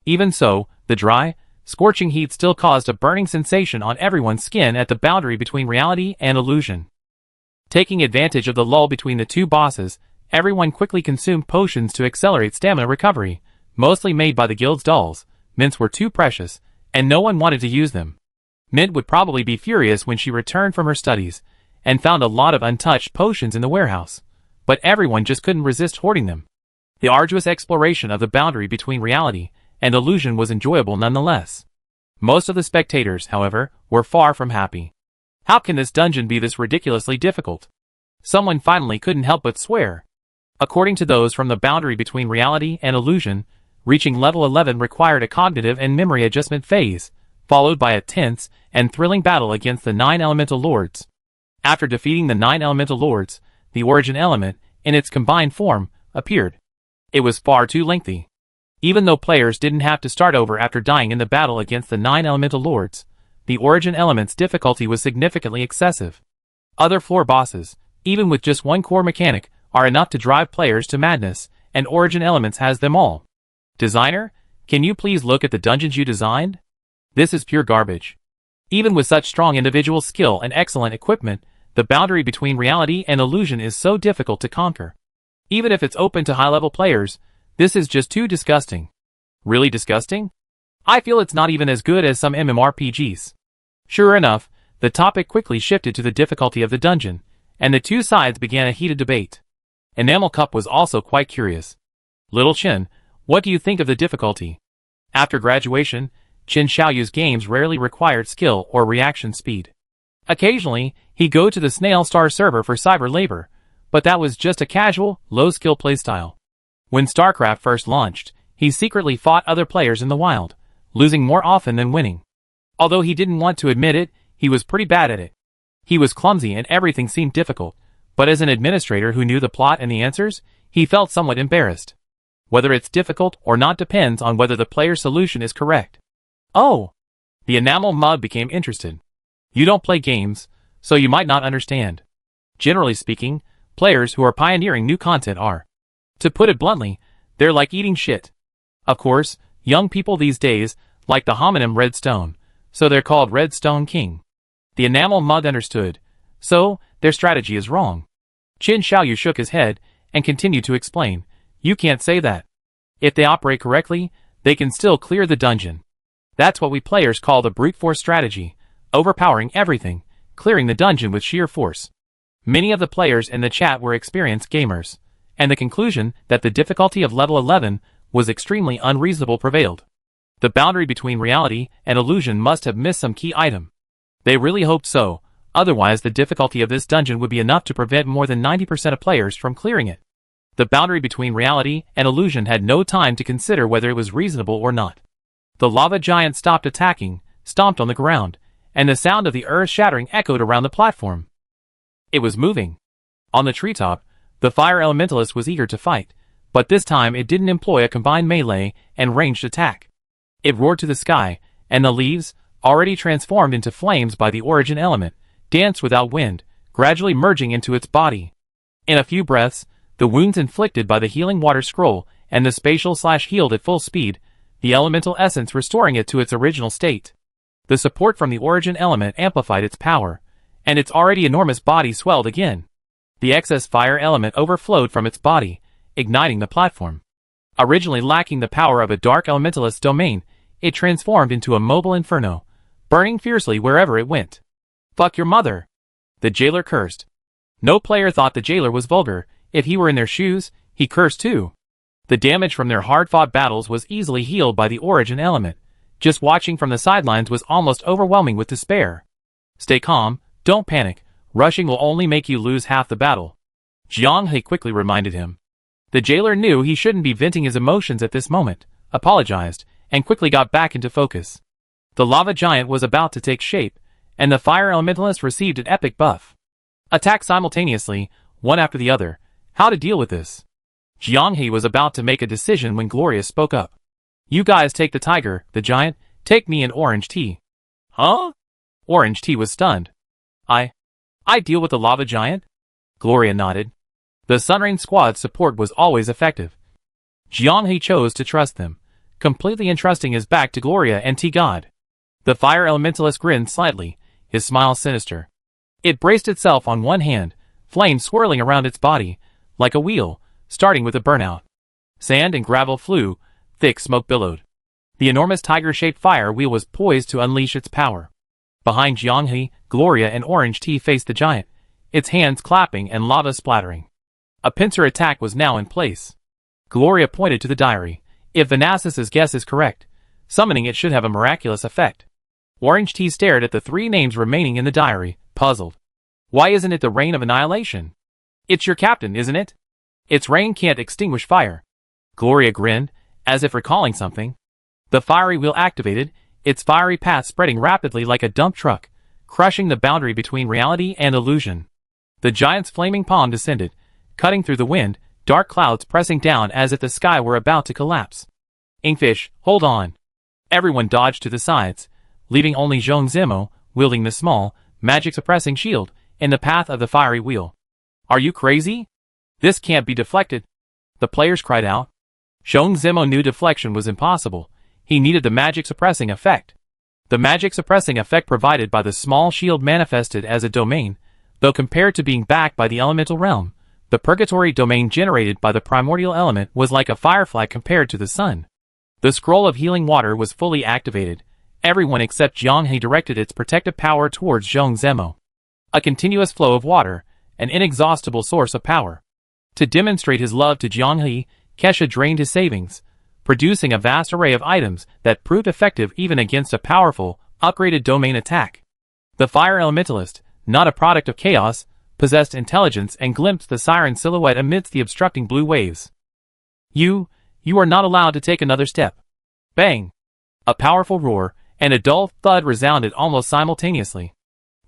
Even so, the dry, scorching heat still caused a burning sensation on everyone's skin at the boundary between reality and illusion. Taking advantage of the lull between the 2 bosses, everyone quickly consumed potions to accelerate stamina recovery, mostly made by the guild's dolls. Mints were too precious, and no one wanted to use them. Mint would probably be furious when she returned from her studies, and found a lot of untouched potions in the warehouse, but everyone just couldn't resist hoarding them. The arduous exploration of the boundary between reality and illusion was enjoyable nonetheless. Most of the spectators, however, were far from happy. How can this dungeon be this ridiculously difficult? Someone finally couldn't help but swear. According to those from the boundary between reality and illusion, reaching level 11 required a cognitive and memory adjustment phase, followed by a tense and thrilling battle against the 9 elemental lords. After defeating the 9 elemental lords, the origin element, in its combined form, appeared. It was far too lengthy. Even though players didn't have to start over after dying in the battle against the 9 elemental lords, the origin element's difficulty was significantly excessive. Other floor bosses, even with just 1 core mechanic, are enough to drive players to madness, and origin elements has them all. Designer, can you please look at the dungeons you designed? This is pure garbage. Even with such strong individual skill and excellent equipment, the boundary between reality and illusion is so difficult to conquer. Even if it's open to high-level players, this is just too disgusting. Really disgusting? I feel it's not even as good as some MMORPGs. Sure enough, the topic quickly shifted to the difficulty of the dungeon, and the 2 sides began a heated debate. Enamel Cup was also quite curious. Little Chin, what do you think of the difficulty? After graduation, Qin Xiaoyu's games rarely required skill or reaction speed. Occasionally, he'd go to the Snail Star server for cyber labor, but that was just a casual, low-skill playstyle. When StarCraft first launched, he secretly fought other players in the wild, losing more often than winning. Although he didn't want to admit it, he was pretty bad at it. He was clumsy and everything seemed difficult, but as an administrator who knew the plot and the answers, he felt somewhat embarrassed. Whether it's difficult or not depends on whether the player's solution is correct. Oh! The enamel mug became interested. You don't play games, so you might not understand. Generally speaking, players who are pioneering new content are. To put it bluntly, they're like eating shit. Of course, young people these days like the homonym Redstone, so they're called Redstone King. The enamel mug understood, so their strategy is wrong. Qin Xiaoyu shook his head and continued to explain. You can't say that. If they operate correctly, they can still clear the dungeon. That's what we players call the brute force strategy, overpowering everything, clearing the dungeon with sheer force. Many of the players in the chat were experienced gamers, and the conclusion that the difficulty of level 11 was extremely unreasonable prevailed. The boundary between reality and illusion must have missed some key item. They really hoped so, otherwise the difficulty of this dungeon would be enough to prevent more than 90% of players from clearing it. The boundary between reality and illusion had no time to consider whether it was reasonable or not. The lava giant stopped attacking, stomped on the ground, and the sound of the earth shattering echoed around the platform. It was moving. On the treetop, the fire elementalist was eager to fight, but this time it didn't employ a combined melee and ranged attack. It roared to the sky, and the leaves, already transformed into flames by the origin element, danced without wind, gradually merging into its body. In a few breaths, the wounds inflicted by the healing water scroll and the spatial/healed at full speed, the elemental essence restoring it to its original state. The support from the origin element amplified its power, and its already enormous body swelled again. The excess fire element overflowed from its body, igniting the platform. Originally lacking the power of a dark elementalist domain, it transformed into a mobile inferno, burning fiercely wherever it went. Fuck your mother! The jailer cursed. No player thought the jailer was vulgar. If he were in their shoes, he cursed too. The damage from their hard-fought battles was easily healed by the origin element. Just watching from the sidelines was almost overwhelming with despair. Stay calm, don't panic. Rushing will only make you lose half the battle. Jiang He quickly reminded him. The jailer knew he shouldn't be venting his emotions at this moment, apologized, and quickly got back into focus. The lava giant was about to take shape, and the fire elementalist received an epic buff. Attack simultaneously, one after the other. How to deal with this? Jiang He was about to make a decision when Gloria spoke up. You guys take the tiger, the giant, take me and Orange Tea. Huh? Orange Tea was stunned. I deal with the lava giant? Gloria nodded. The Sunrain squad's support was always effective. Jiang He chose to trust them, completely entrusting his back to Gloria and T-God. The fire elementalist grinned slightly, his smile sinister. It braced itself on one hand, flames swirling around its body, like a wheel, starting with a burnout. Sand and gravel flew, thick smoke billowed. The enormous tiger-shaped fire wheel was poised to unleash its power. Behind Jiang He, Gloria and Orange Tea faced the giant, its hands clapping and lava splattering. A pincer attack was now in place. Gloria pointed to the diary. If Vanassus's guess is correct, summoning it should have a miraculous effect. Orange Tea stared at the three names remaining in the diary, puzzled. Why isn't it the Rain of Annihilation? It's your captain, isn't it? Its rain can't extinguish fire. Gloria grinned, as if recalling something. The fiery wheel activated, its fiery path spreading rapidly like a dump truck, crushing the boundary between reality and illusion. The giant's flaming palm descended, cutting through the wind, dark clouds pressing down as if the sky were about to collapse. Inkfish, hold on. Everyone dodged to the sides, leaving only Zhong Zimo, wielding the small, magic-suppressing shield, in the path of the fiery wheel. Are you crazy? This can't be deflected. The players cried out. Zhong Zimo knew deflection was impossible. He needed the magic-suppressing effect. The magic-suppressing effect provided by the small shield manifested as a domain, though compared to being backed by the elemental realm, the purgatory domain generated by the primordial element was like a firefly compared to the sun. The scroll of healing water was fully activated. Everyone except Jiang He directed its protective power towards Zhong Zemo. A continuous flow of water, an inexhaustible source of power. To demonstrate his love to Jiang He, Kesha drained his savings, producing a vast array of items that proved effective even against a powerful, upgraded domain attack. The Fire Elementalist, not a product of chaos, possessed intelligence and glimpsed the siren silhouette amidst the obstructing blue waves. You are not allowed to take another step. Bang! A powerful roar and a dull thud resounded almost simultaneously.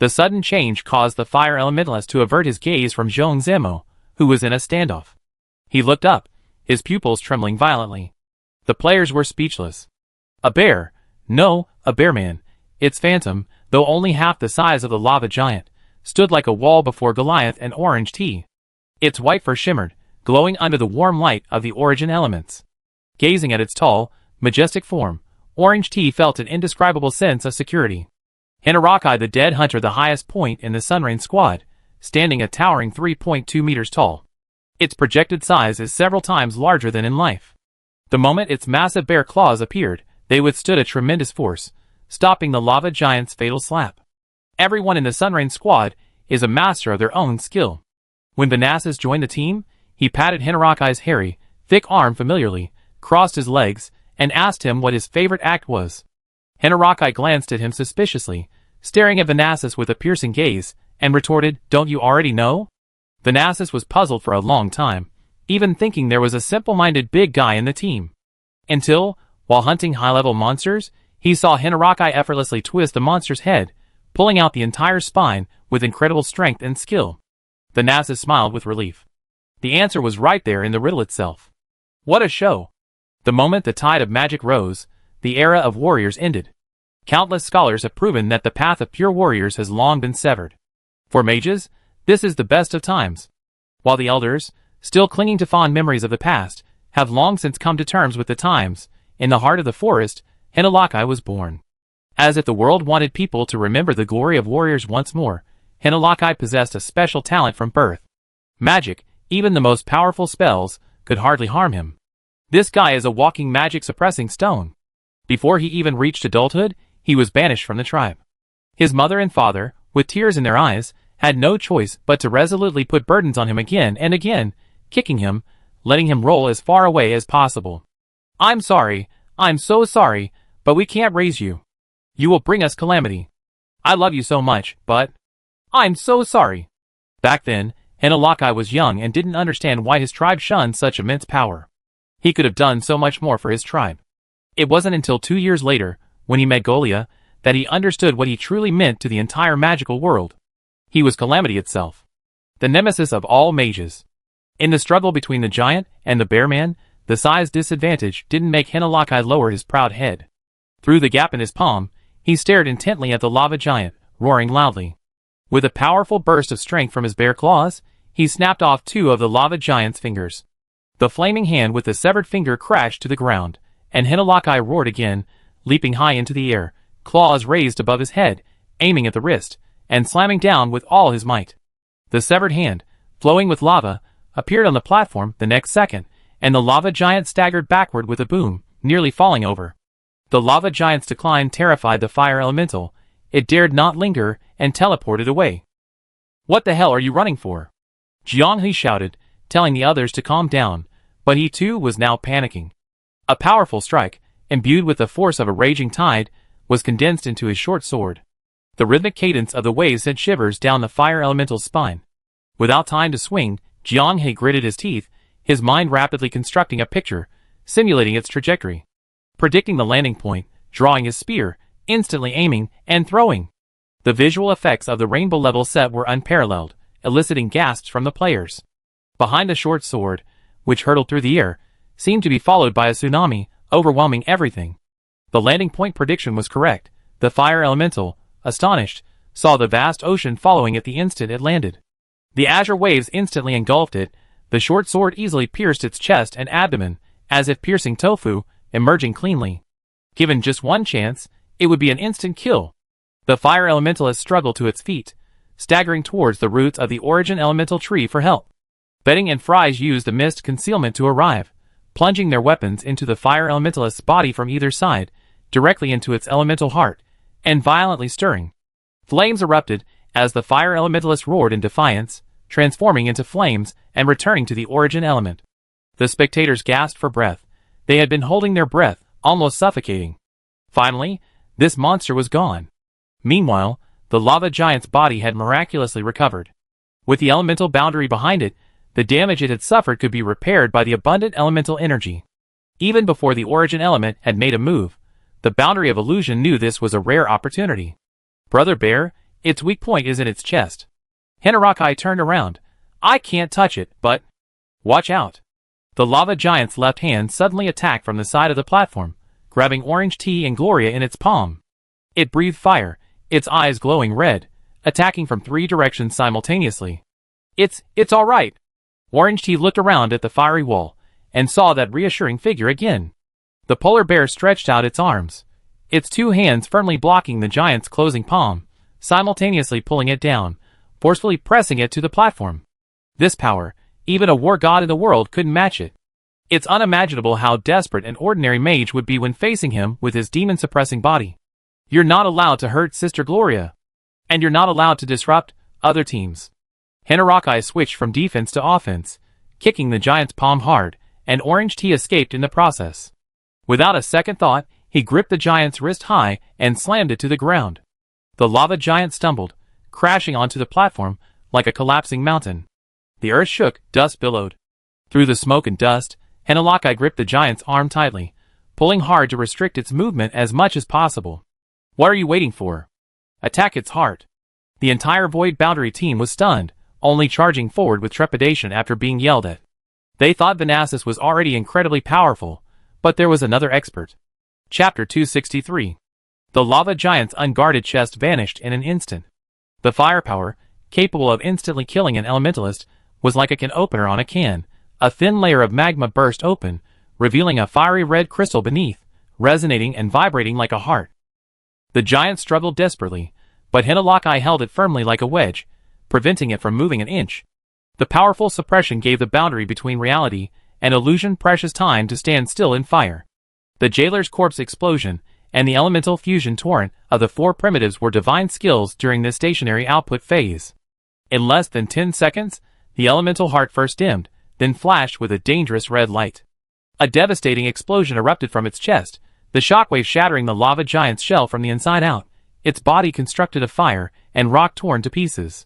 The sudden change caused the Fire Elementalist to avert his gaze from Zhong Zemo, who was in a standoff. He looked up, his pupils trembling violently. The players were speechless. A bear? No, a bearman. Its phantom, though only half the size of the lava giant, stood like a wall before Goliath and Orange Tea. Its white fur shimmered, glowing under the warm light of the origin elements. Gazing at its tall, majestic form, Orange Tea felt an indescribable sense of security. Hinaraki, the dead hunter, the highest point in the Sunrain squad, standing a towering 3.2 meters tall. Its projected size is several times larger than in life. The moment its massive bare claws appeared, they withstood a tremendous force, stopping the lava giant's fatal slap. Everyone in the Sunrain squad is a master of their own skill. When Thanasis joined the team, he patted Hinaraki's hairy, thick arm familiarly, crossed his legs, and asked him what his favorite act was. Hinaraki glanced at him suspiciously, staring at Thanasis with a piercing gaze, and retorted, "Don't you already know?" Thanasis was puzzled for a long time, even thinking there was a simple-minded big guy in the team. Until, while hunting high-level monsters, he saw Hinaraki effortlessly twist the monster's head, pulling out the entire spine with incredible strength and skill. Thanasis smiled with relief. The answer was right there in the riddle itself. What a show! The moment the tide of magic rose, the era of warriors ended. Countless scholars have proven that the path of pure warriors has long been severed. For mages, this is the best of times. While the elders, still clinging to fond memories of the past, have long since come to terms with the times, in the heart of the forest, Hinaraki was born. As if the world wanted people to remember the glory of warriors once more, Hinaraki possessed a special talent from birth. Magic, even the most powerful spells, could hardly harm him. This guy is a walking magic-suppressing stone. Before he even reached adulthood, he was banished from the tribe. His mother and father, with tears in their eyes, had no choice but to resolutely put burdens on him again and again, kicking him, letting him roll as far away as possible. I'm so sorry, but we can't raise you. You will bring us calamity. I love you so much, but I'm so sorry. Back then, Hinaraki was young and didn't understand why his tribe shunned such immense power. He could have done so much more for his tribe. It wasn't until 2 years later, when he met Golia, that he understood what he truly meant to the entire magical world. He was calamity itself. The nemesis of all mages. In the struggle between the giant and the bearman, the size disadvantage didn't make Hinaraki lower his proud head. Through the gap in his palm, he stared intently at the lava giant, roaring loudly. With a powerful burst of strength from his bare claws, he snapped off 2 of the lava giant's fingers. The flaming hand with the severed finger crashed to the ground, and Hinaraki roared again, leaping high into the air, claws raised above his head, aiming at the wrist, and slamming down with all his might. The severed hand, flowing with lava, appeared on the platform the next second, and the lava giant staggered backward with a boom, nearly falling over. The lava giant's decline terrified the fire elemental. It dared not linger, and teleported away. What the hell are you running for? Jianghe shouted, telling the others to calm down, but he too was now panicking. A powerful strike, imbued with the force of a raging tide, was condensed into his short sword. The rhythmic cadence of the waves sent shivers down the fire elemental's spine. Without time to swing, Jianghe gritted his teeth, his mind rapidly constructing a picture, simulating its trajectory. Predicting the landing point, drawing his spear, instantly aiming, and throwing. The visual effects of the rainbow level set were unparalleled, eliciting gasps from the players. Behind the short sword, which hurtled through the air, seemed to be followed by a tsunami, overwhelming everything. The landing point prediction was correct. The fire elemental, astonished, saw the vast ocean following it the instant it landed. The azure waves instantly engulfed it, the short sword easily pierced its chest and abdomen, as if piercing tofu, emerging cleanly. Given just one chance, it would be an instant kill. The fire elementalist struggled to its feet, staggering towards the roots of the origin elemental tree for help. Betting and Fries used the mist concealment to arrive, plunging their weapons into the fire elementalist's body from either side, directly into its elemental heart, and violently stirring. Flames erupted as the fire elementalist roared in defiance, transforming into flames and returning to the origin element. The spectators gasped for breath, They had been holding their breath, almost suffocating. Finally, this monster was gone. Meanwhile, the lava giant's body had miraculously recovered. With the elemental boundary behind it, the damage it had suffered could be repaired by the abundant elemental energy. Even before the origin element had made a move, the boundary of illusion knew this was a rare opportunity. Brother Bear, its weak point is in its chest. Hinaraki turned around. I can't touch it, but... Watch out. The lava giant's left hand suddenly attacked from the side of the platform, grabbing Orange Tea and Gloria in its palm. It breathed fire, its eyes glowing red, attacking from 3 directions simultaneously. It's all right. Orange Tea looked around at the fiery wall, and saw that reassuring figure again. The polar bear stretched out its arms, its 2 hands firmly blocking the giant's closing palm, simultaneously pulling it down, forcefully pressing it to the platform. This power, even a war god in the world couldn't match it. It's unimaginable how desperate an ordinary mage would be when facing him with his demon-suppressing body. You're not allowed to hurt Sister Gloria. And you're not allowed to disrupt other teams. Hinaraki switched from defense to offense, kicking the giant's palm hard, and Orange Tea escaped in the process. Without a second thought, he gripped the giant's wrist high and slammed it to the ground. The lava giant stumbled, crashing onto the platform like a collapsing mountain. The earth shook, dust billowed. Through the smoke and dust, Hinaraki gripped the giant's arm tightly, pulling hard to restrict its movement as much as possible. What are you waiting for? Attack its heart. The entire Void Boundary team was stunned, only charging forward with trepidation after being yelled at. They thought Vanasis was already incredibly powerful, but there was another expert. Chapter 263. The lava giant's unguarded chest vanished in an instant. The firepower, capable of instantly killing an elementalist, was like a can opener on a can. A thin layer of magma burst open, revealing a fiery red crystal beneath, resonating and vibrating like a heart. The giant struggled desperately, but Hinaraki held it firmly like a wedge, preventing it from moving an inch. The powerful suppression gave the boundary between reality and illusion precious time to stand still in fire. The jailer's corpse explosion and the elemental fusion torrent of the 4 primitives were divine skills during this stationary output phase. In less than 10 seconds, the elemental heart first dimmed, then flashed with a dangerous red light. A devastating explosion erupted from its chest, the shockwave shattering the lava giant's shell from the inside out, its body constructed of fire and rock torn to pieces.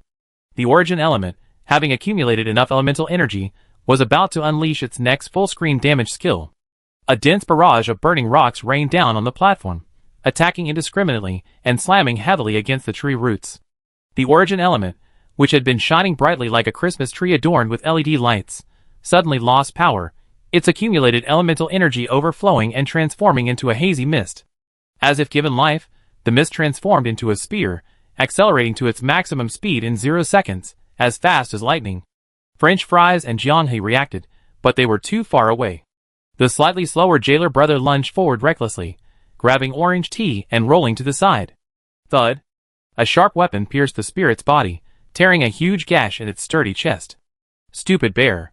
The origin element, having accumulated enough elemental energy, was about to unleash its next full-screen damage skill. A dense barrage of burning rocks rained down on the platform, attacking indiscriminately and slamming heavily against the tree roots. The origin element, which had been shining brightly like a Christmas tree adorned with LED lights, suddenly lost power, its accumulated elemental energy overflowing and transforming into a hazy mist. As if given life, the mist transformed into a spear, accelerating to its maximum speed in 0 seconds, as fast as lightning. French Fries and Jianghe reacted, but they were too far away. The slightly slower jailer brother lunged forward recklessly, grabbing Orange Tea and rolling to the side. Thud! A sharp weapon pierced the spirit's body, tearing a huge gash in its sturdy chest. Stupid bear.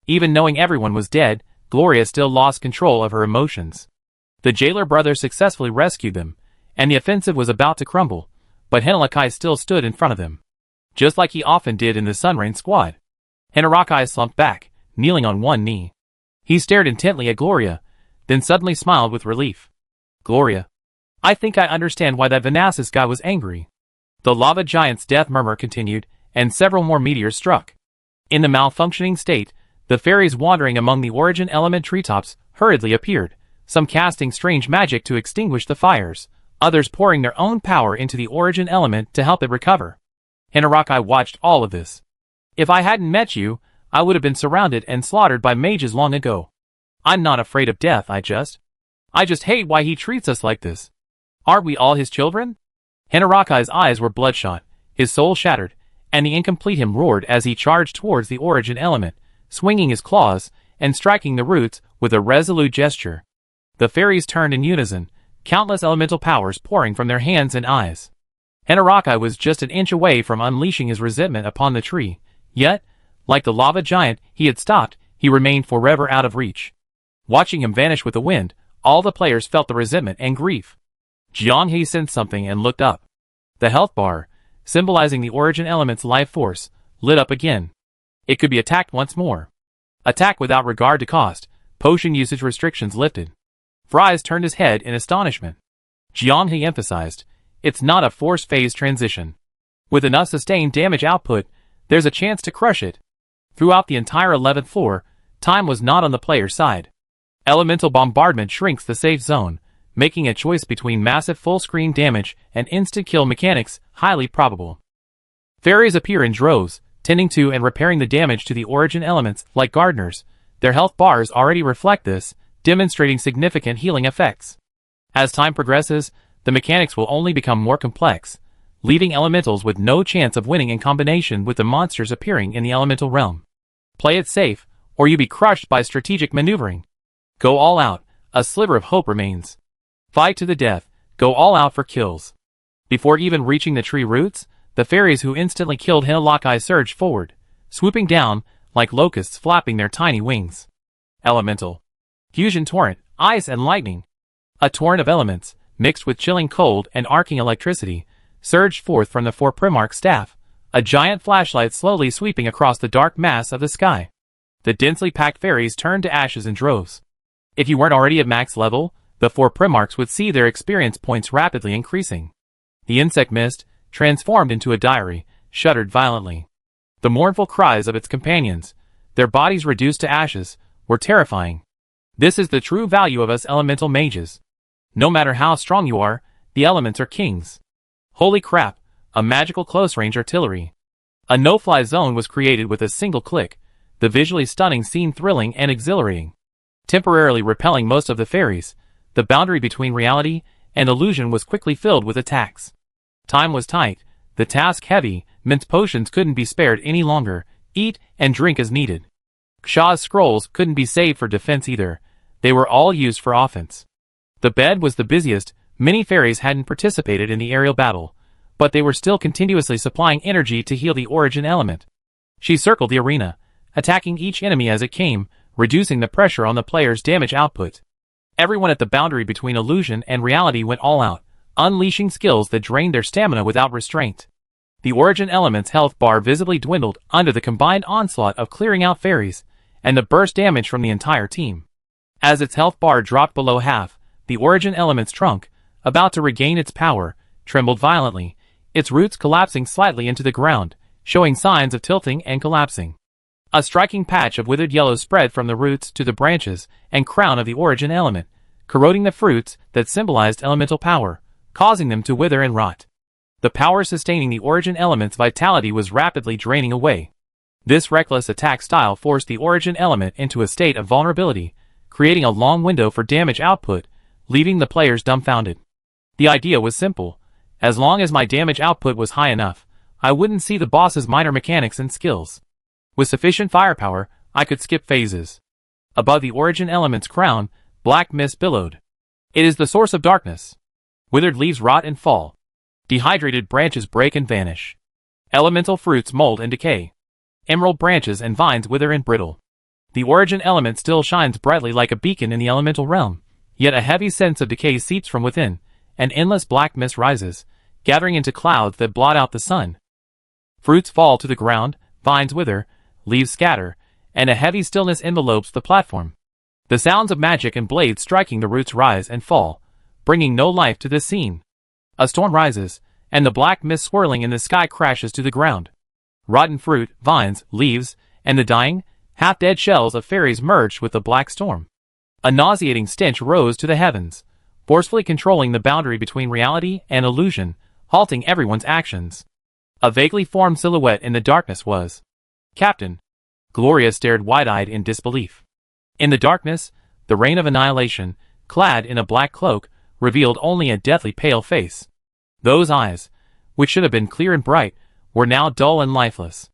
Even knowing everyone was dead, Gloria still lost control of her emotions. The jailer brother successfully rescued them, and the offensive was about to crumble, but Hinaraki still stood in front of them. Just like he often did in the Sunrain squad. Hinaraki slumped back, kneeling on one knee. He stared intently at Gloria, then suddenly smiled with relief. Gloria. I think I understand why that Vanasis guy was angry. The lava giant's death murmur continued, and several more meteors struck. In the malfunctioning state, the fairies wandering among the origin element treetops hurriedly appeared, some casting strange magic to extinguish the fires, others pouring their own power into the origin element to help it recover. Hinaraki watched all of this. If I hadn't met you, I would have been surrounded and slaughtered by mages long ago. I'm not afraid of death, I just hate why he treats us like this. Aren't we all his children? Hinaraki's eyes were bloodshot, his soul shattered, and the incomplete him roared as he charged towards the origin element, swinging his claws and striking the roots with a resolute gesture. The fairies turned in unison, countless elemental powers pouring from their hands and eyes. Hinaraki was just an inch away from unleashing his resentment upon the tree, yet, like the lava giant he had stopped, he remained forever out of reach. Watching him vanish with the wind, all the players felt the resentment and grief. Jianghe sensed something and looked up. The health bar, symbolizing the origin element's life force, lit up again. It could be attacked once more. Attack without regard to cost, Potion usage restrictions lifted. Fries turned his head in astonishment. Jiang He emphasized, it's not a force phase transition. With enough sustained damage output, there's a chance to crush it. Throughout the entire 11th floor, time was not on the player's side. Elemental bombardment shrinks the safe zone, making a choice between massive full-screen damage and instant kill mechanics highly probable. Fairies appear in droves, tending to and repairing the damage to the origin elements like gardeners. Their health bars already reflect this, demonstrating significant healing effects. As time progresses, the mechanics will only become more complex, leaving elementals with no chance of winning in combination with the monsters appearing in the elemental realm. Play it safe, or you be crushed by strategic maneuvering. Go all out, a sliver of hope remains. Fight to the death, go all out for kills. Before even reaching the tree roots, the fairies who instantly killed Hinalakai surged forward, swooping down like locusts flapping their tiny wings. Elemental. Fusion torrent, ice and lightning. A torrent of elements, mixed with chilling cold and arcing electricity, surged forth from the four Primarch staff, a giant flashlight slowly sweeping across the dark mass of the sky. The densely packed fairies turned to ashes in droves. If you weren't already at max level, the four Primarchs would see their experience points rapidly increasing. The insect mist, transformed into a diary, shuddered violently. The mournful cries of its companions, their bodies reduced to ashes, were terrifying. This is the true value of us elemental mages. No matter how strong you are, the elements are kings. Holy crap, a magical close-range artillery. A no-fly zone was created with a single click, the visually stunning scene thrilling and exhilarating. Temporarily repelling most of the fairies, the boundary between reality and illusion was quickly filled with attacks. Time was tight, the task heavy, meant potions couldn't be spared any longer, eat and drink as needed. Ksha's scrolls couldn't be saved for defense either, they were all used for offense. The bed was the busiest, many fairies hadn't participated in the aerial battle, but they were still continuously supplying energy to heal the origin element. She circled the arena, attacking each enemy as it came, reducing the pressure on the player's damage output. Everyone at the boundary between illusion and reality went all out, unleashing skills that drained their stamina without restraint. The origin element's health bar visibly dwindled under the combined onslaught of clearing out fairies, and the burst damage from the entire team. As its health bar dropped below half, the origin element's trunk, about to regain its power, trembled violently, its roots collapsing slightly into the ground, showing signs of tilting and collapsing. A striking patch of withered yellow spread from the roots to the branches and crown of the origin element, corroding the fruits that symbolized elemental power, causing them to wither and rot. The power sustaining the origin element's vitality was rapidly draining away. This reckless attack style forced the origin element into a state of vulnerability, creating a long window for damage output, leaving the players dumbfounded. The idea was simple. As long as my damage output was high enough, I wouldn't see the boss's minor mechanics and skills. With sufficient firepower, I could skip phases. Above the origin element's crown, black mist billowed. It is the source of darkness. Withered leaves rot and fall. Dehydrated branches break and vanish. Elemental fruits mold and decay. Emerald branches and vines wither and brittle. The origin element still shines brightly like a beacon in the elemental realm, yet a heavy sense of decay seeps from within, and endless black mist rises, gathering into clouds that blot out the sun. Fruits fall to the ground, vines wither, leaves scatter, and a heavy stillness envelopes the platform. The sounds of magic and blades striking the roots rise and fall, bringing no life to this scene. A storm rises, and the black mist swirling in the sky crashes to the ground. Rotten fruit, vines, leaves, and the dying, half-dead shells of fairies merged with the black storm. A nauseating stench rose to the heavens, forcefully controlling the boundary between reality and illusion, halting everyone's actions. A vaguely formed silhouette in the darkness was Captain. Gloria stared wide-eyed in disbelief. In the darkness, the rain of annihilation, clad in a black cloak, revealed only a deathly pale face. Those eyes, which should have been clear and bright, were now dull and lifeless.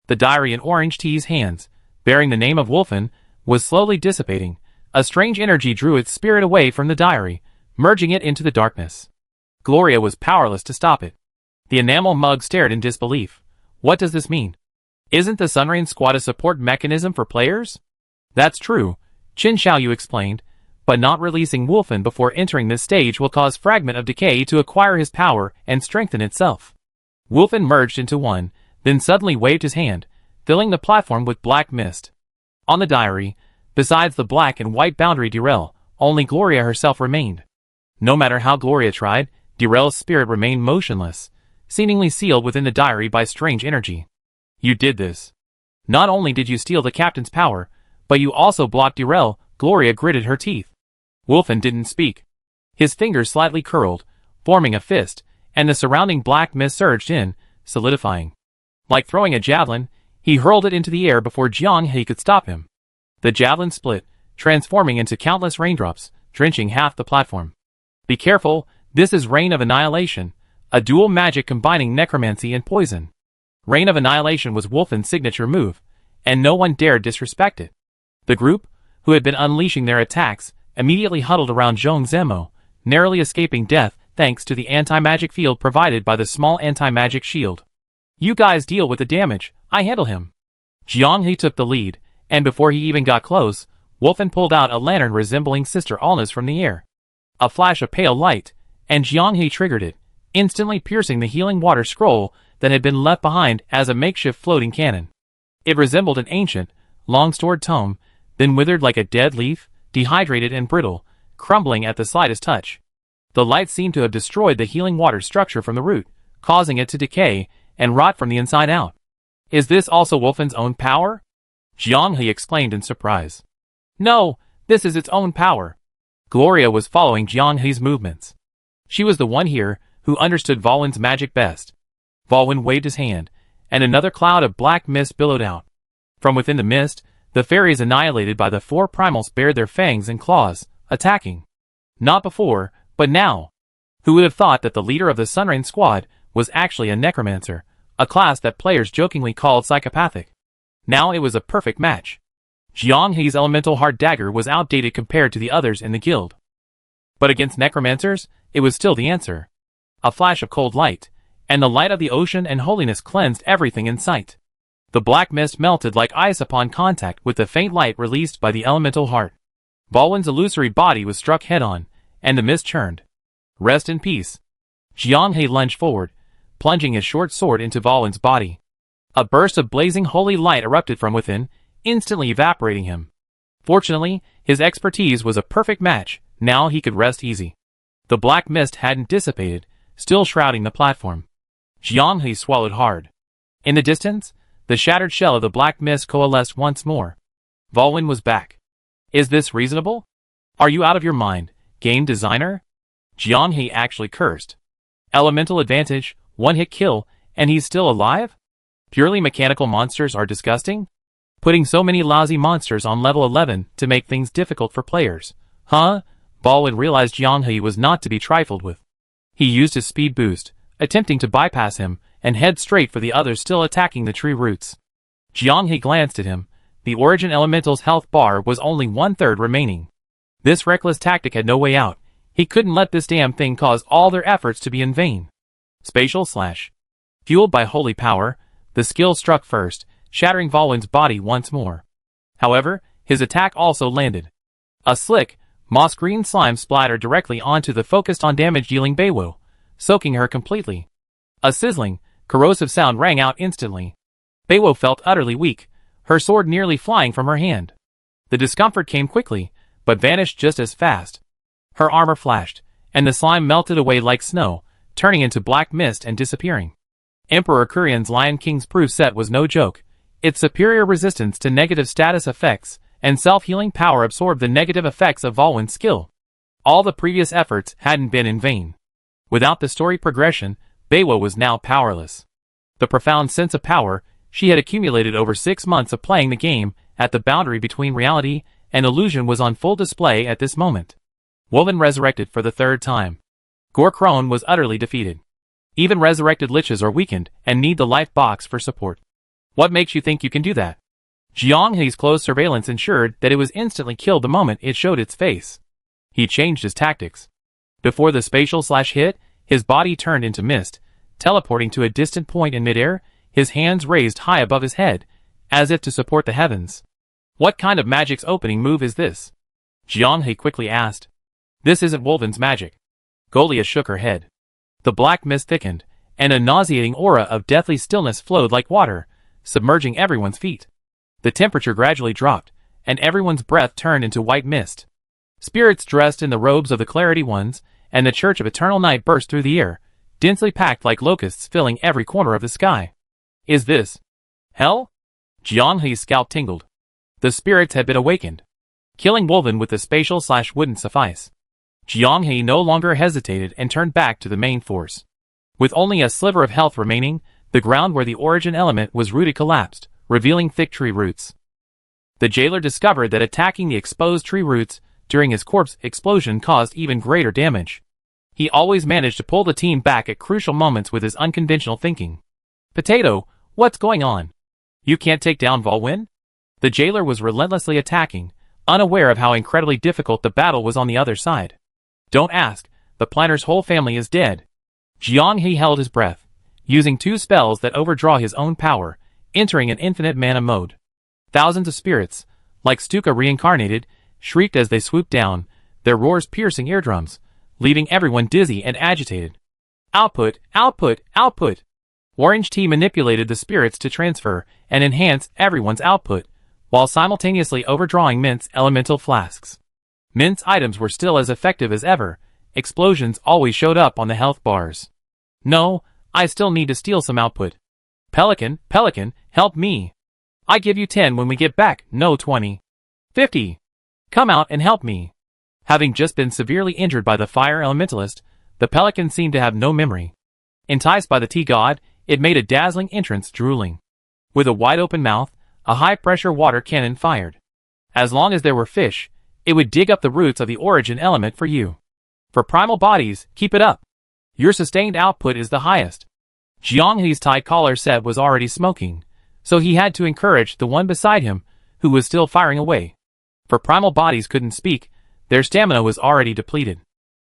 The diary in Orange T's hands, bearing the name of Wolfen, was slowly dissipating. A strange energy drew its spirit away from the diary, merging it into the darkness. Gloria was powerless to stop it. The enamel mug stared in disbelief. What does this mean? Isn't the Sunrain Squad a support mechanism for players? That's true, Qin Xiaoyu explained, but not releasing Wolfen before entering this stage will cause Fragment of Decay to acquire his power and strengthen itself. Wolfen merged into one, then suddenly waved his hand, filling the platform with black mist. On the diary, Besides the black and white boundary Darrell, only Gloria herself remained. No matter how Gloria tried, Darrell's spirit remained motionless, seemingly sealed within the diary by strange energy. You did this. Not only did you steal the captain's power, but you also blocked Darrell. Gloria gritted her teeth. Wolfen didn't speak. His fingers slightly curled, forming a fist, and the surrounding black mist surged in, solidifying. Like throwing a javelin, he hurled it into the air before Jiang He could stop him. The javelin split, transforming into countless raindrops, drenching half the platform. Be careful, this is Rain of Annihilation, a dual magic combining necromancy and poison. Rain of Annihilation was Wolfen's signature move, and no one dared disrespect it. The group, who had been unleashing their attacks, immediately huddled around Zhong Zemo, narrowly escaping death thanks to the anti-magic field provided by the small anti-magic shield. You guys deal with the damage, I handle him. Jiang He took the lead, and before he even got close, Wolfen pulled out a lantern resembling Sister Alna's from the air. A flash of pale light, and Jiang He triggered it, instantly piercing the healing water scroll that had been left behind as a makeshift floating cannon. It resembled an ancient, long-stored tome, then withered like a dead leaf, dehydrated and brittle, crumbling at the slightest touch. The light seemed to have destroyed the healing water structure from the root, causing it to decay and rot from the inside out. Is this also Wolfen's own power? Jiang He exclaimed in surprise. No, this is its own power. Gloria was following Jiang He's movements. She was the one here who understood Volwyn's magic best. Volwyn waved his hand, and another cloud of black mist billowed out. From within the mist, the fairies annihilated by the four primals bared their fangs and claws, attacking. Not before, but now. Who would have thought that the leader of the Sunrain squad was actually a necromancer, a class that players jokingly called psychopathic. Now it was a perfect match. Jiang He's elemental heart dagger was outdated compared to the others in the guild. But against necromancers, it was still the answer. A flash of cold light, and the light of the ocean and holiness cleansed everything in sight. The black mist melted like ice upon contact with the faint light released by the elemental heart. Volwyn's illusory body was struck head-on, and the mist churned. Rest in peace. Jiang He lunged forward, plunging his short sword into Volwyn's body. A burst of blazing holy light erupted from within, instantly evaporating him. Fortunately, his expertise was a perfect match. Now he could rest easy. The black mist hadn't dissipated, still shrouding the platform. Jiang He swallowed hard. In the distance, the shattered shell of the black mist coalesced once more. Volwyn was back. Is this reasonable? Are you out of your mind, game designer? Jiang He actually cursed. Elemental advantage, one-hit kill, and he's still alive? Purely mechanical monsters are disgusting? Putting so many lousy monsters on level 11 to make things difficult for players. Huh? Volwyn realized Jiang He was not to be trifled with. He used his speed boost, attempting to bypass him, and head straight for the others still attacking the tree roots. Jiang He glanced at him. The Origin Elemental's health bar was only 1/3 remaining. This reckless tactic had no way out. He couldn't let this damn thing cause all their efforts to be in vain. Spatial slash. Fueled by holy power, the skill struck first, shattering Volwyn's body once more. However, his attack also landed. A slick, moss-green slime splattered directly onto the focused-on-damage-dealing Beiwo, soaking her completely. A sizzling, corrosive sound rang out instantly. Beiwo felt utterly weak, her sword nearly flying from her hand. The discomfort came quickly, but vanished just as fast. Her armor flashed, and the slime melted away like snow, turning into black mist and disappearing. Emperor Kurian's Lion King's proof set was no joke. Its superior resistance to negative status effects and self-healing power absorbed the negative effects of Volwyn's skill. All the previous efforts hadn't been in vain. Without the story progression, Beiwo was now powerless. The profound sense of power she had accumulated over 6 months of playing the game at the boundary between reality and illusion was on full display at this moment. Wolfen resurrected for the 3rd time. Gorkrone was utterly defeated. Even resurrected liches are weakened and need the life box for support. What makes you think you can do that? Jiang He's close surveillance ensured that it was instantly killed the moment it showed its face. He changed his tactics. Before the spatial slash hit, his body turned into mist, teleporting to a distant point in midair, his hands raised high above his head, as if to support the heavens. What kind of magic's opening move is this? Jiang He quickly asked. This isn't Wolven's magic. Golia shook her head. The black mist thickened, and a nauseating aura of deathly stillness flowed like water, submerging everyone's feet. The temperature gradually dropped, and everyone's breath turned into white mist. Spirits dressed in the robes of the Clarity Ones and the Church of Eternal Night burst through the air, densely packed like locusts filling every corner of the sky. Is this hell? Jiang He's scalp tingled. The spirits had been awakened. Killing Wolven with the spatial slash wouldn't suffice. Jiang He no longer hesitated and turned back to the main force. With only a sliver of health remaining, the ground where the origin element was rooted collapsed, revealing thick tree roots. The jailer discovered that attacking the exposed tree roots during his corpse explosion caused even greater damage. He always managed to pull the team back at crucial moments with his unconventional thinking. Potato, what's going on? You can't take down Volwyn? The jailer was relentlessly attacking, unaware of how incredibly difficult the battle was on the other side. Don't ask, the planner's whole family is dead. Jiang He held his breath, using 2 spells that overdraw his own power, entering an infinite mana mode. Thousands of spirits, like Stuka reincarnated, shrieked as they swooped down, their roars piercing eardrums, leaving everyone dizzy and agitated. Output, output, output! Orange Tea manipulated the spirits to transfer and enhance everyone's output, while simultaneously overdrawing Mint's elemental flasks. Mint's items were still as effective as ever, explosions always showed up on the health bars. No, I still need to steal some output. Pelican, Pelican, help me! I give you 10 when we get back, no 20. 50! Come out and help me! Having just been severely injured by the fire elementalist, the Pelican seemed to have no memory. Enticed by the tea god, it made a dazzling entrance, drooling. With a wide-open mouth, a high-pressure water cannon fired. As long as there were fish, it would dig up the roots of the origin element for you. For primal bodies, keep it up. Your sustained output is the highest. Jiang He's tight collar set was already smoking, so he had to encourage the one beside him, who was still firing away. For primal bodies couldn't speak, their stamina was already depleted.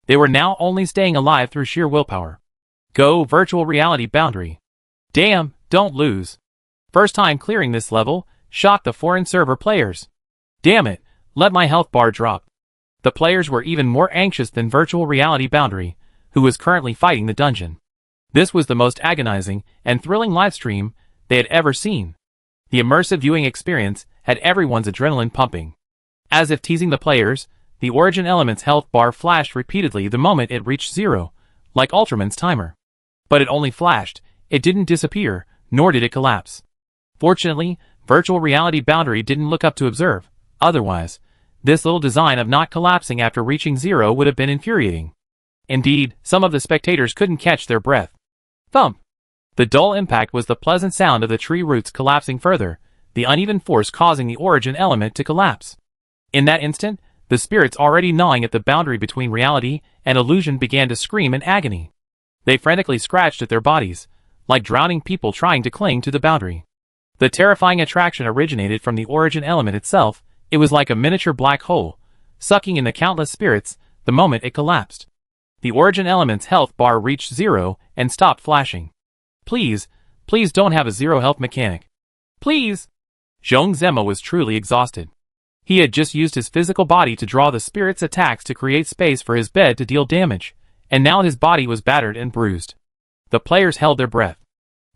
They were now only staying alive through sheer willpower. Go virtual reality boundary. Damn, don't lose. First time clearing this level, shocked the foreign server players. Damn it, let my health bar drop. The players were even more anxious than virtual reality boundary, who was currently fighting the dungeon. This was the most agonizing and thrilling livestream they had ever seen. The immersive viewing experience had everyone's adrenaline pumping. As if teasing the players, the origin element's health bar flashed repeatedly the moment it reached 0, like Ultraman's timer. But it only flashed, it didn't disappear, nor did it collapse. Fortunately, virtual reality boundary didn't look up to observe, otherwise, this little design of not collapsing after reaching 0 would have been infuriating. Indeed, some of the spectators couldn't catch their breath. Thump! The dull impact was the pleasant sound of the tree roots collapsing further, the uneven force causing the origin element to collapse. In that instant, the spirits already gnawing at the boundary between reality and illusion began to scream in agony. They frantically scratched at their bodies, like drowning people trying to cling to the boundary. The terrifying attraction originated from the origin element itself. It was like a miniature black hole, sucking in the countless spirits the moment it collapsed. The origin element's health bar reached 0 and stopped flashing. Please, please don't have a 0 health mechanic. Please! Zhong Zema was truly exhausted. He had just used his physical body to draw the spirit's attacks to create space for his bed to deal damage, and now his body was battered and bruised. The players held their breath.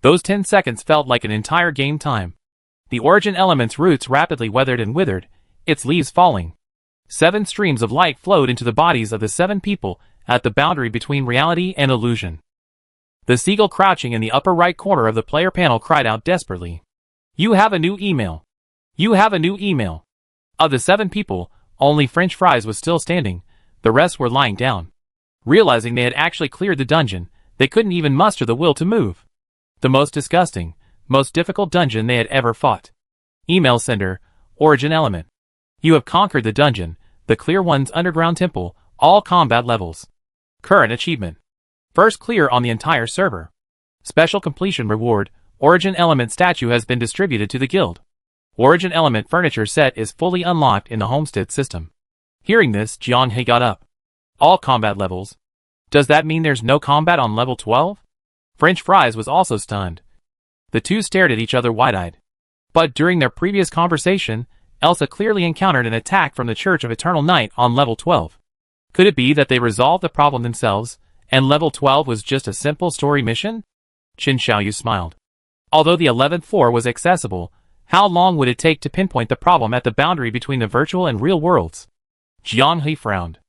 Those 10 seconds felt like an entire game time. The origin element's roots rapidly weathered and withered, its leaves falling. 7 streams of light flowed into the bodies of the 7 people at the boundary between reality and illusion. The seagull crouching in the upper right corner of the player panel cried out desperately. You have a new email. You have a new email. Of the 7 people, only French Fries was still standing, the rest were lying down. Realizing they had actually cleared the dungeon, they couldn't even muster the will to move. The most disgusting, most difficult dungeon they had ever fought. Email sender, origin element. You have conquered the dungeon, the Clear One's underground temple, all combat levels. Current achievement. First clear on the entire server. Special completion reward, origin element statue has been distributed to the guild. Origin element furniture set is fully unlocked in the homestead system. Hearing this, Jiang He got up. All combat levels. Does that mean there's no combat on level 12? French Fries was also stunned. The two stared at each other wide-eyed. But during their previous conversation, Elsa clearly encountered an attack from the Church of Eternal Night on level 12. Could it be that they resolved the problem themselves, and level 12 was just a simple story mission? Qin Xiaoyu smiled. Although the 11th floor was accessible, How long would it take to pinpoint the problem at the boundary between the virtual and real worlds? Jiang He frowned.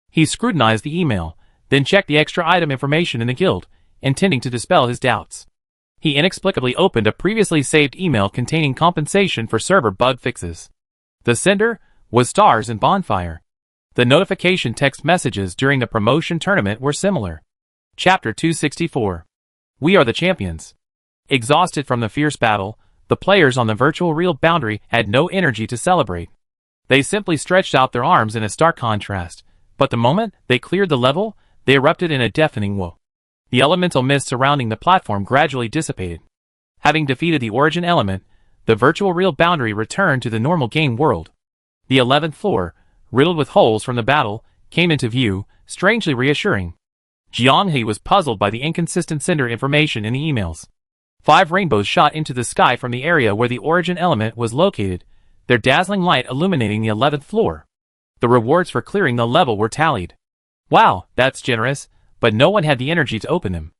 He scrutinized the email, then checked the extra item information in the guild, intending to dispel his doubts. He inexplicably opened a previously saved email containing compensation for server bug fixes. The sender was Stars and Bonfire. The notification text messages during the promotion tournament were similar. Chapter 264. We are the champions. Exhausted from the fierce battle, the players on the virtual real boundary had no energy to celebrate. They simply stretched out their arms in a stark contrast, but the moment they cleared the level, they erupted in a deafening woe. The elemental mist surrounding the platform gradually dissipated. Having defeated the origin element, the virtual real boundary returned to the normal game world. The 11th floor, riddled with holes from the battle, came into view, strangely reassuring. Jiang He was puzzled by the inconsistent sender information in the emails. 5 rainbows shot into the sky from the area where the origin element was located, their dazzling light illuminating the 11th floor. The rewards for clearing the level were tallied. Wow, that's generous, but no one had the energy to open them.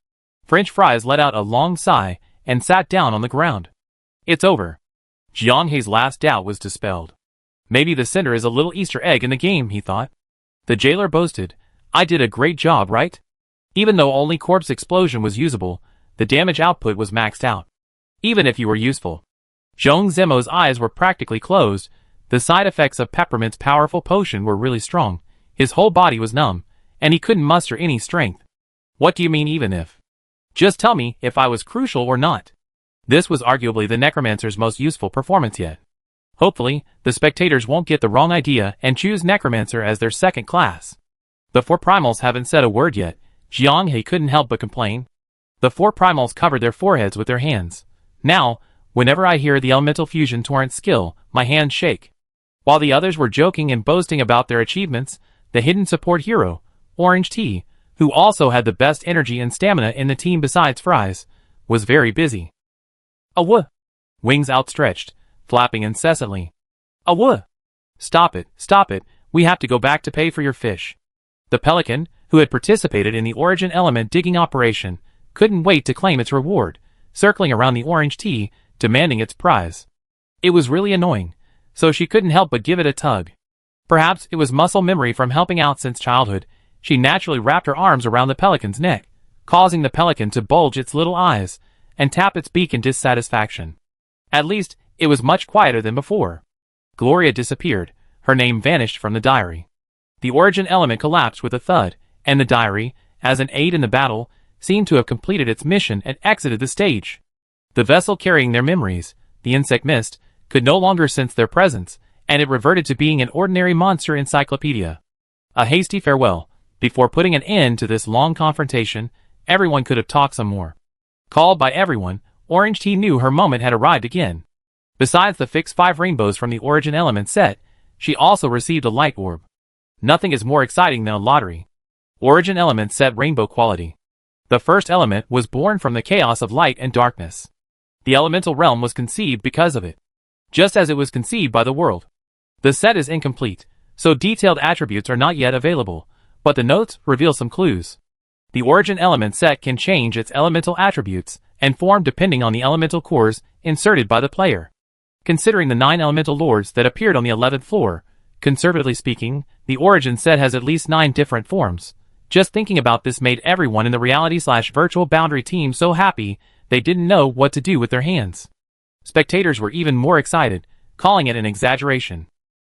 French Fries let out a long sigh and sat down on the ground. It's over. Jiang He's last doubt was dispelled. Maybe the sender is a little Easter egg in the game, he thought. The jailer boasted, I did a great job, right? Even though only corpse explosion was usable, the damage output was maxed out. Even if you were useful. Zhong Zemo's eyes were practically closed. The side effects of Peppermint's powerful potion were really strong. His whole body was numb, and he couldn't muster any strength. What do you mean even if? Just tell me if I was crucial or not. This was arguably the Necromancer's most useful performance yet. Hopefully, the spectators won't get the wrong idea and choose Necromancer as their second class. The 4 primals haven't said a word yet. Jiang He couldn't help but complain. The 4 primals covered their foreheads with their hands. Now, whenever I hear the elemental fusion torrent skill, my hands shake. While the others were joking and boasting about their achievements, the hidden support hero, Orange Tea, who also had the best energy and stamina in the team besides Fries, was very busy. Awoo! Wings outstretched, flapping incessantly. Awoo! Stop it, we have to go back to pay for your fish. The pelican, who had participated in the origin element digging operation, couldn't wait to claim its reward, circling around the Orange Tea, demanding its prize. It was really annoying, so she couldn't help but give it a tug. Perhaps it was muscle memory from helping out since childhood. She naturally wrapped her arms around the pelican's neck, causing the pelican to bulge its little eyes and tap its beak in dissatisfaction. At least, it was much quieter than before. Gloria disappeared. Her name vanished from the diary. The origin element collapsed with a thud, and the diary, as an aid in the battle, seemed to have completed its mission and exited the stage. The vessel carrying their memories, the insect mist, could no longer sense their presence, and it reverted to being an ordinary monster encyclopedia. A hasty farewell. Before putting an end to this long confrontation, everyone could have talked some more. Called by everyone, Orange Tea knew her moment had arrived again. Besides the fixed 5 rainbows from the origin element set, she also received a light orb. Nothing is more exciting than a lottery. Origin element set rainbow quality. The first element was born from the chaos of light and darkness. The elemental realm was conceived because of it, just as it was conceived by the world. The set is incomplete, so detailed attributes are not yet available, but the notes reveal some clues. The origin element set can change its elemental attributes and form depending on the elemental cores inserted by the player. Considering the 9 elemental lords that appeared on the 11th floor, conservatively speaking, the origin set has at least 9 different forms. Just thinking about this made everyone in the reality/virtual boundary team so happy they didn't know what to do with their hands. Spectators were even more excited, calling it an exaggeration.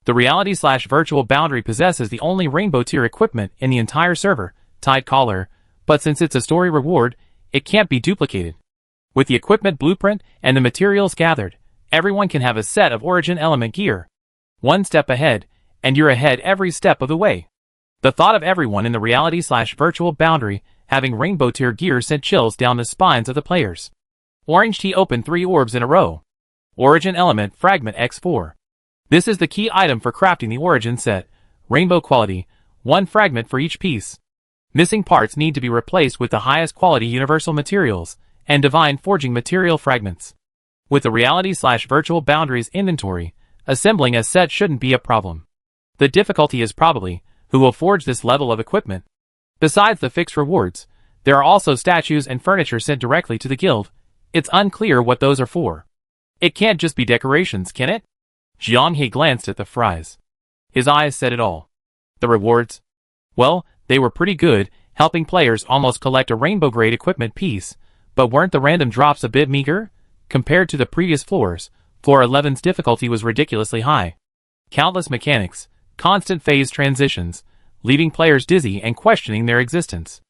The reality/virtual boundary possesses the only rainbow tier equipment in the entire server, Tide Collar, but since it's a story reward, it can't be duplicated. With the equipment blueprint and the materials gathered, everyone can have a set of origin element gear. One step ahead, and you're ahead every step of the way. The thought of everyone in the reality/virtual boundary having rainbow tier gear sent chills down the spines of the players. Orange Tea opened 3 orbs in a row. Origin element fragment X4. This is the key item for crafting the origin set. Rainbow quality, 1 fragment for each piece. Missing parts need to be replaced with the highest quality universal materials and divine forging material fragments. With the reality/virtual boundaries inventory, assembling a set shouldn't be a problem. The difficulty is probably who will forge this level of equipment. Besides the fixed rewards, there are also statues and furniture sent directly to the guild. It's unclear what those are for. It can't just be decorations, can it? Jiang He glanced at the fries. His eyes said it all. The rewards? Well, they were pretty good, helping players almost collect a rainbow-grade equipment piece, but weren't the random drops a bit meager? Compared to the previous floors, Floor 11's difficulty was ridiculously high. Countless mechanics, constant phase transitions, leaving players dizzy and questioning their existence.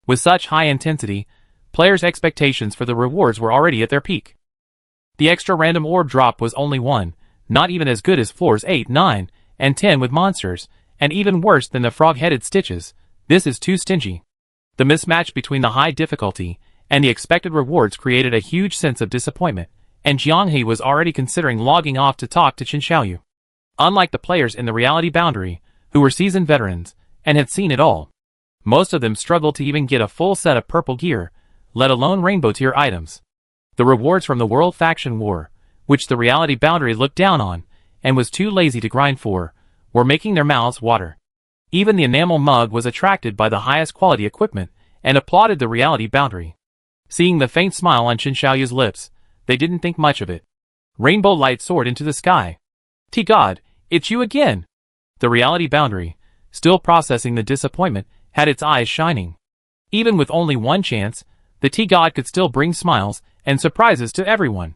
With such high intensity, players' expectations for the rewards were already at their peak. The extra random orb drop was only one, not even as good as floors 8, 9, and 10 with monsters, and even worse than the frog-headed stitches. This is too stingy. The mismatch between the high difficulty and the expected rewards created a huge sense of disappointment, and Jiang He was already considering logging off to talk to Qin Xiaoyu. Unlike the players in the reality boundary, who were seasoned veterans, and had seen it all, most of them struggled to even get a full set of purple gear, let alone rainbow tier items. The rewards from the World Faction War, which the reality boundary looked down on, and was too lazy to grind for, were making their mouths water. Even the enamel mug was attracted by the highest quality equipment, and applauded the reality boundary. Seeing the faint smile on Qin Xiaoyu's lips, they didn't think much of it. Rainbow light soared into the sky. "T-God, it's you again!" The reality boundary, still processing the disappointment, had its eyes shining. Even with only one chance, the T-God could still bring smiles and surprises to everyone.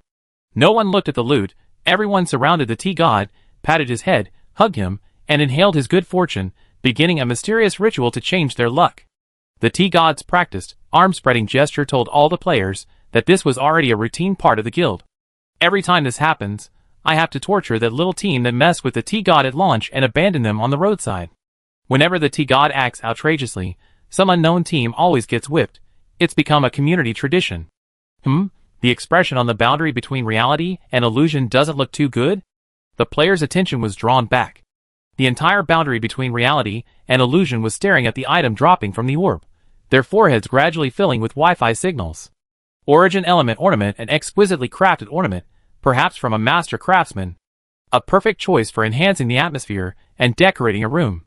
No one looked at the loot, everyone surrounded the T-God, patted his head, hugged him, and inhaled his good fortune, beginning a mysterious ritual to change their luck. The T-God's practiced, arm-spreading gesture told all the players that this was already a routine part of the guild. Every time this happens, I have to torture that little team that messed with the T-God at launch and abandon them on the roadside. Whenever the T-God acts outrageously, some unknown team always gets whipped. It's become a community tradition. The expression on the boundary between reality and illusion doesn't look too good? The players' attention was drawn back. The entire boundary between reality and illusion was staring at the item dropping from the orb, their foreheads gradually filling with Wi-Fi signals. Origin element ornament, an exquisitely crafted ornament, perhaps from a master craftsman. A perfect choice for enhancing the atmosphere and decorating a room.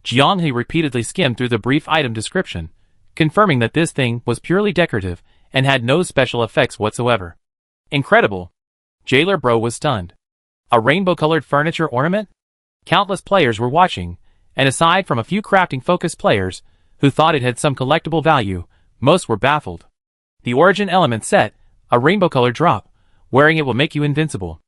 Jiang He repeatedly skimmed through the brief item description, confirming that this thing was purely decorative and had no special effects whatsoever. Incredible! Jailer Bro was stunned. A rainbow-colored furniture ornament? Countless players were watching, and aside from a few crafting-focused players who thought it had some collectible value, most were baffled. The Origin Element set, a rainbow-colored drop. Wearing it will make you invincible.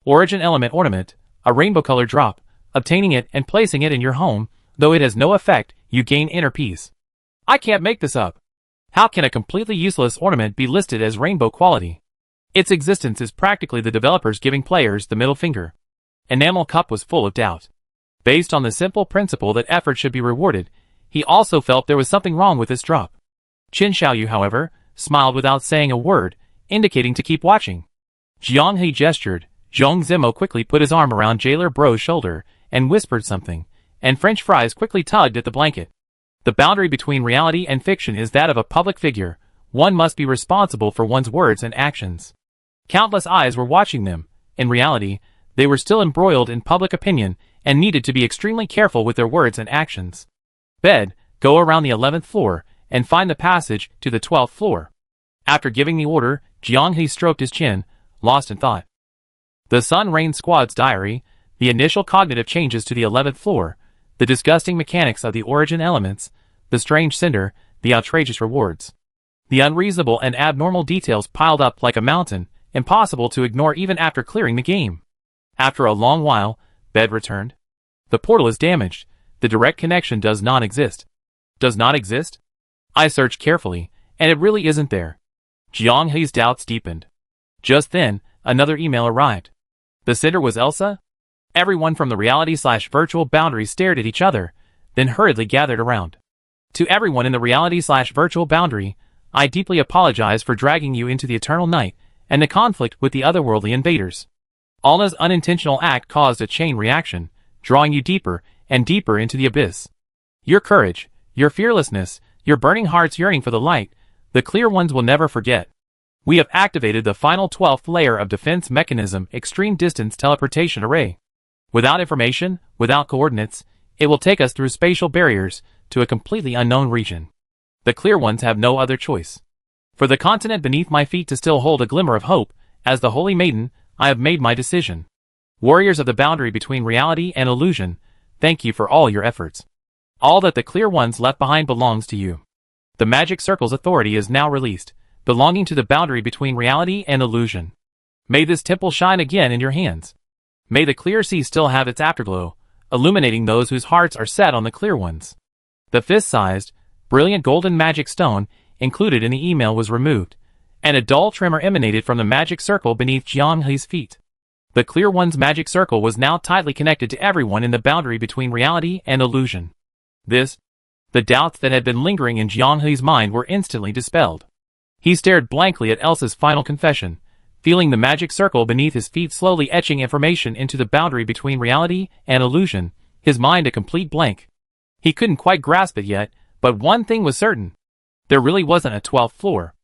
Origin Element ornament, a rainbow-colored drop. Obtaining it and placing it in your home, though it has no effect, you gain inner peace. I can't make this up. How can a completely useless ornament be listed as rainbow quality? Its existence is practically the developers giving players the middle finger. Enamel Cup was full of doubt. Based on the simple principle that effort should be rewarded, he also felt there was something wrong with this drop. Qin Xiaoyu, however, smiled without saying a word, indicating to keep watching. Jiang He gestured. Zhong Zimo quickly put his arm around Jailer Bro's shoulder and whispered something, and French Fries quickly tugged at the blanket. The boundary between reality and fiction is that of a public figure. One must be responsible for one's words and actions. Countless eyes were watching them. In reality, they were still embroiled in public opinion and needed to be extremely careful with their words and actions. Bed, go around the 11th floor and find the passage to the 12th floor. After giving the order, Jiang He stroked his chin, lost in thought. The Sun Rain Squad's diary, the initial cognitive changes to the 11th floor, the disgusting mechanics of the origin elements, the strange cinder, the outrageous rewards. The unreasonable and abnormal details piled up like a mountain, impossible to ignore even after clearing the game. After a long while, Bed returned. The portal is damaged. The direct connection does not exist. Does not exist? I searched carefully, and it really isn't there. Jiang He's doubts deepened. Just then, another email arrived. The sender was Elsa? Everyone from the reality/virtual boundary stared at each other, then hurriedly gathered around. To everyone in the reality/virtual boundary, I deeply apologize for dragging you into the eternal night and the conflict with the otherworldly invaders. Alna's unintentional act caused a chain reaction, drawing you deeper and deeper into the abyss. Your courage, your fearlessness, your burning heart's yearning for the light, the clear ones will never forget. We have activated the final 12th layer of defense mechanism, extreme distance teleportation array. Without information, without coordinates, it will take us through spatial barriers to a completely unknown region. The clear ones have no other choice. For the continent beneath my feet to still hold a glimmer of hope, as the Holy Maiden, I have made my decision. Warriors of the boundary between reality and illusion, thank you for all your efforts. All that the clear ones left behind belongs to you. The magic circle's authority is now released, belonging to the boundary between reality and illusion. May this temple shine again in your hands. May the clear sea still have its afterglow, illuminating those whose hearts are set on the clear ones. The fist-sized, brilliant golden magic stone included in the email was removed, and a dull tremor emanated from the magic circle beneath Jiang Hei's feet. The clear one's magic circle was now tightly connected to everyone in the boundary between reality and illusion. The doubts that had been lingering in Jiang Hei's mind were instantly dispelled. He stared blankly at Elsa's final confession, feeling the magic circle beneath his feet slowly etching information into the boundary between reality and illusion, his mind a complete blank. He couldn't quite grasp it yet, but one thing was certain. There really wasn't a 12th floor.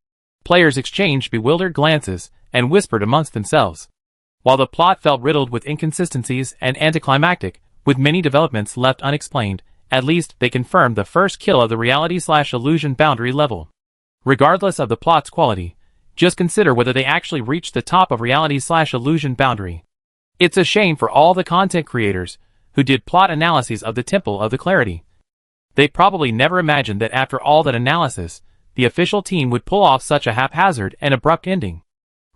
Players exchanged bewildered glances and whispered amongst themselves. While the plot felt riddled with inconsistencies and anticlimactic, with many developments left unexplained, at least they confirmed the first kill of the reality/illusion boundary level. Regardless of the plot's quality, just consider whether they actually reached the top of reality/illusion boundary. It's a shame for all the content creators who did plot analyses of the Temple of the Clarity. They probably never imagined that after all that analysis, the official team would pull off such a haphazard and abrupt ending.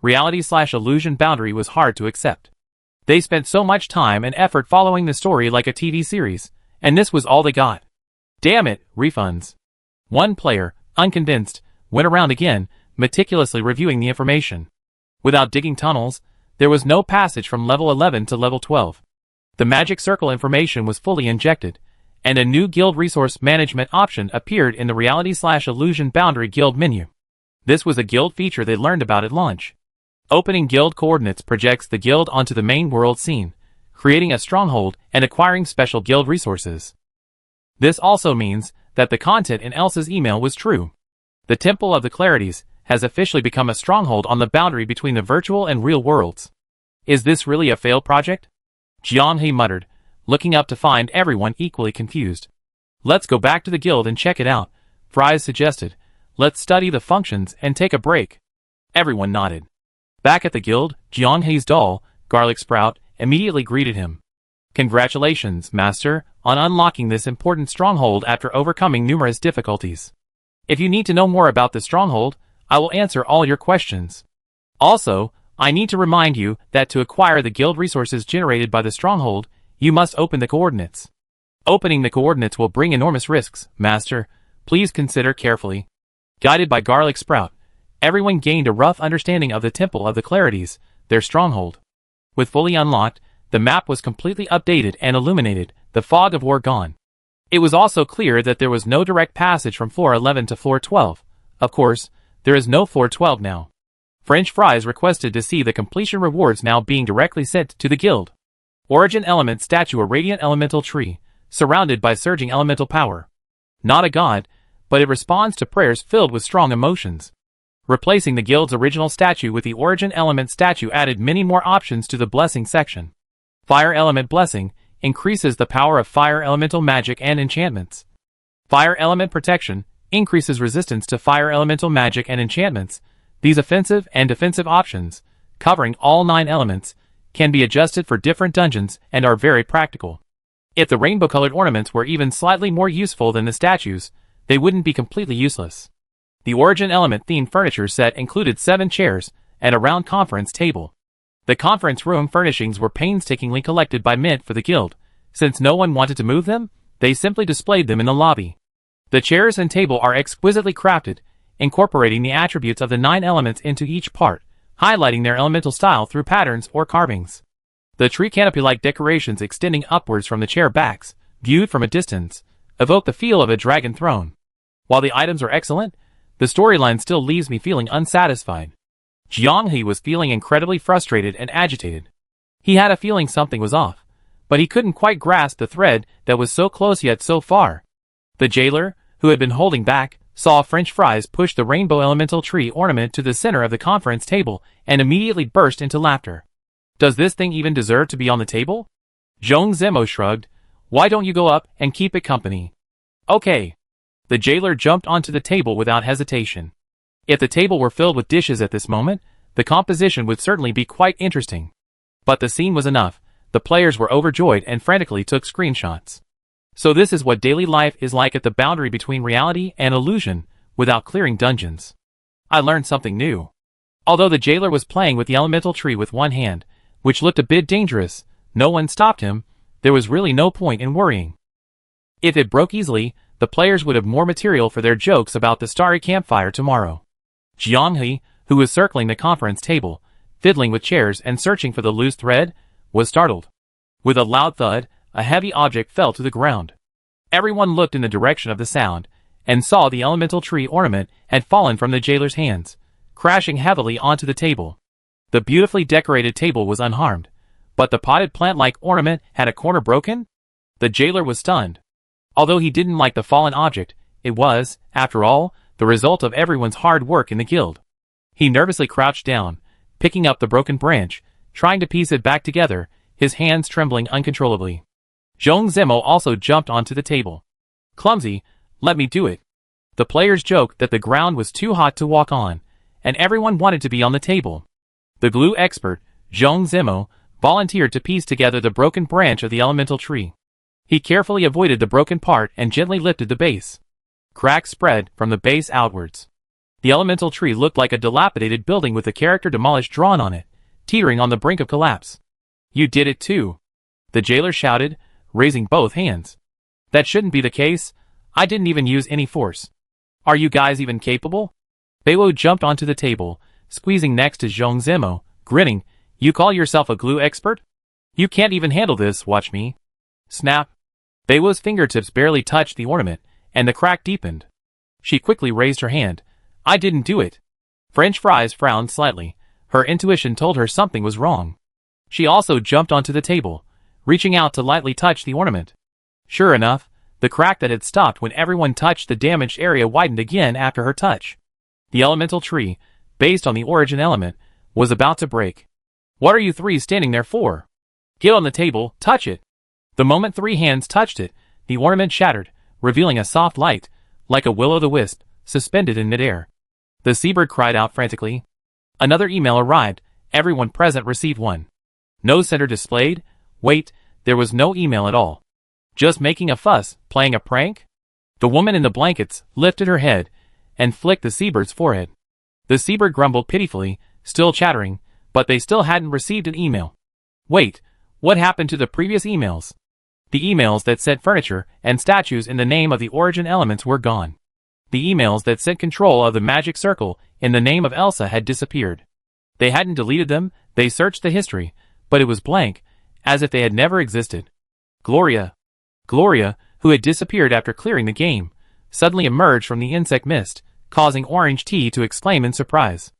Reality/illusion boundary was hard to accept. They spent so much time and effort following the story like a TV series, and this was all they got. Damn it, refunds. One player, unconvinced, went around again, meticulously reviewing the information. Without digging tunnels, there was no passage from level 11 to level 12. The magic circle information was fully injected, and a new guild resource management option appeared in the reality/illusion boundary guild menu. This was a guild feature they learned about at launch. Opening guild coordinates projects the guild onto the main world scene, creating a stronghold and acquiring special guild resources. This also means that the content in Elsa's email was true. The Temple of the Clarities has officially become a stronghold on the boundary between the virtual and real worlds. Is this really a failed project? Jiang Hei muttered, looking up to find everyone equally confused. Let's go back to the guild and check it out, Fries suggested. Let's study the functions and take a break. Everyone nodded. Back at the guild, Jiang Hei's doll, Garlic Sprout, immediately greeted him. Congratulations, Master, on unlocking this important stronghold after overcoming numerous difficulties. If you need to know more about the stronghold, I will answer all your questions. Also, I need to remind you that to acquire the guild resources generated by the stronghold, you must open the coordinates. Opening the coordinates will bring enormous risks, Master. Please consider carefully. Guided by Garlic Sprout, everyone gained a rough understanding of the Temple of the Clarities, their stronghold. With fully unlocked, the map was completely updated and illuminated, the fog of war gone. It was also clear that there was no direct passage from floor 11 to floor 12. Of course, there is no floor 12 now. French Fries requested to see the completion rewards now being directly sent to the guild. Origin Element Statue, a radiant elemental tree, surrounded by surging elemental power. Not a god, but it responds to prayers filled with strong emotions. Replacing the guild's original statue with the Origin Element statue added many more options to the blessing section. Fire Element Blessing increases the power of fire elemental magic and enchantments. Fire Element Protection increases resistance to fire elemental magic and enchantments. These offensive and defensive options, covering all 9 elements, can be adjusted for different dungeons and are very practical. If the rainbow-colored ornaments were even slightly more useful than the statues, they wouldn't be completely useless. The Origin Element-themed furniture set included 7 chairs and a round conference table. The conference room furnishings were painstakingly collected by Mint for the guild. Since no one wanted to move them, they simply displayed them in the lobby. The chairs and table are exquisitely crafted, incorporating the attributes of the 9 elements into each part, highlighting their elemental style through patterns or carvings. The tree canopy-like decorations extending upwards from the chair backs, viewed from a distance, evoke the feel of a dragon throne. While the items are excellent, the storyline still leaves me feeling unsatisfied. Jiang Hei was feeling incredibly frustrated and agitated. He had a feeling something was off, but he couldn't quite grasp the thread that was so close yet so far. The jailer, who had been holding back, saw French Fries push the rainbow elemental tree ornament to the center of the conference table and immediately burst into laughter. Does this thing even deserve to be on the table? Zhong Zemo shrugged. Why don't you go up and keep it company? Okay. The jailer jumped onto the table without hesitation. If the table were filled with dishes at this moment, the composition would certainly be quite interesting. But the scene was enough. The players were overjoyed and frantically took screenshots. So this is what daily life is like at the boundary between reality and illusion, without clearing dungeons. I learned something new. Although the jailer was playing with the elemental tree with one hand, which looked a bit dangerous, no one stopped him. There was really no point in worrying. If it broke easily, the players would have more material for their jokes about the starry campfire tomorrow. Jianghe, who was circling the conference table, fiddling with chairs and searching for the loose thread, was startled. With a loud thud, a heavy object fell to the ground. Everyone looked in the direction of the sound, and saw the elemental tree ornament had fallen from the jailer's hands, crashing heavily onto the table. The beautifully decorated table was unharmed, but the potted plant-like ornament had a corner broken? The jailer was stunned. Although he didn't like the fallen object, it was, after all, the result of everyone's hard work in the guild. He nervously crouched down, picking up the broken branch, trying to piece it back together, his hands trembling uncontrollably. Zhong Zimo also jumped onto the table. Clumsy, let me do it. The players joked that the ground was too hot to walk on, and everyone wanted to be on the table. The glue expert, Zhong Zimo, volunteered to piece together the broken branch of the elemental tree. He carefully avoided the broken part and gently lifted the base. Cracks spread from the base outwards. The elemental tree looked like a dilapidated building with the character demolished drawn on it, teetering on the brink of collapse. You did it too. The jailer shouted, raising both hands. That shouldn't be the case. I didn't even use any force. Are you guys even capable? Beiwo jumped onto the table, squeezing next to Zhong Zimo, grinning. You call yourself a glue expert? You can't even handle this, watch me. Snap. Beiwo's fingertips barely touched the ornament, and the crack deepened. She quickly raised her hand. I didn't do it. French Fries frowned slightly. Her intuition told her something was wrong. She also jumped onto the table, reaching out to lightly touch the ornament. Sure enough, the crack that had stopped when everyone touched the damaged area widened again after her touch. The elemental tree, based on the origin element, was about to break. What are you three standing there for? Get on the table, touch it. The moment three hands touched it, the ornament shattered, revealing a soft light, like a will-o'-the-wisp, suspended in midair. The seabird cried out frantically. Another email arrived. Everyone present received one. No sender displayed. Wait, there was no email at all. Just making a fuss, playing a prank? The woman in the blankets lifted her head and flicked the seabird's forehead. The seabird grumbled pitifully, still chattering, but they still hadn't received an email. Wait, what happened to the previous emails? The emails that sent furniture and statues in the name of the origin elements were gone. The emails that sent control of the magic circle in the name of Elsa had disappeared. They hadn't deleted them, they searched the history, but it was blank, as if they had never existed. Gloria, who had disappeared after clearing the game, suddenly emerged from the insect mist, causing Orange Tea to exclaim in surprise.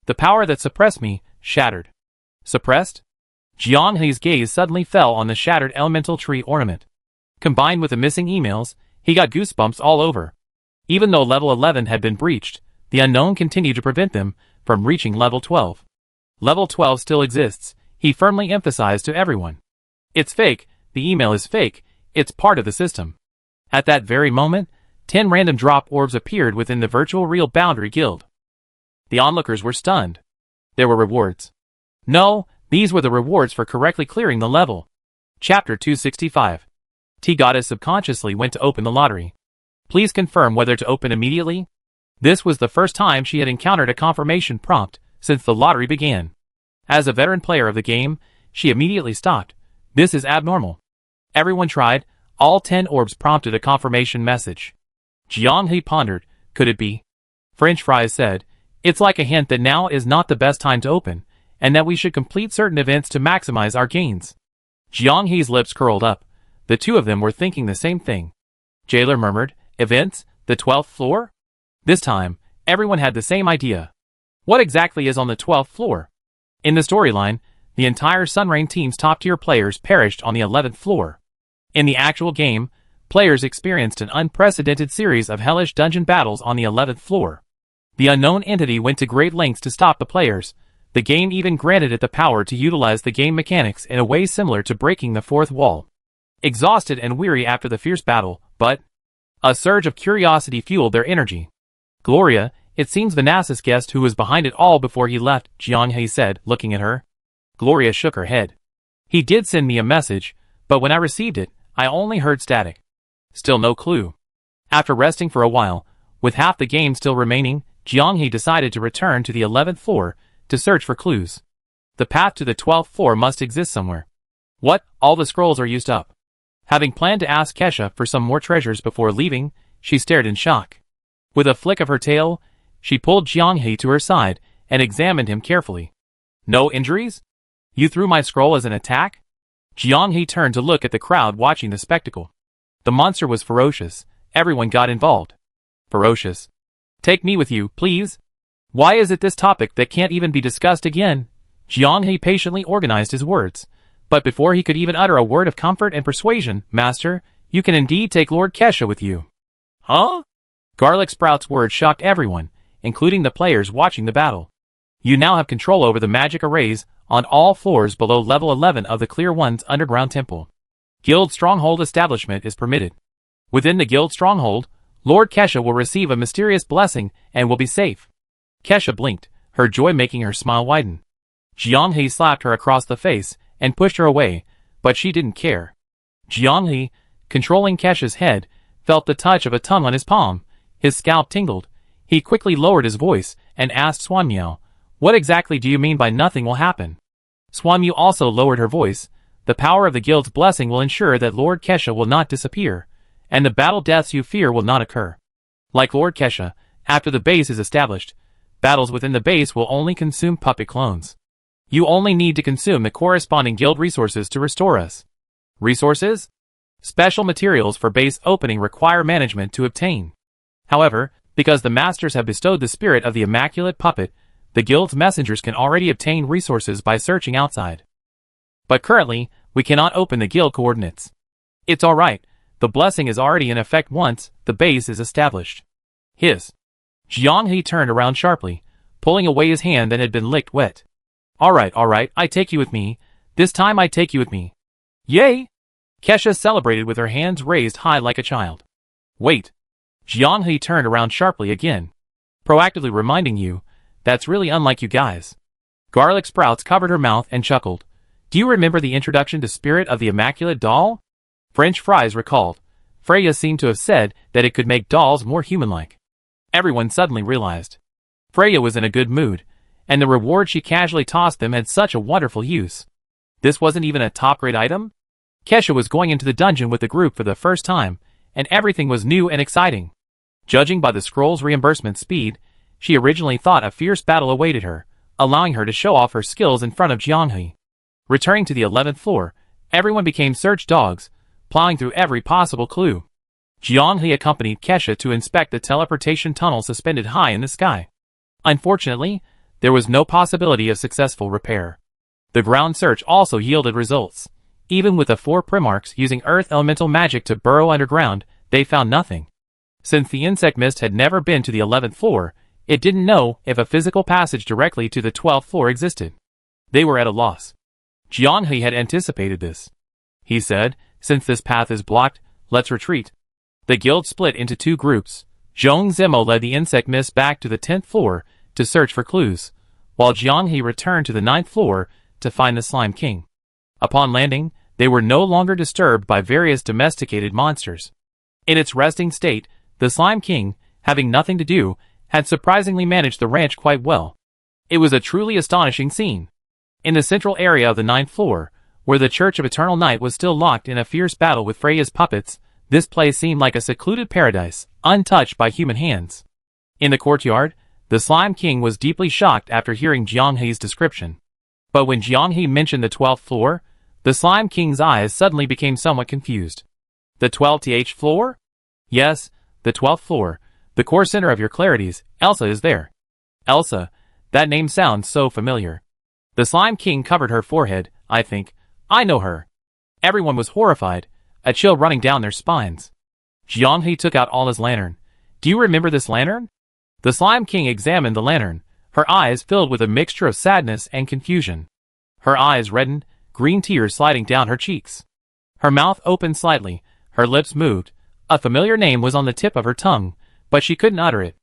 The power that suppressed me, shattered. Suppressed? Jianghe's gaze suddenly fell on the shattered elemental tree ornament. Combined with the missing emails, he got goosebumps all over. Even though level 11 had been breached, the unknown continued to prevent them from reaching level 12. Level 12 still exists, he firmly emphasized to everyone. It's fake, the email is fake, it's part of the system. At that very moment, 10 random drop orbs appeared within the virtual real boundary guild. The onlookers were stunned. There were rewards. No, these were the rewards for correctly clearing the level. Chapter 265. T-Goddess subconsciously went to open the lottery. Please confirm whether to open immediately. This was the first time she had encountered a confirmation prompt since the lottery began. As a veteran player of the game, she immediately stopped. This is abnormal. Everyone tried. All 10 orbs prompted a confirmation message. Jianghe pondered. Could it be? French Fries said, it's like a hint that now is not the best time to open, and that we should complete certain events to maximize our gains. Jianghe's lips curled up. The two of them were thinking the same thing. Jailer murmured, events? The 12th floor? This time, everyone had the same idea. What exactly is on the 12th floor? In the storyline, the entire Sunrain team's top-tier players perished on the 11th floor. In the actual game, players experienced an unprecedented series of hellish dungeon battles on the 11th floor. The unknown entity went to great lengths to stop the players. The game even granted it the power to utilize the game mechanics in a way similar to breaking the fourth wall. Exhausted and weary after the fierce battle, but a surge of curiosity fueled their energy. Gloria, It seems Vanassus guessed who was behind it all before he left, Jiang said, looking at her. Gloria shook her head. He did send me a message, but when I received it, I only heard static. Still no clue. After resting for a while, with half the game still remaining, Jiang decided to return to the 11th floor to search for clues. The path to the 12th floor must exist somewhere. What? All the scrolls are used up. Having planned to ask Kesha for some more treasures before leaving, she stared in shock. With a flick of her tail, she pulled Jiang to her side and examined him carefully. No injuries? You threw my scroll as an attack? Jiang turned to look at the crowd watching the spectacle. The monster was ferocious. Everyone got involved. Ferocious. Take me with you, please. Why is it this topic that can't even be discussed again? Jiang patiently organized his words. But before he could even utter a word of comfort and persuasion, Master, you can indeed take Lord Kesha with you. Huh? Garlic Sprout's words shocked everyone, including the players watching the battle. You now have control over the magic arrays on all floors below level 11 of the Clear One's underground temple. Guild Stronghold establishment is permitted. Within the Guild Stronghold, Lord Kesha will receive a mysterious blessing and will be safe. Kesha blinked, her joy making her smile widen. Jiang slapped her across the face and pushed her away, but she didn't care. Jiang, controlling Kesha's head, felt the touch of a tongue on his palm. His scalp tingled. He quickly lowered his voice and asked Swanmeow, what exactly do you mean by nothing will happen? Swanmeow also lowered her voice. The power of the guild's blessing will ensure that Lord Kesha will not disappear, and the battle deaths you fear will not occur. Like Lord Kesha, after the base is established, battles within the base will only consume puppet clones. You only need to consume the corresponding guild resources to restore us. Resources? Special materials for base opening require management to obtain. However, because the masters have bestowed the spirit of the immaculate puppet, the guild's messengers can already obtain resources by searching outside. But currently, we cannot open the guild coordinates. It's alright, the blessing is already in effect once the base is established. Hiss. Jiang turned around sharply, pulling away his hand that had been licked wet. Alright, I take you with me. This time I take you with me. Yay! Kesha celebrated with her hands raised high like a child. Wait. Jiang turned around sharply again. Proactively reminding you, that's really unlike you guys. Garlic Sprouts covered her mouth and chuckled. Do you remember the introduction to Spirit of the Immaculate Doll? French Fries recalled. Freya seemed to have said that it could make dolls more human-like. Everyone suddenly realized. Freya was in a good mood, and the reward she casually tossed them had such a wonderful use. This wasn't even a top-grade item? Kesha was going into the dungeon with the group for the first time, and everything was new and exciting. Judging by the scroll's reimbursement speed, she originally thought a fierce battle awaited her, allowing her to show off her skills in front of Jiang. Returning to the 11th floor, everyone became search dogs, plowing through every possible clue. Jiang accompanied Kesha to inspect the teleportation tunnel suspended high in the sky. Unfortunately, there was no possibility of successful repair. The ground search also yielded results. Even with the 4 Primarchs using earth elemental magic to burrow underground, they found nothing. Since the insect mist had never been to the 11th floor, it didn't know if a physical passage directly to the 12th floor existed. They were at a loss. Jiang had anticipated this. He said, since this path is blocked, let's retreat. The guild split into 2 groups. Zhong Zimo led the insect mist back to the 10th floor to search for clues, while Jiang returned to the 9th floor to find the Slime King. Upon landing, they were no longer disturbed by various domesticated monsters. In its resting state, the Slime King, having nothing to do, had surprisingly managed the ranch quite well. It was a truly astonishing scene. In the central area of the 9th floor, where the Church of Eternal Night was still locked in a fierce battle with Freya's puppets, this place seemed like a secluded paradise, untouched by human hands. In the courtyard, the Slime King was deeply shocked after hearing Jiang description. But when Jiang mentioned the 12th floor, the Slime King's eyes suddenly became somewhat confused. The 12th floor? Yes, the 12th floor, the core center of your clarities. Elsa is there. Elsa, that name sounds so familiar. The Slime King covered her forehead. I think, I know her. Everyone was horrified, a chill running down their spines. Jiang took out all his lantern. Do you remember this lantern? The Slime King examined the lantern, her eyes filled with a mixture of sadness and confusion. Her eyes reddened, green tears sliding down her cheeks. Her mouth opened slightly, her lips moved. A familiar name was on the tip of her tongue, but she couldn't utter it.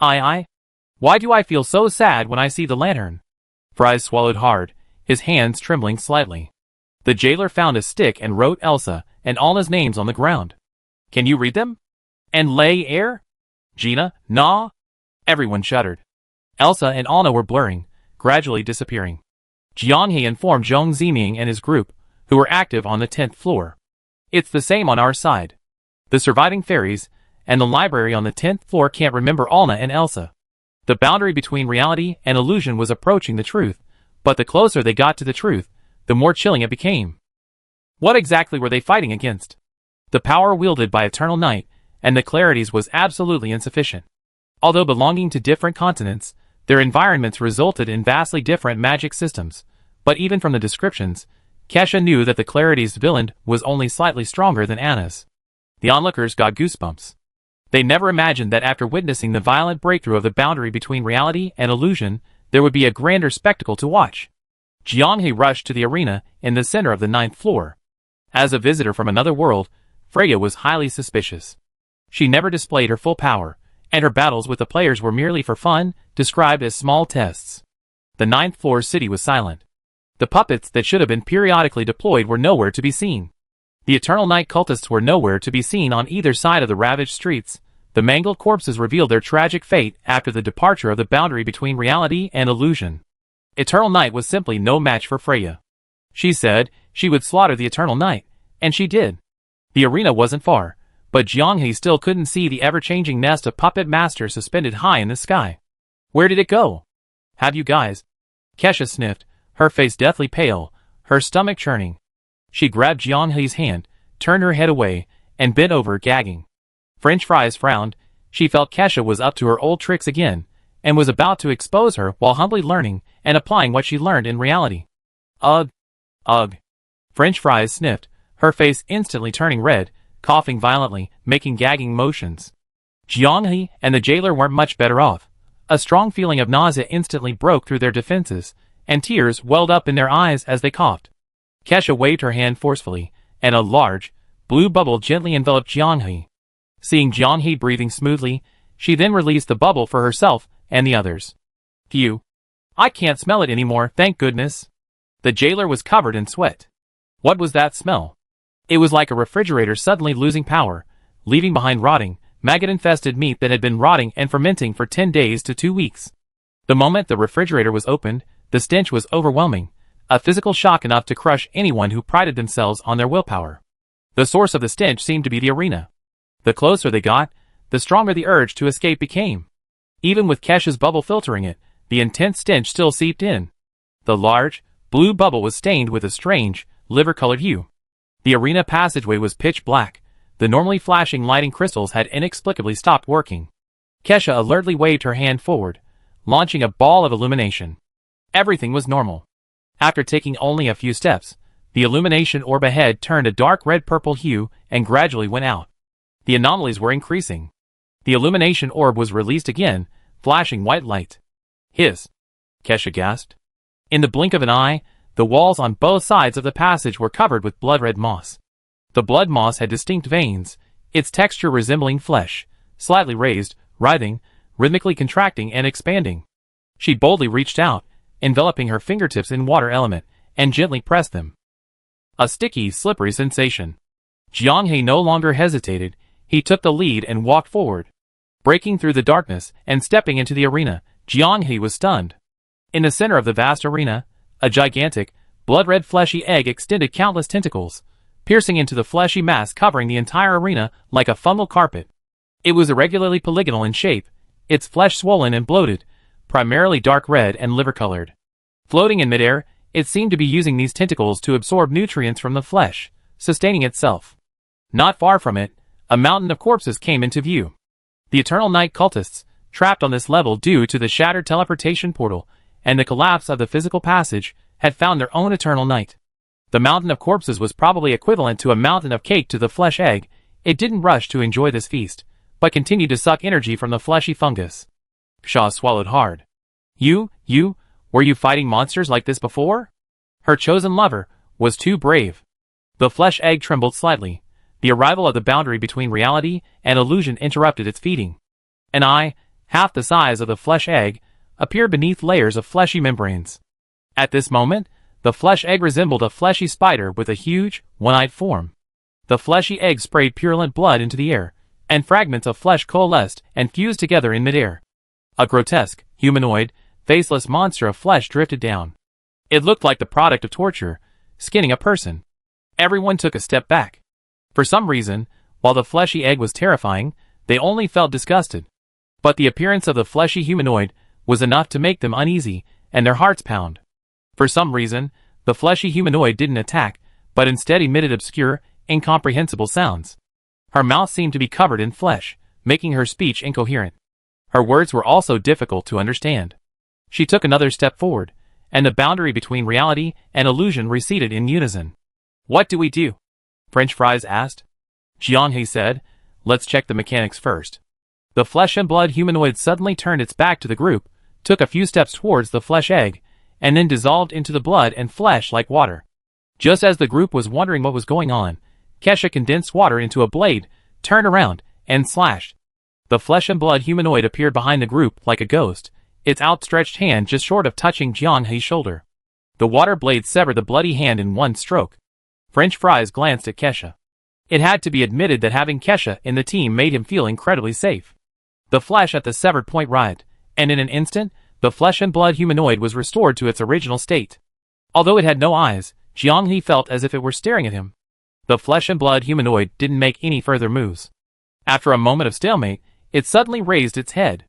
I. Why do I feel so sad when I see the lantern? Fries swallowed hard, his hands trembling slightly. The jailer found a stick and wrote Elsa and Anna's names on the ground. Can you read them? And lay air? Gina, nah? Everyone shuddered. Elsa and Anna were blurring, gradually disappearing. Jianghe informed Zhong Ziming and his group, who were active on the 10th floor. It's the same on our side. The surviving fairies and the library on the 10th floor can't remember Anna and Elsa. The boundary between reality and illusion was approaching the truth, but the closer they got to the truth, the more chilling it became. What exactly were they fighting against? The power wielded by Eternal Night and the Clarities was absolutely insufficient. Although belonging to different continents, their environments resulted in vastly different magic systems, but even from the descriptions, Kesha knew that the Clarities' villain was only slightly stronger than Anna's. The onlookers got goosebumps. They never imagined that after witnessing the violent breakthrough of the boundary between reality and illusion, there would be a grander spectacle to watch. Jianghe rushed to the arena in the center of the 9th floor. As a visitor from another world, Freya was highly suspicious. She never displayed her full power, and her battles with the players were merely for fun, described as small tests. The 9th floor city was silent. The puppets that should have been periodically deployed were nowhere to be seen. The Eternal Night cultists were nowhere to be seen on either side of the ravaged streets. The mangled corpses revealed their tragic fate after the departure of the boundary between reality and illusion. Eternal Night was simply no match for Freya. She said she would slaughter the Eternal Night, and she did. The arena wasn't far, but Jianghe still couldn't see the ever-changing nest of puppet masters suspended high in the sky. Where did it go? Have you guys? Kesha sniffed, her face deathly pale, her stomach churning. She grabbed Jianghe's hand, turned her head away, and bent over, gagging. French Fries frowned. She felt Kesha was up to her old tricks again, and was about to expose her while humbly learning and applying what she learned in reality. Ugh. Ugh. French Fries sniffed, her face instantly turning red, coughing violently, making gagging motions. Jianghe and the jailer weren't much better off. A strong feeling of nausea instantly broke through their defenses, and tears welled up in their eyes as they coughed. Kesha waved her hand forcefully, and a large, blue bubble gently enveloped Jianghe. Seeing Jianghe breathing smoothly, she then released the bubble for herself and the others. Phew. I can't smell it anymore, thank goodness. The jailer was covered in sweat. What was that smell? It was like a refrigerator suddenly losing power, leaving behind rotting, maggot-infested meat that had been rotting and fermenting for 10 days to 2 weeks. The moment the refrigerator was opened, the stench was overwhelming, a physical shock enough to crush anyone who prided themselves on their willpower. The source of the stench seemed to be the arena. The closer they got, the stronger the urge to escape became. Even with Kesha's bubble filtering it, the intense stench still seeped in. The large, blue bubble was stained with a strange, liver-colored hue. The arena passageway was pitch black. The normally flashing lighting crystals had inexplicably stopped working. Kesha alertly waved her hand forward, launching a ball of illumination. Everything was normal. After taking only a few steps, the illumination orb ahead turned a dark red-purple hue and gradually went out. The anomalies were increasing. The illumination orb was released again, flashing white light. Hiss! Kesha gasped. In the blink of an eye, the walls on both sides of the passage were covered with blood-red moss. The blood moss had distinct veins, its texture resembling flesh, slightly raised, writhing, rhythmically contracting and expanding. She boldly reached out, enveloping her fingertips in water element, and gently pressed them. A sticky, slippery sensation. Jianghe no longer hesitated. He took the lead and walked forward. Breaking through the darkness and stepping into the arena, Jianghe was stunned. In the center of the vast arena, a gigantic, blood-red fleshy egg extended countless tentacles, piercing into the fleshy mass covering the entire arena like a fungal carpet. It was irregularly polygonal in shape, its flesh swollen and bloated, primarily dark red and liver-colored. Floating in midair, it seemed to be using these tentacles to absorb nutrients from the flesh, sustaining itself. Not far from it, a mountain of corpses came into view. The Eternal Night cultists, trapped on this level due to the shattered teleportation portal and the collapse of the physical passage, had found their own Eternal Night. The mountain of corpses was probably equivalent to a mountain of cake to the flesh egg. It didn't rush to enjoy this feast, but continued to suck energy from the fleshy fungus. Shaw swallowed hard. Were you fighting monsters like this before? Her chosen lover was too brave. The flesh egg trembled slightly. The arrival of the boundary between reality and illusion interrupted its feeding. And half the size of the flesh egg, appeared beneath layers of fleshy membranes. At this moment, the flesh egg resembled a fleshy spider with a huge, one-eyed form. The fleshy egg sprayed purulent blood into the air, and fragments of flesh coalesced and fused together in midair. A grotesque, humanoid, faceless monster of flesh drifted down. It looked like the product of torture, skinning a person. Everyone took a step back. For some reason, while the fleshy egg was terrifying, they only felt disgusted. But the appearance of the fleshy humanoid was enough to make them uneasy, and their hearts pound. For some reason, the fleshy humanoid didn't attack, but instead emitted obscure, incomprehensible sounds. Her mouth seemed to be covered in flesh, making her speech incoherent. Her words were also difficult to understand. She took another step forward, and the boundary between reality and illusion receded in unison. "What do we do?" French Fries asked. Jianghe said, "Let's check the mechanics first." The flesh and blood humanoid suddenly turned its back to the group, took a few steps towards the flesh egg, and then dissolved into the blood and flesh like water. Just as the group was wondering what was going on, Kesha condensed water into a blade, turned around, and slashed. The flesh and blood humanoid appeared behind the group like a ghost, its outstretched hand just short of touching Jianghe's shoulder. The water blade severed the bloody hand in one stroke. French Fries glanced at Kesha. It had to be admitted that having Kesha in the team made him feel incredibly safe. The flesh at the severed point writhed, and in an instant, the flesh and blood humanoid was restored to its original state. Although it had no eyes, Jianghe felt as if it were staring at him. The flesh and blood humanoid didn't make any further moves. After a moment of stalemate, it suddenly raised its head.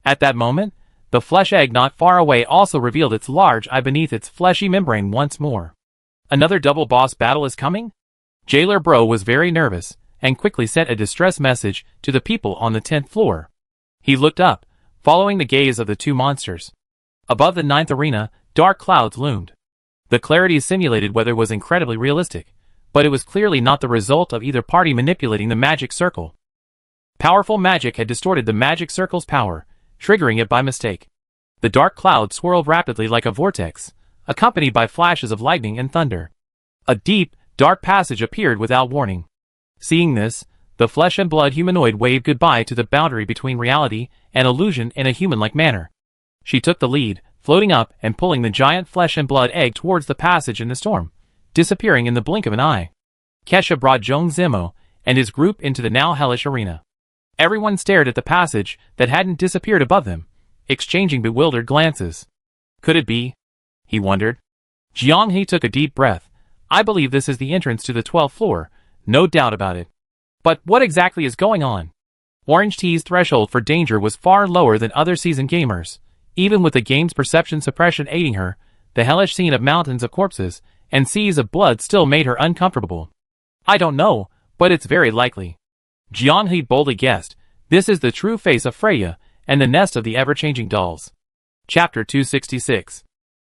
At that moment, the flesh egg not far away also revealed its large eye beneath its fleshy membrane once more. Another double boss battle is coming? Jailer Bro was very nervous, and quickly sent a distress message to the people on the 10th floor. He looked up, following the gaze of the two monsters. Above the 9th arena, dark clouds loomed. The clarity simulated weather was incredibly realistic, but it was clearly not the result of either party manipulating the magic circle. Powerful magic had distorted the magic circle's power, triggering it by mistake. The dark cloud swirled rapidly like a vortex, accompanied by flashes of lightning and thunder. A deep, dark passage appeared without warning. Seeing this, the flesh and blood humanoid waved goodbye to the boundary between reality and illusion in a human-like manner. She took the lead, floating up and pulling the giant flesh and blood egg towards the passage in the storm, disappearing in the blink of an eye. Kesha brought Zhong Zimo and his group into the now hellish arena. Everyone stared at the passage that hadn't disappeared above them, exchanging bewildered glances. Could it be? He wondered. Jianghe took a deep breath. I believe this is the entrance to the 12th floor, no doubt about it. But what exactly is going on? Orange T's threshold for danger was far lower than other seasoned gamers. Even with the game's perception suppression aiding her, the hellish scene of mountains of corpses and seas of blood still made her uncomfortable. I don't know, but it's very likely. Jianghe boldly guessed, this is the true face of Freya, and the nest of the ever-changing dolls. Chapter 266.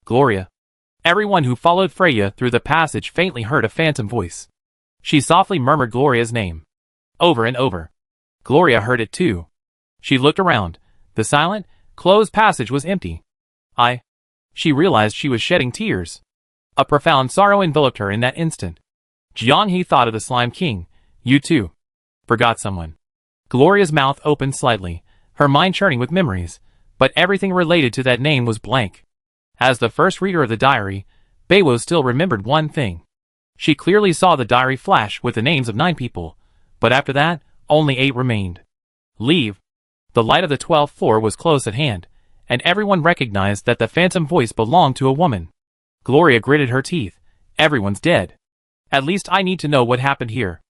Gloria. Everyone who followed Freya through the passage faintly heard a phantom voice. She softly murmured Gloria's name. Over and over. Gloria heard it too. She looked around. The silent, closed passage was empty. She realized she was shedding tears. A profound sorrow enveloped her in that instant. Jianghe thought of the Slime King. You too. Forgot someone. Gloria's mouth opened slightly, her mind churning with memories, but everything related to that name was blank. As the first reader of the diary, Beiwo still remembered one thing. She clearly saw the diary flash with the names of 9 people, but after that, only 8 remained. Leave. The light of the 12th floor was close at hand, and everyone recognized that the phantom voice belonged to a woman. Gloria gritted her teeth. Everyone's dead. At least I need to know what happened here.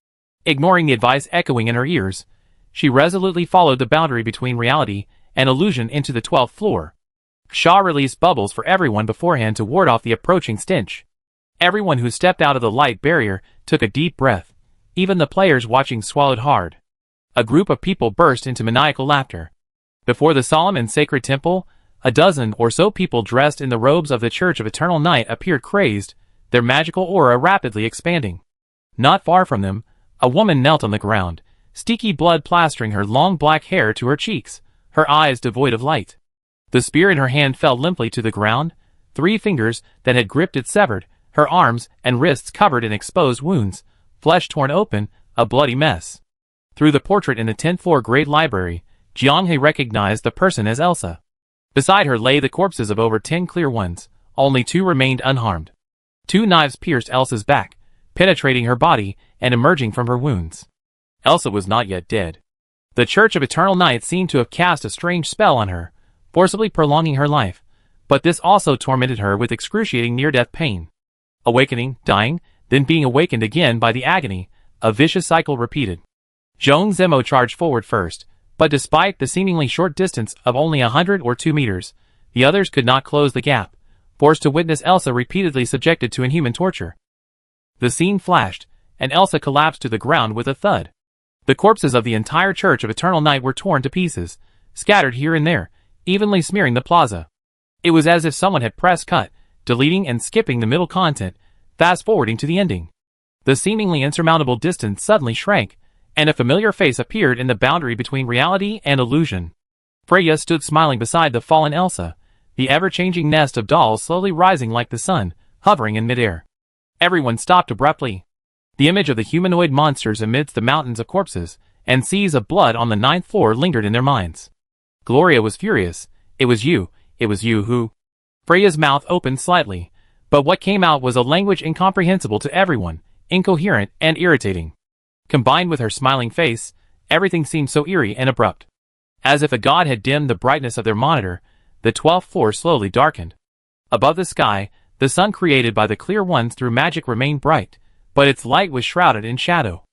Ignoring the advice echoing in her ears, she resolutely followed the boundary between reality and illusion into the 12th floor. Shaw released bubbles for everyone beforehand to ward off the approaching stench. Everyone who stepped out of the light barrier took a deep breath. Even the players watching swallowed hard. A group of people burst into maniacal laughter. Before the solemn and sacred temple, a dozen or so people dressed in the robes of the Church of Eternal Night appeared crazed, their magical aura rapidly expanding. Not far from them, a woman knelt on the ground, sticky blood plastering her long black hair to her cheeks, her eyes devoid of light. The spear in her hand fell limply to the ground, 3 fingers that had gripped it severed, her arms and wrists covered in exposed wounds, flesh torn open, a bloody mess. Through the portrait in the 10th floor Great Library, Jianghe recognized the person as Elsa. Beside her lay the corpses of over 10 clear ones. Only 2 remained unharmed. 2 knives pierced Elsa's back, penetrating her body and emerging from her wounds. Elsa was not yet dead. The Church of Eternal Night seemed to have cast a strange spell on her, forcibly prolonging her life, but this also tormented her with excruciating near-death pain. Awakening, dying, then being awakened again by the agony, a vicious cycle repeated. Zhong Zemo charged forward first, but despite the seemingly short distance of only 100 or 2 meters, the others could not close the gap, forced to witness Elsa repeatedly subjected to inhuman torture. The scene flashed, and Elsa collapsed to the ground with a thud. The corpses of the entire Church of Eternal Night were torn to pieces, scattered here and there, evenly smearing the plaza. It was as if someone had pressed cut, deleting and skipping the middle content, fast-forwarding to the ending. The seemingly insurmountable distance suddenly shrank, and a familiar face appeared in the boundary between reality and illusion. Freya stood smiling beside the fallen Elsa, the ever-changing nest of dolls slowly rising like the sun, hovering in midair. Everyone stopped abruptly. The image of the humanoid monsters amidst the mountains of corpses and seas of blood on the 9th floor lingered in their minds. Gloria was furious. It was you who... Freya's mouth opened slightly, but what came out was a language incomprehensible to everyone, incoherent and irritating. Combined with her smiling face, everything seemed so eerie and abrupt. As if a god had dimmed the brightness of their monitor, the 12th floor slowly darkened. Above the sky, the sun created by the clear ones through magic remained bright, but its light was shrouded in shadow.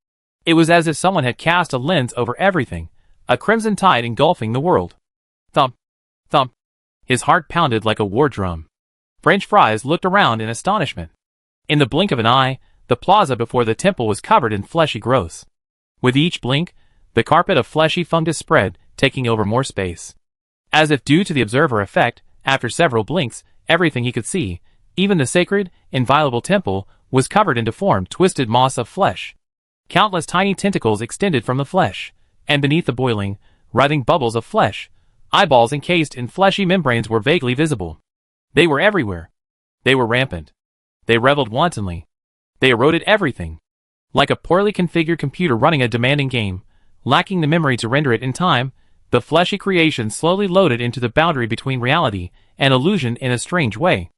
It was as if someone had cast a lens over everything, a crimson tide engulfing the world. Thump, thump. His heart pounded like a war drum. French fries looked around in astonishment. In the blink of an eye, the plaza before the temple was covered in fleshy growths. With each blink, the carpet of fleshy fungus spread, taking over more space. As if due to the observer effect, after several blinks, everything he could see, even the sacred, inviolable temple, was covered in deformed, twisted moss of flesh. Countless tiny tentacles extended from the flesh, and beneath the boiling, writhing bubbles of flesh, eyeballs encased in fleshy membranes were vaguely visible. They were everywhere. They were rampant. They reveled wantonly. They eroded everything. Like a poorly configured computer running a demanding game, lacking the memory to render it in time, the fleshy creation slowly loaded into the boundary between reality and illusion in a strange way.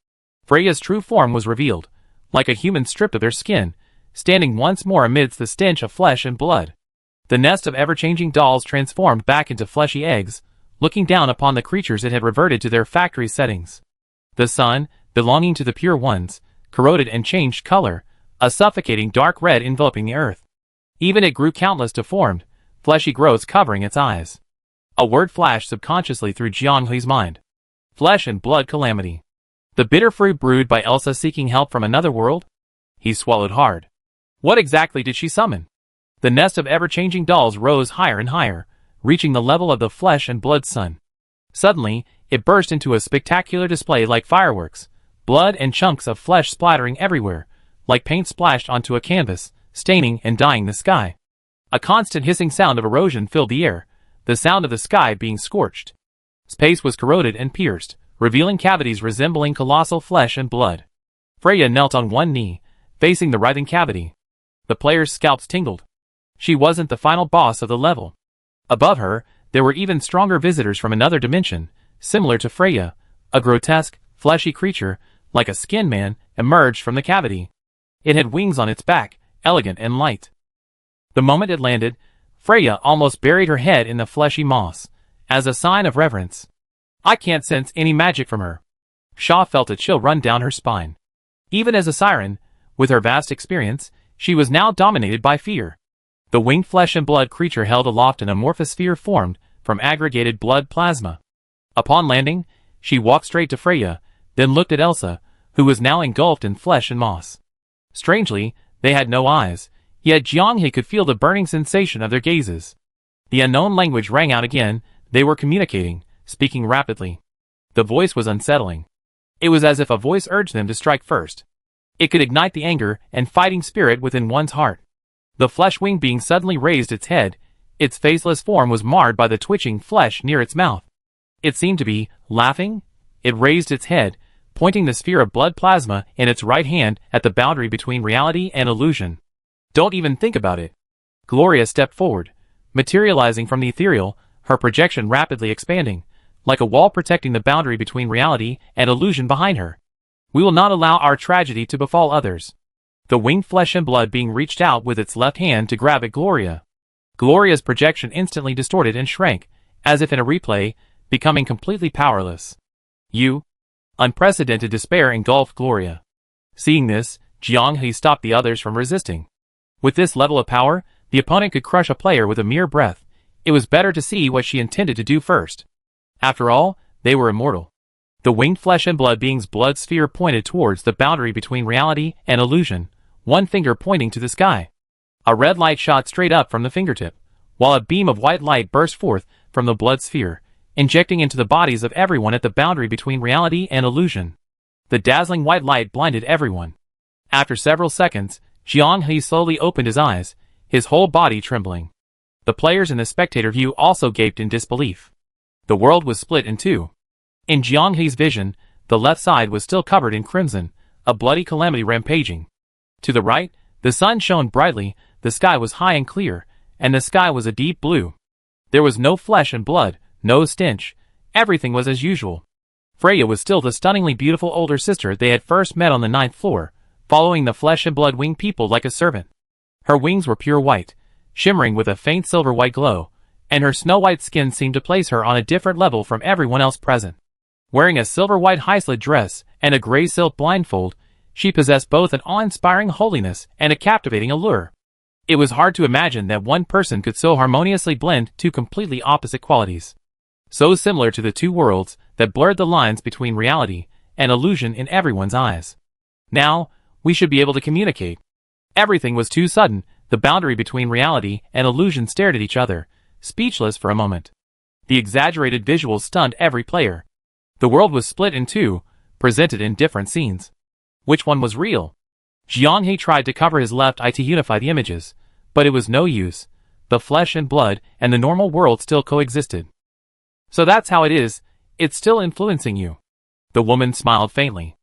Freya's true form was revealed, like a human stripped of their skin, standing once more amidst the stench of flesh and blood. The nest of ever-changing dolls transformed back into fleshy eggs, looking down upon the creatures it had reverted to their factory settings. The sun, belonging to the pure ones, corroded and changed color, a suffocating dark red enveloping the earth. Even it grew countless deformed, fleshy growths covering its eyes. A word flashed subconsciously through Jiang Hui's mind. Flesh and blood calamity. The bitter fruit brewed by Elsa seeking help from another world? He swallowed hard. What exactly did she summon? The nest of ever-changing dolls rose higher and higher, reaching the level of the flesh and blood sun. Suddenly, it burst into a spectacular display like fireworks, blood and chunks of flesh splattering everywhere, like paint splashed onto a canvas, staining and dyeing the sky. A constant hissing sound of erosion filled the air, the sound of the sky being scorched. Space was corroded and pierced, revealing cavities resembling colossal flesh and blood. Freya knelt on one knee, facing the writhing cavity. The players' scalps tingled. She wasn't the final boss of the level. Above her, there were even stronger visitors from another dimension, similar to Freya. A grotesque, fleshy creature, like a skin man, emerged from the cavity. It had wings on its back, elegant and light. The moment it landed, Freya almost buried her head in the fleshy moss, as a sign of reverence. I can't sense any magic from her. Shaw felt a chill run down her spine. Even as a siren, with her vast experience, she was now dominated by fear. The winged flesh and blood creature held aloft an amorphous sphere formed from aggregated blood plasma. Upon landing, she walked straight to Freya, then looked at Elsa, who was now engulfed in flesh and moss. Strangely, they had no eyes, yet Jianghe could feel the burning sensation of their gazes. The unknown language rang out again. They were communicating, speaking rapidly. The voice was unsettling. It was as if a voice urged them to strike first. It could ignite the anger and fighting spirit within one's heart. The flesh-winged being suddenly raised its head. Its faceless form was marred by the twitching flesh near its mouth. It seemed to be laughing. It raised its head, pointing the sphere of blood plasma in its right hand at the boundary between reality and illusion. Don't even think about it. Gloria stepped forward, materializing from the ethereal, her projection rapidly expanding, like a wall protecting the boundary between reality and illusion behind her. We will not allow our tragedy to befall others. The winged flesh and blood being reached out with its left hand to grab at Gloria. Gloria's projection instantly distorted and shrank, as if in a replay, becoming completely powerless. Unprecedented despair engulfed Gloria. Seeing this, Jianghe stopped the others from resisting. With this level of power, the opponent could crush a player with a mere breath. It was better to see what she intended to do first. After all, they were immortal. The winged flesh and blood being's blood sphere pointed towards the boundary between reality and illusion, one finger pointing to the sky. A red light shot straight up from the fingertip, while a beam of white light burst forth from the blood sphere, injecting into the bodies of everyone at the boundary between reality and illusion. The dazzling white light blinded everyone. After several seconds, Jianghe slowly opened his eyes, his whole body trembling. The players in the spectator view also gaped in disbelief. The world was split in two. In Jianghe's vision, the left side was still covered in crimson, a bloody calamity rampaging. To the right, the sun shone brightly, the sky was high and clear, and the sky was a deep blue. There was no flesh and blood, no stench. Everything was as usual. Freya was still the stunningly beautiful older sister they had first met on the 9th floor, following the flesh and blood winged people like a servant. Her wings were pure white, shimmering with a faint silver-white glow, and her snow-white skin seemed to place her on a different level from everyone else present. Wearing a silver-white high-slit dress and a gray silk blindfold, she possessed both an awe-inspiring holiness and a captivating allure. It was hard to imagine that one person could so harmoniously blend two completely opposite qualities. So similar to the two worlds that blurred the lines between reality and illusion in everyone's eyes. Now, we should be able to communicate. Everything was too sudden. The boundary between reality and illusion stared at each other, speechless for a moment. The exaggerated visuals stunned every player. The world was split in two, presented in different scenes. Which one was real? Jianghe tried to cover his left eye to unify the images, but it was no use. The flesh and blood and the normal world still coexisted. So that's how it is, it's still influencing you. The woman smiled faintly.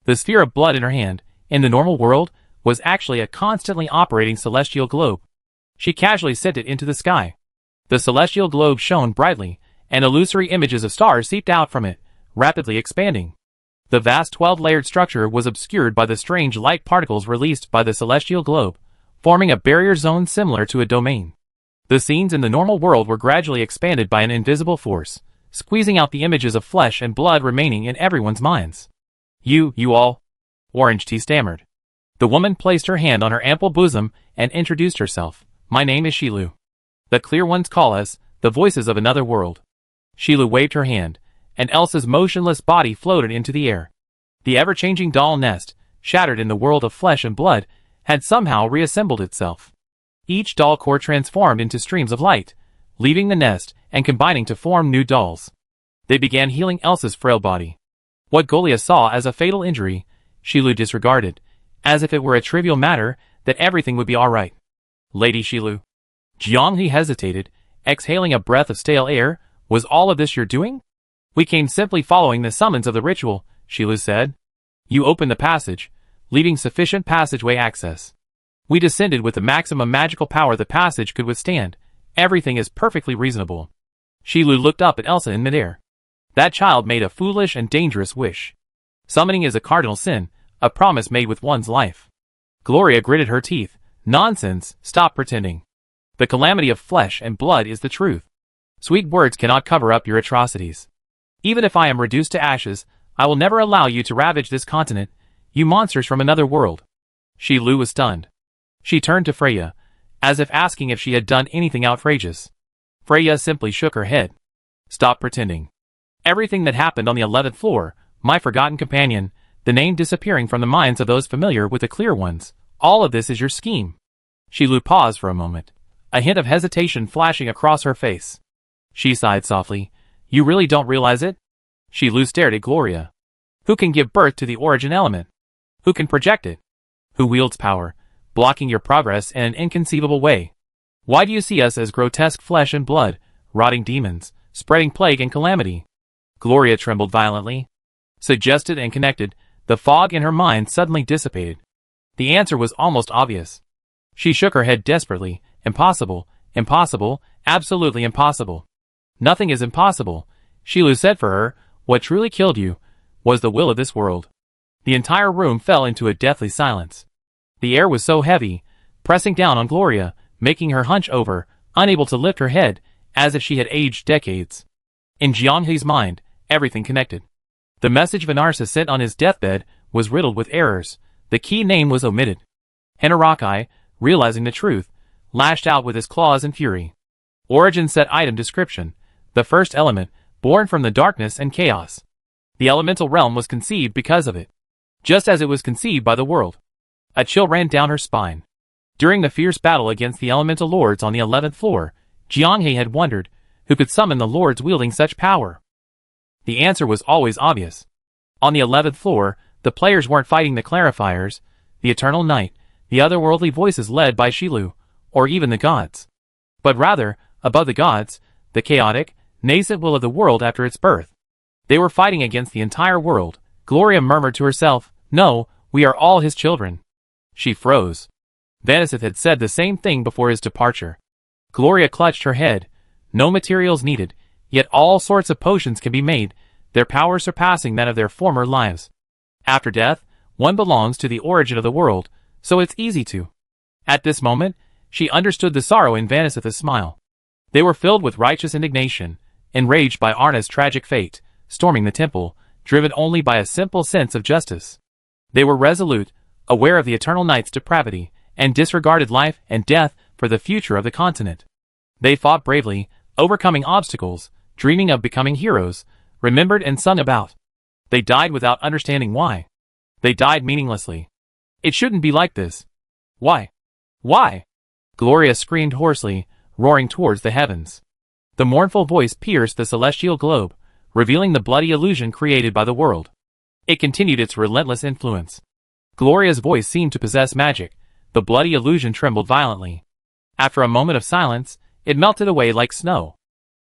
The sphere of blood in her hand, in the normal world, was actually a constantly operating celestial globe. She casually sent it into the sky. The celestial globe shone brightly, and illusory images of stars seeped out from it, rapidly expanding. The vast 12-layered structure was obscured by the strange light particles released by the celestial globe, forming a barrier zone similar to a domain. The scenes in the normal world were gradually expanded by an invisible force, squeezing out the images of flesh and blood remaining in everyone's minds. You all? Orange Tea stammered. The woman placed her hand on her ample bosom and introduced herself. My name is Shilu. The clear ones call us, the voices of another world. Shilu waved her hand, and Elsa's motionless body floated into the air. The ever-changing doll nest, shattered in the world of flesh and blood, had somehow reassembled itself. Each doll core transformed into streams of light, leaving the nest and combining to form new dolls. They began healing Elsa's frail body. What Golia saw as a fatal injury, Shilu disregarded, as if it were a trivial matter that everything would be alright. Lady Shilu. Jianghe hesitated, exhaling a breath of stale air. Was all of this your doing? We came simply following the summons of the ritual, Shilu said. You opened the passage, leaving sufficient passageway access. We descended with the maximum magical power the passage could withstand. Everything is perfectly reasonable. Shilu looked up at Elsa in midair. That child made a foolish and dangerous wish. Summoning is a cardinal sin, a promise made with one's life. Gloria gritted her teeth. Nonsense, stop pretending. The calamity of flesh and blood is the truth. Sweet words cannot cover up your atrocities. Even if I am reduced to ashes, I will never allow you to ravage this continent, you monsters from another world. Shilu was stunned. She turned to Freya, as if asking if she had done anything outrageous. Freya simply shook her head. Stop pretending. Everything that happened on the 11th floor, my forgotten companion, the name disappearing from the minds of those familiar with the clear ones, all of this is your scheme. Shilu paused for a moment, a hint of hesitation flashing across her face. She sighed softly. You really don't realize it? Shilu stared at Gloria. Who can give birth to the origin element? Who can project it? Who wields power, blocking your progress in an inconceivable way? Why do you see us as grotesque flesh and blood, rotting demons, spreading plague and calamity? Gloria trembled violently. Suggested and connected, the fog in her mind suddenly dissipated. The answer was almost obvious. She shook her head desperately. Impossible, impossible, absolutely impossible. Nothing is impossible, Shilu said for her. What truly killed you was the will of this world. The entire room fell into a deathly silence. The air was so heavy, pressing down on Gloria, making her hunch over, unable to lift her head, as if she had aged decades. In Jianghei's mind, everything connected. The message Vanarsa sent on his deathbed was riddled with errors. The key name was omitted. Hinaraki, realizing the truth, lashed out with his claws in fury. Origin set item description. The first element, born from the darkness and chaos. The elemental realm was conceived because of it. Just as it was conceived by the world. A chill ran down her spine. During the fierce battle against the elemental lords on the 11th floor, Jianghei had wondered who could summon the lords wielding such power. The answer was always obvious. On the 11th floor, the players weren't fighting the clarifiers, the eternal night, the otherworldly voices led by Shilu, or even the gods. But rather, above the gods, the chaotic, nascent will of the world after its birth. They were fighting against the entire world. Gloria murmured to herself, "No, we are all his children." She froze. Vanasith had said the same thing before his departure. Gloria clutched her head. No materials needed, yet all sorts of potions can be made, their power surpassing that of their former lives. After death, one belongs to the origin of the world, so it's easy to. At this moment, she understood the sorrow in Vanasith's smile. They were filled with righteous indignation, enraged by Arna's tragic fate, storming the temple, driven only by a simple sense of justice. They were resolute, aware of the eternal night's depravity, and disregarded life and death for the future of the continent. They fought bravely, overcoming obstacles, dreaming of becoming heroes, remembered and sung about. They died without understanding why. They died meaninglessly. It shouldn't be like this. Why? Why? Gloria screamed hoarsely, roaring towards the heavens. The mournful voice pierced the celestial globe, revealing the bloody illusion created by the world. It continued its relentless influence. Gloria's voice seemed to possess magic. The bloody illusion trembled violently. After a moment of silence, it melted away like snow.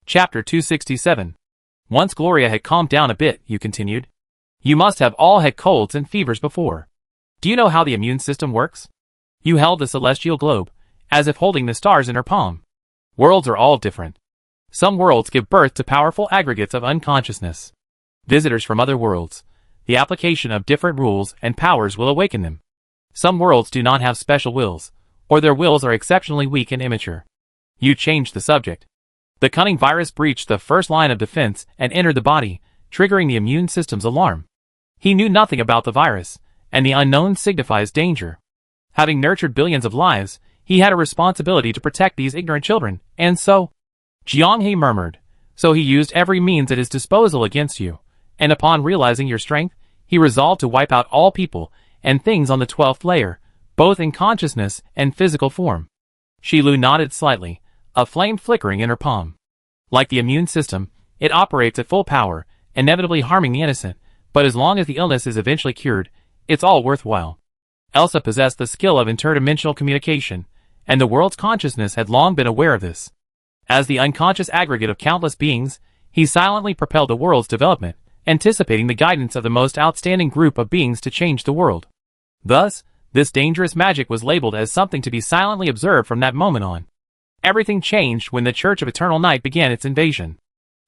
Chapter 267. Once Gloria had calmed down a bit, you continued. You must have all had colds and fevers before. Do you know how the immune system works? You held the celestial globe, as if holding the stars in her palm. Worlds are all different. Some worlds give birth to powerful aggregates of unconsciousness. Visitors from other worlds. The application of different rules and powers will awaken them. Some worlds do not have special wills, or their wills are exceptionally weak and immature. You changed the subject. The cunning virus breached the first line of defense and entered the body, triggering the immune system's alarm. He knew nothing about the virus, and the unknown signifies danger. Having nurtured billions of lives, he had a responsibility to protect these ignorant children, and so... Jianghei murmured. So he used every means at his disposal against you, and upon realizing your strength, he resolved to wipe out all people and things on the 12th layer, both in consciousness and physical form. Shilu nodded slightly, a flame flickering in her palm. Like the immune system, it operates at full power, inevitably harming the innocent, but as long as the illness is eventually cured, it's all worthwhile. Elsa possessed the skill of interdimensional communication, and the world's consciousness had long been aware of this. As the unconscious aggregate of countless beings, he silently propelled the world's development, anticipating the guidance of the most outstanding group of beings to change the world. Thus, this dangerous magic was labeled as something to be silently observed from that moment on. Everything changed when the Church of Eternal Night began its invasion.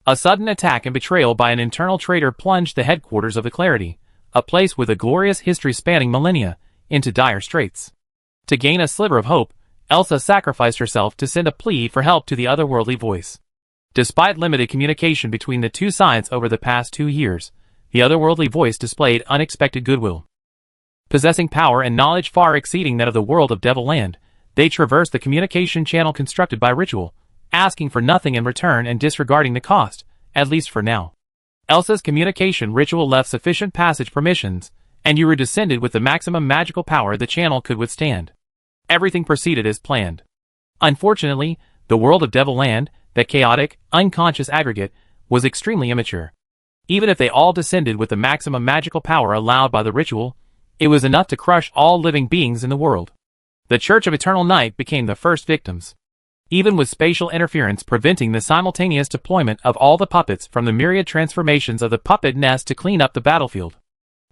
A sudden attack and betrayal by an internal traitor plunged the headquarters of the Clarity, a place with a glorious history spanning millennia, into dire straits. To gain a sliver of hope, Elsa sacrificed herself to send a plea for help to the otherworldly voice. Despite limited communication between the two sides over the past 2 years, the otherworldly voice displayed unexpected goodwill. Possessing power and knowledge far exceeding that of the world of Devil Land, they traversed the communication channel constructed by ritual, asking for nothing in return and disregarding the cost, at least for now. Elsa's communication ritual left sufficient passage permissions, and you were descended with the maximum magical power the channel could withstand. Everything proceeded as planned. Unfortunately, the world of Devil Land, that chaotic, unconscious aggregate, was extremely immature. Even if they all descended with the maximum magical power allowed by the ritual, it was enough to crush all living beings in the world. The Church of Eternal Night became the first victims. Even with spatial interference preventing the simultaneous deployment of all the puppets from the myriad transformations of the puppet nest to clean up the battlefield.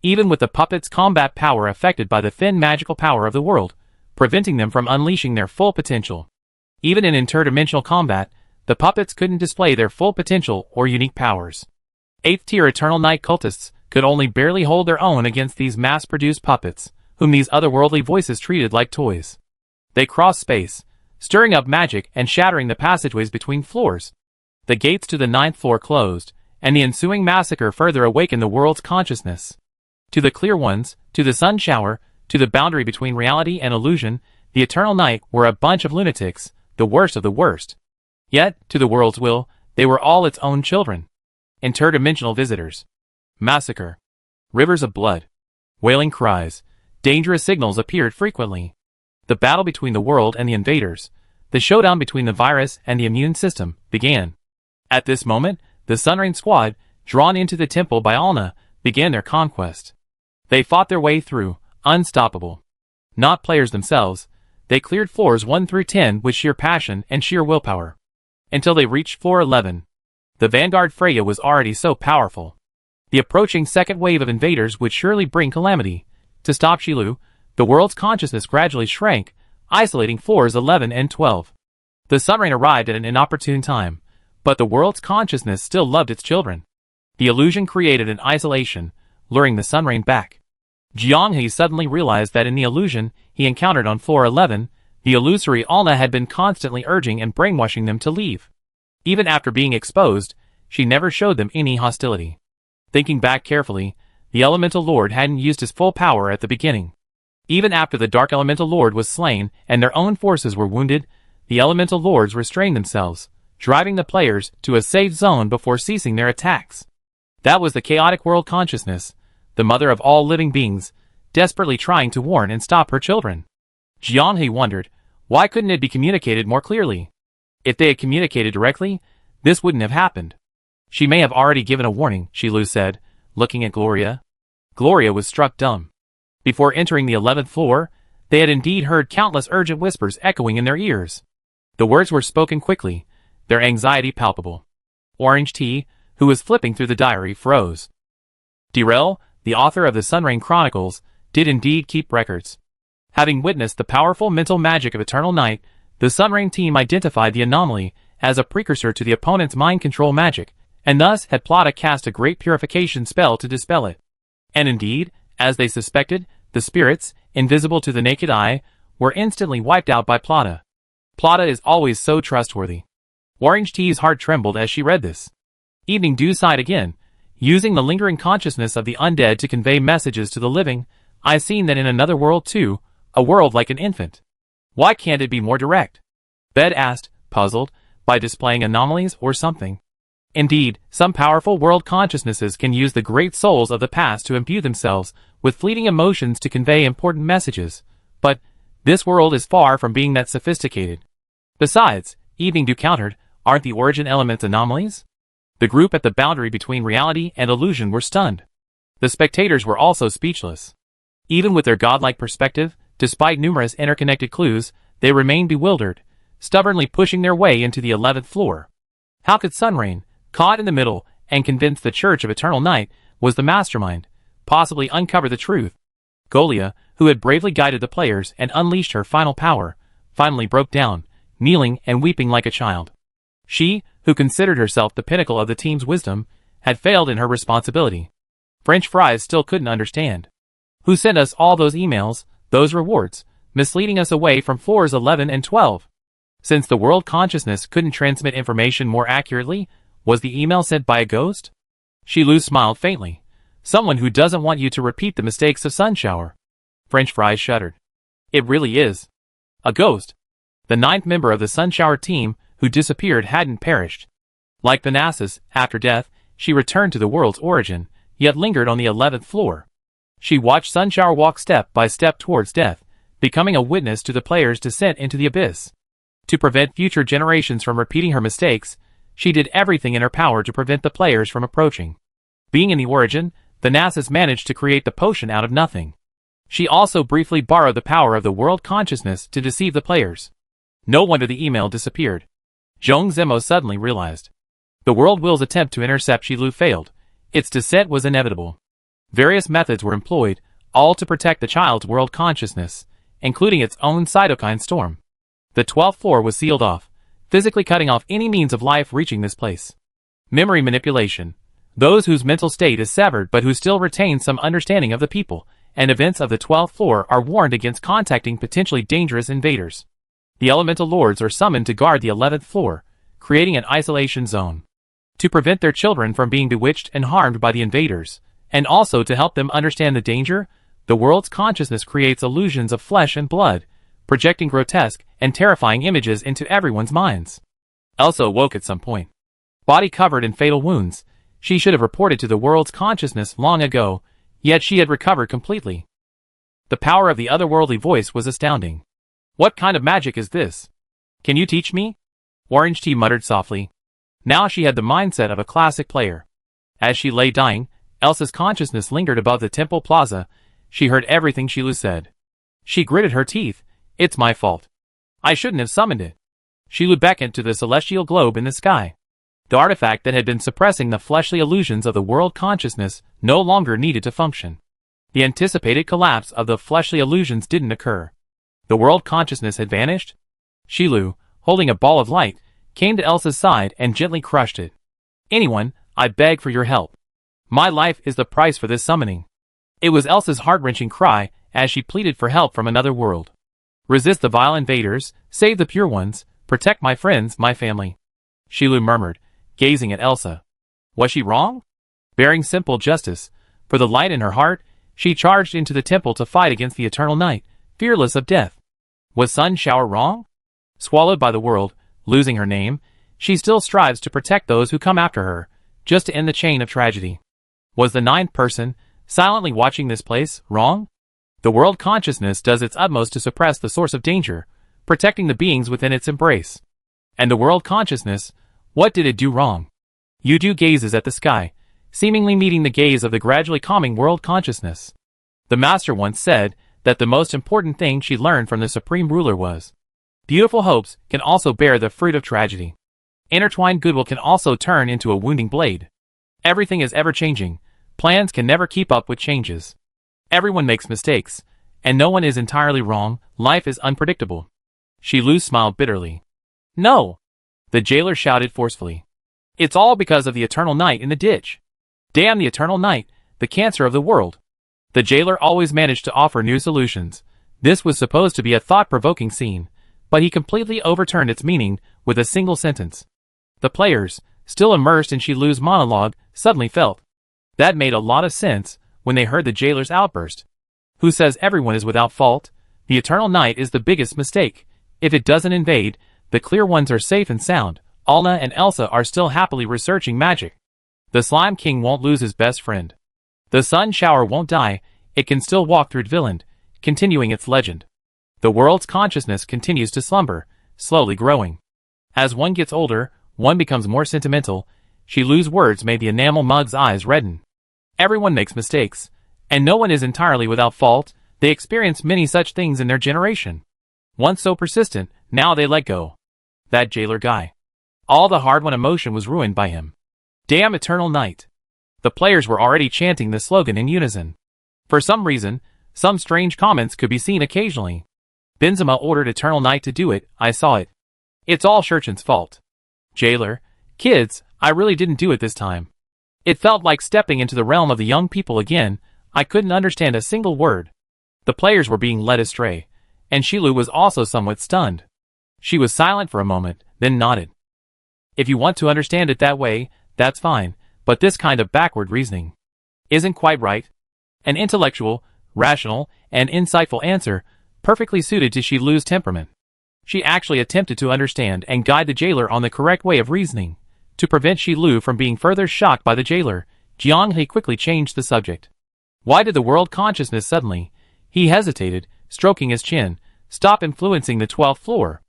Even with the puppets' combat power affected by the thin magical power of the world, preventing them from unleashing their full potential. Even in interdimensional combat, the puppets couldn't display their full potential or unique powers. 8th tier Eternal Night cultists could only barely hold their own against these mass-produced puppets, whom these otherworldly voices treated like toys. They crossed space, stirring up magic and shattering the passageways between floors. The gates to the 9th floor closed, and the ensuing massacre further awakened the world's consciousness. To the clear ones, to the sun shower, to the boundary between reality and illusion, the Eternal Night were a bunch of lunatics, the worst of the worst. Yet, to the world's will, they were all its own children. Interdimensional visitors. Massacre. Rivers of blood. Wailing cries. Dangerous signals appeared frequently. The battle between the world and the invaders, the showdown between the virus and the immune system, began. At this moment, the Sunrain squad, drawn into the temple by Alna, began their conquest. They fought their way through, unstoppable. Not players themselves, they cleared floors 1 through 10 with sheer passion and sheer willpower. Until they reached floor 11. The Vanguard Freya was already so powerful. The approaching second wave of invaders would surely bring calamity. To stop Shilu, the world's consciousness gradually shrank, isolating floors 11 and 12. The Sunrain arrived at an inopportune time, but the world's consciousness still loved its children. The illusion created an isolation, luring the Sunrain back. Jianghe suddenly realized that in the illusion he encountered on floor 11, the illusory Alna had been constantly urging and brainwashing them to leave. Even after being exposed, she never showed them any hostility. Thinking back carefully, the Elemental Lord hadn't used his full power at the beginning. Even after the Dark Elemental Lord was slain and their own forces were wounded, the Elemental Lords restrained themselves, driving the players to a safe zone before ceasing their attacks. That was the chaotic world consciousness, the mother of all living beings, desperately trying to warn and stop her children. Jianghe wondered, why couldn't it be communicated more clearly? If they had communicated directly, this wouldn't have happened. She may have already given a warning, Shilu said, looking at Gloria. Gloria was struck dumb. Before entering the 11th floor, they had indeed heard countless urgent whispers echoing in their ears. The words were spoken quickly, their anxiety palpable. Orange Tea, who was flipping through the diary, froze. Direl, the author of the Sunrain Chronicles, did indeed keep records. Having witnessed the powerful mental magic of Eternal Night, the Sunrain team identified the anomaly as a precursor to the opponent's mind control magic, and thus had Plata cast a great purification spell to dispel it. And indeed, as they suspected, the spirits, invisible to the naked eye, were instantly wiped out by Plata. Plata is always so trustworthy. Orange Tea's heart trembled as she read this. Evening Dew sighed again. Using the lingering consciousness of the undead to convey messages to the living, I've seen that in another world too, a world like an infant. Why can't it be more direct? Bed asked, puzzled, by displaying anomalies or something. Indeed, some powerful world consciousnesses can use the great souls of the past to imbue themselves with fleeting emotions to convey important messages, but this world is far from being that sophisticated. Besides, Evening Dew countered, aren't the origin elements anomalies? The group at the boundary between reality and illusion were stunned. The spectators were also speechless. Even with their godlike perspective, despite numerous interconnected clues, they remained bewildered, stubbornly pushing their way into the 11th floor. How could Sunrain, caught in the middle and convinced the Church of Eternal Night was the mastermind, possibly uncover the truth? Golia, who had bravely guided the players and unleashed her final power, finally broke down, kneeling and weeping like a child. She, who considered herself the pinnacle of the team's wisdom, had failed in her responsibility. French Fries still couldn't understand. Who sent us all those emails, those rewards, misleading us away from floors 11 and 12? Since the world consciousness couldn't transmit information more accurately, was the email sent by a ghost? Shilu smiled faintly. Someone who doesn't want you to repeat the mistakes of Sunshower. French Fries shuddered. It really is. A ghost. The 9th member of the Sunshower team, who disappeared, hadn't perished. Like Thanasis, after death, she returned to the world's origin, yet lingered on the 11th floor. She watched Sunshower walk step by step towards death, becoming a witness to the players' descent into the abyss. To prevent future generations from repeating her mistakes, she did everything in her power to prevent the players from approaching. Being in the origin, Thanasis managed to create the potion out of nothing. She also briefly borrowed the power of the world consciousness to deceive the players. No wonder the email disappeared. Zhong Zemo suddenly realized. The world will's attempt to intercept Shilu failed. Its descent was inevitable. Various methods were employed, all to protect the child's world consciousness, including its own cytokine storm. The 12th floor was sealed off, physically cutting off any means of life reaching this place. Memory manipulation. Those whose mental state is severed but who still retain some understanding of the people and events of the 12th floor are warned against contacting potentially dangerous invaders. The elemental lords are summoned to guard the 11th floor, creating an isolation zone to prevent their children from being bewitched and harmed by the invaders, and also to help them understand the danger. The world's consciousness creates illusions of flesh and blood, projecting grotesque and terrifying images into everyone's minds. Elsa awoke at some point. Body covered in fatal wounds, she should have reported to the world's consciousness long ago, yet she had recovered completely. The power of the otherworldly voice was astounding. What kind of magic is this? Can you teach me? Orange Tea muttered softly. Now she had the mindset of a classic player. As she lay dying, Elsa's consciousness lingered above the temple plaza. She heard everything Shilu said. She gritted her teeth. It's my fault. I shouldn't have summoned it. Shilu beckoned to the celestial globe in the sky. The artifact that had been suppressing the fleshly illusions of the world consciousness no longer needed to function. The anticipated collapse of the fleshly illusions didn't occur. The world consciousness had vanished. Shilu, holding a ball of light, came to Elsa's side and gently crushed it. Anyone, I beg for your help. My life is the price for this summoning. It was Elsa's heart-wrenching cry as she pleaded for help from another world. Resist the vile invaders, save the pure ones, protect my friends, my family. Shilu murmured, gazing at Elsa. Was she wrong? Bearing simple justice, for the light in her heart, she charged into the temple to fight against the eternal night, fearless of death. Was Sun Shower wrong? Swallowed by the world, losing her name, she still strives to protect those who come after her, just to end the chain of tragedy. Was the ninth person, silently watching this place, wrong? The world consciousness does its utmost to suppress the source of danger, protecting the beings within its embrace. And the world consciousness, what did it do wrong? Yuju gazes at the sky, seemingly meeting the gaze of the gradually calming world consciousness. The master once said that the most important thing she learned from the supreme ruler was, beautiful hopes can also bear the fruit of tragedy. Intertwined goodwill can also turn into a wounding blade. Everything is ever-changing. Plans can never keep up with changes. Everyone makes mistakes, and no one is entirely wrong. Life is unpredictable. Shilu smiled bitterly. No! The jailer shouted forcefully. It's all because of the eternal night in the ditch. Damn the eternal night, the cancer of the world. The jailer always managed to offer new solutions. This was supposed to be a thought-provoking scene, but he completely overturned its meaning with a single sentence. The players, still immersed in Shilu's monologue, suddenly felt. That made a lot of sense when they heard the jailer's outburst. Who says everyone is without fault? The eternal night is the biggest mistake. If it doesn't invade, the clear ones are safe and sound. Alna and Elsa are still happily researching magic. The Slime King won't lose his best friend. The Sun Shower won't die, it can still walk through Dviland, continuing its legend. The world's consciousness continues to slumber, slowly growing. As one gets older, one becomes more sentimental. Shilu's words made the enamel mug's eyes redden. Everyone makes mistakes, and no one is entirely without fault. They experience many such things in their generation. Once so persistent, now they let go. That jailer guy. All the hard-won emotion was ruined by him. Damn eternal night. The players were already chanting the slogan in unison. For some reason, some strange comments could be seen occasionally. Benzema ordered Eternal Night to do it, I saw it. It's all Shurchin's fault. Jailer, kids, I really didn't do it this time. It felt like stepping into the realm of the young people again. I couldn't understand a single word. The players were being led astray, and Shilu was also somewhat stunned. She was silent for a moment, then nodded. If you want to understand it that way, that's fine, but this kind of backward reasoning isn't quite right. An intellectual, rational, and insightful answer, perfectly suited to Shilu's temperament. She actually attempted to understand and guide the jailer on the correct way of reasoning. To prevent Shilu from being further shocked by the jailer, Jianghe quickly changed the subject. Why did the world consciousness suddenly, he hesitated, stroking his chin, stop influencing the 12th floor?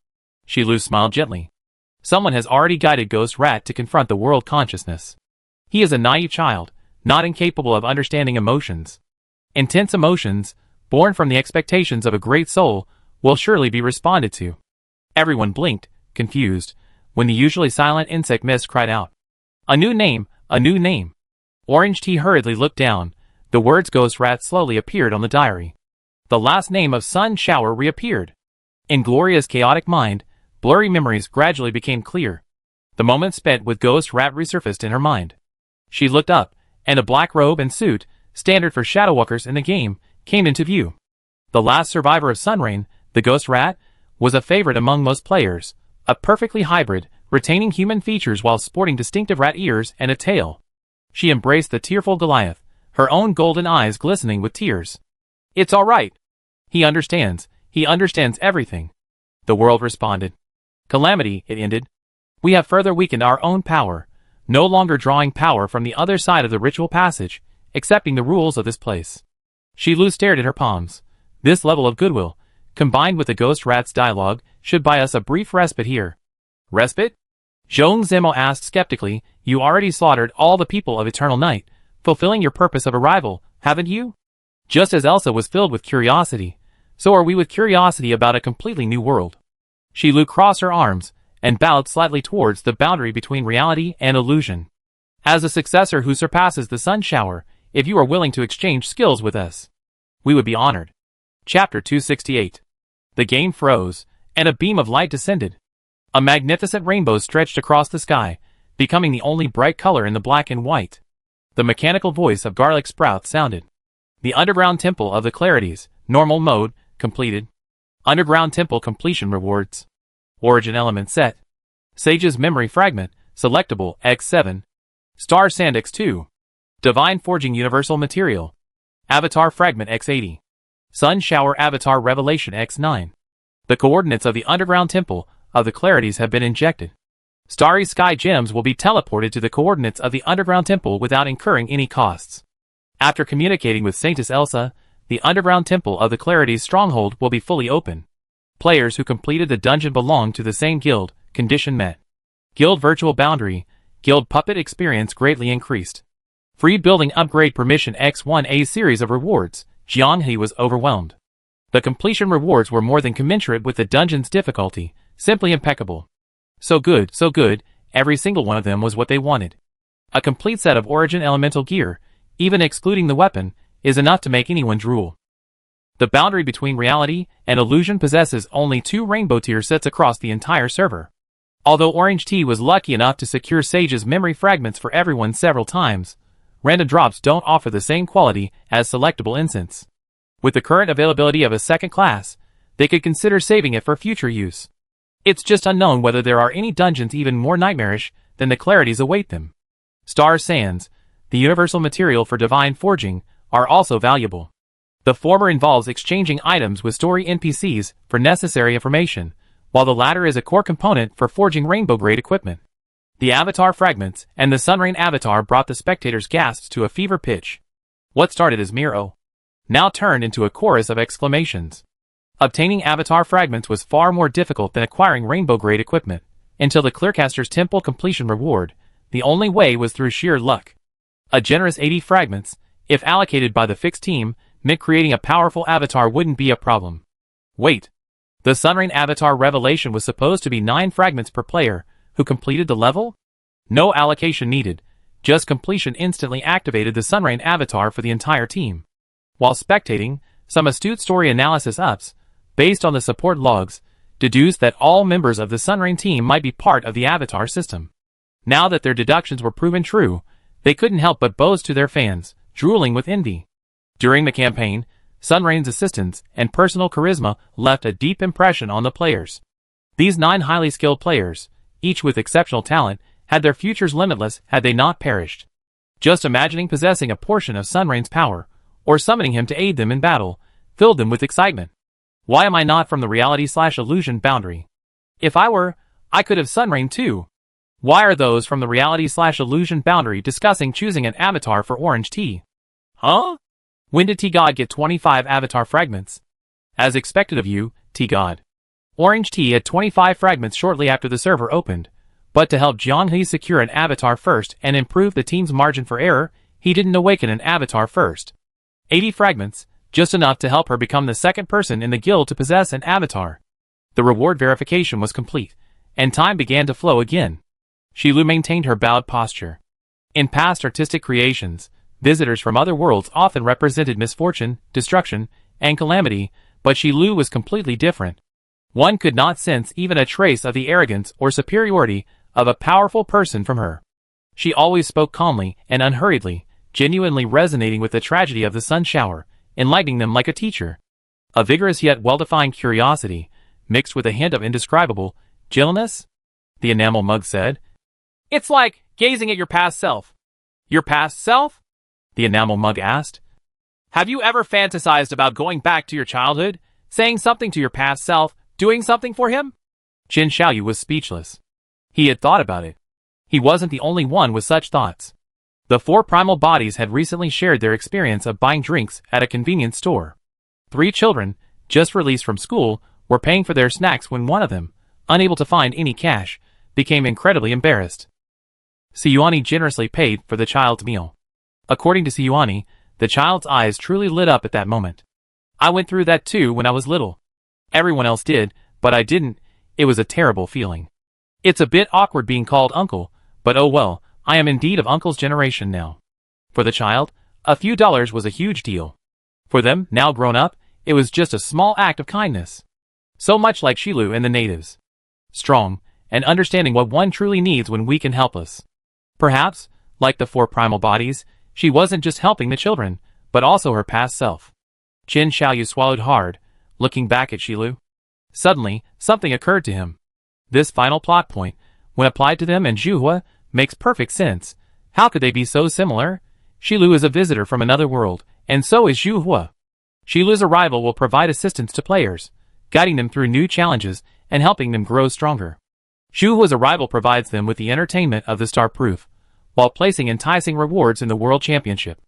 Shilu smiled gently. Someone has already guided Ghost Rat to confront the world consciousness. He is a naive child, not incapable of understanding emotions. Intense emotions, born from the expectations of a great soul, will surely be responded to. Everyone blinked, confused, when the usually silent insect mist cried out. A new name, a new name. Orange Tea hurriedly looked down. The words Ghost Rat slowly appeared on the diary. The last name of Sun Shower reappeared. In Gloria's chaotic mind, blurry memories gradually became clear. The moment spent with Ghost Rat resurfaced in her mind. She looked up, and a black robe and suit, standard for Shadowwalkers in the game, came into view. The last survivor of Sunrain, the Ghost Rat, was a favorite among most players, a perfectly hybrid, retaining human features while sporting distinctive rat ears and a tail. She embraced the tearful Goliath, her own golden eyes glistening with tears. "It's all right. He understands everything," the world responded. "Calamity," it ended. "We have further weakened our own power, no longer drawing power from the other side of the ritual passage, accepting the rules of this place." Shilu stared at her palms. This level of goodwill, combined with the Ghost Rat's dialogue, should buy us a brief respite here. Respite? Zhong Zimo asked skeptically. "You already slaughtered all the people of Eternal Night, fulfilling your purpose of arrival, haven't you?" Just as Elsa was filled with curiosity, so are we with curiosity about a completely new world. Shilu crossed her arms, and bowed slightly towards the boundary between reality and illusion. "As a successor who surpasses the Sun Shower, if you are willing to exchange skills with us, we would be honored." Chapter 268. The game froze, and a beam of light descended. A magnificent rainbow stretched across the sky, becoming the only bright color in the black and white. The mechanical voice of Garlic Sprout sounded. "The Underground Temple of the Clarities, Normal Mode, completed. Underground Temple completion rewards. Origin element set. Sage's Memory Fragment, selectable, X7. Star Sand X2. Divine Forging Universal Material. Avatar Fragment X80. Sun Shower Avatar Revelation X9. The coordinates of the Underground Temple of the Clarities have been injected. Starry Sky Gems will be teleported to the coordinates of the Underground Temple without incurring any costs. After communicating with Saintess Elsa, the Underground Temple of the Clarities stronghold will be fully open. Players who completed the dungeon belong to the same guild, condition met. Guild Virtual Boundary, Guild Puppet experience greatly increased. Free building upgrade permission X1A series of rewards. Jianghe was overwhelmed. The completion rewards were more than commensurate with the dungeon's difficulty, simply impeccable. So good, every single one of them was what they wanted. A complete set of Origin elemental gear, even excluding the weapon, is enough to make anyone drool. The boundary between reality and illusion possesses only 2 rainbow tier sets across the entire server. Although Orange T was lucky enough to secure Sage's memory fragments for everyone several times, random drops don't offer the same quality as selectable incense. With the current availability of a second class, they could consider saving it for future use. It's just unknown whether there are any dungeons even more nightmarish than the Clarities await them. Star Sands, the universal material for divine forging, are also valuable. The former involves exchanging items with story NPCs for necessary information, while the latter is a core component for forging rainbow-grade equipment. The Avatar fragments and the Sunrain Avatar brought the spectators' gasps to a fever pitch. What started as mere "oh" now turned into a chorus of exclamations. Obtaining Avatar fragments was far more difficult than acquiring rainbow-grade equipment. Until the Clearcaster's Temple completion reward, the only way was through sheer luck. A generous 80 fragments, if allocated by the fixed team, meant creating a powerful avatar wouldn't be a problem. Wait. The Sunrain Avatar Revelation was supposed to be 9 fragments per player who completed the level? No allocation needed, just completion instantly activated the Sunrain Avatar for the entire team. While spectating, some astute story analysis ups, based on the support logs, deduced that all members of the Sunrain team might be part of the Avatar system. Now that their deductions were proven true, they couldn't help but boast to their fans, drooling with envy. During the campaign, Sunrain's assistance and personal charisma left a deep impression on the players. These 9 highly skilled players, each with exceptional talent, had their futures limitless had they not perished. Just imagining possessing a portion of Sunrain's power, or summoning him to aid them in battle, filled them with excitement. Why am I not from the reality/illusion boundary? If I were, I could have Sunrain too. Why are those from the reality/illusion boundary discussing choosing an avatar for Orange T? Huh? When did T-God get 25 avatar fragments? As expected of you, T-God. Orange T had 25 fragments shortly after the server opened, but to help Jianghe secure an avatar first and improve the team's margin for error, he didn't awaken an avatar first. 80 fragments, just enough to help her become the second person in the guild to possess an avatar. The reward verification was complete, and time began to flow again. Shilu maintained her bowed posture. In past artistic creations, visitors from other worlds often represented misfortune, destruction, and calamity, but Shilu was completely different. One could not sense even a trace of the arrogance or superiority of a powerful person from her. She always spoke calmly and unhurriedly, genuinely resonating with the tragedy of the sun shower, enlightening them like a teacher. A vigorous yet well-defined curiosity, mixed with a hint of indescribable gentleness, the enamel mug said. It's like gazing at your past self. Your past self? The enamel mug asked. Have you ever fantasized about going back to your childhood, saying something to your past self, doing something for him? Qin Xiaoyu was speechless. He had thought about it. He wasn't the only one with such thoughts. The four primal bodies had recently shared their experience of buying drinks at a convenience store. 3 children, just released from school, were paying for their snacks when one of them, unable to find any cash, became incredibly embarrassed. Siyuani generously paid for the child's meal. According to Siyuani, the child's eyes truly lit up at that moment. I went through that too when I was little. Everyone else did, but I didn't. It was a terrible feeling. It's a bit awkward being called uncle, but oh well, I am indeed of uncle's generation now. For the child, a few dollars was a huge deal. For them, now grown up, it was just a small act of kindness. So much like Shilu and the natives. Strong, and understanding what one truly needs when we can help us. Perhaps, like the 4 primal bodies, she wasn't just helping the children, but also her past self. Qin Xiaoyu swallowed hard, looking back at Shilu. Suddenly, something occurred to him. This final plot point, when applied to them and Zhuhua, makes perfect sense. How could they be so similar? Shilu is a visitor from another world, and so is Zhuhua. Shilu's arrival will provide assistance to players, guiding them through new challenges and helping them grow stronger. Zhuhua's arrival provides them with the entertainment of the star proof, while placing enticing rewards in the World Championship.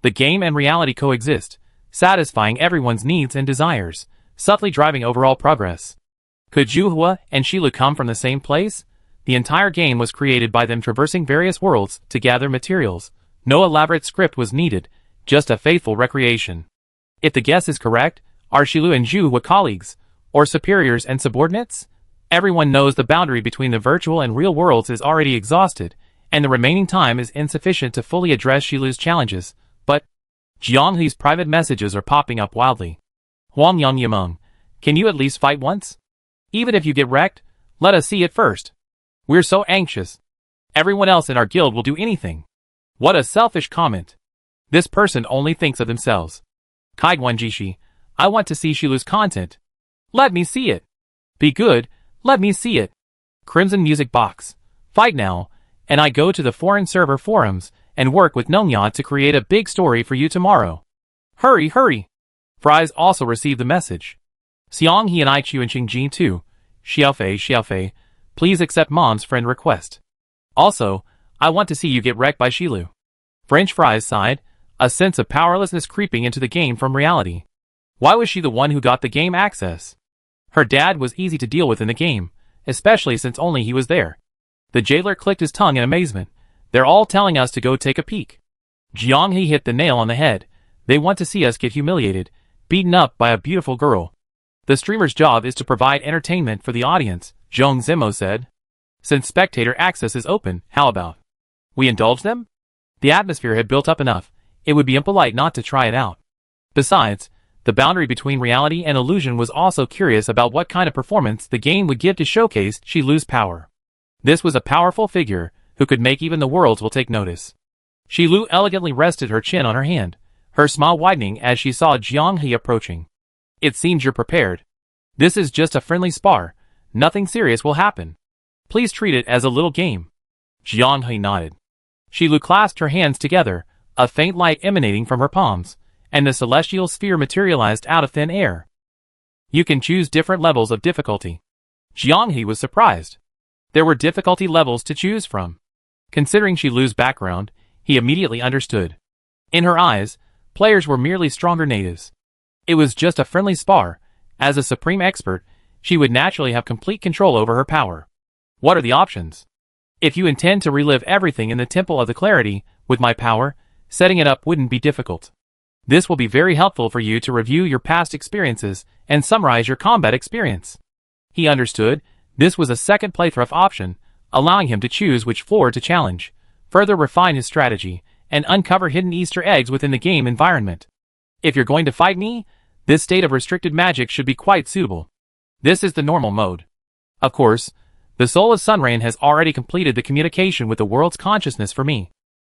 The game and reality coexist, satisfying everyone's needs and desires, subtly driving overall progress. Could Zhuhua and Shilu come from the same place? The entire game was created by them traversing various worlds to gather materials. No elaborate script was needed, just a faithful recreation. If the guess is correct, are Shilu and Zhuhua colleagues, or superiors and subordinates? Everyone knows the boundary between the virtual and real worlds is already exhausted, and the remaining time is insufficient to fully address Shilu's challenges, but Jianghe's private messages are popping up wildly. Huang Yang Yameng, can you at least fight once? Even if you get wrecked, let us see it first. We're so anxious. Everyone else in our guild will do anything. What a selfish comment. This person only thinks of themselves. Kaiguan Jishi, I want to see Shilu's content. Let me see it. Be good, let me see it. Crimson Music Box. Fight now, and I go to the foreign server forums and work with Nongya to create a big story for you tomorrow. Hurry, hurry. Fries also received the message. Xianghe and Aichu and Qingjin too. Xiaofei, please accept Mom's friend request. Also, I want to see you get wrecked by Shilu. French Fries sighed, a sense of powerlessness creeping into the game from reality. Why was she the one who got the game access? Her dad was easy to deal with in the game, especially since only he was there. The jailer clicked his tongue in amazement. They're all telling us to go take a peek. Jianghe hit the nail on the head. They want to see us get humiliated, beaten up by a beautiful girl. The streamer's job is to provide entertainment for the audience, Zhong Zimo said. Since spectator access is open, how about we indulge them? The atmosphere had built up enough. It would be impolite not to try it out. Besides, the boundary between reality and illusion was also curious about what kind of performance the game would give to showcase Shilu's power. This was a powerful figure, who could make even the worlds will take notice. Shilu elegantly rested her chin on her hand, her smile widening as she saw Jianghe approaching. It seems you're prepared. This is just a friendly spar. Nothing serious will happen. Please treat it as a little game. Jianghe nodded. Shilu clasped her hands together, a faint light emanating from her palms, and the celestial sphere materialized out of thin air. You can choose different levels of difficulty. Jianghe was surprised. There were difficulty levels to choose from. Considering Shilu's background, he immediately understood. In her eyes, players were merely stronger natives. It was just a friendly spar. As a supreme expert, she would naturally have complete control over her power. What are the options? If you intend to relive everything in the Temple of the Clarity, with my power, setting it up wouldn't be difficult. This will be very helpful for you to review your past experiences and summarize your combat experience. He understood. This was a second playthrough option, allowing him to choose which floor to challenge, further refine his strategy, and uncover hidden Easter eggs within the game environment. If you're going to fight me, this state of restricted magic should be quite suitable. This is the normal mode. Of course, the soul of Sunrain has already completed the communication with the world's consciousness for me.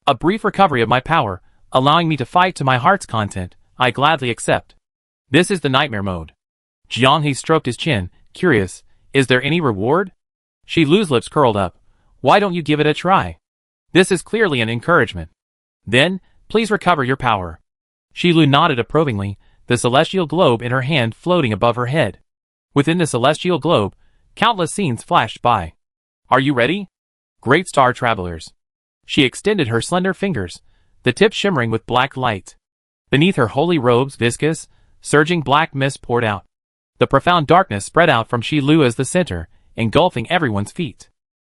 A brief recovery of my power, allowing me to fight to my heart's content, I gladly accept. This is the nightmare mode. Jianghe stroked his chin, curious, is there any reward? Shilu's lips curled up. Why don't you give it a try? This is clearly an encouragement. Then, please recover your power. Shilu nodded approvingly, the celestial globe in her hand floating above her head. Within the celestial globe, countless scenes flashed by. Are you ready? Great star travelers. She extended her slender fingers, the tips shimmering with black light. Beneath her holy robes, viscous, surging black mist poured out. The profound darkness spread out from Shilu as the center, engulfing everyone's feet.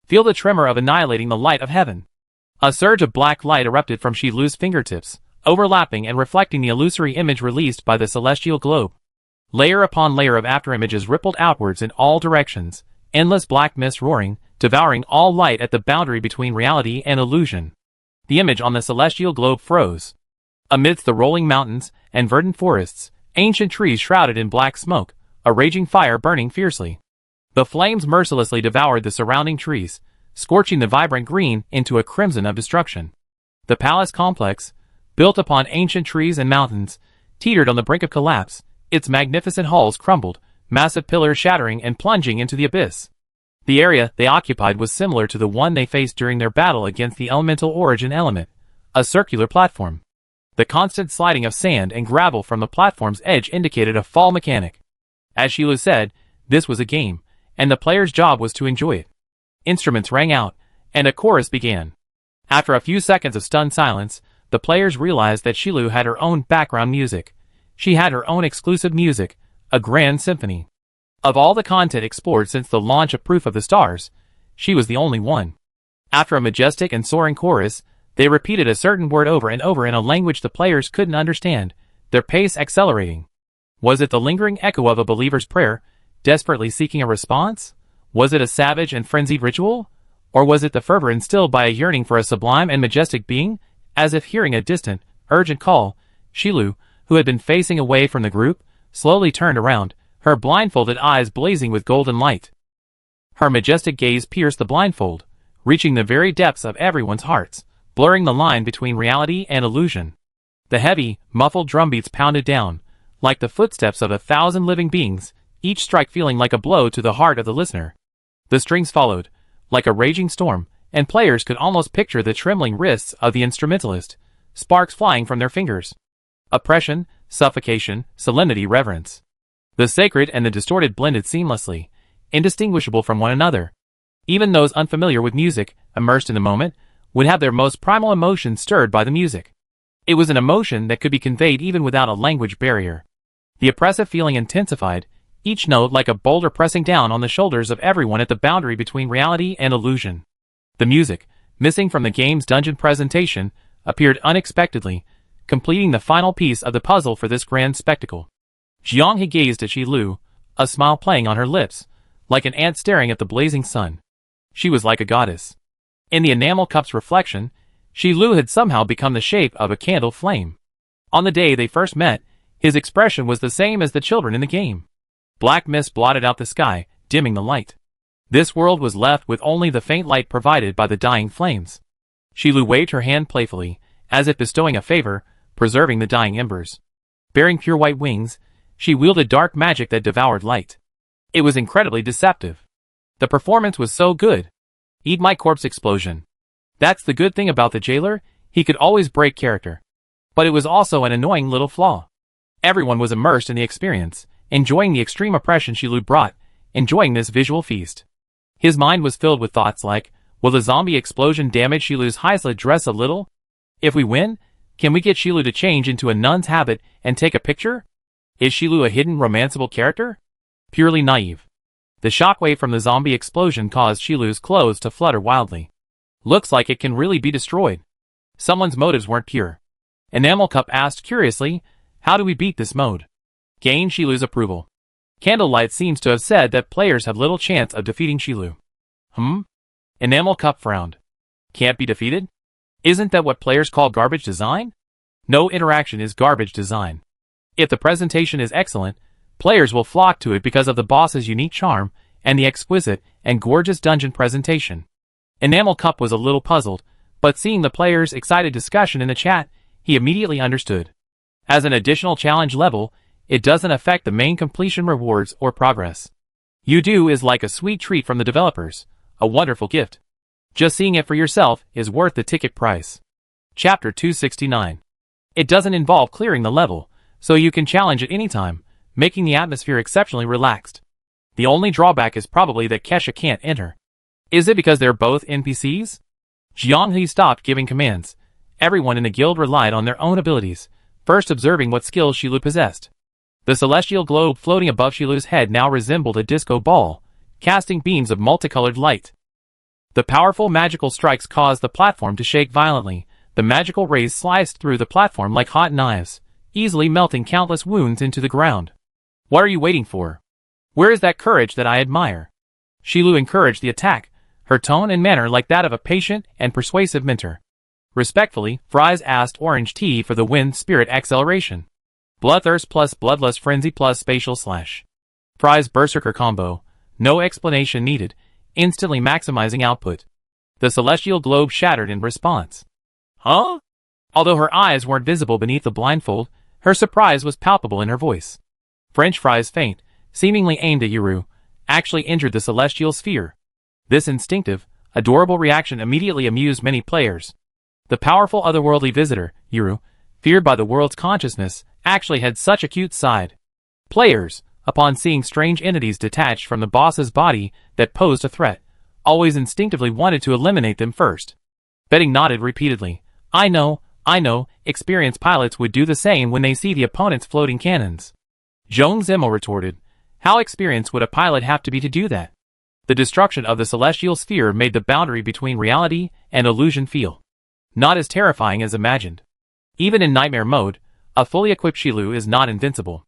Feel the tremor of annihilating the light of heaven. A surge of black light erupted from Shilu's fingertips, overlapping and reflecting the illusory image released by the celestial globe. Layer upon layer of afterimages rippled outwards in all directions, endless black mist roaring, devouring all light at the boundary between reality and illusion. The image on the celestial globe froze. Amidst the rolling mountains and verdant forests, ancient trees shrouded in black smoke, a raging fire burning fiercely. The flames mercilessly devoured the surrounding trees, scorching the vibrant green into a crimson of destruction. The palace complex, built upon ancient trees and mountains, teetered on the brink of collapse, its magnificent halls crumbled, massive pillars shattering and plunging into the abyss. The area they occupied was similar to the one they faced during their battle against the elemental origin element, a circular platform. The constant sliding of sand and gravel from the platform's edge indicated a fall mechanic. As Shilu said, this was a game, and the player's job was to enjoy it. Instruments rang out, and a chorus began. After a few seconds of stunned silence, the players realized that Shilu had her own background music. She had her own exclusive music, a grand symphony. Of all the content explored since the launch of Proof of the Stars, she was the only one. After a majestic and soaring chorus, they repeated a certain word over and over in a language the players couldn't understand, their pace accelerating. Was it the lingering echo of a believer's prayer, desperately seeking a response? Was it a savage and frenzied ritual? Or was it the fervor instilled by a yearning for a sublime and majestic being? As if hearing a distant, urgent call, Shilu, who had been facing away from the group, slowly turned around, her blindfolded eyes blazing with golden light. Her majestic gaze pierced the blindfold, reaching the very depths of everyone's hearts, blurring the line between reality and illusion. The heavy, muffled drumbeats pounded down, like the footsteps of 1,000 living beings, each strike feeling like a blow to the heart of the listener. The strings followed, like a raging storm, and players could almost picture the trembling wrists of the instrumentalist, sparks flying from their fingers. Oppression, suffocation, solemnity, reverence. The sacred and the distorted blended seamlessly, indistinguishable from one another. Even those unfamiliar with music, immersed in the moment, would have their most primal emotions stirred by the music. It was an emotion that could be conveyed even without a language barrier. The oppressive feeling intensified, each note like a boulder pressing down on the shoulders of everyone at the boundary between reality and illusion. The music, missing from the game's dungeon presentation, appeared unexpectedly, completing the final piece of the puzzle for this grand spectacle. Jianghe gazed at Shilu, a smile playing on her lips, like an ant staring at the blazing sun. She was like a goddess. In the enamel cup's reflection, Shilu had somehow become the shape of a candle flame. On the day they first met, his expression was the same as the children in the game. Black mist blotted out the sky, dimming the light. This world was left with only the faint light provided by the dying flames. Shilu waved her hand playfully, as if bestowing a favor, preserving the dying embers. Bearing pure white wings, she wielded dark magic that devoured light. It was incredibly deceptive. The performance was so good. Eat my corpse explosion. That's the good thing about the jailer, he could always break character. But it was also an annoying little flaw. Everyone was immersed in the experience, enjoying the extreme oppression Shilu brought, enjoying this visual feast. His mind was filled with thoughts like, will the zombie explosion damage Shilu's Heisla dress a little? If we win, can we get Shilu to change into a nun's habit and take a picture? Is Shilu a hidden romanceable character? Purely naive. The shockwave from the zombie explosion caused Shilu's clothes to flutter wildly. Looks like it can really be destroyed. Someone's motives weren't pure. Enamel Cup asked curiously, how do we beat this mode? Gain Shilu's approval. Candlelight seems to have said that players have little chance of defeating Shilu. Enamel Cup frowned. Can't be defeated? Isn't that what players call garbage design? No interaction is garbage design. If the presentation is excellent, Players will flock to it because of the boss's unique charm and the exquisite and gorgeous dungeon presentation. Enamel Cup was a little puzzled, but seeing the players' excited discussion in the chat, he immediately understood. As an additional challenge level, it doesn't affect the main completion rewards or progress. You is like a sweet treat from the developers, a wonderful gift. Just seeing it for yourself is worth the ticket price. Chapter 269. It doesn't involve clearing the level, so you can challenge at any time, making the atmosphere exceptionally relaxed. The only drawback is probably that Kesha can't enter. Is it because they're both NPCs? Jianghe stopped giving commands. Everyone in the guild relied on their own abilities, first observing what skills Shilu possessed. The celestial globe floating above Shilu's head now resembled a disco ball, casting beams of multicolored light. The powerful magical strikes caused the platform to shake violently. The magical rays sliced through the platform like hot knives, easily melting countless wounds into the ground. What are you waiting for? Where is that courage that I admire? Shilu encouraged the attack, her tone and manner like that of a patient and persuasive mentor. Respectfully, Fries asked Orange Tea for the Wind Spirit Acceleration. Bloodthirst plus Bloodlust Frenzy plus Spatial Slash. Fries Berserker combo. No explanation needed, instantly maximizing output. The celestial globe shattered in response. Huh? Although her eyes weren't visible beneath the blindfold, her surprise was palpable in her voice. French fries feint, seemingly aimed at Yuru, actually injured the celestial sphere. This instinctive, adorable reaction immediately amused many players. The powerful otherworldly visitor, Yuru, feared by the world's consciousness, actually had such a cute side. Players, upon seeing strange entities detached from the boss's body that posed a threat, always instinctively wanted to eliminate them first. Betting nodded repeatedly. I know, experienced pilots would do the same when they see the opponent's floating cannons. Joan Zemo retorted, how experienced would a pilot have to be to do that? The destruction of the celestial sphere made the boundary between reality and illusion feel not as terrifying as imagined. Even in nightmare mode, a fully equipped Shilu is not invincible.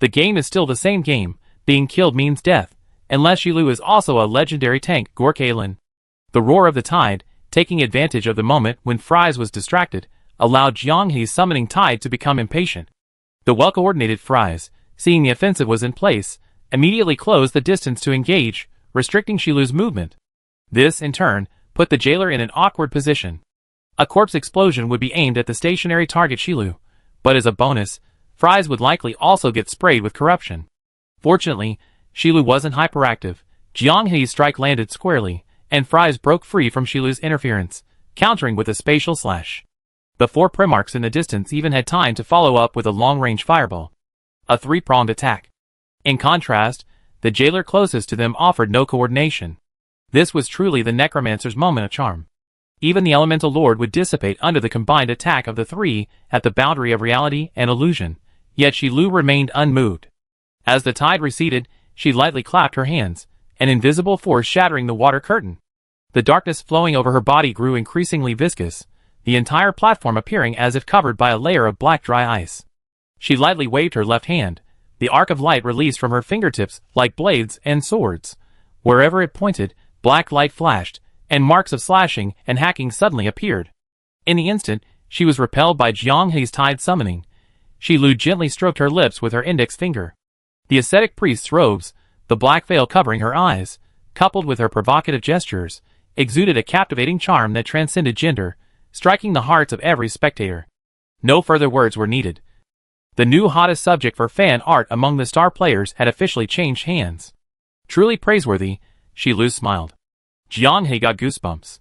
The game is still the same game, being killed means death, unless Shilu is also a legendary tank Gorkaelin. The roar of the tide, taking advantage of the moment when Fries was distracted, allowed Jianghe's summoning tide to become impatient. The well-coordinated Fries, seeing the offensive was in place, immediately closed the distance to engage, restricting Shilu's movement. This, in turn, put the jailer in an awkward position. A corpse explosion would be aimed at the stationary target Shilu, but as a bonus, Fries would likely also get sprayed with corruption. Fortunately, Shilu wasn't hyperactive. Jianghe's strike landed squarely, and Fries broke free from Shilu's interference, countering with a spatial slash. The four Primarchs in the distance even had time to follow up with a long-range fireball. A three-pronged attack. In contrast, the jailer closest to them offered no coordination. This was truly the necromancer's moment of charm. Even the elemental lord would dissipate under the combined attack of the three at the boundary of reality and illusion, yet Shilu remained unmoved. As the tide receded, she lightly clapped her hands, an invisible force shattering the water curtain. The darkness flowing over her body grew increasingly viscous, the entire platform appearing as if covered by a layer of black dry ice. She lightly waved her left hand, the arc of light released from her fingertips like blades and swords. Wherever it pointed, black light flashed, and marks of slashing and hacking suddenly appeared. In the instant, she was repelled by Jianghe's tide summoning. Shilu gently stroked her lips with her index finger. The ascetic priest's robes, the black veil covering her eyes, coupled with her provocative gestures, exuded a captivating charm that transcended gender, striking the hearts of every spectator. No further words were needed. The new hottest subject for fan art among the star players had officially changed hands. Truly praiseworthy, Shilu smiled. Jianghe got goosebumps.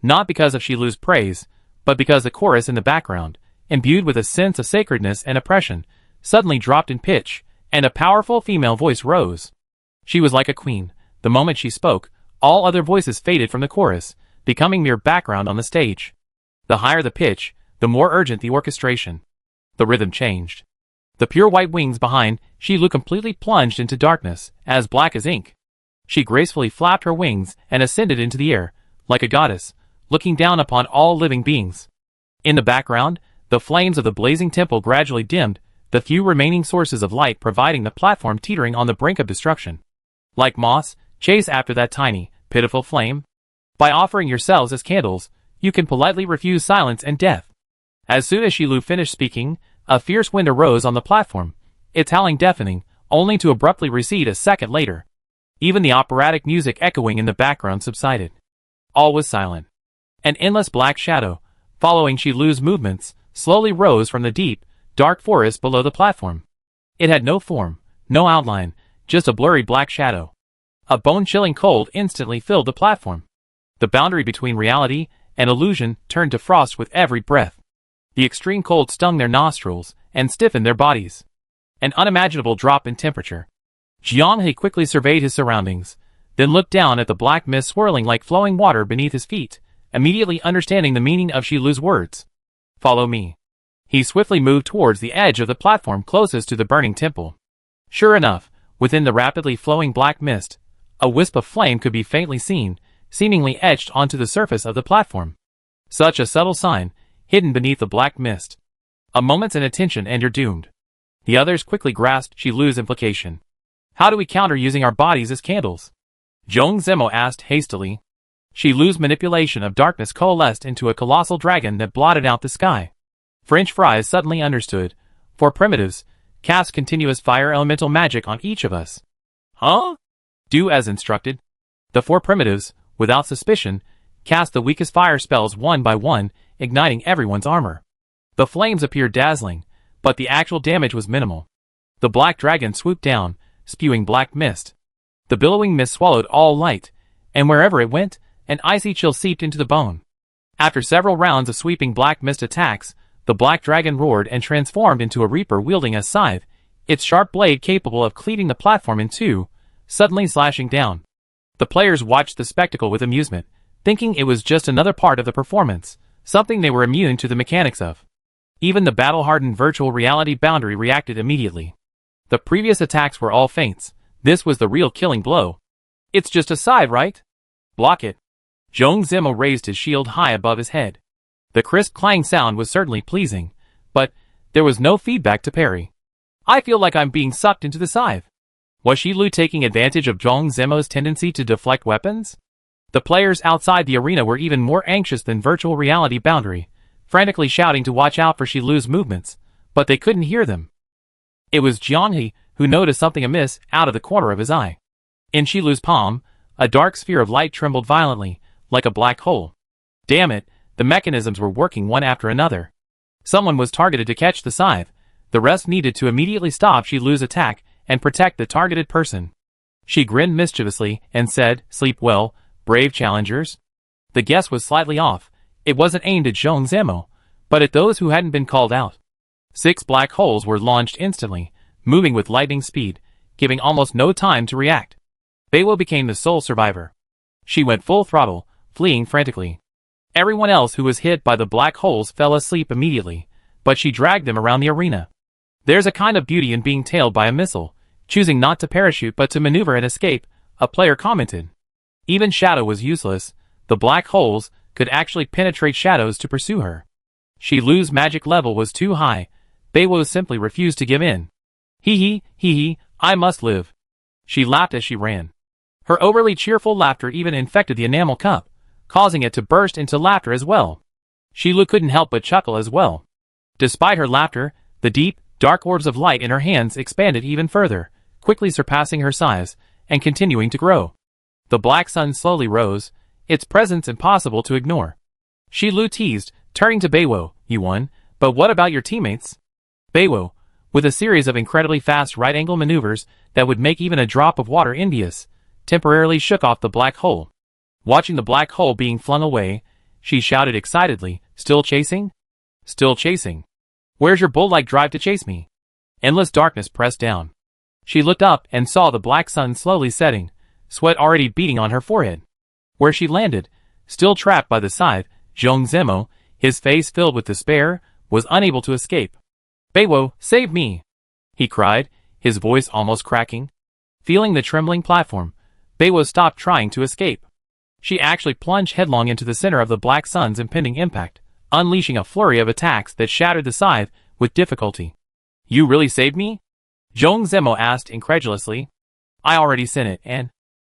Not because of Shilu's praise, but because the chorus in the background, imbued with a sense of sacredness and oppression, suddenly dropped in pitch, and a powerful female voice rose. She was like a queen. The moment she spoke, all other voices faded from the chorus, becoming mere background on the stage. The higher the pitch, the more urgent the orchestration. The rhythm changed. The pure white wings behind Shilu completely plunged into darkness, as black as ink. She gracefully flapped her wings and ascended into the air, like a goddess, looking down upon all living beings. In the background, the flames of the blazing temple gradually dimmed, the few remaining sources of light providing the platform teetering on the brink of destruction. Like moths, chase after that tiny, pitiful flame. By offering yourselves as candles, you can politely refuse silence and death. As soon as Shilu finished speaking, a fierce wind arose on the platform, its howling deafening, only to abruptly recede a second later. Even the operatic music echoing in the background subsided. All was silent. An endless black shadow, following Shilu's movements, slowly rose from the deep, dark forest below the platform. It had no form, no outline, just a blurry black shadow. A bone-chilling cold instantly filled the platform. The boundary between reality and illusion turned to frost with every breath. The extreme cold stung their nostrils and stiffened their bodies. An unimaginable drop in temperature. Jianghe quickly surveyed his surroundings, then looked down at the black mist swirling like flowing water beneath his feet, immediately understanding the meaning of Shilu's words. "Follow me." He swiftly moved towards the edge of the platform closest to the burning temple. Sure enough, within the rapidly flowing black mist, a wisp of flame could be faintly seen, seemingly etched onto the surface of the platform. Such a subtle sign, hidden beneath the black mist. A moment's inattention and you're doomed. The others quickly grasped Shilu's implication. "How do we counter using our bodies as candles?" Zhong Zemo asked hastily. Shilu's manipulation of darkness coalesced into a colossal dragon that blotted out the sky. French fries suddenly understood. For primitives, cast continuous fire elemental magic on each of us. Huh? Do as instructed. The 4 primitives, without suspicion, cast the weakest fire spells one by one, igniting everyone's armor. The flames appeared dazzling, but the actual damage was minimal. The black dragon swooped down, spewing black mist. The billowing mist swallowed all light, and wherever it went, an icy chill seeped into the bone. After several rounds of sweeping black mist attacks, the black dragon roared and transformed into a reaper wielding a scythe, its sharp blade capable of cleaving the platform in two, suddenly slashing down. The players watched the spectacle with amusement, thinking it was just another part of the performance, something they were immune to the mechanics of. Even the battle-hardened virtual reality boundary reacted immediately. The previous attacks were all feints. This was the real killing blow. "It's just a scythe, right? Block it." Zhong Zemo raised his shield high above his head. The crisp clang sound was certainly pleasing, but there was no feedback to parry. "I feel like I'm being sucked into the scythe." Was Shilu taking advantage of Zhong Zemo's tendency to deflect weapons? The players outside the arena were even more anxious than virtual reality boundary, frantically shouting to watch out for Shilu's movements, but they couldn't hear them. It was Jianghe who noticed something amiss out of the corner of his eye. In Shilu's palm, a dark sphere of light trembled violently, like a black hole. Damn it, the mechanisms were working one after another. Someone was targeted to catch the scythe. The rest needed to immediately stop Shilu's attack and protect the targeted person. She grinned mischievously and said, "Sleep well, brave challengers." The guess was slightly off. It wasn't aimed at Zhong Zemo, but at those who hadn't been called out. 6 black holes were launched instantly, moving with lightning speed, giving almost no time to react. Beiwo became the sole survivor. She went full throttle, fleeing frantically. Everyone else who was hit by the black holes fell asleep immediately, but she dragged them around the arena. There's a kind of beauty in being tailed by a missile, choosing not to parachute but to maneuver and escape, a player commented. Even shadow was useless. The black holes could actually penetrate shadows to pursue her. Shilu's magic level was too high. Beiwo simply refused to give in. Hee hee, I must live. She laughed as she ran. Her overly cheerful laughter even infected the enamel cup, causing it to burst into laughter as well. Shilu couldn't help but chuckle as well. Despite her laughter, the deep, dark orbs of light in her hands expanded even further, quickly surpassing her size, and continuing to grow. The black sun slowly rose, its presence impossible to ignore. Shilu teased, turning to Beiwo, "You won, but what about your teammates?" Beiwo, with a series of incredibly fast right-angle maneuvers that would make even a drop of water envious, temporarily shook off the black hole. Watching the black hole being flung away, she shouted excitedly, "Still chasing? Still chasing. Where's your bull-like drive to chase me?" Endless darkness pressed down. She looked up and saw the black sun slowly setting, sweat already beading on her forehead. Where she landed, still trapped by the scythe, Zhong Zemo, his face filled with despair, was unable to escape. "Beiwo, save me!" he cried, his voice almost cracking. Feeling the trembling platform, Beiwo stopped trying to escape. She actually plunged headlong into the center of the black sun's impending impact, unleashing a flurry of attacks that shattered the scythe with difficulty. "You really saved me?" Zhong Zemo asked incredulously. "I already sent it, and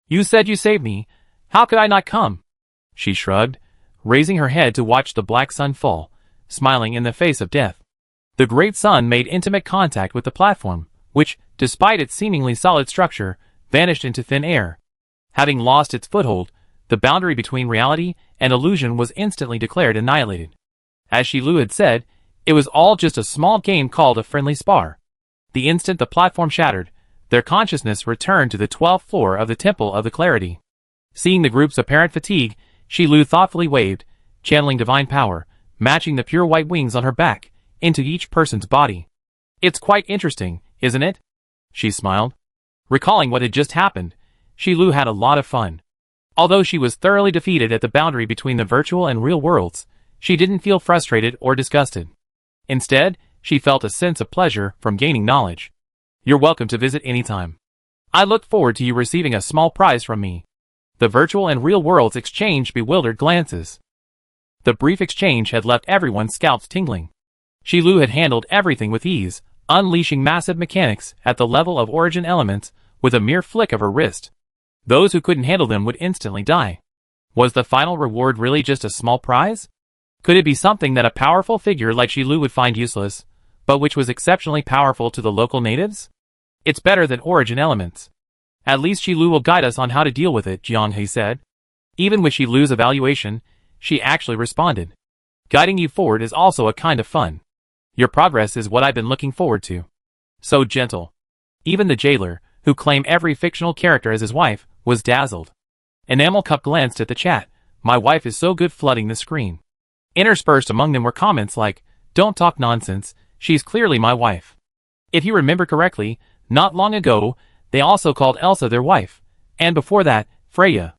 you said you saved me. How could I not come?" She shrugged, raising her head to watch the black sun fall, smiling in the face of death. The great sun made intimate contact with the platform, which, despite its seemingly solid structure, vanished into thin air. Having lost its foothold, the boundary between reality and illusion was instantly declared annihilated. As Shilu had said, it was all just a small game called a friendly spar. The instant the platform shattered, their consciousness returned to the 12th floor of the Temple of the Clarity. Seeing the group's apparent fatigue, Shilu thoughtfully waved, channeling divine power, matching the pure white wings on her back, into each person's body. "It's quite interesting, isn't it?" She smiled. Recalling what had just happened, Shilu had a lot of fun. Although she was thoroughly defeated at the boundary between the virtual and real worlds, she didn't feel frustrated or disgusted. Instead, she felt a sense of pleasure from gaining knowledge. "You're welcome to visit anytime. I look forward to you receiving a small prize from me." The virtual and real worlds exchanged bewildered glances. The brief exchange had left everyone's scalps tingling. Shilu had handled everything with ease, unleashing massive mechanics at the level of origin elements with a mere flick of her wrist. Those who couldn't handle them would instantly die. Was the final reward really just a small prize? Could it be something that a powerful figure like Shilu would find useless, but which was exceptionally powerful to the local natives? "It's better than origin elements. At least Shilu will guide us on how to deal with it," Jianghe said. Even with Shilu's evaluation, she actually responded. "Guiding you forward is also a kind of fun. Your progress is what I've been looking forward to." So gentle. Even the jailer, who claimed every fictional character as his wife, was dazzled. Enamel Cup glanced at the chat. "My wife is so good flooding the screen." Interspersed among them were comments like, "Don't talk nonsense, she's clearly my wife." If you remember correctly, not long ago, they also called Elsa their wife, and before that, Freya.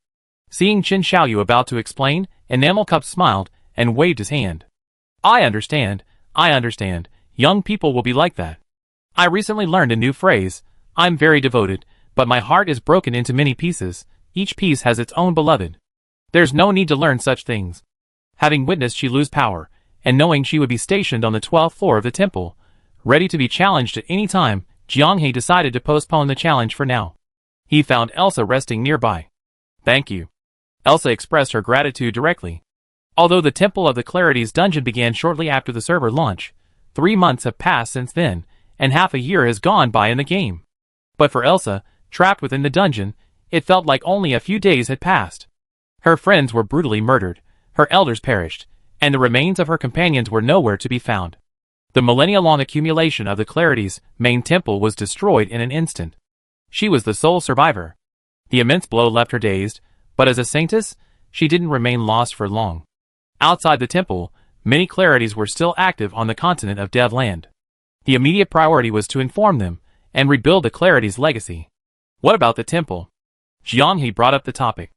Seeing Qin Xiaoyu about to explain, Enamel Cup smiled and waved his hand. I understand. Young people will be like that. I recently learned a new phrase. I'm very devoted, but my heart is broken into many pieces. Each piece has its own beloved. There's no need to learn such things." Having witnessed Shilu's power, and knowing she would be stationed on the 12th floor of the temple, ready to be challenged at any time, Jianghe decided to postpone the challenge for now. He found Elsa resting nearby. "Thank you." Elsa expressed her gratitude directly. Although the Temple of the Clarity's dungeon began shortly after the server launch, 3 months have passed since then, and half a year has gone by in the game. But for Elsa, trapped within the dungeon, it felt like only a few days had passed. Her friends were brutally murdered, her elders perished, and the remains of her companions were nowhere to be found. The millennia-long accumulation of the Clarity's main temple was destroyed in an instant. She was the sole survivor. The immense blow left her dazed, but as a saintess, she didn't remain lost for long. Outside the temple, many Clarities were still active on the continent of Devland. The immediate priority was to inform them and rebuild the Clarity's legacy. What about the temple? Jianghe brought up the topic.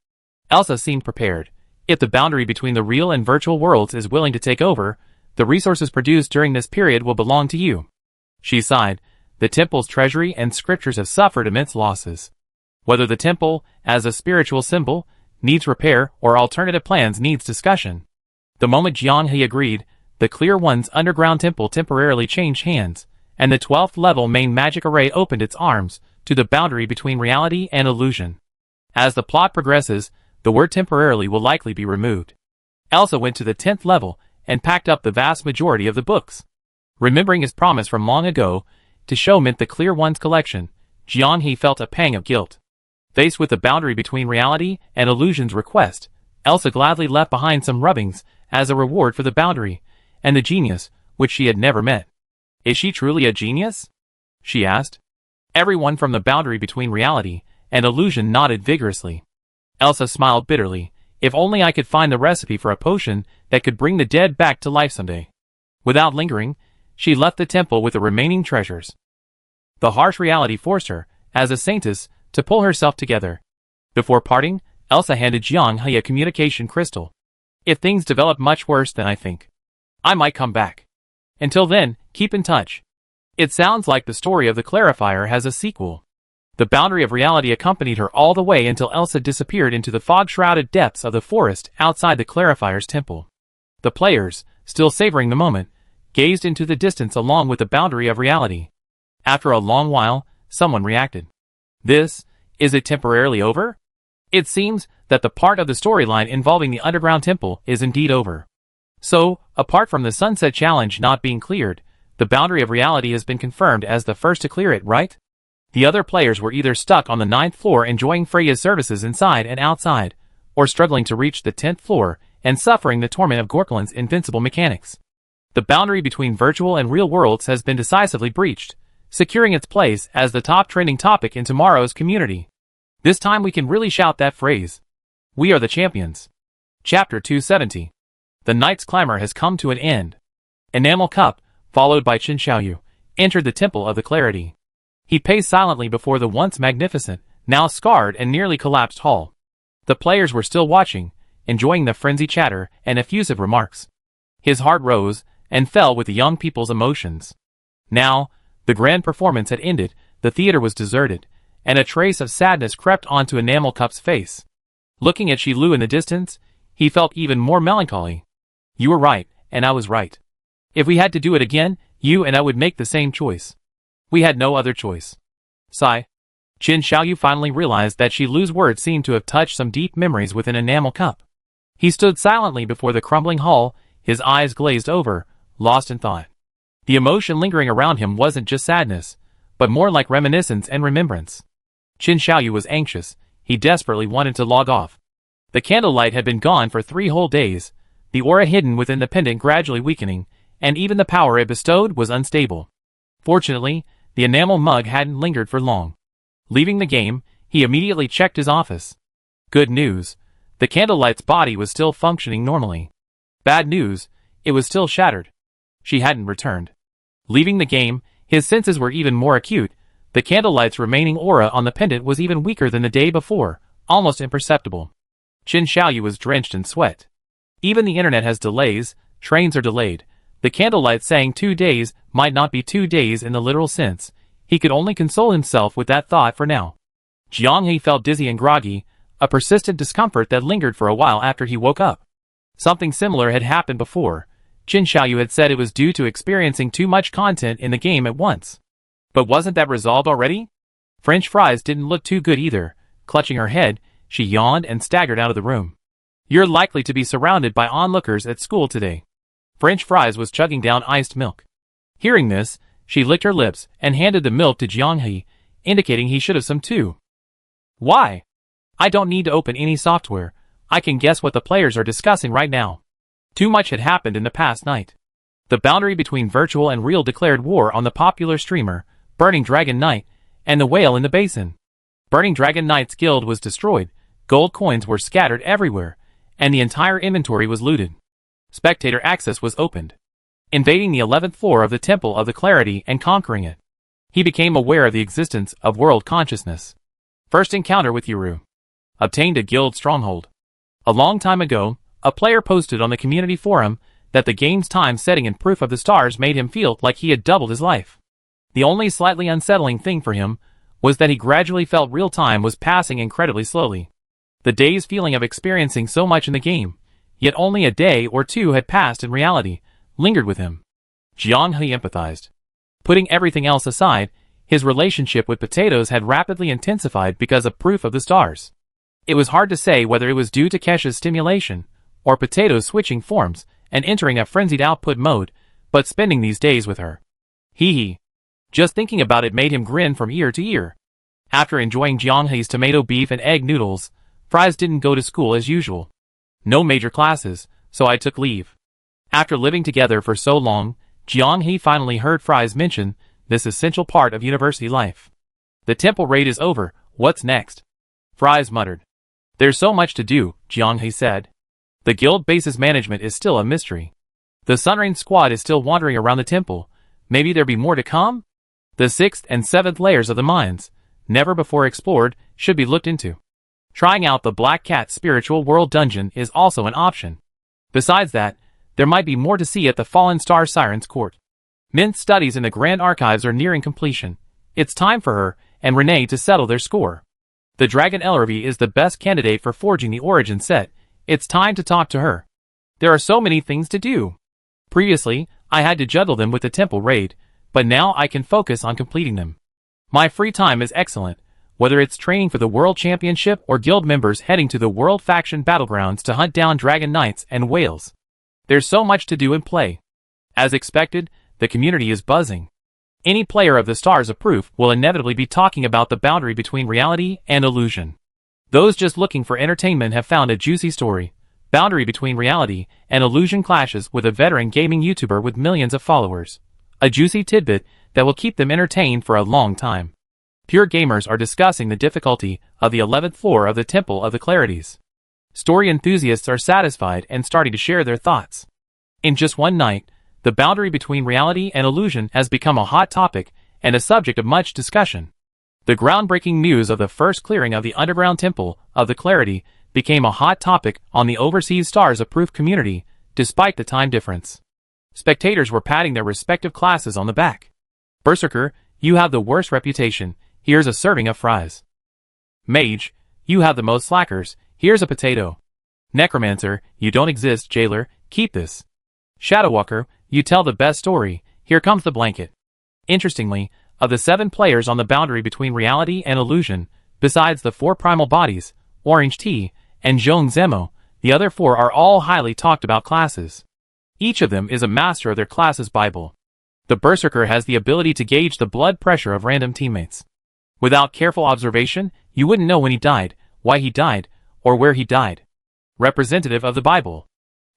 Elsa seemed prepared. If the boundary between the real and virtual worlds is willing to take over, the resources produced during this period will belong to you. She sighed. The temple's treasury and scriptures have suffered immense losses. Whether the temple, as a spiritual symbol, needs repair or alternative plans needs discussion. The moment Jianghe agreed, the Clear One's underground temple temporarily changed hands, and the 12th level main magic array opened its arms to the boundary between reality and illusion. As the plot progresses, the word temporarily will likely be removed. Elsa went to the 10th level and packed up the vast majority of the books. Remembering his promise from long ago to show Mint the Clear One's collection, Jianghe felt a pang of guilt. Faced with the boundary between reality and illusion's request, Elsa gladly left behind some rubbings as a reward for the boundary and the genius which she had never met. Is she truly a genius? She asked. Everyone from the boundary between reality and illusion nodded vigorously. Elsa smiled bitterly. If only I could find the recipe for a potion that could bring the dead back to life someday. Without lingering, she left the temple with the remaining treasures. The harsh reality forced her, as a saintess, to pull herself together. Before parting, Elsa handed Jianghe a communication crystal. If things develop much worse than I think, I might come back. Until then, keep in touch. It sounds like the story of the Clarifier has a sequel. The boundary of reality accompanied her all the way until Elsa disappeared into the fog-shrouded depths of the forest outside the Clarifier's temple. The players, still savoring the moment, gazed into the distance along with the boundary of reality. After a long while, someone reacted. Is it temporarily over? It seems that the part of the storyline involving the underground temple is indeed over. So, apart from the Sunset Challenge not being cleared, the boundary of reality has been confirmed as the first to clear it, right? The other players were either stuck on the 9th floor enjoying Freya's services inside and outside, or struggling to reach the 10th floor and suffering the torment of Gorklin's invincible mechanics. The boundary between virtual and real worlds has been decisively breached, securing its place as the top trending topic in tomorrow's community. This time we can really shout that phrase. We are the champions. Chapter 270. The night's clamor has come to an end. Enamel Cup, followed by Qin Xiaoyu, entered the Temple of the Clarity. He paced silently before the once magnificent, now scarred and nearly collapsed hall. The players were still watching, enjoying the frenzied chatter and effusive remarks. His heart rose and fell with the young people's emotions. Now, the grand performance had ended, the theater was deserted, and a trace of sadness crept onto Enamel Cup's face. Looking at Shi Lu in the distance, he felt even more melancholy. You were right, and I was right. If we had to do it again, you and I would make the same choice. We had no other choice. Sigh. Qin Xiaoyu finally realized that Shi Lu's words seemed to have touched some deep memories within Enamel Cup. He stood silently before the crumbling hall, his eyes glazed over, lost in thought. The emotion lingering around him wasn't just sadness, but more like reminiscence and remembrance. Qin Xiaoyu was anxious, he desperately wanted to log off. The candlelight had been gone for 3 whole days, the aura hidden within the pendant gradually weakening, and even the power it bestowed was unstable. Fortunately, the enamel mug hadn't lingered for long. Leaving the game, he immediately checked his office. Good news. The candlelight's body was still functioning normally. Bad news. It was still shattered. She hadn't returned. Leaving the game, his senses were even more acute. The candlelight's remaining aura on the pendant was even weaker than the day before, almost imperceptible. Qin Xiaoyu was drenched in sweat. Even the internet has delays, trains are delayed. The candlelight saying 2 days might not be 2 days in the literal sense. He could only console himself with that thought for now. Jiang He felt dizzy and groggy, a persistent discomfort that lingered for a while after he woke up. Something similar had happened before. Qin Xiaoyu had said it was due to experiencing too much content in the game at once. But wasn't that resolved already? French fries didn't look too good either. Clutching her head, she yawned and staggered out of the room. You're likely to be surrounded by onlookers at school today. French fries was chugging down iced milk. Hearing this, she licked her lips and handed the milk to Jiang He, indicating he should have some too. Why? I don't need to open any software. I can guess what the players are discussing right now. Too much had happened in the past night. The boundary between virtual and real declared war on the popular streamer, Burning Dragon Knight, and the whale in the basin. Burning Dragon Knight's guild was destroyed, gold coins were scattered everywhere, and the entire inventory was looted. Spectator access was opened. Invading the 11th floor of the Temple of the Clarity and conquering it. He became aware of the existence of world consciousness. First encounter with Yuru. Obtained a guild stronghold. A long time ago, a player posted on the community forum that the game's time setting and proof of the stars made him feel like he had doubled his life. The only slightly unsettling thing for him was that he gradually felt real time was passing incredibly slowly. The dazed feeling of experiencing so much in the game, yet only a day or two had passed in reality, lingered with him. Jiang He empathized. Putting everything else aside, his relationship with potatoes had rapidly intensified because of proof of the stars. It was hard to say whether it was due to Kesha's stimulation, or potatoes switching forms and entering a frenzied output mode, but spending these days with her. Hee. Just thinking about it made him grin from ear to ear. After enjoying Jiang He's tomato beef and egg noodles, Fries didn't go to school as usual. No major classes, so I took leave. After living together for so long, Jiang He finally heard Fries mention this essential part of university life. The temple raid is over, what's next? Fries muttered. There's so much to do, Jiang He said. The guild base's management is still a mystery. The Sunrain squad is still wandering around the temple. Maybe there'll be more to come? The 6th and 7th layers of the mines, never before explored, should be looked into. Trying out the Black Cat Spiritual World Dungeon is also an option. Besides that, there might be more to see at the Fallen Star Siren's court. Mint's studies in the Grand Archives are nearing completion. It's time for her and Renee to settle their score. The Dragon Ellerby is the best candidate for forging the Origin set. It's time to talk to her. There are so many things to do. Previously, I had to juggle them with the temple raid, but now I can focus on completing them. My free time is excellent, whether it's training for the World Championship or guild members heading to the World Faction Battlegrounds to hunt down Dragon Knights and whales. There's so much to do and play. As expected, the community is buzzing. Any player of the Stars of Proof will inevitably be talking about the boundary between reality and illusion. Those just looking for entertainment have found a juicy story. Boundary between reality and illusion clashes with a veteran gaming YouTuber with millions of followers. A juicy tidbit that will keep them entertained for a long time. Pure gamers are discussing the difficulty of the 11th floor of the Temple of the Clarities. Story enthusiasts are satisfied and starting to share their thoughts. In just one night, the boundary between reality and illusion has become a hot topic and a subject of much discussion. The groundbreaking news of the first clearing of the underground Temple of the Clarity became a hot topic on the overseas Stars of Proof community, despite the time difference. Spectators were patting their respective classes on the back. Berserker, you have the worst reputation, here's a serving of fries. Mage, you have the most slackers, here's a potato. Necromancer, you don't exist, jailer, keep this. Shadowwalker, you tell the best story, here comes the blanket. Interestingly, of the 7 players on the boundary between reality and illusion, besides the 4 primal bodies, Orange Tea, and Zhong Zemo, the other 4 are all highly talked about classes. Each of them is a master of their class's Bible. The Berserker has the ability to gauge the blood pressure of random teammates. Without careful observation, you wouldn't know when he died, why he died, or where he died. Representative of the Bible.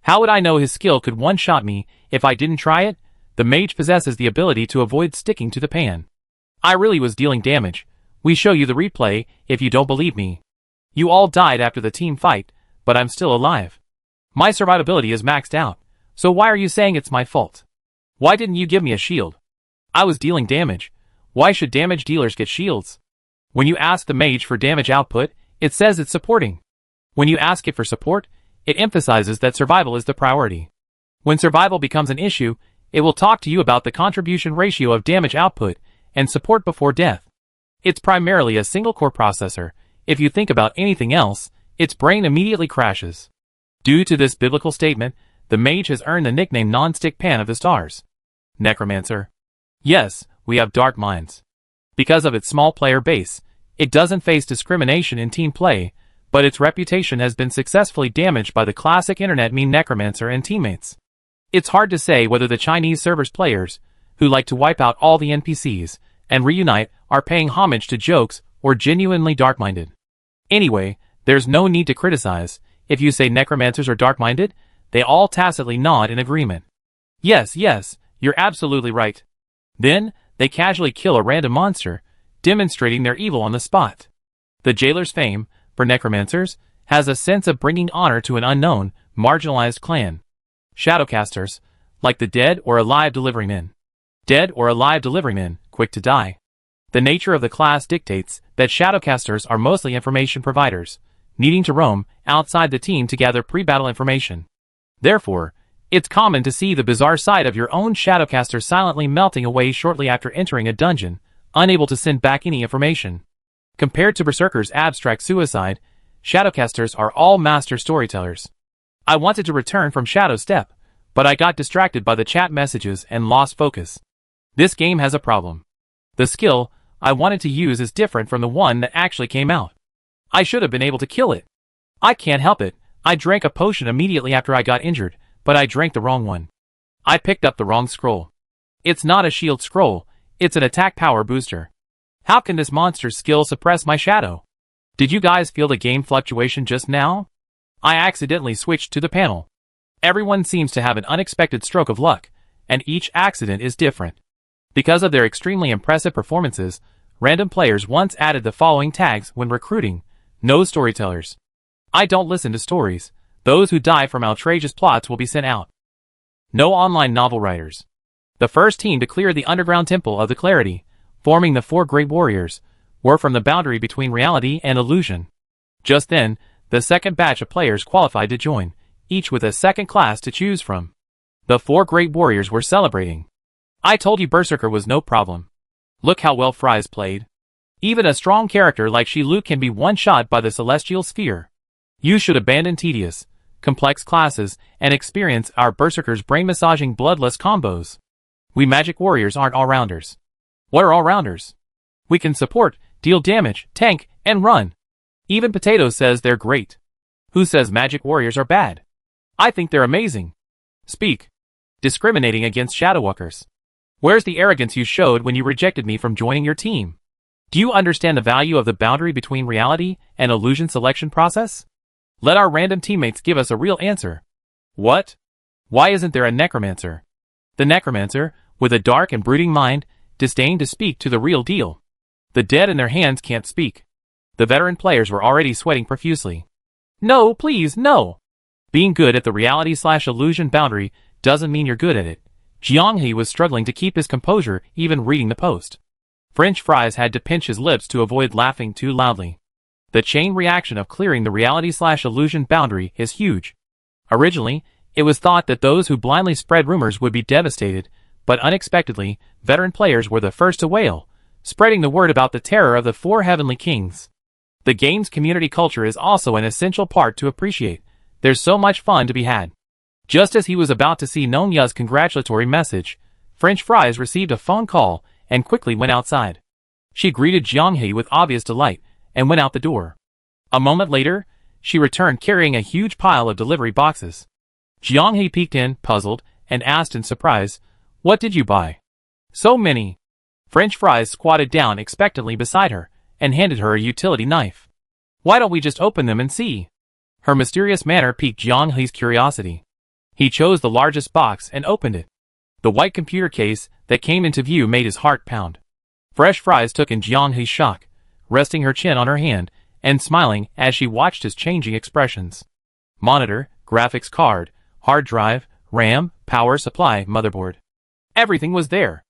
How would I know his skill could one-shot me if I didn't try it? The mage possesses the ability to avoid sticking to the pan. I really was dealing damage. We show you the replay if you don't believe me. You all died after the team fight, but I'm still alive. My survivability is maxed out, so why are you saying it's my fault? Why didn't you give me a shield? I was dealing damage. Why should damage dealers get shields? When you ask the mage for damage output, it says it's supporting. When you ask it for support, it emphasizes that survival is the priority. When survival becomes an issue, it will talk to you about the contribution ratio of damage output and support before death. It's primarily a single-core processor. If you think about anything else, its brain immediately crashes. Due to this biblical statement, the mage has earned the nickname Non-Stick Pan of the Stars. Necromancer. Yes, we have dark minds. Because of its small player base, it doesn't face discrimination in team play, but its reputation has been successfully damaged by the classic internet meme Necromancer and teammates. It's hard to say whether the Chinese servers players, who like to wipe out all the NPCs and reunite, are paying homage to jokes or genuinely dark-minded. Anyway, there's no need to criticize. If you say necromancers are dark-minded, they all tacitly nod in agreement. Yes, you're absolutely right. Then, they casually kill a random monster, demonstrating their evil on the spot. The jailer's fame, for necromancers, has a sense of bringing honor to an unknown, marginalized clan. Shadowcasters, like the dead or alive deliverymen. Dead or alive deliverymen, quick to die. The nature of the class dictates that Shadowcasters are mostly information providers, needing to roam outside the team to gather pre-battle information. Therefore, it's common to see the bizarre side of your own Shadowcaster silently melting away shortly after entering a dungeon, unable to send back any information. Compared to Berserker's abstract suicide, Shadowcasters are all master storytellers. I wanted to return from Shadow Step, but I got distracted by the chat messages and lost focus. This game has a problem. The skill I wanted to use is different from the one that actually came out. I should have been able to kill it. I can't help it. I drank a potion immediately after I got injured, but I drank the wrong one. I picked up the wrong scroll. It's not a shield scroll, it's an attack power booster. How can this monster's skill suppress my shadow? Did you guys feel the game fluctuation just now? I accidentally switched to the panel. Everyone seems to have an unexpected stroke of luck, and each accident is different. Because of their extremely impressive performances, random players once added the following tags when recruiting: no storytellers. I don't listen to stories. Those who die from outrageous plots will be sent out. No online novel writers. The first team to clear the underground Temple of the Clarity, forming the 4 Great Warriors, were from the boundary between reality and illusion. Just then, the second batch of players qualified to join, each with a second class to choose from. The 4 Great Warriors were celebrating. I told you Berserker was no problem. Look how well Fries played. Even a strong character like Shilu can be one-shot by the Celestial Sphere. You should abandon tedious, complex classes and experience our Berserker's brain-massaging bloodless combos. We Magic Warriors aren't all-rounders. What are all-rounders? We can support, deal damage, tank, and run. Even Potato says they're great. Who says Magic Warriors are bad? I think they're amazing. Speak. Discriminating against Shadowwalkers. Where's the arrogance you showed when you rejected me from joining your team? Do you understand the value of the boundary between reality and illusion selection process? Let our random teammates give us a real answer. What? Why isn't there a necromancer? The necromancer, with a dark and brooding mind, disdained to speak to the real deal. The dead in their hands can't speak. The veteran players were already sweating profusely. No, please, no. Being good at the reality/illusion boundary doesn't mean you're good at it. Jianghe was struggling to keep his composure even reading the post. French Fries had to pinch his lips to avoid laughing too loudly. The chain reaction of clearing the reality/illusion boundary is huge. Originally, it was thought that those who blindly spread rumors would be devastated, but unexpectedly, veteran players were the first to wail, spreading the word about the terror of the four heavenly kings. The game's community culture is also an essential part to appreciate. There's so much fun to be had. Just as he was about to see Nonya's congratulatory message, French Fries received a phone call and quickly went outside. She greeted Jianghe with obvious delight and went out the door. A moment later, she returned carrying a huge pile of delivery boxes. Jianghe peeked in, puzzled, and asked in surprise, "What did you buy?" "So many." French Fries squatted down expectantly beside her and handed her a utility knife. "Why don't we just open them and see?" Her mysterious manner piqued Jianghe's curiosity. He chose the largest box and opened it. The white computer case that came into view made his heart pound. Fresh Fries took in Jianghe's shock, resting her chin on her hand and smiling as she watched his changing expressions. Monitor, graphics card, hard drive, RAM, power supply, motherboard. Everything was there.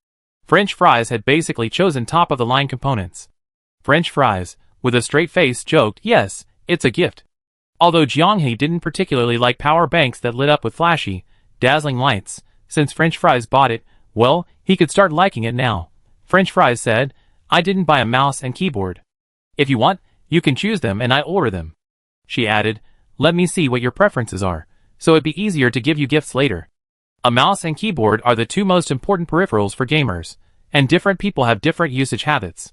French Fries had basically chosen top-of-the-line components. French Fries, with a straight face, joked, "Yes, it's a gift." Although Jianghe didn't particularly like power banks that lit up with flashy, dazzling lights, since French Fries bought it, well, he could start liking it now. French Fries said, "I didn't buy a mouse and keyboard. If you want, you can choose them and I'll order them." She added, "Let me see what your preferences are, so it'd be easier to give you gifts later." A mouse and keyboard are the two most important peripherals for gamers, and different people have different usage habits.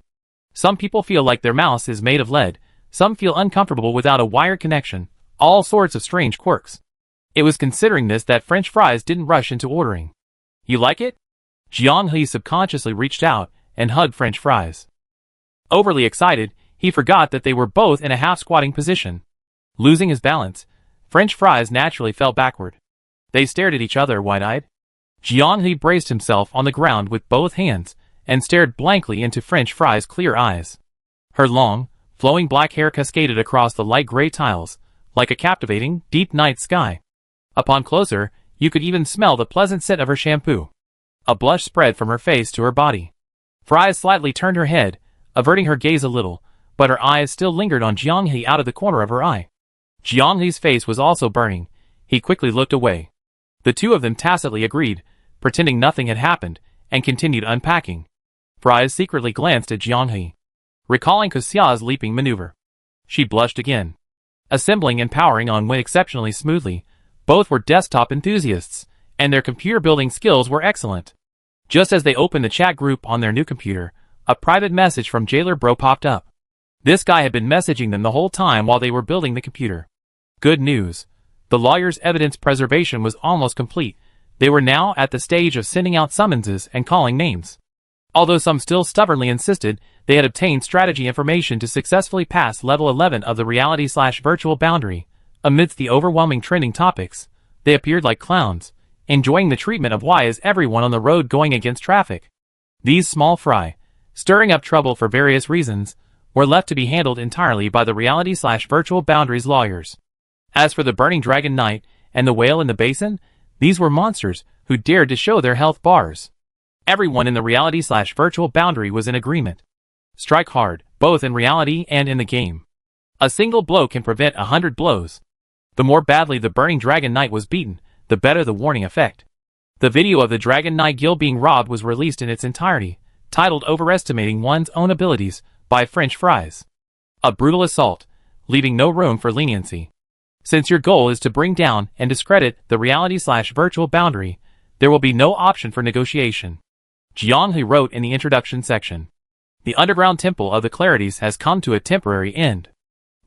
Some people feel like their mouse is made of lead, some feel uncomfortable without a wired connection, all sorts of strange quirks. It was considering this that French Fries didn't rush into ordering. "You like it?" Jianghe subconsciously reached out and hugged French Fries. Overly excited, he forgot that they were both in a half-squatting position. Losing his balance, French Fries naturally fell backward. They stared at each other wide-eyed. Jianghe braced himself on the ground with both hands and stared blankly into French Fries' clear eyes. Her long, flowing black hair cascaded across the light gray tiles, like a captivating, deep night sky. Upon closer, you could even smell the pleasant scent of her shampoo. A blush spread from her face to her body. Fries slightly turned her head, averting her gaze a little, but her eyes still lingered on Jianghe out of the corner of her eye. Jianghe's face was also burning. He quickly looked away. The two of them tacitly agreed, pretending nothing had happened, and continued unpacking. Fries secretly glanced at Jianghe, recalling Koxia's leaping maneuver. She blushed again. Assembling and powering on went exceptionally smoothly. Both were desktop enthusiasts, and their computer building skills were excellent. Just as they opened the chat group on their new computer, a private message from Jailer Bro popped up. This guy had been messaging them the whole time while they were building the computer. Good news. The lawyer's evidence preservation was almost complete. They were now at the stage of sending out summonses and calling names. Although some still stubbornly insisted, they had obtained strategy information to successfully pass level 11 of the reality/virtual boundary. Amidst the overwhelming trending topics, they appeared like clowns, enjoying the treatment of "Why is everyone on the road going against traffic?" These small fry, stirring up trouble for various reasons, were left to be handled entirely by the reality/virtual boundaries lawyers. As for the Burning Dragon Knight and the whale in the basin, these were monsters who dared to show their health bars. Everyone in the reality/virtual boundary was in agreement. Strike hard, both in reality and in the game. A single blow can prevent 100 blows. The more badly the Burning Dragon Knight was beaten, the better the warning effect. The video of the Dragon Knight Guild being robbed was released in its entirety, titled "Overestimating One's Own Abilities" by French Fries. A brutal assault, leaving no room for leniency. Since your goal is to bring down and discredit the reality/virtual boundary, there will be no option for negotiation. Jianghe wrote in the introduction section. The underground temple of the Clarities has come to a temporary end.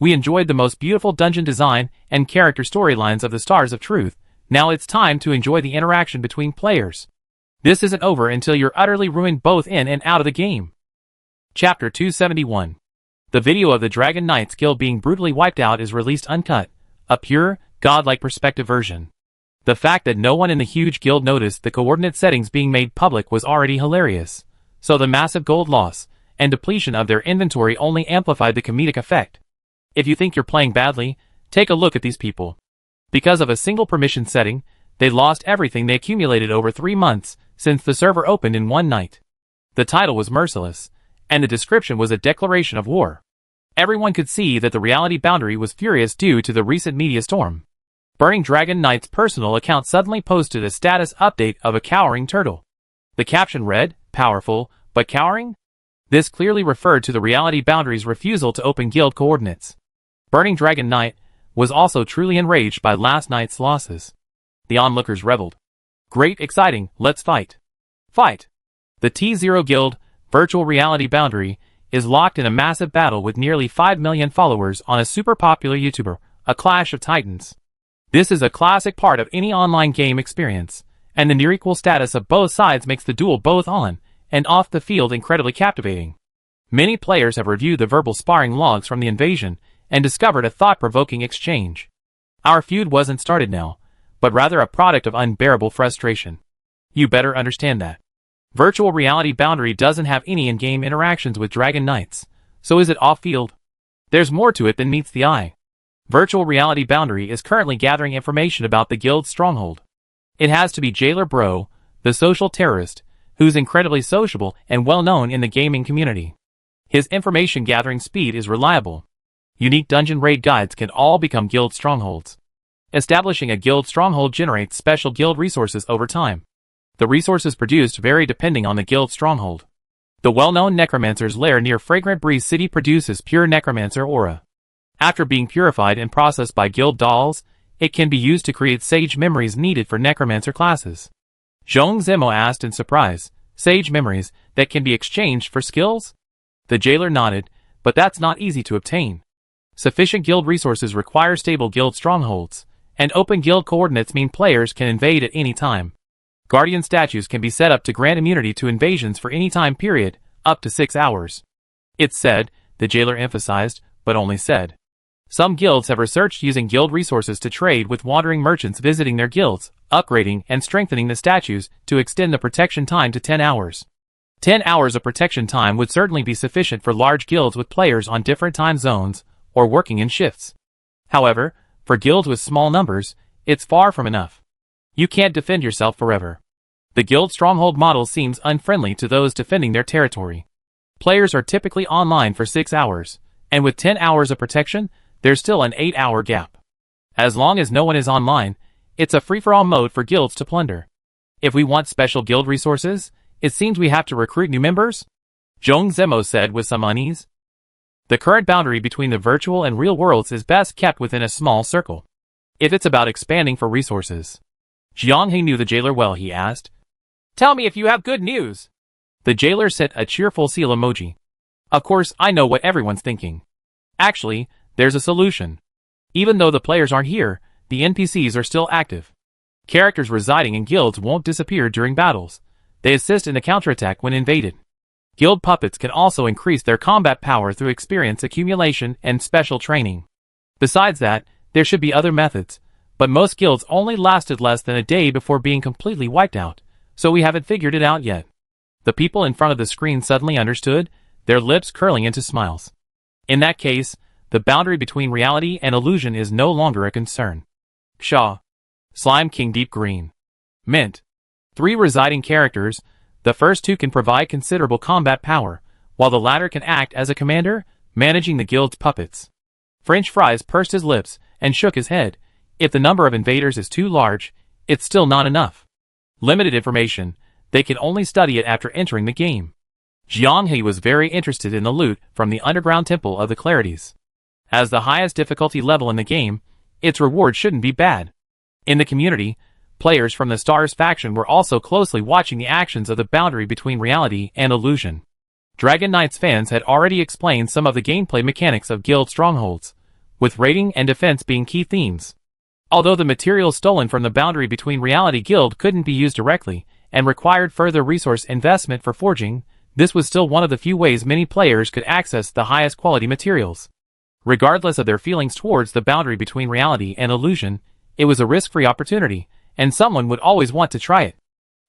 We enjoyed the most beautiful dungeon design and character storylines of the Stars of Truth. Now it's time to enjoy the interaction between players. This isn't over until you're utterly ruined both in and out of the game. Chapter 271. The video of the Dragon Knights Guild being brutally wiped out is released uncut, a pure, godlike perspective version. The fact that no one in the huge guild noticed the coordinate settings being made public was already hilarious, so the massive gold loss and depletion of their inventory only amplified the comedic effect. If you think you're playing badly, take a look at these people. Because of a single permission setting, they lost everything they accumulated over 3 months since the server opened in one night. The title was merciless, and the description was a declaration of war. Everyone could see that the reality boundary was furious due to the recent media storm. Burning Dragon Knight's personal account suddenly posted a status update of a cowering turtle. The caption read, "Powerful, but cowering?" This clearly referred to the reality boundary's refusal to open guild coordinates. Burning Dragon Knight was also truly enraged by last night's losses. The onlookers reveled. Great, exciting, let's fight. Fight! The T0 Guild virtual reality boundary is locked in a massive battle with nearly 5 million followers on a super popular YouTuber, a clash of titans. This is a classic part of any online game experience, and the near-equal status of both sides makes the duel both on and off the field incredibly captivating. Many players have reviewed the verbal sparring logs from the invasion and discovered a thought-provoking exchange. Our feud wasn't started now, but rather a product of unbearable frustration. You better understand that. Virtual reality boundary doesn't have any in-game interactions with Dragon Knights, so is it off-field? There's more to it than meets the eye. Virtual reality boundary is currently gathering information about the guild's stronghold. It has to be Jailer Bro, the social terrorist, who's incredibly sociable and well-known in the gaming community. His information gathering speed is reliable. Unique dungeon raid guides can all become guild strongholds. Establishing a guild stronghold generates special guild resources over time. The resources produced vary depending on the guild stronghold. The well-known Necromancer's Lair near Fragrant Breeze City produces pure Necromancer aura. After being purified and processed by guild dolls, it can be used to create sage memories needed for Necromancer classes. Zhong Zemo asked in surprise, "Sage memories that can be exchanged for skills?" The jailer nodded, but that's not easy to obtain. Sufficient guild resources require stable guild strongholds, and open guild coordinates mean players can invade at any time. Guardian statues can be set up to grant immunity to invasions for any time period, up to 6 hours. It's said, the jailer emphasized, but only said. Some guilds have researched using guild resources to trade with wandering merchants visiting their guilds, upgrading and strengthening the statues to extend the protection time to 10 hours. 10 hours of protection time would certainly be sufficient for large guilds with players on different time zones or working in shifts. However, for guilds with small numbers, it's far from enough. You can't defend yourself forever. The guild stronghold model seems unfriendly to those defending their territory. Players are typically online for 6 hours, and with 10 hours of protection, there's still an 8-hour gap. As long as no one is online, it's a free-for-all mode for guilds to plunder. If we want special guild resources, it seems we have to recruit new members? Zhong Zemo said with some unease. The current boundary between the virtual and real worlds is best kept within a small circle. If it's about expanding for resources. Jiang He knew the jailer well, he asked. "Tell me if you have good news." The jailer sent a cheerful seal emoji. Of course, I know what everyone's thinking. Actually, there's a solution. Even though the players aren't here, the NPCs are still active. Characters residing in guilds won't disappear during battles. They assist in the counterattack when invaded. Guild puppets can also increase their combat power through experience accumulation and special training. Besides that, there should be other methods, but most guilds only lasted less than a day before being completely wiped out, so we haven't figured it out yet. The people in front of the screen suddenly understood, their lips curling into smiles. In that case, the boundary between reality and illusion is no longer a concern. Kshaw. Slime King Deep Green. Mint. 3 residing characters, the first 2 can provide considerable combat power, while the latter can act as a commander, managing the guild's puppets. French Fries pursed his lips and shook his head. If the number of invaders is too large, it's still not enough. Limited information, they can only study it after entering the game. Jiang He was very interested in the loot from the underground temple of the Clarities. As the highest difficulty level in the game, its reward shouldn't be bad. In the community, players from the Stars faction were also closely watching the actions of the boundary between reality and illusion. Dragon Knights fans had already explained some of the gameplay mechanics of guild strongholds, with raiding and defense being key themes. Although the materials stolen from the boundary between reality guild couldn't be used directly, and required further resource investment for forging, this was still one of the few ways many players could access the highest quality materials. Regardless of their feelings towards the boundary between reality and illusion, it was a risk-free opportunity, and someone would always want to try it.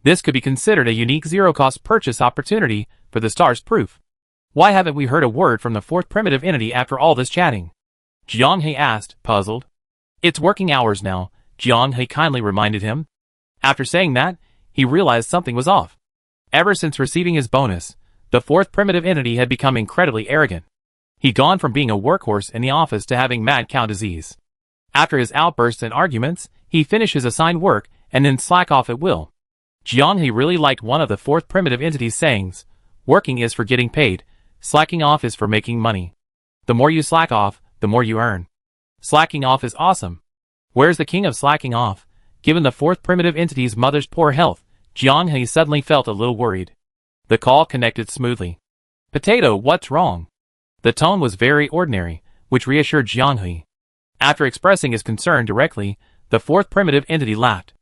This could be considered a unique zero-cost purchase opportunity for the Stars Proof. Why haven't we heard a word from the fourth primitive entity after all this chatting? Jiang He asked, puzzled. It's working hours now, Jiang He kindly reminded him. After saying that, he realized something was off. Ever since receiving his bonus, the fourth primitive entity had become incredibly arrogant. He'd gone from being a workhorse in the office to having mad cow disease. After his outbursts and arguments, he'd finish his assigned work and then slack off at will. Jiang He really liked one of the fourth primitive entity's sayings, working is for getting paid, slacking off is for making money. The more you slack off, the more you earn. Slacking off is awesome. Where's the king of slacking off? Given the fourth primitive entity's mother's poor health, Jiang He suddenly felt a little worried. The call connected smoothly. Potato, what's wrong? The tone was very ordinary, which reassured Jiang He. After expressing his concern directly, the fourth primitive entity laughed.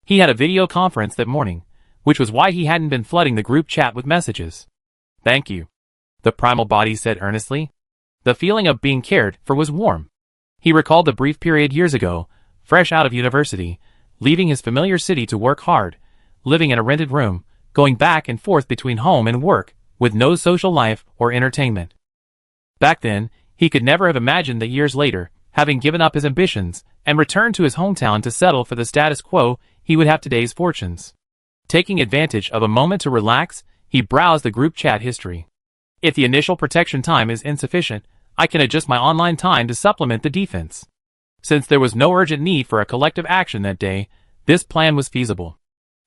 He had a video conference that morning, which was why he hadn't been flooding the group chat with messages. Thank you, the primal body said earnestly. The feeling of being cared for was warm. He recalled the brief period years ago, fresh out of university, leaving his familiar city to work hard, living in a rented room, going back and forth between home and work, with no social life or entertainment. Back then, he could never have imagined that years later, having given up his ambitions and returned to his hometown to settle for the status quo, he would have today's fortunes. Taking advantage of a moment to relax, he browsed the group chat history. If the initial protection time is insufficient, I can adjust my online time to supplement the defense. Since there was no urgent need for a collective action that day, this plan was feasible.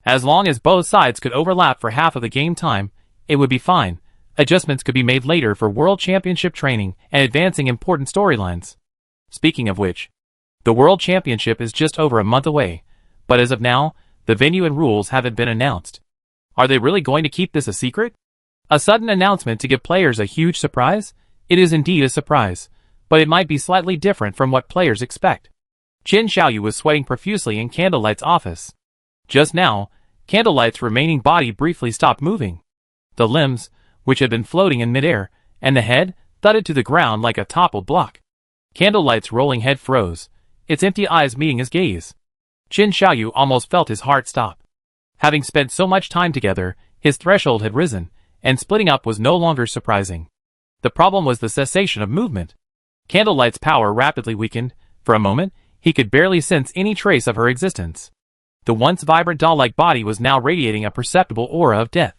As long as both sides could overlap for half of the game time, it would be fine. Adjustments could be made later for World Championship training and advancing important storylines. Speaking of which, the World Championship is just over a month away, but as of now, the venue and rules haven't been announced. Are they really going to keep this a secret? A sudden announcement to give players a huge surprise? It is indeed a surprise, but it might be slightly different from what players expect. Qin Xiaoyu was sweating profusely in Candlelight's office. Just now, Candlelight's remaining body briefly stopped moving. The limbs, which had been floating in midair, and the head, thudded to the ground like a toppled block. Candlelight's rolling head froze, its empty eyes meeting his gaze. Qin Xiaoyu almost felt his heart stop. Having spent so much time together, his threshold had risen, and splitting up was no longer surprising. The problem was the cessation of movement. Candlelight's power rapidly weakened. For a moment, he could barely sense any trace of her existence. The once vibrant doll-like body was now radiating a perceptible aura of death.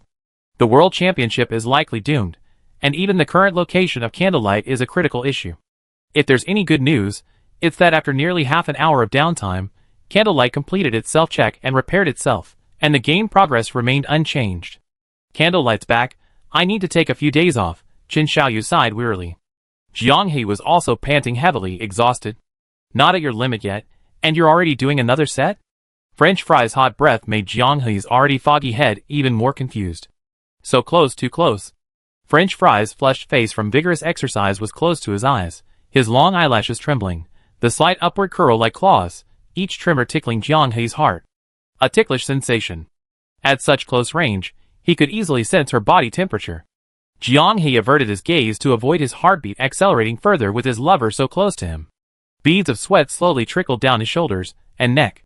The World Championship is likely doomed, and even the current location of Candlelight is a critical issue. If there's any good news, it's that after nearly half an hour of downtime, Candlelight completed its self-check and repaired itself, and the game progress remained unchanged. Candlelight's back. I need to take a few days off, Qin Xiaoyu sighed wearily. Jiang He was also panting heavily, exhausted. Not at your limit yet, and you're already doing another set? French fries' hot breath made Jiang He's already foggy head even more confused. So close, too close. French fries' flushed face from vigorous exercise was close to his eyes, his long eyelashes trembling, the slight upward curl like claws, each tremor tickling Jiang He's heart. A ticklish sensation. At such close range, he could easily sense her body temperature. Jiang He averted his gaze to avoid his heartbeat accelerating further with his lover so close to him. Beads of sweat slowly trickled down his shoulders and neck.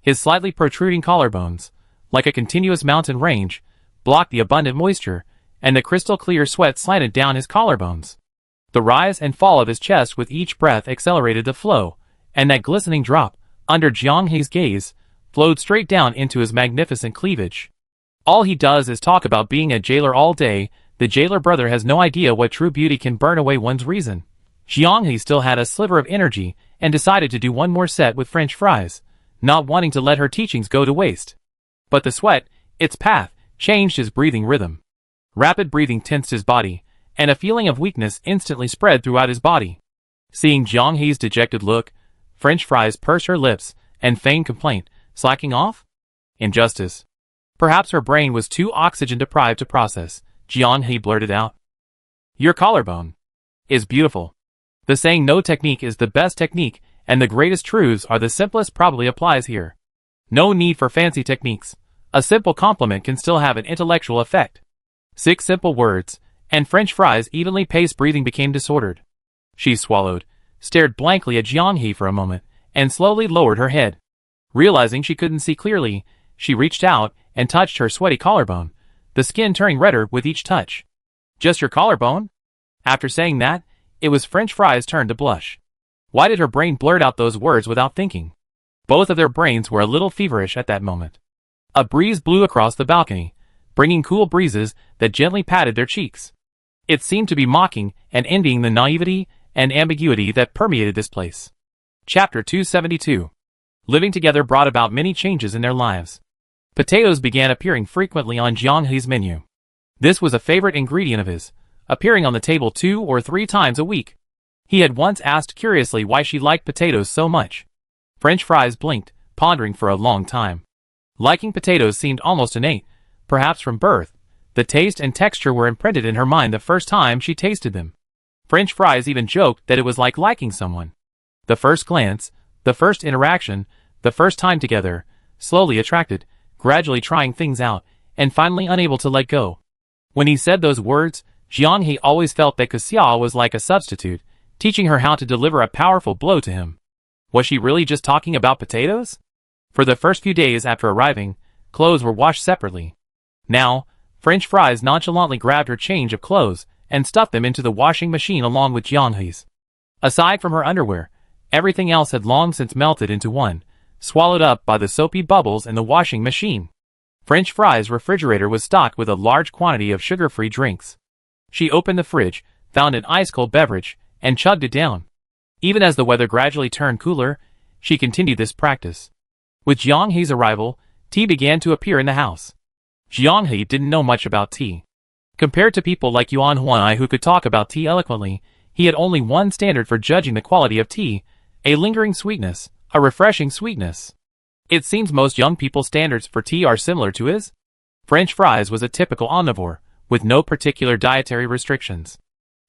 His slightly protruding collarbones, like a continuous mountain range, blocked the abundant moisture, and the crystal-clear sweat slanted down his collarbones. The rise and fall of his chest with each breath accelerated the flow, and that glistening drop, under Jiang He's gaze, flowed straight down into his magnificent cleavage. All he does is talk about being a jailer all day. The jailer brother has no idea what true beauty can burn away one's reason. Jiang He still had a sliver of energy and decided to do one more set with French fries, not wanting to let her teachings go to waste. But the sweat, its path, changed his breathing rhythm. Rapid breathing tensed his body, and a feeling of weakness instantly spread throughout his body. Seeing Jiang He's dejected look, French fries pursed her lips and feigned complaint. Slacking off? Injustice. Perhaps her brain was too oxygen-deprived to process. Jiang He blurted out. Your collarbone is beautiful. The saying no technique is the best technique, and the greatest truths are the simplest probably applies here. No need for fancy techniques. A simple compliment can still have an intellectual effect. 6 simple words, and French fries' evenly paced breathing became disordered. She swallowed, stared blankly at Jiang-He for a moment, and slowly lowered her head. Realizing she couldn't see clearly, she reached out and touched her sweaty collarbone, the skin turning redder with each touch. Just your collarbone? After saying that, it was French fries' turn to blush. Why did her brain blurt out those words without thinking? Both of their brains were a little feverish at that moment. A breeze blew across the balcony, bringing cool breezes that gently patted their cheeks. It seemed to be mocking and envying the naivety and ambiguity that permeated this place. Chapter 272. Living together brought about many changes in their lives. Potatoes began appearing frequently on Jiang-He's menu. This was a favorite ingredient of his, appearing on the table 2 or 3 times a week. He had once asked curiously why she liked potatoes so much. French fries blinked, pondering for a long time. Liking potatoes seemed almost innate, perhaps from birth. The taste and texture were imprinted in her mind the first time she tasted them. French fries even joked that it was like liking someone. The first glance, the first interaction, the first time together, slowly attracted, gradually trying things out, and finally unable to let go. When he said those words, Jiang-He always felt that Xia was like a substitute, teaching her how to deliver a powerful blow to him. Was she really just talking about potatoes? For the first few days after arriving, clothes were washed separately. Now, French fries nonchalantly grabbed her change of clothes and stuffed them into the washing machine along with Jiang-He's. Aside from her underwear, everything else had long since melted into one, swallowed up by the soapy bubbles in the washing machine. French fries' refrigerator was stocked with a large quantity of sugar-free drinks. She opened the fridge, found an ice-cold beverage, and chugged it down. Even as the weather gradually turned cooler, she continued this practice. With Jiang-He's arrival, tea began to appear in the house. Jiang-He didn't know much about tea. Compared to people like Yuan Huai who could talk about tea eloquently, he had only one standard for judging the quality of tea: a lingering sweetness, a refreshing sweetness. It seems most young people's standards for tea are similar to his. French fries was a typical omnivore, with no particular dietary restrictions.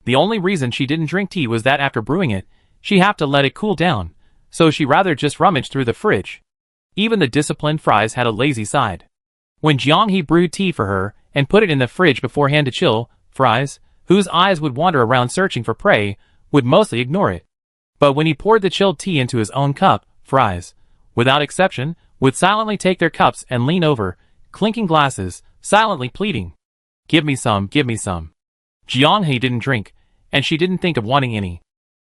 The only reason she didn't drink tea was that after brewing it, she'd have to let it cool down, so she rather just rummaged through the fridge. Even the disciplined fries had a lazy side. When Jiang-He brewed tea for her and put it in the fridge beforehand to chill, fries, whose eyes would wander around searching for prey, would mostly ignore it. But when he poured the chilled tea into his own cup, fries, without exception, would silently take their cups and lean over, clinking glasses, silently pleading, "Give me some, give me some." Jiang-He didn't drink, and she didn't think of wanting any.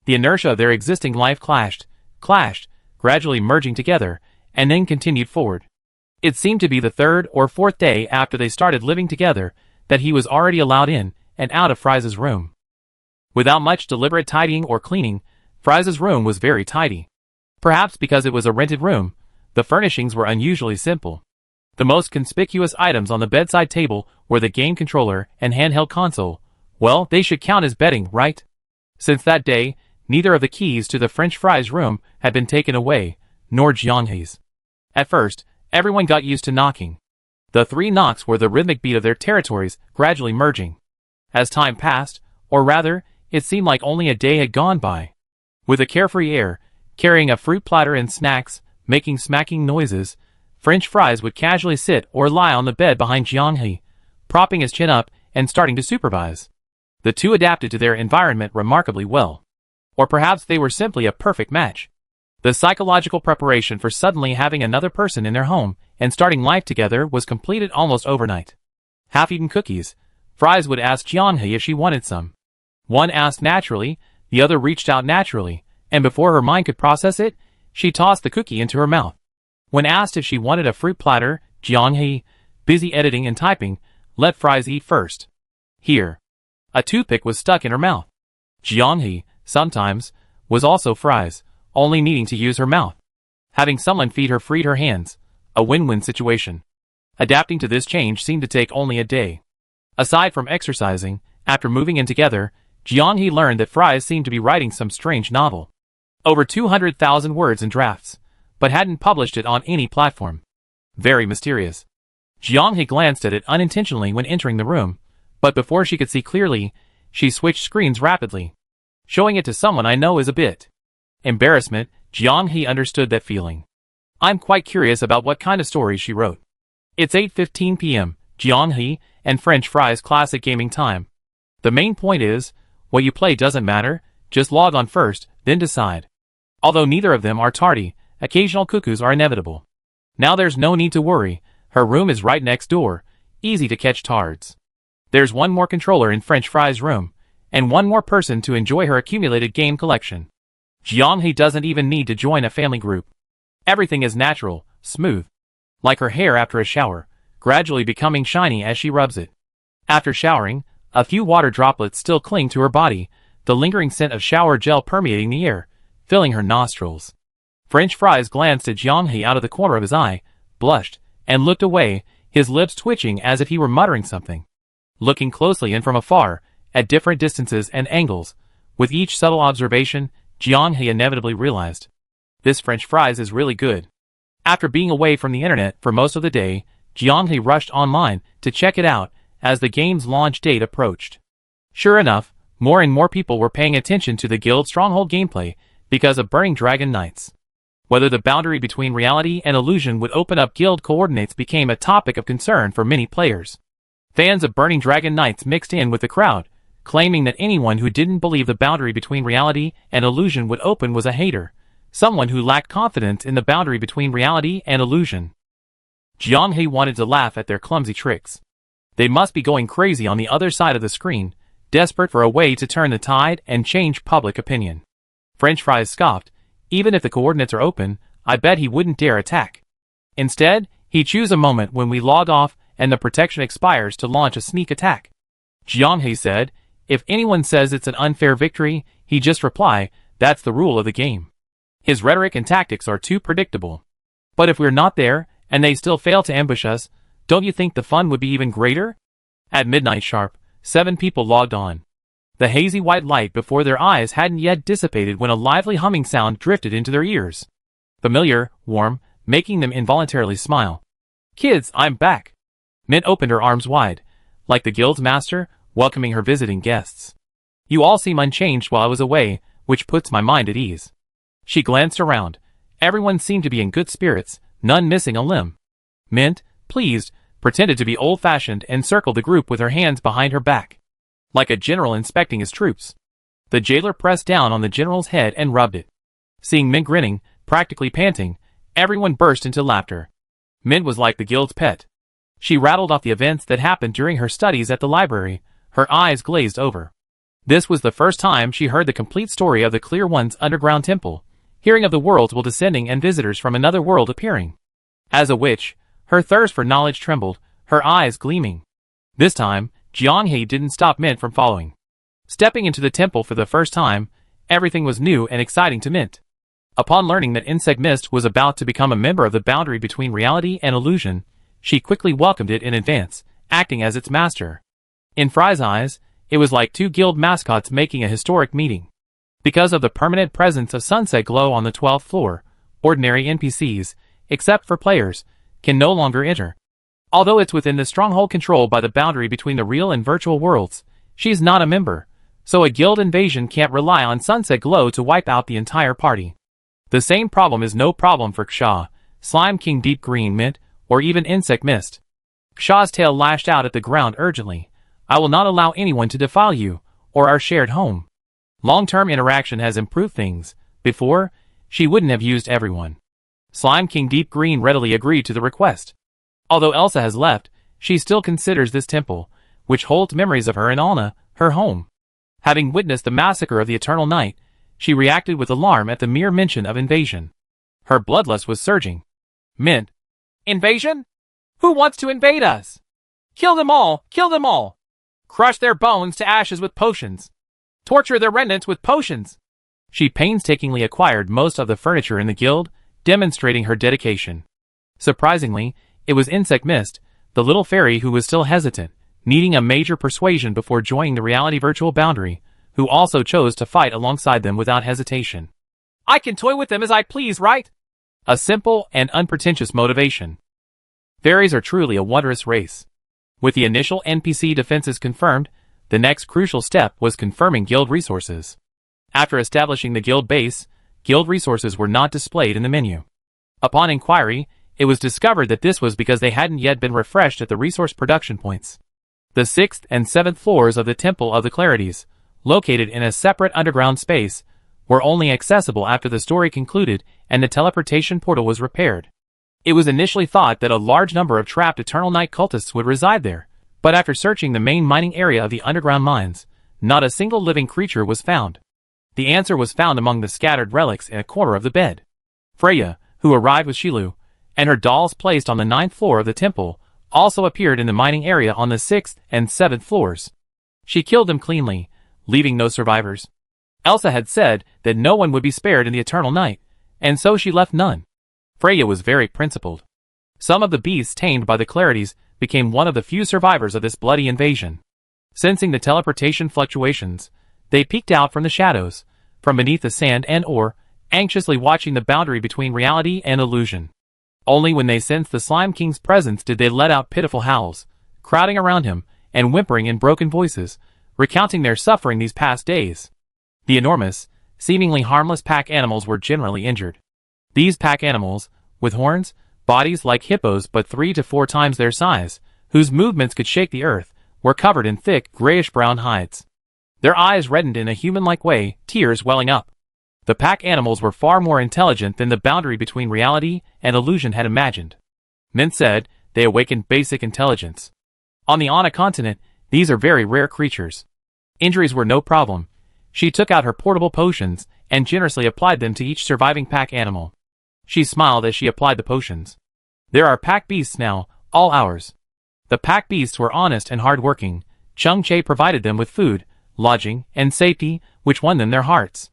The inertia of their existing life clashed, gradually merging together, and then continued forward. It seemed to be the 3rd or 4th day after they started living together that he was already allowed in and out of Fries' room. Without much deliberate tidying or cleaning, Fries' room was very tidy. Perhaps because it was a rented room, the furnishings were unusually simple. The most conspicuous items on the bedside table were the game controller and handheld console. Well, they should count as bedding, right? Since that day, neither of the keys to the French fries room had been taken away, nor Jiang-He's. At first, everyone got used to knocking. The 3 knocks were the rhythmic beat of their territories gradually merging. As time passed, or rather, it seemed like only a day had gone by. With a carefree air, carrying a fruit platter and snacks, making smacking noises, French fries would casually sit or lie on the bed behind Jiang-He, propping his chin up and starting to supervise. The two adapted to their environment remarkably well. Or perhaps they were simply a perfect match. The psychological preparation for suddenly having another person in their home and starting life together was completed almost overnight. Half-eaten cookies, Fries would ask Jiang-He if she wanted some. One asked naturally, the other reached out naturally, and before her mind could process it, she tossed the cookie into her mouth. When asked if she wanted a fruit platter, Jiang-He, busy editing and typing, let Fries eat first. Here. A toothpick was stuck in her mouth. Jiang-He, sometimes, was also Fries, only needing to use her mouth. Having someone feed her freed her hands, a win-win situation. Adapting to this change seemed to take only a day. Aside from exercising, after moving in together, Jiang-He learned that Fries seemed to be writing some strange novel. Over 200,000 words in drafts, but hadn't published it on any platform. Very mysterious. Jiang-He glanced at it unintentionally when entering the room, but before she could see clearly, she switched screens rapidly. Showing it to someone I know is a bit. Embarrassment, Jiang-He understood that feeling. I'm quite curious about what kind of stories she wrote. It's 8:15 p.m., Jianghe, and French fries classic gaming time. The main point is, what you play doesn't matter, just log on first, then decide. Although neither of them are tardy, occasional cuckoos are inevitable. Now there's no need to worry, her room is right next door, easy to catch tards. There's one more controller in French fries' room, and one more person to enjoy her accumulated game collection. Jianghe doesn't even need to join a family group. Everything is natural, smooth. Like her hair after a shower, gradually becoming shiny as she rubs it. After showering, a few water droplets still cling to her body, the lingering scent of shower gel permeating the air, filling her nostrils. French fries glanced at Jianghe out of the corner of his eye, blushed, and looked away, his lips twitching as if he were muttering something. Looking closely and from afar, at different distances and angles, with each subtle observation, Jianghe inevitably realized, this French fries is really good. After being away from the internet for most of the day, Jianghe rushed online to check it out as the game's launch date approached. Sure enough, more and more people were paying attention to the Guild Stronghold gameplay because of Burning Dragon Knights. Whether the boundary between reality and illusion would open up guild coordinates became a topic of concern for many players. Fans of Burning Dragon Knights mixed in with the crowd, claiming that anyone who didn't believe the boundary between reality and illusion would open was a hater, someone who lacked confidence in the boundary between reality and illusion. Jianghe wanted to laugh at their clumsy tricks. They must be going crazy on the other side of the screen, desperate for a way to turn the tide and change public opinion. French fries scoffed, even if the coordinates are open, I bet he wouldn't dare attack. Instead, he'd choose a moment when we log off and the protection expires to launch a sneak attack. Jianghe said, if anyone says it's an unfair victory, he'd just reply, that's the rule of the game. His rhetoric and tactics are too predictable. But if we're not there, and they still fail to ambush us, don't you think the fun would be even greater? At midnight sharp, 7 people logged on. The hazy white light before their eyes hadn't yet dissipated when a lively humming sound drifted into their ears. Familiar, warm, making them involuntarily smile. Kids, I'm back. Mint opened her arms wide, like the guild's master, welcoming her visiting guests. You all seem unchanged while I was away, which puts my mind at ease. She glanced around. Everyone seemed to be in good spirits, none missing a limb. Mint, pleased, pretended to be old-fashioned and circled the group with her hands behind her back, like a general inspecting his troops. The jailer pressed down on the general's head and rubbed it. Seeing Mint grinning, practically panting, everyone burst into laughter. Mint was like the guild's pet. She rattled off the events that happened during her studies at the library, her eyes glazed over. This was the first time she heard the complete story of the Clear One's underground temple, hearing of the worlds while descending and visitors from another world appearing. As a witch, her thirst for knowledge trembled, her eyes gleaming. This time, Jianghe didn't stop Mint from following. Stepping into the temple for the first time, everything was new and exciting to Mint. Upon learning that Insect Mist was about to become a member of the boundary between reality and illusion, she quickly welcomed it in advance, acting as its master. In Fry's eyes, it was like 2 guild mascots making a historic meeting. Because of the permanent presence of Sunset Glow on the 12th floor, ordinary NPCs, except for players, can no longer enter. Although it's within the stronghold controlled by the boundary between the real and virtual worlds, she's not a member, so a guild invasion can't rely on Sunset Glow to wipe out the entire party. The same problem is no problem for Ksha, Slime King Deep Green Mint, or even Insect Mist. Ksha's tail lashed out at the ground urgently. I will not allow anyone to defile you, or our shared home. Long-term interaction has improved things. Before, she wouldn't have used everyone. Slime King Deep Green readily agreed to the request. Although Elsa has left, she still considers this temple, which holds memories of her and Alna, her home. Having witnessed the massacre of the Eternal Night, she reacted with alarm at the mere mention of invasion. Her bloodlust was surging. Mint. Invasion? Who wants to invade us? Kill them all! Kill them all! Crush their bones to ashes with potions. Torture their remnants with potions. She painstakingly acquired most of the furniture in the guild, demonstrating her dedication. Surprisingly, it was Insect Mist, the little fairy who was still hesitant, needing a major persuasion before joining the reality virtual boundary, who also chose to fight alongside them without hesitation. I can toy with them as I please, right? A simple and unpretentious motivation. Fairies are truly a wondrous race. With the initial NPC defenses confirmed, the next crucial step was confirming guild resources. After establishing the guild base, guild resources were not displayed in the menu. Upon inquiry, it was discovered that this was because they hadn't yet been refreshed at the resource production points. The 6th and 7th floors of the Temple of the Clarities, located in a separate underground space, were only accessible after the story concluded and the teleportation portal was repaired. It was initially thought that a large number of trapped Eternal Night cultists would reside there, but after searching the main mining area of the underground mines, not a single living creature was found. The answer was found among the scattered relics in a corner of the bed. Freya, who arrived with Shilu, and her dolls placed on the 9th floor of the temple, also appeared in the mining area on the 6th and 7th floors. She killed them cleanly, leaving no survivors. Elsa had said that no one would be spared in the Eternal Night, and so she left none. Freya was very principled. Some of the beasts tamed by the Clarities became one of the few survivors of this bloody invasion. Sensing the teleportation fluctuations, they peeked out from the shadows, from beneath the sand and ore, anxiously watching the boundary between reality and illusion. Only when they sensed the Slime King's presence did they let out pitiful howls, crowding around him and whimpering in broken voices, recounting their suffering these past days. The enormous, seemingly harmless pack animals were generally injured. These pack animals, with horns, bodies like hippos but 3 to 4 times their size, whose movements could shake the earth, were covered in thick grayish-brown hides. Their eyes reddened in a human-like way, tears welling up. The pack animals were far more intelligent than the boundary between reality and illusion had imagined. Men said they awakened basic intelligence. On the Ana continent, these are very rare creatures. Injuries were no problem. She took out her portable potions and generously applied them to each surviving pack animal. She smiled as she applied the potions. There are pack beasts now, all ours. The pack beasts were honest and hard-working. Chung Che provided them with food, lodging, and safety, which won them their hearts.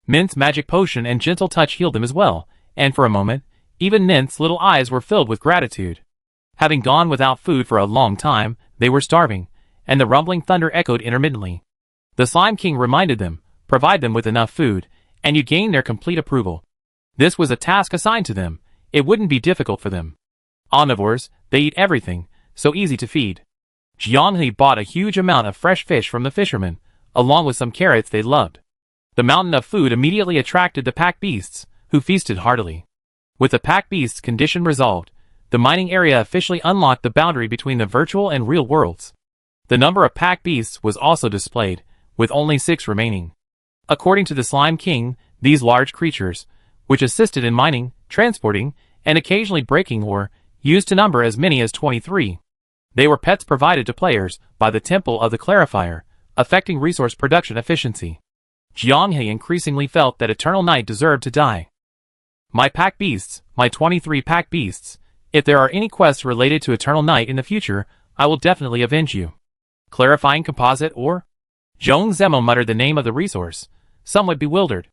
Mint's magic potion and gentle touch healed them as well, and for a moment, even Mint's little eyes were filled with gratitude. Having gone without food for a long time, they were starving, and the rumbling thunder echoed intermittently. The Slime King reminded them, provide them with enough food, and you gain their complete approval. This was a task assigned to them. It wouldn't be difficult for them. Omnivores, they eat everything, so easy to feed. Jianghe bought a huge amount of fresh fish from the fishermen, along with some carrots they loved. The mountain of food immediately attracted the pack beasts, who feasted heartily. With the pack beasts' condition resolved, the mining area officially unlocked the boundary between the virtual and real worlds. The number of pack beasts was also displayed, with only 6 remaining. According to the Slime King, these large creatures, which assisted in mining, transporting, and occasionally breaking ore, used to number as many as 23. They were pets provided to players by the Temple of the Clarifier, affecting resource production efficiency. Jianghe increasingly felt that Eternal Night deserved to die. My pack beasts, my 23 pack beasts, if there are any quests related to Eternal Night in the future, I will definitely avenge you. Clarifying composite ore? Zhong Zemo muttered the name of the resource, somewhat bewildered.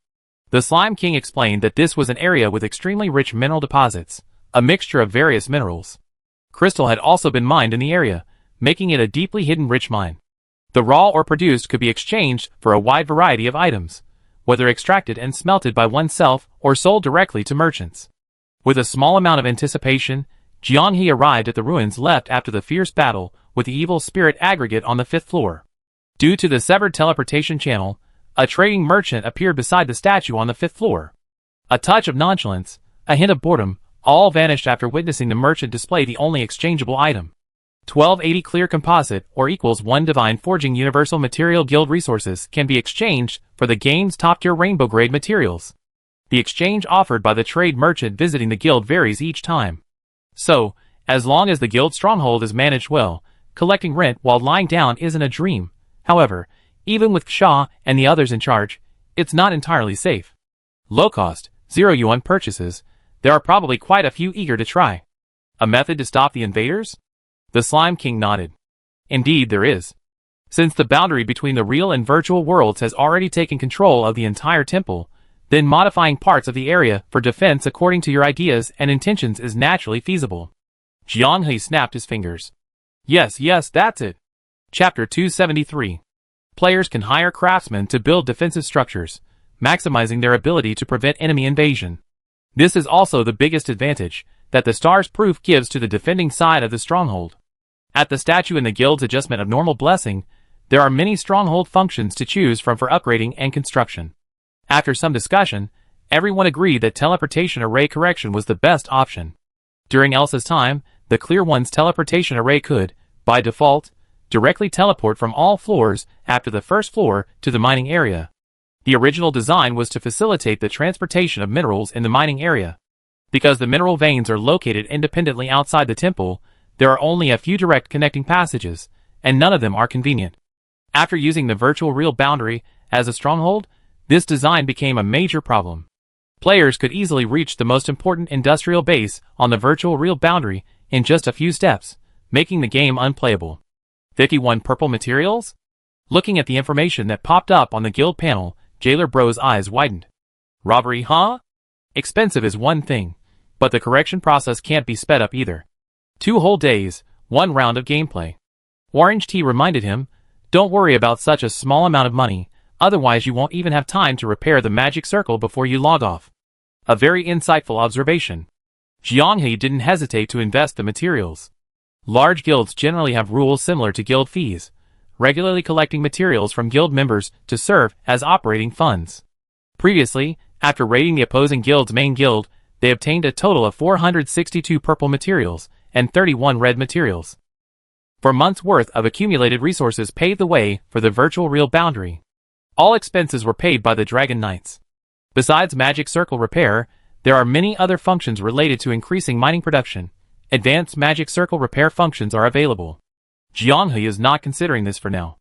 The Slime King explained that this was an area with extremely rich mineral deposits, a mixture of various minerals. Crystal had also been mined in the area, making it a deeply hidden rich mine. The raw ore produced could be exchanged for a wide variety of items, whether extracted and smelted by oneself or sold directly to merchants. With a small amount of anticipation, Jianghe arrived at the ruins left after the fierce battle with the evil spirit aggregate on the 5th floor. Due to the severed teleportation channel, a trading merchant appeared beside the statue on the 5th floor. A touch of nonchalance, a hint of boredom, all vanished after witnessing the merchant display the only exchangeable item. 1280 clear composite, or equals 1 divine forging universal material guild resources can be exchanged for the game's top-tier rainbow grade materials. The exchange offered by the trade merchant visiting the guild varies each time. So, as long as the guild stronghold is managed well, collecting rent while lying down isn't a dream. However, even with Ksha and the others in charge, it's not entirely safe. Low-cost, 0 yuan purchases, there are probably quite a few eager to try. A method to stop the invaders? The Slime King nodded. Indeed there is. Since the boundary between the real and virtual worlds has already taken control of the entire temple, then modifying parts of the area for defense according to your ideas and intentions is naturally feasible. Jianghe snapped his fingers. Yes, that's it. Chapter 273. Players can hire craftsmen to build defensive structures, maximizing their ability to prevent enemy invasion. This is also the biggest advantage that the Stars Proof gives to the defending side of the stronghold. At the statue in the guild's adjustment of normal blessing, there are many stronghold functions to choose from for upgrading and construction. After some discussion, everyone agreed that teleportation array correction was the best option. During Elsa's time, the Clear One's teleportation array could, by default, directly teleport from all floors after the first floor to the mining area. The original design was to facilitate the transportation of minerals in the mining area. Because the mineral veins are located independently outside the temple, there are only a few direct connecting passages, and none of them are convenient. After using the virtual real boundary as a stronghold, this design became a major problem. Players could easily reach the most important industrial base on the virtual real boundary in just a few steps, making the game unplayable. 51 purple materials? Looking at the information that popped up on the guild panel, Jailer Bro's eyes widened. Robbery, huh? Expensive is one thing, but the correction process can't be sped up either. 2 whole days, 1 round of gameplay. Orange Tea reminded him, don't worry about such a small amount of money, otherwise you won't even have time to repair the magic circle before you log off. A very insightful observation. Jianghe didn't hesitate to invest the materials. Large guilds generally have rules similar to guild fees, regularly collecting materials from guild members to serve as operating funds. Previously, after raiding the opposing guild's main guild, they obtained a total of 462 purple materials and 31 red materials. For months' worth of accumulated resources paved the way for the virtual real boundary. All expenses were paid by the Dragon Knights. Besides magic circle repair, there are many other functions related to increasing mining production. Advanced magic circle repair functions are available. Jianghe is not considering this for now.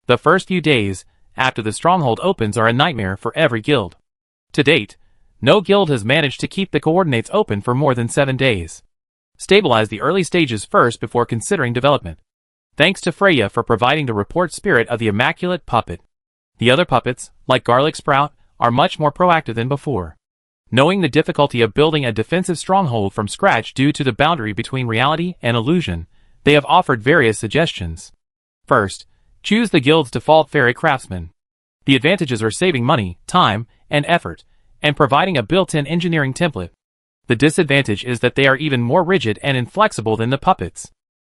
The first few days after the stronghold opens are a nightmare for every guild. To date, no guild has managed to keep the coordinates open for more than 7 days. Stabilize the early stages first before considering development. Thanks to Freya for providing the report spirit of the Immaculate Puppet. The other puppets, like Garlic Sprout, are much more proactive than before. Knowing the difficulty of building a defensive stronghold from scratch due to the boundary between reality and illusion, they have offered various suggestions. First, choose the guild's default fairy craftsman. The advantages are saving money, time, and effort, and providing a built-in engineering template. The disadvantage is that they are even more rigid and inflexible than the puppets.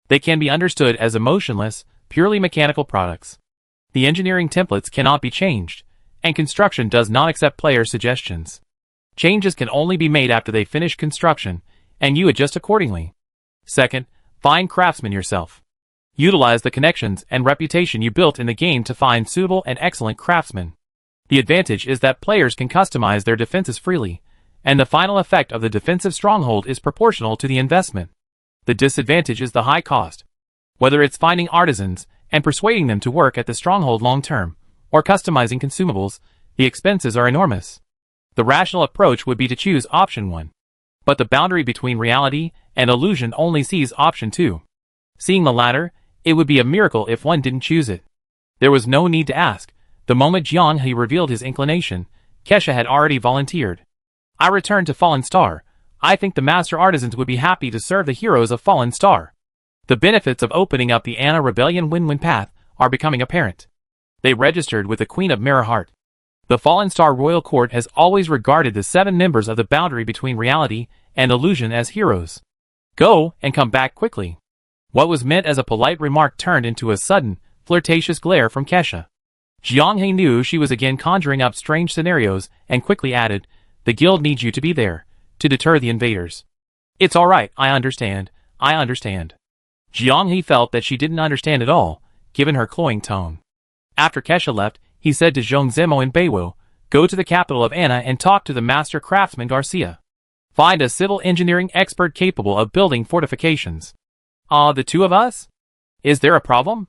They can be understood as emotionless, purely mechanical products. The engineering templates cannot be changed, and construction does not accept player suggestions. Changes can only be made after they finish construction, and you adjust accordingly. Second, find craftsmen yourself. Utilize the connections and reputation you built in the game to find suitable and excellent craftsmen. The advantage is that players can customize their defenses freely, and the final effect of the defensive stronghold is proportional to the investment. The disadvantage is the high cost. Whether it's finding artisans and persuading them to work at the stronghold long-term, or customizing consumables, the expenses are enormous. The rational approach would be to choose option 1. But the boundary between reality and illusion only sees option 2. Seeing the latter, it would be a miracle if one didn't choose it. There was no need to ask. The moment Jianghe revealed his inclination, Kesha had already volunteered. I returned to Fallen Star. I think the Master Artisans would be happy to serve the heroes of Fallen Star. The benefits of opening up the Anna Rebellion win-win path are becoming apparent. They registered with the Queen of Mirrorheart. The Fallen Star Royal Court has always regarded the 7 members of the boundary between reality and illusion as heroes. Go and come back quickly. What was meant as a polite remark turned into a sudden, flirtatious glare from Kesha. Jianghe knew she was again conjuring up strange scenarios and quickly added, the guild needs you to be there, to deter the invaders. It's alright, I understand. Jianghe felt that she didn't understand at all, given her cloying tone. After Kesha left, he said to Zhongzhemo and Beiwo, go to the capital of Anna and talk to the master craftsman Garcia. Find a civil engineering expert capable of building fortifications. The 2 of us? Is there a problem?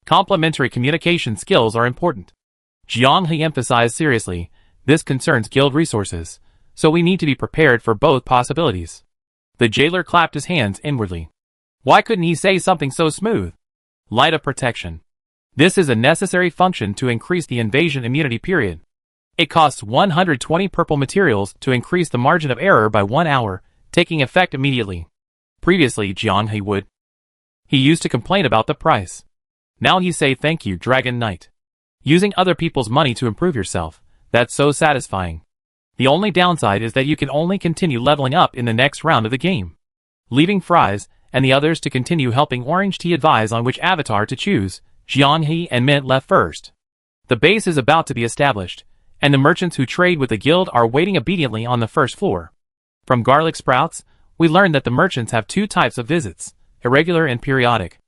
Complementary communication skills are important. Jianghe emphasized seriously, this concerns guild resources, so we need to be prepared for both possibilities. The jailer clapped his hands inwardly. Why couldn't he say something so smooth? Light of protection. This is a necessary function to increase the invasion immunity period. It costs 120 purple materials to increase the margin of error by 1 hour, taking effect immediately. Previously, Jianghe would. He used to complain about the price. Now he say thank you, Dragon Knight. Using other people's money to improve yourself, that's so satisfying. The only downside is that you can only continue leveling up in the next round of the game. Leaving Fries and the others to continue helping Orange Tea advise on which avatar to choose, Jianghe and Mint left first. The base is about to be established, and the merchants who trade with the guild are waiting obediently on the first floor. From Garlic Sprouts, we learned that the merchants have two types of visits, irregular and periodic.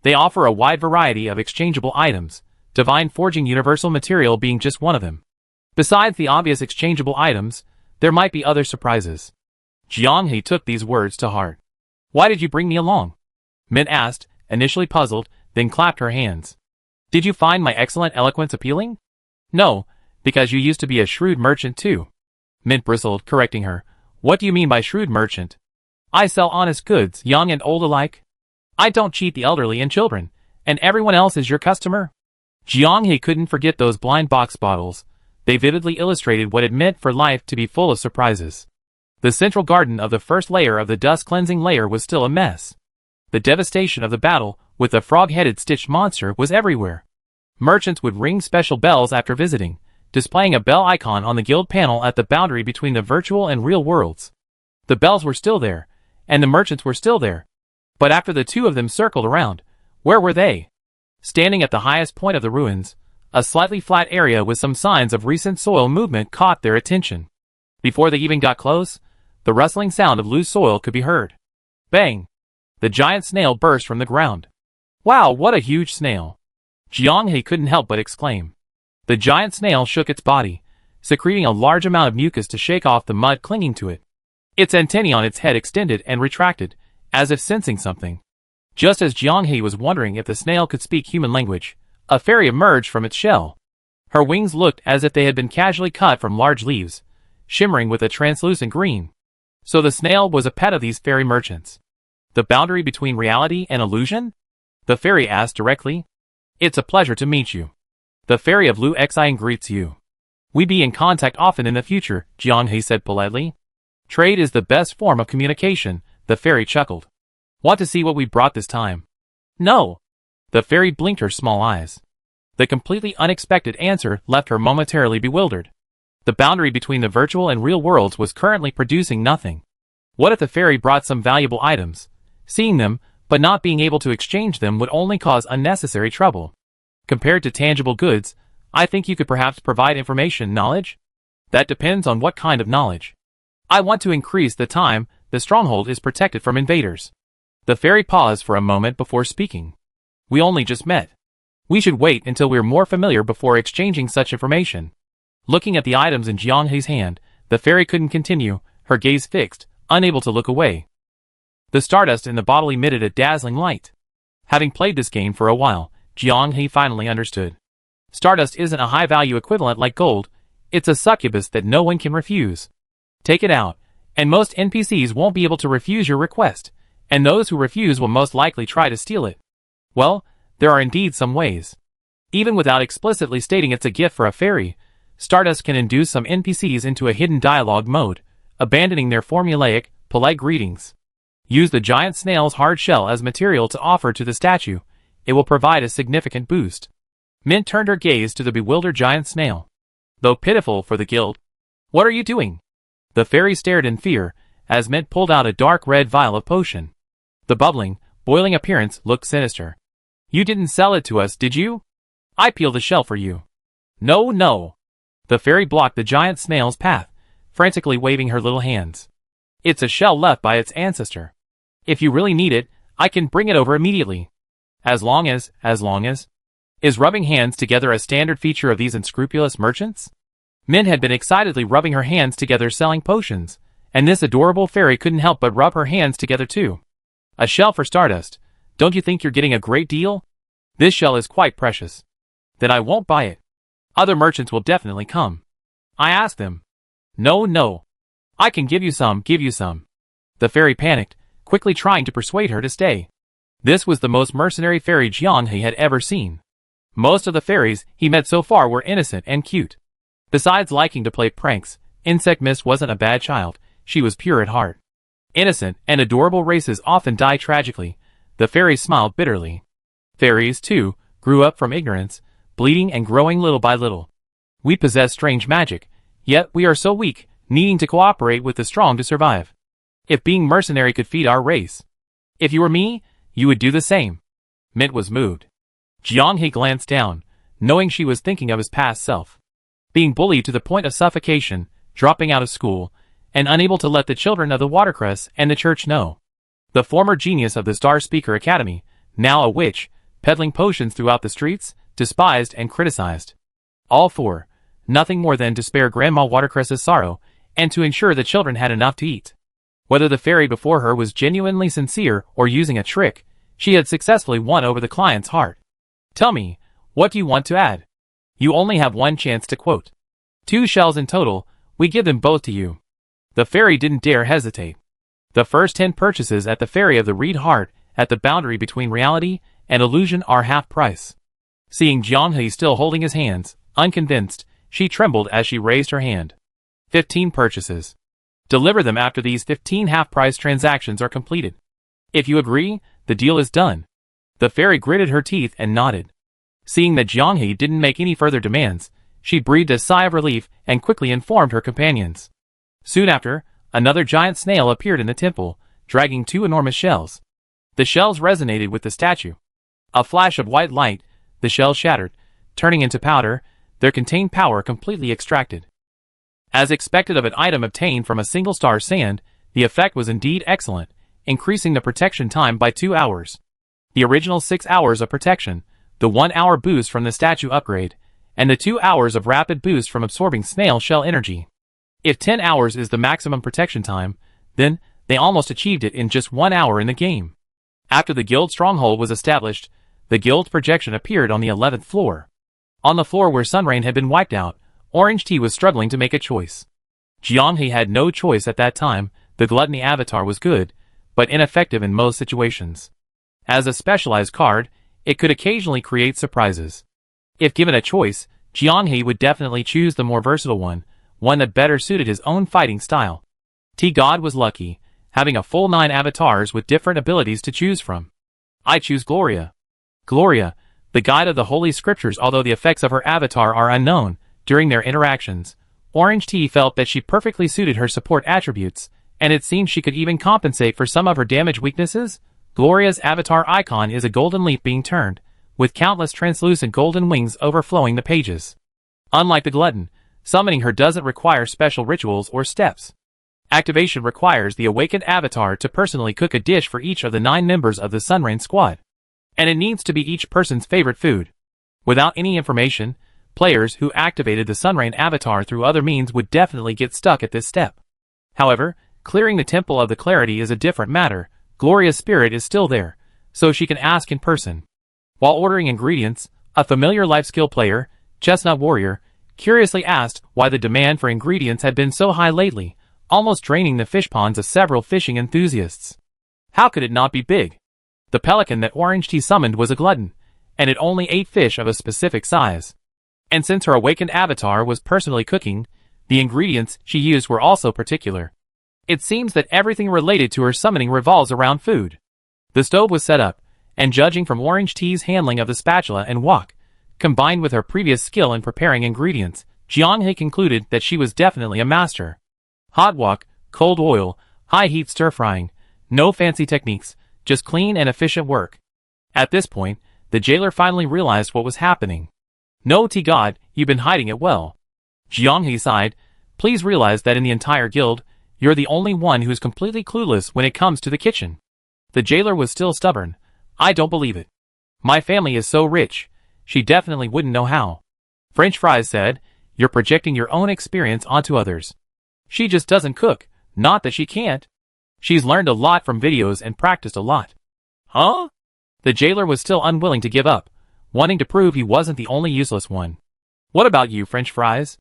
They offer a wide variety of exchangeable items, divine forging universal material being just one of them. Besides the obvious exchangeable items, there might be other surprises. Jiang He took these words to heart. Why did you bring me along? Mint asked, initially puzzled, then clapped her hands. Did you find my excellent eloquence appealing? No, because you used to be a shrewd merchant too. Mint bristled, correcting her. What do you mean by shrewd merchant? I sell honest goods, young and old alike. I don't cheat the elderly and children, and everyone else is your customer. Jiang He couldn't forget those blind box bottles. They vividly illustrated what it meant for life to be full of surprises. The central garden of the first layer of the dust-cleansing layer was still a mess. The devastation of the battle with the frog-headed stitched monster was everywhere. Merchants would ring special bells after visiting, displaying a bell icon on the guild panel at the boundary between the virtual and real worlds. The bells were still there, and the merchants were still there. But after the two of them circled around, where were they? Standing at the highest point of the ruins, a slightly flat area with some signs of recent soil movement caught their attention. Before they even got close, the rustling sound of loose soil could be heard. Bang! The giant snail burst from the ground. Wow, what a huge snail! Jiang He couldn't help but exclaim. The giant snail shook its body, secreting a large amount of mucus to shake off the mud clinging to it. Its antennae on its head extended and retracted, as if sensing something. Just as Jiang He was wondering if the snail could speak human language, a fairy emerged from its shell. Her wings looked as if they had been casually cut from large leaves, shimmering with a translucent green. So the snail was a pet of these fairy merchants. The boundary between reality and illusion? The fairy asked directly. It's a pleasure to meet you. The fairy of Lu Xiang greets you. We be in contact often in the future, Jiang He said politely. Trade is the best form of communication, the fairy chuckled. Want to see what we brought this time? No. The fairy blinked her small eyes. The completely unexpected answer left her momentarily bewildered. The boundary between the virtual and real worlds was currently producing nothing. What if the fairy brought some valuable items? Seeing them, but not being able to exchange them would only cause unnecessary trouble. Compared to tangible goods, I think you could perhaps provide information, knowledge? That depends on what kind of knowledge. I want to increase the time the stronghold is protected from invaders. The fairy paused for a moment before speaking. We only just met. We should wait until we're more familiar before exchanging such information. Looking at the items in Jiang He's hand, the fairy couldn't continue, her gaze fixed, unable to look away. The stardust in the bottle emitted a dazzling light. Having played this game for a while, Jiang He finally understood. Stardust isn't a high-value equivalent like gold, it's a succubus that no one can refuse. Take it out, and most NPCs won't be able to refuse your request, and those who refuse will most likely try to steal it. Well, there are indeed some ways. Even without explicitly stating it's a gift for a fairy, Stardust can induce some NPCs into a hidden dialogue mode, abandoning their formulaic, polite greetings. Use the giant snail's hard shell as material to offer to the statue. It will provide a significant boost. Mint turned her gaze to the bewildered giant snail. Though pitiful for the guild. What are you doing? The fairy stared in fear, as Mint pulled out a dark red vial of potion. The bubbling, boiling appearance looked sinister. You didn't sell it to us, did you? I peeled the shell for you. No, no. The fairy blocked the giant snail's path, frantically waving her little hands. It's a shell left by its ancestor. If you really need it, I can bring it over immediately. As long as. Is rubbing hands together a standard feature of these unscrupulous merchants? Min had been excitedly rubbing her hands together selling potions, and this adorable fairy couldn't help but rub her hands together too. A shell for Stardust. Don't you think you're getting a great deal? This shell is quite precious. Then I won't buy it. Other merchants will definitely come. I asked them. No. I can give you some. The fairy panicked, quickly trying to persuade her to stay. This was the most mercenary fairy Jiang He had ever seen. Most of the fairies he met so far were innocent and cute. Besides liking to play pranks, Insect Mist wasn't a bad child, she was pure at heart. Innocent and adorable races often die tragically. The fairy smiled bitterly. Fairies, too, grew up from ignorance, bleeding and growing little by little. We possess strange magic, yet we are so weak, needing to cooperate with the strong to survive. If being mercenary could feed our race. If you were me, you would do the same. Mint was moved. Jiang He glanced down, knowing she was thinking of his past self. Being bullied to the point of suffocation, dropping out of school, and unable to let the children of the watercress and the church know. The former genius of the Star Speaker Academy, now a witch, peddling potions throughout the streets, despised and criticized. All for nothing more than to spare Grandma Watercress's sorrow, and to ensure the children had enough to eat. Whether the fairy before her was genuinely sincere or using a trick, she had successfully won over the client's heart. Tell me, what do you want to add? You only have one chance to quote. 2 shells in total, we give them both to you. The fairy didn't dare hesitate. The first 10 purchases at the Fairy of the Reed Heart, at the boundary between reality and illusion, are half price. Seeing Jianghe still holding his hands, unconvinced, she trembled as she raised her hand. 15 purchases. Deliver them after these 15 half-price transactions are completed. If you agree, the deal is done. The fairy gritted her teeth and nodded. Seeing that Jianghe didn't make any further demands, she breathed a sigh of relief and quickly informed her companions. Soon after, another giant snail appeared in the temple, dragging 2 enormous shells. The shells resonated with the statue. A flash of white light, the shells shattered, turning into powder, their contained power completely extracted. As expected of an item obtained from a single star sand, the effect was indeed excellent, increasing the protection time by 2 hours. The original 6 hours of protection, the 1 hour boost from the statue upgrade, and the 2 hours of rapid boost from absorbing snail shell energy. If 10 hours is the maximum protection time, then they almost achieved it in just 1 hour in the game. After the guild stronghold was established, the guild projection appeared on the 11th floor. On the floor where Sunrain had been wiped out, Orange Tea was struggling to make a choice. Jianghe had no choice at that time. The gluttony avatar was good, but ineffective in most situations. As a specialized card, it could occasionally create surprises. If given a choice, Jianghe would definitely choose the more versatile one that better suited his own fighting style. T-God was lucky, having a full 9 avatars with different abilities to choose from. I choose Gloria. Gloria, the guide of the Holy Scriptures. Although the effects of her avatar are unknown, during their interactions, Orange Tea felt that she perfectly suited her support attributes, and it seemed she could even compensate for some of her damage weaknesses. Gloria's avatar icon is a golden leaf being turned, with countless translucent golden wings overflowing the pages. Unlike the glutton, summoning her doesn't require special rituals or steps. Activation requires the awakened avatar to personally cook a dish for each of the 9 members of the Sunrain squad. And it needs to be each person's favorite food. Without any information, players who activated the Sunrain avatar through other means would definitely get stuck at this step. However, clearing the Temple of the Clarity is a different matter. Gloria's spirit is still there, so she can ask in person. While ordering ingredients, a familiar life skill player, Chestnut Warrior, curiously asked why the demand for ingredients had been so high lately, almost draining the fish ponds of several fishing enthusiasts. How could it not be big? The pelican that Orange Tea summoned was a glutton, and it only ate fish of a specific size. And since her awakened avatar was personally cooking, the ingredients she used were also particular. It seems that everything related to her summoning revolves around food. The stove was set up, and judging from Orange Tea's handling of the spatula and wok, combined with her previous skill in preparing ingredients, Jianghe concluded that she was definitely a master. Hot wok, cold oil, high heat stir frying, no fancy techniques, just clean and efficient work. At this point, the jailer finally realized what was happening. No, T-God, you've been hiding it well. Jianghe sighed. Please realize that in the entire guild, you're the only one who's completely clueless when it comes to the kitchen. The jailer was still stubborn. I don't believe it. My family is so rich, she definitely wouldn't know how. French Fries said, you're projecting your own experience onto others. She just doesn't cook, not that she can't. She's learned a lot from videos and practiced a lot. Huh? The jailer was still unwilling to give up, wanting to prove he wasn't the only useless one. What about you, French Fries?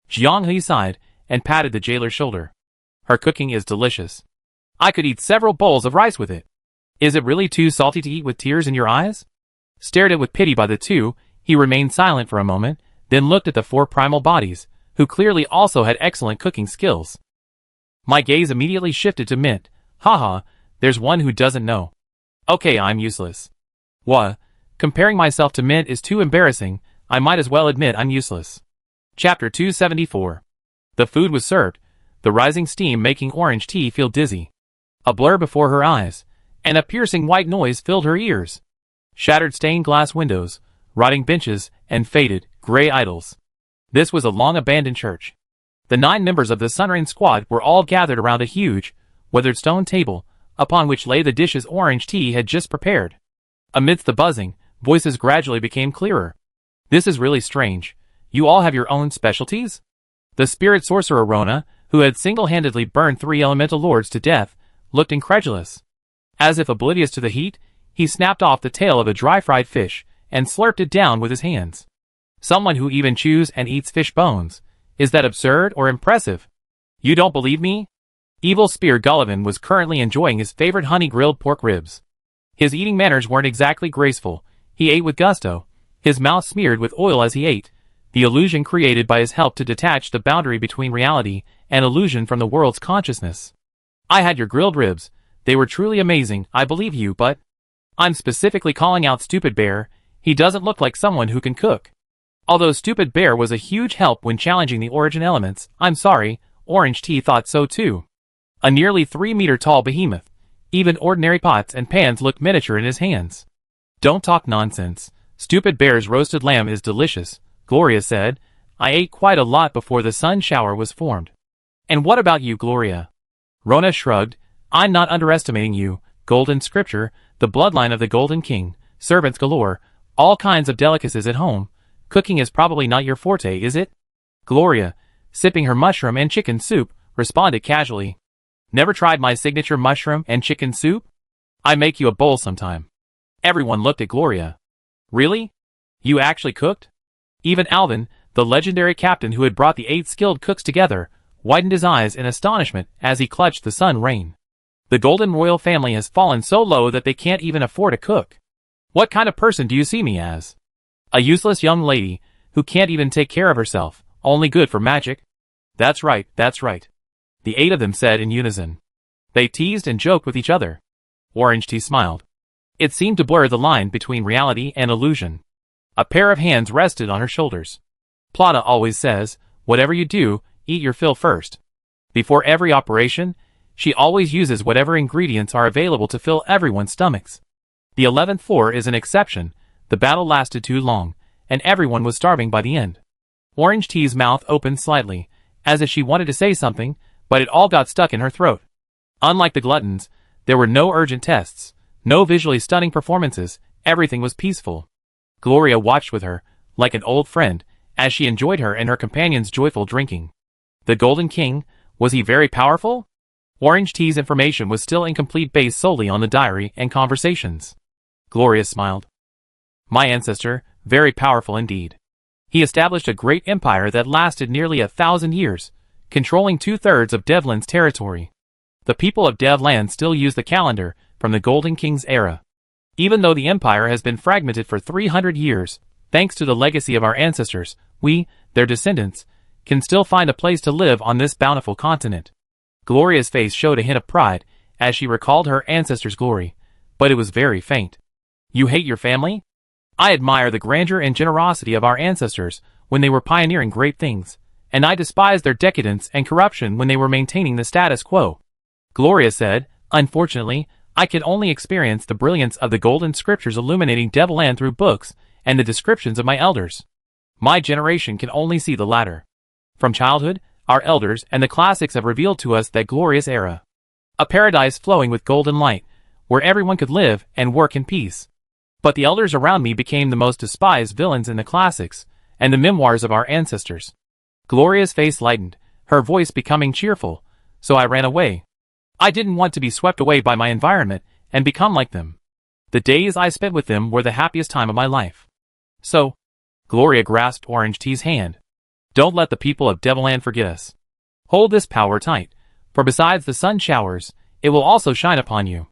Jianghe sighed and patted the jailer's shoulder. Her cooking is delicious. I could eat several bowls of rice with it. Is it really too salty to eat with tears in your eyes? Stared at with pity by the two, he remained silent for a moment, then looked at the 4 primal bodies, who clearly also had excellent cooking skills. My gaze immediately shifted to Mint. Haha, there's one who doesn't know. Okay, I'm useless. What? Comparing myself to Mint is too embarrassing. I might as well admit I'm useless. Chapter 274. The food was served, the rising steam making Orange Tea feel dizzy. A blur before her eyes, and a piercing white noise filled her ears. Shattered stained glass windows, rotting benches, and faded, gray idols. This was a long-abandoned church. The 9 members of the Sunrain squad were all gathered around a huge, weathered stone table, upon which lay the dishes orange tea had just prepared. Amidst the buzzing, voices gradually became clearer. This is really strange. You all have your own specialties? The spirit sorcerer Rona, who had single-handedly burned 3 elemental lords to death, looked incredulous. As if oblivious to the heat, he snapped off the tail of a dry-fried fish and slurped it down with his hands. Someone who even chews and eats fish bones. Is that absurd or impressive? You don't believe me? Evil Spear Gullivan was currently enjoying his favorite honey-grilled pork ribs. His eating manners weren't exactly graceful. He ate with gusto, his mouth smeared with oil as he ate, the illusion created by his help to detach the boundary between reality and illusion from the world's consciousness. I had your grilled ribs. They were truly amazing, I believe you, but I'm specifically calling out Stupid Bear. He doesn't look like someone who can cook. Although Stupid Bear was a huge help when challenging the origin elements, I'm sorry, Orange Tea thought so too. A nearly 3-meter-tall behemoth. Even ordinary pots and pans looked miniature in his hands. Don't talk nonsense. Stupid Bear's roasted lamb is delicious, Gloria said. I ate quite a lot before the sun shower was formed. And what about you, Gloria? Rona shrugged. I'm not underestimating you. Golden scripture, the bloodline of the Golden King, servants galore, all kinds of delicacies at home. Cooking is probably not your forte, is it? Gloria, sipping her mushroom and chicken soup, responded casually. Never tried my signature mushroom and chicken soup? I make you a bowl sometime. Everyone looked at Gloria. Really? You actually cooked? Even Alvin, the legendary captain who had brought the 8 skilled cooks together, widened his eyes in astonishment as he clutched the sun rain. The Golden Royal family has fallen so low that they can't even afford a cook. What kind of person do you see me as? A useless young lady, who can't even take care of herself, only good for magic? That's right, that's right. The 8 of them said in unison. They teased and joked with each other. Orange Tea smiled. It seemed to blur the line between reality and illusion. A pair of hands rested on her shoulders. Plata always says, whatever you do, eat your fill first. Before every operation, she always uses whatever ingredients are available to fill everyone's stomachs. The 11th floor is an exception. The battle lasted too long, and everyone was starving by the end. Orange Tea's mouth opened slightly, as if she wanted to say something, but it all got stuck in her throat. Unlike the gluttons, there were no urgent tests, no visually stunning performances, everything was peaceful. Gloria watched with her, like an old friend, as she enjoyed her and her companion's joyful drinking. The Golden King, was he very powerful? Orange Tea's information was still incomplete based solely on the diary and conversations. Gloria smiled. My ancestor, very powerful indeed. He established a great empire that lasted nearly 1,000 years, controlling 2/3 of Devlin's territory. The people of Devland still use the calendar from the Golden King's era. Even though the empire has been fragmented for 300 years, thanks to the legacy of our ancestors, we, their descendants, can still find a place to live on this bountiful continent. Gloria's face showed a hint of pride as she recalled her ancestors' glory, but it was very faint. You hate your family? I admire the grandeur and generosity of our ancestors when they were pioneering great things, and I despise their decadence and corruption when they were maintaining the status quo. Gloria said, unfortunately, I can only experience the brilliance of the golden scriptures illuminating Devland through books and the descriptions of my elders. My generation can only see the latter. From childhood, our elders and the classics have revealed to us that glorious era. A paradise flowing with golden light, where everyone could live and work in peace. But the elders around me became the most despised villains in the classics and the memoirs of our ancestors. Gloria's face lightened, her voice becoming cheerful, so I ran away. I didn't want to be swept away by my environment and become like them. The days I spent with them were the happiest time of my life. So, Gloria grasped Orange Tea's hand. Don't let the people of Devilland forget us. Hold this power tight, for besides the sun showers, it will also shine upon you.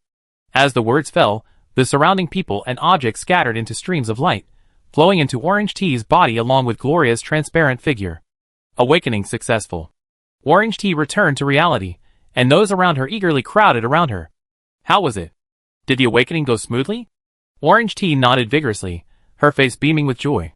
As the words fell, the surrounding people and objects scattered into streams of light, flowing into Orange Tea's body along with Gloria's transparent figure. Awakening successful. Orange Tea returned to reality, and those around her eagerly crowded around her. How was it? Did the awakening go smoothly? Orange Tea nodded vigorously, her face beaming with joy.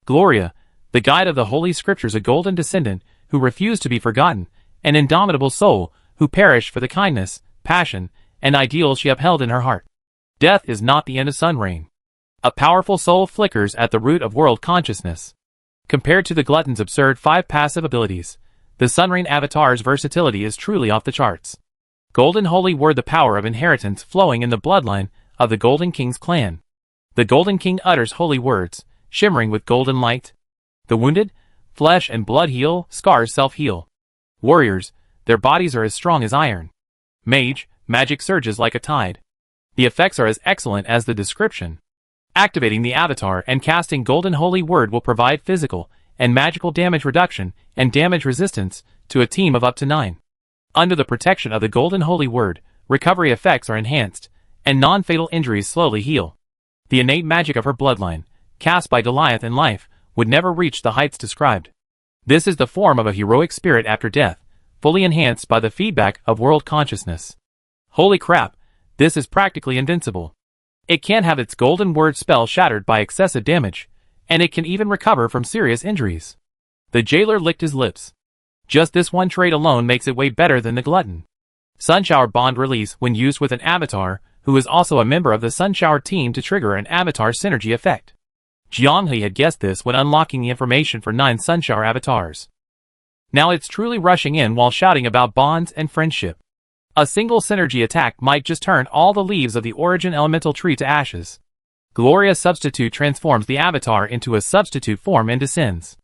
Gloria, the guide of the Holy Scriptures, a golden descendant who refused to be forgotten, an indomitable soul who perished for the kindness, passion, and ideals she upheld in her heart. Death is not the end of Sunrain. A powerful soul flickers at the root of world consciousness. Compared to the glutton's absurd 5 passive abilities, the Sunrain avatar's versatility is truly off the charts. Golden Holy Word, the power of inheritance flowing in the bloodline of the Golden King's clan. The Golden King utters holy words, shimmering with golden light. The wounded, flesh and blood heal, scars self-heal. Warriors, their bodies are as strong as iron. Mage, magic surges like a tide. The effects are as excellent as the description. Activating the avatar and casting Golden Holy Word will provide physical and magical damage reduction and damage resistance to a team of up to 9. Under the protection of the Golden Holy Word, recovery effects are enhanced, and non-fatal injuries slowly heal. The innate magic of her bloodline, cast by Goliath in life, would never reach the heights described. This is the form of a heroic spirit after death, fully enhanced by the feedback of world consciousness. Holy crap, this is practically invincible. It can't have its Golden Word spell shattered by excessive damage, and it can even recover from serious injuries. The jailer licked his lips. Just this one trait alone makes it way better than the glutton. Sunshower Bond release when used with an avatar who is also a member of the Sunshower team to trigger an avatar synergy effect. Jianghe had guessed this when unlocking the information for 9 Sunshower avatars. Now it's truly rushing in while shouting about bonds and friendship. A single synergy attack might just turn all the leaves of the origin elemental tree to ashes. Gloria Substitute transforms the avatar into a substitute form and descends.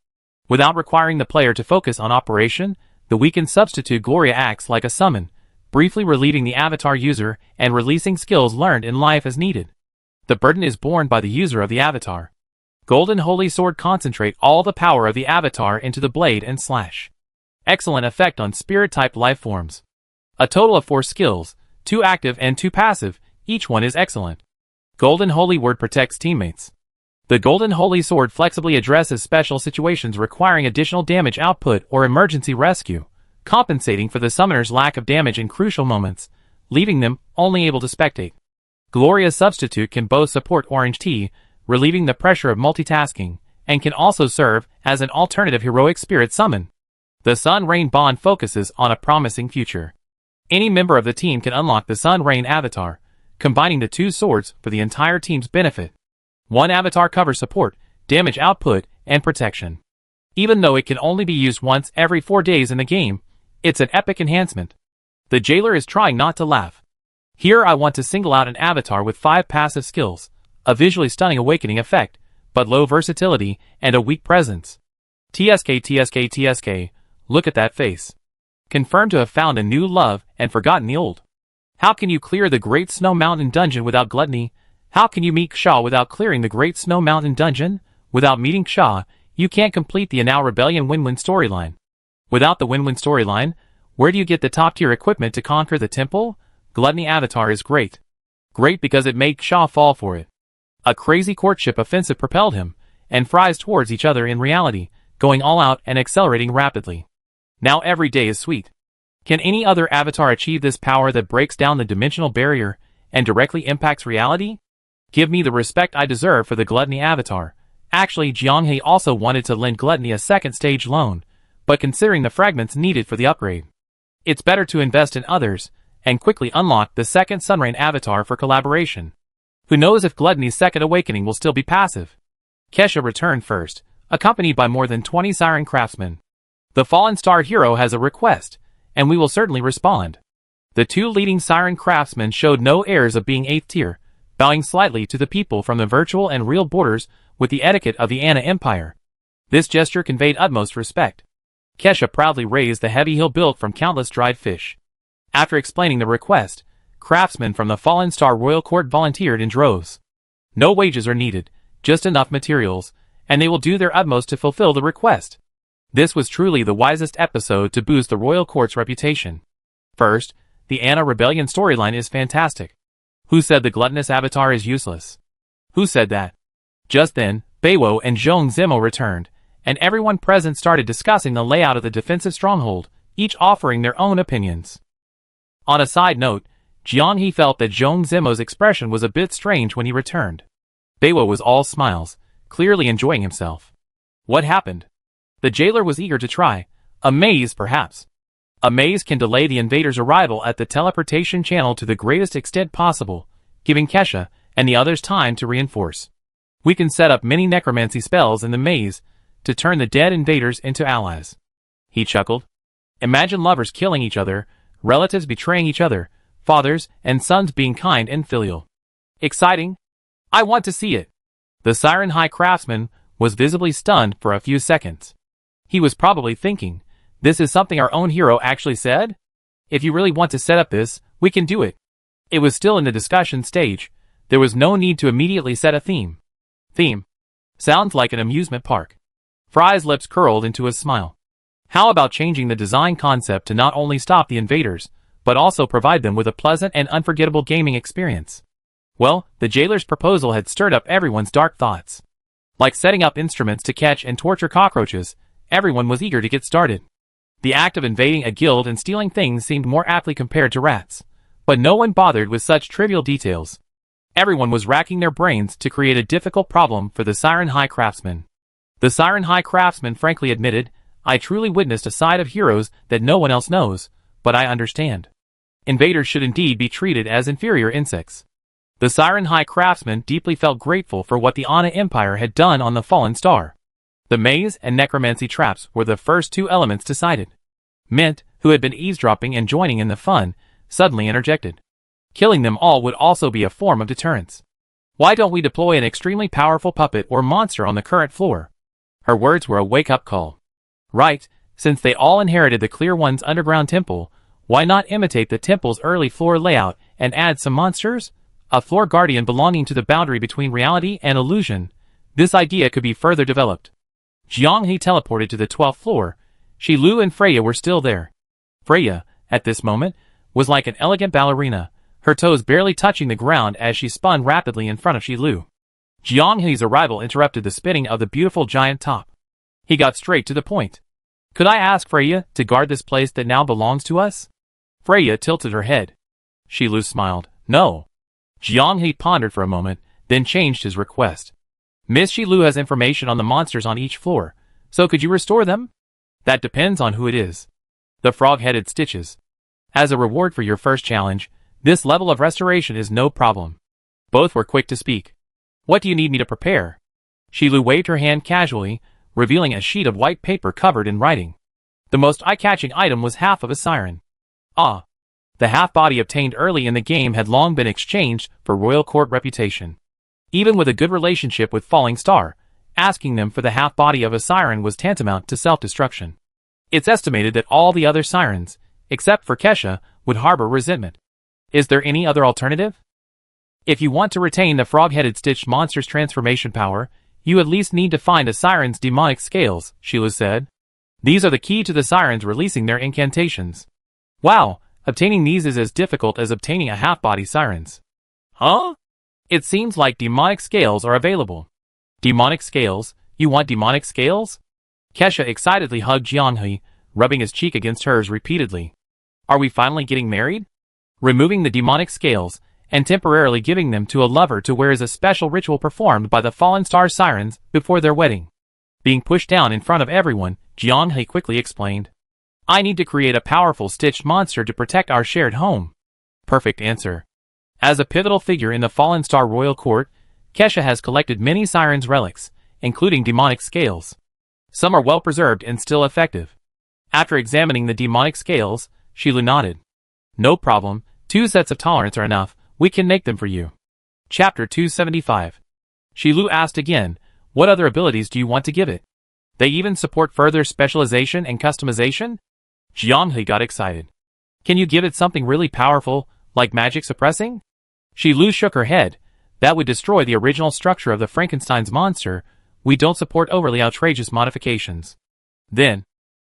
Without requiring the player to focus on operation, the weakened substitute Gloria acts like a summon, briefly relieving the avatar user and releasing skills learned in life as needed. The burden is borne by the user of the avatar. Golden Holy Sword concentrate all the power of the avatar into the blade and slash. Excellent effect on spirit-type life forms. A total of 4 skills, 2 active and 2 passive, each one is excellent. Golden Holy Word protects teammates. The Golden Holy Sword flexibly addresses special situations requiring additional damage output or emergency rescue, compensating for the summoner's lack of damage in crucial moments, leaving them only able to spectate. Gloria's Substitute can both support Orange Tea, relieving the pressure of multitasking, and can also serve as an alternative heroic spirit summon. The Sun Rain Bond focuses on a promising future. Any member of the team can unlock the Sun Rain avatar, combining the 2 swords for the entire team's benefit. One avatar covers support, damage output, and protection. Even though it can only be used once every 4 days in the game, it's an epic enhancement. The jailer is trying not to laugh. Here I want to single out an avatar with 5 passive skills, a visually stunning awakening effect, but low versatility and a weak presence. TSK, look at that face. Confirmed to have found a new love and forgotten the old. How can you clear the Great Snow Mountain dungeon without gluttony? How can you meet Ksha without clearing the Great Snow Mountain dungeon? Without meeting Ksha, you can't complete the Anao Rebellion Win-Win storyline. Without the Win-Win storyline, where do you get the top-tier equipment to conquer the temple? Gluttony avatar is great. Great because it made Ksha fall for it. A crazy courtship offensive propelled him, and fries towards each other in reality, going all out and accelerating rapidly. Now every day is sweet. Can any other avatar achieve this power that breaks down the dimensional barrier and directly impacts reality? Give me the respect I deserve for the Gluttony avatar. Actually, Jianghe also wanted to lend Gluttony a second stage loan, but considering the fragments needed for the upgrade, it's better to invest in others and quickly unlock the second Sunrain avatar for collaboration. Who knows if Gluttony's second awakening will still be passive? Kesha returned first, accompanied by more than 20 Siren craftsmen. The Fallen Star hero has a request, and we will certainly respond. The 2 leading Siren craftsmen showed no airs of being 8th tier, bowing slightly to the people from the virtual and real borders with the etiquette of the Anna Empire. This gesture conveyed utmost respect. Kesha proudly raised the heavy heel built from countless dried fish. After explaining the request, craftsmen from the Fallen Star Royal Court volunteered in droves. No wages are needed, just enough materials, and they will do their utmost to fulfill the request. This was truly the wisest episode to boost the Royal Court's reputation. First, the Anna Rebellion storyline is fantastic. Who said the gluttonous avatar is useless? Who said that? Just then, Beiwo and Zhong Zimo returned, and everyone present started discussing the layout of the defensive stronghold, each offering their own opinions. On a side note, Jianghe felt that Zhong Zimo's expression was a bit strange when he returned. Beiwo was all smiles, clearly enjoying himself. What happened? The jailer was eager to try. A maze, perhaps. A maze can delay the invader's arrival at the teleportation channel to the greatest extent possible, giving Kesha and the others time to reinforce. We can set up many necromancy spells in the maze to turn the dead invaders into allies. He chuckled. Imagine lovers killing each other, relatives betraying each other, fathers and sons being kind and filial. Exciting? I want to see it. The Siren High Craftsman was visibly stunned for a few seconds. He was probably thinking, this is something our own hero actually said? If you really want to set up this, we can do it. It was still in the discussion stage. There was no need to immediately set a theme. Theme. Sounds like an amusement park. Fry's lips curled into a smile. How about changing the design concept to not only stop the invaders, but also provide them with a pleasant and unforgettable gaming experience? Well, the jailer's proposal had stirred up everyone's dark thoughts. Like setting up instruments to catch and torture cockroaches, everyone was eager to get started. The act of invading a guild and stealing things seemed more aptly compared to rats, but no one bothered with such trivial details. Everyone was racking their brains to create a difficult problem for the Siren High Craftsman. The Siren High Craftsman frankly admitted, I truly witnessed a side of heroes that no one else knows, but I understand. Invaders should indeed be treated as inferior insects. The Siren High Craftsman deeply felt grateful for what the Ana Empire had done on the fallen star. The maze and necromancy traps were the first two elements decided. Mint, who had been eavesdropping and joining in the fun, suddenly interjected. Killing them all would also be a form of deterrence. Why don't we deploy an extremely powerful puppet or monster on the current floor? Her words were a wake-up call. Right, since they all inherited the Clear One's underground temple, why not imitate the temple's early floor layout and add some monsters? A floor guardian belonging to the boundary between reality and illusion. This idea could be further developed. Jianghe teleported to the 12th floor. Shilu and Freya were still there. Freya, at this moment, was like an elegant ballerina, her toes barely touching the ground as she spun rapidly in front of Shilu. Jianghe's arrival interrupted the spinning of the beautiful giant top. He got straight to the point. Could I ask Freya to guard this place that now belongs to us? Freya tilted her head. Shilu smiled. No. Jianghe pondered for a moment, then changed his request. Miss Shilu has information on the monsters on each floor, so could you restore them? That depends on who it is. The frog-headed Stitches. As a reward for your first challenge, this level of restoration is no problem. Both were quick to speak. What do you need me to prepare? Shilu waved her hand casually, revealing a sheet of white paper covered in writing. The most eye-catching item was half of a siren. Ah. The half-body obtained early in the game had long been exchanged for royal court reputation. Even with a good relationship with Falling Star, asking them for the half-body of a siren was tantamount to self-destruction. It's estimated that all the other sirens, except for Kesha, would harbor resentment. Is there any other alternative? If you want to retain the frog-headed Stitch monster's transformation power, you at least need to find a siren's demonic scales, Sheila said. These are the key to the sirens releasing their incantations. Wow, obtaining these is as difficult as obtaining a half-body siren's. Huh? It seems like demonic scales are available. Demonic scales? You want demonic scales? Kesha excitedly hugged Jianghe, rubbing his cheek against hers repeatedly. Are we finally getting married? Removing the demonic scales, and temporarily giving them to a lover to wear is a special ritual performed by the Fallen Star Sirens before their wedding. Being pushed down in front of everyone, Jianghe quickly explained. I need to create a powerful stitched monster to protect our shared home. Perfect answer. As a pivotal figure in the Fallen Star Royal Court, Kesha has collected many Sirens' relics, including demonic scales. Some are well preserved and still effective. After examining the demonic scales, Shilu nodded. No problem, 2 sets of tolerance are enough, we can make them for you. Chapter 275. Shilu asked again, what other abilities do you want to give it? They even support further specialization and customization? Jianghe got excited. Can you give it something really powerful, like magic suppressing? Shilu shook her head. That would destroy the original structure of the Frankenstein's monster. We don't support overly outrageous modifications. Then,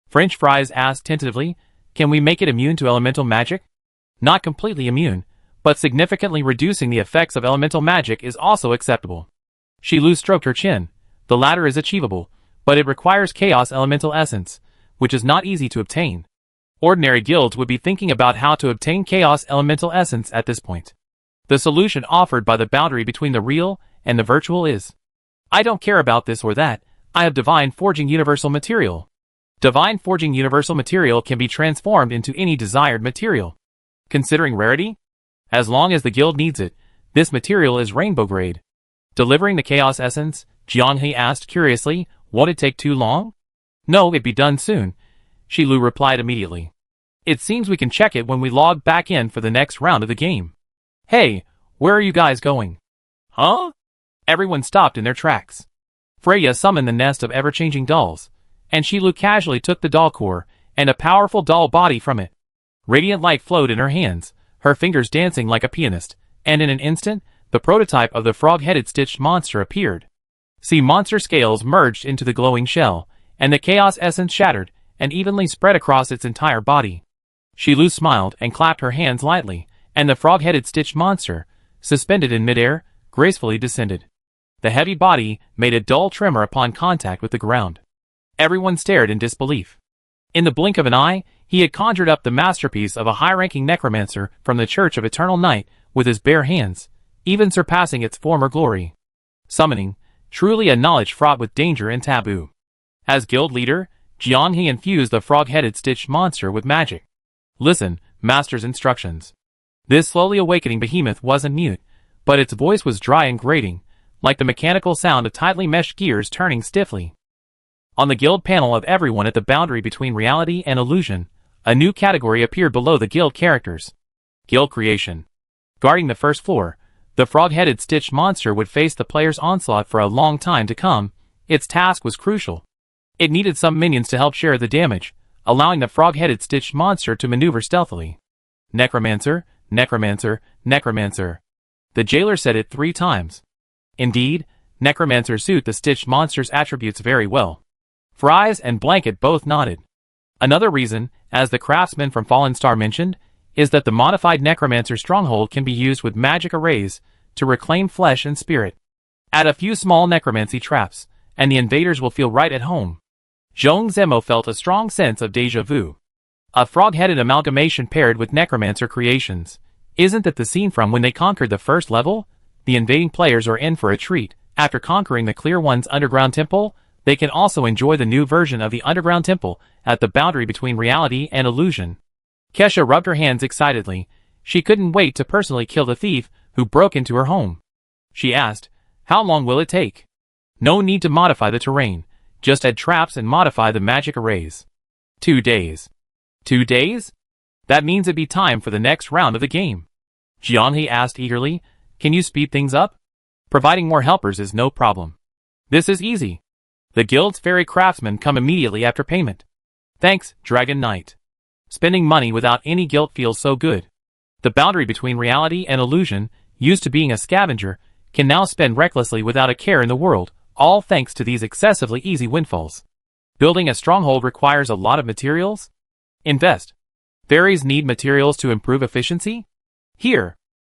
French Fries asked tentatively, can we make it immune to elemental magic? Not completely immune, but significantly reducing the effects of elemental magic is also acceptable. Shilu stroked her chin. The latter is achievable, but it requires Chaos Elemental Essence, which is not easy to obtain. Ordinary guilds would be thinking about how to obtain Chaos Elemental Essence at this point. The solution offered by the boundary between the real and the virtual is, I don't care about this or that, I have Divine Forging Universal Material. Divine Forging Universal Material can be transformed into any desired material. Considering rarity? As long as the guild needs it, this material is rainbow grade. Delivering the Chaos Essence, Jianghe asked curiously, won't it take too long? No, it'd be done soon. Shilu replied immediately. It seems we can check it when we log back in for the next round of the game. Hey, where are you guys going? Huh? Everyone stopped in their tracks. Freya summoned the nest of ever-changing dolls, and Shilu casually took the doll core and a powerful doll body from it. Radiant light flowed in her hands, her fingers dancing like a pianist, and in an instant, the prototype of the frog-headed stitched monster appeared. Sea monster scales merged into the glowing shell, and the chaos essence shattered and evenly spread across its entire body. Shilu smiled and clapped her hands lightly, and the frog-headed stitched monster, suspended in midair, gracefully descended. The heavy body made a dull tremor upon contact with the ground. Everyone stared in disbelief. In the blink of an eye, he had conjured up the masterpiece of a high-ranking necromancer from the Church of Eternal Night with his bare hands, even surpassing its former glory. Summoning, truly a knowledge fraught with danger and taboo. As guild leader, Jianghe infused the frog-headed stitched monster with magic. Listen, master's instructions. This slowly awakening behemoth wasn't mute, but its voice was dry and grating, like the mechanical sound of tightly meshed gears turning stiffly. On the guild panel of everyone at the boundary between reality and illusion, a new category appeared below the guild characters. Guild creation. Guarding the first floor, the frog-headed stitched monster would face the player's onslaught for a long time to come. Its task was crucial. It needed some minions to help share the damage, allowing the frog-headed stitched monster to maneuver stealthily. Necromancer, necromancer, necromancer. The jailer said it 3 times. Indeed, necromancers suit the stitched monster's attributes very well. Fries and Blanket both nodded. Another reason, as the craftsman from Fallen Star mentioned, is that the modified necromancer stronghold can be used with magic arrays to reclaim flesh and spirit. Add a few small necromancy traps, and the invaders will feel right at home. Zhong Zemo felt a strong sense of deja vu. A frog-headed amalgamation paired with necromancer creations. Isn't that the scene from when they conquered the first level? The invading players are in for a treat. After conquering the Clear One's underground temple, they can also enjoy the new version of the underground temple at the boundary between reality and illusion. Kesha rubbed her hands excitedly. She couldn't wait to personally kill the thief who broke into her home. She asked, "How long will it take?" No need to modify the terrain. Just add traps and modify the magic arrays. 2 days. 2 days? That means it'd be time for the next round of the game. Jianghe asked eagerly, "Can you speed things up?" Providing more helpers is no problem. This is easy. The guild's fairy craftsmen come immediately after payment. Thanks, Dragon Knight. Spending money without any guilt feels so good. The boundary between reality and illusion, used to being a scavenger, can now spend recklessly without a care in the world, all thanks to these excessively easy windfalls. Building a stronghold requires a lot of materials? Invest. Fairies need materials to improve efficiency? Here.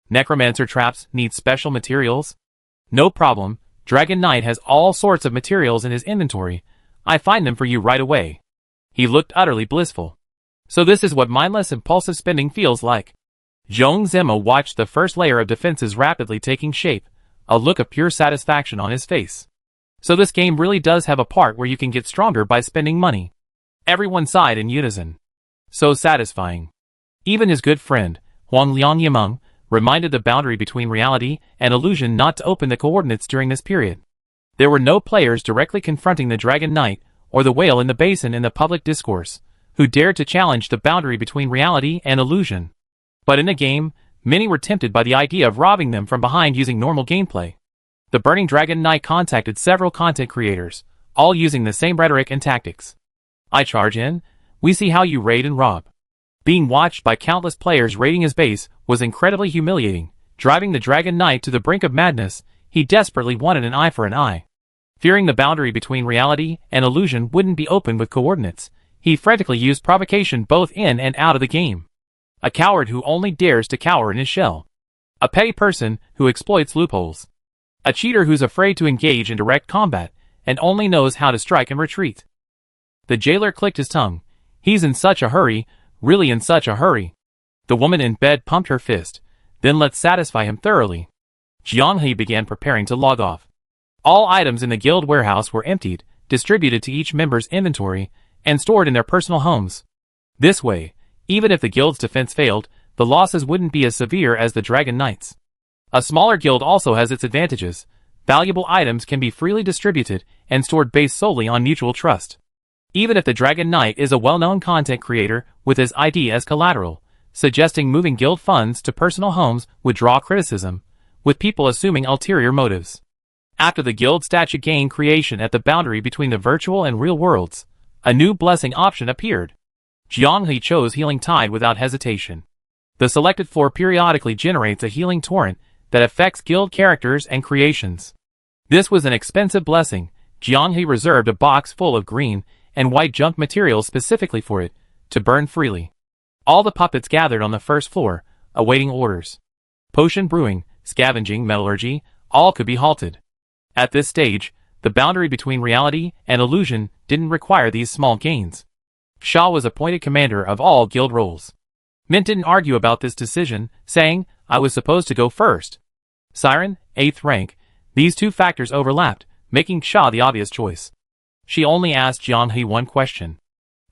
Necromancer traps need special materials? No problem, Dragon Knight has all sorts of materials in his inventory. I find them for you right away. He looked utterly blissful. So this is what mindless impulsive spending feels like. Zhong Zemo watched the first layer of defenses rapidly taking shape, a look of pure satisfaction on his face. So this game really does have a part where you can get stronger by spending money. Everyone sighed in unison. So satisfying. Even his good friend, Huang Liang Yimeng, reminded the boundary between reality and illusion not to open the coordinates during this period. There were no players directly confronting the Dragon Knight or the whale in the basin in the public discourse, who dared to challenge the boundary between reality and illusion. But in the game, many were tempted by the idea of robbing them from behind using normal gameplay. The Burning Dragon Knight contacted several content creators, all using the same rhetoric and tactics. I charge in, we see how you raid and rob. Being watched by countless players raiding his base was incredibly humiliating, driving the Dragon Knight to the brink of madness. He desperately wanted an eye for an eye. Fearing the boundary between reality and illusion wouldn't be open with coordinates, he frantically used provocation both in and out of the game. A coward who only dares to cower in his shell. A petty person who exploits loopholes. A cheater who's afraid to engage in direct combat and only knows how to strike and retreat. The jailer clicked his tongue. He's in such a hurry, really in such a hurry. The woman in bed pumped her fist. Then let's satisfy him thoroughly. Jianghe began preparing to log off. All items in the guild warehouse were emptied, distributed to each member's inventory, and stored in their personal homes. This way, even if the guild's defense failed, the losses wouldn't be as severe as the Dragon Knights. A smaller guild also has its advantages. Valuable items can be freely distributed and stored based solely on mutual trust. even if the Dragon Knight is a well-known content creator with his ID as collateral. Suggesting moving guild funds to personal homes would draw criticism, with people assuming ulterior motives. After the guild statue gained creation at the boundary between the virtual and real worlds, a new blessing option appeared. Jianghe chose Healing Tide without hesitation. The selected floor periodically generates a healing torrent that affects guild characters and creations. This was an expensive blessing. Jianghe reserved a box full of green and white junk materials specifically for it, to burn freely. All the puppets gathered on the first floor, awaiting orders. Potion brewing, scavenging, metallurgy, all could be halted. At this stage, the boundary between reality and illusion didn't require these small gains. Shaw was appointed commander of all guild roles. Mint didn't argue about this decision, saying, "I was supposed to go first." Siren, 8th rank, these two factors overlapped, making Shaw the obvious choice. She only asked Jianghe one question.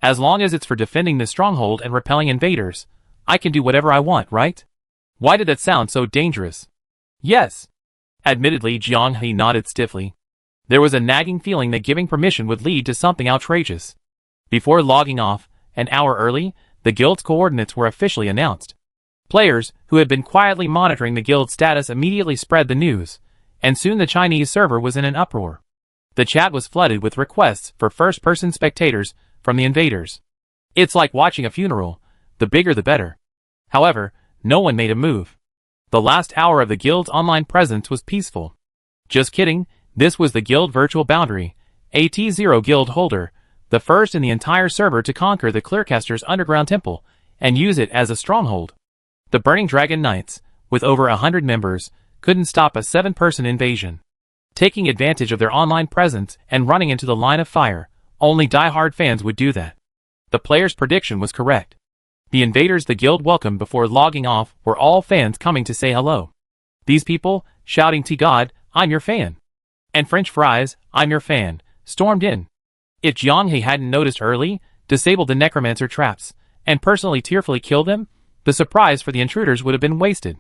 "As long as it's for defending the stronghold and repelling invaders, I can do whatever I want, right?" Why did that sound so dangerous? Yes. Admittedly, Jianghe nodded stiffly. There was a nagging feeling that giving permission would lead to something outrageous. Before logging off, an hour early, the guild's coordinates were officially announced. Players, who had been quietly monitoring the guild's status, immediately spread the news, and soon the Chinese server was in an uproar. The chat was flooded with requests for first-person spectators from the invaders. It's like watching a funeral, the bigger the better. However, no one made a move. The last hour of the guild's online presence was peaceful. Just kidding, this was the guild virtual boundary, AT0 guild holder, the first in the entire server to conquer the Clearcaster's underground temple and use it as a stronghold. The Burning Dragon Knights, with over 100 members, couldn't stop a 7-person invasion. Taking advantage of their online presence and running into the line of fire, only die-hard fans would do that. The player's prediction was correct. The invaders the guild welcomed before logging off were all fans coming to say hello. These people, shouting "T God, I'm your fan," and "French fries, I'm your fan," stormed in. If Jianghe hadn't noticed early, disabled the necromancer traps, and personally tearfully killed them, the surprise for the intruders would have been wasted.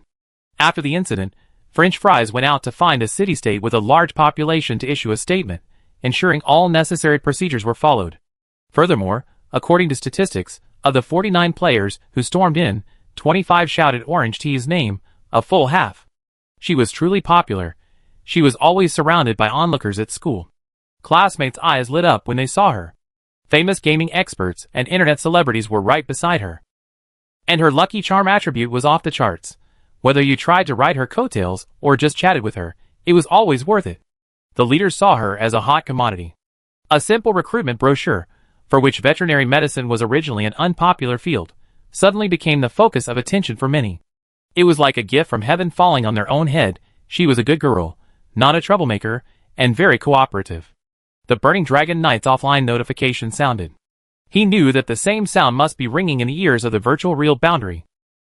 After the incident, French fries went out to find a city-state with a large population to issue a statement, ensuring all necessary procedures were followed. Furthermore, according to statistics, of the 49 players who stormed in, 25 shouted Orange T's name, a full half. She was truly popular. She was always surrounded by onlookers at school. Classmates' eyes lit up when they saw her. Famous gaming experts and internet celebrities were right beside her. And her lucky charm attribute was off the charts. Whether you tried to ride her coattails or just chatted with her, it was always worth it. The leaders saw her as a hot commodity. A simple recruitment brochure, for which veterinary medicine was originally an unpopular field, suddenly became the focus of attention for many. It was like a gift from heaven falling on their own head. She was a good girl, not a troublemaker, and very cooperative. The Burning Dragon Knight's offline notification sounded. He knew that the same sound must be ringing in the ears of the virtual real boundary.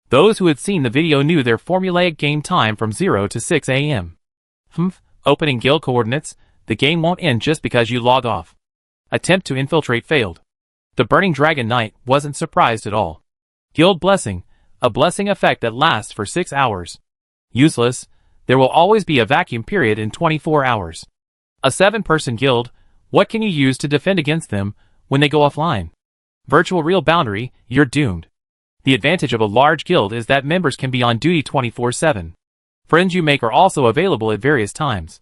Those who had seen the video knew their formulaic game time from 0 to 6 a.m. Opening guild coordinates, the game won't end just because you log off. Attempt to infiltrate failed. The Burning Dragon Knight wasn't surprised at all. Guild blessing, a blessing effect that lasts for 6 hours. Useless, there will always be a vacuum period in 24 hours. A 7-person guild, what can you use to defend against them when they go offline? Virtual real boundary, you're doomed. The advantage of a large guild is that members can be on duty 24/7. Friends you make are also available at various times.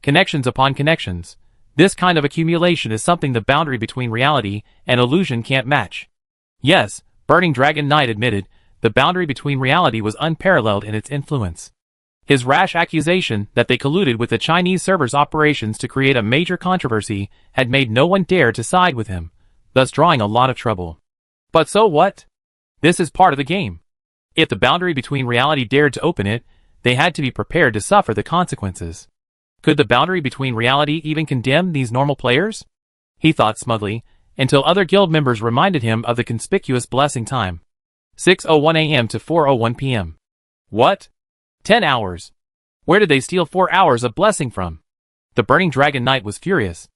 Connections upon connections. This kind of accumulation is something the boundary between reality and illusion can't match. Yes, Burning Dragon Knight admitted, the boundary between reality was unparalleled in its influence. His rash accusation that they colluded with the Chinese server's operations to create a major controversy had made no one dare to side with him, thus drawing a lot of trouble. But so what? This is part of the game. If the boundary between reality dared to open it, they had to be prepared to suffer the consequences. Could the boundary between reality even condemn these normal players? He thought smugly, until other guild members reminded him of the conspicuous blessing time. 6:01 a.m. to 4:01 p.m. What? 10 hours. Where did they steal 4 hours of blessing from? The Burning Dragon Knight was furious.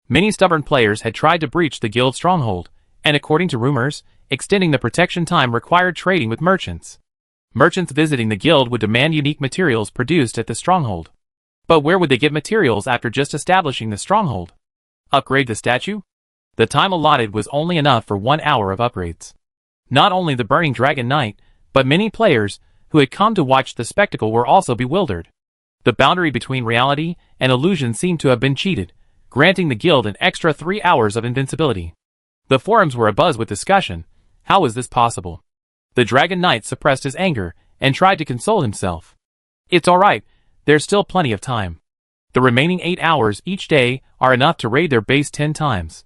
Many stubborn players had tried to breach the guild stronghold, and according to rumors, extending the protection time required trading with merchants. Merchants visiting the guild would demand unique materials produced at the stronghold. But where would they get materials after just establishing the stronghold? Upgrade the statue? The time allotted was only enough for 1 hour of upgrades. Not only the burning Dragon Knight, but many players who had come to watch the spectacle were also bewildered. The boundary between reality and illusion seemed to have been cheated, granting the guild an extra 3 hours of invincibility. The forums were abuzz with discussion. How was this possible? The Dragon Knight suppressed his anger and tried to console himself. It's alright, there's still plenty of time. The remaining 8 hours each day are enough to raid their base 10 times.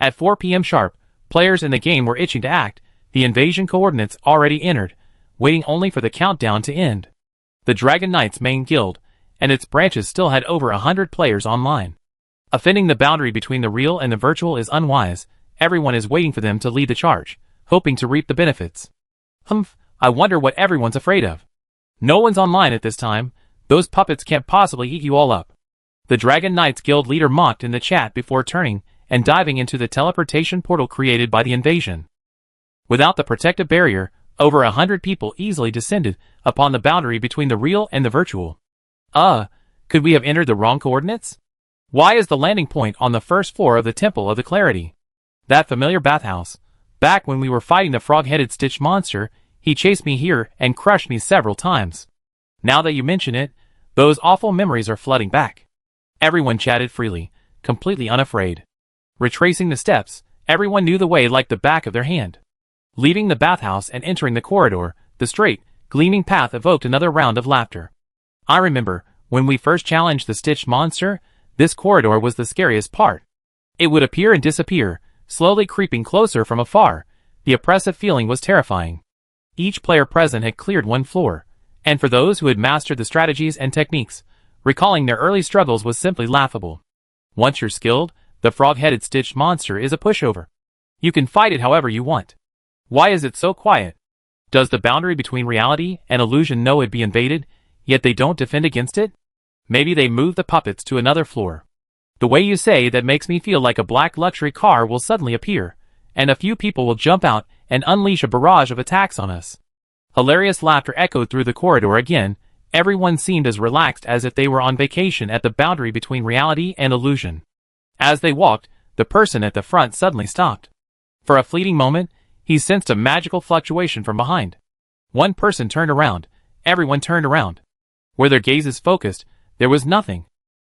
At 4 p.m. sharp, players in the game were itching to act, the invasion coordinates already entered, waiting only for the countdown to end. The Dragon Knight's main guild and its branches still had over 100 players online. Offending the boundary between the real and the virtual is unwise. Everyone is waiting for them to lead the charge, hoping to reap the benefits. I wonder what everyone's afraid of. No one's online at this time. Those puppets can't possibly eat you all up. The Dragon Knight's guild leader mocked in the chat before turning and diving into the teleportation portal created by the invasion. Without the protective barrier, over 100 people easily descended upon the boundary between the real and the virtual. Could we have entered the wrong coordinates? Why is the landing point on the first floor of the Temple of the Clarity? That familiar bathhouse. Back when we were fighting the frog-headed Stitch monster, he chased me here and crushed me several times. Now that you mention it, those awful memories are flooding back. Everyone chatted freely, completely unafraid. Retracing the steps, everyone knew the way like the back of their hand. Leaving the bathhouse and entering the corridor, the straight, gleaming path evoked another round of laughter. I remember, when we first challenged the Stitch monster, this corridor was the scariest part. It would appear and disappear, slowly creeping closer from afar. The oppressive feeling was terrifying. Each player present had cleared one floor, and for those who had mastered the strategies and techniques, recalling their early struggles was simply laughable. Once you're skilled, the frog-headed Stitch monster is a pushover. You can fight it however you want. Why is it so quiet? Does the boundary between reality and illusion know it'd be invaded, yet they don't defend against it? Maybe they move the puppets to another floor. The way you say that makes me feel like a black luxury car will suddenly appear, and a few people will jump out and unleash a barrage of attacks on us. Hilarious laughter echoed through the corridor again. Everyone seemed as relaxed as if they were on vacation at the boundary between reality and illusion. As they walked, the person at the front suddenly stopped. For a fleeting moment, he sensed a magical fluctuation from behind. One person turned around. Everyone turned around. Where their gazes focused, there was nothing.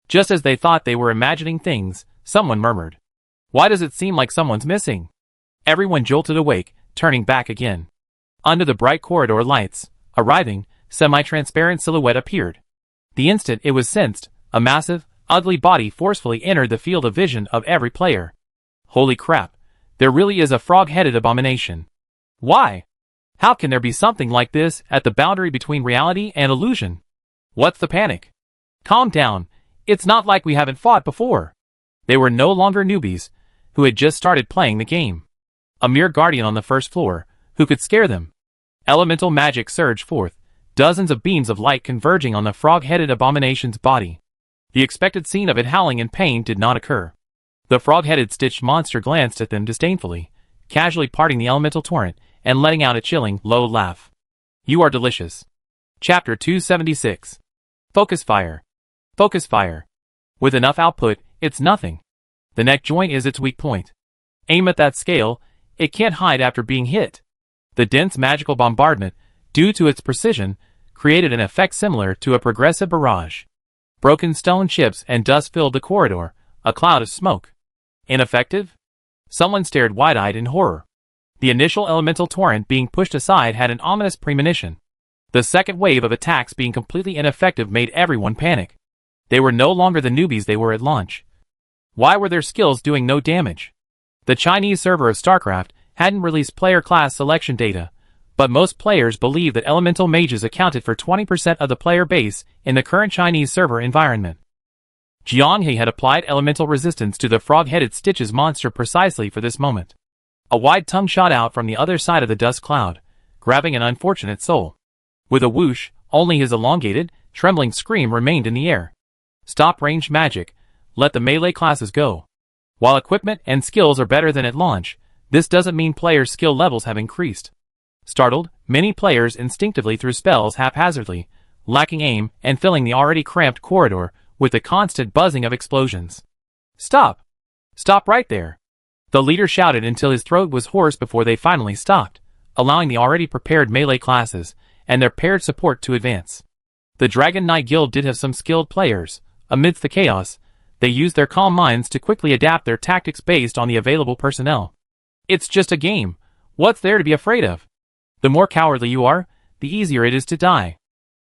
Just as they thought they were imagining things, someone murmured. Why does it seem like someone's missing? Everyone jolted awake, turning back again. Under the bright corridor lights, a writhing, semi-transparent silhouette appeared. The instant it was sensed, a massive, ugly body forcefully entered the field of vision of every player. Holy crap, there really is a frog-headed abomination. Why? How can there be something like this at the boundary between reality and illusion? What's the panic? Calm down, it's not like we haven't fought before. They were no longer newbies, who had just started playing the game. A mere guardian on the first floor, who could scare them. Elemental magic surged forth, dozens of beams of light converging on the frog-headed abomination's body. The expected scene of it howling in pain did not occur. The frog-headed Stitch monster glanced at them disdainfully, casually parting the elemental torrent and letting out a chilling, low laugh. You are delicious. Chapter 276. Focus fire. Focus fire. With enough output, it's nothing. The neck joint is its weak point. Aim at that scale, it can't hide after being hit. The dense magical bombardment, due to its precision, created an effect similar to a progressive barrage. Broken stone chips and dust filled the corridor, a cloud of smoke. Ineffective? Someone stared wide-eyed in horror. The initial elemental torrent being pushed aside had an ominous premonition. The second wave of attacks being completely ineffective made everyone panic. They were no longer the newbies they were at launch. Why were their skills doing no damage? The Chinese server of StarCraft hadn't released player class selection data, but most players believe that elemental mages accounted for 20% of the player base in the current Chinese server environment. Jianghe had applied elemental resistance to the frog-headed Stitch's monster precisely for this moment. A wide tongue shot out from the other side of the dust cloud, grabbing an unfortunate soul. With a whoosh, only his elongated, trembling scream remained in the air. Stop ranged magic, let the melee classes go. While equipment and skills are better than at launch, this doesn't mean players' skill levels have increased. Startled, many players instinctively threw spells haphazardly, lacking aim and filling the already cramped corridor with the constant buzzing of explosions. Stop! Stop right there! The leader shouted until his throat was hoarse before they finally stopped, allowing the already prepared melee classes and their paired support to advance. The Dragon Knight Guild did have some skilled players. Amidst the chaos, they used their calm minds to quickly adapt their tactics based on the available personnel. It's just a game. What's there to be afraid of? The more cowardly you are, the easier it is to die.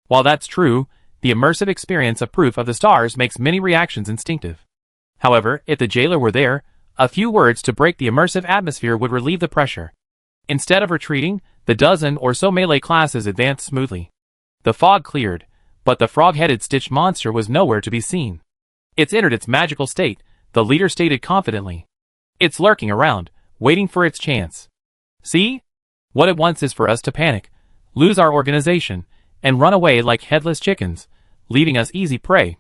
While that's true, the immersive experience of Proof of the Stars makes many reactions instinctive. However, if the jailer were there, a few words to break the immersive atmosphere would relieve the pressure. Instead of retreating, the dozen or so melee classes advanced smoothly. The fog cleared, but the frog-headed Stitch monster was nowhere to be seen. It's entered its magical state, the leader stated confidently. It's lurking around, waiting for its chance. See? What it wants is for us to panic, lose our organization, and run away like headless chickens, leaving us easy prey.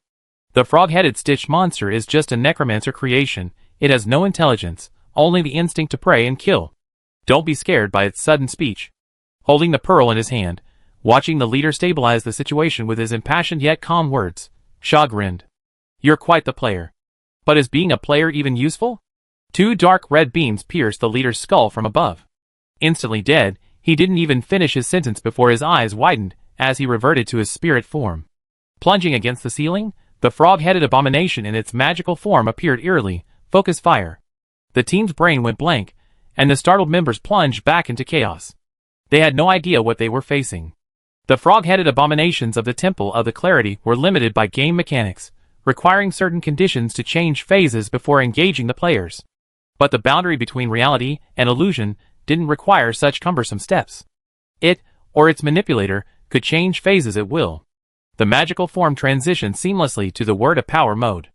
The frog-headed Stitch monster is just a necromancer creation. It has no intelligence, only the instinct to prey and kill. Don't be scared by its sudden speech. Holding the pearl in his hand, watching the leader stabilize the situation with his impassioned yet calm words, Shaw grinned. You're quite the player. But is being a player even useful? Two dark red beams pierced the leader's skull from above. Instantly dead, he didn't even finish his sentence before his eyes widened as he reverted to his spirit form. Plunging against the ceiling, the frog-headed abomination in its magical form appeared eerily. Focus fire. The team's brain went blank, and the startled members plunged back into chaos. They had no idea what they were facing. The frog-headed abominations of the Temple of the Clarity were limited by game mechanics, requiring certain conditions to change phases before engaging the players. But the boundary between reality and illusion didn't require such cumbersome steps. It, or its manipulator, could change phases at will. The magical form transitioned seamlessly to the word of power mode.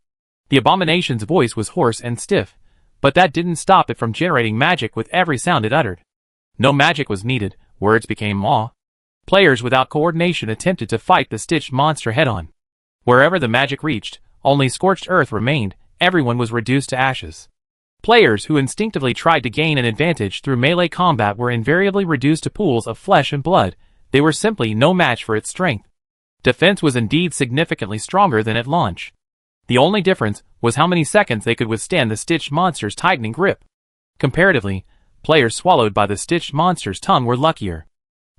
The abomination's voice was hoarse and stiff, but that didn't stop it from generating magic with every sound it uttered. No magic was needed, words became law. Players without coordination attempted to fight the Stitch monster head-on. Wherever the magic reached, only scorched earth remained. Everyone was reduced to ashes. Players who instinctively tried to gain an advantage through melee combat were invariably reduced to pools of flesh and blood. They were simply no match for its strength. Defense was indeed significantly stronger than at launch. The only difference was how many seconds they could withstand the Stitch monster's tightening grip. Comparatively, players swallowed by the Stitch monster's tongue were luckier.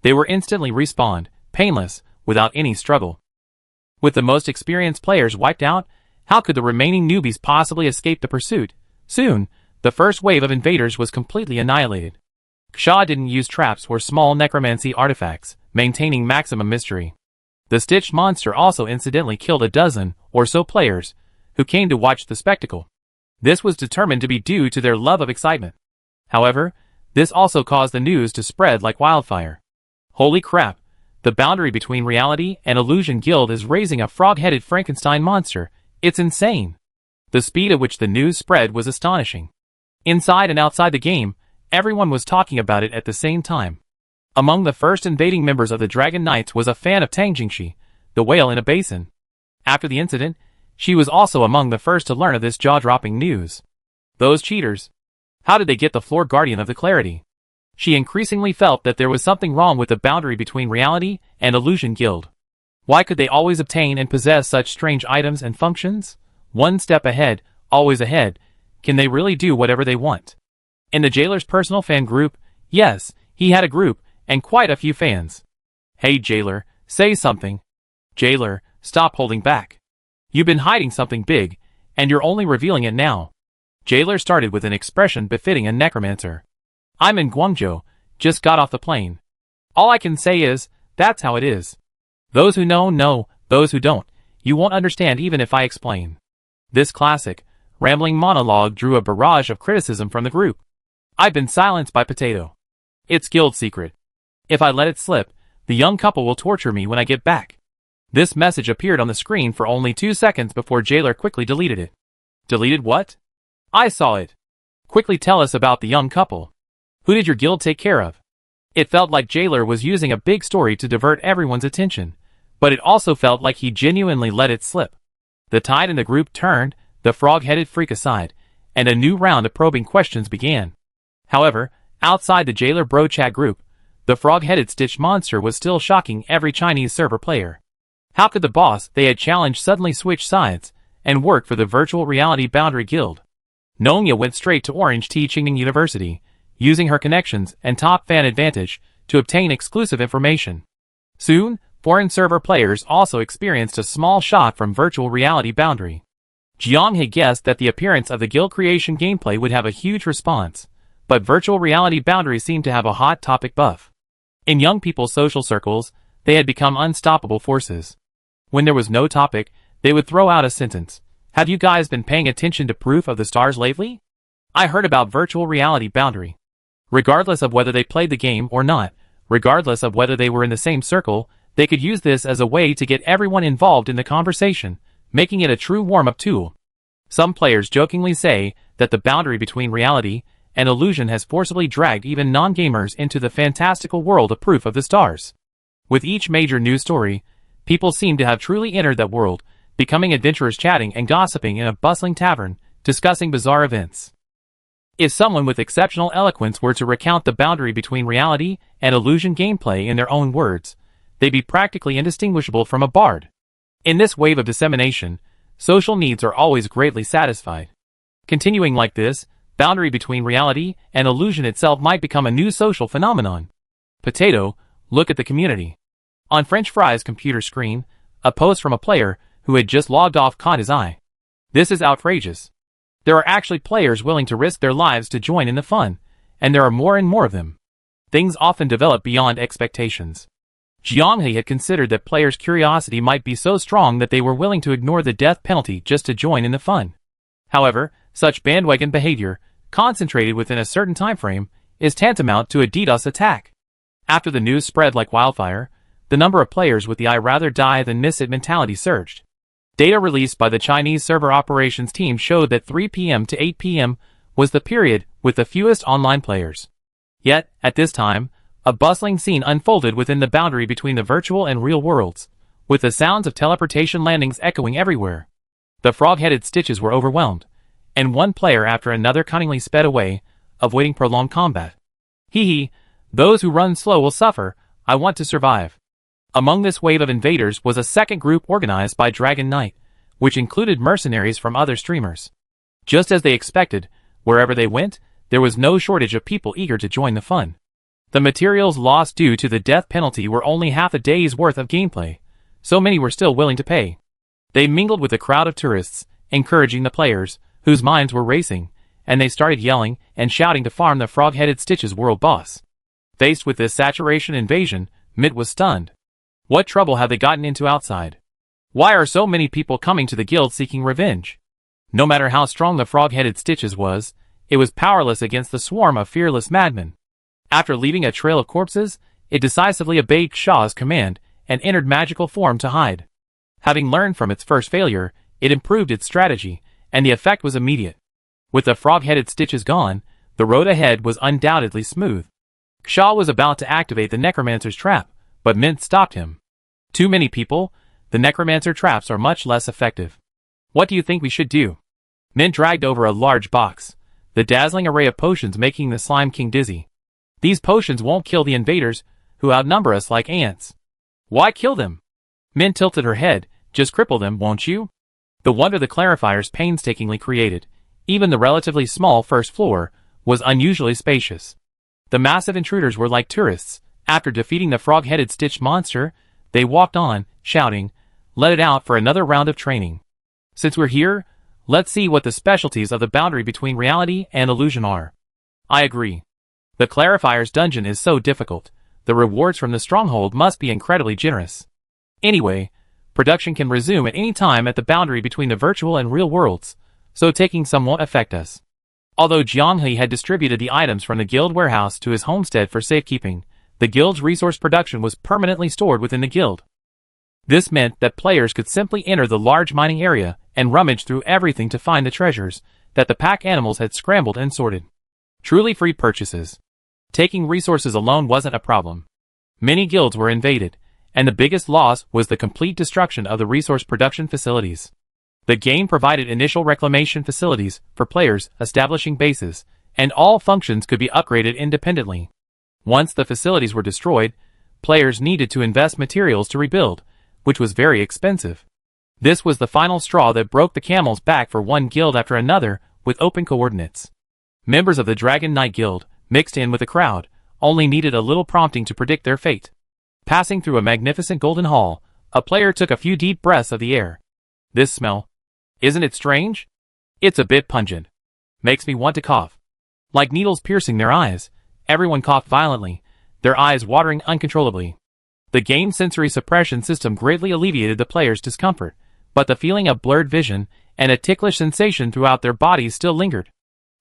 They were instantly respawned, painless, without any struggle. With the most experienced players wiped out, how could the remaining newbies possibly escape the pursuit? Soon, the first wave of invaders was completely annihilated. Shaw didn't use traps or small necromancy artifacts, maintaining maximum mystery. The Stitch monster also incidentally killed a dozen or so players who came to watch the spectacle. This was determined to be due to their love of excitement. However, this also caused the news to spread like wildfire. Holy crap, the boundary between reality and illusion guild is raising a frog-headed Frankenstein monster. It's insane. The speed at which the news spread was astonishing. Inside and outside the game, everyone was talking about it at the same time. Among the first invading members of the Dragon Knights was a fan of Tang Jingxi, the whale in a basin. After the incident, she was also among the first to learn of this jaw-dropping news. Those cheaters. How did they get the floor guardian of the Clarity? She increasingly felt that there was something wrong with the boundary between reality and illusion guild. Why could they always obtain and possess such strange items and functions? One step ahead, always ahead. Can they really do whatever they want? In the jailer's personal fan group, yes, he had a group, and quite a few fans. Hey jailer, say something. Jailer, stop holding back. You've been hiding something big, and you're only revealing it now. Jailer started with an expression befitting a necromancer. I'm in Guangzhou, just got off the plane. All I can say is, that's how it is. Those who know, know, those who don't, you won't understand even if I explain. This classic, rambling monologue drew a barrage of criticism from the group. I've been silenced by Potato. It's guild secret. If I let it slip, the young couple will torture me when I get back. This message appeared on the screen for only 2 seconds before Jailer quickly deleted it. Deleted what? I saw it. Quickly tell us about the young couple. Who did your guild take care of? It felt like Jailer was using a big story to divert everyone's attention, but it also felt like he genuinely let it slip. The tide in the group turned, the frog-headed freak aside, and a new round of probing questions began. However, outside the Jailer Bro Chat group, the frog-headed Stitch monster was still shocking every Chinese server player. How could the boss they had challenged suddenly switch sides and work for the virtual reality boundary guild? Nonya went straight to Orange Teaching University, using her connections and top fan advantage to obtain exclusive information. Soon, foreign server players also experienced a small shock from virtual reality boundary. Jiang had guessed that the appearance of the guild creation gameplay would have a huge response, but virtual reality boundary seemed to have a hot topic buff. In young people's social circles, they had become unstoppable forces. When there was no topic, they would throw out a sentence. Have you guys been paying attention to Proof of the Stars lately? I heard about virtual reality boundary. Regardless of whether they played the game or not, regardless of whether they were in the same circle, they could use this as a way to get everyone involved in the conversation, making it a true warm-up tool. Some players jokingly say that the boundary between reality and illusion has forcibly dragged even non-gamers into the fantastical world of Proof of the Stars. With each major news story, people seem to have truly entered that world, becoming adventurers chatting and gossiping in a bustling tavern, discussing bizarre events. If someone with exceptional eloquence were to recount the boundary between reality and illusion gameplay in their own words, they'd be practically indistinguishable from a bard. In this wave of dissemination, social needs are always greatly satisfied. Continuing like this, boundary between reality and illusion itself might become a new social phenomenon. Potato, look at the community. On French Fry's computer screen, a post from a player who had just logged off caught his eye. This is outrageous. There are actually players willing to risk their lives to join in the fun, and there are more and more of them. Things often develop beyond expectations. Jianghe had considered that players' curiosity might be so strong that they were willing to ignore the death penalty just to join in the fun. However, such bandwagon behavior, concentrated within a certain time frame, is tantamount to a DDoS attack. After the news spread like wildfire, the number of players with the "I rather die than miss it" mentality surged. Data released by the Chinese server operations team showed that 3 p.m. to 8 p.m. was the period with the fewest online players. Yet, at this time, a bustling scene unfolded within the boundary between the virtual and real worlds, with the sounds of teleportation landings echoing everywhere. The frog-headed Stitches were overwhelmed, and one player after another cunningly sped away, avoiding prolonged combat. Hee, those who run slow will suffer, I want to survive. Among this wave of invaders was a second group organized by Dragon Knight, which included mercenaries from other streamers. Just as they expected, wherever they went, there was no shortage of people eager to join the fun. The materials lost due to the death penalty were only half a day's worth of gameplay, so many were still willing to pay. They mingled with a crowd of tourists, encouraging the players, whose minds were racing, and they started yelling and shouting to farm the frog-headed Stitches world boss. Faced with this saturation invasion, Mitt was stunned. What trouble have they gotten into outside? Why are so many people coming to the guild seeking revenge? No matter how strong the frog-headed Stitches was, it was powerless against the swarm of fearless madmen. After leaving a trail of corpses, it decisively obeyed Shaw's command and entered magical form to hide. Having learned from its first failure, it improved its strategy, and the effect was immediate. With the frog-headed Stitches gone, the road ahead was undoubtedly smooth. Shaw was about to activate the Necromancer's trap, but Mint stopped him. Too many people, the Necromancer traps are much less effective. What do you think we should do? Mint dragged over a large box, the dazzling array of potions making the Slime King dizzy. These potions won't kill the invaders, who outnumber us like ants. Why kill them? Mint tilted her head, just cripple them, won't you? The wonder the clarifiers painstakingly created, even the relatively small first floor, was unusually spacious. The massive intruders were like tourists. After defeating the frog-headed Stitch monster, they walked on, shouting, "Let it out for another round of training. Since we're here, let's see what the specialties of the boundary between reality and illusion are." I agree. The Clarifier's dungeon is so difficult, the rewards from the stronghold must be incredibly generous. Anyway, production can resume at any time at the boundary between the virtual and real worlds, so taking some won't affect us. Although Jianghe had distributed the items from the guild warehouse to his homestead for safekeeping, the guild's resource production was permanently stored within the guild. This meant that players could simply enter the large mining area and rummage through everything to find the treasures that the pack animals had scrambled and sorted. Truly free purchases. Taking resources alone wasn't a problem. Many guilds were invaded, and the biggest loss was the complete destruction of the resource production facilities. The game provided initial reclamation facilities for players establishing bases, and all functions could be upgraded independently. Once the facilities were destroyed, players needed to invest materials to rebuild, which was very expensive. This was the final straw that broke the camel's back for one guild after another with open coordinates. Members of the Dragon Knight Guild, mixed in with the crowd, only needed a little prompting to predict their fate. Passing through a magnificent golden hall, a player took a few deep breaths of the air. This smell. Isn't it strange? It's a bit pungent. Makes me want to cough. Like needles piercing their eyes, everyone coughed violently, their eyes watering uncontrollably. The game's sensory suppression system greatly alleviated the player's discomfort, but the feeling of blurred vision and a ticklish sensation throughout their bodies still lingered.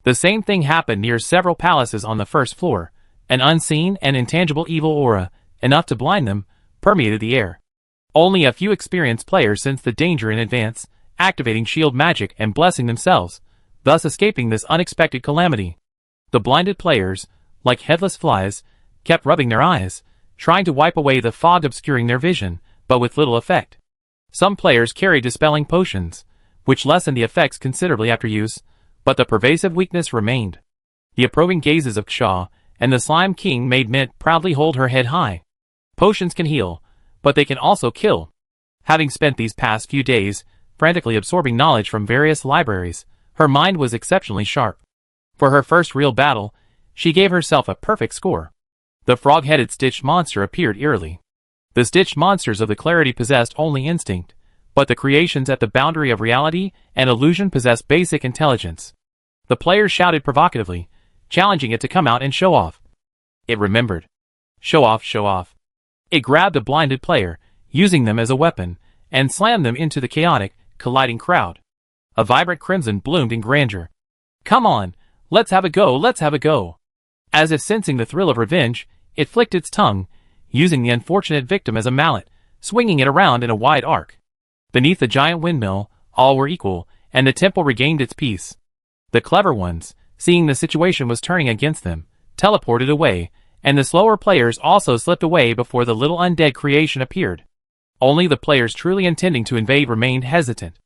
The same thing happened near several palaces on the first floor. An unseen and intangible evil aura, enough to blind them, permeated the air. Only a few experienced players sensed the danger in advance, activating shield magic and blessing themselves, thus escaping this unexpected calamity. The blinded players, like headless flies, kept rubbing their eyes, trying to wipe away the fog obscuring their vision, but with little effect. Some players carried dispelling potions, which lessened the effects considerably after use, but the pervasive weakness remained. The approving gazes of Ksha and the Slime King made Mint proudly hold her head high. Potions can heal, but they can also kill. Having spent these past few days frantically absorbing knowledge from various libraries, her mind was exceptionally sharp. For her first real battle, she gave herself a perfect score. The frog-headed stitched monster appeared eerily. The stitched monsters of the Clarity possessed only instinct, but the creations at the boundary of reality and illusion possessed basic intelligence. The players shouted provocatively, challenging it to come out and show off. It remembered. Show off, show off. It grabbed a blinded player, using them as a weapon, and slammed them into the chaotic, colliding crowd. A vibrant crimson bloomed in grandeur. Come on, let's have a go, let's have a go. As if sensing the thrill of revenge, it flicked its tongue, using the unfortunate victim as a mallet, swinging it around in a wide arc. Beneath the giant windmill, all were equal, and the temple regained its peace. The clever ones, seeing the situation was turning against them, teleported away, and the slower players also slipped away before the little undead creation appeared. Only the players truly intending to invade remained hesitant.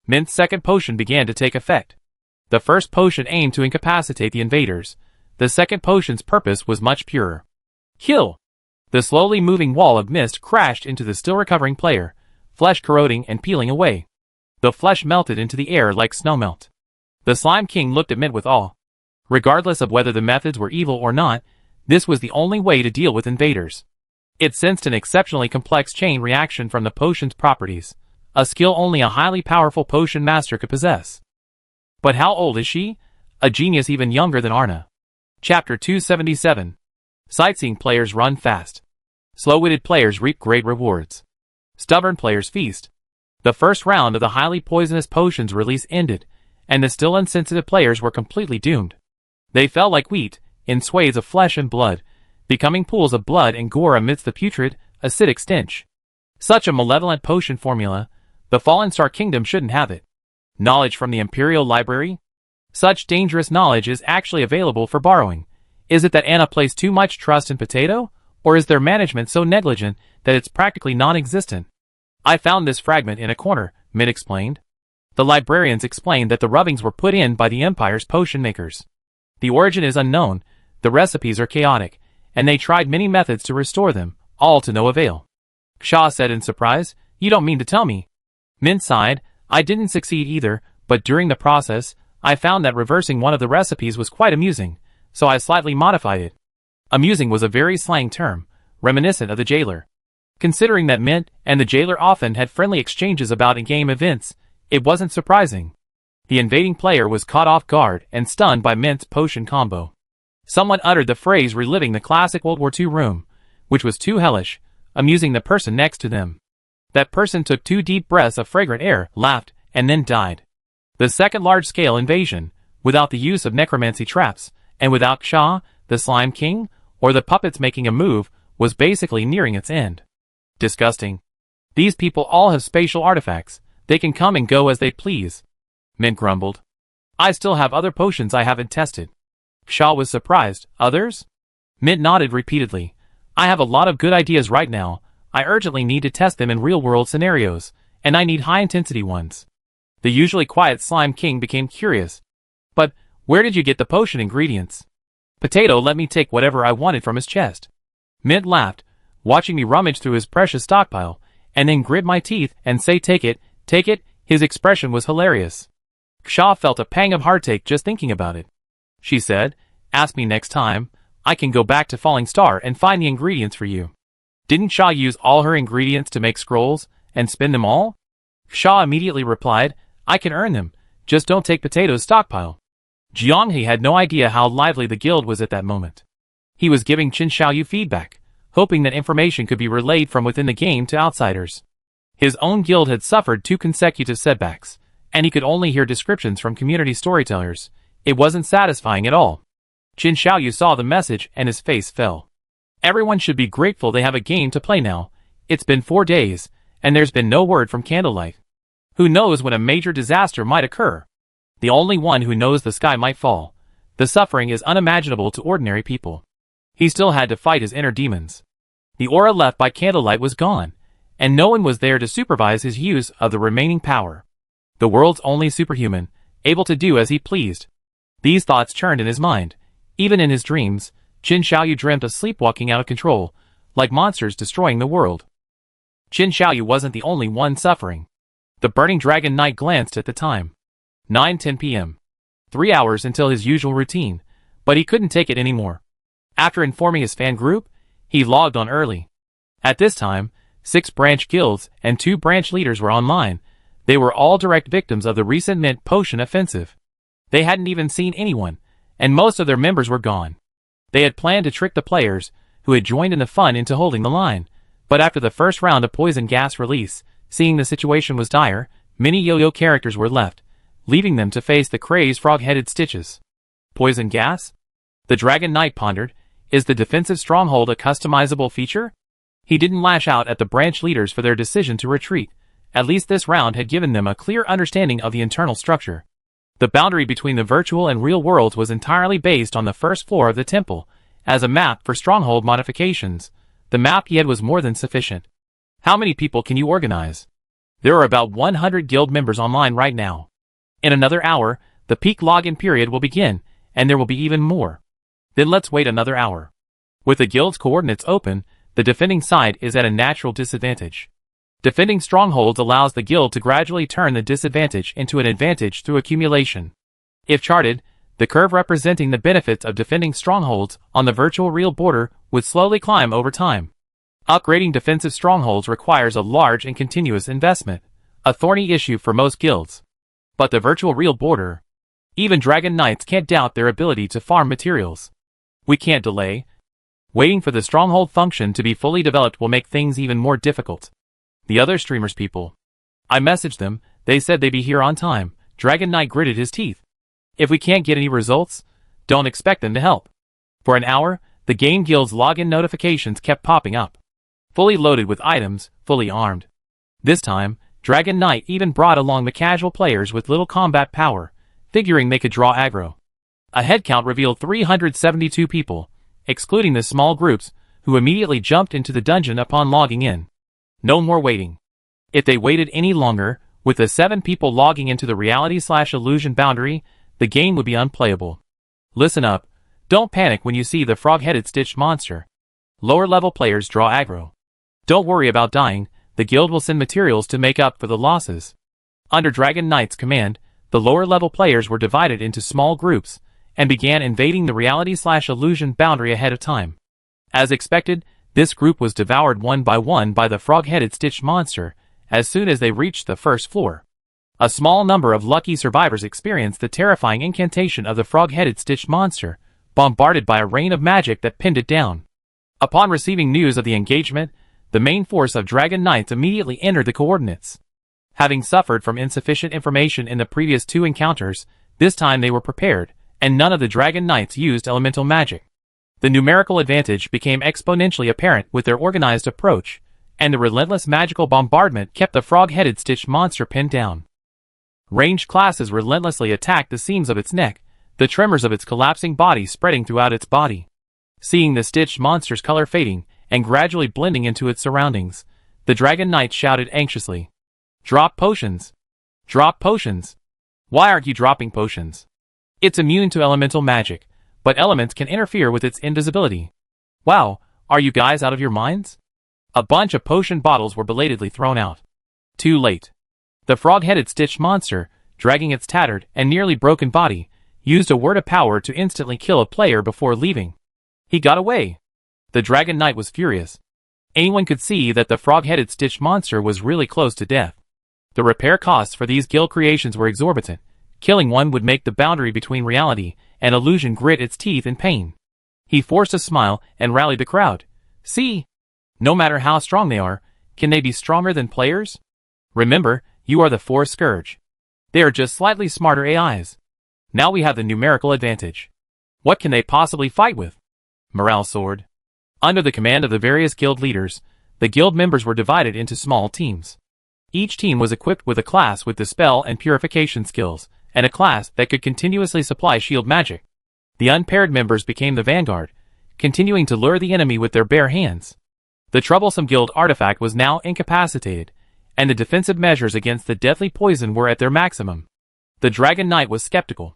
Mint's second potion began to take effect. The first potion aimed to incapacitate the invaders. The second potion's purpose was much purer. Kill! The slowly moving wall of mist crashed into the still recovering player, flesh corroding and peeling away. The flesh melted into the air like snowmelt. The Slime King looked at Mint with awe. Regardless of whether the methods were evil or not, this was the only way to deal with invaders. It sensed an exceptionally complex chain reaction from the potion's properties, a skill only a highly powerful potion master could possess. But how old is she? A genius even younger than Arna. Chapter 277. Sightseeing players run fast. Slow-witted players reap great rewards. Stubborn players feast. The first round of the highly poisonous potions release ended, and the still insensitive players were completely doomed. They fell like wheat, in swathes of flesh and blood, becoming pools of blood and gore amidst the putrid, acidic stench. Such a malevolent potion formula, the Fallen Star Kingdom shouldn't have it. Knowledge from the Imperial Library? Such dangerous knowledge is actually available for borrowing. Is it that Anna placed too much trust in Potato? Or is their management so negligent that it's practically non-existent? I found this fragment in a corner, Mint explained. The librarians explained that the rubbings were put in by the Empire's potion makers. The origin is unknown, the recipes are chaotic, and they tried many methods to restore them, all to no avail. Ksha said in surprise, "You don't mean to tell me?" Mint sighed, "I didn't succeed either, but during the process, I found that reversing one of the recipes was quite amusing, so I slightly modified it." Amusing was a very slang term, reminiscent of the jailer. Considering that Mint and the jailer often had friendly exchanges about in-game events, it wasn't surprising. The invading player was caught off guard and stunned by Mint's potion combo. Someone uttered the phrase reliving the classic World War II room, which was too hellish, amusing the person next to them. That person took 2 deep breaths of fragrant air, laughed, and then died. The second large-scale invasion, without the use of necromancy traps, and without Ksha, the Slime King, or the puppets making a move, was basically nearing its end. Disgusting. These people all have spatial artifacts. They can come and go as they please. Mint grumbled. I still have other potions I haven't tested. Ksha was surprised. Others? Mint nodded repeatedly. I have a lot of good ideas right now. I urgently need to test them in real-world scenarios, and I need high-intensity ones. The usually quiet Slime King became curious. But where did you get the potion ingredients? Potato let me take whatever I wanted from his chest. Mint laughed, watching me rummage through his precious stockpile, and then grit my teeth and say take it, his expression was hilarious. Ksha felt a pang of heartache just thinking about it. She said, "Ask me next time. I can go back to Falling Star and find the ingredients for you." Didn't Ksha use all her ingredients to make scrolls, and spend them all? Ksha immediately replied, "I can earn them, just don't take Potato's stockpile." Jianghe had no idea how lively the guild was at that moment. He was giving Qin Xiaoyu feedback, hoping that information could be relayed from within the game to outsiders. His own guild had suffered 2 consecutive setbacks, and he could only hear descriptions from community storytellers. It wasn't satisfying at all. Qin Xiaoyu saw the message and his face fell. Everyone should be grateful they have a game to play now. It's been 4 days, and there's been no word from Candlelight. Who knows when a major disaster might occur? The only one who knows the sky might fall. The suffering is unimaginable to ordinary people. He still had to fight his inner demons. The aura left by Candlelight was gone, and no one was there to supervise his use of the remaining power. The world's only superhuman, able to do as he pleased. These thoughts churned in his mind. Even in his dreams, Qin Xiaoyu dreamt of sleepwalking out of control, like monsters destroying the world. Qin Xiaoyu wasn't the only one suffering. The burning dragon knight glanced at the time. 9:10 p.m. 3 hours until his usual routine, but he couldn't take it anymore. After informing his fan group, he logged on early. At this time, 6 branch guilds and 2 branch leaders were online. They were all direct victims of the recent mint potion offensive. They hadn't even seen anyone, and most of their members were gone. They had planned to trick the players, who had joined in the fun, into holding the line, but after the first round of poison gas release, seeing the situation was dire, many yo-yo characters were left, leaving them to face the crazed frog-headed Stitches. Poison gas? The Dragon Knight pondered, is the defensive stronghold a customizable feature? He didn't lash out at the branch leaders for their decision to retreat. At least this round had given them a clear understanding of the internal structure. The boundary between the virtual and real worlds was entirely based on the first floor of the temple. As a map for stronghold modifications, the map he had was more than sufficient. How many people can you organize? There are about 100 guild members online right now. In another hour, the peak login period will begin, and there will be even more. Then let's wait another hour. With the guild's coordinates open, the defending side is at a natural disadvantage. Defending strongholds allows the guild to gradually turn the disadvantage into an advantage through accumulation. If charted, the curve representing the benefits of defending strongholds on the virtual real border would slowly climb over time. Upgrading defensive strongholds requires a large and continuous investment, a thorny issue for most guilds. But the virtual real border, even Dragon Knights can't doubt their ability to farm materials. We can't delay. Waiting for the stronghold function to be fully developed will make things even more difficult. The other streamers people. I messaged them, they said they'd be here on time. Dragon Knight gritted his teeth. If we can't get any results, don't expect them to help. For an hour, the game guild's login notifications kept popping up. Fully loaded with items, fully armed. This time, Dragon Knight even brought along the casual players with little combat power, figuring they could draw aggro. A headcount revealed 372 people, excluding the small groups, who immediately jumped into the dungeon upon logging in. No more waiting. If they waited any longer, with the 7 people logging into the reality/illusion boundary, the game would be unplayable. Listen up, don't panic when you see the frog-headed Stitch monster. Lower-level players draw aggro. Don't worry about dying, the guild will send materials to make up for the losses. Under Dragon Knight's command, the lower-level players were divided into small groups, and began invading the reality/illusion boundary ahead of time. As expected, this group was devoured one by one by the frog-headed Stitch monster, as soon as they reached the first floor. A small number of lucky survivors experienced the terrifying incantation of the frog-headed Stitch monster, bombarded by a rain of magic that pinned it down. Upon receiving news of the engagement, the main force of Dragon Knights immediately entered the coordinates. Having suffered from insufficient information in the previous 2 encounters, this time they were prepared, and none of the Dragon Knights used elemental magic. The numerical advantage became exponentially apparent with their organized approach, and the relentless magical bombardment kept the frog-headed Stitch monster pinned down. Ranged classes relentlessly attacked the seams of its neck, the tremors of its collapsing body spreading throughout its body. Seeing the Stitch monster's color fading and gradually blending into its surroundings, the Dragon Knight shouted anxiously, "Drop potions! Drop potions! Why aren't you dropping potions? It's immune to elemental magic, but elements can interfere with its invisibility. Wow, are you guys out of your minds?" A bunch of potion bottles were belatedly thrown out. Too late. The frog-headed Stitch monster, dragging its tattered and nearly broken body, used a word of power to instantly kill a player before leaving. He got away. The Dragon Knight was furious. Anyone could see that the frog-headed stitched monster was really close to death. The repair costs for these guild creations were exorbitant. Killing one would make the boundary between reality and illusion grit its teeth in pain. He forced a smile and rallied the crowd. See? No matter how strong they are, can they be stronger than players? Remember, you are the Forest Scourge. They are just slightly smarter AIs. Now we have the numerical advantage. What can they possibly fight with? Morale soared. Under the command of the various guild leaders, the guild members were divided into small teams. Each team was equipped with a class with dispel and purification skills, and a class that could continuously supply shield magic. The unpaired members became the vanguard, continuing to lure the enemy with their bare hands. The troublesome guild artifact was now incapacitated, and the defensive measures against the deadly poison were at their maximum. The Dragon Knight was skeptical.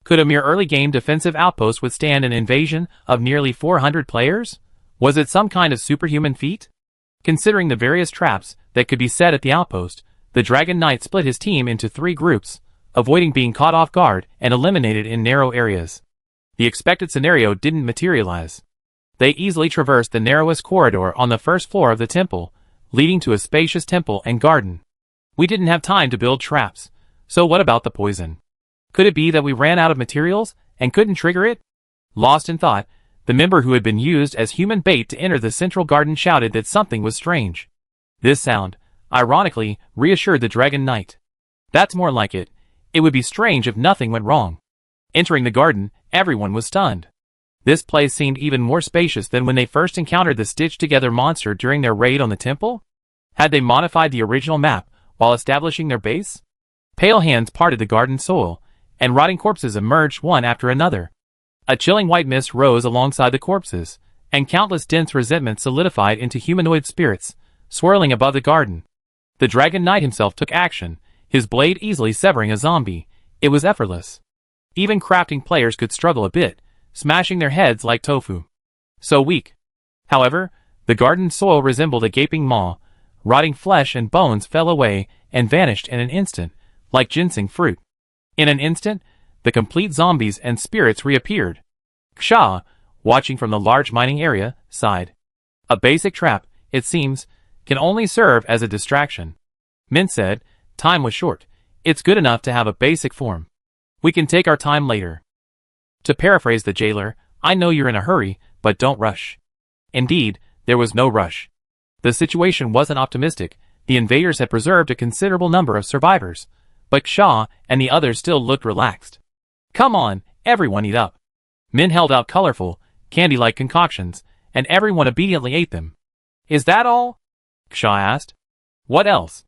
Could a mere early-game defensive outpost withstand an invasion of nearly 400 players? Was it some kind of superhuman feat? Considering the various traps that could be set at the outpost, the Dragon Knight split his team into 3 groups, avoiding being caught off guard and eliminated in narrow areas. The expected scenario didn't materialize. They easily traversed the narrowest corridor on the first floor of the temple, leading to a spacious temple and garden. We didn't have time to build traps, so what about the poison? Could it be that we ran out of materials and couldn't trigger it? Lost in thought, the member who had been used as human bait to enter the central garden shouted that something was strange. This sound, ironically, reassured the Dragon Knight. That's more like it. It would be strange if nothing went wrong. Entering the garden, everyone was stunned. This place seemed even more spacious than when they first encountered the stitched-together monster during their raid on the temple? Had they modified the original map while establishing their base? Pale hands parted the garden soil, and rotting corpses emerged one after another. A chilling white mist rose alongside the corpses, and countless dense resentment solidified into humanoid spirits, swirling above the garden. The Dragon Knight himself took action, his blade easily severing a zombie. It was effortless. Even crafting players could struggle a bit, smashing their heads like tofu. So weak. However, the garden soil resembled a gaping maw. Rotting flesh and bones fell away and vanished in an instant, like ginseng fruit. In an instant, the complete zombies and spirits reappeared. Ksha, watching from the large mining area, sighed. A basic trap, it seems, can only serve as a distraction. Min said, time was short. It's good enough to have a basic form. We can take our time later. To paraphrase the jailer, I know you're in a hurry, but don't rush. Indeed, there was no rush. The situation wasn't optimistic. The invaders had preserved a considerable number of survivors, but Ksha and the others still looked relaxed. Come on, everyone eat up. Min held out colorful, candy-like concoctions, and everyone obediently ate them. Is that all? Ksha asked. What else?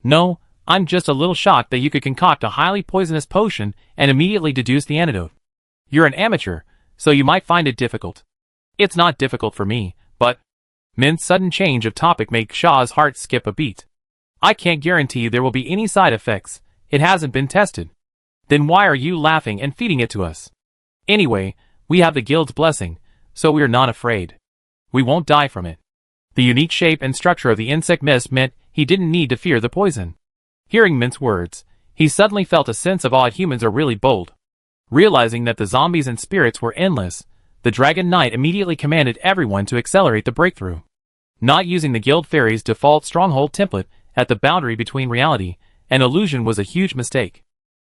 No, I'm just a little shocked that you could concoct a highly poisonous potion and immediately deduce the antidote. You're an amateur, so you might find it difficult. It's not difficult for me, but... Min's sudden change of topic made Ksha's heart skip a beat. I can't guarantee there will be any side effects. It hasn't been tested. Then why are you laughing and feeding it to us? Anyway, we have the guild's blessing, so we are not afraid. We won't die from it. The unique shape and structure of the insect mist meant he didn't need to fear the poison. Hearing Mint's words, he suddenly felt a sense of awe. Humans are really bold. Realizing that the zombies and spirits were endless, the Dragon Knight immediately commanded everyone to accelerate the breakthrough. Not using the guild fairy's default stronghold template at the boundary between reality and illusion was a huge mistake.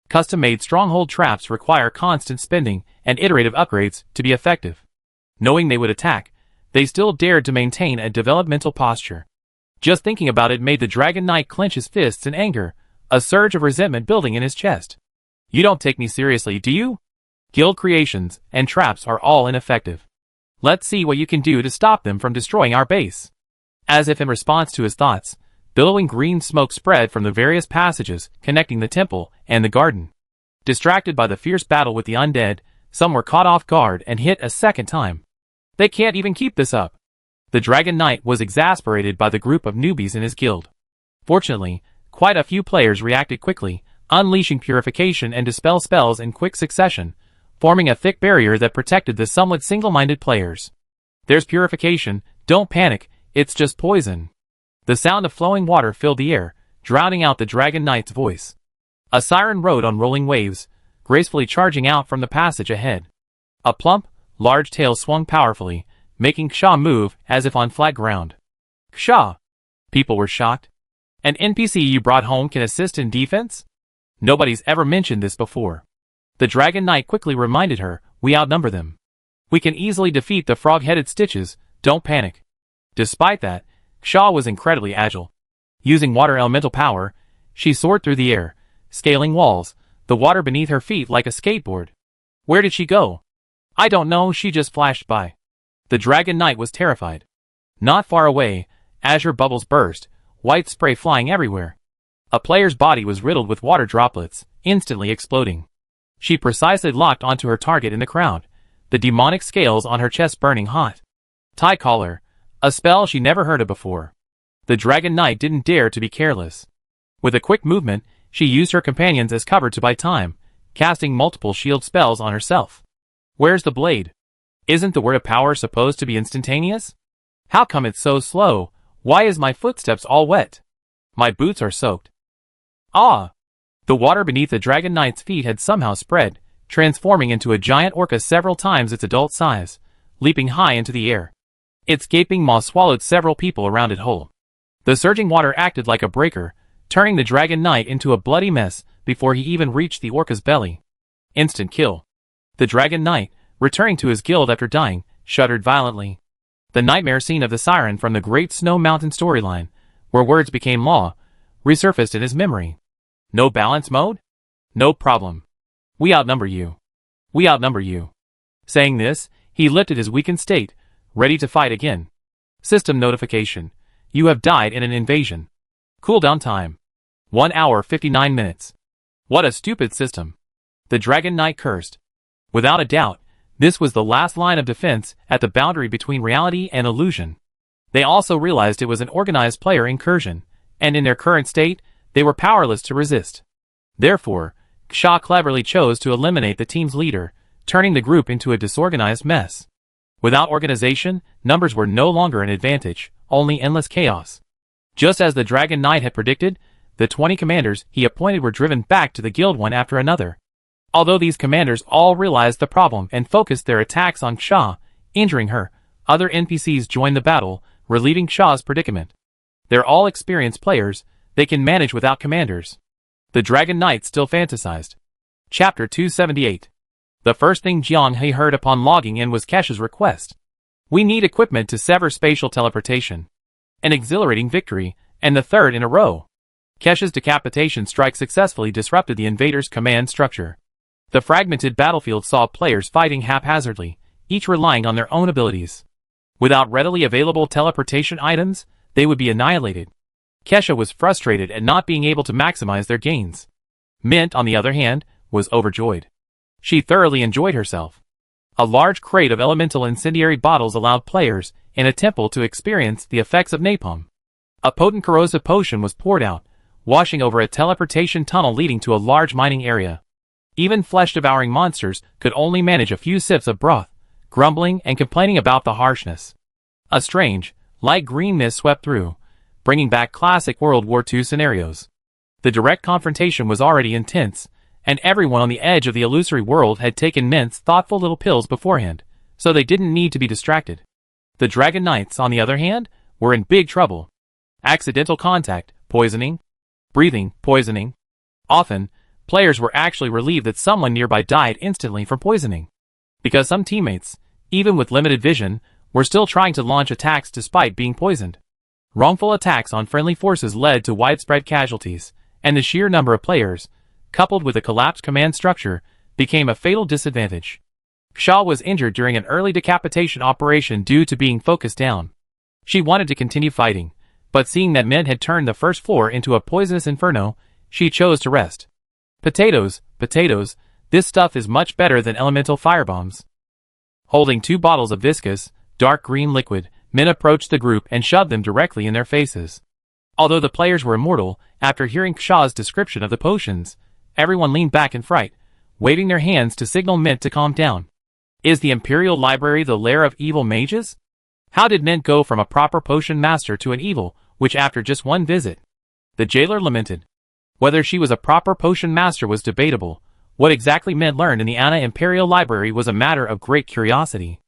Custom-made stronghold traps require constant spending and iterative upgrades to be effective. Knowing they would attack, they still dared to maintain a developmental posture. Just thinking about it made the Dragon Knight clench his fists in anger, a surge of resentment building in his chest. You don't take me seriously, do you? Guild creations and traps are all ineffective. Let's see what you can do to stop them from destroying our base. As if in response to his thoughts, billowing green smoke spread from the various passages connecting the temple and the garden. Distracted by the fierce battle with the undead, some were caught off guard and hit a second time. They can't even keep this up. The Dragon Knight was exasperated by the group of newbies in his guild. Fortunately, quite a few players reacted quickly, unleashing purification and dispel spells in quick succession, forming a thick barrier that protected the somewhat single-minded players. There's purification, don't panic, it's just poison. The sound of flowing water filled the air, drowning out the Dragon Knight's voice. A siren rode on rolling waves, gracefully charging out from the passage ahead. A plump, large tail swung powerfully, making Ksha move as if on flat ground. Ksha! People were shocked. An NPC you brought home can assist in defense? Nobody's ever mentioned this before. The Dragon Knight quickly reminded her, we outnumber them. We can easily defeat the frog-headed Stitches, don't panic. Despite that, Ksha was incredibly agile. Using water elemental power, she soared through the air, scaling walls, the water beneath her feet like a skateboard. Where did she go? I don't know, she just flashed by. The Dragon Knight was terrified. Not far away, azure bubbles burst, white spray flying everywhere. A player's body was riddled with water droplets, instantly exploding. She precisely locked onto her target in the crowd, the demonic scales on her chest burning hot. Tie collar, a spell she never heard of before. The Dragon Knight didn't dare to be careless. With a quick movement, she used her companions as cover to buy time, casting multiple shield spells on herself. Where's the blade? Isn't the word of power supposed to be instantaneous? How come it's so slow? Why is my footsteps all wet? My boots are soaked. Ah! The water beneath the Dragon Knight's feet had somehow spread, transforming into a giant orca several times its adult size, leaping high into the air. Its gaping maw swallowed several people around it whole. The surging water acted like a breaker, turning the Dragon Knight into a bloody mess before he even reached the orca's belly. Instant kill. The Dragon Knight, returning to his guild after dying, shuddered violently. The nightmare scene of the siren from the Great Snow Mountain storyline, where words became law, resurfaced in his memory. No balance mode? No problem. We outnumber you. We outnumber you. Saying this, he lifted his weakened state, ready to fight again. System notification. You have died in an invasion. Cooldown time. 1 hour 59 minutes. What a stupid system. The Dragon Knight cursed. Without a doubt, this was the last line of defense at the boundary between reality and illusion. They also realized it was an organized player incursion, and in their current state, they were powerless to resist. Therefore, Ksha cleverly chose to eliminate the team's leader, turning the group into a disorganized mess. Without organization, numbers were no longer an advantage, only endless chaos. Just as the Dragon Knight had predicted, the 20 commanders he appointed were driven back to the guild one after another. Although these commanders all realized the problem and focused their attacks on Ksha, injuring her, other NPCs joined the battle, relieving Ksha's predicament. They're all experienced players, they can manage without commanders. The Dragon Knight still fantasized. Chapter 278. The first thing Jiang He heard upon logging in was Kesha's request. We need equipment to sever spatial teleportation. An exhilarating victory, and the third in a row. Kesha's decapitation strike successfully disrupted the invaders' command structure. The fragmented battlefield saw players fighting haphazardly, each relying on their own abilities. Without readily available teleportation items, they would be annihilated. Kesha was frustrated at not being able to maximize their gains. Mint, on the other hand, was overjoyed. She thoroughly enjoyed herself. A large crate of elemental incendiary bottles allowed players in a temple to experience the effects of napalm. A potent corrosive potion was poured out, washing over a teleportation tunnel leading to a large mining area. Even flesh-devouring monsters could only manage a few sips of broth, grumbling and complaining about the harshness. A strange, light green mist swept through, bringing back classic World War II scenarios. The direct confrontation was already intense, and everyone on the edge of the illusory world had taken Mint's thoughtful little pills beforehand, so they didn't need to be distracted. The Dragon Knights, on the other hand, were in big trouble. Accidental contact, poisoning, breathing, poisoning. Often, players were actually relieved that someone nearby died instantly from poisoning. Because some teammates, even with limited vision, were still trying to launch attacks despite being poisoned. Wrongful attacks on friendly forces led to widespread casualties, and the sheer number of players, coupled with a collapsed command structure, became a fatal disadvantage. Ksha was injured during an early decapitation operation due to being focused down. She wanted to continue fighting, but seeing that Mint had turned the first floor into a poisonous inferno, she chose to rest. Potatoes, potatoes, this stuff is much better than elemental firebombs. Holding 2 bottles of viscous, dark green liquid, Mint approached the group and shoved them directly in their faces. Although the players were immortal, after hearing Ksha's description of the potions, everyone leaned back in fright, waving their hands to signal Mint to calm down. Is the Imperial Library the lair of evil mages? How did Mint go from a proper potion master to an evil, which after just one visit? The jailer lamented. Whether she was a proper potion master was debatable. What exactly Mint learned in the Anna Imperial Library was a matter of great curiosity.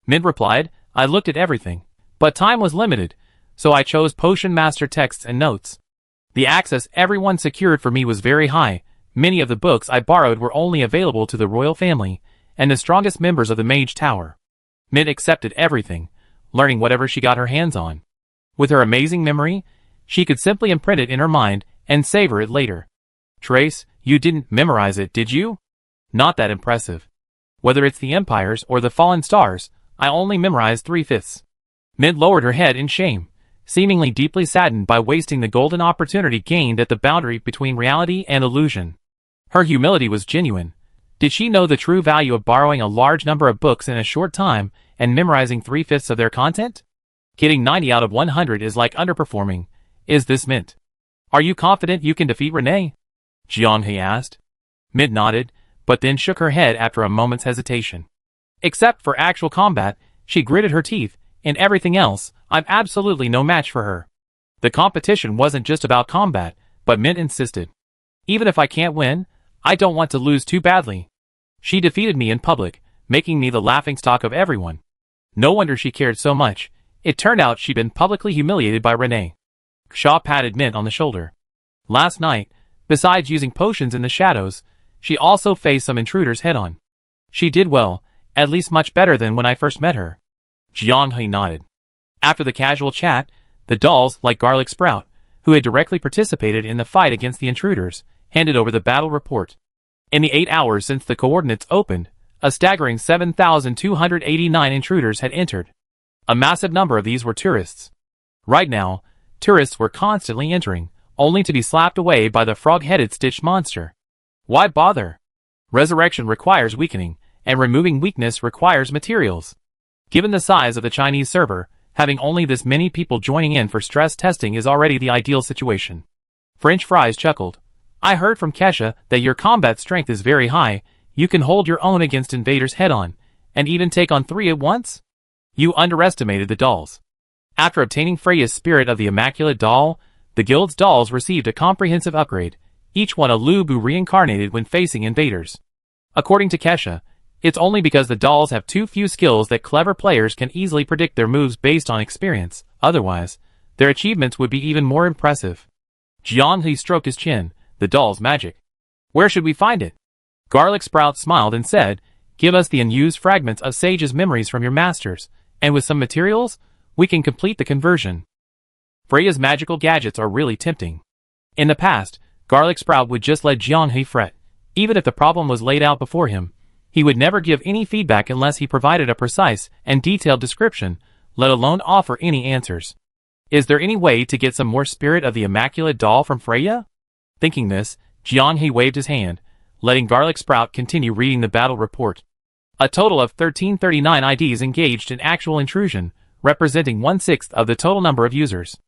Mint replied, I looked at everything, but time was limited, so I chose potion master texts and notes. The access everyone secured for me was very high. Many of the books I borrowed were only available to the royal family and the strongest members of the Mage Tower. Mint accepted everything, learning whatever she got her hands on. With her amazing memory, she could simply imprint it in her mind and savor it later. Trace, you didn't memorize it, did you? Not that impressive. Whether it's the empires or the fallen stars, I only memorized 3/5. Mint lowered her head in shame, seemingly deeply saddened by wasting the golden opportunity gained at the boundary between reality and illusion. Her humility was genuine. Did she know the true value of borrowing a large number of books in a short time and memorizing 3/5 of their content? Getting 90 out of 100 is like underperforming. Is this Mint? Are you confident you can defeat Renee? Jianghe asked. Mint nodded, but then shook her head after a moment's hesitation. Except for actual combat, she gritted her teeth. In everything else, I'm absolutely no match for her. The competition wasn't just about combat, but Mint insisted. Even if I can't win, I don't want to lose too badly. She defeated me in public, making me the laughingstock of everyone. No wonder she cared so much. It turned out she'd been publicly humiliated by Renee. Shaw patted Mint on the shoulder. Last night, besides using potions in the shadows, she also faced some intruders head-on. She did well, at least much better than when I first met her. Jianghe nodded. After the casual chat, the dolls, like Garlic Sprout, who had directly participated in the fight against the intruders, handed over the battle report. In the 8 hours since the coordinates opened, a staggering 7,289 intruders had entered. A massive number of these were tourists. Right now, tourists were constantly entering, only to be slapped away by the frog-headed stitched monster. Why bother? Resurrection requires weakening, and removing weakness requires materials. Given the size of the Chinese server, having only this many people joining in for stress testing is already the ideal situation. French Fries chuckled. I heard from Kesha that your combat strength is very high. You can hold your own against invaders head-on, and even take on 3 at once? You underestimated the dolls. After obtaining Freya's Spirit of the Immaculate Doll, the guild's dolls received a comprehensive upgrade, each one a Lubu reincarnated when facing invaders. According to Kesha, it's only because the dolls have too few skills that clever players can easily predict their moves based on experience. Otherwise, their achievements would be even more impressive. Jianghe stroked his chin. The doll's magic. Where should we find it? Garlic Sprout smiled and said, give us the unused fragments of Sage's memories from your masters, and with some materials, we can complete the conversion. Freya's magical gadgets are really tempting. In the past, Garlic Sprout would just let Jianghe fret. Even if the problem was laid out before him, he would never give any feedback unless he provided a precise and detailed description, let alone offer any answers. Is there any way to get some more Spirit of the Immaculate Doll from Freya? Thinking this, Jianghe waved his hand, letting Garlic Sprout continue reading the battle report. A total of 1339 IDs engaged in actual intrusion, representing 1/6 of the total number of users.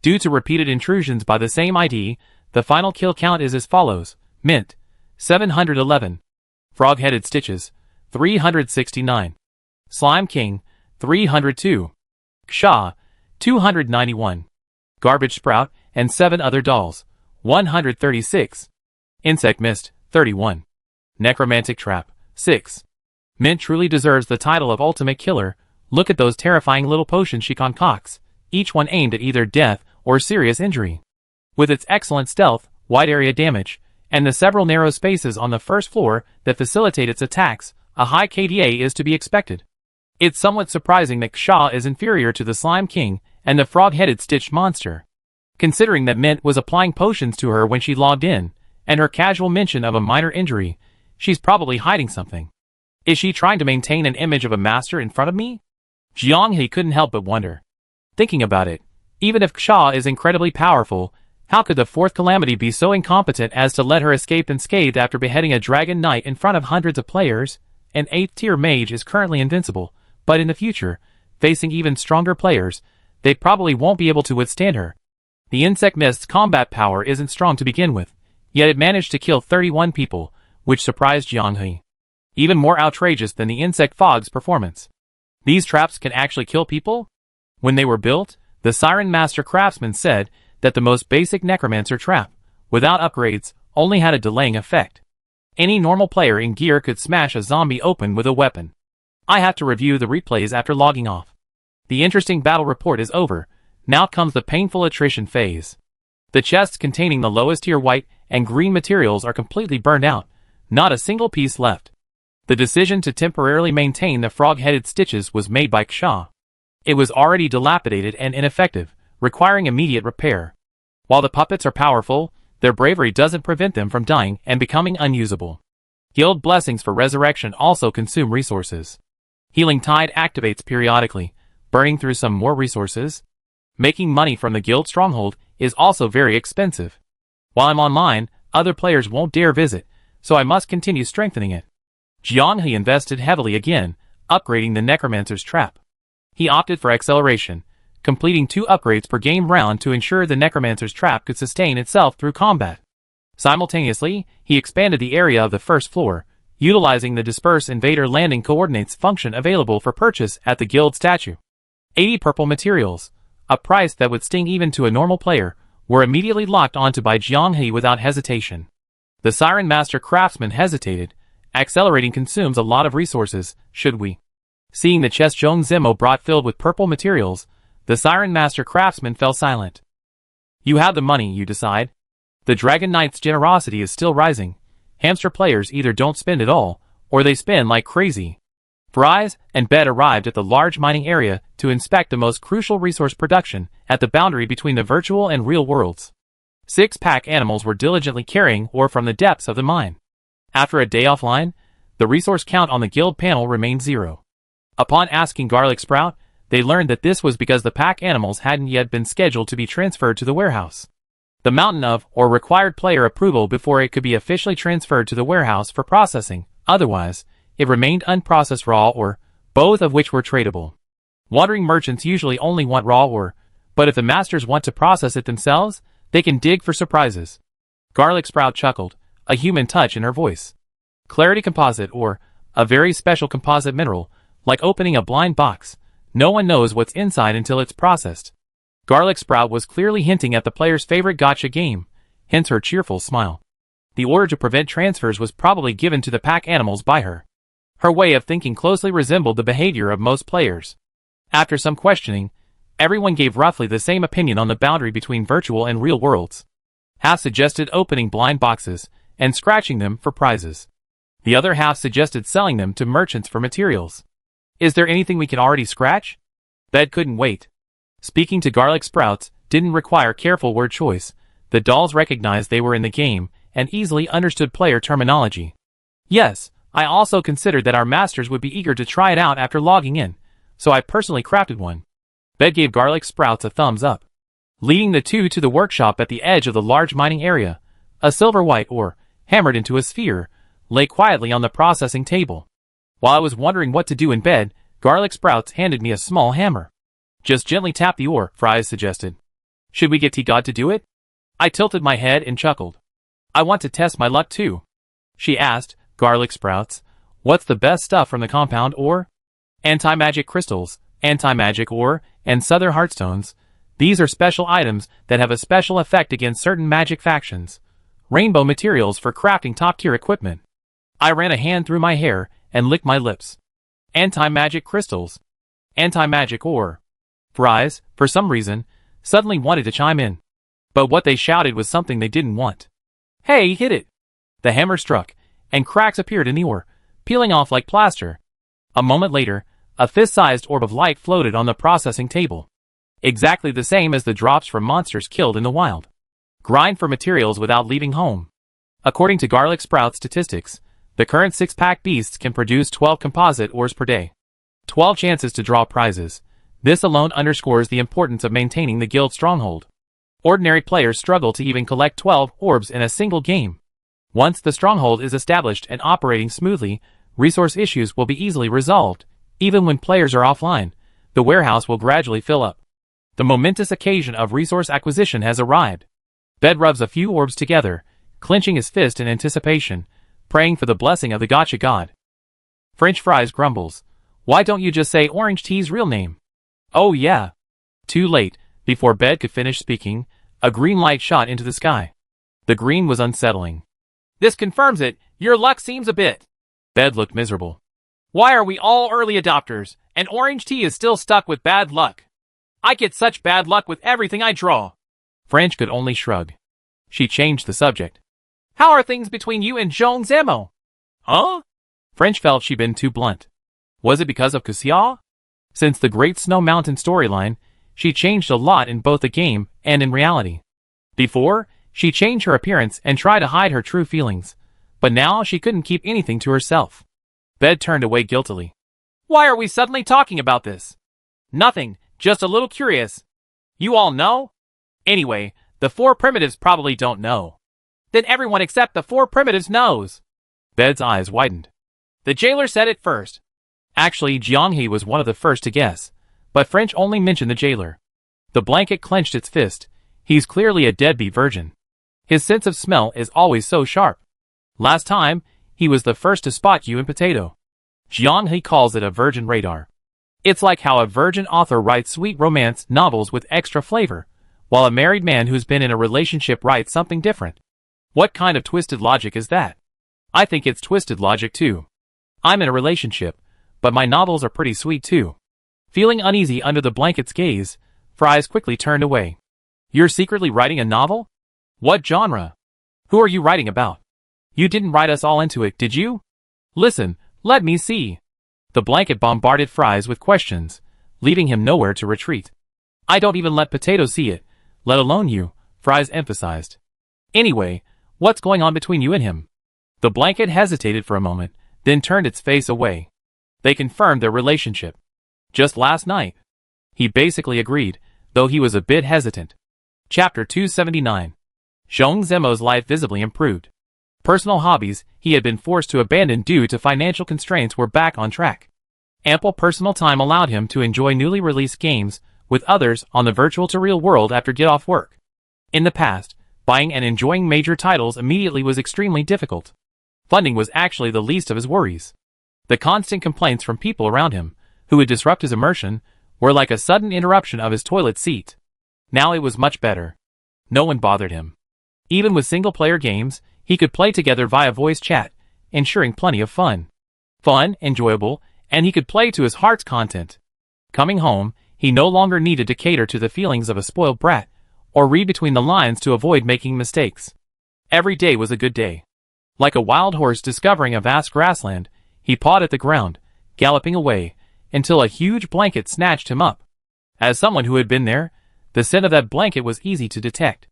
Due to repeated intrusions by the same ID, the final kill count is as follows. Mint, 711. Frog-headed Stitches, 369. Slime King, 302. Ksha, 291. Garbage Sprout, and 7 other dolls, 136. Insect Mist, 31. Necromantic Trap, 6. Mint truly deserves the title of Ultimate Killer. Look at those terrifying little potions she concocts, each one aimed at either death or serious injury. With its excellent stealth, wide area damage, and the several narrow spaces on the first floor that facilitate its attacks, a high KDA is to be expected. It's somewhat surprising that Ksha is inferior to the Slime King and the frog-headed stitched monster. Considering that Mint was applying potions to her when she logged in, and her casual mention of a minor injury, she's probably hiding something. Is she trying to maintain an image of a master in front of me? Jianghe couldn't help but wonder. Thinking about it, even if Ksha is incredibly powerful, how could the fourth calamity be so incompetent as to let her escape unscathed after beheading a dragon knight in front of hundreds of players? An 8th-tier mage is currently invincible, but in the future, facing even stronger players, they probably won't be able to withstand her. The Insect Mist's combat power isn't strong to begin with, yet it managed to kill 31 people, which surprised Jianghe. Even more outrageous than the Insect Fog's performance. These traps can actually kill people? When they were built, the Siren Master Craftsman said that the most basic necromancer trap, without upgrades, only had a delaying effect. Any normal player in gear could smash a zombie open with a weapon. I have to review the replays after logging off. The interesting battle report is over. Now comes the painful attrition phase. The chests containing the lowest tier white and green materials are completely burned out, not a single piece left. The decision to temporarily maintain the frog-headed stitches was made by Ksha. It was already dilapidated and ineffective, requiring immediate repair. While the puppets are powerful, their bravery doesn't prevent them from dying and becoming unusable. Guild blessings for resurrection also consume resources. Healing Tide activates periodically, burning through some more resources. Making money from the guild stronghold is also very expensive. While I'm online, other players won't dare visit, so I must continue strengthening it. Jianghe invested heavily again, upgrading the Necromancer's Trap. He opted for acceleration, completing 2 upgrades per game round to ensure the Necromancer's Trap could sustain itself through combat. Simultaneously, he expanded the area of the first floor, utilizing the Disperse Invader Landing Coordinates function available for purchase at the guild statue. 80 purple materials, a price that would sting even to a normal player, were immediately locked onto by Jianghe without hesitation. The Siren Master Craftsman hesitated. Accelerating consumes a lot of resources, should we? Seeing the chest Zhong Zimo brought filled with purple materials, the Siren Master Craftsman fell silent. You have the money, you decide. The Dragon Knight's generosity is still rising. Hamster players either don't spend at all, or they spend like crazy. Fries and Bed arrived at the large mining area to inspect the most crucial resource production at the boundary between the virtual and real worlds. 6 pack animals were diligently carrying ore from the depths of the mine. After a day offline, the resource count on the guild panel remained 0. Upon asking Garlic Sprout, they learned that this was because the pack animals hadn't yet been scheduled to be transferred to the warehouse. The mountain of or required player approval before it could be officially transferred to the warehouse for processing, otherwise, it remained unprocessed raw ore, both of which were tradable. Wandering merchants usually only want raw ore, but if the masters want to process it themselves, they can dig for surprises. Garlic Sprout chuckled, a human touch in her voice. Clarity composite or a very special composite mineral, like opening a blind box. No one knows what's inside until it's processed. Garlic Sprout was clearly hinting at the player's favorite gacha game, hence her cheerful smile. The order to prevent transfers was probably given to the pack animals by her. Her way of thinking closely resembled the behavior of most players. After some questioning, everyone gave roughly the same opinion on the boundary between virtual and real worlds. Half suggested opening blind boxes and scratching them for prizes. The other half suggested selling them to merchants for materials. Is there anything we can already scratch? Bed couldn't wait. Speaking to Garlic Sprouts didn't require careful word choice. The dolls recognized they were in the game and easily understood player terminology. Yes, I also considered that our masters would be eager to try it out after logging in, so I personally crafted one. Bed gave Garlic Sprouts a thumbs up. Leading the two to the workshop at the edge of the large mining area, a silver white ore, hammered into a sphere, lay quietly on the processing table. While I was wondering what to do in bed, Garlic Sprouts handed me a small hammer. Just gently tap the ore, Fries suggested. Should we get T-God to do it? I tilted my head and chuckled. I want to test my luck too. She asked, Garlic Sprouts, what's the best stuff from the compound ore? Anti-magic crystals, anti-magic ore, and southern heartstones. These are special items that have a special effect against certain magic factions. Rainbow materials for crafting top-tier equipment. I ran a hand through my hair and licked my lips. Anti-magic crystals. Anti-magic ore. Fries, for some reason, suddenly wanted to chime in. But what they shouted was something they didn't want. Hey, hit it! The hammer struck, and cracks appeared in the ore, peeling off like plaster. A moment later, a fist-sized orb of light floated on the processing table. Exactly the same as the drops from monsters killed in the wild. Grind for materials without leaving home. According to Garlic Sprout statistics, the current 6-pack beasts can produce 12 composite ores per day. 12 chances to draw prizes. This alone underscores the importance of maintaining the guild stronghold. Ordinary players struggle to even collect 12 orbs in a single game. Once the stronghold is established and operating smoothly, resource issues will be easily resolved. Even when players are offline, the warehouse will gradually fill up. The momentous occasion of resource acquisition has arrived. Bed rubs a few orbs together, clenching his fist in anticipation, praying for the blessing of the Gacha God. French Fries grumbles. Why don't you just say Orange Tea's real name? Oh yeah. Too late. Before Bed could finish speaking, a green light shot into the sky. The green was unsettling. This confirms it. Your luck seems a bit. Bed looked miserable. Why are we all early adopters, and orange tea is still stuck with bad luck? I get such bad luck with everything I draw. French could only shrug. She changed the subject. How are things between you and Joan Zemo? Huh? French felt she'd been too blunt. Was it because of Cassia? Since the Great Snow Mountain storyline, she changed a lot in both the game and in reality. Before, she changed her appearance and tried to hide her true feelings, but now she couldn't keep anything to herself. Bed turned away guiltily. Why are we suddenly talking about this? Nothing, just a little curious. You all know? Anyway, the 4 primitives probably don't know. Then everyone except the 4 primitives knows. Bed's eyes widened. The jailer said it first. Actually, Jianghe was one of the first to guess, but French only mentioned the jailer. The blanket clenched its fist. He's clearly a deadbeat virgin. His sense of smell is always so sharp. Last time, he was the first to spot you in Potato. Jianghe calls it a virgin radar. It's like how a virgin author writes sweet romance novels with extra flavor, while a married man who's been in a relationship writes something different. What kind of twisted logic is that? I think it's twisted logic too. I'm in a relationship, but my novels are pretty sweet too. Feeling uneasy under the blanket's gaze, Fries quickly turned away. You're secretly writing a novel? What genre? Who are you writing about? You didn't write us all into it, did you? Listen, let me see. The blanket bombarded Fries with questions, leaving him nowhere to retreat. I don't even let Potato see it, let alone you, Fries emphasized. Anyway, what's going on between you and him? The blanket hesitated for a moment, then turned its face away. They confirmed their relationship. Just last night. He basically agreed, though he was a bit hesitant. Chapter 279. Zhong Zemo's life visibly improved. Personal hobbies he had been forced to abandon due to financial constraints were back on track. Ample personal time allowed him to enjoy newly released games with others on the virtual to real world after get off work. In the past, buying and enjoying major titles immediately was extremely difficult. Funding was actually the least of his worries. The constant complaints from people around him, who would disrupt his immersion, were like a sudden interruption of his toilet seat. Now it was much better. No one bothered him. Even with single-player games, he could play together via voice chat, ensuring plenty of fun. Fun, enjoyable, and he could play to his heart's content. Coming home, he no longer needed to cater to the feelings of a spoiled brat, or read between the lines to avoid making mistakes. Every day was a good day. Like a wild horse discovering a vast grassland, he pawed at the ground, galloping away, until a huge blanket snatched him up. As someone who had been there, the scent of that blanket was easy to detect.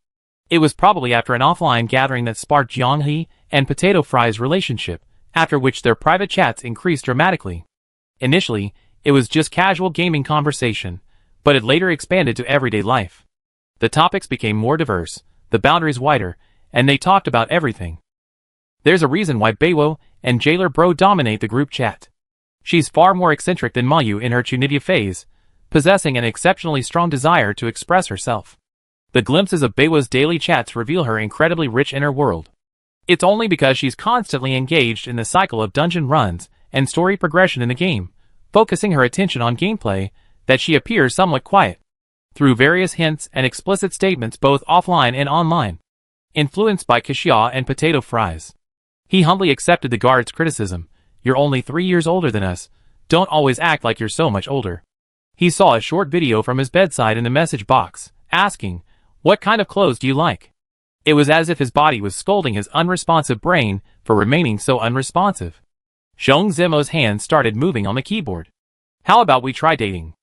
It was probably after an offline gathering that sparked Jianghe and Potato Fry's relationship, after which their private chats increased dramatically. Initially, it was just casual gaming conversation, but it later expanded to everyday life. The topics became more diverse, the boundaries wider, and they talked about everything. There's a reason why Beiwo and Jailer Bro dominate the group chat. She's far more eccentric than Mayu in her Chunibya phase, possessing an exceptionally strong desire to express herself. The glimpses of Beiwo's daily chats reveal her incredibly rich inner world. It's only because she's constantly engaged in the cycle of dungeon runs and story progression in the game, focusing her attention on gameplay, that she appears somewhat quiet. Through various hints and explicit statements both offline and online. Influenced by Kishia and Potato Fries. He humbly accepted the guard's criticism. You're only 3 years older than us. Don't always act like you're so much older. He saw a short video from his bedside in the message box, asking, what kind of clothes do you like? It was as if his body was scolding his unresponsive brain for remaining so unresponsive. Zhong Zemo's hands started moving on the keyboard. How about we try dating?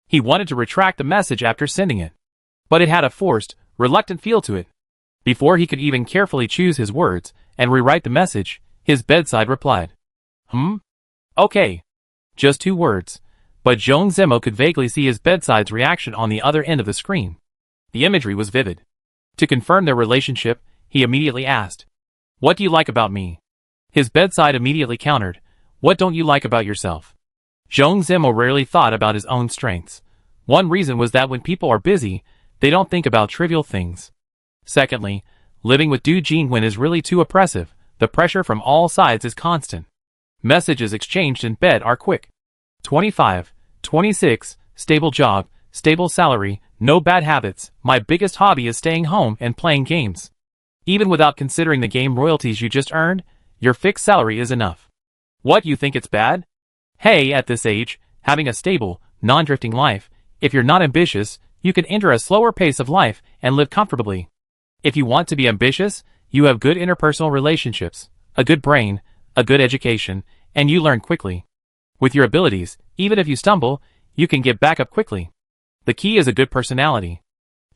He wanted to retract the message after sending it. But it had a forced, reluctant feel to it. Before he could even carefully choose his words and rewrite the message, his bedside replied. Okay. Just 2 words. But Zhong Zemo could vaguely see his bedside's reaction on the other end of the screen. The imagery was vivid. To confirm their relationship, he immediately asked, what do you like about me? His bedside immediately countered, what don't you like about yourself? Zhong Zemo rarely thought about his own strengths. One reason was that when people are busy, they don't think about trivial things. Secondly, living with Du Jingwen is really too oppressive. The pressure from all sides is constant. Messages exchanged in bed are quick. 25, 26, stable job, stable salary, no bad habits. My biggest hobby is staying home and playing games. Even without considering the game royalties you just earned, your fixed salary is enough. What, you think it's bad? Hey, at this age, having a stable, non-drifting life, if you're not ambitious, you can enter a slower pace of life and live comfortably. If you want to be ambitious, you have good interpersonal relationships, a good brain, a good education, and you learn quickly. With your abilities, even if you stumble, you can get back up quickly. The key is a good personality.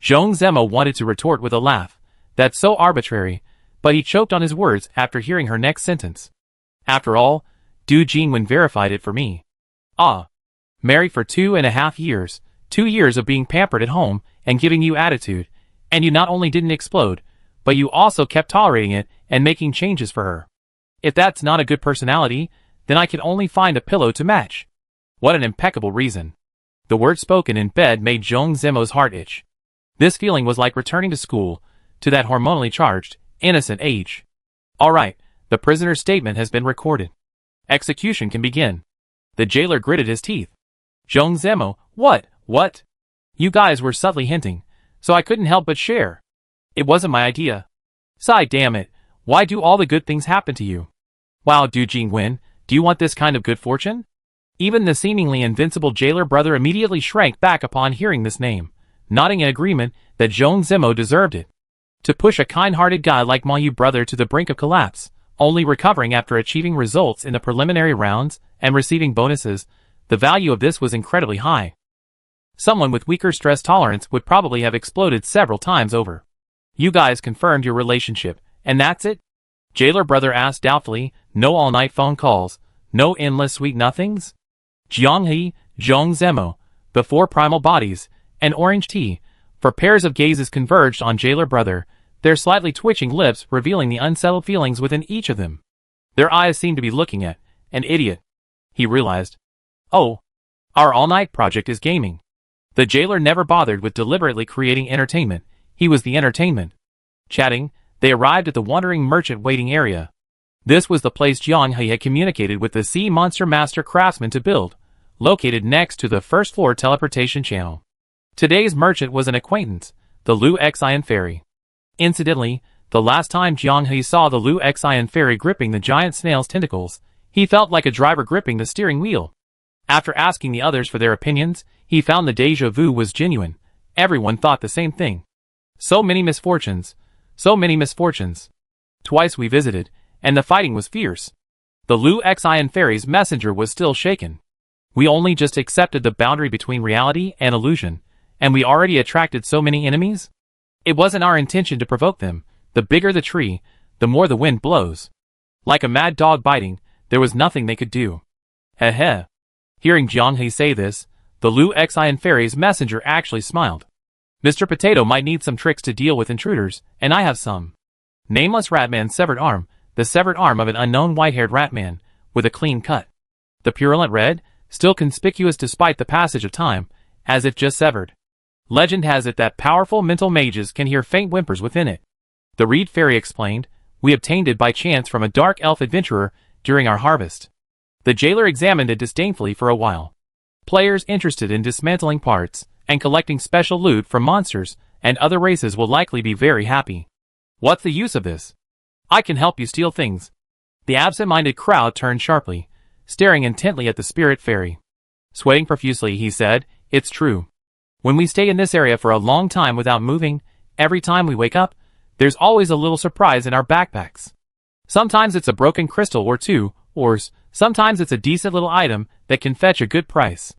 Zhong Zemo wanted to retort with a laugh. That's so arbitrary, but he choked on his words after hearing her next sentence. After all, Du Jingwen verified it for me. Ah. Married for 2.5 years, 2 years of being pampered at home and giving you attitude, and you not only didn't explode, but you also kept tolerating it and making changes for her. If that's not a good personality, then I can only find a pillow to match. What an impeccable reason. The words spoken in bed made Zhong Zemo's heart itch. This feeling was like returning to school, to that hormonally charged, innocent age. Alright, the prisoner's statement has been recorded. Execution can begin. The jailer gritted his teeth. Zhong Zemo, what? You guys were subtly hinting, so I couldn't help but share. It wasn't my idea. Sigh, damn it, why do all the good things happen to you? Wow, Du Jingwen, do you want this kind of good fortune? Even the seemingly invincible jailer brother immediately shrank back upon hearing this name, nodding in agreement that Zhong Zemo deserved it. To push a kind-hearted guy like Mayu brother to the brink of collapse, only recovering after achieving results in the preliminary rounds and receiving bonuses, the value of this was incredibly high. Someone with weaker stress tolerance would probably have exploded several times over. You guys confirmed your relationship, and that's it? Jailer brother asked doubtfully, no all-night phone calls, no endless sweet nothings? Jianghe, Zhong Zemo, before primal bodies, and orange tea, for pairs of gazes converged on jailer brother, their slightly twitching lips revealing the unsettled feelings within each of them. Their eyes seemed to be looking at an idiot. He realized. Oh, our all-night project is gaming. The jailer never bothered with deliberately creating entertainment, he was the entertainment. Chatting, they arrived at the wandering merchant waiting area. This was the place Jiang He had communicated with the Sea Monster Master Craftsman to build, located next to the first floor teleportation channel. Today's merchant was an acquaintance, the Lu Xian Fairy. Incidentally, the last time Jiang He saw the Lu Xian Fairy gripping the giant snail's tentacles, he felt like a driver gripping the steering wheel. After asking the others for their opinions, he found the deja vu was genuine. Everyone thought the same thing. So many misfortunes. So many misfortunes. Twice we visited, and the fighting was fierce. The Lu Xian Fairy's messenger was still shaken. We only just accepted the boundary between reality and illusion, and we already attracted so many enemies? It wasn't our intention to provoke them. The bigger the tree, the more the wind blows. Like a mad dog biting, there was nothing they could do. Heh. Hearing Jiang He say this, the Lu Xian Fairy's messenger actually smiled. Mr. Potato might need some tricks to deal with intruders, and I have some. Nameless Ratman's severed arm, the severed arm of an unknown white-haired Ratman, with a clean cut. The purulent red, still conspicuous despite the passage of time, as if just severed. Legend has it that powerful mental mages can hear faint whimpers within it. The Reed Fairy explained, we obtained it by chance from a dark elf adventurer during our harvest. The jailer examined it disdainfully for a while. Players interested in dismantling parts and collecting special loot from monsters and other races will likely be very happy. What's the use of this? I can help you steal things. The absent-minded crowd turned sharply, staring intently at the spirit fairy. Sweating profusely, he said, it's true. When we stay in this area for a long time without moving, every time we wake up, there's always a little surprise in our backpacks. Sometimes it's a broken crystal or two, or sometimes it's a decent little item that can fetch a good price.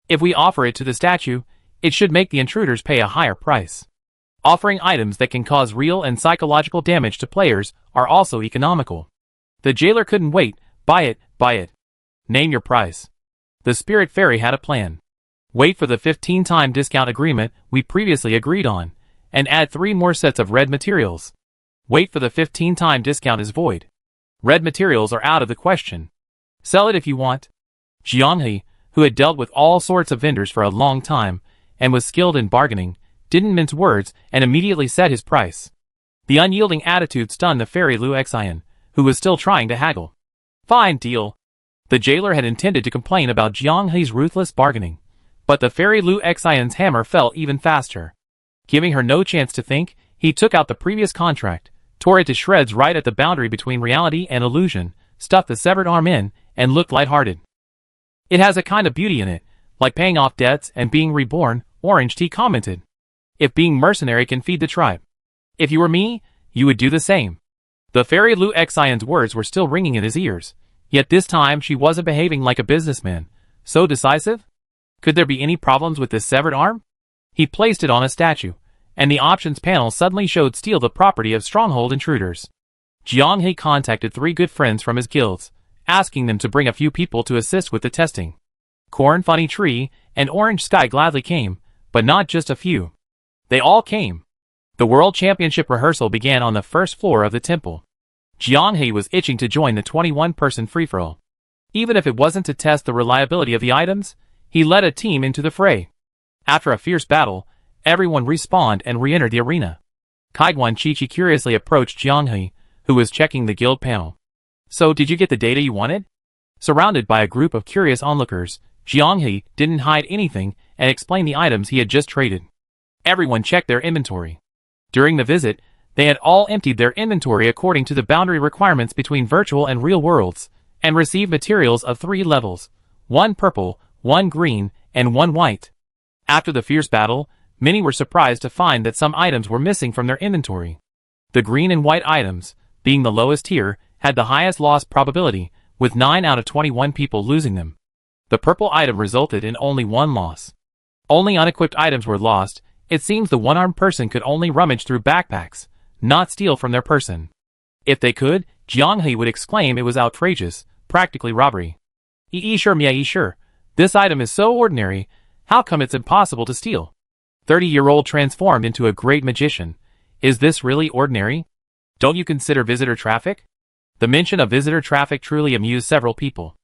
If we offer it to the statue, it should make the intruders pay a higher price. Offering items that can cause real and psychological damage to players are also economical. The jailer couldn't wait. Buy it. Name your price. The spirit fairy had a plan. Wait for the 15-time discount agreement we previously agreed on, and add 3 more sets of red materials. Wait for the 15-time discount is void. Red materials are out of the question. Sell it if you want. Jianghe, who had dealt with all sorts of vendors for a long time, and was skilled in bargaining, didn't mince words and immediately set his price. The unyielding attitude stunned the fairy Lu Xian, who was still trying to haggle. Fine deal. The jailer had intended to complain about Jianghe's ruthless bargaining, but the fairy Lu Xian's hammer fell even faster. Giving her no chance to think, he took out the previous contract, tore it to shreds right at the boundary between reality and illusion, stuffed the severed arm in, and looked lighthearted. It has a kind of beauty in it, like paying off debts and being reborn, Orange Tea commented. If being mercenary can feed the tribe. If you were me, you would do the same. The fairy Lu Xion's words were still ringing in his ears, yet this time she wasn't behaving like a businessman. So decisive? Could there be any problems with this severed arm? He placed it on a statue, and the options panel suddenly showed steal the property of stronghold intruders. Jiang He contacted 3 good friends from his guilds, asking them to bring a few people to assist with the testing. Corn Funny Tree and Orange Sky gladly came, but not just a few. They all came. The World Championship rehearsal began on the first floor of the temple. Jiang He was itching to join the 21-person free-for-all. Even if it wasn't to test the reliability of the items, he led a team into the fray. After a fierce battle, everyone respawned and re-entered the arena. Kaiguan Chi-Chi curiously approached Jiang He, who was checking the guild panel. So, did you get the data you wanted? Surrounded by a group of curious onlookers, Jiang He didn't hide anything and explained the items he had just traded. Everyone checked their inventory. During the visit, they had all emptied their inventory according to the boundary requirements between virtual and real worlds, and received materials of 3 levels, 1 purple, 1 green, and 1 white. After the fierce battle, many were surprised to find that some items were missing from their inventory. The green and white items, being the lowest tier, had the highest loss probability, with 9 out of 21 people losing them. The purple item resulted in only 1 loss. Only unequipped items were lost. It seems the one-armed person could only rummage through backpacks, not steal from their person. If they could, Jiang He would exclaim it was outrageous, practically robbery. Sure, this item is so ordinary, how come it's impossible to steal? 30-year-old transformed into a great magician. Is this really ordinary? Don't you consider visitor traffic? The mention of visitor traffic truly amused several people.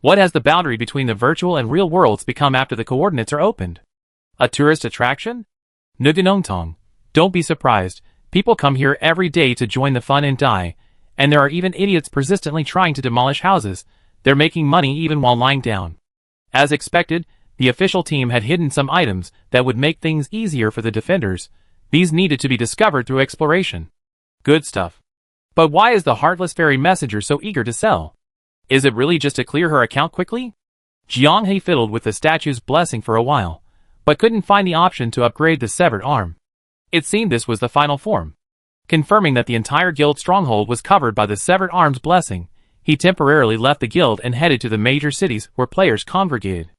What has the boundary between the virtual and real worlds become after the coordinates are opened? A tourist attraction? Nuganongtong. Don't be surprised, people come here every day to join the fun and die, and there are even idiots persistently trying to demolish houses. They're making money even while lying down. As expected, the official team had hidden some items that would make things easier for the defenders. These needed to be discovered through exploration. Good stuff. But why is the heartless fairy messenger so eager to sell? Is it really just to clear her account quickly? Jiang He fiddled with the statue's blessing for a while, but couldn't find the option to upgrade the severed arm. It seemed this was the final form. Confirming that the entire guild stronghold was covered by the severed arm's blessing, he temporarily left the guild and headed to the major cities where players congregated.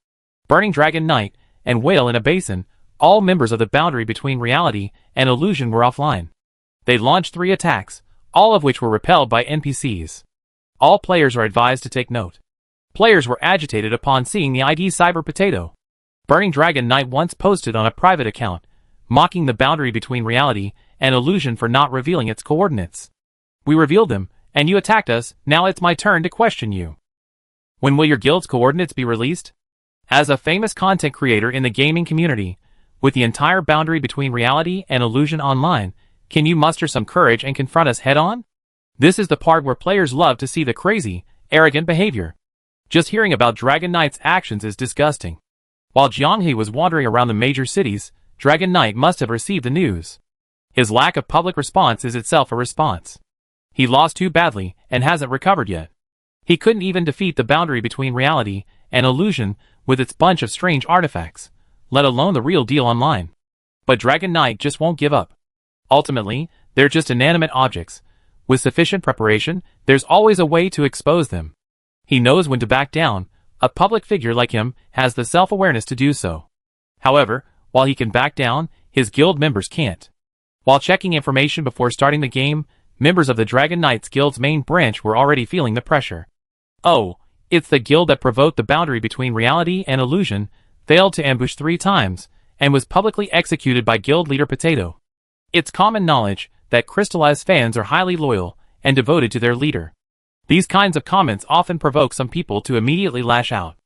Burning Dragon Knight and Whale in a Basin, all members of the boundary between reality and illusion were offline. They launched 3 attacks, all of which were repelled by NPCs. All players are advised to take note. Players were agitated upon seeing the ID Cyber Potato. Burning Dragon Knight once posted on a private account, mocking the boundary between reality and illusion for not revealing its coordinates. We revealed them, and you attacked us, now it's my turn to question you. When will your guild's coordinates be released? As a famous content creator in the gaming community, with the entire boundary between reality and illusion online, can you muster some courage and confront us head-on? This is the part where players love to see the crazy, arrogant behavior. Just hearing about Dragon Knight's actions is disgusting. While Jiang He was wandering around the major cities, Dragon Knight must have received the news. His lack of public response is itself a response. He lost too badly and hasn't recovered yet. He couldn't even defeat the boundary between reality and illusion with its bunch of strange artifacts, let alone the real deal online. But Dragon Knight just won't give up. Ultimately, they're just inanimate objects. With sufficient preparation, there's always a way to expose them. He knows when to back down. A public figure like him has the self-awareness to do so. However, while he can back down, his guild members can't. While checking information before starting the game, members of the Dragon Knights Guild's main branch were already feeling the pressure. Oh, it's the guild that provoked the boundary between reality and illusion, failed to ambush 3 times, and was publicly executed by guild leader Potato. It's common knowledge that crystallized fans are highly loyal and devoted to their leader. These kinds of comments often provoke some people to immediately lash out.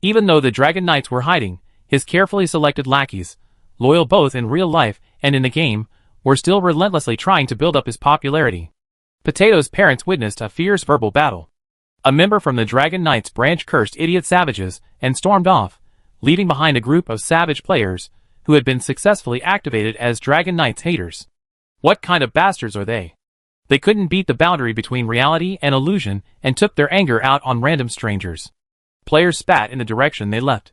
Even though the Dragon Knights were hiding, his carefully selected lackeys, loyal both in real life and in the game, were still relentlessly trying to build up his popularity. Potato's parents witnessed a fierce verbal battle. A member from the Dragon Knights branch cursed idiot savages and stormed off, leaving behind a group of savage players who had been successfully activated as Dragon Knights haters. What kind of bastards are they? They couldn't beat the boundary between reality and illusion and took their anger out on random strangers. Players spat in the direction they left.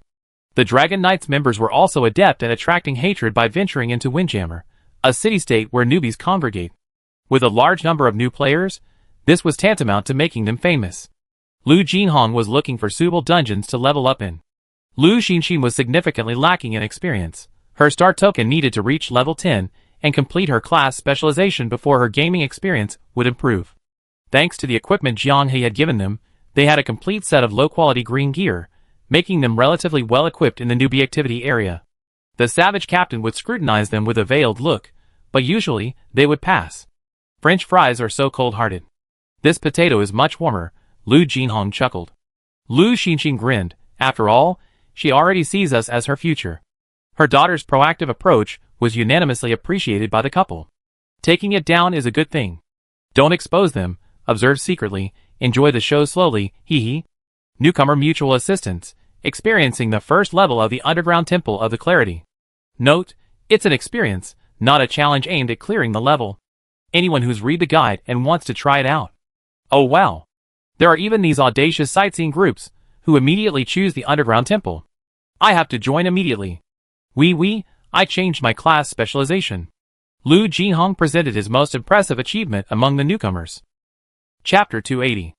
The Dragon Knights members were also adept at attracting hatred by venturing into Windjammer, a city-state where newbies congregate. With a large number of new players, this was tantamount to making them famous. Lu Jinhong was looking for suitable dungeons to level up in. Lu Xinxin was significantly lacking in experience. Her star token needed to reach level 10 and complete her class specialization before her gaming experience would improve. Thanks to the equipment Jiang He had given them, they had a complete set of low-quality green gear, making them relatively well-equipped in the newbie activity area. The savage captain would scrutinize them with a veiled look, but usually, they would pass. French fries are so cold-hearted. This potato is much warmer, Lu Jinhong chuckled. Lu Xinxin grinned. After all, she already sees us as her future. Her daughter's proactive approach was unanimously appreciated by the couple. Taking it down is a good thing. Don't expose them, observe secretly, enjoy the show slowly, hee hee. Newcomer mutual assistance, experiencing the first level of the underground temple of the clarity. Note, it's an experience, not a challenge aimed at clearing the level. Anyone who's read the guide and wants to try it out. Oh wow. There are even these audacious sightseeing groups, who immediately choose the underground temple. I have to join immediately. I changed my class specialization. Lu Jinhong presented his most impressive achievement among the newcomers. Chapter 280.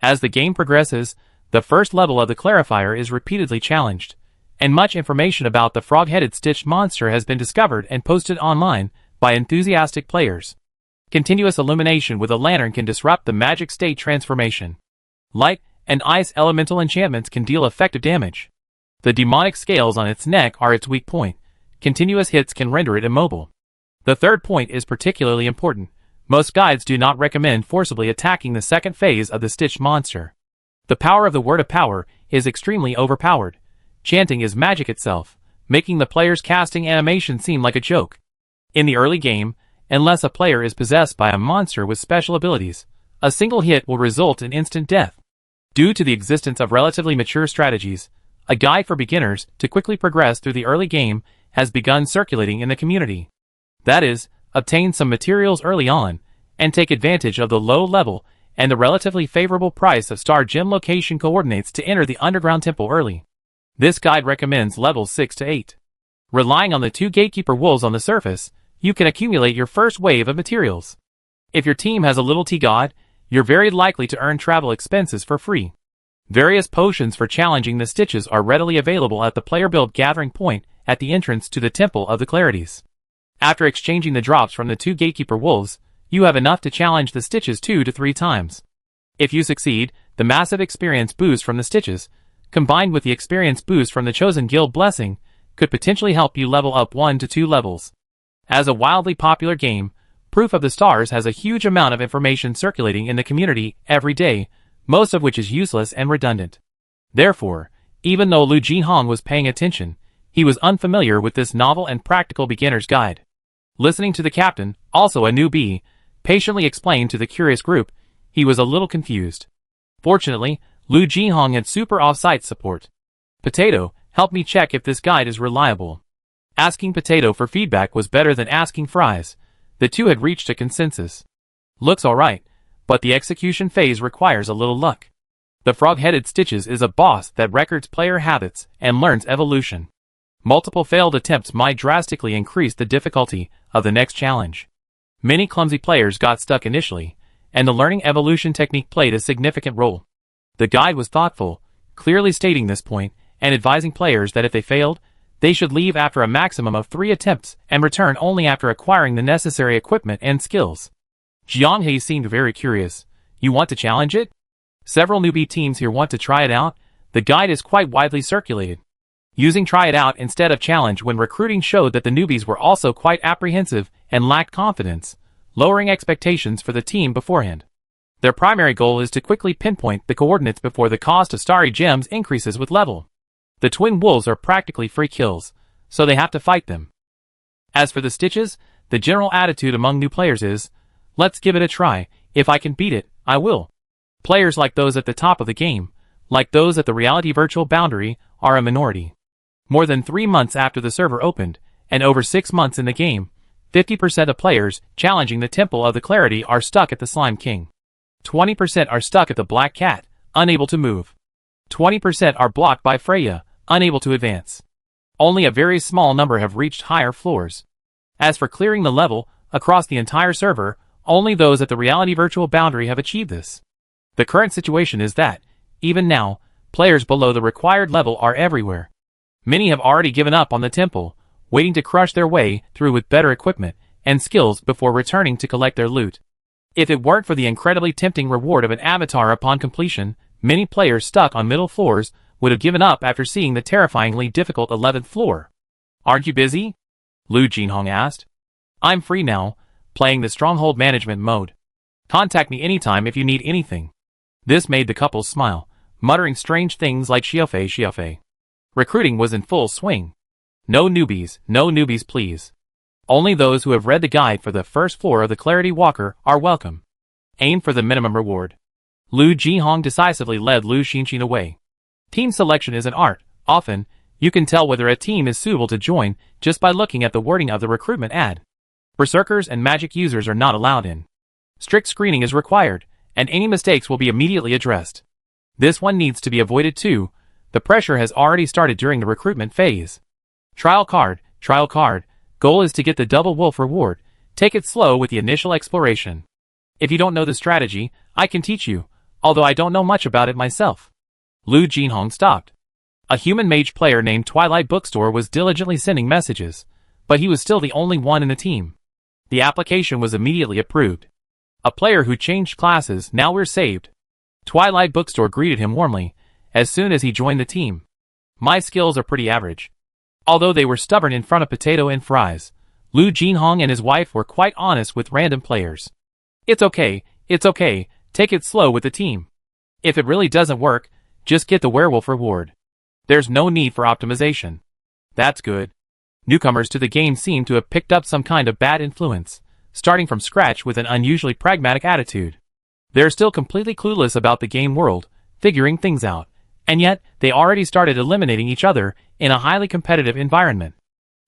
As the game progresses, the first level of the clarifier is repeatedly challenged, and much information about the frog-headed stitched monster has been discovered and posted online by enthusiastic players. Continuous illumination with a lantern can disrupt the magic state transformation. Light and ice elemental enchantments can deal effective damage. The demonic scales on its neck are its weak point. Continuous hits can render it immobile. The third point is particularly important. Most guides do not recommend forcibly attacking the second phase of the stitched monster. The power of the word of power is extremely overpowered. Chanting is magic itself, making the player's casting animation seem like a joke. In the early game, unless a player is possessed by a monster with special abilities, a single hit will result in instant death. Due to the existence of relatively mature strategies, a guide for beginners to quickly progress through the early game has begun circulating in the community. That is, obtain some materials early on, and take advantage of the low level and the relatively favorable price of star gem location coordinates to enter the underground temple early. This guide recommends levels 6 to 8. Relying on the 2 gatekeeper wolves on the surface, you can accumulate your first wave of materials. If your team has a little T-God, you're very likely to earn travel expenses for free. Various potions for challenging the stitches are readily available at the player-build gathering point at the entrance to the Temple of the Clarities. After exchanging the drops from the 2 gatekeeper wolves, you have enough to challenge the stitches 2 to 3 times. If you succeed, the massive experience boost from the stitches, combined with the experience boost from the chosen guild blessing, could potentially help you level up 1 to 2 levels. As a wildly popular game, Proof of the Stars has a huge amount of information circulating in the community every day, most of which is useless and redundant. Therefore, even though Lu Jinhong was paying attention, he was unfamiliar with this novel and practical beginner's guide. Listening to the captain, also a newbie, patiently explain to the curious group, he was a little confused. Fortunately, Lu Jinhong had super off-site support. Potato, help me check if this guide is reliable. Asking Potato for feedback was better than asking Fries. The two had reached a consensus. Looks alright, but the execution phase requires a little luck. The frog-headed Stitches is a boss that records player habits and learns evolution. Multiple failed attempts might drastically increase the difficulty of the next challenge. Many clumsy players got stuck initially, and the learning evolution technique played a significant role. The guide was thoughtful, clearly stating this point, and advising players that if they failed, they should leave after a maximum of 3 attempts and return only after acquiring the necessary equipment and skills. Jiang He seemed very curious. You want to challenge it? Several newbie teams here want to try it out. The guide is quite widely circulated. Using try it out instead of challenge when recruiting showed that the newbies were also quite apprehensive and lacked confidence, lowering expectations for the team beforehand. Their primary goal is to quickly pinpoint the coordinates before the cost of starry gems increases with level. The twin wolves are practically free kills, so they have to fight them. As for the Stitches, the general attitude among new players is, let's give it a try, if I can beat it, I will. Players like those at the top of the game, like those at the reality virtual boundary, are a minority. More than 3 months after the server opened, and over 6 months in the game, 50% of players challenging the Temple of the Clarity are stuck at the Slime King. 20% are stuck at the Black Cat, unable to move. 20% are blocked by Freya, unable to advance. Only a very small number have reached higher floors. As for clearing the level, across the entire server, only those at the reality virtual boundary have achieved this. The current situation is that, even now, players below the required level are everywhere. Many have already given up on the temple, waiting to crush their way through with better equipment and skills before returning to collect their loot. If it weren't for the incredibly tempting reward of an avatar upon completion, many players stuck on middle floors would have given up after seeing the terrifyingly difficult 11th floor. "Aren't you busy?" Lu Jinhong asked. "I'm free now, playing the stronghold management mode. Contact me anytime if you need anything." This made the couple smile, muttering strange things like "Xiaofei, Xiaofei." Recruiting was in full swing. No newbies please. Only those who have read the guide for the first floor of the Clarity Walker are welcome. Aim for the minimum reward. Lu Jinhong decisively led Lu Xinxin away. Team selection is an art. Often, you can tell whether a team is suitable to join just by looking at the wording of the recruitment ad. Berserkers and magic users are not allowed in. Strict screening is required, and any mistakes will be immediately addressed. This one needs to be avoided too. The pressure has already started during the recruitment phase. Trial card. Goal is to get the double wolf reward. Take it slow with the initial exploration. If you don't know the strategy, I can teach you, although I don't know much about it myself. Lu Jinhong stopped. A human mage player named Twilight Bookstore was diligently sending messages, but he was still the only one in the team. The application was immediately approved. A player who changed classes, now we're saved. Twilight Bookstore greeted him warmly, as soon as he joined the team. My skills are pretty average. Although they were stubborn in front of potato and fries, Lu Jinhong and his wife were quite honest with random players. It's okay, take it slow with the team. If it really doesn't work, just get the werewolf reward. There's no need for optimization. That's good. Newcomers to the game seem to have picked up some kind of bad influence, starting from scratch with an unusually pragmatic attitude. They're still completely clueless about the game world, figuring things out, and yet they already started eliminating each other in a highly competitive environment.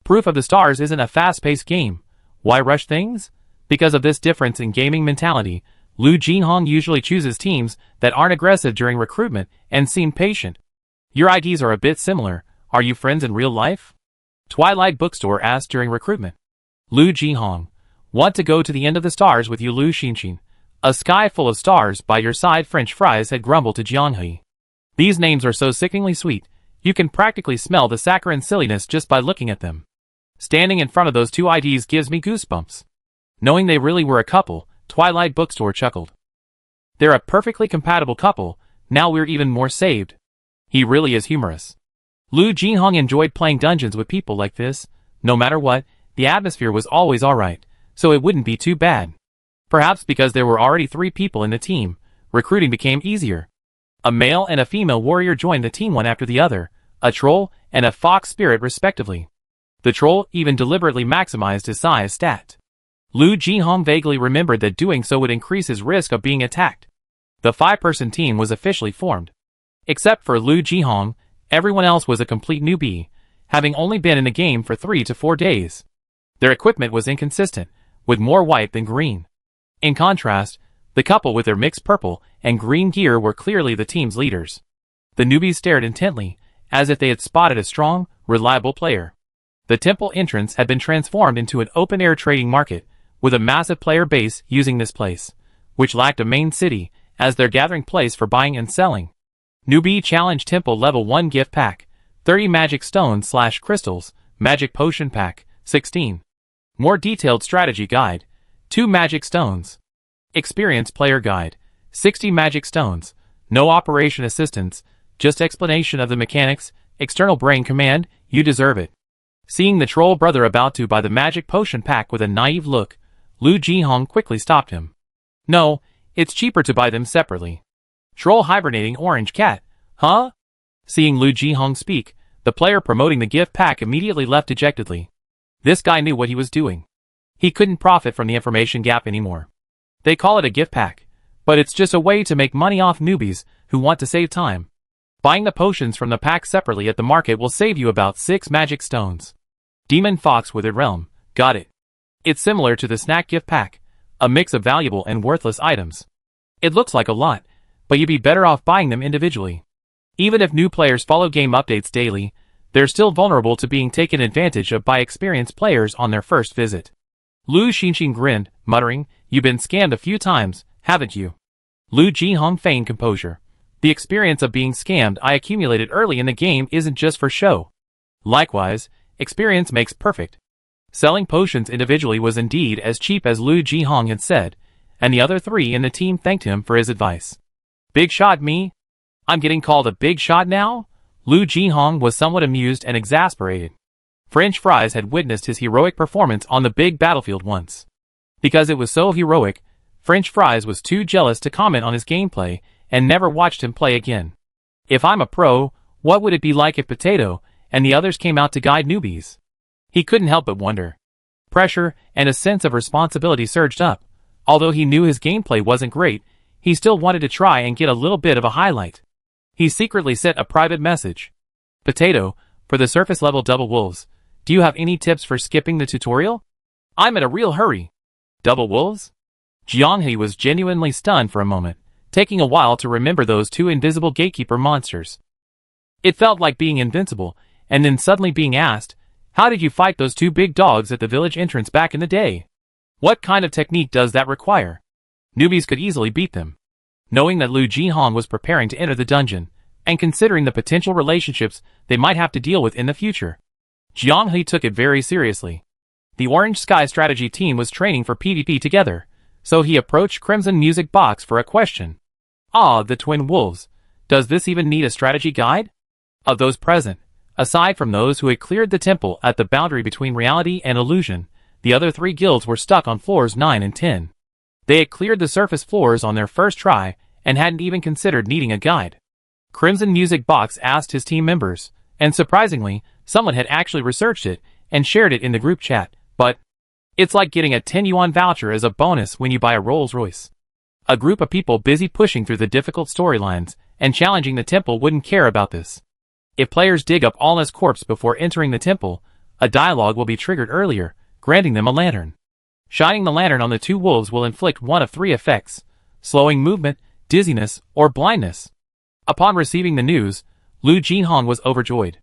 Proof of the Stars isn't a fast-paced game. Why rush things? Because of this difference in gaming mentality, Lu Jinhong usually chooses teams that aren't aggressive during recruitment and seem patient. Your IDs are a bit similar. Are you friends in real life? Twilight Bookstore asked during recruitment. Lu Jinhong. Want to go to the end of the stars with you, Lu Xinxin. A sky full of stars by your side, French fries had grumbled to Jianghe. These names are so sickeningly sweet, you can practically smell the saccharine silliness just by looking at them. Standing in front of those two IDs gives me goosebumps. Knowing they really were a couple, Twilight Bookstore chuckled. They're a perfectly compatible couple, now we're even more saved. He really is humorous. Lu Jinhong enjoyed playing dungeons with people like this. No matter what, the atmosphere was always alright, so it wouldn't be too bad. Perhaps because there were already 3 people in the team, recruiting became easier. A male and a female warrior joined the team one after the other, a troll and a fox spirit respectively. The troll even deliberately maximized his size stat. Lu Jinhong vaguely remembered that doing so would increase his risk of being attacked. The 5-person team was officially formed. Except for Lu Jinhong, everyone else was a complete newbie, having only been in the game for 3 to 4 days. Their equipment was inconsistent, with more white than green. In contrast, the couple with their mixed purple and green gear were clearly the team's leaders. The newbies stared intently, as if they had spotted a strong, reliable player. The temple entrance had been transformed into an open-air trading market, with a massive player base using this place, which lacked a main city, as their gathering place for buying and selling. Newbie Challenge Temple Level 1 Gift Pack, 30 Magic Stones/Crystals, Magic Potion Pack, 16. More detailed strategy guide, 2 Magic Stones. Experience Player Guide, 60 Magic Stones, no operation assistance, just explanation of the mechanics, external brain command, you deserve it. Seeing the troll brother about to buy the Magic Potion Pack with a naive look, Lu Jinhong quickly stopped him. No, it's cheaper to buy them separately. Troll hibernating orange cat, huh? Seeing Lu Jinhong speak, the player promoting the gift pack immediately left dejectedly. This guy knew what he was doing. He couldn't profit from the information gap anymore. They call it a gift pack, but it's just a way to make money off newbies who want to save time. Buying the potions from the pack separately at the market will save you about 6 magic stones. Demon Fox Withered Realm, got it. It's similar to the snack gift pack, a mix of valuable and worthless items. It looks like a lot, but you'd be better off buying them individually. Even if new players follow game updates daily, they're still vulnerable to being taken advantage of by experienced players on their first visit. Lu Xinxin grinned, muttering, "You've been scammed a few times, haven't you?" Lu Jinhong feigned composure. "The experience of being scammed I accumulated early in the game isn't just for show. Likewise, experience makes perfect." Selling potions individually was indeed as cheap as Lu Jinhong had said, and the other three in the team thanked him for his advice. "Big shot me? I'm getting called a big shot now?" Lu Jinhong was somewhat amused and exasperated. French Fries had witnessed his heroic performance on the big battlefield once. Because it was so heroic, French Fries was too jealous to comment on his gameplay and never watched him play again. "If I'm a pro, what would it be like if Potato and the others came out to guide newbies?" He couldn't help but wonder. Pressure and a sense of responsibility surged up. Although he knew his gameplay wasn't great, he still wanted to try and get a little bit of a highlight. He secretly sent a private message. "Potato, for the surface level double wolves, do you have any tips for skipping the tutorial? I'm in a real hurry." Double wolves? Jianghe was genuinely stunned for a moment, taking a while to remember those two invisible gatekeeper monsters. It felt like being invincible, and then suddenly being asked, "How did you fight those two big dogs at the village entrance back in the day? What kind of technique does that require?" Newbies could easily beat them. Knowing that Lu Jinhong was preparing to enter the dungeon, and considering the potential relationships they might have to deal with in the future, Jiang He took it very seriously. The Orange Sky strategy team was training for PvP together, so he approached Crimson Music Box for a question. "Ah, the Twin Wolves. Does this even need a strategy guide?" Of those present, aside from those who had cleared the temple at the boundary between reality and illusion, the other three guilds were stuck on floors 9 and 10. They had cleared the surface floors on their first try and hadn't even considered needing a guide. Crimson Music Box asked his team members, and surprisingly, someone had actually researched it and shared it in the group chat, but it's like getting a 10 yuan voucher as a bonus when you buy a Rolls Royce. A group of people busy pushing through the difficult storylines and challenging the temple wouldn't care about this. If players dig up Alna's corpse before entering the temple, a dialogue will be triggered earlier, granting them a lantern. Shining the lantern on the two wolves will inflict one of three effects: slowing movement, dizziness, or blindness. Upon receiving the news, Lu Jinhong was overjoyed.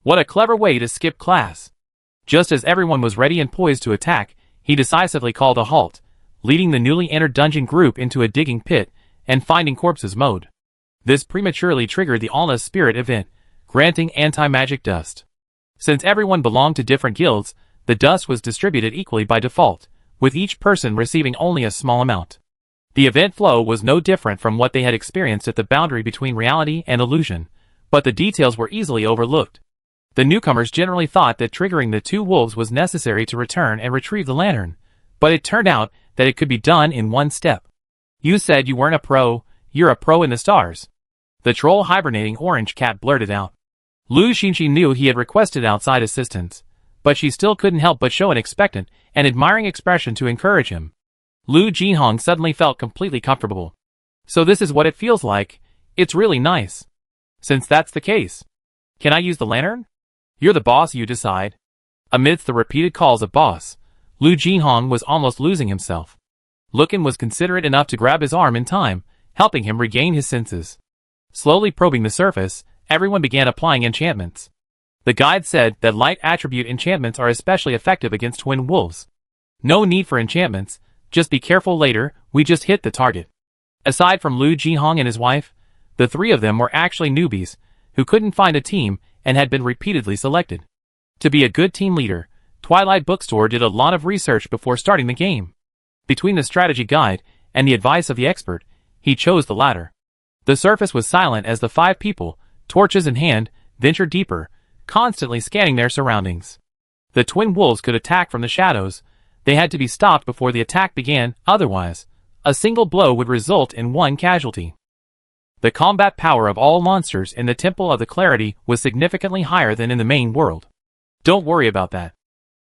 What a clever way to skip class. Just as everyone was ready and poised to attack, he decisively called a halt, leading the newly entered dungeon group into a digging pit and finding corpses mode. This prematurely triggered the Alna's spirit event, granting anti-magic dust. Since everyone belonged to different guilds, the dust was distributed equally by default, with each person receiving only a small amount. The event flow was no different from what they had experienced at the boundary between reality and illusion, but the details were easily overlooked. The newcomers generally thought that triggering the two wolves was necessary to return and retrieve the lantern, but it turned out that it could be done in one step. "You said you weren't a pro, you're a pro in the stars." The troll hibernating orange cat blurted out. Lu Xinxi knew he had requested outside assistance, but she still couldn't help but show an expectant and admiring expression to encourage him. Lu Jinhong suddenly felt completely comfortable. "So this is what it feels like. It's really nice. Since that's the case, can I use the lantern?" "You're the boss, you decide." Amidst the repeated calls of boss, Lu Jinhong was almost losing himself. Lucan was considerate enough to grab his arm in time, helping him regain his senses. Slowly probing the surface, everyone began applying enchantments. The guide said that light attribute enchantments are especially effective against twin wolves. "No need for enchantments, just be careful later, we just hit the target." Aside from Lu Jinhong and his wife, the three of them were actually newbies, who couldn't find a team and had been repeatedly selected. To be a good team leader, Twilight Bookstore did a lot of research before starting the game. Between the strategy guide and the advice of the expert, he chose the latter. The surface was silent as the five people, torches in hand, ventured deeper, constantly scanning their surroundings. The twin wolves could attack from the shadows. They had to be stopped before the attack began, otherwise, a single blow would result in one casualty. The combat power of all monsters in the Temple of the Clarity was significantly higher than in the main world. "Don't worry about that.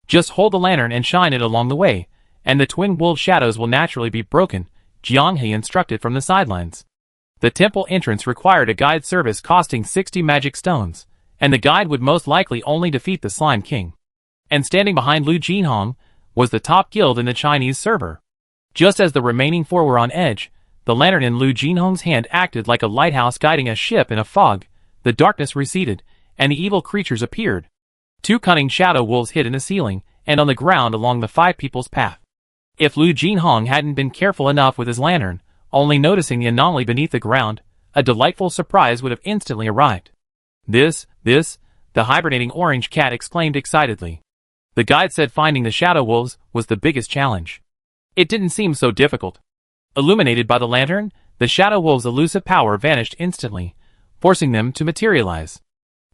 Just hold the lantern and shine it along the way, and the twin wolf shadows will naturally be broken," Jianghe instructed from the sidelines. The temple entrance required a guide service costing 60 magic stones, and the guide would most likely only defeat the Slime King. And standing behind Lu Jinhong, was the top guild in the Chinese server. Just as the remaining four were on edge, the lantern in Lu Jinhong's hand acted like a lighthouse guiding a ship in a fog. The darkness receded, and the evil creatures appeared. Two cunning shadow wolves hid in the ceiling and on the ground along the five people's path. If Lu Jinhong hadn't been careful enough with his lantern, only noticing the anomaly beneath the ground, a delightful surprise would have instantly arrived. This, the hibernating orange cat exclaimed excitedly. The guide said finding the shadow wolves was the biggest challenge. It didn't seem so difficult. Illuminated by the lantern, the shadow wolves' elusive power vanished instantly, forcing them to materialize.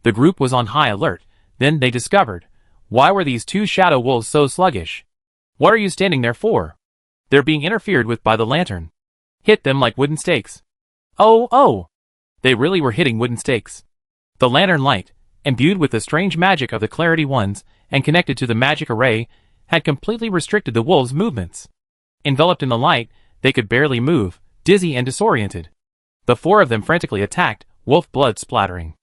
The group was on high alert. Then they discovered, why were these two shadow wolves so sluggish? What are you standing there for? They're being interfered with by the lantern. Hit them like wooden stakes. Oh! They really were hitting wooden stakes. The lantern light, imbued with the strange magic of the Clarity Ones and connected to the magic array, had completely restricted the wolves' movements. Enveloped in the light, they could barely move, dizzy and disoriented. The four of them frantically attacked, wolf blood splattering.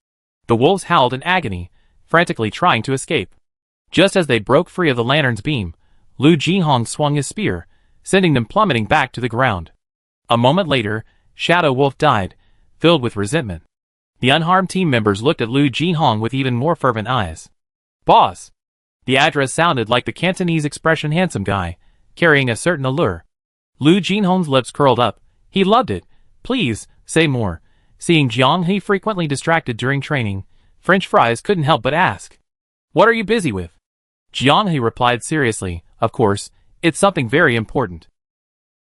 The wolves howled in agony, frantically trying to escape. Just as they broke free of the lantern's beam, Lu Jinhong swung his spear, sending them plummeting back to the ground. A moment later, Shadow Wolf died, filled with resentment. The unharmed team members looked at Lu Jinhong with even more fervent eyes. Boss! The address sounded like the Cantonese expression handsome guy, carrying a certain allure. Lu Jinhong's lips curled up. He loved it. Please, say more. Seeing Jiang He frequently distracted during training, French Fries couldn't help but ask. What are you busy with? Jiang He replied seriously, of course, it's something very important.